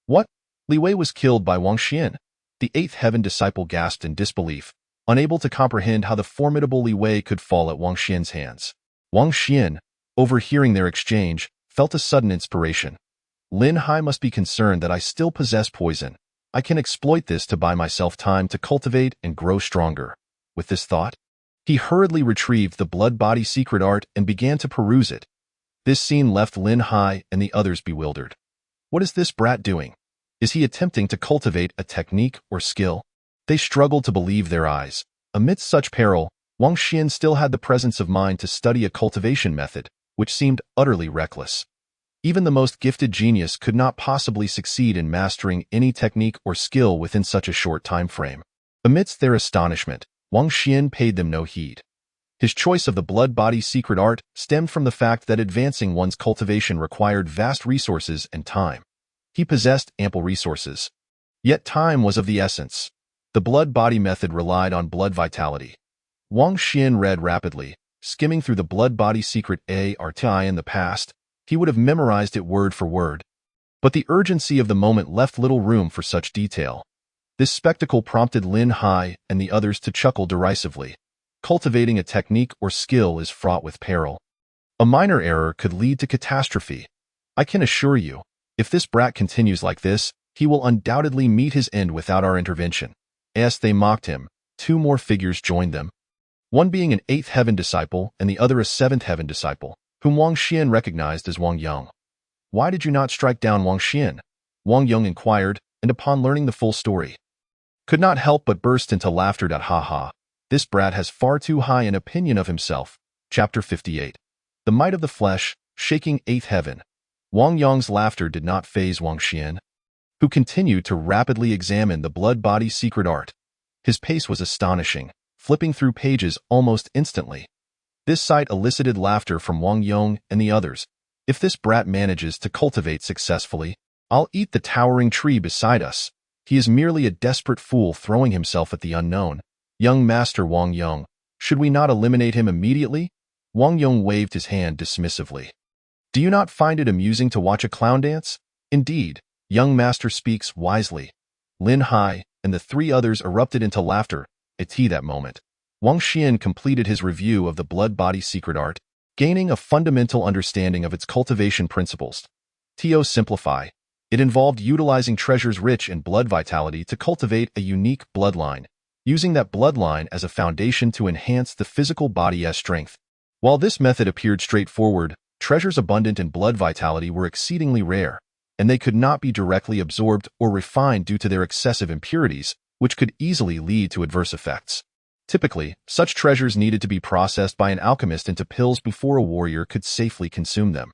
What? Li Wei was killed by Wang Xian? The eighth heaven disciple gasped in disbelief, unable to comprehend how the formidable Li Wei could fall at Wang Xian's hands. Wang Xian, overhearing their exchange, felt a sudden inspiration. Lin Hai must be concerned that I still possess poison. I can exploit this to buy myself time to cultivate and grow stronger. With this thought, he hurriedly retrieved the blood body secret art and began to peruse it. This scene left Lin Hai and the others bewildered. What is this brat doing? Is he attempting to cultivate a technique or skill? They struggled to believe their eyes. Amidst such peril, Wang Xian still had the presence of mind to study a cultivation method, which seemed utterly reckless. Even the most gifted genius could not possibly succeed in mastering any technique or skill within such a short time frame. Amidst their astonishment, Wang Xian paid them no heed. His choice of the blood body secret art stemmed from the fact that advancing one's cultivation required vast resources and time. He possessed ample resources. Yet time was of the essence. The blood body method relied on blood vitality. Wang Xian read rapidly, skimming through the blood body secret art. In the past, he would have memorized it word for word. But the urgency of the moment left little room for such detail. This spectacle prompted Lin Hai and the others to chuckle derisively. Cultivating a technique or skill is fraught with peril. A minor error could lead to catastrophe. I can assure you, if this brat continues like this, he will undoubtedly meet his end without our intervention. As they mocked him, two more figures joined them. One being an eighth heaven disciple and the other a seventh heaven disciple, whom Wang Xian recognized as Wang Yang. Why did you not strike down Wang Xian? Wang Yang inquired, and upon learning the full story, could not help but burst into laughter. Ha ha. This brat has far too high an opinion of himself. Chapter 58. The Might of the Flesh, Shaking Eighth Heaven. Wang Yang's laughter did not faze Wang Xian, who continued to rapidly examine the blood body secret art. His pace was astonishing, flipping through pages almost instantly. This sight elicited laughter from Wang Yang and the others. If this brat manages to cultivate successfully, I'll eat the towering tree beside us. He is merely a desperate fool throwing himself at the unknown. Young Master Wang Yang, should we not eliminate him immediately? Wang Yang waved his hand dismissively. Do you not find it amusing to watch a clown dance? Indeed, young master speaks wisely. Lin Hai and the three others erupted into laughter. At that moment, Wang Xian completed his review of the blood body secret art, gaining a fundamental understanding of its cultivation principles. To simplify, it involved utilizing treasures rich in blood vitality to cultivate a unique bloodline, using that bloodline as a foundation to enhance the physical body's strength. While this method appeared straightforward, treasures abundant in blood vitality were exceedingly rare, and they could not be directly absorbed or refined due to their excessive impurities, which could easily lead to adverse effects. Typically, such treasures needed to be processed by an alchemist into pills before a warrior could safely consume them.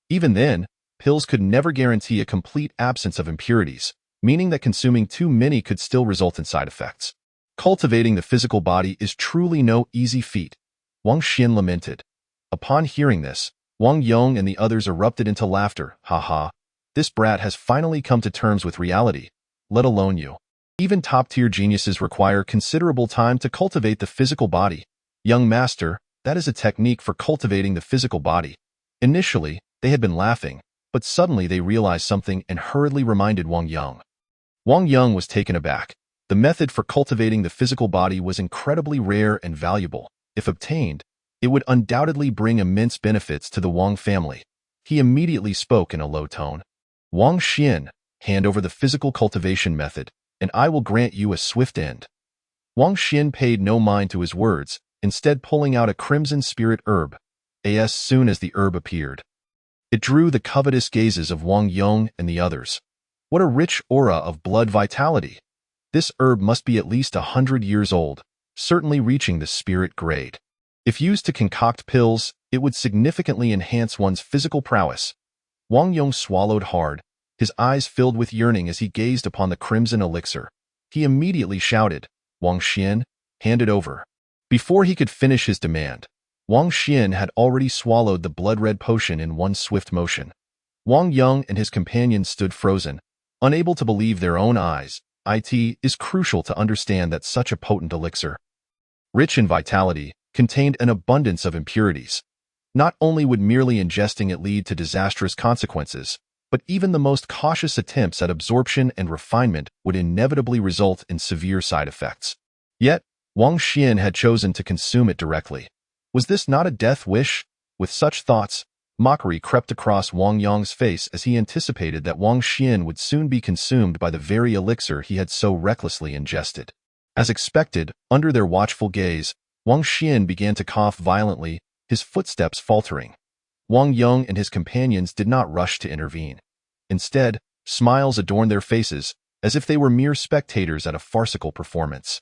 Even then, pills could never guarantee a complete absence of impurities, meaning that consuming too many could still result in side effects. Cultivating the physical body is truly no easy feat, Wang Xian lamented. Upon hearing this, Wang Yang and the others erupted into laughter. Ha ha, this brat has finally come to terms with reality, let alone you. Even top-tier geniuses require considerable time to cultivate the physical body. Young master, that is a technique for cultivating the physical body. Initially, they had been laughing, but suddenly they realized something and hurriedly reminded Wang Yang. Wang Yang was taken aback. The method for cultivating the physical body was incredibly rare and valuable. If obtained, it would undoubtedly bring immense benefits to the Wang family. He immediately spoke in a low tone. Wang Xian, hand over the physical cultivation method, and I will grant you a swift end." Wang Xian paid no mind to his words, instead pulling out a crimson spirit herb. As soon as the herb appeared, it drew the covetous gazes of Wang Yong and the others. What a rich aura of blood vitality! This herb must be at least 100 years old, certainly reaching the spirit grade. If used to concoct pills, it would significantly enhance one's physical prowess. Wang Yong swallowed hard, his eyes filled with yearning as he gazed upon the crimson elixir. He immediately shouted, "Wang Xian, hand it over." Before he could finish his demand, Wang Xian had already swallowed the blood-red potion in one swift motion. Wang Yong and his companions stood frozen, unable to believe their own eyes. It is crucial to understand that such a potent elixir, rich in vitality, contained an abundance of impurities. Not only would merely ingesting it lead to disastrous consequences, but even the most cautious attempts at absorption and refinement would inevitably result in severe side effects. Yet, Wang Xian had chosen to consume it directly. Was this not a death wish? With such thoughts, mockery crept across Wang Yong's face as he anticipated that Wang Xian would soon be consumed by the very elixir he had so recklessly ingested. As expected, under their watchful gaze, Wang Xian began to cough violently, his footsteps faltering. Wang Yong and his companions did not rush to intervene. Instead, smiles adorned their faces, as if they were mere spectators at a farcical performance.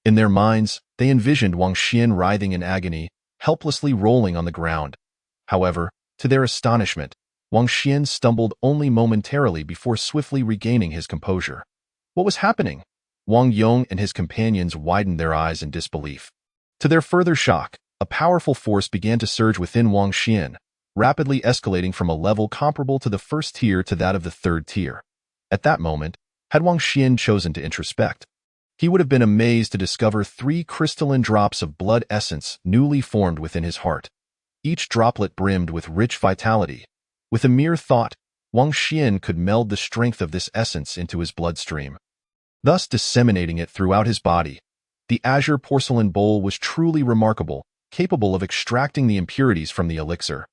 In their minds, they envisioned Wang Xian writhing in agony, helplessly rolling on the ground. However, to their astonishment, Wang Xian stumbled only momentarily before swiftly regaining his composure. What was happening? Wang Yong and his companions widened their eyes in disbelief. To their further shock, a powerful force began to surge within Wang Xian, rapidly escalating from a level comparable to the first tier to that of the third tier. At that moment, had Wang Xian chosen to introspect, he would have been amazed to discover 3 crystalline drops of blood essence newly formed within his heart. Each droplet brimmed with rich vitality. With a mere thought, Wang Xian could meld the strength of this essence into his bloodstream, thus disseminating it throughout his body. The azure porcelain bowl was truly remarkable, capable of extracting the impurities from the elixir.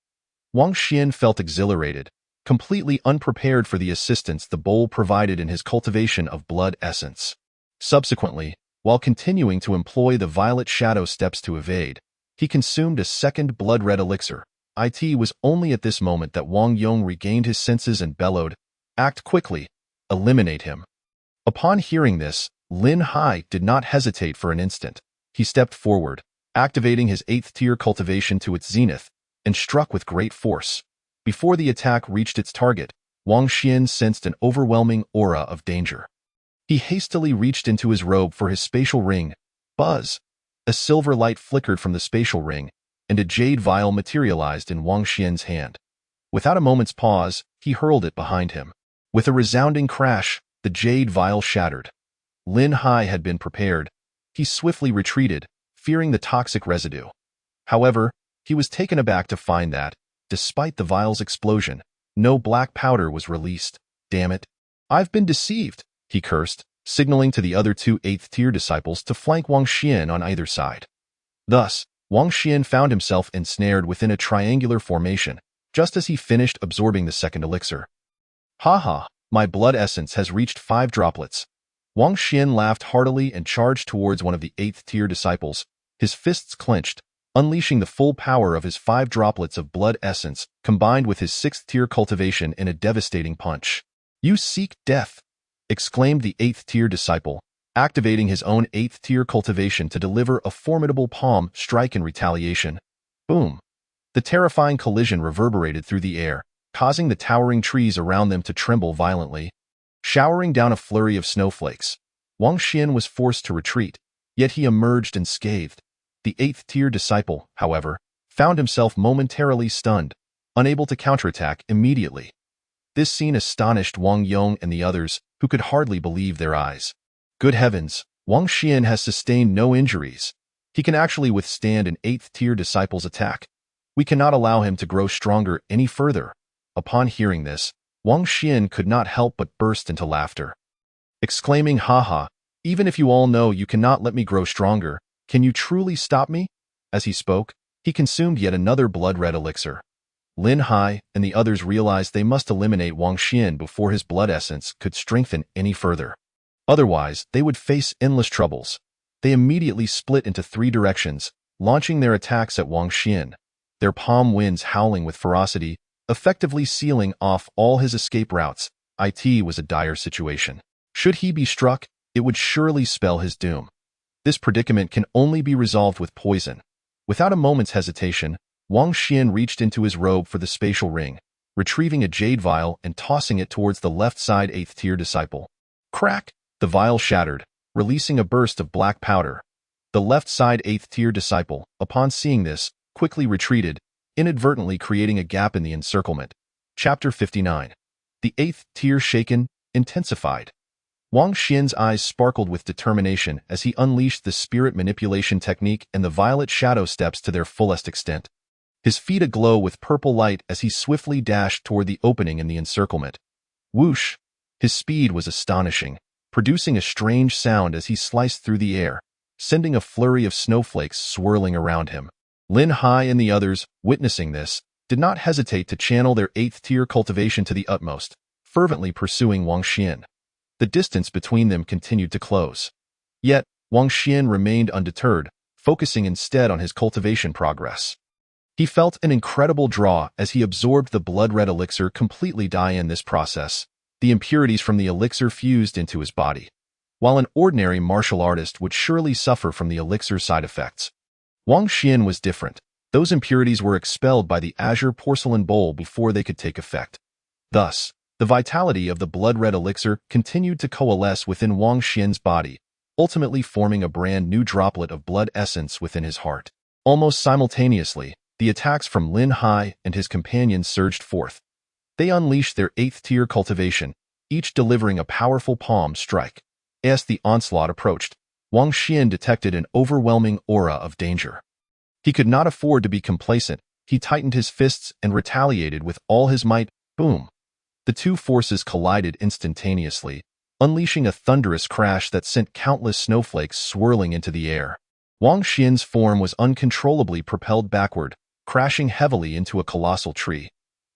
Wang Xian felt exhilarated, completely unprepared for the assistance the bowl provided in his cultivation of blood essence. Subsequently, while continuing to employ the violet shadow steps to evade, he consumed a second blood-red elixir. It was only at this moment that Wang Yong regained his senses and bellowed, "Act quickly! Eliminate him!" Upon hearing this, Lin Hai did not hesitate for an instant. He stepped forward, activating his 8th tier cultivation to its zenith, and struck with great force. Before the attack reached its target, Wang Xian sensed an overwhelming aura of danger. He hastily reached into his robe for his spatial ring. Buzz! A silver light flickered from the spatial ring, and a jade vial materialized in Wang Xian's hand. Without a moment's pause, he hurled it behind him. With a resounding crash, the jade vial shattered. Lin Hai had been prepared. He swiftly retreated, fearing the toxic residue. However, he was taken aback to find that, despite the vial's explosion, no black powder was released. "Damn it! I've been deceived," he cursed, signaling to the other 2 8th-tier disciples to flank Wang Xian on either side. Thus, Wang Xian found himself ensnared within a triangular formation, just as he finished absorbing the second elixir. "Ha! My blood essence has reached 5 droplets." Wang Xian laughed heartily and charged towards one of the 8th-tier disciples, his fists clenched, unleashing the full power of his 5 droplets of blood essence combined with his 6th-tier cultivation in a devastating punch. "You seek death!" exclaimed the 8th-tier disciple, activating his own 8th-tier cultivation to deliver a formidable palm strike in retaliation. Boom! The terrifying collision reverberated through the air, causing the towering trees around them to tremble violently. Showering down a flurry of snowflakes, Wang Xian was forced to retreat, yet he emerged unscathed. The 8th-tier disciple, however, found himself momentarily stunned, unable to counterattack immediately. This scene astonished Wang Yong and the others, who could hardly believe their eyes. Good heavens, Wang Xian has sustained no injuries. He can actually withstand an 8th-tier disciple's attack. We cannot allow him to grow stronger any further. Upon hearing this, Wang Xian could not help but burst into laughter. Exclaiming, "Ha! Even if you all know you cannot let me grow stronger, can you truly stop me?" As he spoke, he consumed yet another blood-red elixir. Lin Hai and the others realized they must eliminate Wang Xian before his blood essence could strengthen any further. Otherwise, they would face endless troubles. They immediately split into 3 directions, launching their attacks at Wang Xian, their palm winds howling with ferocity, effectively sealing off all his escape routes. It was a dire situation. Should he be struck, it would surely spell his doom. This predicament can only be resolved with poison. Without a moment's hesitation, Wang Xian reached into his robe for the spatial ring, retrieving a jade vial and tossing it towards the left side 8th tier disciple. Crack! The vial shattered, releasing a burst of black powder. The left side 8th tier disciple, upon seeing this, quickly retreated, inadvertently creating a gap in the encirclement. Chapter 59. The 8th tier shaken, intensified. Wang Xian's eyes sparkled with determination as he unleashed the spirit manipulation technique and the violet shadow steps to their fullest extent. His feet aglow with purple light as he swiftly dashed toward the opening in the encirclement. Whoosh! His speed was astonishing, producing a strange sound as he sliced through the air, sending a flurry of snowflakes swirling around him. Lin Hai and the others, witnessing this, did not hesitate to channel their 8th tier cultivation to the utmost, fervently pursuing Wang Xian. The distance between them continued to close. Yet, Wang Xian remained undeterred, focusing instead on his cultivation progress. He felt an incredible draw as he absorbed the blood-red elixir completely die in this process. The impurities from the elixir fused into his body. While an ordinary martial artist would surely suffer from the elixir side effects, Wang Xian was different. Those impurities were expelled by the azure porcelain bowl before they could take effect. Thus, the vitality of the blood-red elixir continued to coalesce within Wang Xian's body, ultimately forming a brand new droplet of blood essence within his heart. Almost simultaneously, the attacks from Lin Hai and his companions surged forth. They unleashed their 8th tier cultivation, each delivering a powerful palm strike. As the onslaught approached, Wang Xian detected an overwhelming aura of danger. He could not afford to be complacent. He tightened his fists and retaliated with all his might. Boom! The two forces collided instantaneously, unleashing a thunderous crash that sent countless snowflakes swirling into the air. Wang Xian's form was uncontrollably propelled backward, crashing heavily into a colossal tree.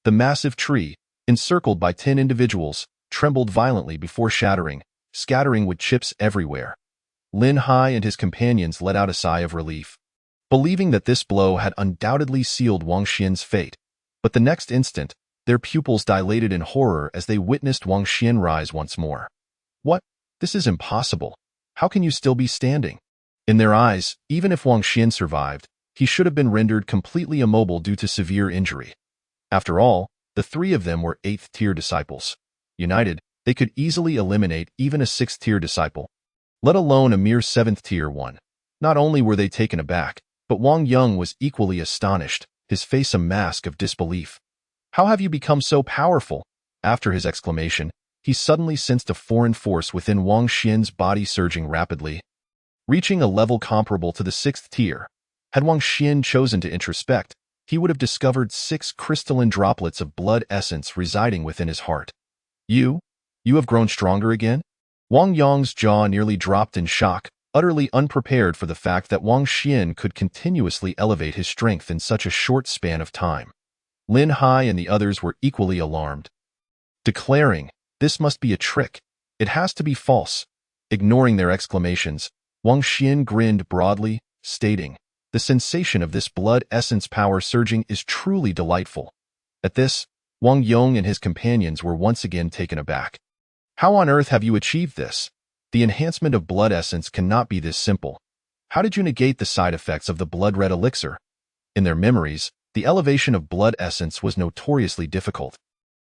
The massive tree, encircled by 10 individuals, trembled violently before shattering, scattering wood chips everywhere. Lin Hai and his companions let out a sigh of relief, believing that this blow had undoubtedly sealed Wang Xian's fate. But the next instant, their pupils dilated in horror as they witnessed Wang Xian rise once more. What? This is impossible. How can you still be standing? In their eyes, even if Wang Xian survived, he should have been rendered completely immobile due to severe injury. After all, the 3 of them were 8th tier disciples. United, they could easily eliminate even a 6th tier disciple, let alone a mere 7th tier one. Not only were they taken aback, but Wang Yang was equally astonished, his face a mask of disbelief. How have you become so powerful? After his exclamation, he suddenly sensed a foreign force within Wang Xian's body surging rapidly, reaching a level comparable to the 6th tier. Had Wang Xian chosen to introspect, he would have discovered 6 crystalline droplets of blood essence residing within his heart. You have grown stronger again? Wang Yang's jaw nearly dropped in shock, utterly unprepared for the fact that Wang Xian could continuously elevate his strength in such a short span of time. Lin Hai and the others were equally alarmed, declaring, "This must be a trick. It has to be false." Ignoring their exclamations, Wang Xian grinned broadly, stating, "The sensation of this blood essence power surging is truly delightful." At this, Wang Yong and his companions were once again taken aback. "How on earth have you achieved this? The enhancement of blood essence cannot be this simple. How did you negate the side effects of the blood-red elixir?" In their memories, the elevation of blood essence was notoriously difficult,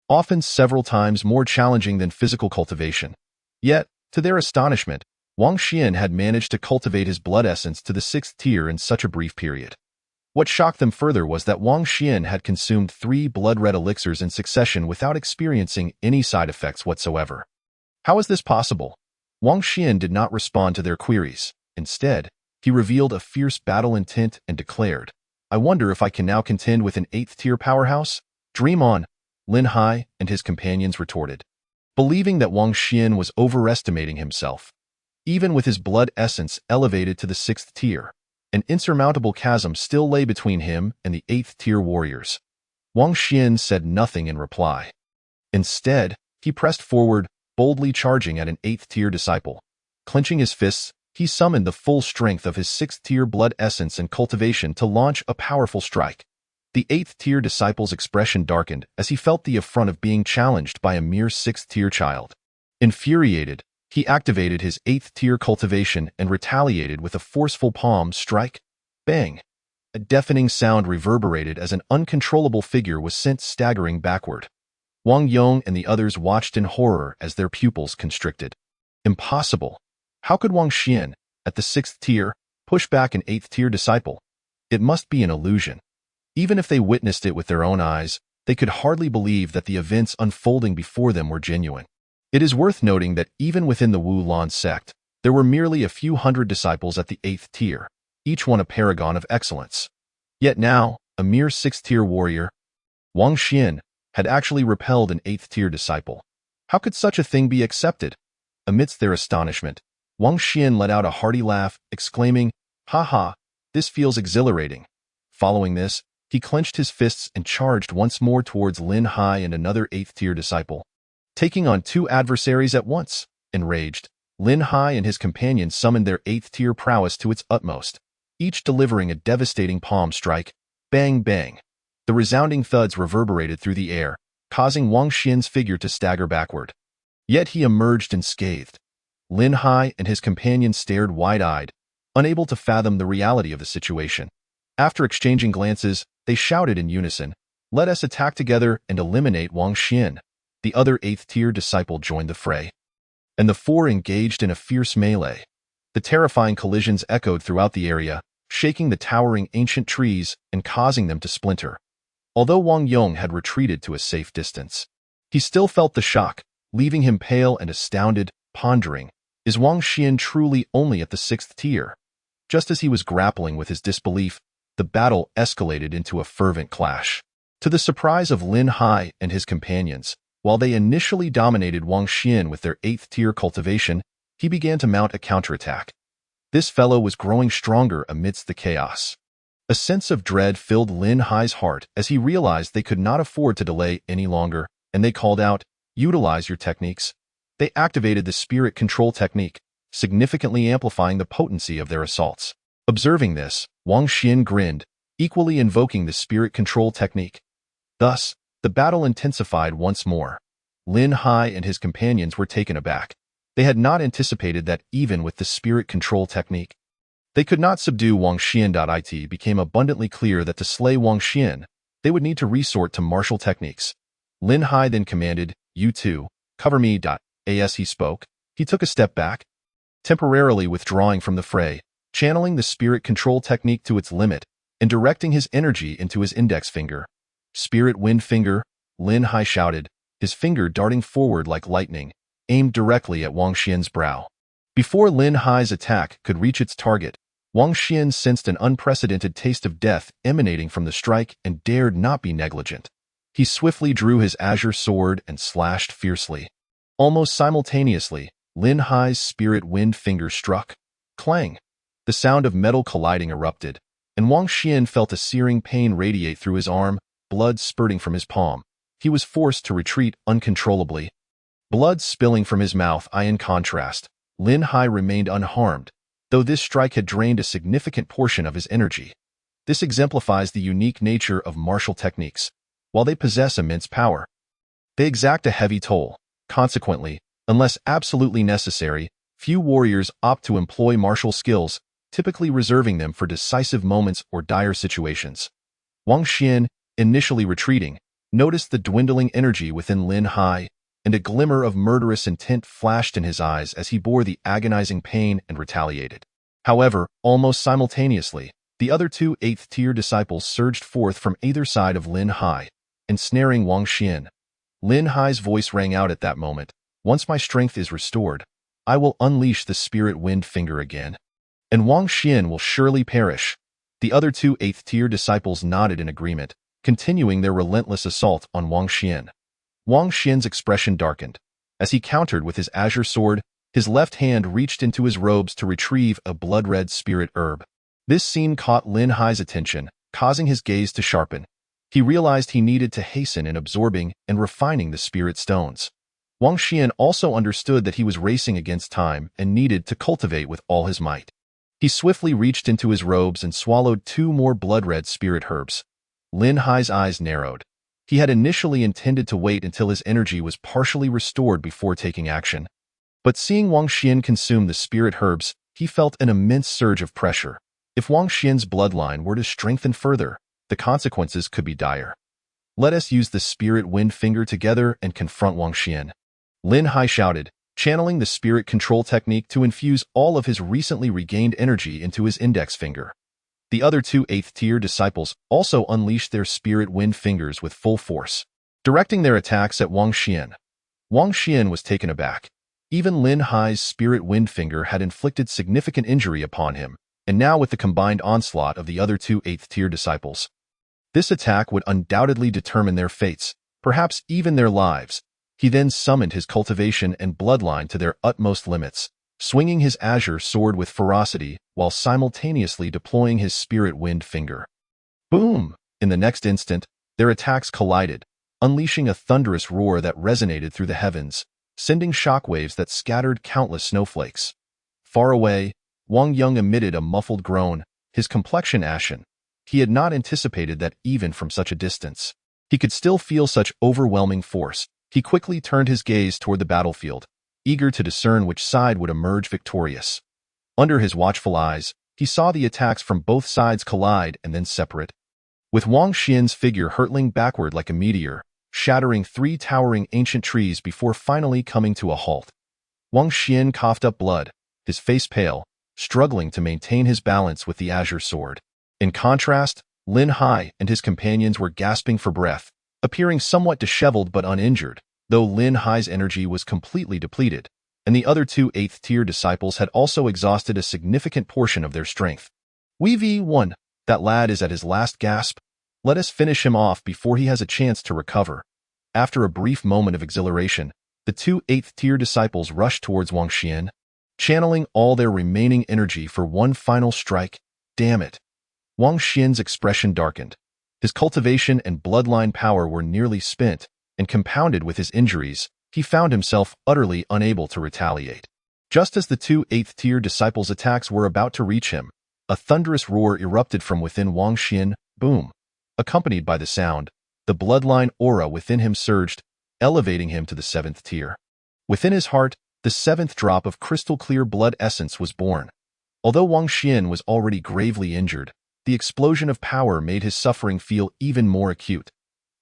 often several times more challenging than physical cultivation. Yet, to their astonishment, Wang Xian had managed to cultivate his blood essence to the 6th tier in such a brief period. What shocked them further was that Wang Xian had consumed 3 blood-red elixirs in succession without experiencing any side effects whatsoever. How is this possible? Wang Xian did not respond to their queries. Instead, he revealed a fierce battle intent and declared, "I wonder if I can now contend with an 8th tier powerhouse?" "Dream on," Lin Hai and his companions retorted, believing that Wang Xian was overestimating himself. Even with his blood essence elevated to the 6th tier, an insurmountable chasm still lay between him and the 8th tier warriors. Wang Xian said nothing in reply. Instead, he pressed forward, boldly charging at an 8th-tier disciple. Clenching his fists, he summoned the full strength of his 6th-tier blood essence and cultivation to launch a powerful strike. The 8th-tier disciple's expression darkened as he felt the affront of being challenged by a mere 6th-tier child. Infuriated, he activated his 8th-tier cultivation and retaliated with a forceful palm strike. Bang! A deafening sound reverberated as an uncontrollable figure was sent staggering backward. Wang Yong and the others watched in horror as their pupils constricted. Impossible! How could Wang Xian, at the 6th tier, push back an 8th-tier disciple? It must be an illusion. Even if they witnessed it with their own eyes, they could hardly believe that the events unfolding before them were genuine. It is worth noting that even within the Wu Lan sect, there were merely a few hundred disciples at the 8th tier, each one a paragon of excellence. Yet now, a mere 6th-tier warrior, Wang Xian, had actually repelled an 8th-tier disciple. How could such a thing be accepted? Amidst their astonishment, Wang Xian let out a hearty laugh, exclaiming, "Ha ha, this feels exhilarating." Following this, he clenched his fists and charged once more towards Lin Hai and another 8th-tier disciple. Taking on two adversaries at once, enraged, Lin Hai and his companions summoned their 8th-tier prowess to its utmost, each delivering a devastating palm strike. Bang bang. The resounding thuds reverberated through the air, causing Wang Xian's figure to stagger backward. Yet he emerged unscathed. Lin Hai and his companions stared wide-eyed, unable to fathom the reality of the situation. After exchanging glances, they shouted in unison, "Let us attack together and eliminate Wang Xian." The other 8th-tier disciple joined the fray, and the four engaged in a fierce melee. The terrifying collisions echoed throughout the area, shaking the towering ancient trees and causing them to splinter. Although Wang Yong had retreated to a safe distance, he still felt the shock, leaving him pale and astounded, pondering, is Wang Xian truly only at the 6th tier? Just as he was grappling with his disbelief, the battle escalated into a fervent clash. To the surprise of Lin Hai and his companions, while they initially dominated Wang Xian with their 8th-tier cultivation, he began to mount a counterattack. This fellow was growing stronger amidst the chaos. A sense of dread filled Lin Hai's heart as he realized they could not afford to delay any longer, and they called out, "Utilize your techniques." They activated the spirit control technique, significantly amplifying the potency of their assaults. Observing this, Wang Xian grinned, equally invoking the spirit control technique. Thus, the battle intensified once more. Lin Hai and his companions were taken aback. They had not anticipated that even with the spirit control technique, they could not subdue Wang Xian. It became abundantly clear that to slay Wang Xian, they would need to resort to martial techniques. Lin Hai then commanded, "You two, cover me." As he spoke, he took a step back, temporarily withdrawing from the fray, channeling the spirit control technique to its limit, and directing his energy into his index finger. "Spirit wind finger," Lin Hai shouted, his finger darting forward like lightning, aimed directly at Wang Xian's brow. Before Lin Hai's attack could reach its target, Wang Xian sensed an unprecedented taste of death emanating from the strike and dared not be negligent. He swiftly drew his azure sword and slashed fiercely. Almost simultaneously, Lin Hai's spirit wind finger struck. Clang! The sound of metal colliding erupted, and Wang Xian felt a searing pain radiate through his arm, blood spurting from his palm. He was forced to retreat uncontrollably. Blood spilling from his mouth. In contrast, Lin Hai remained unharmed, though this strike had drained a significant portion of his energy. This exemplifies the unique nature of martial techniques. While they possess immense power, they exact a heavy toll. Consequently, unless absolutely necessary, few warriors opt to employ martial skills, typically reserving them for decisive moments or dire situations. Wang Xian, initially retreating, noticed the dwindling energy within Lin Hai, and a glimmer of murderous intent flashed in his eyes as he bore the agonizing pain and retaliated. However, almost simultaneously, the other two 8th-tier disciples surged forth from either side of Lin Hai, ensnaring Wang Xian. Lin Hai's voice rang out at that moment, "Once my strength is restored, I will unleash the spirit wind finger again, and Wang Xian will surely perish." The other two 8th-tier disciples nodded in agreement, continuing their relentless assault on Wang Xian. Wang Xian's expression darkened. As he countered with his azure sword, his left hand reached into his robes to retrieve a blood-red spirit herb. This scene caught Lin Hai's attention, causing his gaze to sharpen. He realized he needed to hasten in absorbing and refining the spirit stones. Wang Xian also understood that he was racing against time and needed to cultivate with all his might. He swiftly reached into his robes and swallowed 2 more blood-red spirit herbs. Lin Hai's eyes narrowed. He had initially intended to wait until his energy was partially restored before taking action. But seeing Wang Xian consume the spirit herbs, he felt an immense surge of pressure. If Wang Xian's bloodline were to strengthen further, the consequences could be dire. Let us use the spirit wind finger together and confront Wang Xian. Lin Hai shouted, channeling the spirit control technique to infuse all of his recently regained energy into his index finger. The other 2 8th-tier disciples also unleashed their spirit wind fingers with full force, directing their attacks at Wang Xian. Wang Xian was taken aback. Even Lin Hai's spirit wind finger had inflicted significant injury upon him, and now with the combined onslaught of the other 2 8th-tier disciples, this attack would undoubtedly determine their fates, perhaps even their lives. He then summoned his cultivation and bloodline to their utmost limits, swinging his azure sword with ferocity while simultaneously deploying his spirit wind finger. Boom! In the next instant, their attacks collided, unleashing a thunderous roar that resonated through the heavens, sending shockwaves that scattered countless snowflakes. Far away, Wang Yung emitted a muffled groan, his complexion ashen. He had not anticipated that even from such a distance, he could still feel such overwhelming force. He quickly turned his gaze toward the battlefield, eager to discern which side would emerge victorious. Under his watchful eyes, he saw the attacks from both sides collide and then separate, with Wang Xian's figure hurtling backward like a meteor, shattering 3 towering ancient trees before finally coming to a halt. Wang Xian coughed up blood, his face pale, struggling to maintain his balance with the azure sword. In contrast, Lin Hai and his companions were gasping for breath, appearing somewhat disheveled but uninjured, though Lin Hai's energy was completely depleted, and the other 2 8th-tier disciples had also exhausted a significant portion of their strength. Wei V1, that lad is at his last gasp. Let us finish him off before he has a chance to recover. After a brief moment of exhilaration, the 2 8th-tier disciples rushed towards Wang Xian, channeling all their remaining energy for one final strike. Damn it! Wang Xian's expression darkened. His cultivation and bloodline power were nearly spent, and compounded with his injuries, he found himself utterly unable to retaliate. Just as the 2 8th-tier disciples' attacks were about to reach him, a thunderous roar erupted from within Wang Xian. Boom! Accompanied by the sound, the bloodline aura within him surged, elevating him to the 7th tier. Within his heart, the 7th drop of crystal-clear blood essence was born. Although Wang Xian was already gravely injured, the explosion of power made his suffering feel even more acute.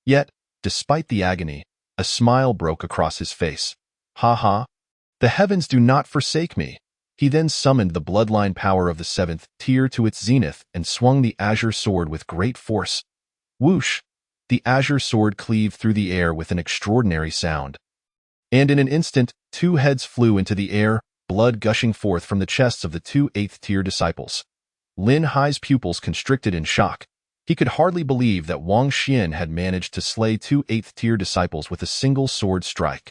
Yet, despite the agony, a smile broke across his face. Ha ha! The heavens do not forsake me. He then summoned the bloodline power of the 7th tier to its zenith and swung the azure sword with great force. Whoosh! The azure sword cleaved through the air with an extraordinary sound. And in an instant, 2 heads flew into the air, blood gushing forth from the chests of the 2 8th-tier disciples. Lin Hai's pupils constricted in shock. He could hardly believe that Wang Xian had managed to slay 2 8th-tier disciples with a single sword strike.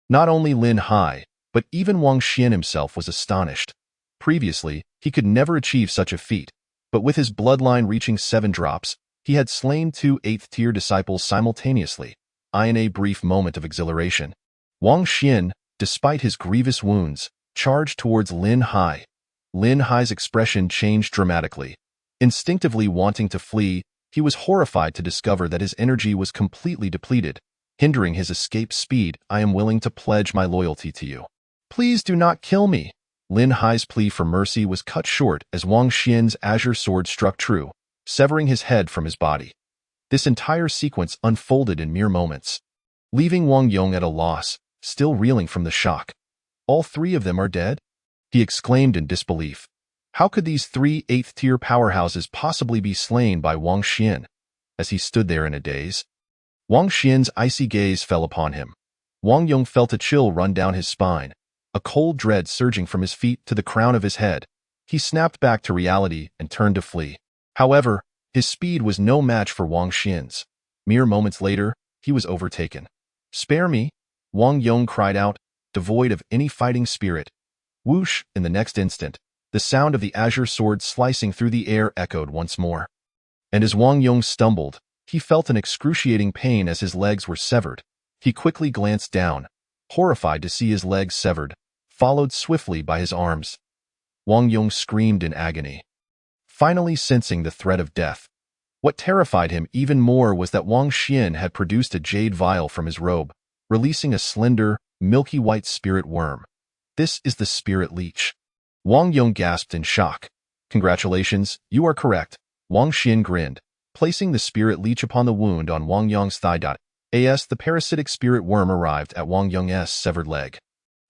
Not only Lin Hai, but even Wang Xian himself was astonished. Previously, he could never achieve such a feat, but with his bloodline reaching 7 drops, he had slain 2 8th-tier disciples simultaneously. In a brief moment of exhilaration, Wang Xian, despite his grievous wounds, charged towards Lin Hai. Lin Hai's expression changed dramatically. Instinctively wanting to flee, he was horrified to discover that his energy was completely depleted, hindering his escape speed. I am willing to pledge my loyalty to you. Please do not kill me. Lin Hai's plea for mercy was cut short as Wang Xian's azure sword struck true, severing his head from his body. This entire sequence unfolded in mere moments, leaving Wang Yung at a loss, still reeling from the shock. All 3 of them are dead? He exclaimed in disbelief. How could these 3 8th-tier powerhouses possibly be slain by Wang Xian? As he stood there in a daze, Wang Xian's icy gaze fell upon him. Wang Yung felt a chill run down his spine, a cold dread surging from his feet to the crown of his head. He snapped back to reality and turned to flee. However, his speed was no match for Wang Xian's. Mere moments later, he was overtaken. Spare me! Wang Yung cried out, devoid of any fighting spirit. Whoosh! In the next instant, the sound of the azure sword slicing through the air echoed once more. And as Wang Yung stumbled, He felt an excruciating pain as his legs were severed. He quickly glanced down, horrified to see his legs severed, followed swiftly by his arms. Wang Yong screamed in agony, finally sensing the threat of death. What terrified him even more was that Wang Xian had produced a jade vial from his robe, releasing a slender, milky white spirit worm. This is the spirit leech. Wang Yong gasped in shock. Congratulations, you are correct. Wang Xian grinned, placing the spirit leech upon the wound on Wang Yong's thigh. The parasitic spirit worm arrived at Wang Yong's severed leg.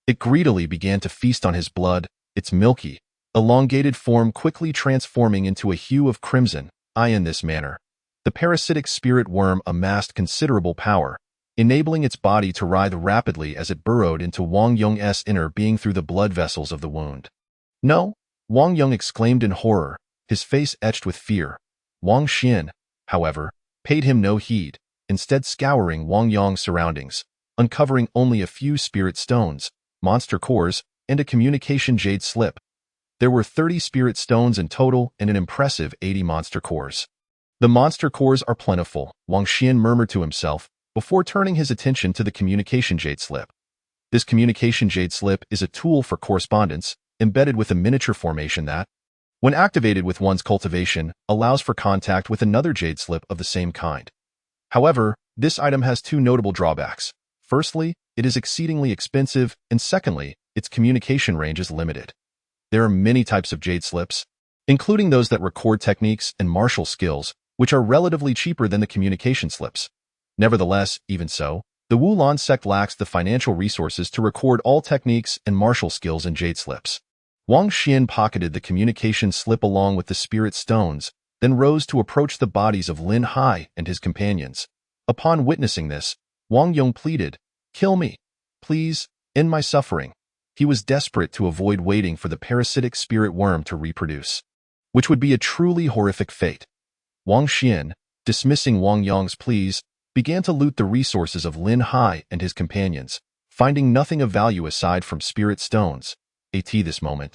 It greedily began to feast on his blood, its milky, elongated form quickly transforming into a hue of crimson. In this manner, the parasitic spirit worm amassed considerable power, enabling its body to writhe rapidly as it burrowed into Wang Yong's inner being through the blood vessels of the wound. No! Wang Yong exclaimed in horror, his face etched with fear. Wang Xian, however, paid him no heed, instead scouring Wang Yong's surroundings, uncovering only a few spirit stones, monster cores, and a communication jade slip. There were 30 spirit stones in total and an impressive 80 monster cores. The monster cores are plentiful, Wang Xian murmured to himself, before turning his attention to the communication jade slip. This communication jade slip is a tool for correspondence, embedded with a miniature formation that, when activated with one's cultivation, allows for contact with another jade slip of the same kind. However, this item has two notable drawbacks. Firstly, it is exceedingly expensive, and secondly, its communication range is limited. There are many types of jade slips, including those that record techniques and martial skills, which are relatively cheaper than the communication slips. Nevertheless, even so, the Wulan sect lacks the financial resources to record all techniques and martial skills in jade slips. Wang Xian pocketed the communication slip along with the spirit stones, then rose to approach the bodies of Lin Hai and his companions. Upon witnessing this, Wang Yong pleaded, "Kill me. Please, end my suffering." He was desperate to avoid waiting for the parasitic spirit worm to reproduce, which would be a truly horrific fate. Wang Xian, dismissing Wang Yong's pleas, began to loot the resources of Lin Hai and his companions, finding nothing of value aside from spirit stones. At this moment,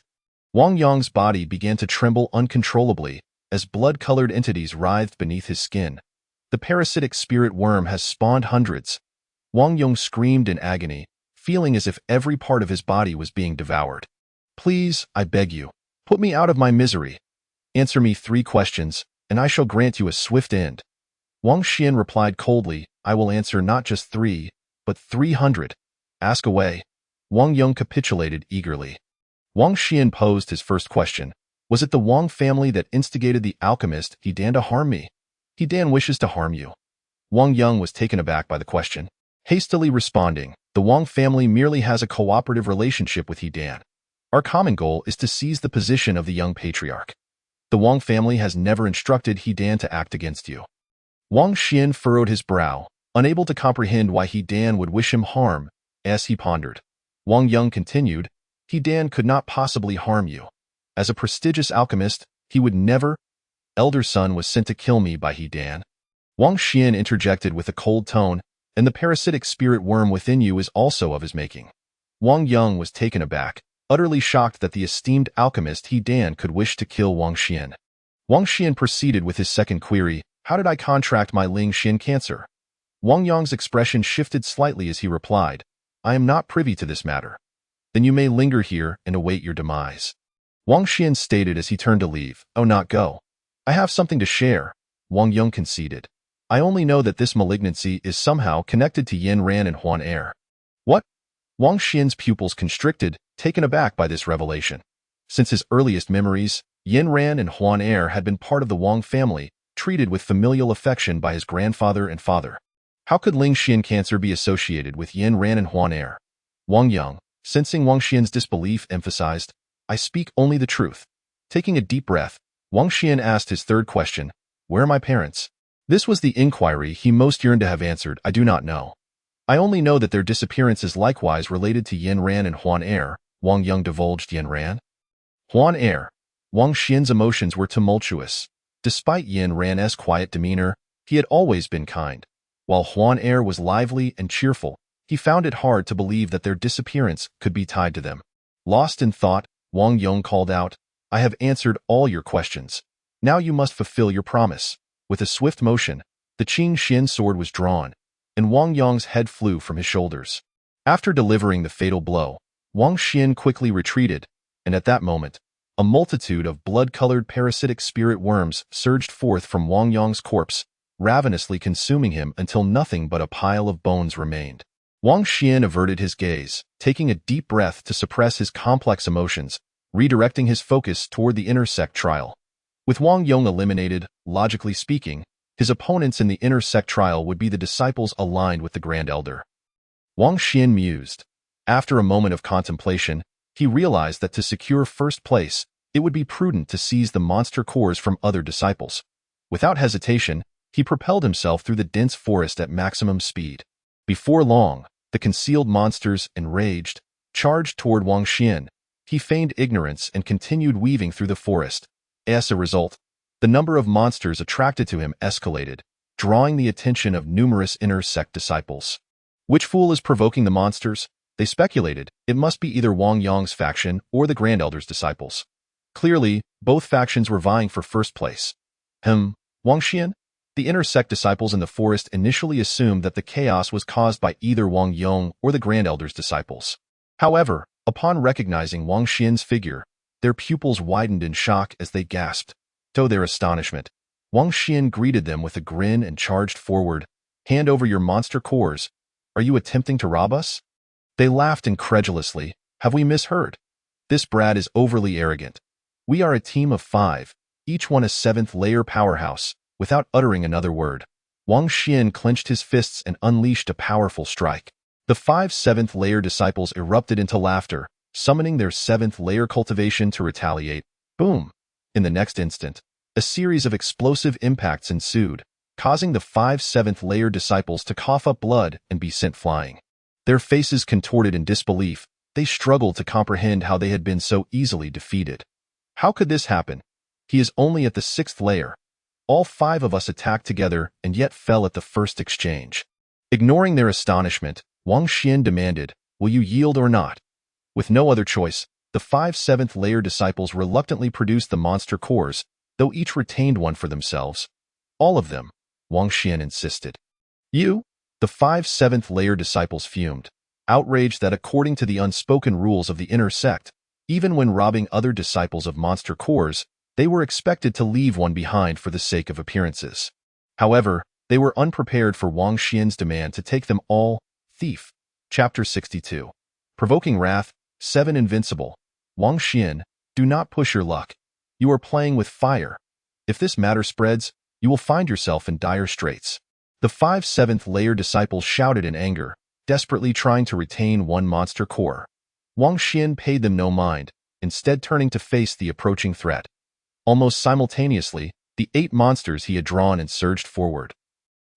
Wang Yong's body began to tremble uncontrollably as blood-colored entities writhed beneath his skin. The parasitic spirit worm has spawned hundreds. Wang Yong screamed in agony, feeling as if every part of his body was being devoured. "Please, I beg you, put me out of my misery. Answer me 3 questions, and I shall grant you a swift end." Wang Xian replied coldly, "I will answer not just 3, but 300. Ask away." Wang Yong capitulated eagerly. Wang Xian posed his first question. "Was it the Wang family that instigated the alchemist He Dan to harm me?" "He Dan wishes to harm you." Wang Yong was taken aback by the question, hastily responding, "The Wang family merely has a cooperative relationship with He Dan. Our common goal is to seize the position of the young patriarch. The Wang family has never instructed He Dan to act against you." Wang Xian furrowed his brow, unable to comprehend why He Dan would wish him harm, as he pondered. Wang Yong continued, "He Dan could not possibly harm you. As a prestigious alchemist, he would never. Elder son was sent to kill me by He Dan." Wang Xian interjected with a cold tone, "And the parasitic spirit worm within you is also of his making." Wang Yong was taken aback, utterly shocked that the esteemed alchemist He Dan could wish to kill Wang Xian. Wang Xian proceeded with his second query, "How did I contract my Ling Xian cancer?" Wang Yong's expression shifted slightly as he replied, "I am not privy to this matter." "Then you may linger here and await your demise," Wang Xian stated as he turned to leave. "Oh, not go. I have something to share," Wang Yong conceded. "I only know that this malignancy is somehow connected to Yin Ran and Huan Er." "What?" Wang Xian's pupils constricted, taken aback by this revelation. Since his earliest memories, Yin Ran and Huan Er had been part of the Wang family, treated with familial affection by his grandfather and father. How could Ling Xian cancer be associated with Yin Ran and Huan Er? Wang Yong, sensing Wang Xian's disbelief, emphasized, "I speak only the truth." Taking a deep breath, Wang Xian asked his third question, "Where are my parents?" This was the inquiry he most yearned to have answered. "I do not know. I only know that their disappearance is likewise related to Yin Ran and Huan Er." Wang Yong divulged Yin Ran. Huan Er. Wang Xian's emotions were tumultuous. Despite Yin Ran's quiet demeanor, he had always been kind. While Huan Er was lively and cheerful, he found it hard to believe that their disappearance could be tied to them. Lost in thought, Wang Yong called out, "I have answered all your questions. Now you must fulfill your promise." With a swift motion, The Qin Xian sword was drawn, and Wang Yong's head flew from his shoulders. After delivering the fatal blow, Wang Xian quickly retreated, and at that moment, a multitude of blood-colored parasitic spirit worms surged forth from Wang Yong's corpse, ravenously consuming him until nothing but a pile of bones remained. Wang Xian averted his gaze, taking a deep breath to suppress his complex emotions, redirecting his focus toward the inner sect trial. With Wang Yong eliminated, logically speaking, his opponents in the inner sect trial would be the disciples aligned with the Grand Elder. Wang Xian mused. After a moment of contemplation, he realized that to secure first place, it would be prudent to seize the monster cores from other disciples. Without hesitation, he propelled himself through the dense forest at maximum speed. Before long, the concealed monsters, enraged, charged toward Wang Xian. He feigned ignorance and continued weaving through the forest. As a result, the number of monsters attracted to him escalated, drawing the attention of numerous inner sect disciples. Which fool is provoking the monsters? They speculated. It must be either Wang Yong's faction or the Grand Elder's disciples. Clearly, both factions were vying for first place. Wang Xian? The inner sect disciples in the forest initially assumed that the chaos was caused by either Wang Yong or the Grand Elder's disciples. However, upon recognizing Wang Xian's figure, their pupils widened in shock as they gasped. To their astonishment, Wang Xian greeted them with a grin and charged forward. Hand over your monster cores. Are you attempting to rob us? They laughed incredulously. Have we misheard? This brat is overly arrogant. We are a team of 5, each one a 7th-layer powerhouse. Without uttering another word, Wang Xian clenched his fists and unleashed a powerful strike. The 5 7th-layer disciples erupted into laughter, summoning their 7th-layer cultivation to retaliate. Boom! In the next instant, a series of explosive impacts ensued, causing the 5 7th-layer disciples to cough up blood and be sent flying. Their faces contorted in disbelief, they struggled to comprehend how they had been so easily defeated. How could this happen? He is only at the 6th layer. All 5 of us attacked together and yet fell at the first exchange. Ignoring their astonishment, Wang Xian demanded, will you yield or not? With no other choice, the 5 7th-layer disciples reluctantly produced the monster cores, though each retained one for themselves. All of them, Wang Xian insisted. You? The 5 7th-layer disciples fumed, outraged that according to the unspoken rules of the inner sect, even when robbing other disciples of monster cores, they were expected to leave one behind for the sake of appearances. However, they were unprepared for Wang Xian's demand to take them all. Thief. Chapter 62. Provoking Wrath, 7 Invincible. Wang Xian, do not push your luck. You are playing with fire. If this matter spreads, you will find yourself in dire straits. The 5 7th-layer disciples shouted in anger, desperately trying to retain one monster core. Wang Xian paid them no mind, instead turning to face the approaching threat. Almost simultaneously, the 8 monsters he had drawn and surged forward.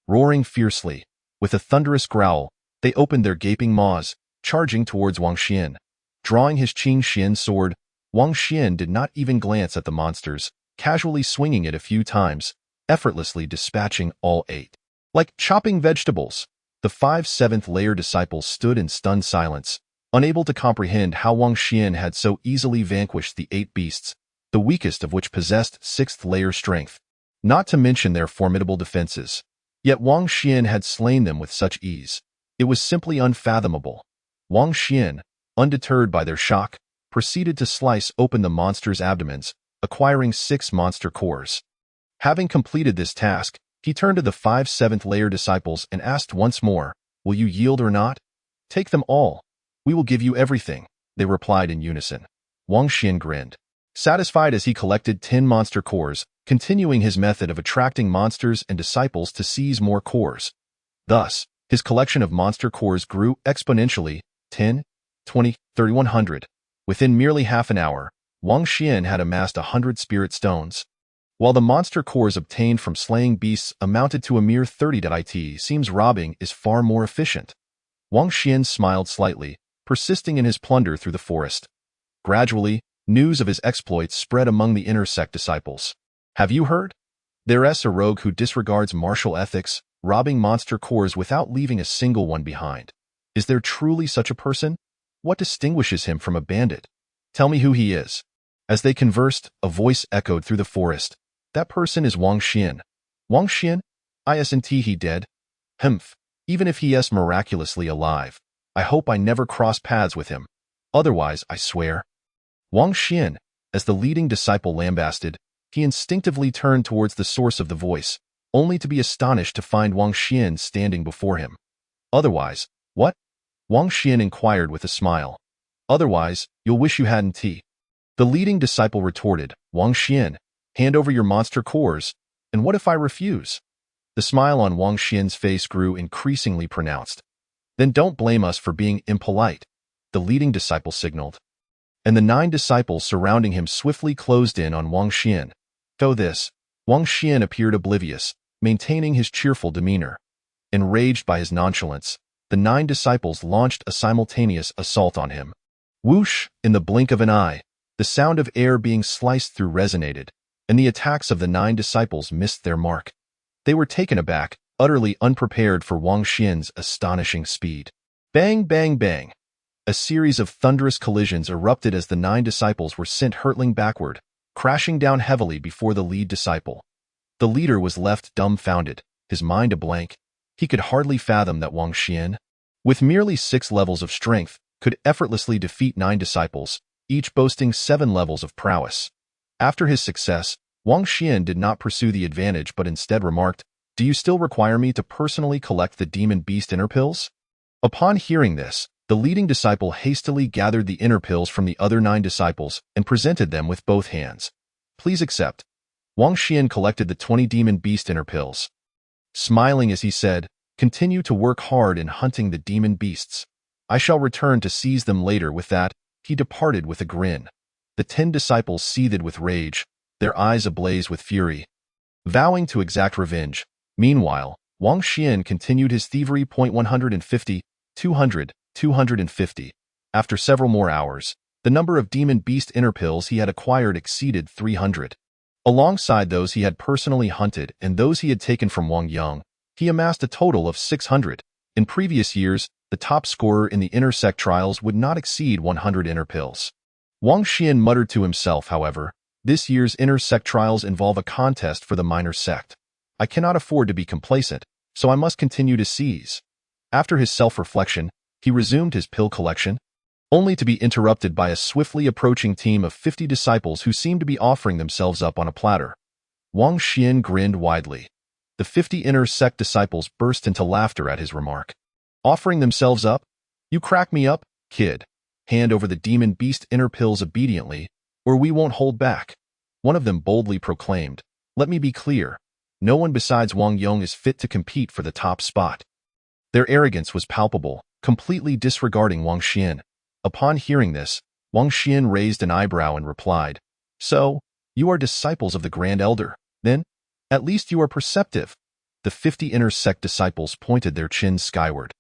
Roaring fiercely, with a thunderous growl, they opened their gaping maws, charging towards Wang Xian. Drawing his Qin Xian sword, Wang Xian did not even glance at the monsters, casually swinging it a few times, effortlessly dispatching all 8. Like chopping vegetables, the 5 7th-layer disciples stood in stunned silence, unable to comprehend how Wang Xian had so easily vanquished the 8 beasts, the weakest of which possessed 6th-layer strength, not to mention their formidable defenses. Yet Wang Xian had slain them with such ease. It was simply unfathomable. Wang Xian, undeterred by their shock, proceeded to slice open the monsters' abdomens, acquiring 6 monster cores. Having completed this task, he turned to the 5 7th-layer disciples and asked once more, will you yield or not? Take them all. We will give you everything, they replied in unison. Wang Xian grinned, satisfied as he collected 10 monster cores, continuing his method of attracting monsters and disciples to seize more cores. Thus, his collection of monster cores grew exponentially, 10, 20, 3100. Within merely half an hour, Wang Xian had amassed 100 spirit stones. While the monster cores obtained from slaying beasts amounted to a mere 30. It seems robbing is far more efficient. Wang Xian smiled slightly, persisting in his plunder through the forest. Gradually, news of his exploits spread among the inner sect disciples. Have you heard? There's a rogue who disregards martial ethics, robbing monster cores without leaving a single one behind. Is there truly such a person? What distinguishes him from a bandit? Tell me who he is. As they conversed, a voice echoed through the forest. That person is Wang Xian. Wang Xian? Isn't he dead? Humph. Even if he is miraculously alive, I hope I never cross paths with him. Otherwise, I swear. Wang Xian, as the leading disciple lambasted, he instinctively turned towards the source of the voice, only to be astonished to find Wang Xian standing before him. Otherwise, what? Wang Xian inquired with a smile. Otherwise, you'll wish you hadn't. The leading disciple retorted, Wang Xian, hand over your monster cores, and what if I refuse? The smile on Wang Xian's face grew increasingly pronounced. Then don't blame us for being impolite, the leading disciple signaled. And the 9 disciples surrounding him swiftly closed in on Wang Xian. Though this, Wang Xian appeared oblivious, maintaining his cheerful demeanor. Enraged by his nonchalance, the 9 disciples launched a simultaneous assault on him. Whoosh! In the blink of an eye, the sound of air being sliced through resonated, and the attacks of the 9 disciples missed their mark. They were taken aback, utterly unprepared for Wang Xian's astonishing speed. Bang, bang, bang! A series of thunderous collisions erupted as the 9 disciples were sent hurtling backward, crashing down heavily before the lead disciple. The leader was left dumbfounded, his mind a blank. He could hardly fathom that Wang Xian, with merely 6 levels of strength, could effortlessly defeat 9 disciples, each boasting 7 levels of prowess. After his success, Wang Xian did not pursue the advantage but instead remarked, "Do you still require me to personally collect the demon beast inner pills?" Upon hearing this, the leading disciple hastily gathered the inner pills from the other 9 disciples and presented them with both hands. "Please accept." Wang Xian collected the 20 demon beast inner pills. Smiling as he said, "Continue to work hard in hunting the demon beasts. I shall return to seize them later." With that, he departed with a grin. The 10 disciples seethed with rage, their eyes ablaze with fury, vowing to exact revenge. Meanwhile, Wang Xian continued his thievery. 150, 200, 250. After several more hours, the number of demon beast inner pills he had acquired exceeded 300. Alongside those he had personally hunted and those he had taken from Wang Yang, he amassed a total of 600. In previous years, the top scorer in the inner sect trials would not exceed 100 inner pills. Wang Xian muttered to himself, however, this year's inner sect trials involve a contest for the minor sect. I cannot afford to be complacent, so I must continue to seize. After his self-reflection, he resumed his pill collection, only to be interrupted by a swiftly approaching team of 50 disciples who seemed to be offering themselves up on a platter. Wang Xian grinned widely. The 50 inner sect disciples burst into laughter at his remark. Offering themselves up? You crack me up, kid. Hand over the demon beast inner pills obediently, or we won't hold back. One of them boldly proclaimed, "Let me be clear. No one besides Wang Yang is fit to compete for the top spot." Their arrogance was palpable, completely disregarding Wang Xian. Upon hearing this, Wang Xian raised an eyebrow and replied, "So, you are disciples of the Grand Elder, then? At least you are perceptive." The 50 inner sect disciples pointed their chins skyward,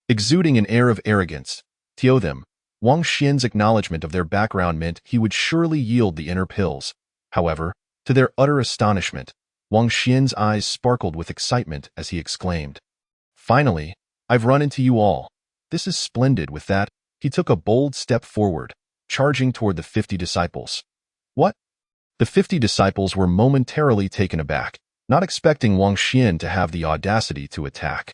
exuding an air of arrogance. To them, Wang Xian's acknowledgement of their background meant he would surely yield the inner pills. However, to their utter astonishment, Wang Xian's eyes sparkled with excitement as he exclaimed, "Finally, I've run into you all. This is splendid." With that, he took a bold step forward, charging toward the 50 disciples. What? The 50 disciples were momentarily taken aback, not expecting Wang Xian to have the audacity to attack.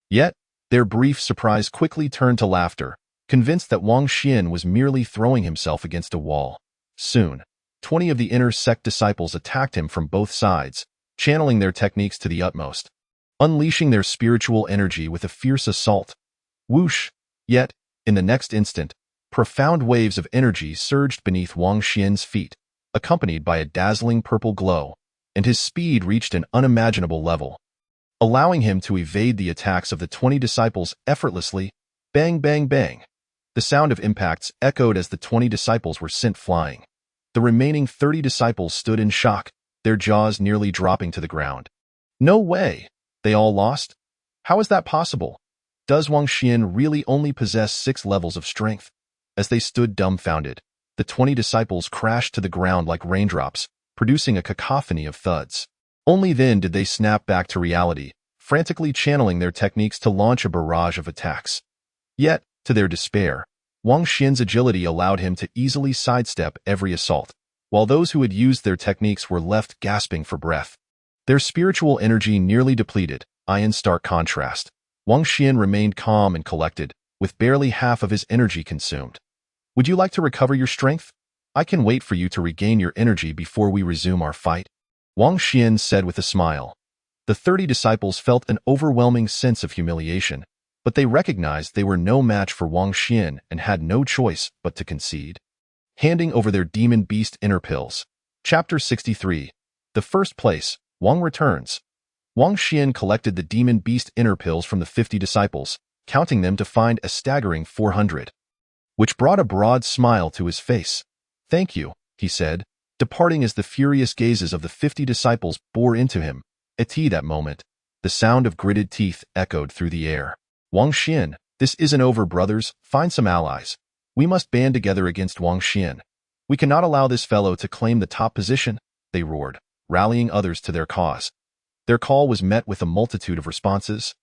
Yet, their brief surprise quickly turned to laughter, convinced that Wang Xian was merely throwing himself against a wall. Soon, 20 of the inner sect disciples attacked him from both sides, channeling their techniques to the utmost, unleashing their spiritual energy with a fierce assault. Whoosh! Yet, in the next instant, profound waves of energy surged beneath Wang Xian's feet, accompanied by a dazzling purple glow, and his speed reached an unimaginable level, allowing him to evade the attacks of the 20 disciples effortlessly. Bang, bang, bang. The sound of impacts echoed as the 20 disciples were sent flying. The remaining 30 disciples stood in shock, their jaws nearly dropping to the ground. No way! They all lost? How is that possible? Does Wang Xian really only possess 6 levels of strength? As they stood dumbfounded, the 20 disciples crashed to the ground like raindrops, producing a cacophony of thuds. Only then did they snap back to reality, frantically channeling their techniques to launch a barrage of attacks. Yet, to their despair, Wang Xian's agility allowed him to easily sidestep every assault, while those who had used their techniques were left gasping for breath. their spiritual energy nearly depleted. In stark contrast, Wang Xian remained calm and collected, with barely half of his energy consumed. Would you like to recover your strength? I can wait for you to regain your energy before we resume our fight, Wang Xian said with a smile. The 30 disciples felt an overwhelming sense of humiliation, but they recognized they were no match for Wang Xian and had no choice but to concede. Handing over their demon beast inner pills. Chapter 63. The first place, Wang returns. Wang Xian collected the demon beast inner pills from the 50 disciples, counting them to find a staggering 400, which brought a broad smile to his face. Thank you, he said, departing as the furious gazes of the 50 disciples bore into him. At that moment, the sound of gritted teeth echoed through the air. Wang Xian, this isn't over, brothers. Find some allies. We must band together against Wang Xian. We cannot allow this fellow to claim the top position, they roared, rallying others to their cause. Their call was met with a multitude of responses,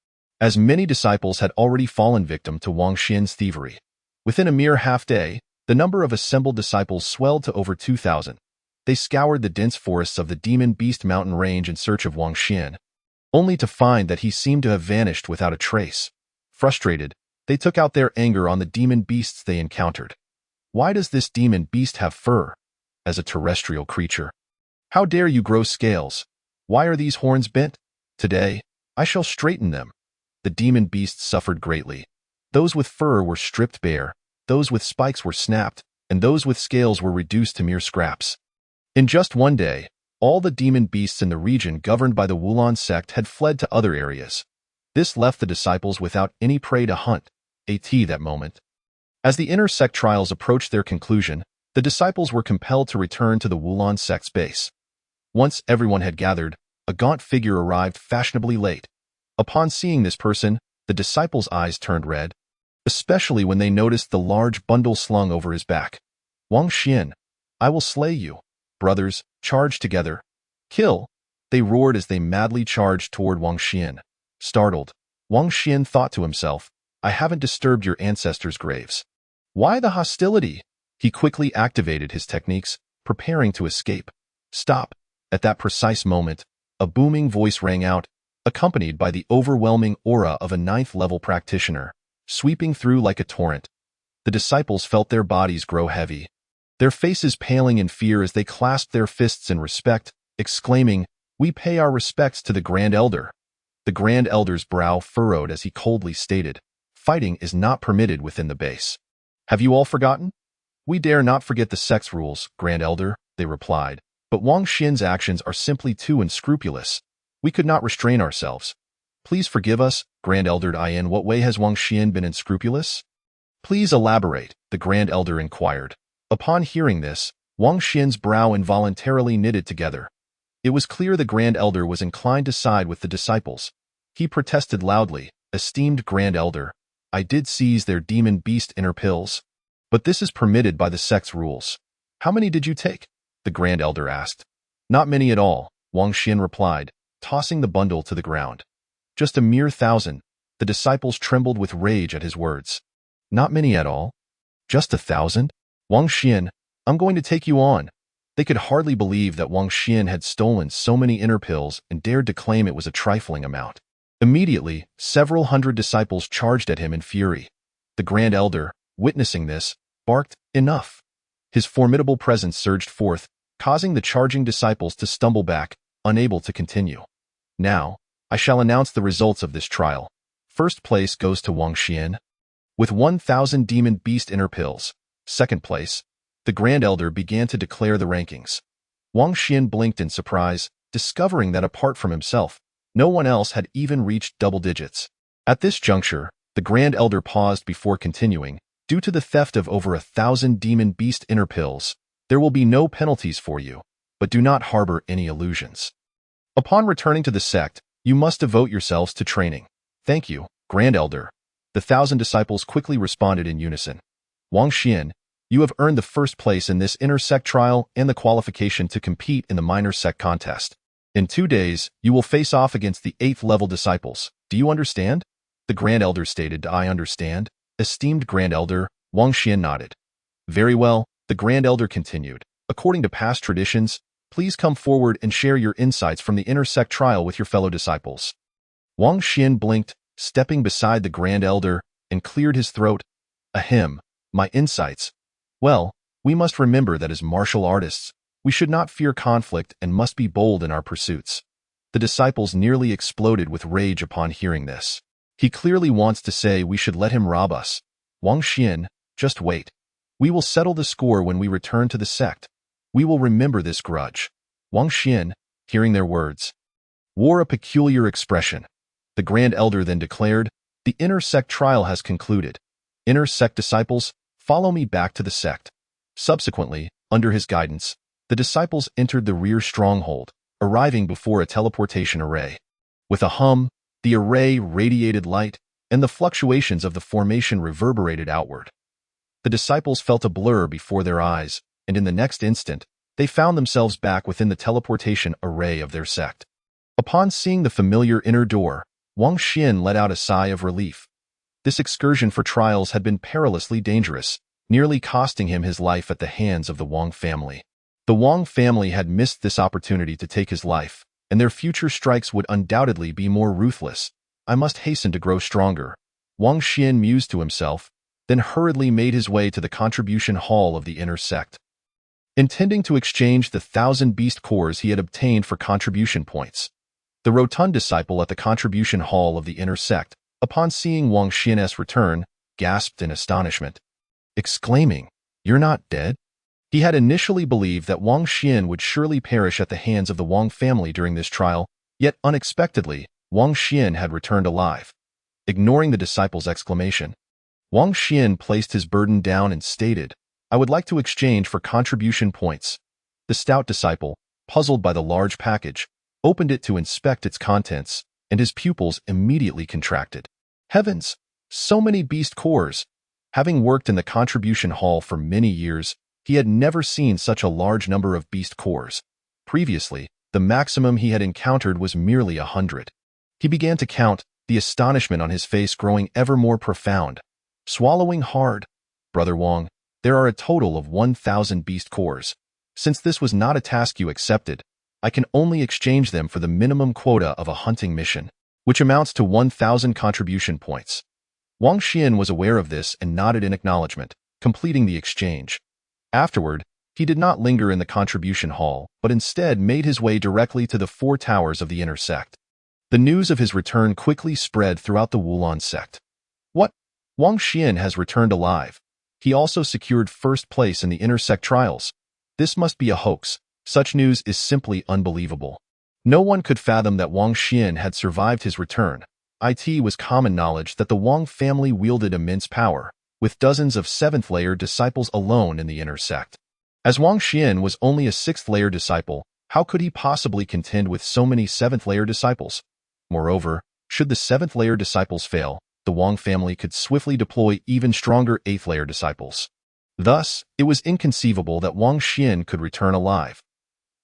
as many disciples had already fallen victim to Wang Xian's thievery. Within a mere half-day, the number of assembled disciples swelled to over 2,000. They scoured the dense forests of the Demon Beast Mountain range in search of Wang Xian, only to find that he seemed to have vanished without a trace. Frustrated, they took out their anger on the demon beasts they encountered. Why does this demon beast have fur? As a terrestrial creature, how dare you grow scales? Why are these horns bent? Today, I shall straighten them. The demon beasts suffered greatly. Those with fur were stripped bare, those with spikes were snapped, and those with scales were reduced to mere scraps. In just one day, all the demon beasts in the region governed by the Wulan sect had fled to other areas. This left the disciples without any prey to hunt. That moment. As the inner sect trials approached their conclusion, the disciples were compelled to return to the Wulan sect's base. Once everyone had gathered, a gaunt figure arrived fashionably late. Upon seeing this person, the disciples' eyes turned red, especially when they noticed the large bundle slung over his back. Wang Xian, I will slay you. Brothers, charge together. Kill! They roared as they madly charged toward Wang Xian. Startled, Wang Xian thought to himself, I haven't disturbed your ancestors' graves. Why the hostility? He quickly activated his techniques, preparing to escape. Stop! At that precise moment, a booming voice rang out, accompanied by the overwhelming aura of a 9th-level practitioner, sweeping through like a torrent. The disciples felt their bodies grow heavy, their faces paling in fear as they clasped their fists in respect, exclaiming, We pay our respects to the Grand Elder. The Grand Elder's brow furrowed as he coldly stated, Fighting is not permitted within the base. Have you all forgotten? We dare not forget the sect's rules, Grand Elder, they replied, but Wang Xian's actions are simply too unscrupulous. We could not restrain ourselves. Please forgive us, Grand Elder. In what way has Wang Xian been unscrupulous? Please elaborate, the Grand Elder inquired. Upon hearing this, Wang Xian's brow involuntarily knitted together. It was clear the Grand Elder was inclined to side with the disciples. He protested loudly, Esteemed Grand Elder, I did seize their demon beast inner pills, but this is permitted by the sect's rules. How many did you take? The Grand Elder asked. Not many at all, Wang Xian replied, tossing the bundle to the ground. Just a mere 1,000. The disciples trembled with rage at his words. Not many at all? Just 1,000? Wang Xian, I'm going to take you on. They could hardly believe that Wang Xian had stolen so many inner pills and dared to claim it was a trifling amount. Immediately, several hundred disciples charged at him in fury. The Grand Elder, witnessing this, barked, Enough! His formidable presence surged forth, causing the charging disciples to stumble back, unable to continue. Now, I shall announce the results of this trial. First place goes to Wang Xian, with 1,000 demon beast inner pills. Second place, the Grand Elder began to declare the rankings. Wang Xian blinked in surprise, discovering that apart from himself, no one else had even reached double digits. At this juncture, the Grand Elder paused before continuing. Due to the theft of over 1,000 demon beast inner pills, there will be no penalties for you, but do not harbor any illusions. Upon returning to the sect, you must devote yourselves to training. Thank you, Grand Elder. The 1,000 disciples quickly responded in unison. Wang Xian, you have earned the first place in this inner sect trial and the qualification to compete in the minor sect contest. In 2 days, you will face off against the 8th-level disciples. Do you understand? The Grand Elder stated, I understand. Esteemed Grand Elder, Wang Xian nodded. Very well, the Grand Elder continued. According to past traditions, please come forward and share your insights from the inner sect trial with your fellow disciples. Wang Xian blinked, stepping beside the Grand Elder, and cleared his throat. Ahem, my insights. Well, we must remember that as martial artists, we should not fear conflict and must be bold in our pursuits. The disciples nearly exploded with rage upon hearing this. He clearly wants to say we should let him rob us. Wang Xian, just wait. We will settle the score when we return to the sect. We will remember this grudge. Wang Xian, hearing their words, wore a peculiar expression. The Grand Elder then declared, the inner sect trial has concluded. Inner sect disciples, follow me back to the sect. Subsequently, under his guidance, the disciples entered the rear stronghold, arriving before a teleportation array. With a hum, the array radiated light, and the fluctuations of the formation reverberated outward. The disciples felt a blur before their eyes, and in the next instant, they found themselves back within the teleportation array of their sect. Upon seeing the familiar inner door, Wang Xian let out a sigh of relief. This excursion for trials had been perilously dangerous, nearly costing him his life at the hands of the Wang family. The Wang family had missed this opportunity to take his life, and their future strikes would undoubtedly be more ruthless. I must hasten to grow stronger. Wang Xian mused to himself, then hurriedly made his way to the contribution hall of the inner sect. Intending to exchange the 1,000 beast cores he had obtained for contribution points, the rotund disciple at the contribution hall of the inner sect, upon seeing Wang Xian's return, gasped in astonishment, exclaiming, "You're not dead?" He had initially believed that Wang Xian would surely perish at the hands of the Wang family during this trial, yet unexpectedly, Wang Xian had returned alive. Ignoring the disciple's exclamation, Wang Xian placed his burden down and stated, "I would like to exchange for contribution points." The stout disciple, puzzled by the large package, opened it to inspect its contents, and his pupils immediately contracted. Heavens! So many beast cores! Having worked in the contribution hall for many years, he had never seen such a large number of beast cores. Previously, the maximum he had encountered was merely 100. He began to count, the astonishment on his face growing ever more profound. Swallowing hard, Brother Wang, there are a total of 1,000 beast cores. Since this was not a task you accepted, I can only exchange them for the minimum quota of a hunting mission, which amounts to 1,000 contribution points. Wang Xian was aware of this and nodded in acknowledgement, completing the exchange. Afterward, he did not linger in the contribution hall, but instead made his way directly to the 4 towers of the inner sect. The news of his return quickly spread throughout the Wulon sect. What? Wang Xian has returned alive. He also secured first place in the inner sect trials. This must be a hoax. Such news is simply unbelievable. No one could fathom that Wang Xian had survived his return. It was common knowledge that the Wang family wielded immense power, with dozens of 7th-layer disciples alone in the inner sect. As Wang Xian was only a 6th-layer disciple, how could he possibly contend with so many 7th-layer disciples? Moreover, should the 7th-layer disciples fail, the Wang family could swiftly deploy even stronger 8th-layer disciples. Thus, it was inconceivable that Wang Xian could return alive.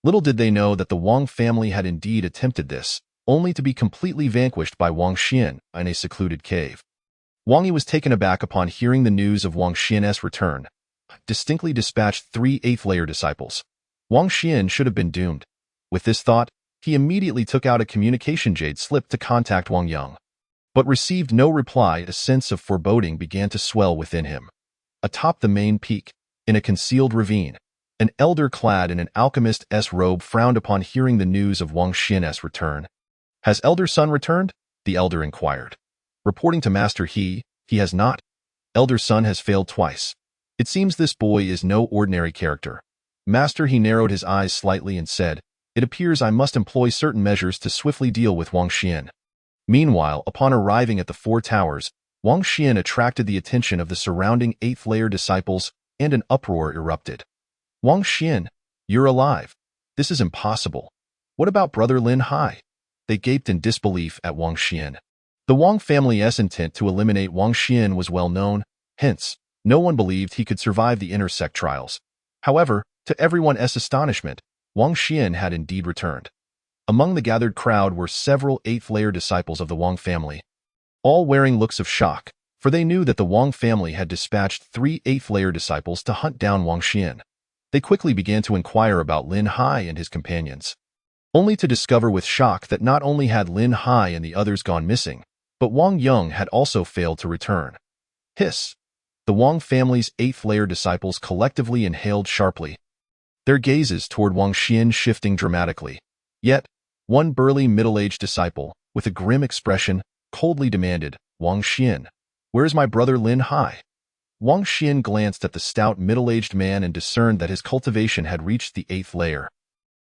Little did they know that the Wang family had indeed attempted this, only to be completely vanquished by Wang Xian in a secluded cave. Wang Yi was taken aback upon hearing the news of Wang Xian's return. Distinctly dispatched 3 8th-layer disciples. Wang Xian should have been doomed. With this thought, he immediately took out a communication jade slip to contact Wang Yang. But received no reply. A sense of foreboding began to swell within him. Atop the main peak, in a concealed ravine, an elder clad in an alchemist's robe frowned upon hearing the news of Wang Xian's return. "Has Elder Sun returned?" the elder inquired. Reporting to Master he has not. Elder Sun has failed twice. It seems this boy is no ordinary character. Master he narrowed his eyes slightly and said, "It appears I must employ certain measures to swiftly deal with Wang Xian." Meanwhile, upon arriving at the 4 towers, Wang Xian attracted the attention of the surrounding 8th-layer disciples, and an uproar erupted. "Wang Xian, you're alive. This is impossible. What about Brother Lin Hai?" They gaped in disbelief at Wang Xian. The Wang family's intent to eliminate Wang Xian was well known, hence, no one believed he could survive the inner sect trials. However, to everyone's astonishment, Wang Xian had indeed returned. Among the gathered crowd were several 8th-layer disciples of the Wang family, all wearing looks of shock, for they knew that the Wang family had dispatched 3 8th-layer disciples to hunt down Wang Xian. They quickly began to inquire about Lin Hai and his companions, only to discover with shock that not only had Lin Hai and the others gone missing, but Wang Yung had also failed to return. Hiss! The Wang family's 8th-layer disciples collectively inhaled sharply, their gazes toward Wang Xian shifting dramatically. Yet, one burly middle-aged disciple, with a grim expression, coldly demanded, "Wang Xian, where is my brother Lin Hai?" Wang Xian glanced at the stout middle-aged man and discerned that his cultivation had reached the 8th layer.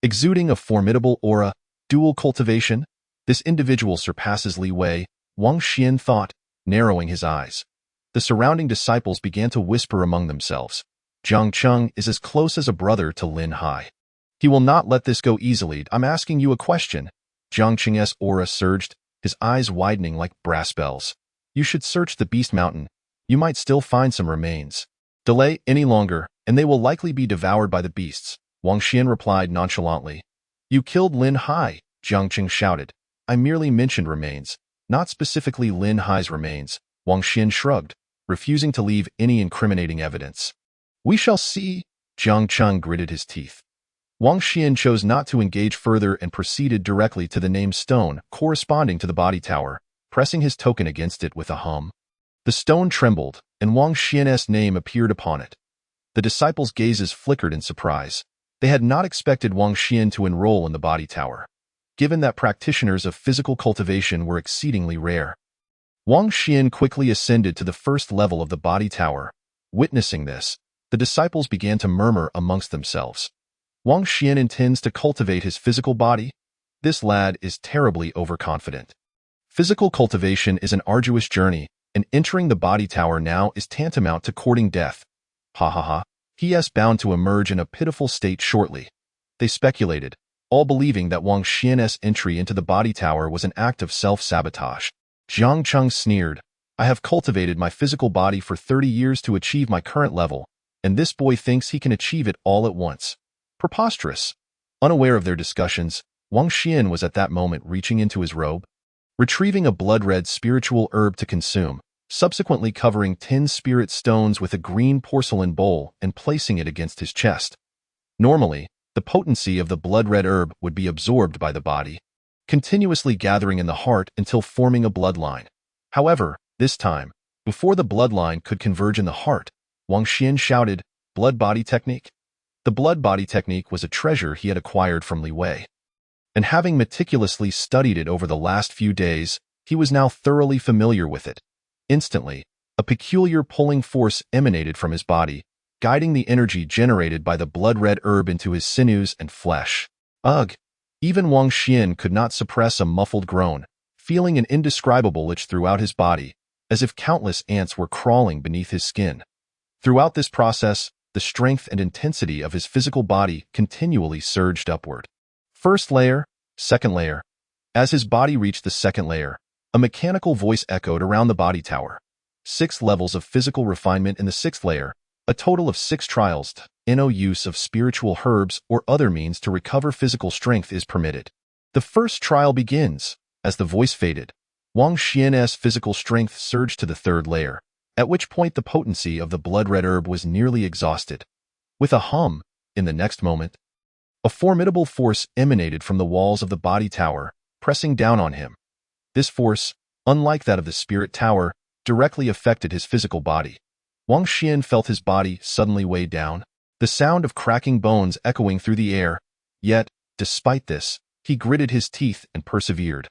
Exuding a formidable aura, dual cultivation, this individual surpasses Li Wei, Wang Xian thought, narrowing his eyes. The surrounding disciples began to whisper among themselves. Jiang Cheng is as close as a brother to Lin Hai. He will not let this go easily. I'm asking you a question. Jiang Cheng's aura surged, his eyes widening like brass bells. You should search the Beast Mountain. You might still find some remains. Delay any longer, and they will likely be devoured by the beasts, Wang Xian replied nonchalantly. You killed Lin Hai, Jiang Cheng shouted. I merely mentioned remains, not specifically Lin Hai's remains, Wang Xian shrugged, refusing to leave any incriminating evidence. We shall see, Jiang Cheng gritted his teeth. Wang Xian chose not to engage further and proceeded directly to the named stone corresponding to the body tower, pressing his token against it with a hum. The stone trembled, and Wang Xian's name appeared upon it. The disciples' gazes flickered in surprise. They had not expected Wang Xian to enroll in the body tower, given that practitioners of physical cultivation were exceedingly rare. Wang Xian quickly ascended to the first level of the body tower. Witnessing this, the disciples began to murmur amongst themselves. Wang Xian intends to cultivate his physical body? This lad is terribly overconfident. Physical cultivation is an arduous journey, and entering the body tower now is tantamount to courting death. Ha ha ha, he is bound to emerge in a pitiful state shortly. They speculated, all believing that Wang Xian's entry into the body tower was an act of self-sabotage. Jiang Cheng sneered, I have cultivated my physical body for 30 years to achieve my current level, and this boy thinks he can achieve it all at once. Preposterous. Unaware of their discussions, Wang Xian was at that moment reaching into his robe, retrieving a blood-red spiritual herb to consume, subsequently covering 10 spirit stones with a green porcelain bowl and placing it against his chest. Normally, the potency of the blood-red herb would be absorbed by the body, continuously gathering in the heart until forming a bloodline. However, this time, before the bloodline could converge in the heart, Wang Xian shouted, Blood body technique? The blood body technique was a treasure he had acquired from Li Wei, and having meticulously studied it over the last few days, he was now thoroughly familiar with it. Instantly, a peculiar pulling force emanated from his body, guiding the energy generated by the blood-red herb into his sinews and flesh. Ugh! Even Wang Xian could not suppress a muffled groan, feeling an indescribable itch throughout his body, as if countless ants were crawling beneath his skin. Throughout this process, the strength and intensity of his physical body continually surged upward. First layer, second layer. As his body reached the second layer, a mechanical voice echoed around the body tower. 6 levels of physical refinement in the 6th layer, a total of 6 trials. No use of spiritual herbs or other means to recover physical strength is permitted. The first trial begins. As the voice faded, Wang Xian's physical strength surged to the 3rd layer, at which point the potency of the blood-red herb was nearly exhausted. With a hum, in the next moment, a formidable force emanated from the walls of the body tower, pressing down on him. This force, unlike that of the spirit tower, directly affected his physical body. Wang Xian felt his body suddenly weighed down, the sound of cracking bones echoing through the air. Yet, despite this, he gritted his teeth and persevered.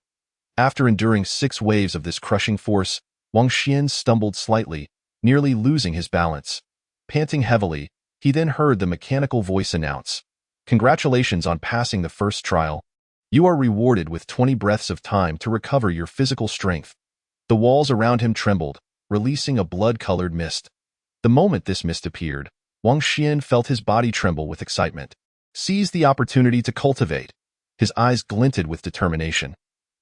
After enduring 6 waves of this crushing force, Wang Xian stumbled slightly, nearly losing his balance. Panting heavily, he then heard the mechanical voice announce, Congratulations on passing the first trial. You are rewarded with 20 breaths of time to recover your physical strength. The walls around him trembled, releasing a blood-colored mist. The moment this mist appeared, Wang Xian felt his body tremble with excitement. Seize the opportunity to cultivate. His eyes glinted with determination.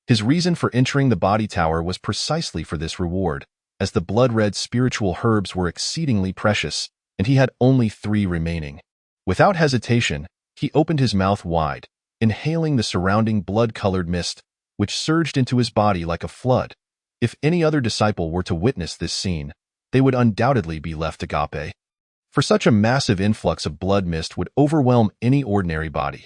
His reason for entering the body tower was precisely for this reward, as the blood-red spiritual herbs were exceedingly precious, and he had only 3 remaining. Without hesitation, he opened his mouth wide, inhaling the surrounding blood-colored mist, which surged into his body like a flood. If any other disciple were to witness this scene, they would undoubtedly be left agape. for such a massive influx of blood mist would overwhelm any ordinary body.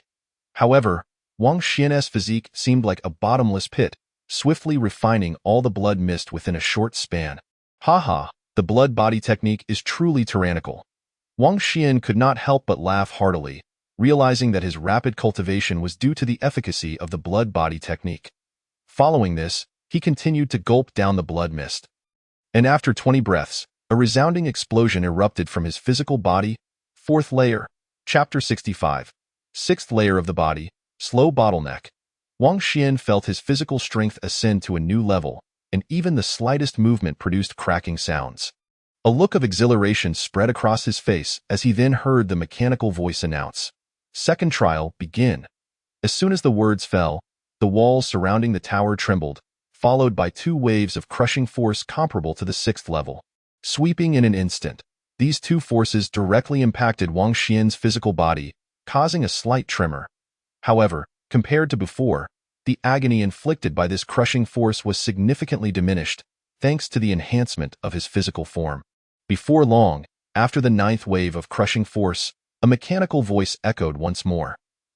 However, Wang Xian's physique seemed like a bottomless pit, swiftly refining all the blood mist within a short span. Haha, the blood body technique is truly tyrannical. Wang Xian could not help but laugh heartily, realizing that his rapid cultivation was due to the efficacy of the blood body technique. Following this, he continued to gulp down the blood mist. And after 20 breaths, a resounding explosion erupted from his physical body. Fourth layer, Chapter 65. Sixth layer of the body, slow bottleneck. Wang Xian felt his physical strength ascend to a new level, and even the slightest movement produced cracking sounds. A look of exhilaration spread across his face as he then heard the mechanical voice announce, "Second trial, begin." As soon as the words fell, the walls surrounding the tower trembled, followed by 2 waves of crushing force comparable to the 6th level. Sweeping in an instant, these 2 forces directly impacted Wang Xian's physical body, causing a slight tremor. However, compared to before, the agony inflicted by this crushing force was significantly diminished, thanks to the enhancement of his physical form. Before long, after the 9th wave of crushing force, a mechanical voice echoed once more.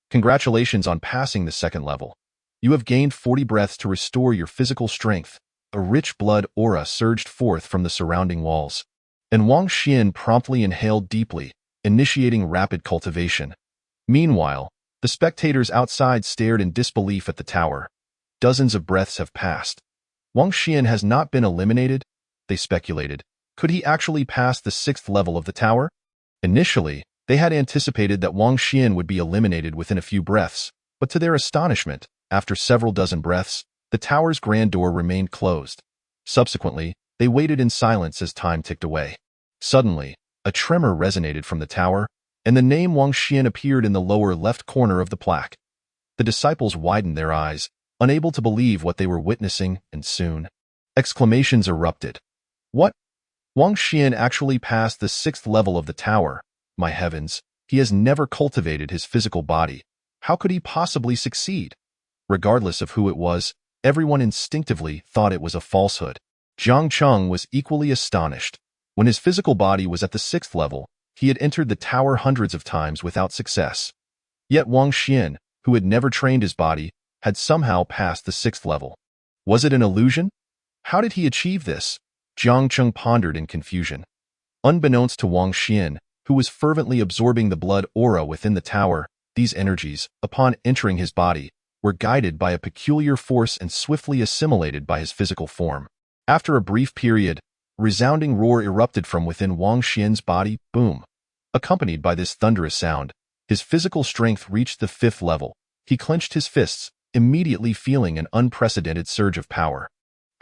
"Congratulations on passing the 2nd level. You have gained 40 breaths to restore your physical strength." A rich blood aura surged forth from the surrounding walls, and Wang Xian promptly inhaled deeply, initiating rapid cultivation. Meanwhile, the spectators outside stared in disbelief at the tower. Dozens of breaths have passed. Wang Xian has not been eliminated, they speculated. Could he actually pass the 6th level of the tower? Initially, they had anticipated that Wang Xian would be eliminated within a few breaths, but to their astonishment, after several dozen breaths, the tower's grand door remained closed. Subsequently, they waited in silence as time ticked away. Suddenly, a tremor resonated from the tower, and the name Wang Xian appeared in the lower left corner of the plaque. The disciples widened their eyes, unable to believe what they were witnessing, and soon, exclamations erupted. "What? Wang Xian actually passed the 6th level of the tower. My heavens, he has never cultivated his physical body. How could he possibly succeed?" Regardless of who it was, everyone instinctively thought it was a falsehood. Jiang Cheng was equally astonished. When his physical body was at the 6th level, he had entered the tower hundreds of times without success. Yet Wang Xian, who had never trained his body, had somehow passed the 6th level. Was it an illusion? How did he achieve this? Jiang Cheng pondered in confusion. Unbeknownst to Wang Xian, who was fervently absorbing the blood aura within the tower, these energies, upon entering his body, were guided by a peculiar force and swiftly assimilated by his physical form. After a brief period, a resounding roar erupted from within Wang Xian's body, boom. Accompanied by this thunderous sound, his physical strength reached the 5th level. He clenched his fists, immediately feeling an unprecedented surge of power.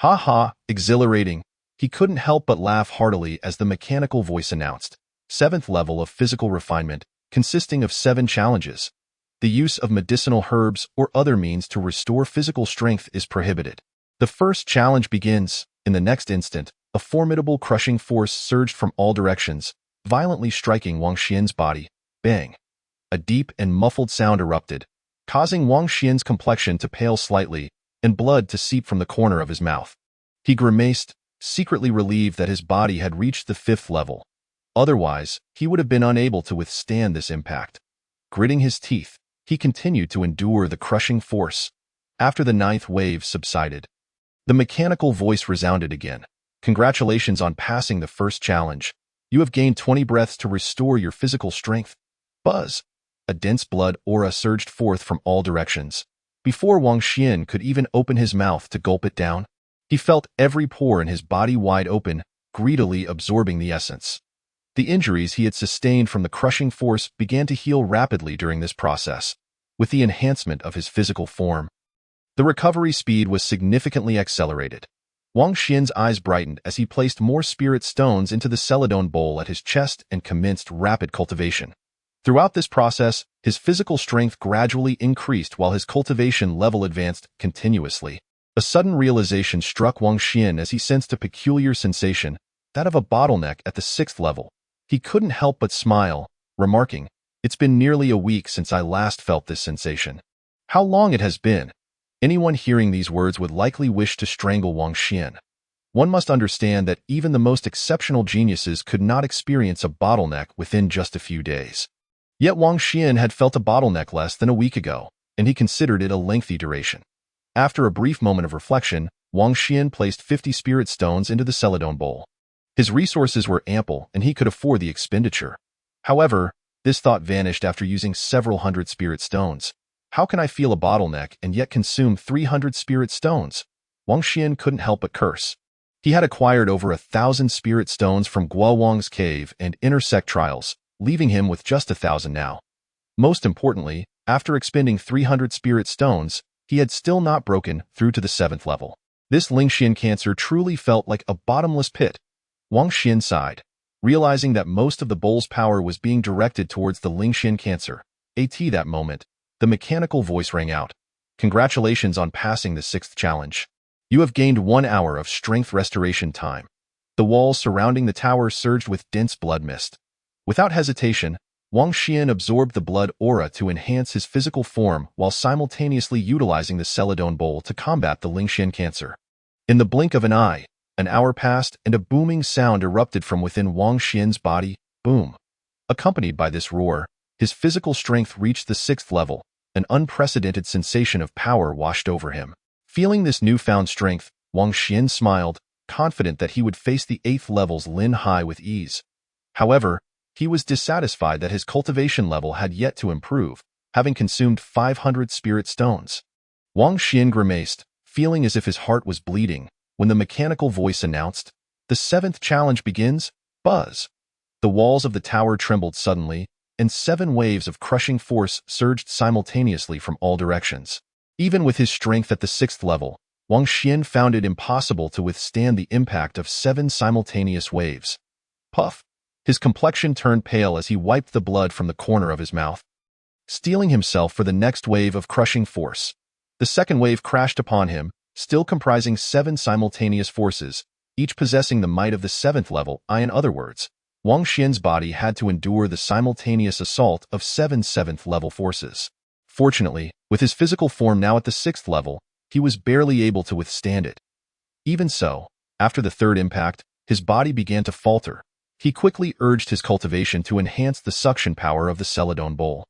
"Ha ha, exhilarating." He couldn't help but laugh heartily as the mechanical voice announced, 7th level of physical refinement, consisting of 7 challenges. The use of medicinal herbs or other means to restore physical strength is prohibited. The first challenge begins. In the next instant, a formidable crushing force surged from all directions, violently striking Wang Xian's body. Bang! A deep and muffled sound erupted, causing Wang Xian's complexion to pale slightly and blood to seep from the corner of his mouth. He grimaced, secretly relieved that his body had reached the 5th level. Otherwise, he would have been unable to withstand this impact. Gritting his teeth, he continued to endure the crushing force. After the 9th wave subsided, the mechanical voice resounded again. "Congratulations on passing the first challenge. You have gained 20 breaths to restore your physical strength." Buzz! A dense blood aura surged forth from all directions. Before Wang Xian could even open his mouth to gulp it down, he felt every pore in his body wide open, greedily absorbing the essence. The injuries he had sustained from the crushing force began to heal rapidly during this process, with the enhancement of his physical form. The recovery speed was significantly accelerated. Wang Xian's eyes brightened as he placed more spirit stones into the celadone bowl at his chest and commenced rapid cultivation. Throughout this process, his physical strength gradually increased while his cultivation level advanced continuously. A sudden realization struck Wang Xian as he sensed a peculiar sensation, that of a bottleneck at the 6th level. He couldn't help but smile, remarking, "It's been nearly a week since I last felt this sensation." How long it has been! Anyone hearing these words would likely wish to strangle Wang Xian. One must understand that even the most exceptional geniuses could not experience a bottleneck within just a few days. Yet Wang Xian had felt a bottleneck less than a week ago, and he considered it a lengthy duration. After a brief moment of reflection, Wang Xian placed 50 spirit stones into the Celadon bowl. His resources were ample, and he could afford the expenditure. However, this thought vanished after using several hundred spirit stones. How can I feel a bottleneck and yet consume 300 spirit stones? Wang Xian couldn't help but curse. He had acquired over 1,000 spirit stones from Guo Wang's cave and intersect trials, leaving him with just 1,000 now. Most importantly, after expending 300 spirit stones, he had still not broken through to the 7th level. This Lingxian cancer truly felt like a bottomless pit. Wang Xian sighed, realizing that most of the bowl's power was being directed towards the Lingxian cancer. At that moment, the mechanical voice rang out. Congratulations on passing the 6th challenge. You have gained 1 hour of strength restoration time. The walls surrounding the tower surged with dense blood mist. Without hesitation, Wang Xian absorbed the blood aura to enhance his physical form while simultaneously utilizing the Celadon bowl to combat the Lingxian cancer. In the blink of an eye, an hour passed and a booming sound erupted from within Wang Xian's body. Boom. Accompanied by this roar, his physical strength reached the 6th level. An unprecedented sensation of power washed over him. Feeling this newfound strength, Wang Xian smiled, confident that he would face the 8th level's Lin Hai with ease. However, he was dissatisfied that his cultivation level had yet to improve, having consumed 500 spirit stones. Wang Xian grimaced, feeling as if his heart was bleeding, when the mechanical voice announced, "The 7th challenge begins." Buzz. The walls of the tower trembled suddenly, and 7 waves of crushing force surged simultaneously from all directions. Even with his strength at the 6th level, Wang Xian found it impossible to withstand the impact of 7 simultaneous waves. Puff! His complexion turned pale as he wiped the blood from the corner of his mouth, steeling himself for the next wave of crushing force. The second wave crashed upon him, still comprising 7 simultaneous forces, each possessing the might of the 7th level. In other words, Wang Xian's body had to endure the simultaneous assault of 7 7th level forces. Fortunately, with his physical form now at the 6th level, he was barely able to withstand it. Even so, after the 3rd impact, his body began to falter. He quickly urged his cultivation to enhance the suction power of the Celadon bowl,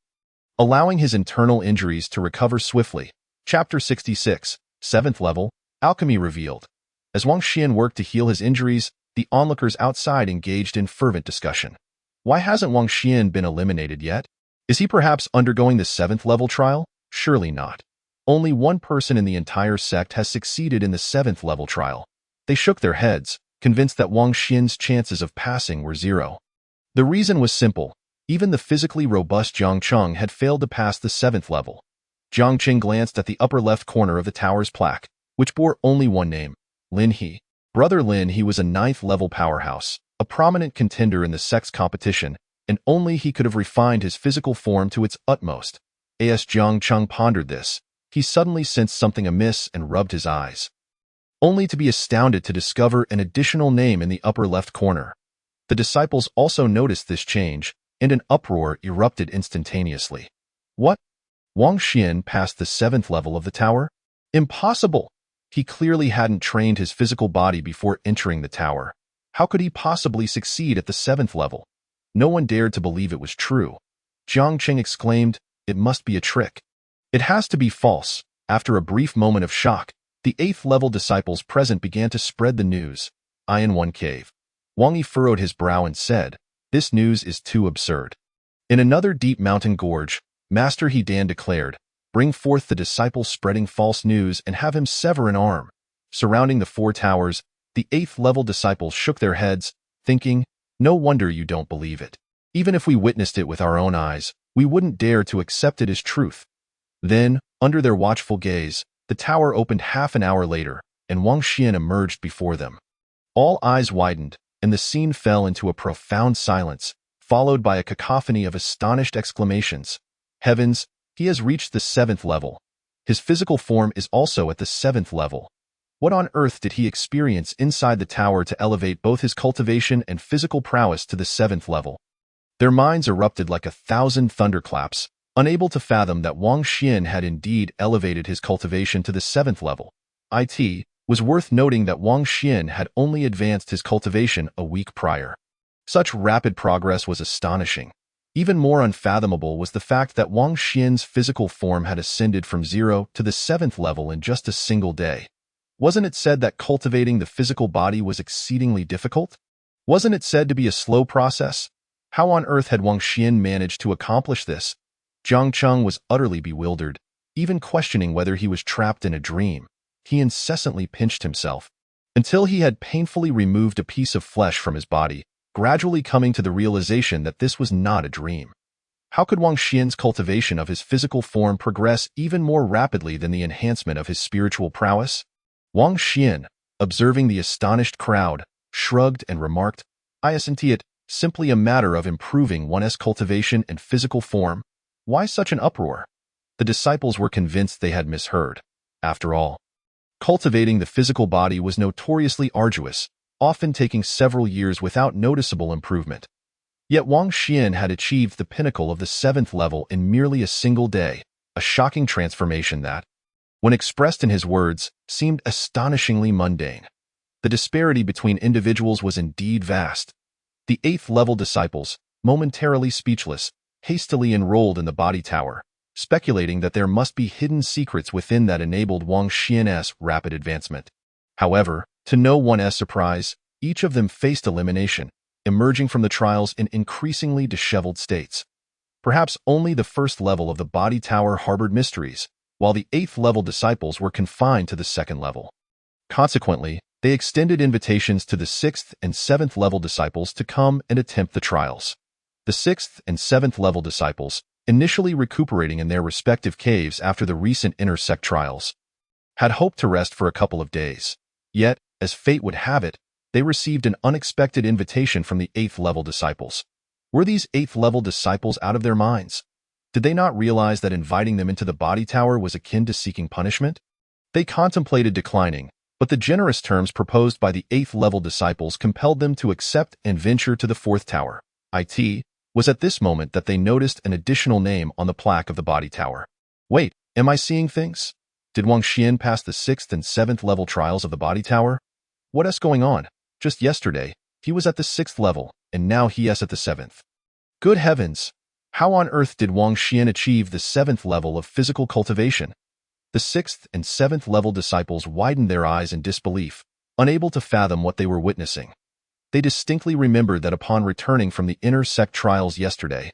allowing his internal injuries to recover swiftly. Chapter 66, 7th level, Alchemy revealed. As Wang Xian worked to heal his injuries, the onlookers outside engaged in fervent discussion. Why hasn't Wang Xian been eliminated yet? Is he perhaps undergoing the 7th level trial? Surely not. Only one person in the entire sect has succeeded in the 7th level trial. They shook their heads, convinced that Wang Xian's chances of passing were 0. The reason was simple. Even the physically robust Jiang Cheng had failed to pass the 7th level. Jiang Cheng glanced at the upper left corner of the tower's plaque, which bore only one name, Lin He. Brother Lin He was a 9th level powerhouse, a prominent contender in the sect's competition, and only he could have refined his physical form to its utmost. As Jiang Cheng pondered this, he suddenly sensed something amiss and rubbed his eyes, only to be astounded to discover an additional name in the upper left corner. The disciples also noticed this change, and an uproar erupted instantaneously. What? Wang Xian passed the 7th level of the tower? Impossible! He clearly hadn't trained his physical body before entering the tower. How could he possibly succeed at the 7th level? No one dared to believe it was true. Jiang Cheng exclaimed, "It must be a trick. It has to be false." After a brief moment of shock, the 8th level disciples present began to spread the news. In one cave, Wang Yi furrowed his brow and said, "This news is too absurd." In another deep mountain gorge, Master He Dan declared, "Bring forth the disciple spreading false news and have him sever an arm." Surrounding the 4 towers, the 8th level disciples shook their heads, thinking, "No wonder you don't believe it. Even if we witnessed it with our own eyes, we wouldn't dare to accept it as truth." Then, under their watchful gaze, the tower opened half an hour later, and Wang Xian emerged before them. All eyes widened, and the scene fell into a profound silence, followed by a cacophony of astonished exclamations. Heavens, he has reached the 7th level. His physical form is also at the 7th level. What on earth did he experience inside the tower to elevate both his cultivation and physical prowess to the 7th level? Their minds erupted like 1,000 thunderclaps, unable to fathom that Wang Xian had indeed elevated his cultivation to the 7th level. was worth noting that Wang Xian had only advanced his cultivation a week prior. Such rapid progress was astonishing. Even more unfathomable was the fact that Wang Xian's physical form had ascended from 0 to the 7th level in just a single day. Wasn't it said that cultivating the physical body was exceedingly difficult? Wasn't it said to be a slow process? How on earth had Wang Xian managed to accomplish this? Jiang Cheng was utterly bewildered, even questioning whether he was trapped in a dream. He incessantly pinched himself until he had painfully removed a piece of flesh from his body, gradually coming to the realization that this was not a dream. How could Wang Xian's cultivation of his physical form progress even more rapidly than the enhancement of his spiritual prowess? Wang Xian, observing the astonished crowd, shrugged and remarked, "Isn't it simply a matter of improving one's cultivation and physical form? Why such an uproar?" The disciples were convinced they had misheard. After all, cultivating the physical body was notoriously arduous, often taking several years without noticeable improvement. Yet Wang Xian had achieved the pinnacle of the 7th level in merely a single day, a shocking transformation that, when expressed in his words, seemed astonishingly mundane. The disparity between individuals was indeed vast. The 8th-level disciples, momentarily speechless, hastily enrolled in the body tower, speculating that there must be hidden secrets within that enabled Wang Xian's rapid advancement. However, to no one's surprise, each of them faced elimination, emerging from the trials in increasingly disheveled states. Perhaps only the 1st level of the body tower harbored mysteries, while the 8th-level disciples were confined to the 2nd level. Consequently, they extended invitations to the 6th and 7th level disciples to come and attempt the trials. The 6th and 7th level disciples, initially recuperating in their respective caves after the recent intersect trials, had hoped to rest for a couple of days. Yet, as fate would have it, they received an unexpected invitation from the 8th-level disciples. Were these 8th-level disciples out of their minds? Did they not realize that inviting them into the body tower was akin to seeking punishment? They contemplated declining, but the generous terms proposed by the 8th-level disciples compelled them to accept and venture to the 4th tower. It was at this moment that they noticed an additional name on the plaque of the body tower. Wait, am I seeing things? Did Wang Xian pass the 6th and 7th level trials of the body tower? What is going on? Just yesterday, he was at the 6th level, and now he is at the 7th. Good heavens! How on earth did Wang Xian achieve the 7th level of physical cultivation? The 6th and 7th level disciples widened their eyes in disbelief, unable to fathom what they were witnessing. They distinctly remembered that upon returning from the intersect trials yesterday,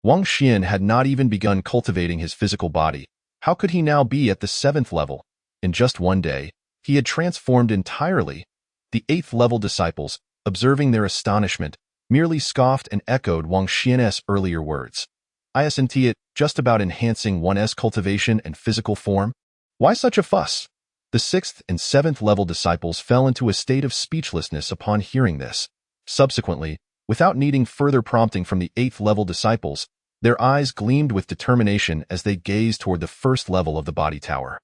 Wang Xian had not even begun cultivating his physical body. How could he now be at the 7th level? In just one day, he had transformed entirely. The 8th-level disciples, observing their astonishment, merely scoffed and echoed Wang Xian's earlier words. Isn't it just about enhancing one's cultivation and physical form? Why such a fuss? The 6th and 7th level disciples fell into a state of speechlessness upon hearing this. Subsequently, without needing further prompting from the 8th level disciples, their eyes gleamed with determination as they gazed toward the 1st level of the body tower.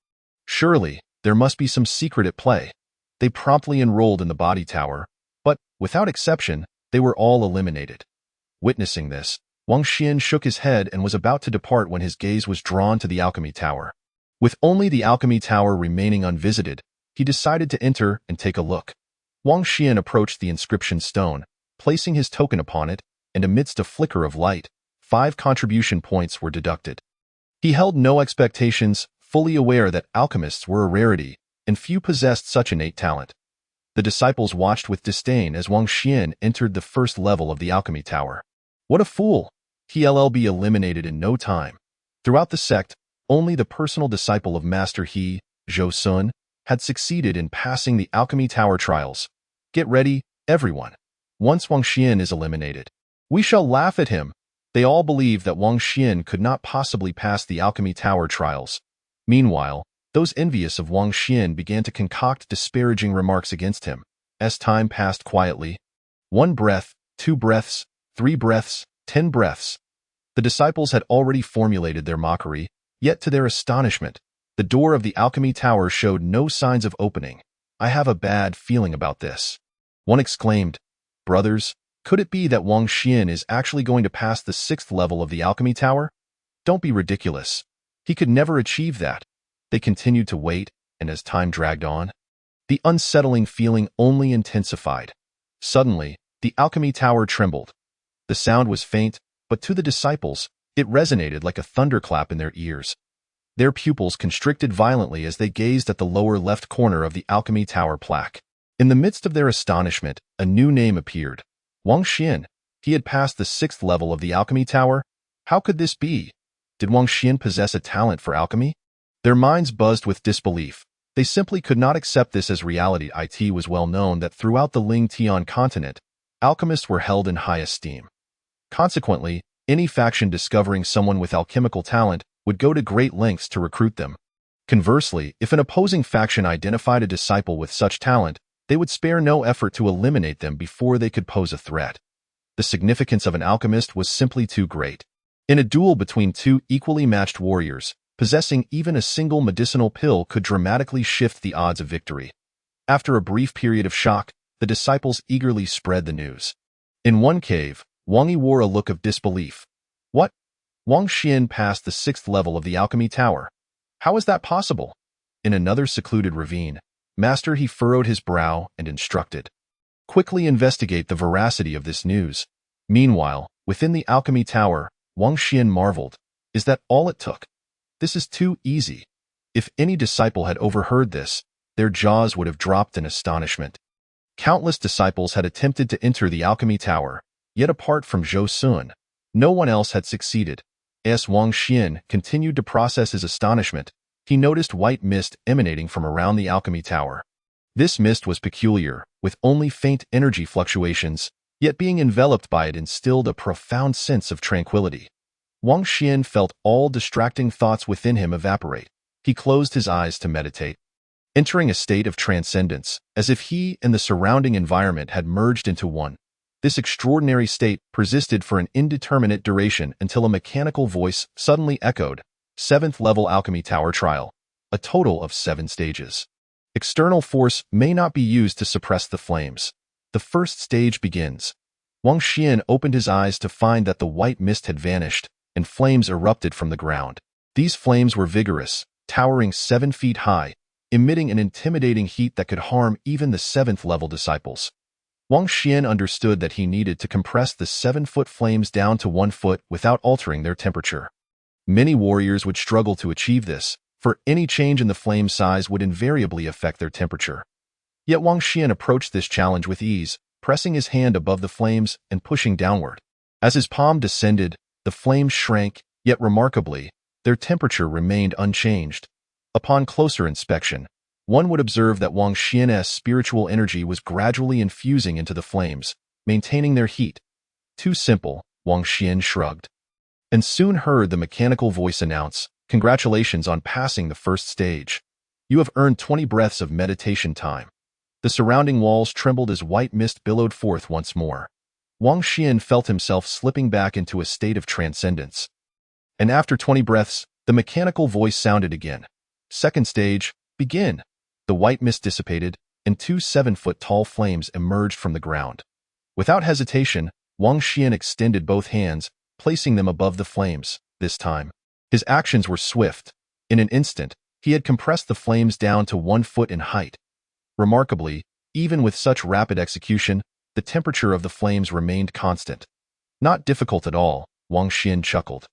Surely, there must be some secret at play. They promptly enrolled in the body tower, but, without exception, they were all eliminated. Witnessing this, Wang Xian shook his head and was about to depart when his gaze was drawn to the alchemy tower. With only the alchemy tower remaining unvisited, he decided to enter and take a look. Wang Xian approached the inscription stone, placing his token upon it, and amidst a flicker of light, 5 contribution points were deducted. He held no expectations, fully aware that alchemists were a rarity, and few possessed such innate talent. The disciples watched with disdain as Wang Xian entered the 1st level of the alchemy tower. What a fool! He'll be eliminated in no time. Throughout the sect, only the personal disciple of Master He, Zhou Sun, had succeeded in passing the alchemy tower trials. Get ready, everyone. Once Wang Xian is eliminated, we shall laugh at him. They all believed that Wang Xian could not possibly pass the alchemy tower trials. Meanwhile, those envious of Wang Xian began to concoct disparaging remarks against him. As time passed quietly, 1 breath, 2 breaths, 3 breaths, 10 breaths. The disciples had already formulated their mockery, yet to their astonishment, the door of the alchemy tower showed no signs of opening. I have a bad feeling about this. One exclaimed, Brothers, could it be that Wang Xian is actually going to pass the 6th level of the alchemy tower? Don't be ridiculous. He could never achieve that. They continued to wait, and as time dragged on, The unsettling feeling only intensified. Suddenly, the alchemy tower trembled. The sound was faint, but to the disciples, it resonated like a thunderclap in their ears. Their pupils constricted violently as they gazed at the lower left corner of the alchemy tower plaque. In the midst of their astonishment, a new name appeared. Wang Xian. He had passed the 6th level of the alchemy tower. How could this be? Did Wang Xian possess a talent for alchemy? Their minds buzzed with disbelief. They simply could not accept this as reality. It was well known that throughout the Ling Tian continent, alchemists were held in high esteem. Consequently, any faction discovering someone with alchemical talent would go to great lengths to recruit them. Conversely, if an opposing faction identified a disciple with such talent, they would spare no effort to eliminate them before they could pose a threat. The significance of an alchemist was simply too great. In a duel between two equally matched warriors, possessing even a single medicinal pill could dramatically shift the odds of victory. After a brief period of shock, the disciples eagerly spread the news. In one cave, Wang Yi wore a look of disbelief. What? Wang Xian passed the 6th level of the alchemy tower. How is that possible? In another secluded ravine, Master He furrowed his brow and instructed. Quickly investigate the veracity of this news. Meanwhile, within the alchemy tower, Wang Xian marveled. Is that all it took? This is too easy. If any disciple had overheard this, their jaws would have dropped in astonishment. Countless disciples had attempted to enter the alchemy tower, yet apart from Zhou Sun, no one else had succeeded. As Wang Xian continued to process his astonishment, he noticed white mist emanating from around the alchemy tower. This mist was peculiar, with only faint energy fluctuations, yet being enveloped by it instilled a profound sense of tranquility. Wang Xian felt all distracting thoughts within him evaporate. He closed his eyes to meditate, entering a state of transcendence, as if he and the surrounding environment had merged into one. This extraordinary state persisted for an indeterminate duration until a mechanical voice suddenly echoed, 7th level alchemy tower trial, a total of 7 stages. External force may not be used to suppress the flames. The first stage begins. Wang Xian opened his eyes to find that the white mist had vanished, and flames erupted from the ground. These flames were vigorous, towering 7 feet high, emitting an intimidating heat that could harm even the 7th level disciples. Wang Xian understood that he needed to compress the 7-foot flames down to 1 foot without altering their temperature. Many warriors would struggle to achieve this, for any change in the flame size would invariably affect their temperature. Yet Wang Xian approached this challenge with ease, pressing his hand above the flames and pushing downward. As his palm descended, the flames shrank, yet remarkably, their temperature remained unchanged. Upon closer inspection, one would observe that Wang Xian's spiritual energy was gradually infusing into the flames, maintaining their heat. Too simple, Wang Xian shrugged, and soon heard the mechanical voice announce, "Congratulations on passing the first stage. You have earned 20 breaths of meditation time." The surrounding walls trembled as white mist billowed forth once more. Wang Xian felt himself slipping back into a state of transcendence. And after 20 breaths, the mechanical voice sounded again. "Second stage, begin." The white mist dissipated, and 2 7-foot-tall flames emerged from the ground. Without hesitation, Wang Xian extended both hands, placing them above the flames. This time, his actions were swift. In an instant, he had compressed the flames down to 1 foot in height. Remarkably, even with such rapid execution, the temperature of the flames remained constant. Not difficult at all, Wang Xian chuckled.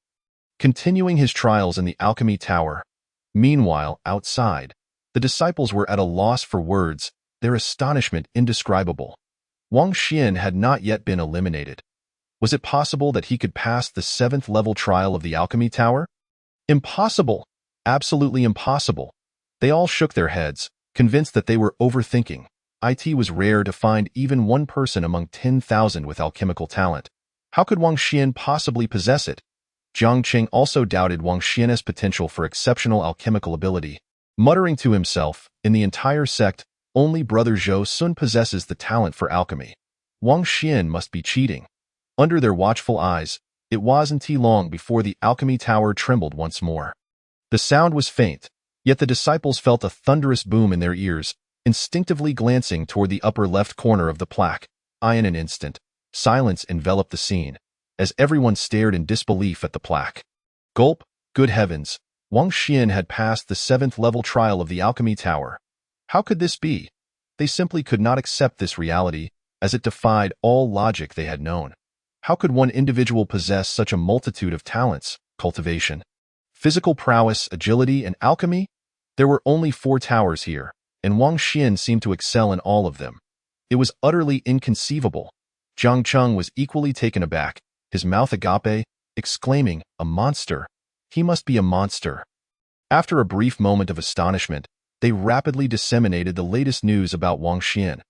Continuing his trials in the alchemy tower. Meanwhile, outside, the disciples were at a loss for words, their astonishment indescribable. Wang Xian had not yet been eliminated. Was it possible that he could pass the 7th level trial of the alchemy tower? Impossible! Absolutely impossible. They all shook their heads, convinced that they were overthinking. It was rare to find even one person among 10,000 with alchemical talent. How could Wang Xian possibly possess it? Jiang Qing also doubted Wang Xian's potential for exceptional alchemical ability. Muttering to himself, in the entire sect, only brother Zhou Sun possesses the talent for alchemy. Wang Xian must be cheating. Under their watchful eyes, it wasn't long before the alchemy tower trembled once more. The sound was faint, yet the disciples felt a thunderous boom in their ears, instinctively glancing toward the upper left corner of the plaque. In an instant, silence enveloped the scene, as everyone stared in disbelief at the plaque. Gulp! Good heavens! Wang Xian had passed the 7th level trial of the alchemy tower. How could this be? They simply could not accept this reality, as it defied all logic they had known. How could one individual possess such a multitude of talents, cultivation, physical prowess, agility, and alchemy? There were only 4 towers here, and Wang Xian seemed to excel in all of them. It was utterly inconceivable. Jiang Cheng was equally taken aback, his mouth agape, exclaiming, "A monster! He must be a monster." After a brief moment of astonishment, they rapidly disseminated the latest news about Wang Xian.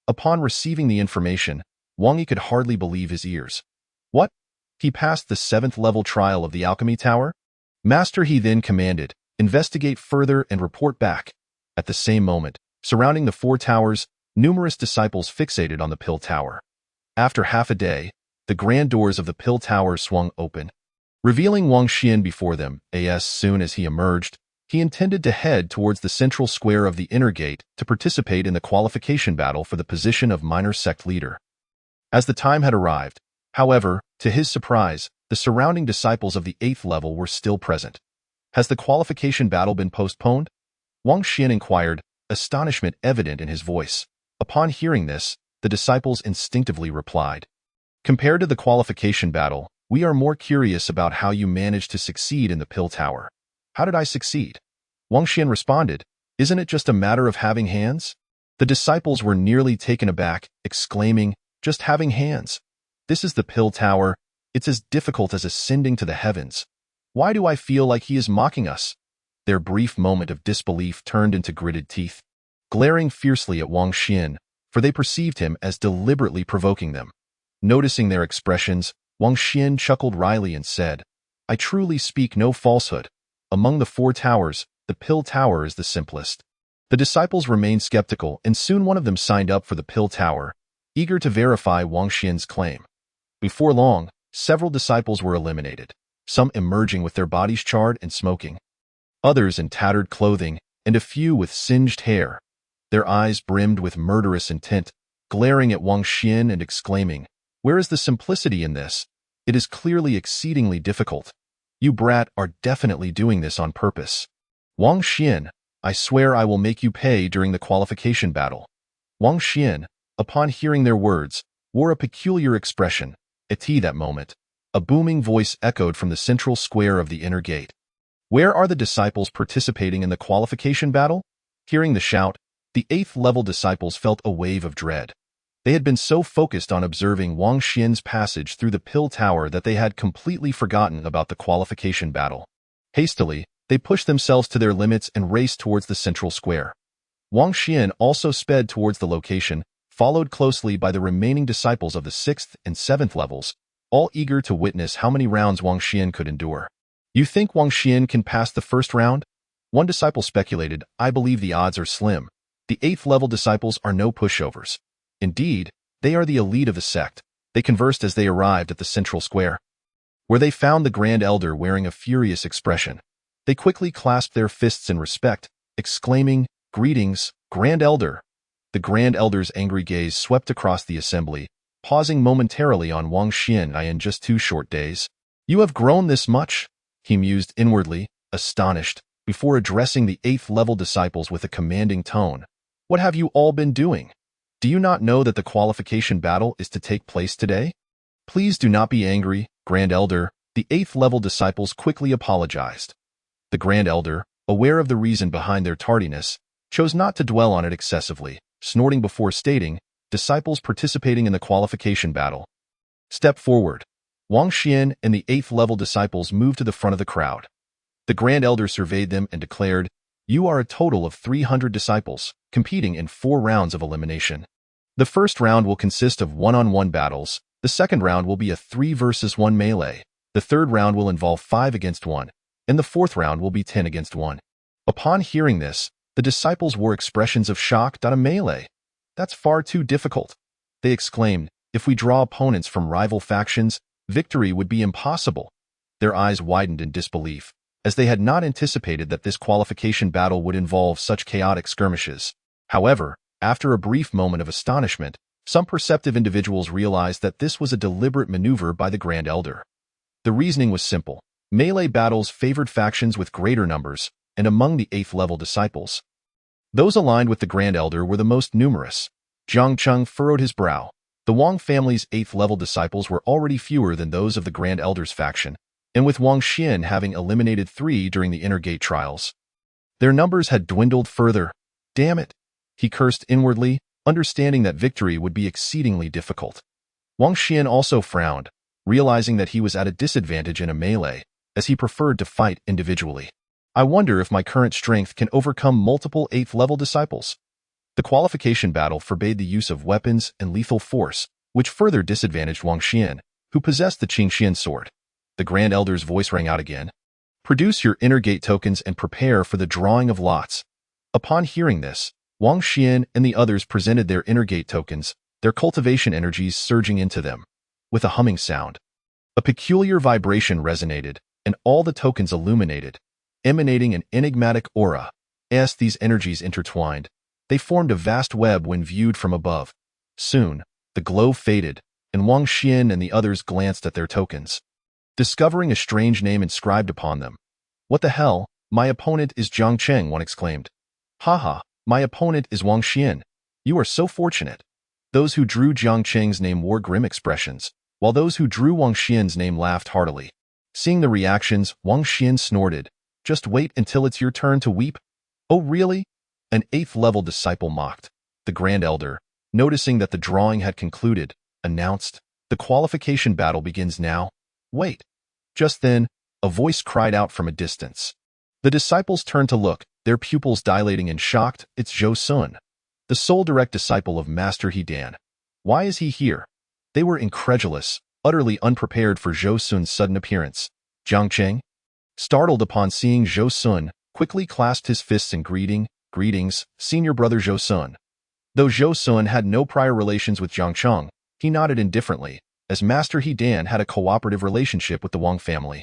Upon receiving the information, Wang Yi could hardly believe his ears. What? He passed the 7th level trial of the Alchemy Tower? Master, he then commanded, investigate further and report back. At the same moment, surrounding the 4 towers, numerous disciples fixated on the Pill Tower. After half a day, the grand doors of the Pill Tower swung open, revealing Wang Xian before them. As soon as he emerged, he intended to head towards the central square of the inner gate to participate in the qualification battle for the position of minor sect leader. As the time had arrived, however, to his surprise, the surrounding disciples of the 8th level were still present. Has the qualification battle been postponed? Wang Xian inquired, astonishment evident in his voice. Upon hearing this, the disciples instinctively replied, "Compared to the qualification battle, we are more curious about how you managed to succeed in the Pill Tower." "How did I succeed?" Wang Xian responded, "Isn't it just a matter of having hands?" The disciples were nearly taken aback, exclaiming, "Just having hands? This is the Pill Tower. It's as difficult as ascending to the heavens. Why do I feel like he is mocking us?" Their brief moment of disbelief turned into gritted teeth, glaring fiercely at Wang Xian, for they perceived him as deliberately provoking them. Noticing their expressions, Wang Xian chuckled wryly and said, "I truly speak no falsehood. Among the 4 towers, the Pill Tower is the simplest." The disciples remained skeptical, and soon one of them signed up for the Pill Tower, eager to verify Wang Xian's claim. Before long, several disciples were eliminated, some emerging with their bodies charred and smoking, others in tattered clothing, and a few with singed hair. Their eyes brimmed with murderous intent, glaring at Wang Xian and exclaiming, "Where is the simplicity in this? It is clearly exceedingly difficult. You brat are definitely doing this on purpose. Wang Xian, I swear I will make you pay during the qualification battle." Wang Xian, upon hearing their words, wore a peculiar expression. At that moment, a booming voice echoed from the central square of the inner gate. "Where are the disciples participating in the qualification battle?" Hearing the shout, the 8th level disciples felt a wave of dread. They had been so focused on observing Wang Xian's passage through the Pill Tower that they had completely forgotten about the qualification battle. Hastily, they pushed themselves to their limits and raced towards the central square. Wang Xian also sped towards the location, followed closely by the remaining disciples of the 6th and 7th levels, all eager to witness how many rounds Wang Xian could endure. "You think Wang Xian can pass the first round?" One disciple speculated. "I believe the odds are slim. The 8th level disciples are no pushovers. Indeed, they are the elite of the sect." They conversed as they arrived at the central square, where they found the Grand Elder wearing a furious expression. They quickly clasped their fists in respect, exclaiming, "Greetings, Grand Elder." The Grand Elder's angry gaze swept across the assembly, pausing momentarily on Wang Xian. "In just 2 short days, you have grown this much?" he mused inwardly, astonished, before addressing the 8th level disciples with a commanding tone. "What have you all been doing? Do you not know that the qualification battle is to take place today?" "Please do not be angry, Grand Elder." The 8th level disciples quickly apologized. The Grand Elder, aware of the reason behind their tardiness, chose not to dwell on it excessively, snorting before stating, "Disciples participating in the qualification battle, step forward." Wang Xian and the 8th level disciples moved to the front of the crowd. The Grand Elder surveyed them and declared, "You are a total of 300 disciples, competing in 4 rounds of elimination. The first round will consist of one-on-one battles, the second round will be a 3 versus 1 melee, the third round will involve 5 against 1, and the fourth round will be 10 against 1. Upon hearing this, the disciples wore expressions of shock. "A melee? That's far too difficult." They exclaimed, "If we draw opponents from rival factions, victory would be impossible." Their eyes widened in disbelief, as they had not anticipated that this qualification battle would involve such chaotic skirmishes. However, after a brief moment of astonishment, some perceptive individuals realized that this was a deliberate maneuver by the Grand Elder. The reasoning was simple. Melee battles favored factions with greater numbers, and among the 8th level disciples, Those aligned with the Grand Elder were the most numerous. Jiang Cheng furrowed his brow. The Wang family's 8th-level disciples were already fewer than those of the Grand Elder's faction, and with Wang Xian having eliminated 3 during the Inner Gate trials, their numbers had dwindled further. Damn it! He cursed inwardly, understanding that victory would be exceedingly difficult. Wang Xian also frowned, realizing that he was at a disadvantage in a melee, as he preferred to fight individually. I wonder if my current strength can overcome multiple 8th-level disciples. The qualification battle forbade the use of weapons and lethal force, which further disadvantaged Wang Xian, who possessed the Qingxian sword. The Grand Elder's voice rang out again. Produce your Inner Gate tokens and prepare for the drawing of lots. Upon hearing this, Wang Xian and the others presented their Inner Gate tokens, their cultivation energies surging into them. With a humming sound, a peculiar vibration resonated, and all the tokens illuminated, emanating an enigmatic aura. As these energies intertwined, they formed a vast web when viewed from above. Soon, the glow faded, and Wang Xian and the others glanced at their tokens, discovering a strange name inscribed upon them. What the hell? My opponent is Jiang Cheng, one exclaimed. Haha, my opponent is Wang Xian. You are so fortunate. Those who drew Jiang Cheng's name wore grim expressions, while those who drew Wang Xian's name laughed heartily. Seeing the reactions, Wang Xian snorted. Just wait until it's your turn to weep. Oh really? An 8th-level disciple mocked. The Grand Elder, noticing that the drawing had concluded, announced, the qualification battle begins now. Wait. Just then, a voice cried out from a distance. The disciples turned to look, their pupils dilating and shocked. It's Zhou Sun, the sole direct disciple of Master He Dan. Why is he here? They were incredulous, utterly unprepared for Zhou Sun's sudden appearance. Jiang Cheng, startled upon seeing Zhou Sun, quickly clasped his fists in greetings, senior brother Zhou Sun. Though Zhou Sun had no prior relations with Jiang Cheng, he nodded indifferently, as Master He Dan had a cooperative relationship with the Wang family.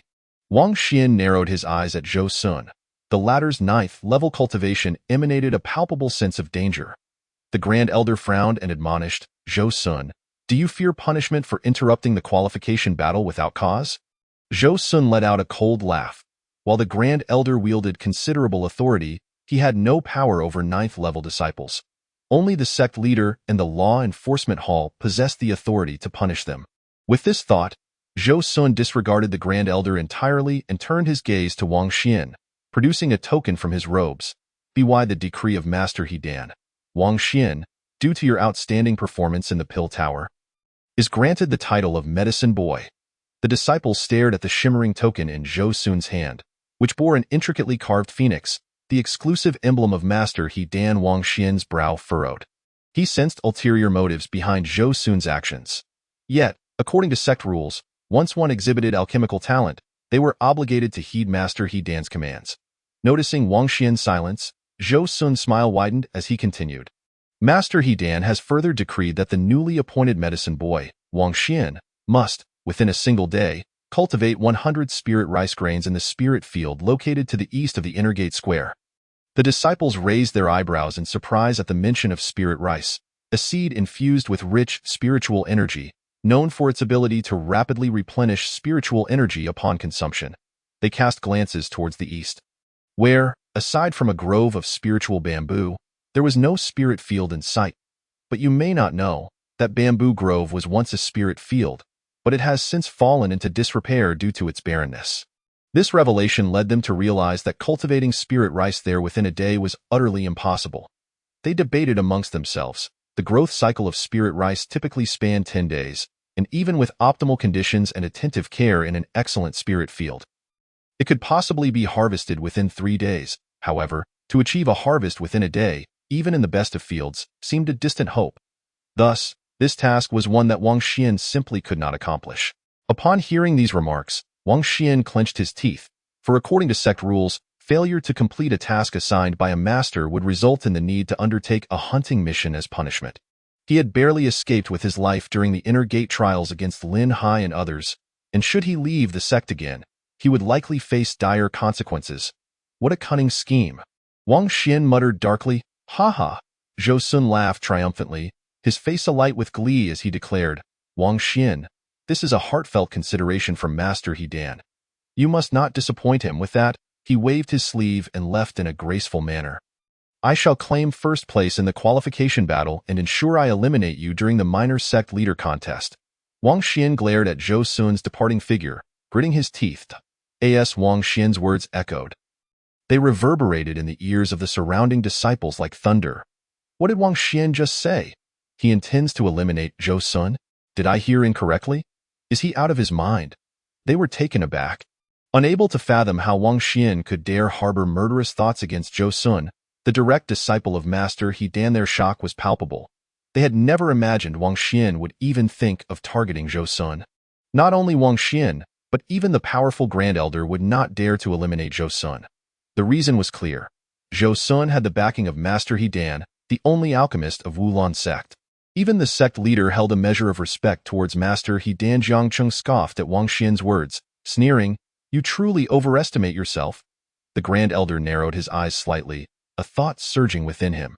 Wang Xian narrowed his eyes at Zhou Sun. The latter's 9th-level cultivation emanated a palpable sense of danger. The Grand Elder frowned and admonished, Zhou Sun, do you fear punishment for interrupting the qualification battle without cause? Zhou Sun let out a cold laugh. While the Grand Elder wielded considerable authority, he had no power over 9th-level disciples. Only the sect leader and the law enforcement hall possessed the authority to punish them. With this thought, Zhou Sun disregarded the Grand Elder entirely and turned his gaze to Wang Xian, producing a token from his robes. By the decree of Master He Dan, Wang Xian, due to your outstanding performance in the Pill Tower, is granted the title of Medicine Boy. The disciples stared at the shimmering token in Zhou Sun's hand, which bore an intricately carved phoenix, the exclusive emblem of Master He Dan. Wang Xian's brow furrowed. He sensed ulterior motives behind Zhou Sun's actions. Yet, according to sect rules, once one exhibited alchemical talent, they were obligated to heed Master He Dan's commands. Noticing Wang Xian's silence, Zhou Sun's smile widened as he continued. Master He Dan has further decreed that the newly appointed medicine boy, Wang Xian, must, within a single day, cultivate 100 spirit rice grains in the spirit field located to the east of the Inner Gate Square. The disciples raised their eyebrows in surprise at the mention of spirit rice, a seed infused with rich spiritual energy, known for its ability to rapidly replenish spiritual energy upon consumption. They cast glances towards the east, where, aside from a grove of spiritual bamboo, there was no spirit field in sight. But you may not know that bamboo grove was once a spirit field, but it has since fallen into disrepair due to its barrenness. This revelation led them to realize that cultivating spirit rice there within a day was utterly impossible. They debated amongst themselves. The growth cycle of spirit rice typically spanned 10 days, and even with optimal conditions and attentive care in an excellent spirit field, it could possibly be harvested within 3 days. However, to achieve a harvest within a day, even in the best of fields, seemed a distant hope. Thus, this task was one that Wang Xian simply could not accomplish. Upon hearing these remarks, Wang Xian clenched his teeth, for according to sect rules, failure to complete a task assigned by a master would result in the need to undertake a hunting mission as punishment. He had barely escaped with his life during the Inner Gate trials against Lin Hai and others, and should he leave the sect again, he would likely face dire consequences. What a cunning scheme! Wang Xian muttered darkly, "Ha ha!" Zhou Sun laughed triumphantly, his face alight with glee as he declared, "Wang Xian, this is a heartfelt consideration from Master He Dan. You must not disappoint him." With that, he waved his sleeve and left in a graceful manner. I shall claim first place in the qualification battle and ensure I eliminate you during the minor sect leader contest. Wang Xian glared at Zhou Sun's departing figure, gritting his teeth. As Wang Xian's words echoed. They reverberated in the ears of the surrounding disciples like thunder. What did Wang Xian just say? He intends to eliminate Zhou Sun? Did I hear incorrectly? Is he out of his mind? They were taken aback. Unable to fathom how Wang Xian could dare harbor murderous thoughts against Zhou Sun, the direct disciple of Master He Dan, their shock was palpable. They had never imagined Wang Xian would even think of targeting Zhou Sun. Not only Wang Xian, but even the powerful Grand Elder would not dare to eliminate Zhou Sun. The reason was clear. Zhou Sun had the backing of Master He Dan, the only alchemist of Wulan sect. Even the sect leader held a measure of respect towards Master He Dan. Jiang Cheng scoffed at Wang Xian's words, sneering, "You truly overestimate yourself." The Grand Elder narrowed his eyes slightly, a thought surging within him.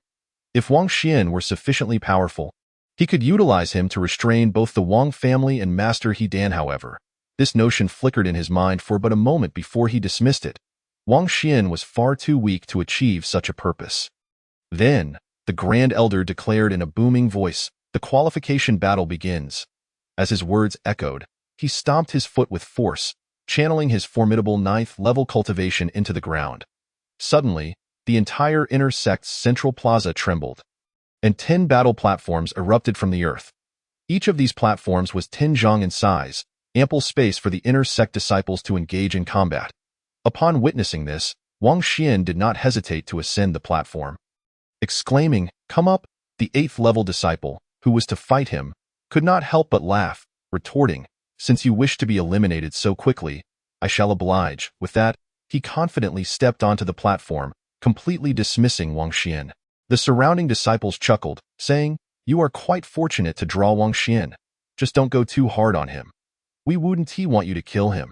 If Wang Xian were sufficiently powerful, he could utilize him to restrain both the Wang family and Master He Dan. However, this notion flickered in his mind for but a moment before he dismissed it. Wang Xian was far too weak to achieve such a purpose. Then, the Grand Elder declared in a booming voice, "The qualification battle begins." As his words echoed, he stomped his foot with force, channeling his formidable 9th-level cultivation into the ground. Suddenly, the entire inner sect's central plaza trembled, and 10 battle platforms erupted from the earth. Each of these platforms was 10 zhang in size, ample space for the inner sect disciples to engage in combat. Upon witnessing this, Wang Xian did not hesitate to ascend the platform. Exclaiming, "Come up," the 8th-level disciple, who was to fight him, could not help but laugh, retorting, "Since you wish to be eliminated so quickly, I shall oblige." With that, he confidently stepped onto the platform, completely dismissing Wang Xian. The surrounding disciples chuckled, saying, "You are quite fortunate to draw Wang Xian. Just don't go too hard on him. We wouldn't want you to kill him."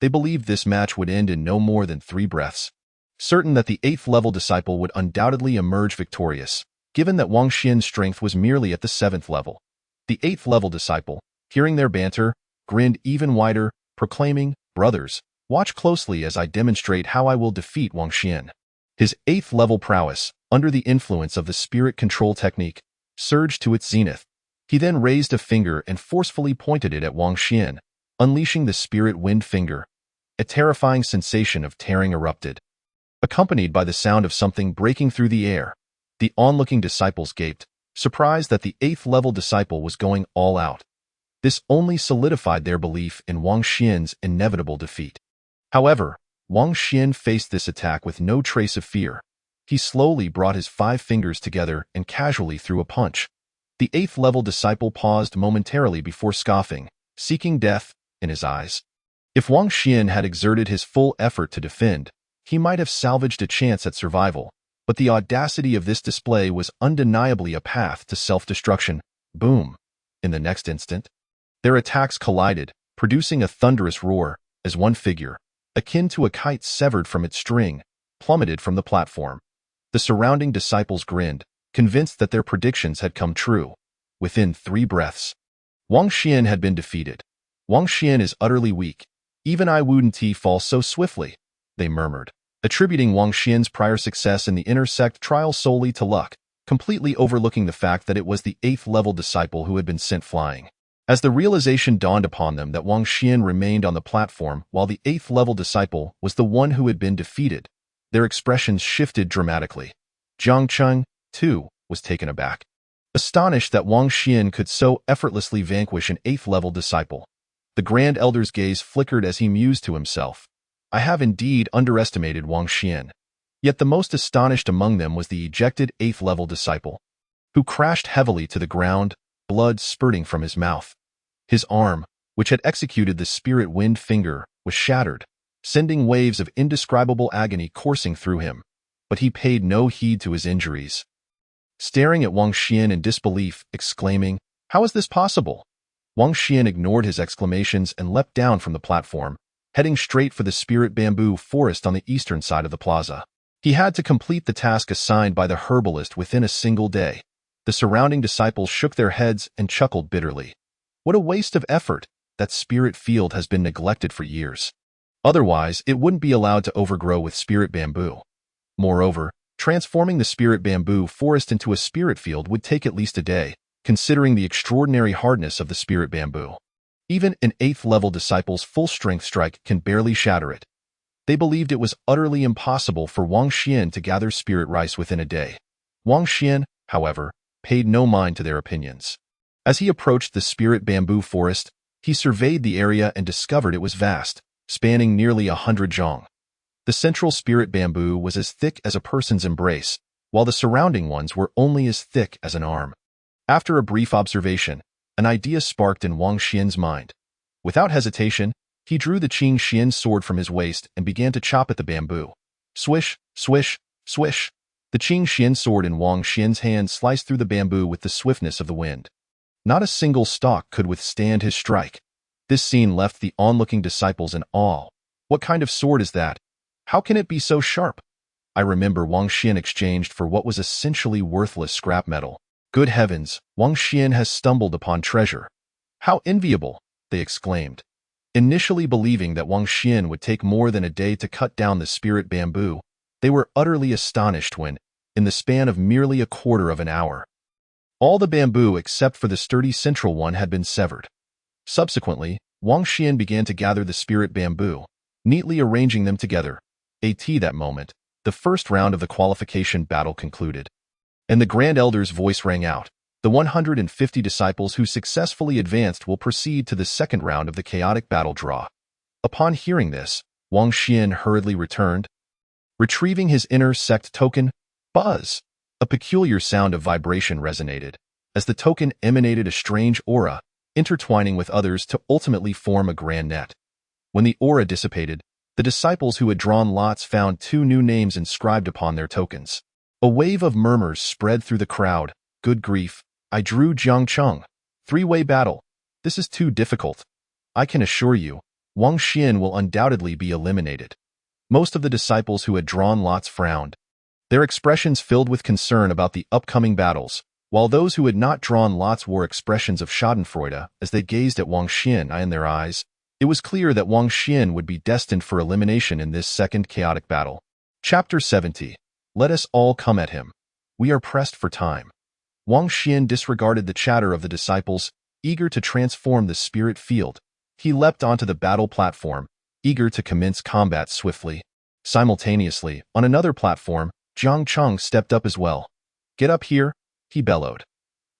They believed this match would end in no more than 3 breaths. Certain that the 8th-level disciple would undoubtedly emerge victorious, given that Wang Xian's strength was merely at the 7th level. The 8th-level disciple, hearing their banter, grinned even wider, proclaiming, "Brothers, watch closely as I demonstrate how I will defeat Wang Xian." His 8th-level prowess, under the influence of the spirit control technique, surged to its zenith. He then raised a finger and forcefully pointed it at Wang Xian, unleashing the spirit wind finger. A terrifying sensation of tearing erupted, accompanied by the sound of something breaking through the air. The onlooking disciples gaped, surprised that the 8th-level disciple was going all out. This only solidified their belief in Wang Xian's inevitable defeat. However, Wang Xian faced this attack with no trace of fear. He slowly brought his 5 fingers together and casually threw a punch. The 8th-level disciple paused momentarily before scoffing, seeking death in his eyes. If Wang Xian had exerted his full effort to defend, he might have salvaged a chance at survival, but the audacity of this display was undeniably a path to self-destruction. Boom! In the next instant, their attacks collided, producing a thunderous roar, as one figure, akin to a kite severed from its string, plummeted from the platform. The surrounding disciples grinned, convinced that their predictions had come true. Within 3 breaths, Wang Xian had been defeated. "Wang Xian is utterly weak. Even I wouldn't fall so swiftly," they murmured, attributing Wang Xian's prior success in the inner sect trial solely to luck, completely overlooking the fact that it was the 8th-level disciple who had been sent flying. As the realization dawned upon them that Wang Xian remained on the platform while the 8th-level disciple was the one who had been defeated, their expressions shifted dramatically. Jiang Cheng, too, was taken aback, astonished that Wang Xian could so effortlessly vanquish an 8th-level disciple. The Grand Elder's gaze flickered as he mused to himself, "I have indeed underestimated Wang Xian." Yet the most astonished among them was the ejected 8th-level disciple, who crashed heavily to the ground, blood spurting from his mouth. His arm, which had executed the spirit wind finger, was shattered, sending waves of indescribable agony coursing through him, but he paid no heed to his injuries. Staring at Wang Xian in disbelief, exclaiming, "How is this possible?" Wang Xian ignored his exclamations and leapt down from the platform, heading straight for the spirit bamboo forest on the eastern side of the plaza. He had to complete the task assigned by the herbalist within a single day. The surrounding disciples shook their heads and chuckled bitterly. What a waste of effort! That spirit field has been neglected for years. Otherwise, it wouldn't be allowed to overgrow with spirit bamboo. Moreover, Transforming the spirit bamboo forest into a spirit field would take at least a day, considering the extraordinary hardness of the spirit bamboo. Even an 8th-level disciple's full-strength strike can barely shatter it. They believed it was utterly impossible for Wang Xian to gather spirit rice within a day. Wang Xian, however, paid no mind to their opinions. As he approached the spirit bamboo forest, he surveyed the area and discovered it was vast, spanning nearly 100 zhong. The central spirit bamboo was as thick as a person's embrace, while the surrounding ones were only as thick as an arm. After a brief observation, an idea sparked in Wang Xian's mind. Without hesitation, he drew the Qing Xian sword from his waist and began to chop at the bamboo. Swish, swish, swish. The Qing Xian sword in Wang Xian's hand sliced through the bamboo with the swiftness of the wind. Not a single stalk could withstand his strike. This scene left the onlooking disciples in awe. What kind of sword is that? How can it be so sharp? I remember Wang Xian exchanged for what was essentially worthless scrap metal. Good heavens, Wang Xian has stumbled upon treasure. How enviable, they exclaimed. Initially believing that Wang Xian would take more than a day to cut down the spirit bamboo, they were utterly astonished when, in the span of merely a quarter of an hour, all the bamboo except for the sturdy central one had been severed. Subsequently, Wang Xian began to gather the spirit bamboo, neatly arranging them together. That moment, the first round of the qualification battle concluded. And the Grand Elder's voice rang out. The 150 disciples who successfully advanced will proceed to the second round of the chaotic battle draw. Upon hearing this, Wang Xian hurriedly returned, retrieving his inner sect token, Buzz. A peculiar sound of vibration resonated, as the token emanated a strange aura, intertwining with others to ultimately form a grand net. When the aura dissipated, the disciples who had drawn lots found 2 new names inscribed upon their tokens. A wave of murmurs spread through the crowd. Good grief, I drew Jiang Cheng. 3-way battle. This is too difficult. I can assure you, Wang Xian will undoubtedly be eliminated. Most of the disciples who had drawn lots frowned, their expressions filled with concern about the upcoming battles, while those who had not drawn lots wore expressions of schadenfreude as they gazed at Wang Xian. In their eyes, it was clear that Wang Xian would be destined for elimination in this second chaotic battle. Chapter 70. Let us all come at him. We are pressed for time. Wang Xian disregarded the chatter of the disciples, eager to transform the spirit field. He leapt onto the battle platform, eager to commence combat swiftly. Simultaneously, on another platform, Jiang Cheng stepped up as well. Get up here, he bellowed.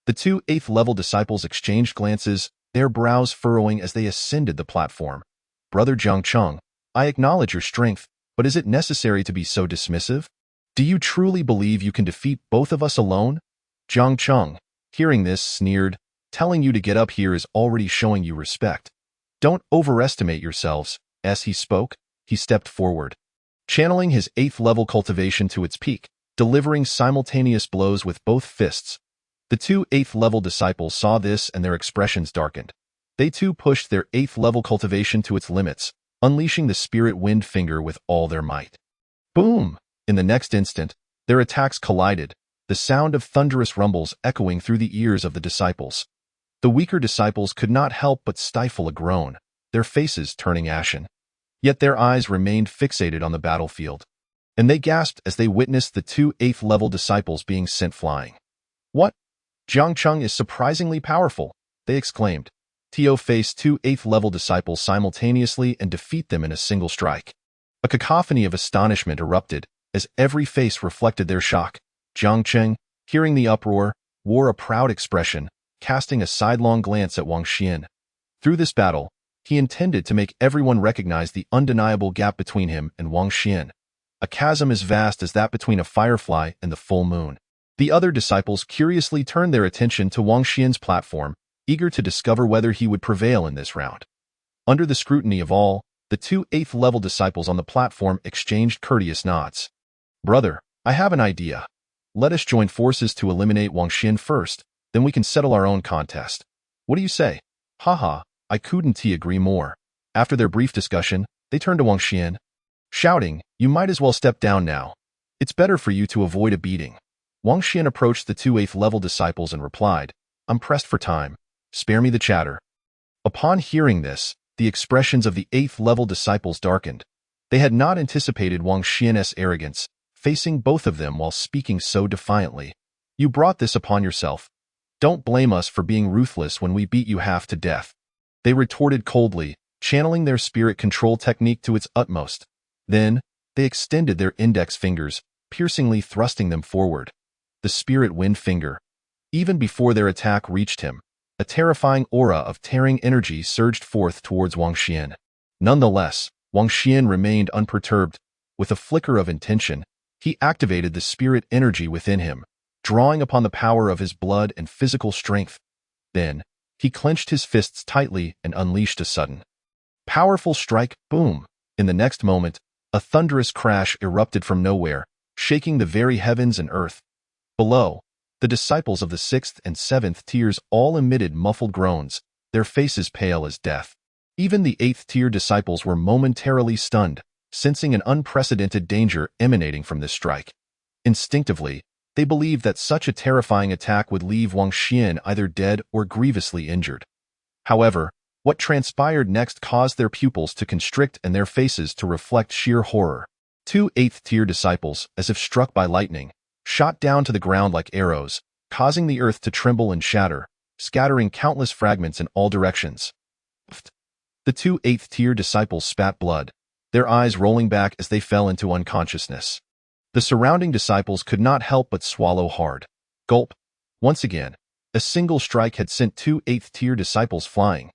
The 2 8th-level disciples exchanged glances, their brows furrowing as they ascended the platform. Brother Jiang Cheng, I acknowledge your strength, but is it necessary to be so dismissive? Do you truly believe you can defeat both of us alone? Jiang Cheng, hearing this, sneered. Telling you to get up here is already showing you respect. Don't overestimate yourselves. As he spoke, he stepped forward, channeling his 8th-level cultivation to its peak, delivering simultaneous blows with both fists. The 2 8th-level disciples saw this and their expressions darkened. They too pushed their 8th-level cultivation to its limits, unleashing the spirit wind finger with all their might. Boom! In the next instant, their attacks collided, the sound of thunderous rumbles echoing through the ears of the disciples. The weaker disciples could not help but stifle a groan, their faces turning ashen. Yet their eyes remained fixated on the battlefield, and they gasped as they witnessed the 2 8th-level disciples being sent flying. What? Jiang Cheng is surprisingly powerful, they exclaimed. Tio faced 2 8th-level disciples simultaneously and defeat them in a single strike. A cacophony of astonishment erupted, as every face reflected their shock. Jiang Cheng, hearing the uproar, wore a proud expression, casting a sidelong glance at Wang Xian. Through this battle, he intended to make everyone recognize the undeniable gap between him and Wang Xian. A chasm as vast as that between a firefly and the full moon. The other disciples curiously turned their attention to Wang Xian's platform, eager to discover whether he would prevail in this round. Under the scrutiny of all, the 2 8th-level disciples on the platform exchanged courteous nods. Brother, I have an idea. Let us join forces to eliminate Wang Xian first, then we can settle our own contest. What do you say? Haha, I couldn't agree more. After their brief discussion, they turned to Wang Xian, shouting, You might as well step down now. It's better for you to avoid a beating. Wang Xian approached the 2 8th-level disciples and replied, I'm pressed for time. Spare me the chatter. Upon hearing this, the expressions of the 8th-level disciples darkened. They had not anticipated Wang Xian's arrogance, facing both of them while speaking so defiantly. "You brought this upon yourself. Don't blame us for being ruthless when we beat you half to death." They retorted coldly, channeling their spirit control technique to its utmost. Then, they extended their index fingers, piercingly thrusting them forward. The spirit wind finger. Even before their attack reached him, a terrifying aura of tearing energy surged forth towards Wang Xian. Nonetheless, Wang Xian remained unperturbed. With a flicker of intention, he activated the spirit energy within him, drawing upon the power of his blood and physical strength. Then, he clenched his fists tightly and unleashed a sudden, powerful strike. Boom! In the next moment, a thunderous crash erupted from nowhere, shaking the very heavens and earth. Below, the disciples of the 6th and 7th tiers all emitted muffled groans, their faces pale as death. Even the 8th tier disciples were momentarily stunned, sensing an unprecedented danger emanating from this strike. Instinctively, they believed that such a terrifying attack would leave Wang Xian either dead or grievously injured. However, what transpired next caused their pupils to constrict and their faces to reflect sheer horror. 2 8th-tier disciples, as if struck by lightning, shot down to the ground like arrows, causing the earth to tremble and shatter, scattering countless fragments in all directions. The 2 8th-tier disciples spat blood, their eyes rolling back as they fell into unconsciousness. The surrounding disciples could not help but swallow hard. Gulp. Once again, a single strike had sent 2 8th-tier disciples flying.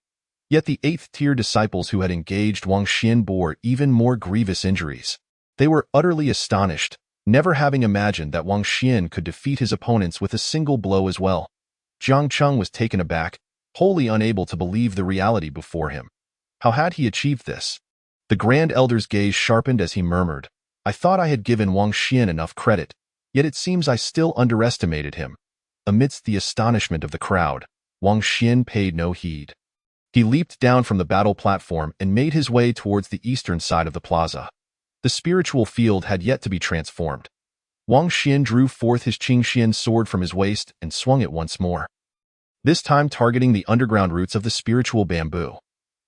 Yet the 8th-tier disciples who had engaged Wang Xian bore even more grievous injuries. They were utterly astonished, never having imagined that Wang Xian could defeat his opponents with a single blow as well. Jiang Cheng was taken aback, wholly unable to believe the reality before him. How had he achieved this? The Grand Elder's gaze sharpened as he murmured, "I thought I had given Wang Xian enough credit, yet it seems I still underestimated him." Amidst the astonishment of the crowd, Wang Xian paid no heed. He leaped down from the battle platform and made his way towards the eastern side of the plaza. The spiritual field had yet to be transformed. Wang Xian drew forth his Qingxian sword from his waist and swung it once more, this time targeting the underground roots of the spiritual bamboo.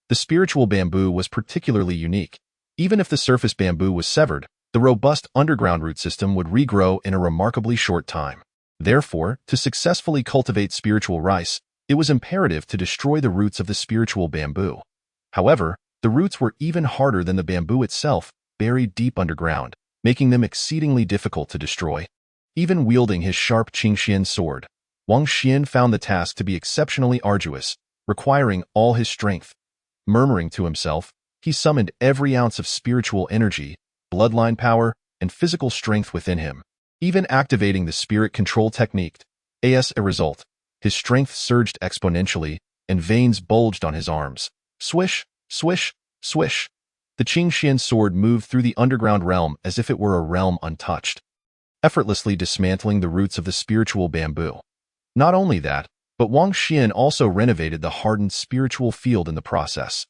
The spiritual bamboo was particularly unique. Even if the surface bamboo was severed, the robust underground root system would regrow in a remarkably short time. Therefore, to successfully cultivate spiritual rice, it was imperative to destroy the roots of the spiritual bamboo. However, the roots were even harder than the bamboo itself, buried deep underground, making them exceedingly difficult to destroy. Even wielding his sharp Qingxian sword, Wang Xian found the task to be exceptionally arduous, requiring all his strength. Murmuring to himself, he summoned every ounce of spiritual energy, bloodline power, and physical strength within him. Even activating the spirit control technique, as a result, his strength surged exponentially, and veins bulged on his arms. Swish, swish, swish. The Qingxian sword moved through the underground realm as if it were a realm untouched, effortlessly dismantling the roots of the spiritual bamboo. Not only that, but Wang Xian also renovated the hardened spiritual field in the process.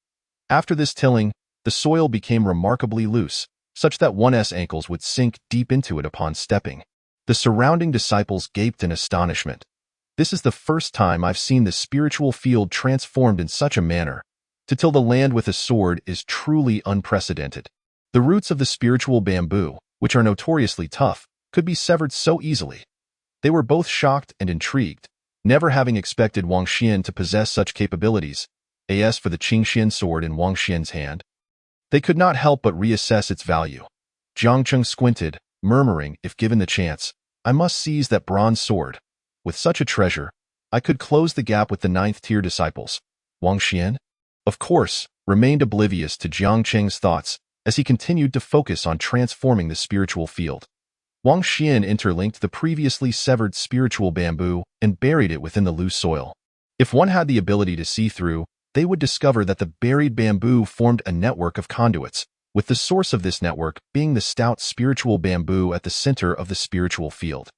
After this tilling, the soil became remarkably loose, such that one's ankles would sink deep into it upon stepping. The surrounding disciples gaped in astonishment. This is the first time I've seen the spiritual field transformed in such a manner. To till the land with a sword is truly unprecedented. The roots of the spiritual bamboo, which are notoriously tough, could be severed so easily. They were both shocked and intrigued, never having expected Wang Xian to possess such capabilities. As for the Qingxian sword in Wang Xian's hand, they could not help but reassess its value. Jiang Cheng squinted, murmuring, "If given the chance, I must seize that bronze sword. With such a treasure, I could close the gap with the 9th-tier disciples." Wang Xian, of course, remained oblivious to Jiang Cheng's thoughts as he continued to focus on transforming the spiritual field. Wang Xian interlinked the previously severed spiritual bamboo and buried it within the loose soil. If one had the ability to see through, they would discover that the buried bamboo formed a network of conduits, with the source of this network being the stout spiritual bamboo at the center of the spiritual field.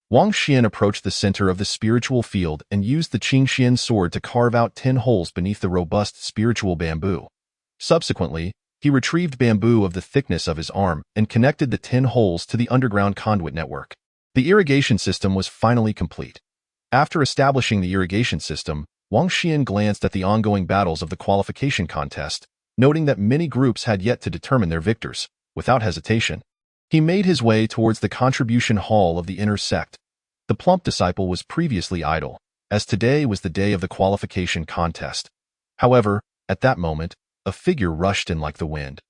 Wang Xian approached the center of the spiritual field and used the Qingxian sword to carve out 10 holes beneath the robust spiritual bamboo. Subsequently, he retrieved bamboo of the thickness of his arm and connected the 10 holes to the underground conduit network. The irrigation system was finally complete. After establishing the irrigation system, Wang Xian glanced at the ongoing battles of the qualification contest, noting that many groups had yet to determine their victors. Without hesitation, He made his way towards the contribution hall of the inner sect. The plump disciple was previously idle, as today was the day of the qualification contest. However, at that moment, a figure rushed in like the wind.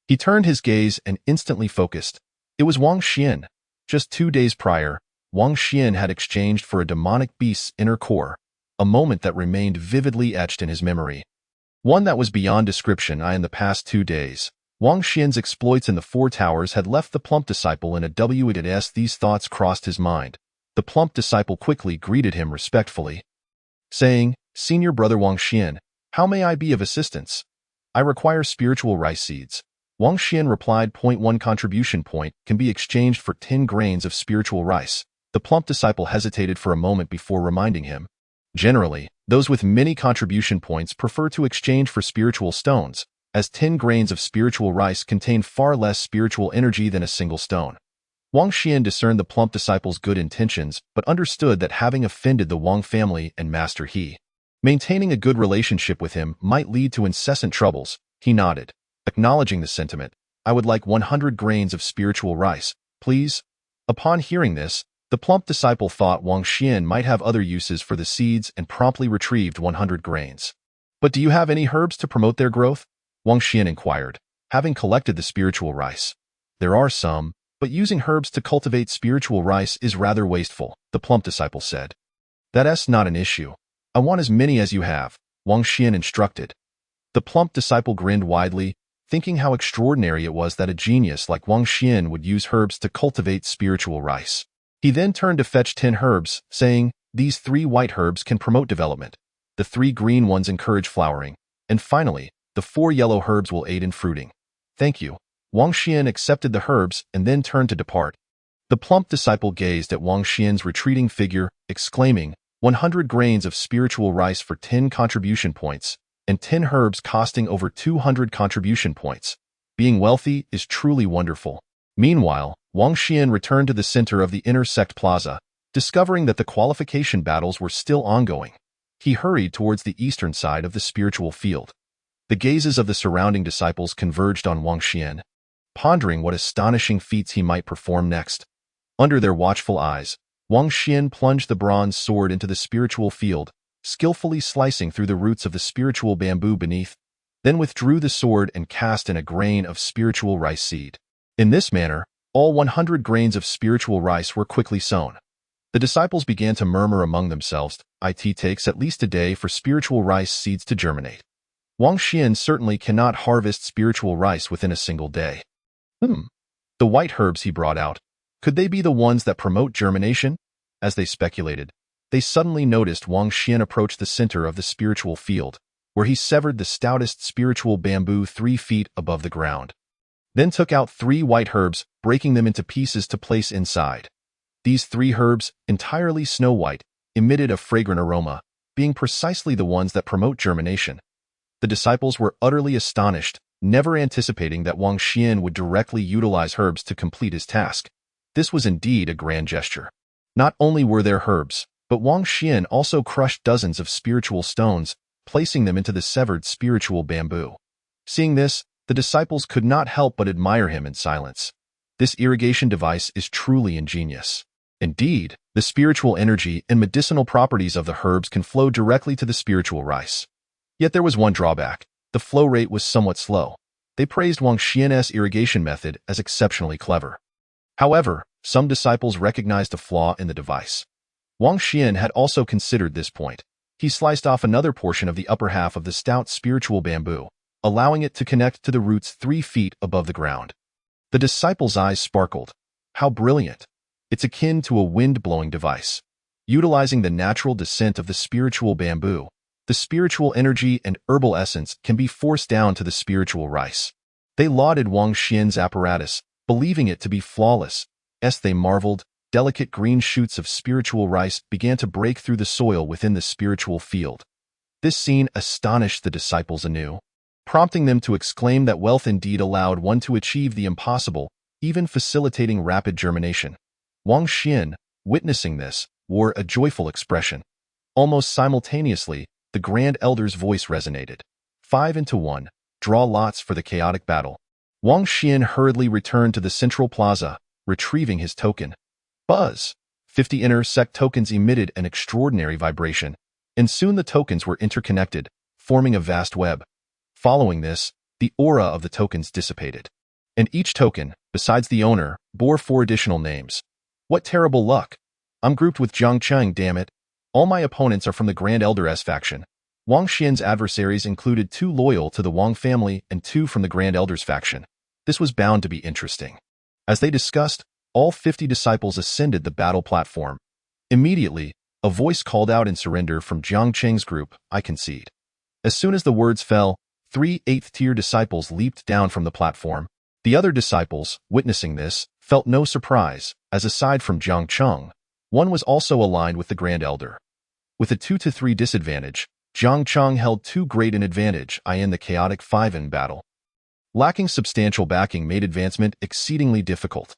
He turned his gaze and instantly focused. It was Wang Xian. Just 2 days prior, Wang Xian had exchanged for a demonic beast's inner core, a moment that remained vividly etched in his memory. One that was beyond description. In the past 2 days, Wang Xian's exploits in the Four Towers had left the plump disciple in a w.s. These thoughts crossed his mind. The plump disciple quickly greeted him respectfully, saying, "Senior brother Wang Xian, how may I be of assistance? I require spiritual rice seeds." Wang Xian replied, "1 contribution point can be exchanged for 10 grains of spiritual rice." The plump disciple hesitated for a moment before reminding him. Generally, those with many contribution points prefer to exchange for spiritual stones, as 10 grains of spiritual rice contain far less spiritual energy than a single stone. Wang Xian discerned the plump disciple's good intentions, but understood that having offended the Wang family and Master He, maintaining a good relationship with him might lead to incessant troubles. He nodded, acknowledging the sentiment. "I would like 100 grains of spiritual rice, please." Upon hearing this, the plump disciple thought Wang Xian might have other uses for the seeds and promptly retrieved 100 grains. "But do you have any herbs to promote their growth?" Wang Xian inquired, having collected the spiritual rice. "There are some, but using herbs to cultivate spiritual rice is rather wasteful," the plump disciple said. "That's not an issue. I want as many as you have," Wang Xian instructed. The plump disciple grinned widely, thinking how extraordinary it was that a genius like Wang Xian would use herbs to cultivate spiritual rice. He then turned to fetch 10 herbs, saying, "These 3 white herbs can promote development. The 3 green ones encourage flowering. And finally, the 4 yellow herbs will aid in fruiting." "Thank you." Wang Xian accepted the herbs and then turned to depart. The plump disciple gazed at Wang Xian's retreating figure, exclaiming, 100 grains of spiritual rice for 10 contribution points, and 10 herbs costing over 200 contribution points. Being wealthy is truly wonderful. Meanwhile, Wang Xian returned to the center of the inner sect plaza, discovering that the qualification battles were still ongoing. He hurried towards the eastern side of the spiritual field. The gazes of the surrounding disciples converged on Wang Xian, pondering what astonishing feats he might perform next. Under their watchful eyes, Wang Xian plunged the bronze sword into the spiritual field, skillfully slicing through the roots of the spiritual bamboo beneath, then withdrew the sword and cast in a grain of spiritual rice seed. In this manner, all 100 grains of spiritual rice were quickly sown. The disciples began to murmur among themselves, "It takes at least a day for spiritual rice seeds to germinate. Wang Xian certainly cannot harvest spiritual rice within a single day." The white herbs he brought out, could they be the ones that promote germination? As they speculated, they suddenly noticed Wang Xian approach the center of the spiritual field, where he severed the stoutest spiritual bamboo 3 feet above the ground. Then took out 3 white herbs, breaking them into pieces to place inside. These 3 herbs, entirely snow-white, emitted a fragrant aroma, being precisely the ones that promote germination. The disciples were utterly astonished, never anticipating that Wang Xian would directly utilize herbs to complete his task. This was indeed a grand gesture. Not only were there herbs, but Wang Xian also crushed dozens of spiritual stones, placing them into the severed spiritual bamboo. Seeing this, the disciples could not help but admire him in silence. This irrigation device is truly ingenious. Indeed, the spiritual energy and medicinal properties of the herbs can flow directly to the spiritual rice. Yet there was one drawback. The flow rate was somewhat slow. They praised Wang Xian's irrigation method as exceptionally clever. However, some disciples recognized a flaw in the device. Wang Xian had also considered this point. He sliced off another portion of the upper half of the stout spiritual bamboo, allowing it to connect to the roots 3 feet above the ground. The disciples' eyes sparkled. How brilliant! It's akin to a wind-blowing device. Utilizing the natural descent of the spiritual bamboo, the spiritual energy and herbal essence can be forced down to the spiritual rice. They lauded Wang Xian's apparatus, believing it to be flawless. As they marveled, delicate green shoots of spiritual rice began to break through the soil within the spiritual field. This scene astonished the disciples anew, prompting them to exclaim that wealth indeed allowed one to achieve the impossible, even facilitating rapid germination. Wang Xian, witnessing this, wore a joyful expression. Almost simultaneously, the Grand Elder's voice resonated. 5 into 1, draw lots for the chaotic battle. Wang Xian hurriedly returned to the central plaza, retrieving his token. Buzz! 50 inner sect tokens emitted an extraordinary vibration, and soon the tokens were interconnected, forming a vast web. Following this, the aura of the tokens dissipated. And each token, besides the owner, bore 4 additional names. What terrible luck! I'm grouped with Jiang Cheng, damn it. All my opponents are from the Grand Elder S faction. Wang Xian's adversaries included 2 loyal to the Wang family and 2 from the Grand Elders faction. This was bound to be interesting. As they discussed, all 50 disciples ascended the battle platform. Immediately, a voice called out in surrender from Jiang Cheng's group, I concede. As soon as the words fell, 3 8th-tier disciples leaped down from the platform. The other disciples, witnessing this, felt no surprise, as aside from Jiang Cheng, one was also aligned with the Grand Elder. With a 2-3 disadvantage, Jiang Cheng held too great an advantage in the chaotic 5-in battle. Lacking substantial backing made advancement exceedingly difficult.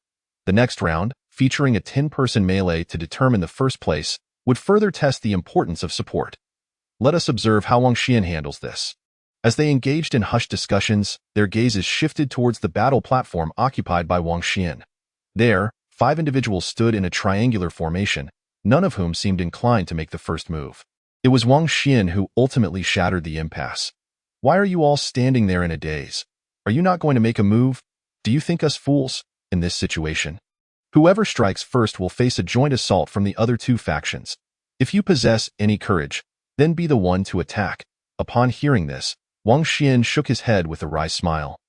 The next round, featuring a 10-person melee to determine the first place, would further test the importance of support. Let us observe how Wang Xian handles this. As they engaged in hushed discussions, their gazes shifted towards the battle platform occupied by Wang Xian. There, 5 individuals stood in a triangular formation, none of whom seemed inclined to make the first move. It was Wang Xian who ultimately shattered the impasse. Why are you all standing there in a daze? Are you not going to make a move? Do you think us fools? In this situation, whoever strikes first will face a joint assault from the other 2 factions. If you possess any courage, then be the one to attack. Upon hearing this, Wang Xian shook his head with a wry smile.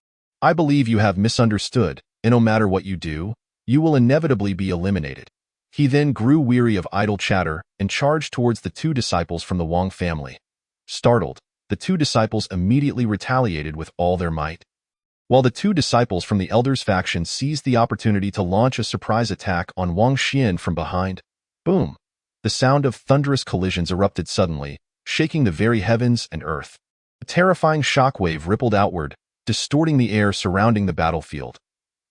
I believe you have misunderstood, and no matter what you do, you will inevitably be eliminated. He then grew weary of idle chatter and charged towards the 2 disciples from the Wang family. Startled, the 2 disciples immediately retaliated with all their might. While the 2 disciples from the Elders faction seized the opportunity to launch a surprise attack on Wang Xian from behind, boom! The sound of thunderous collisions erupted suddenly, shaking the very heavens and earth. A terrifying shockwave rippled outward, distorting the air surrounding the battlefield.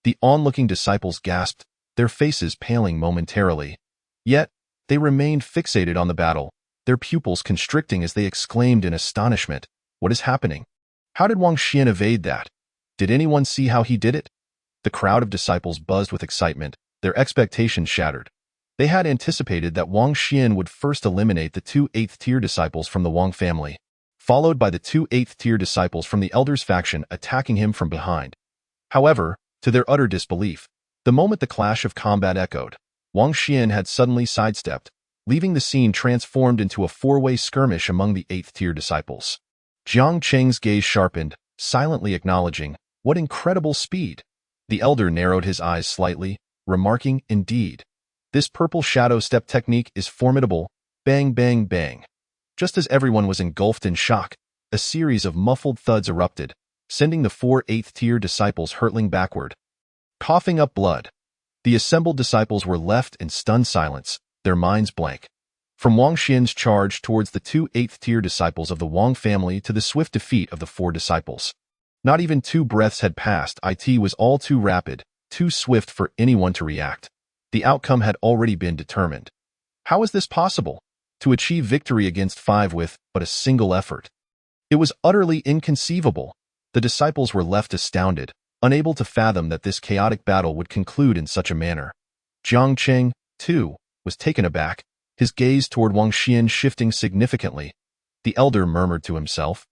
The onlooking disciples gasped, their faces paling momentarily. Yet, they remained fixated on the battle, their pupils constricting as they exclaimed in astonishment, What is happening? How did Wang Xian evade that? Did anyone see how he did it? The crowd of disciples buzzed with excitement, their expectations shattered. They had anticipated that Wang Xian would first eliminate the 2 8th-tier disciples from the Wang family, followed by the 2 8th-tier disciples from the Elders faction attacking him from behind. However, to their utter disbelief, the moment the clash of combat echoed, Wang Xian had suddenly sidestepped, leaving the scene transformed into a 4-way skirmish among the 8th-tier disciples. Jiang Cheng's gaze sharpened, silently acknowledging, what incredible speed! The elder narrowed his eyes slightly, remarking, Indeed. This purple shadow step technique is formidable. Bang, bang, bang. Just as everyone was engulfed in shock, a series of muffled thuds erupted, sending the 4 8th-tier disciples hurtling backward. Coughing up blood, the assembled disciples were left in stunned silence, their minds blank. From Wang Xian's charge towards the 2 8th-tier disciples of the Wang family to the swift defeat of the 4 disciples. Not even 2 breaths had passed. It was all too rapid, too swift for anyone to react. The outcome had already been determined. How is this possible? To achieve victory against 5 with but a single effort. It was utterly inconceivable. The disciples were left astounded, unable to fathom that this chaotic battle would conclude in such a manner. Jiang Cheng, too, was taken aback, his gaze toward Wang Xian shifting significantly. The elder murmured to himself,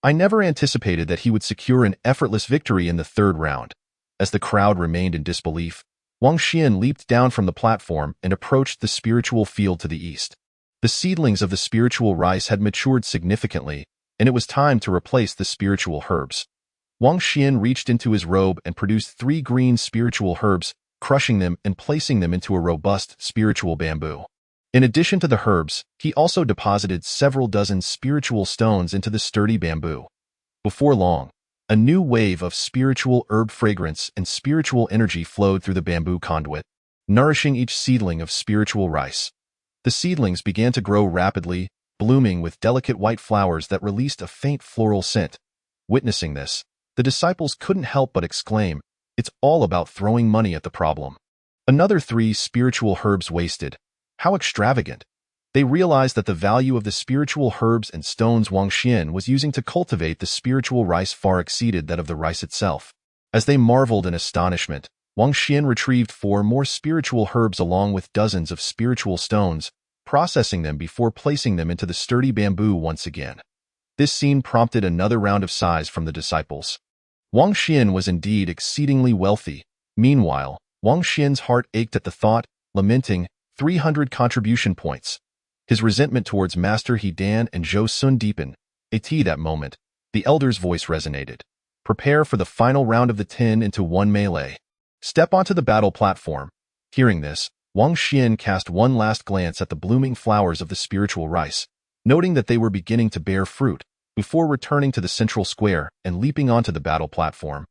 I never anticipated that he would secure an effortless victory in the 3rd round. As the crowd remained in disbelief, Wang Xian leaped down from the platform and approached the spiritual field to the east. The seedlings of the spiritual rice had matured significantly, and it was time to replace the spiritual herbs. Wang Xian reached into his robe and produced 3 green spiritual herbs, crushing them and placing them into a robust spiritual bamboo. In addition to the herbs, he also deposited several dozen spiritual stones into the sturdy bamboo. Before long, a new wave of spiritual herb fragrance and spiritual energy flowed through the bamboo conduit, nourishing each seedling of spiritual rice. The seedlings began to grow rapidly, blooming with delicate white flowers that released a faint floral scent. Witnessing this, the disciples couldn't help but exclaim, It's all about throwing money at the problem. Another 3 spiritual herbs wasted. How extravagant! They realized that the value of the spiritual herbs and stones Wang Xian was using to cultivate the spiritual rice far exceeded that of the rice itself. As they marveled in astonishment, Wang Xian retrieved 4 more spiritual herbs along with dozens of spiritual stones, processing them before placing them into the sturdy bamboo once again. This scene prompted another round of sighs from the disciples. Wang Xian was indeed exceedingly wealthy. Meanwhile, Wang Xian's heart ached at the thought, lamenting 300 contribution points. His resentment towards Master He Dan and Zhou Sun deepened. That moment, the elder's voice resonated. Prepare for the final round of the 10 into 1 melee. Step onto the battle platform. Hearing this, Wang Xian cast one last glance at the blooming flowers of the spiritual rice, noting that they were beginning to bear fruit, before returning to the central square and leaping onto the battle platform.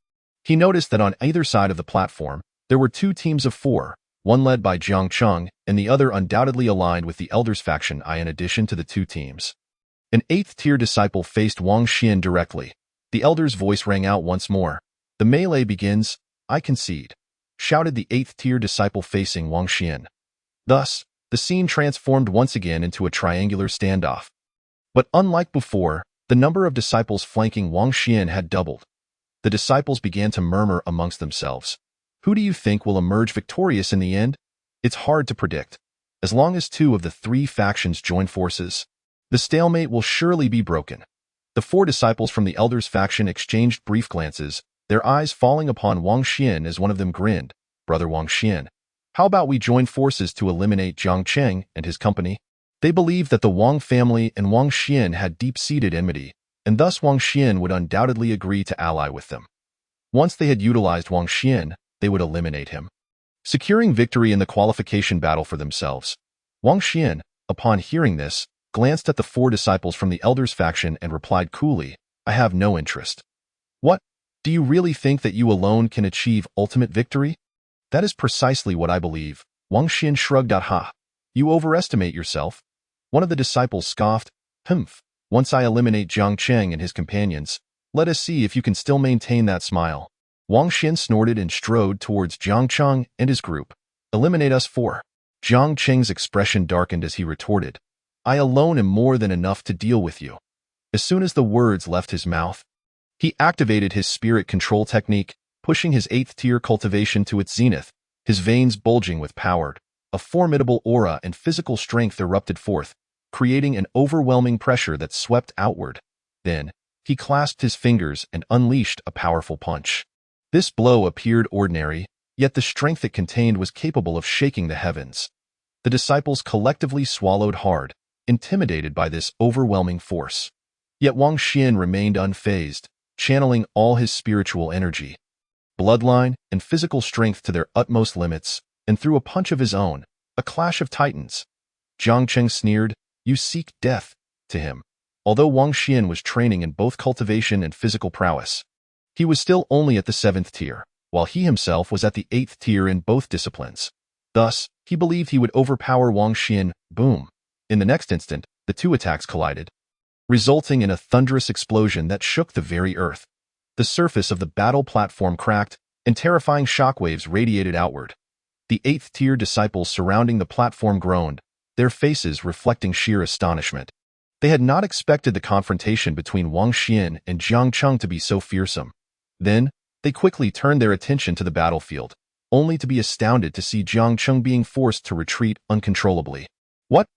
He noticed that on either side of the platform, there were 2 teams of 4, one led by Jiang Cheng and the other undoubtedly aligned with the Elders faction in addition to the 2 teams. An 8th-tier disciple faced Wang Xian directly. The Elder's voice rang out once more. The melee begins. I concede, shouted the 8th-tier disciple facing Wang Xian. Thus, the scene transformed once again into a triangular standoff. But unlike before, the number of disciples flanking Wang Xian had doubled. The disciples began to murmur amongst themselves. Who do you think will emerge victorious in the end? It's hard to predict. As long as 2 of the 3 factions join forces, the stalemate will surely be broken. The 4 disciples from the Elders faction exchanged brief glances, their eyes falling upon Wang Xian as one of them grinned. Brother Wang Xian, how about we join forces to eliminate Jiang Cheng and his company? They believed that the Wang family and Wang Xian had deep-seated enmity, and thus Wang Xian would undoubtedly agree to ally with them. Once they had utilized Wang Xian, they would eliminate him, securing victory in the qualification battle for themselves. Wang Xian, upon hearing this, glanced at the 4 disciples from the Elders faction and replied coolly, I have no interest. What? Do you really think that you alone can achieve ultimate victory? That is precisely what I believe. Wang Xian shrugged. Ha! You overestimate yourself. One of the disciples scoffed. Humph. Once I eliminate Jiang Cheng and his companions, let us see if you can still maintain that smile. Wang Xian snorted and strode towards Jiang Cheng and his group. Eliminate us 4. Jiang Cheng's expression darkened as he retorted. I alone am more than enough to deal with you. As soon as the words left his mouth, he activated his spirit control technique, pushing his 8th-tier cultivation to its zenith, his veins bulging with power. A formidable aura and physical strength erupted forth, creating an overwhelming pressure that swept outward. Then, he clasped his fingers and unleashed a powerful punch. This blow appeared ordinary, yet the strength it contained was capable of shaking the heavens. The disciples collectively swallowed hard, intimidated by this overwhelming force. Yet Wang Xian remained unfazed, channeling all his spiritual energy, bloodline, and physical strength to their utmost limits, and threw a punch of his own, a clash of titans. Jiang Cheng sneered, You seek death, to him. Although Wang Xian was training in both cultivation and physical prowess, he was still only at the 7th tier, while he himself was at the 8th tier in both disciplines. Thus, he believed he would overpower Wang Xian. Boom. In the next instant, the 2 attacks collided, resulting in a thunderous explosion that shook the very earth. The surface of the battle platform cracked, and terrifying shockwaves radiated outward. The 8th-tier disciples surrounding the platform groaned, their faces reflecting sheer astonishment. They had not expected the confrontation between Wang Xian and Jiang Cheng to be so fearsome. Then, they quickly turned their attention to the battlefield, only to be astounded to see Jiang Cheng being forced to retreat uncontrollably. What?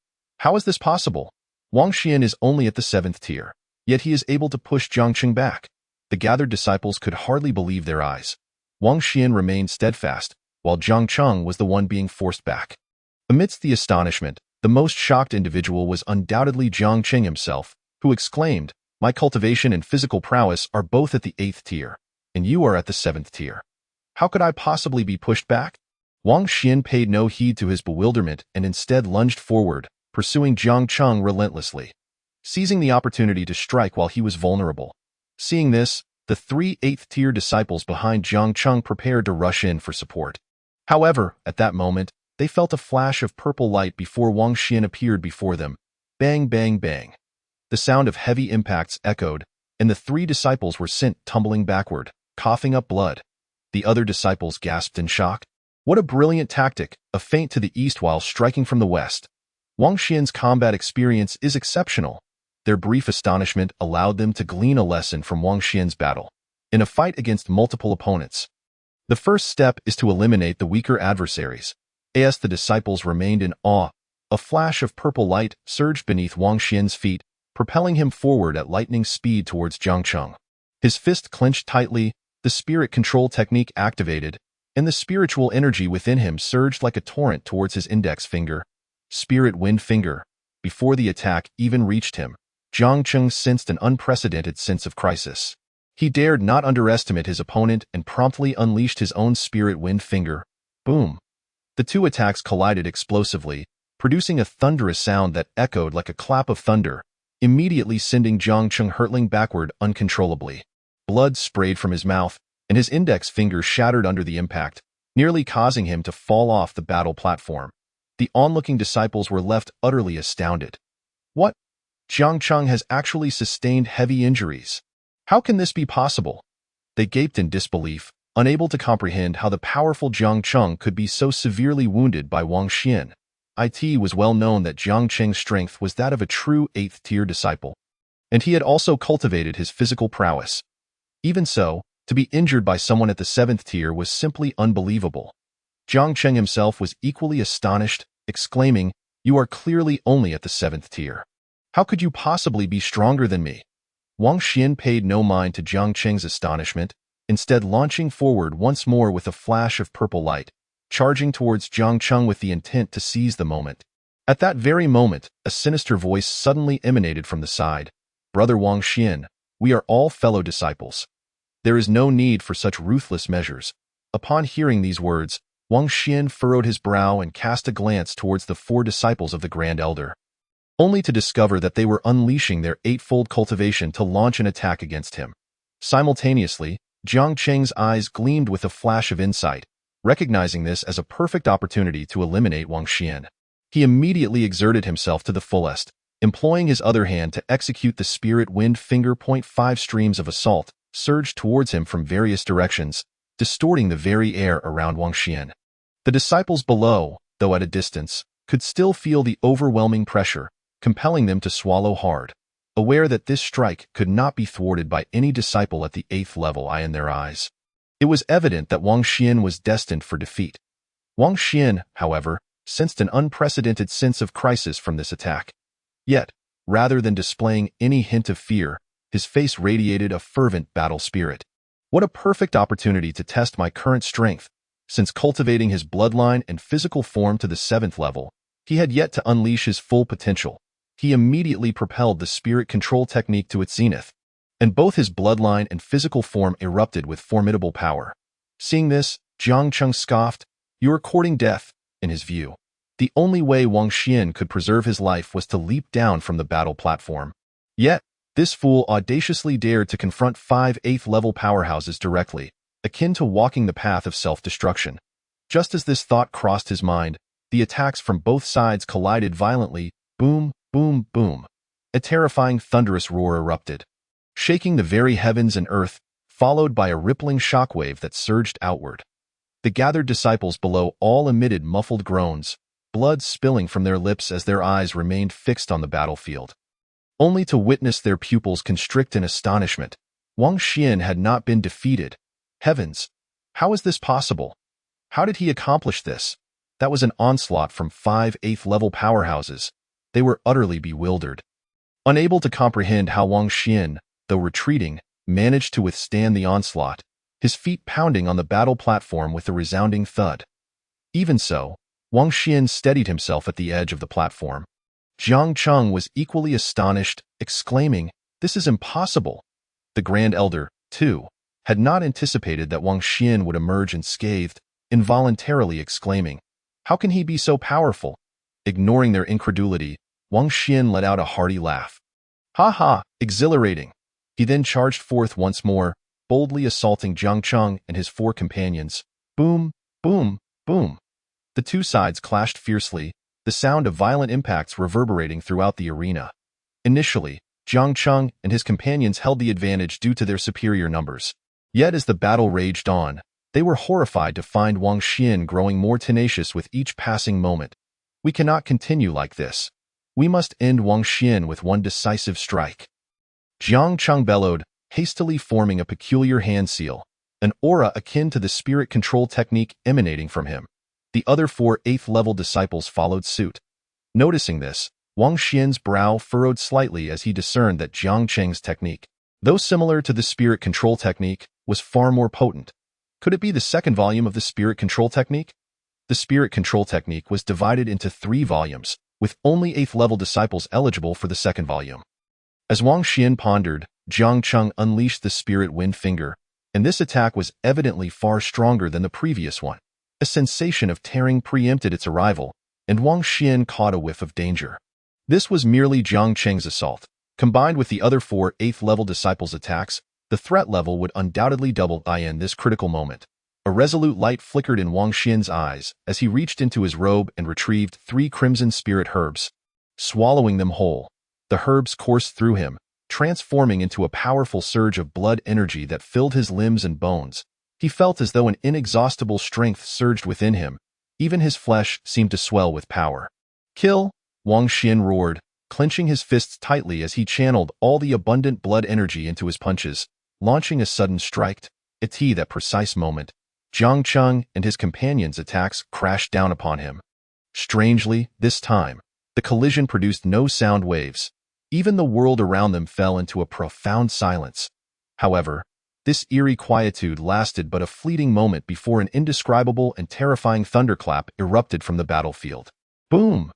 How is this possible? Wang Xian is only at the 7th tier, yet he is able to push Jiang Cheng back. The gathered disciples could hardly believe their eyes. Wang Xian remained steadfast, while Jiang Cheng was the one being forced back. Amidst the astonishment, the most shocked individual was undoubtedly Jiang Cheng himself, who exclaimed, My cultivation and physical prowess are both at the 8th tier, and you are at the 7th tier. How could I possibly be pushed back? Wang Xian paid no heed to his bewilderment and instead lunged forward, pursuing Jiang Cheng relentlessly, seizing the opportunity to strike while he was vulnerable. Seeing this, the 3 8th-tier disciples behind Jiang Cheng prepared to rush in for support. However, at that moment, they felt a flash of purple light before Wang Xian appeared before them. Bang, bang, bang. The sound of heavy impacts echoed, and the 3 disciples were sent tumbling backward, coughing up blood. The other disciples gasped in shock. What a brilliant tactic, a feint to the east while striking from the west. Wang Xian's combat experience is exceptional. Their brief astonishment allowed them to glean a lesson from Wang Xian's battle. in a fight against multiple opponents. The first step is to eliminate the weaker adversaries. As the disciples remained in awe, a flash of purple light surged beneath Wang Xian's feet, propelling him forward at lightning speed towards Jiang Cheng. His fist clenched tightly, the spirit control technique activated, and the spiritual energy within him surged like a torrent towards his index finger, spirit wind finger. Before the attack even reached him, Jiang Cheng sensed an unprecedented sense of crisis. He dared not underestimate his opponent and promptly unleashed his own spirit wind finger. Boom! The two attacks collided explosively, producing a thunderous sound that echoed like a clap of thunder, immediately sending Jiang Cheng hurtling backward uncontrollably. Blood sprayed from his mouth, and his index finger shattered under the impact, nearly causing him to fall off the battle platform. The onlooking disciples were left utterly astounded. What? Jiang Cheng has actually sustained heavy injuries. How can this be possible? They gaped in disbelief, unable to comprehend how the powerful Jiang Cheng could be so severely wounded by Wang Xian. It was well known that Jiang Cheng's strength was that of a true 8th-tier disciple, and he had also cultivated his physical prowess. Even so, to be injured by someone at the 7th tier was simply unbelievable. Jiang Cheng himself was equally astonished, exclaiming, "You are clearly only at the 7th tier. How could you possibly be stronger than me?" Wang Xian paid no mind to Jiang Cheng's astonishment, instead launching forward once more with a flash of purple light, charging towards Jiang Cheng with the intent to seize the moment. At that very moment, a sinister voice suddenly emanated from the side. "Brother Wang Xian, we are all fellow disciples. There is no need for such ruthless measures." Upon hearing these words, Wang Xian furrowed his brow and cast a glance towards the 4 disciples of the Grand Elder, only to discover that they were unleashing their 8-fold cultivation to launch an attack against him. Simultaneously, Jiang Cheng's eyes gleamed with a flash of insight, recognizing this as a perfect opportunity to eliminate Wang Xian. He immediately exerted himself to the fullest, employing his other hand to execute the spirit wind finger. 5 streams of assault surged towards him from various directions, distorting the very air around Wang Xian. The disciples below, though at a distance, could still feel the overwhelming pressure, compelling them to swallow hard, aware that this strike could not be thwarted by any disciple at the 8th level in their eyes. It was evident that Wang Xian was destined for defeat. Wang Xian, however, sensed an unprecedented sense of crisis from this attack. Yet, rather than displaying any hint of fear, his face radiated a fervent battle spirit. What a perfect opportunity to test my current strength. Since cultivating his bloodline and physical form to the 7th level, he had yet to unleash his full potential. He immediately propelled the spirit control technique to its zenith, and both his bloodline and physical form erupted with formidable power. Seeing this, Jiang Cheng scoffed. "You are courting death." In his view, the only way Wang Xian could preserve his life was to leap down from the battle platform. Yet, this fool audaciously dared to confront 5 8th-level powerhouses directly, akin to walking the path of self-destruction. Just as this thought crossed his mind, the attacks from both sides collided violently. Boom, boom, boom. A terrifying thunderous roar erupted, shaking the very heavens and earth, followed by a rippling shockwave that surged outward. The gathered disciples below all emitted muffled groans, blood spilling from their lips as their eyes remained fixed on the battlefield, only to witness their pupils constrict in astonishment. Wang Xian had not been defeated. Heavens! How is this possible? How did he accomplish this? That was an onslaught from 5 8th-level powerhouses. They were utterly bewildered, unable to comprehend how Wang Xian, though retreating, managed to withstand the onslaught, his feet pounding on the battle platform with a resounding thud. Even so, Wang Xian steadied himself at the edge of the platform. Jiang Cheng was equally astonished, exclaiming, "This is impossible." The Grand Elder, too, had not anticipated that Wang Xian would emerge unscathed, involuntarily exclaiming, "How can he be so powerful?" Ignoring their incredulity, Wang Xian let out a hearty laugh. "Ha ha, exhilarating." He then charged forth once more, boldly assaulting Jiang Cheng and his 4 companions. Boom, boom, boom. The 2 sides clashed fiercely, the sound of violent impacts reverberating throughout the arena. Initially, Jiang Cheng and his companions held the advantage due to their superior numbers. Yet as the battle raged on, they were horrified to find Wang Xian growing more tenacious with each passing moment. "We cannot continue like this. We must end Wang Xian with one decisive strike." Jiang Cheng bellowed, hastily forming a peculiar hand seal, an aura akin to the spirit control technique emanating from him. The other 4 8th-level disciples followed suit. Noticing this, Wang Xian's brow furrowed slightly as he discerned that Jiang Cheng's technique, though similar to the spirit control technique, was far more potent. Could it be the second volume of the spirit control technique? The spirit control technique was divided into 3 volumes, with only 8th-level disciples eligible for the second volume. As Wang Xian pondered, Jiang Cheng unleashed the spirit wind finger, and this attack was evidently far stronger than the previous one. A sensation of tearing preempted its arrival, and Wang Xian caught a whiff of danger. This was merely Jiang Cheng's assault. Combined with the other 4 8th-level disciples' attacks, the threat level would undoubtedly double in this critical moment. A resolute light flickered in Wang Xian's eyes as he reached into his robe and retrieved 3 crimson spirit herbs. Swallowing them whole, the herbs coursed through him, transforming into a powerful surge of blood energy that filled his limbs and bones. He felt as though an inexhaustible strength surged within him. Even his flesh seemed to swell with power. "Kill!" Wang Xian roared, clenching his fists tightly as he channeled all the abundant blood energy into his punches, launching a sudden strike. At that precise moment, Jiang Cheng and his companions' attacks crashed down upon him. Strangely, this time, the collision produced no sound waves. Even the world around them fell into a profound silence. However, this eerie quietude lasted but a fleeting moment before an indescribable and terrifying thunderclap erupted from the battlefield. Boom!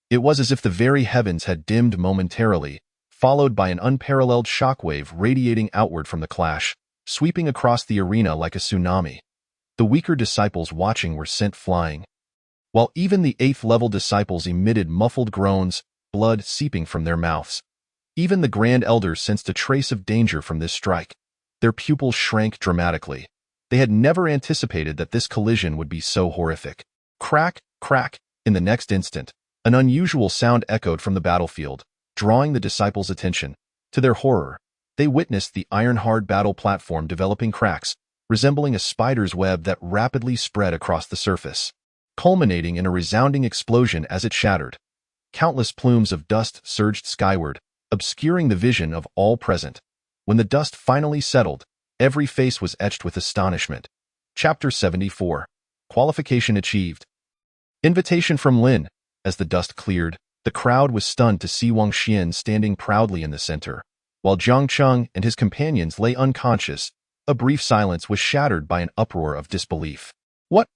It was as if the very heavens had dimmed momentarily, followed by an unparalleled shockwave radiating outward from the clash, sweeping across the arena like a tsunami. The weaker disciples watching were sent flying, while even the 8th-level disciples emitted muffled groans, blood seeping from their mouths. Even the Grand Elders sensed a trace of danger from this strike. Their pupils shrank dramatically. They had never anticipated that this collision would be so horrific. Crack, crack! In the next instant, an unusual sound echoed from the battlefield, drawing the disciples' attention. To their horror, they witnessed the iron-hard battle platform developing cracks, resembling a spider's web that rapidly spread across the surface, culminating in a resounding explosion as it shattered. Countless plumes of dust surged skyward, obscuring the vision of all present. When the dust finally settled, every face was etched with astonishment. Chapter 74. Qualification achieved. Invitation from Lin. As the dust cleared, the crowd was stunned to see Wang Xian standing proudly in the center. While Jiang Cheng and his companions lay unconscious, a brief silence was shattered by an uproar of disbelief. What?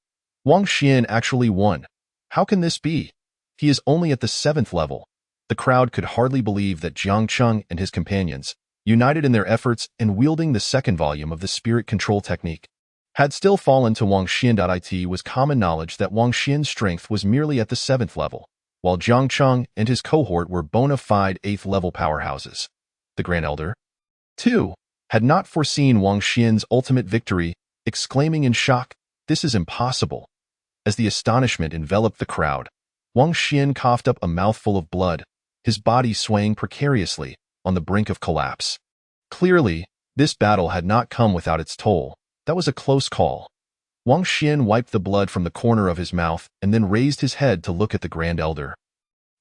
Wang Xian actually won. How can this be? He is only at the 7th level. The crowd could hardly believe that Jiang Cheng and his companions, united in their efforts and wielding the second volume of the spirit control technique, had still fallen to Wang Xian. It was common knowledge that Wang Xian's strength was merely at the 7th level, while Jiang Cheng and his cohort were bona fide 8th-level powerhouses. The Grand Elder, too, had not foreseen Wang Xian's ultimate victory, exclaiming in shock, "This is impossible." As the astonishment enveloped the crowd, Wang Xian coughed up a mouthful of blood, his body swaying precariously on the brink of collapse. Clearly, this battle had not come without its toll. That was a close call. Wang Xian wiped the blood from the corner of his mouth and then raised his head to look at the Grand Elder.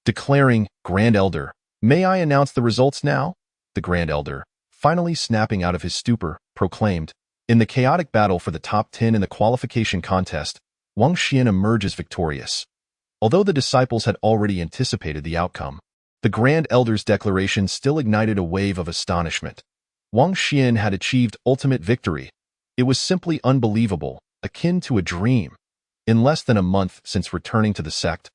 Declaring, "Grand Elder, may I announce the results now?" The Grand Elder, finally snapping out of his stupor, proclaimed, "In the chaotic battle for the top 10 in the qualification contest, Wang Xian emerges victorious." Although the disciples had already anticipated the outcome, the Grand Elder's declaration still ignited a wave of astonishment. Wang Xian had achieved ultimate victory. It was simply unbelievable, akin to a dream. In less than a month since returning to the sect,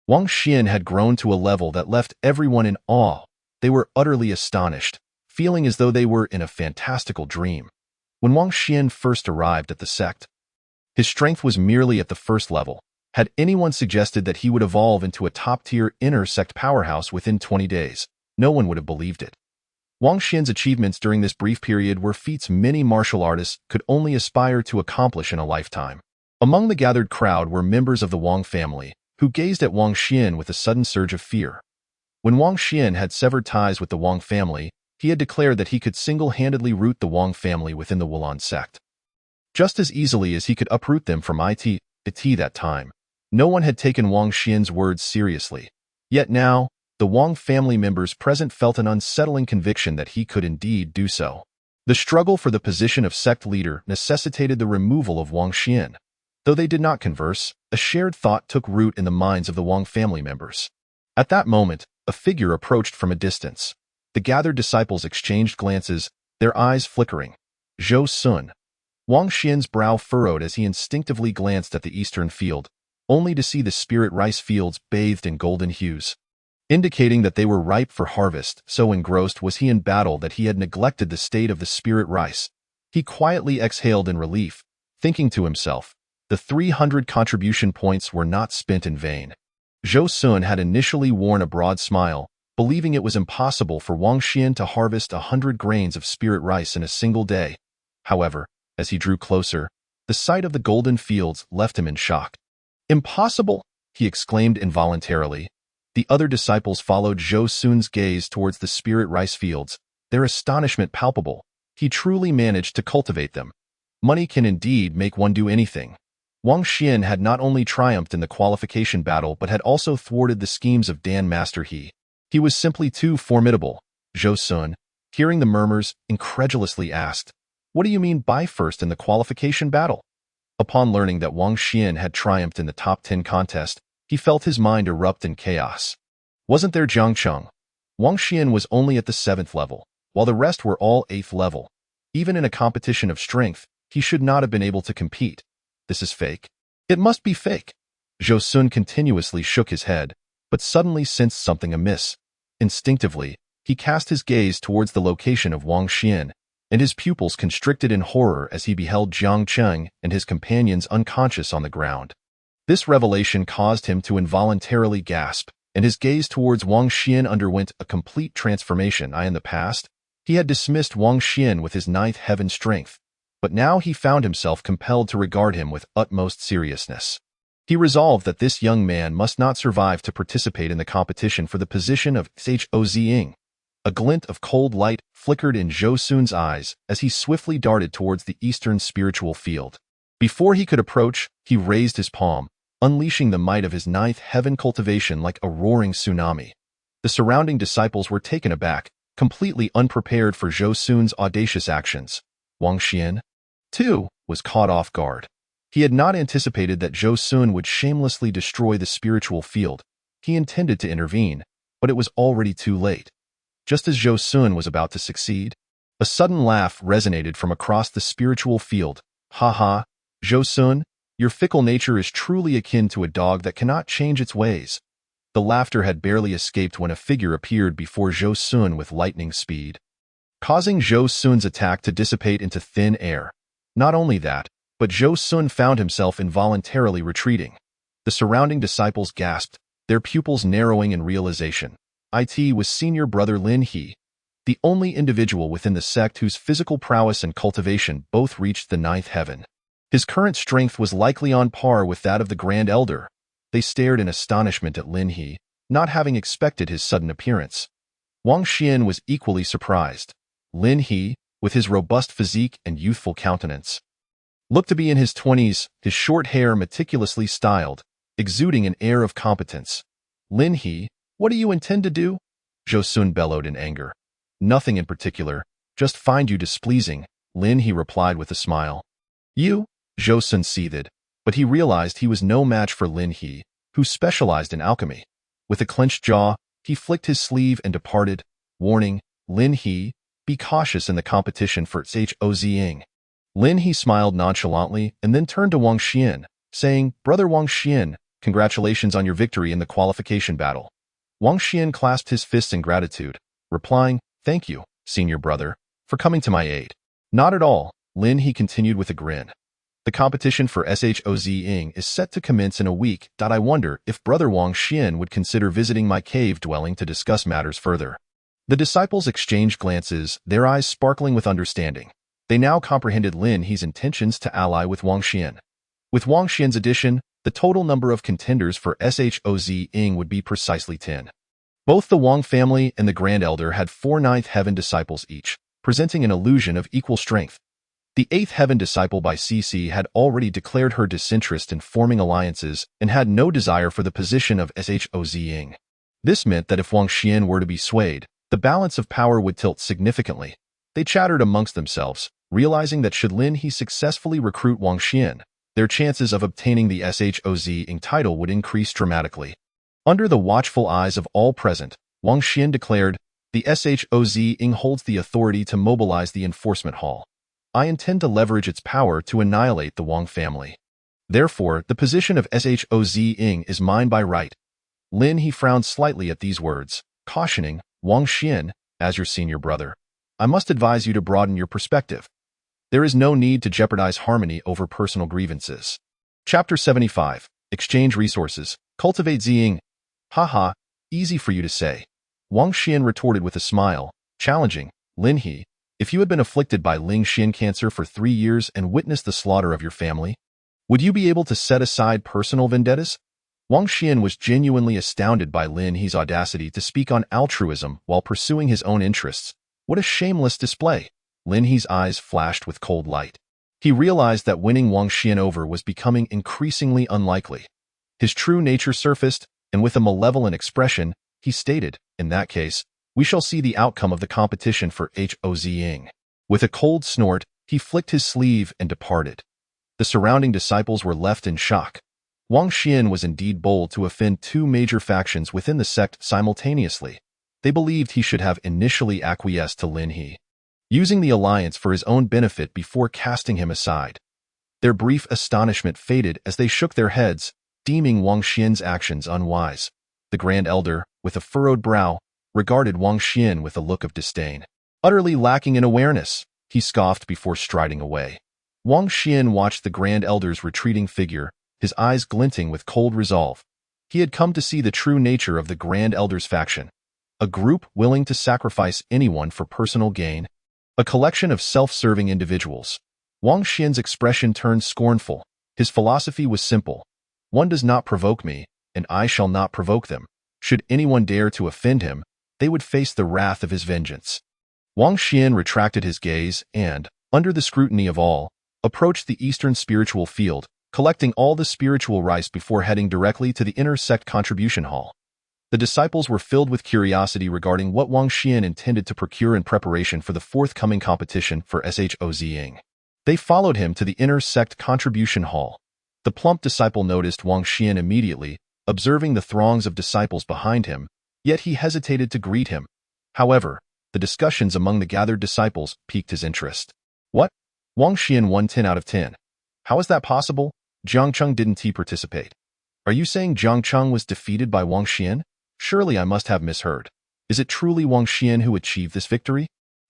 Wang Xian had grown to a level that left everyone in awe. They were utterly astonished, feeling as though they were in a fantastical dream. When Wang Xian first arrived at the sect, his strength was merely at the 1st level. Had anyone suggested that he would evolve into a top-tier inner sect powerhouse within 20 days, no one would have believed it. Wang Xian's achievements during this brief period were feats many martial artists could only aspire to accomplish in a lifetime. Among the gathered crowd were members of the Wang family, who gazed at Wang Xian with a sudden surge of fear. When Wang Xian had severed ties with the Wang family, he had declared that he could single-handedly root the Wang family within the Wulon sect, just as easily as he could uproot them from it that time. No one had taken Wang Xian's words seriously. Yet now, the Wang family members present felt an unsettling conviction that he could indeed do so. The struggle for the position of sect leader necessitated the removal of Wang Xian. Though they did not converse, a shared thought took root in the minds of the Wang family members. At that moment, a figure approached from a distance. The gathered disciples exchanged glances, their eyes flickering. Zhou Sun. Wang Xian's brow furrowed as he instinctively glanced at the eastern field, only to see the spirit rice fields bathed in golden hues, indicating that they were ripe for harvest. So engrossed was he in battle that he had neglected the state of the spirit rice. He quietly exhaled in relief, thinking to himself, the 300 contribution points were not spent in vain. Zhou Sun had initially worn a broad smile, believing it was impossible for Wang Xian to harvest 100 grains of spirit rice in a single day. However, as he drew closer, the sight of the golden fields left him in shock. Impossible, he exclaimed involuntarily. The other disciples followed Zhou Sun's gaze towards the spirit rice fields, their astonishment palpable. He truly managed to cultivate them. Money can indeed make one do anything. Wang Xian had not only triumphed in the qualification battle but had also thwarted the schemes of Dan Master He. He was simply too formidable. Zhou Sun, hearing the murmurs, incredulously asked, "What do you mean by first in the qualification battle?" Upon learning that Wang Xian had triumphed in the top 10 contest, he felt his mind erupt in chaos. Wasn't there Jiang Cheng? Wang Xian was only at the 7th level, while the rest were all 8th level. Even in a competition of strength, he should not have been able to compete. This is fake. It must be fake. Zhou Sun continuously shook his head, but suddenly sensed something amiss. Instinctively, he cast his gaze towards the location of Wang Xian, and his pupils constricted in horror as he beheld Jiang Cheng and his companions unconscious on the ground. This revelation caused him to involuntarily gasp, and his gaze towards Wang Xian underwent a complete transformation. In the past, he had dismissed Wang Xian with his 9th heaven strength, but now he found himself compelled to regard him with utmost seriousness. He resolved that this young man must not survive to participate in the competition for the position of Zhou. A glint of cold light flickered in Zhou Sun's eyes as he swiftly darted towards the eastern spiritual field. Before he could approach, he raised his palm, unleashing the might of his 9th heaven cultivation like a roaring tsunami. The surrounding disciples were taken aback, completely unprepared for Zhou Sun's audacious actions. Wang Xian, too, was caught off guard. He had not anticipated that Zhou Sun would shamelessly destroy the spiritual field. He intended to intervene, but it was already too late. Just as Zhou Sun was about to succeed, a sudden laugh resonated from across the spiritual field. "Ha ha, Zhou Sun, your fickle nature is truly akin to a dog that cannot change its ways." The laughter had barely escaped when a figure appeared before Zhou Sun with lightning speed, causing Zhou Sun's attack to dissipate into thin air. Not only that, but Zhou Sun found himself involuntarily retreating. The surrounding disciples gasped, their pupils narrowing in realization. It was senior brother Lin He, the only individual within the sect whose physical prowess and cultivation both reached the 9th heaven. His current strength was likely on par with that of the Grand Elder. They stared in astonishment at Lin He, not having expected his sudden appearance. Wang Xian was equally surprised. Lin He, with his robust physique and youthful countenance, looked to be in his 20s, his short hair meticulously styled, exuding an air of competence. "Lin He, what do you intend to do?" Zhou Sun bellowed in anger. "Nothing in particular, just find you displeasing," Lin He replied with a smile. "You?" Zhou Sun seethed, but he realized he was no match for Lin He, who specialized in alchemy. With a clenched jaw, he flicked his sleeve and departed, warning, "Lin He, be cautious in the competition for Zhou." Lin He smiled nonchalantly and then turned to Wang Xian, saying, "Brother Wang Xian, congratulations on your victory in the qualification battle." Wang Xian clasped his fists in gratitude, replying, "Thank you, senior brother, for coming to my aid." "Not at all," Lin He continued with a grin. "The competition for Zhou is set to commence in a week. I wonder if brother Wang Xian would consider visiting my cave dwelling to discuss matters further." The disciples exchanged glances, their eyes sparkling with understanding. They now comprehended Lin He's intentions to ally with Wang Xian. With Wang Xian's addition, the total number of contenders for Zhou would be precisely 10. Both the Wang family and the Grand Elder had 4 9th heaven disciples each, presenting an illusion of equal strength. The 8th heaven disciple by CC had already declared her disinterest in forming alliances and had no desire for the position of Zhou. This meant that if Wang Xian were to be swayed, the balance of power would tilt significantly. They chattered amongst themselves, realizing that should Lin He successfully recruit Wang Xian, their chances of obtaining the Shozing title would increase dramatically. Under the watchful eyes of all present, Wang Xian declared, "The Shozing holds the authority to mobilize the enforcement hall. I intend to leverage its power to annihilate the Wang family. Therefore, the position of Shozing is mine by right." Lin He frowned slightly at these words, cautioning, "Wang Xian, as your senior brother, I must advise you to broaden your perspective. There is no need to jeopardize harmony over personal grievances." Chapter 75. Exchange Resources. Cultivate Ziying. Haha, easy for you to say. Wang Xian retorted with a smile, challenging, "Lin He, if you had been afflicted by Ling Xian cancer for 3 years and witnessed the slaughter of your family, would you be able to set aside personal vendettas?" Wang Xian was genuinely astounded by Lin He's audacity to speak on altruism while pursuing his own interests. What a shameless display! Lin He's eyes flashed with cold light. He realized that winning Wang Xian over was becoming increasingly unlikely. His true nature surfaced, and with a malevolent expression, he stated, "In that case, we shall see the outcome of the competition for Shozing." With a cold snort, he flicked his sleeve and departed. The surrounding disciples were left in shock. Wang Xian was indeed bold to offend 2 major factions within the sect simultaneously. They believed he should have initially acquiesced to Lin He, using the alliance for his own benefit before casting him aside. Their brief astonishment faded as they shook their heads, deeming Wang Xian's actions unwise. The Grand Elder, with a furrowed brow, regarded Wang Xian with a look of disdain. Utterly lacking in awareness, he scoffed before striding away. Wang Xian watched the Grand Elder's retreating figure, his eyes glinting with cold resolve. He had come to see the true nature of the Grand Elder's faction. A group willing to sacrifice anyone for personal gain. A collection of self-serving individuals. Wang Xian's expression turned scornful. His philosophy was simple. One does not provoke me, and I shall not provoke them. Should anyone dare to offend him, they would face the wrath of his vengeance. Wang Xian retracted his gaze and, under the scrutiny of all, approached the Eastern spiritual field, collecting all the spiritual rice before heading directly to the inner sect contribution hall. The disciples were filled with curiosity regarding what Wang Xian intended to procure in preparation for the forthcoming competition for Shozing. They followed him to the inner sect contribution hall. The plump disciple noticed Wang Xian immediately, observing the throngs of disciples behind him, yet he hesitated to greet him. However, the discussions among the gathered disciples piqued his interest. "What? Wang Xian won 10 out of 10. How is that possible? Jiang Cheng didn't he participate? Are you saying Jiang Cheng was defeated by Wang Xian? Surely I must have misheard. Is it truly Wang Xian who achieved this victory?"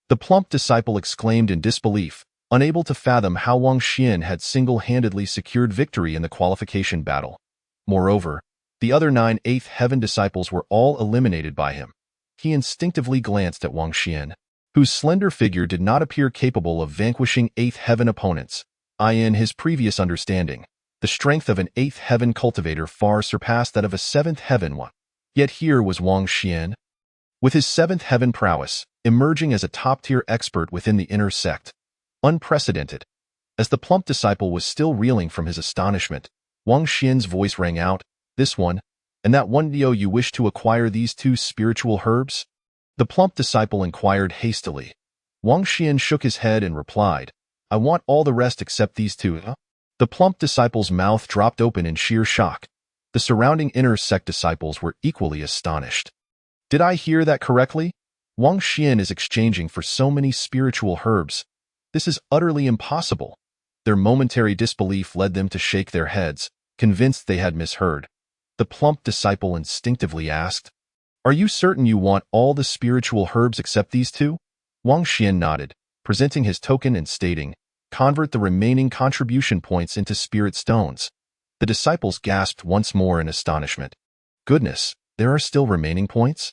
The plump disciple exclaimed in disbelief, unable to fathom how Wang Xian had single-handedly secured victory in the qualification battle. Moreover, the other 9 Eighth Heaven disciples were all eliminated by him. He instinctively glanced at Wang Xian, whose slender figure did not appear capable of vanquishing Eighth Heaven opponents. In his previous understanding, the strength of an Eighth Heaven cultivator far surpassed that of a Seventh Heaven one. Yet here was Wang Xian, with his 7th Heaven prowess, emerging as a top-tier expert within the inner sect. Unprecedented. As the plump disciple was still reeling from his astonishment, Wang Xian's voice rang out, "This one, and that one. Do you wish to acquire these 2 spiritual herbs?" The plump disciple inquired hastily. Wang Xian shook his head and replied, "I want all the rest except these 2. The plump disciple's mouth dropped open in sheer shock. The surrounding inner sect disciples were equally astonished. Did I hear that correctly? Wang Xian is exchanging for so many spiritual herbs. This is utterly impossible. Their momentary disbelief led them to shake their heads, convinced they had misheard. The plump disciple instinctively asked, "Are you certain you want all the spiritual herbs except these 2? Wang Xian nodded, presenting his token and stating, "Convert the remaining contribution points into spirit stones." The disciples gasped once more in astonishment. Goodness, there are still remaining points?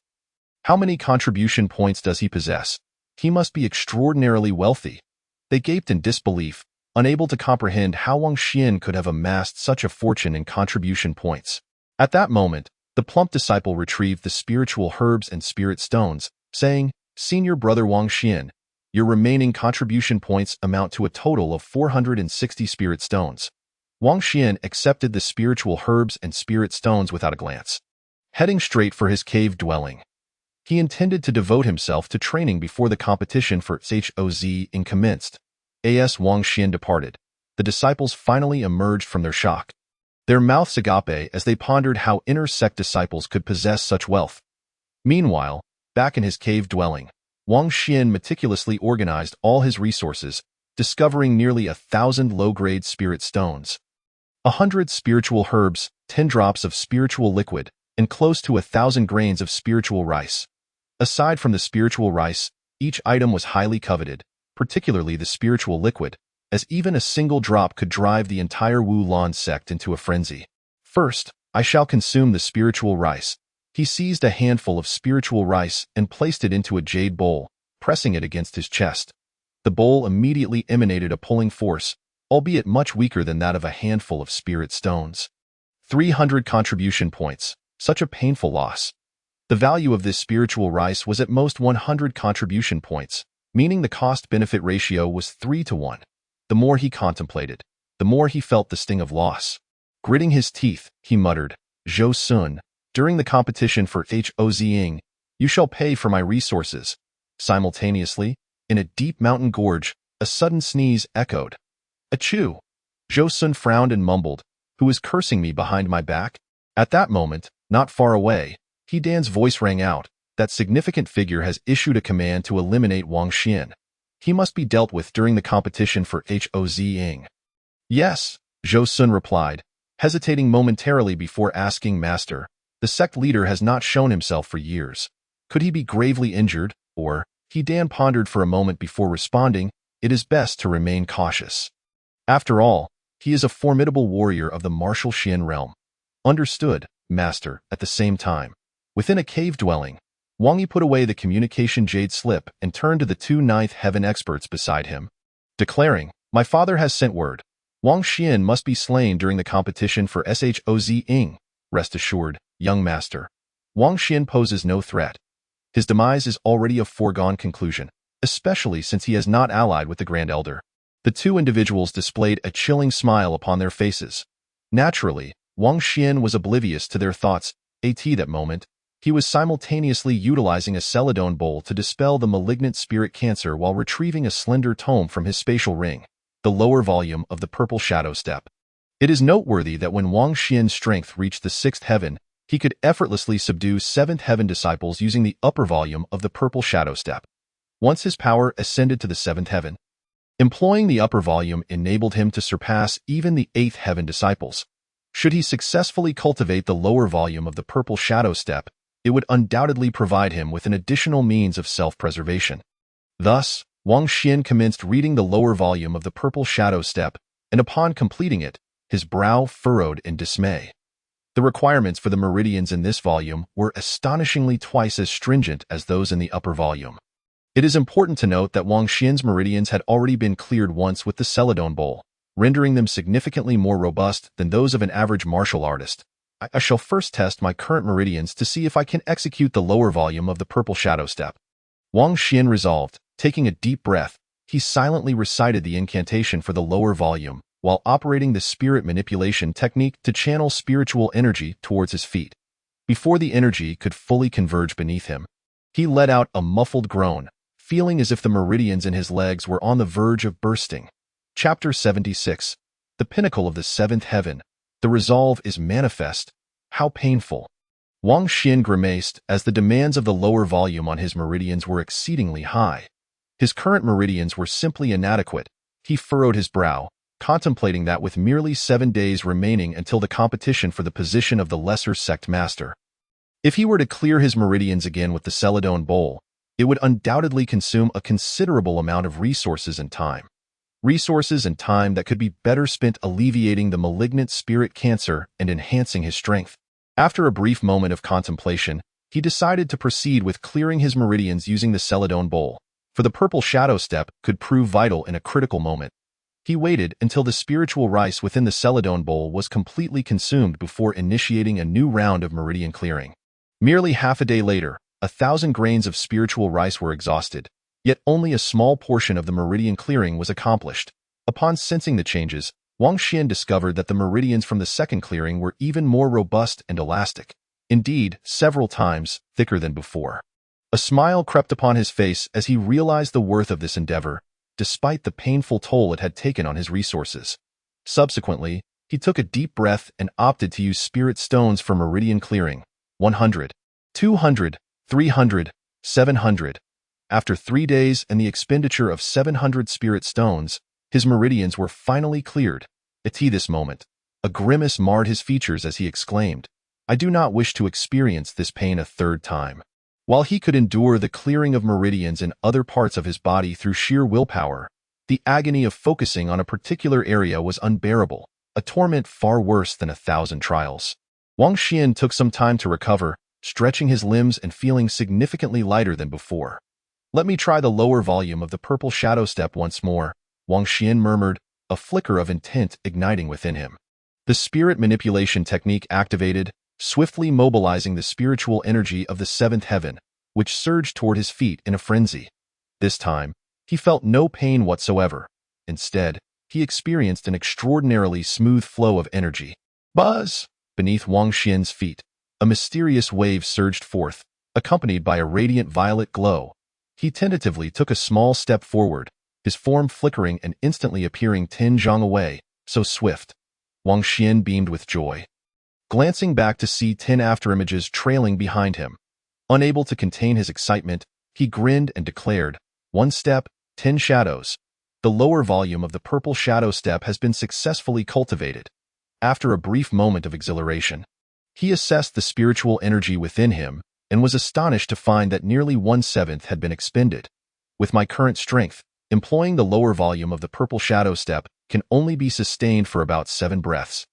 How many contribution points does he possess? He must be extraordinarily wealthy. They gaped in disbelief, unable to comprehend how Wang Xian could have amassed such a fortune in contribution points. At that moment, the plump disciple retrieved the spiritual herbs and spirit stones, saying, "Senior brother Wang Xian, your remaining contribution points amount to a total of 460 spirit stones." Wang Xian accepted the spiritual herbs and spirit stones without a glance, heading straight for his cave dwelling. He intended to devote himself to training before the competition for HOZ commenced. As Wang Xian departed, the disciples finally emerged from their shock. Their mouths agape as they pondered how inner sect disciples could possess such wealth. Meanwhile, back in his cave dwelling, Wang Xian meticulously organized all his resources, discovering nearly 1,000 low-grade spirit stones, 100 spiritual herbs, 10 drops of spiritual liquid, and close to 1,000 grains of spiritual rice. Aside from the spiritual rice, each item was highly coveted, particularly the spiritual liquid, as even a single drop could drive the entire Wu Lan sect into a frenzy. First, I shall consume the spiritual rice. He seized a handful of spiritual rice and placed it into a jade bowl, pressing it against his chest. The bowl immediately emanated a pulling force, albeit much weaker than that of a handful of spirit stones. 300 contribution points. Such a painful loss. The value of this spiritual rice was at most 100 contribution points, meaning the cost-benefit ratio was 3 to 1. The more he contemplated, the more he felt the sting of loss. Gritting his teeth, he muttered, "Zhou Sun, during the competition for HOZing, you shall pay for my resources." Simultaneously, in a deep mountain gorge, a sudden sneeze echoed. "Achoo!" Zhou Sun frowned and mumbled, "Who is cursing me behind my back?" At that moment, not far away, He Dan's voice rang out. That significant figure has issued a command to eliminate Wang Xian. He must be dealt with during the competition for HOZing. Yes, Zhou Sun replied, hesitating momentarily before asking, "Master, the sect leader has not shown himself for years. Could he be gravely injured, or?" He Dan pondered for a moment before responding, "It is best to remain cautious. After all, he is a formidable warrior of the martial Xian realm." "Understood, Master." At the same time, within a cave dwelling, Wang Yi put away the communication jade slip and turned to the two ninth heaven experts beside him, declaring, "My father has sent word. Wang Xian must be slain during the competition for SHOZing. Rest assured, young master. Wang Xian poses no threat. His demise is already a foregone conclusion, especially since he has not allied with the Grand Elder." The two individuals displayed a chilling smile upon their faces. Naturally, Wang Xian was oblivious to their thoughts. At that moment, he was simultaneously utilizing a celadone bowl to dispel the malignant spirit cancer while retrieving a slender tome from his spatial ring, the lower volume of the Purple Shadow Step. It is noteworthy that when Wang Xian's strength reached the sixth heaven, he could effortlessly subdue seventh heaven disciples using the upper volume of the Purple Shadow Step. Once his power ascended to the seventh heaven, employing the upper volume enabled him to surpass even the eighth heaven disciples. Should he successfully cultivate the lower volume of the Purple Shadow Step, it would undoubtedly provide him with an additional means of self-preservation. Thus, Wang Xian commenced reading the lower volume of the Purple Shadow Step, and upon completing it, his brow furrowed in dismay. The requirements for the meridians in this volume were astonishingly twice as stringent as those in the upper volume. It is important to note that Wang Xian's meridians had already been cleared once with the celadone bowl, rendering them significantly more robust than those of an average martial artist. I shall first test my current meridians to see if I can execute the lower volume of the Purple Shadow Step. Wang Xian resolved. Taking a deep breath, he silently recited the incantation for the lower volume, while operating the spirit manipulation technique to channel spiritual energy towards his feet. Before the energy could fully converge beneath him, he let out a muffled groan, feeling as if the meridians in his legs were on the verge of bursting. Chapter 76. The Pinnacle of the Seventh Heaven. The resolve is manifest. How painful. Wang Xian grimaced as the demands of the lower volume on his meridians were exceedingly high. His current meridians were simply inadequate. He furrowed his brow, contemplating that with merely 7 days remaining until the competition for the position of the lesser sect master. If he were to clear his meridians again with the celadone bowl, it would undoubtedly consume a considerable amount of resources and time. Resources and time that could be better spent alleviating the malignant spirit cancer and enhancing his strength. After a brief moment of contemplation, he decided to proceed with clearing his meridians using the celadone bowl, for the Purple Shadow Step could prove vital in a critical moment. He waited until the spiritual rice within the celadone bowl was completely consumed before initiating a new round of meridian clearing. Merely half a day later, 1,000 grains of spiritual rice were exhausted, yet only a small portion of the meridian clearing was accomplished. Upon sensing the changes, Wang Xian discovered that the meridians from the second clearing were even more robust and elastic, indeed, several times thicker than before. A smile crept upon his face as he realized the worth of this endeavor, despite the painful toll it had taken on his resources. Subsequently, he took a deep breath and opted to use spirit stones for meridian clearing. 100, 200, 300, 700. After 3 days and the expenditure of 700 spirit stones, his meridians were finally cleared. At this moment, a grimace marred his features as he exclaimed, "I do not wish to experience this pain a third time." While he could endure the clearing of meridians in other parts of his body through sheer willpower, the agony of focusing on a particular area was unbearable, a torment far worse than 1,000 trials. Wang Xian took some time to recover, stretching his limbs and feeling significantly lighter than before. "Let me try the lower volume of the purple shadow step once more," Wang Xian murmured, a flicker of intent igniting within him. The spirit manipulation technique activated, swiftly mobilizing the spiritual energy of the seventh heaven, which surged toward his feet in a frenzy. This time, he felt no pain whatsoever. Instead, he experienced an extraordinarily smooth flow of energy. Buzz! Beneath Wang Xian's feet, a mysterious wave surged forth, accompanied by a radiant violet glow. He tentatively took a small step forward, his form flickering and instantly appearing 10 zhang away, so swift. Wang Xian beamed with joy, glancing back to see 10 afterimages trailing behind him. Unable to contain his excitement, he grinned and declared, "1 step, 10 shadows. The lower volume of the purple shadow step has been successfully cultivated." After a brief moment of exhilaration, he assessed the spiritual energy within him and was astonished to find that nearly 1/7 had been expended. "With my current strength, employing the lower volume of the purple shadow step can only be sustained for about 7 breaths.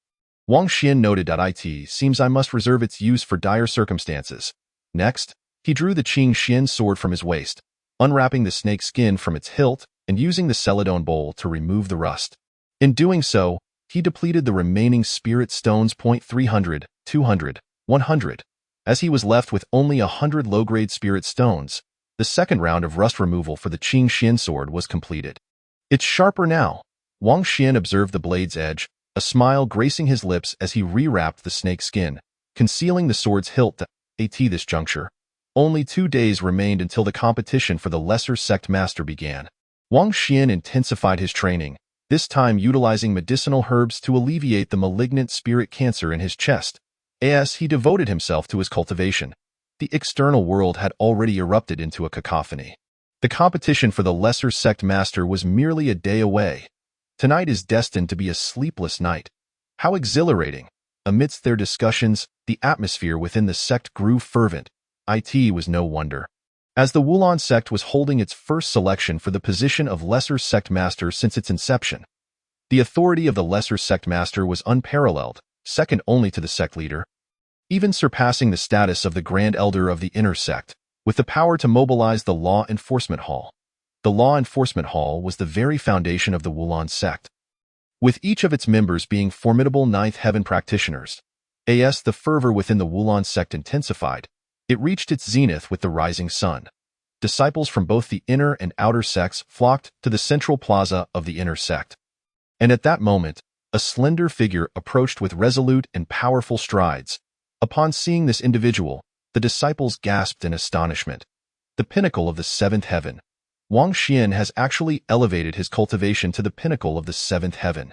Wang Xian noted that it seems I must reserve its use for dire circumstances. Next, he drew the Qing Xian sword from his waist, unwrapping the snake skin from its hilt and using the celadone bowl to remove the rust. In doing so, he depleted the remaining spirit stones. 300, 200, 100. As he was left with only 100 low-grade spirit stones, the second round of rust removal for the Qing Xian sword was completed. "It's sharper now." Wang Xian observed the blade's edge, a smile gracing his lips as he rewrapped the snake skin, concealing the sword's hilt. At this juncture, only 2 days remained until the competition for the Lesser Sect Master began. Wang Xian intensified his training, this time utilizing medicinal herbs to alleviate the malignant spirit cancer in his chest. As he devoted himself to his cultivation, the external world had already erupted into a cacophony. The competition for the Lesser Sect Master was merely a day away. Tonight is destined to be a sleepless night. How exhilarating! Amidst their discussions, the atmosphere within the sect grew fervent. It was no wonder, as the Wulon sect was holding its first selection for the position of Lesser Sect Master since its inception. The authority of the Lesser Sect Master was unparalleled, second only to the sect leader, even surpassing the status of the Grand Elder of the Inner Sect, with the power to mobilize the Law Enforcement Hall. The Law Enforcement Hall was the very foundation of the Wulon sect, with each of its members being formidable Ninth Heaven practitioners. As the fervor within the Wulon sect intensified, it reached its zenith with the rising sun. Disciples from both the inner and outer sects flocked to the central plaza of the inner sect. And at that moment, a slender figure approached with resolute and powerful strides. Upon seeing this individual, the disciples gasped in astonishment. The pinnacle of the seventh heaven. Wang Xian has actually elevated his cultivation to the pinnacle of the seventh heaven.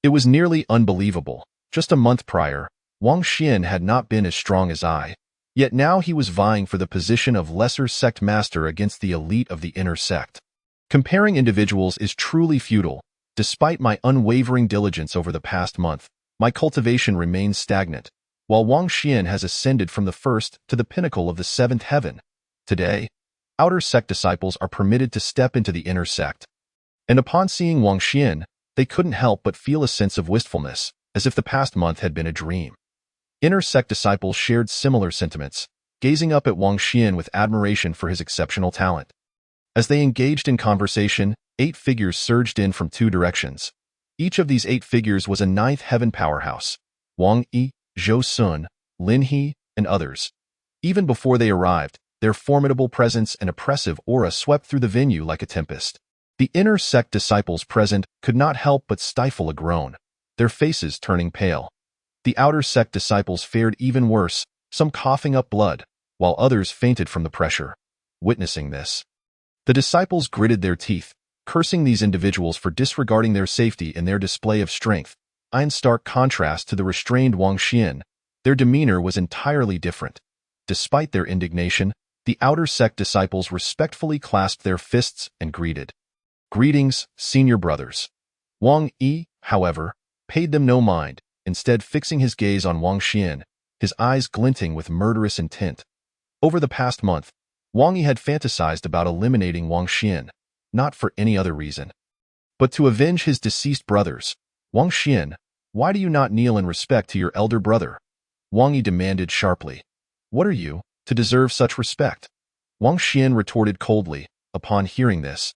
It was nearly unbelievable. Just a month prior, Wang Xian had not been as strong as I, yet now he was vying for the position of Lesser Sect Master against the elite of the inner sect. Comparing individuals is truly futile. Despite my unwavering diligence over the past month, my cultivation remains stagnant, while Wang Xian has ascended from the first to the pinnacle of the seventh heaven. Today, outer sect disciples are permitted to step into the inner sect. And upon seeing Wang Xian, they couldn't help but feel a sense of wistfulness, as if the past month had been a dream. Inner sect disciples shared similar sentiments, gazing up at Wang Xian with admiration for his exceptional talent. As they engaged in conversation, 8 figures surged in from 2 directions. Each of these 8 figures was a ninth heaven powerhouse: Wang Yi, Zhou Sun, Lin He, and others. Even before they arrived, their formidable presence and oppressive aura swept through the venue like a tempest. The inner sect disciples present could not help but stifle a groan, their faces turning pale. The outer sect disciples fared even worse, some coughing up blood, while others fainted from the pressure. Witnessing this, the disciples gritted their teeth, cursing these individuals for disregarding their safety and their display of strength. In stark contrast to the restrained Wang Xian, their demeanor was entirely different. Despite their indignation, the outer sect disciples respectfully clasped their fists and greeted. "Greetings, senior brothers." Wang Yi, however, paid them no mind, instead fixing his gaze on Wang Xian, his eyes glinting with murderous intent. Over the past month, Wang Yi had fantasized about eliminating Wang Xian, not for any other reason, but to avenge his deceased brothers. "Wang Xian, why do you not kneel in respect to your elder brother?" Wang Yi demanded sharply. "What are you, to deserve such respect?" Wang Xian retorted coldly, upon hearing this.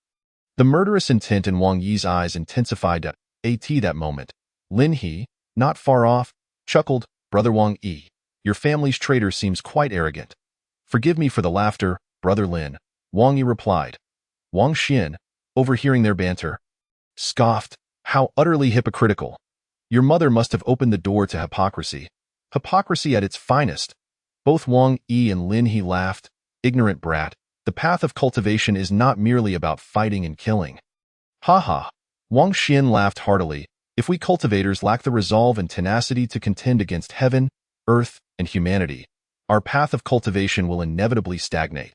The murderous intent in Wang Yi's eyes intensified at that moment. Lin He, not far off, chuckled, "Brother Wang Yi, your family's traitor seems quite arrogant." "Forgive me for the laughter, Brother Lin," Wang Yi replied. Wang Xian, overhearing their banter, scoffed, "How utterly hypocritical. Your mother must have opened the door to hypocrisy. Hypocrisy at its finest." Both Wang Yi and Lin He laughed. "Ignorant brat, the path of cultivation is not merely about fighting and killing." "Ha ha." Wang Xian laughed heartily. "If we cultivators lack the resolve and tenacity to contend against heaven, earth, and humanity, our path of cultivation will inevitably stagnate.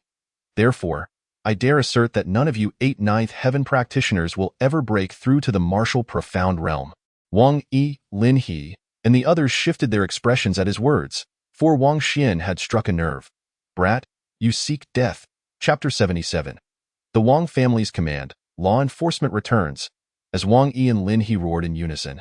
Therefore, I dare assert that none of you 8th heaven practitioners will ever break through to the martial profound realm." Wang Yi, Lin He, and the others shifted their expressions at his words, for Wang Xian had struck a nerve. "Brat, you seek death." Chapter 77. The Wang family's command, law enforcement returns, as Wang Yi and Lin He roared in unison.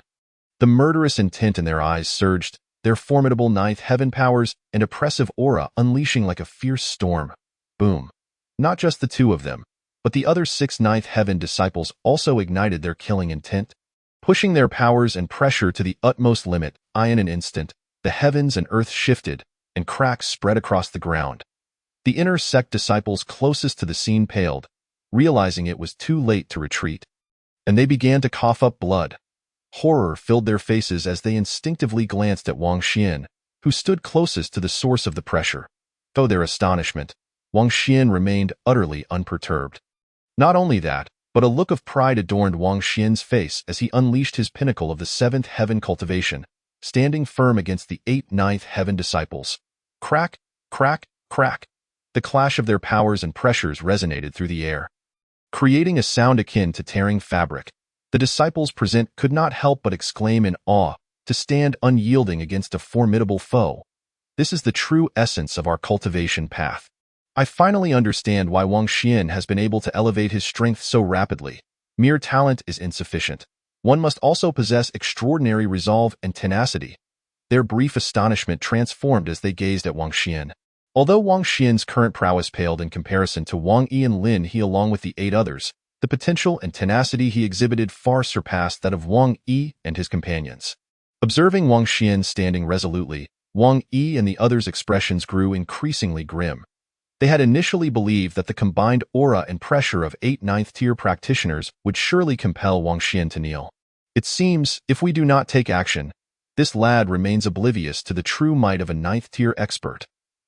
The murderous intent in their eyes surged, their formidable 9th heaven powers and oppressive aura unleashing like a fierce storm. Boom. Not just the two of them, but the other 6 9th heaven disciples also ignited their killing intent, pushing their powers and pressure to the utmost limit. In an instant, the heavens and earth shifted, and cracks spread across the ground. The inner sect disciples closest to the scene paled, realizing it was too late to retreat, and they began to cough up blood. Horror filled their faces as they instinctively glanced at Wang Xian, who stood closest to the source of the pressure. To their astonishment, Wang Xian remained utterly unperturbed. Not only that, but a look of pride adorned Wang Xian's face as he unleashed his pinnacle of the 7th heaven cultivation, standing firm against the 9th heaven disciples. Crack, crack, crack. The clash of their powers and pressures resonated through the air, creating a sound akin to tearing fabric. The disciples present could not help but exclaim in awe, to stand unyielding against a formidable foe. This is the true essence of our cultivation path. I finally understand why Wang Xian has been able to elevate his strength so rapidly. Mere talent is insufficient. One must also possess extraordinary resolve and tenacity. Their brief astonishment transformed as they gazed at Wang Xian. Although Wang Xian's current prowess paled in comparison to Wang Yi and Lin He along with the 8 others, the potential and tenacity he exhibited far surpassed that of Wang Yi and his companions. Observing Wang Xian standing resolutely, Wang Yi and the others' expressions grew increasingly grim. They had initially believed that the combined aura and pressure of 8 9th-tier practitioners would surely compel Wang Xian to kneel. It seems, if we do not take action, this lad remains oblivious to the true might of a 9th-tier expert.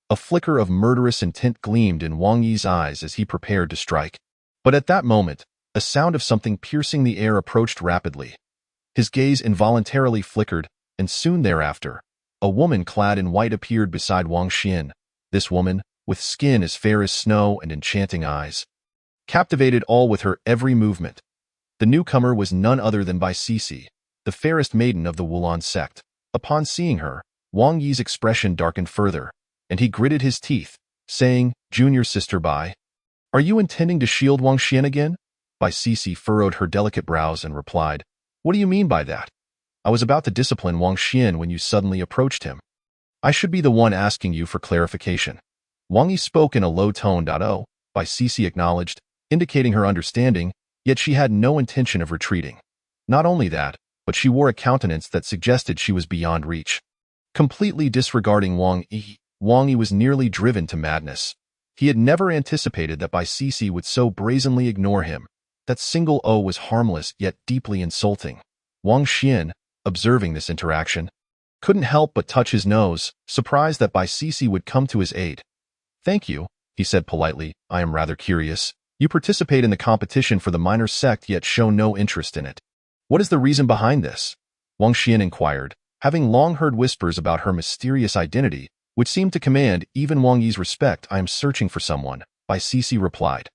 A flicker of murderous intent gleamed in Wang Yi's eyes as he prepared to strike. But at that moment, a sound of something piercing the air approached rapidly. His gaze involuntarily flickered, and soon thereafter, a woman clad in white appeared beside Wang Xian. This woman, with skin as fair as snow and enchanting eyes, captivated all with her every movement. The newcomer was none other than Bai Sisi, the fairest maiden of the Wulan sect. Upon seeing her, Wang Yi's expression darkened further, and he gritted his teeth, saying, "Junior sister Bai, are you intending to shield Wang Xian again?" Bai Sisi furrowed her delicate brows and replied, "What do you mean by that? I was about to discipline Wang Xian when you suddenly approached him. I should be the one asking you for clarification." Wang Yi spoke in a low tone. "Oh," Bai Sisi acknowledged, indicating her understanding, yet she had no intention of retreating. Not only that, but she wore a countenance that suggested she was beyond reach. Completely disregarding Wang Yi was nearly driven to madness. He had never anticipated that Bai Sisi would so brazenly ignore him. That single "oh" was harmless yet deeply insulting. Wang Xian, observing this interaction, couldn't help but touch his nose, surprised that Bai Sisi would come to his aid. "Thank you," he said politely. I am rather curious. You participate in the competition for the minor sect yet show no interest in it. What is the reason behind this? Wang Xian inquired, having long heard whispers about her mysterious identity, which seemed to command even Wang Yi's respect. I am searching for someone, Bai Sisi replied.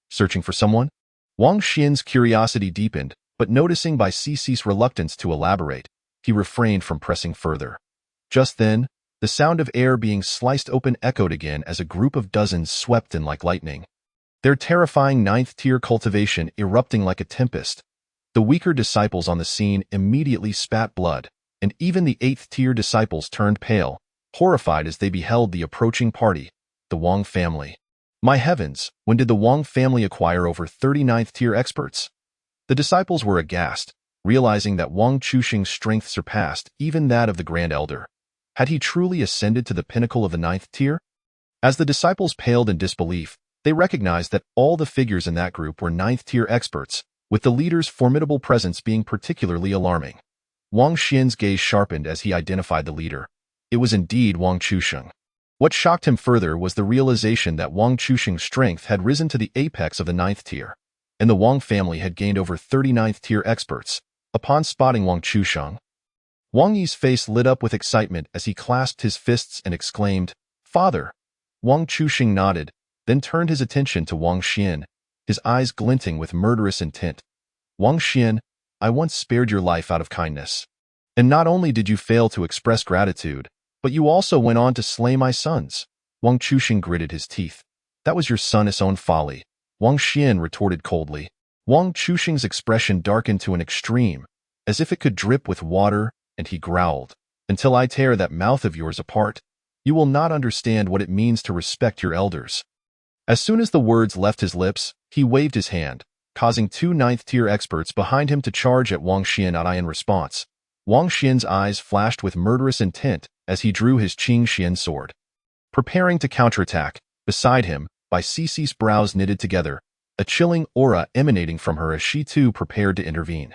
Searching for someone? Wang Xian's curiosity deepened, but noticing Bai Sisi's reluctance to elaborate, he refrained from pressing further. Just then, the sound of air being sliced open echoed again as a group of dozens swept in like lightning. Their terrifying ninth-tier cultivation erupting like a tempest. The weaker disciples on the scene immediately spat blood, and even the eighth-tier disciples turned pale, horrified as they beheld the approaching party, the Wang family. My heavens, when did the Wang family acquire over 39th-tier experts? The disciples were aghast, realizing that Wang Chuxing's strength surpassed even that of the Grand Elder. Had he truly ascended to the pinnacle of the 9th tier? As the disciples paled in disbelief, they recognized that all the figures in that group were 9th-tier experts, with the leader's formidable presence being particularly alarming. Wang Xian's gaze sharpened as he identified the leader. It was indeed Wang Chuxing. What shocked him further was the realization that Wang Chuxing's strength had risen to the apex of the 9th tier, and the Wang family had gained over 39th-tier experts. Upon spotting Wang Chuxing, Wang Yi's face lit up with excitement as he clasped his fists and exclaimed, Father! Wang Chuxing nodded, then turned his attention to Wang Xian, his eyes glinting with murderous intent. Wang Xian, I once spared your life out of kindness. And not only did you fail to express gratitude, but you also went on to slay my sons. Wang Chuxing gritted his teeth. That was your son's own folly, Wang Xian retorted coldly. Wang Chuxing's expression darkened to an extreme, as if it could drip with water, and he growled, Until I tear that mouth of yours apart, you will not understand what it means to respect your elders. As soon as the words left his lips, he waved his hand, causing 2 9th-tier experts behind him to charge at Wang Xian. In response, Wang Xian's eyes flashed with murderous intent as he drew his Qing Xian sword. Preparing to counterattack, beside him, Bai Sisi's brows knitted together, a chilling aura emanating from her as she too prepared to intervene.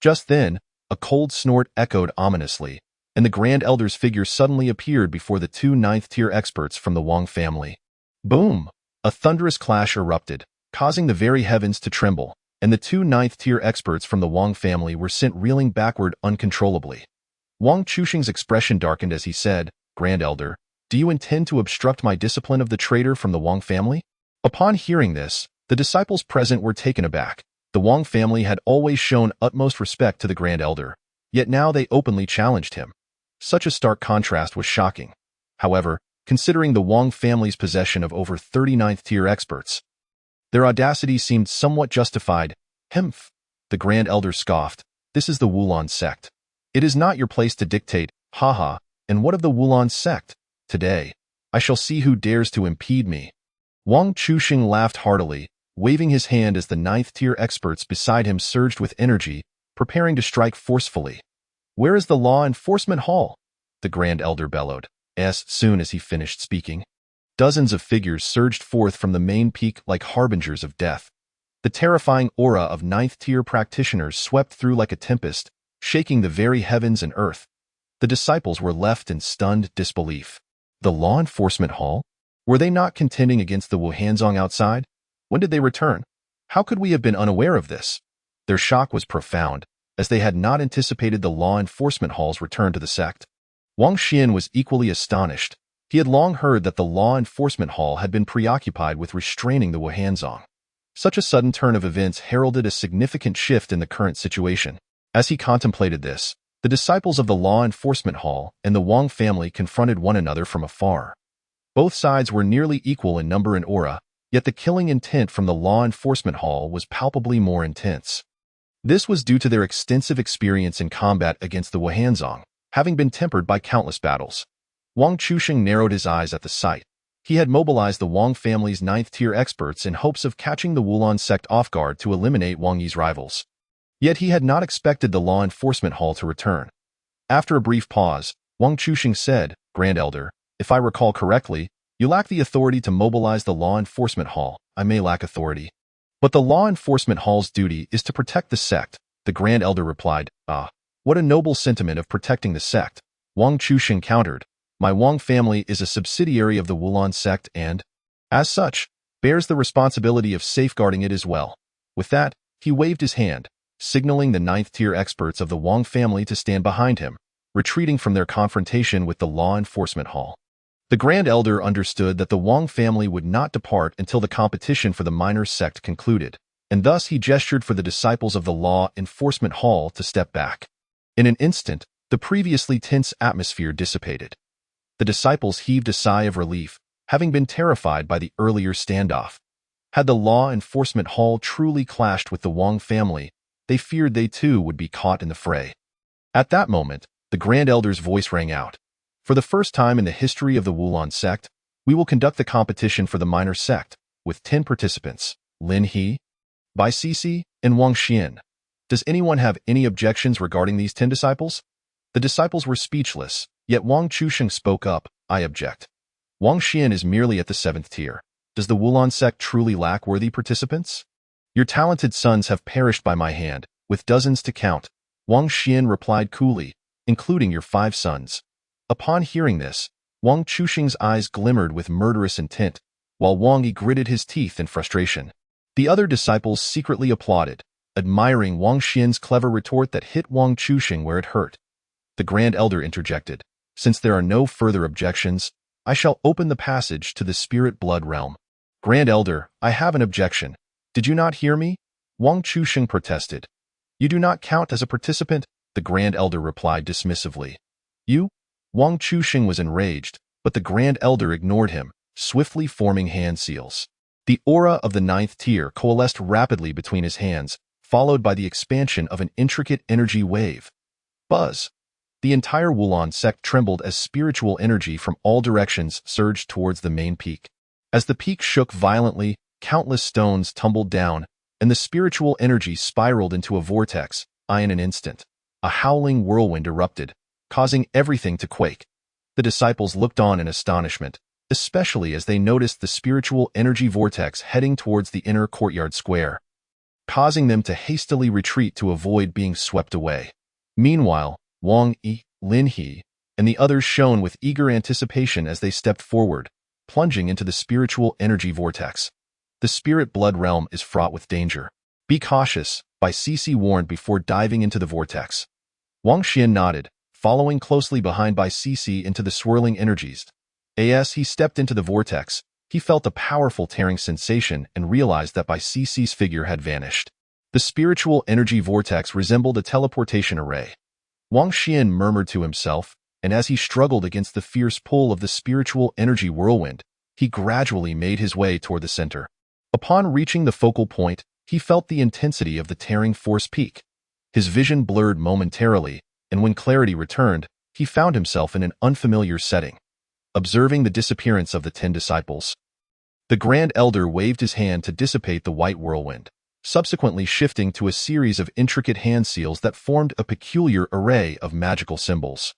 Just then, a cold snort echoed ominously, and the Grand Elder's figure suddenly appeared before the 2 9th-tier experts from the Wang family. Boom! A thunderous clash erupted, causing the very heavens to tremble, and the 2 9th-tier experts from the Wang family were sent reeling backward uncontrollably. Wang Chuxing's expression darkened as he said, Grand Elder, do you intend to obstruct my discipline of the traitor from the Wang family? Upon hearing this, the disciples present were taken aback. The Wang family had always shown utmost respect to the Grand Elder, yet now they openly challenged him. Such a stark contrast was shocking. However, considering the Wang family's possession of over 39th-tier experts, their audacity seemed somewhat justified. Hemph! The Grand Elder scoffed. This is the Wulan sect. It is not your place to dictate, haha, and what of the Wulan sect? Today, I shall see who dares to impede me. Wang Chuxing laughed heartily, waving his hand as the 9th-tier experts beside him surged with energy, preparing to strike forcefully. Where is the law enforcement hall? The Grand Elder bellowed, as soon as he finished speaking. Dozens of figures surged forth from the main peak like harbingers of death. The terrifying aura of 9th-tier practitioners swept through like a tempest, shaking the very heavens and earth. The disciples were left in stunned disbelief. The law enforcement hall? Were they not contending against the Wuhanzong outside? When did they return? How could we have been unaware of this? Their shock was profound, as they had not anticipated the law enforcement hall's return to the sect. Wang Xian was equally astonished. He had long heard that the law enforcement hall had been preoccupied with restraining the Wuhanzong. Such a sudden turn of events heralded a significant shift in the current situation. As he contemplated this, the disciples of the law enforcement hall and the Wang family confronted one another from afar. Both sides were nearly equal in number and aura, yet the killing intent from the law enforcement hall was palpably more intense. This was due to their extensive experience in combat against the Wuhanzong, having been tempered by countless battles. Wang Chuxing narrowed his eyes at the sight. He had mobilized the Wang family's 9th-tier experts in hopes of catching the Wulan sect off guard to eliminate Wang Yi's rivals. Yet he had not expected the law enforcement hall to return. After a brief pause, Wang Chuxing said, Grand Elder, if I recall correctly, you lack the authority to mobilize the law enforcement hall. I may lack authority. But the law enforcement hall's duty is to protect the sect, the Grand Elder replied. Ah, what a noble sentiment of protecting the sect. Wang Chuxing countered. My Wang family is a subsidiary of the Wulan sect and As such, bears the responsibility of safeguarding it as well. With that, he waved his hand, signaling the 9th-tier experts of the Wang family to stand behind him, retreating from their confrontation with the law enforcement hall. The Grand Elder understood that the Wang family would not depart until the competition for the minor sect concluded, and thus he gestured for the disciples of the law enforcement hall to step back. In an instant, the previously tense atmosphere dissipated. The disciples heaved a sigh of relief, having been terrified by the earlier standoff. Had the law enforcement hall truly clashed with the Wang family, they feared they too would be caught in the fray. At that moment, the Grand Elder's voice rang out. For the first time in the history of the Wulon sect, we will conduct the competition for the minor sect, with 10 participants, Lin He, Bai Sisi, and Wang Xian. Does anyone have any objections regarding these 10 disciples? The disciples were speechless, yet Wang Chusheng spoke up, I object. Wang Xian is merely at the 7th tier. Does the Wulon sect truly lack worthy participants? Your talented sons have perished by my hand, with dozens to count, Wang Xian replied coolly, including your 5 sons. Upon hearing this, Wang Chusheng's eyes glimmered with murderous intent, while Wang Yi gritted his teeth in frustration. The other disciples secretly applauded, admiring Wang Xian's clever retort that hit Wang Chusheng where it hurt. The Grand Elder interjected, since there are no further objections, I shall open the passage to the Spirit Blood Realm. Grand Elder, I have an objection. Did you not hear me? Wang Chusheng protested. You do not count as a participant, the Grand Elder replied dismissively. You? Wang Chusheng was enraged, but the Grand Elder ignored him, swiftly forming hand seals. The aura of the 9th tier coalesced rapidly between his hands, followed by the expansion of an intricate energy wave. Buzz! The entire Wulon sect trembled as spiritual energy from all directions surged towards the main peak. As the peak shook violently, countless stones tumbled down, and the spiritual energy spiraled into a vortex. In an instant, a howling whirlwind erupted, causing everything to quake. The disciples looked on in astonishment, especially as they noticed the spiritual energy vortex heading towards the inner courtyard square, causing them to hastily retreat to avoid being swept away. Meanwhile, Wang Yi, Lin He, and the others shone with eager anticipation as they stepped forward, plunging into the spiritual energy vortex. The Spirit Blood Realm is fraught with danger. Be cautious, Bai Sisi warned before diving into the vortex. Wang Xian nodded, following closely behind Bai Sisi into the swirling energies. As he stepped into the vortex, he felt a powerful tearing sensation and realized that Bai Sisi's figure had vanished. The spiritual energy vortex resembled a teleportation array. Wang Xian murmured to himself, and as he struggled against the fierce pull of the spiritual energy whirlwind, he gradually made his way toward the center. Upon reaching the focal point, he felt the intensity of the tearing force peak. His vision blurred momentarily, and when clarity returned, he found himself in an unfamiliar setting, observing the disappearance of the 10 disciples. The Grand Elder waved his hand to dissipate the white whirlwind, subsequently shifting to a series of intricate hand seals that formed a peculiar array of magical symbols.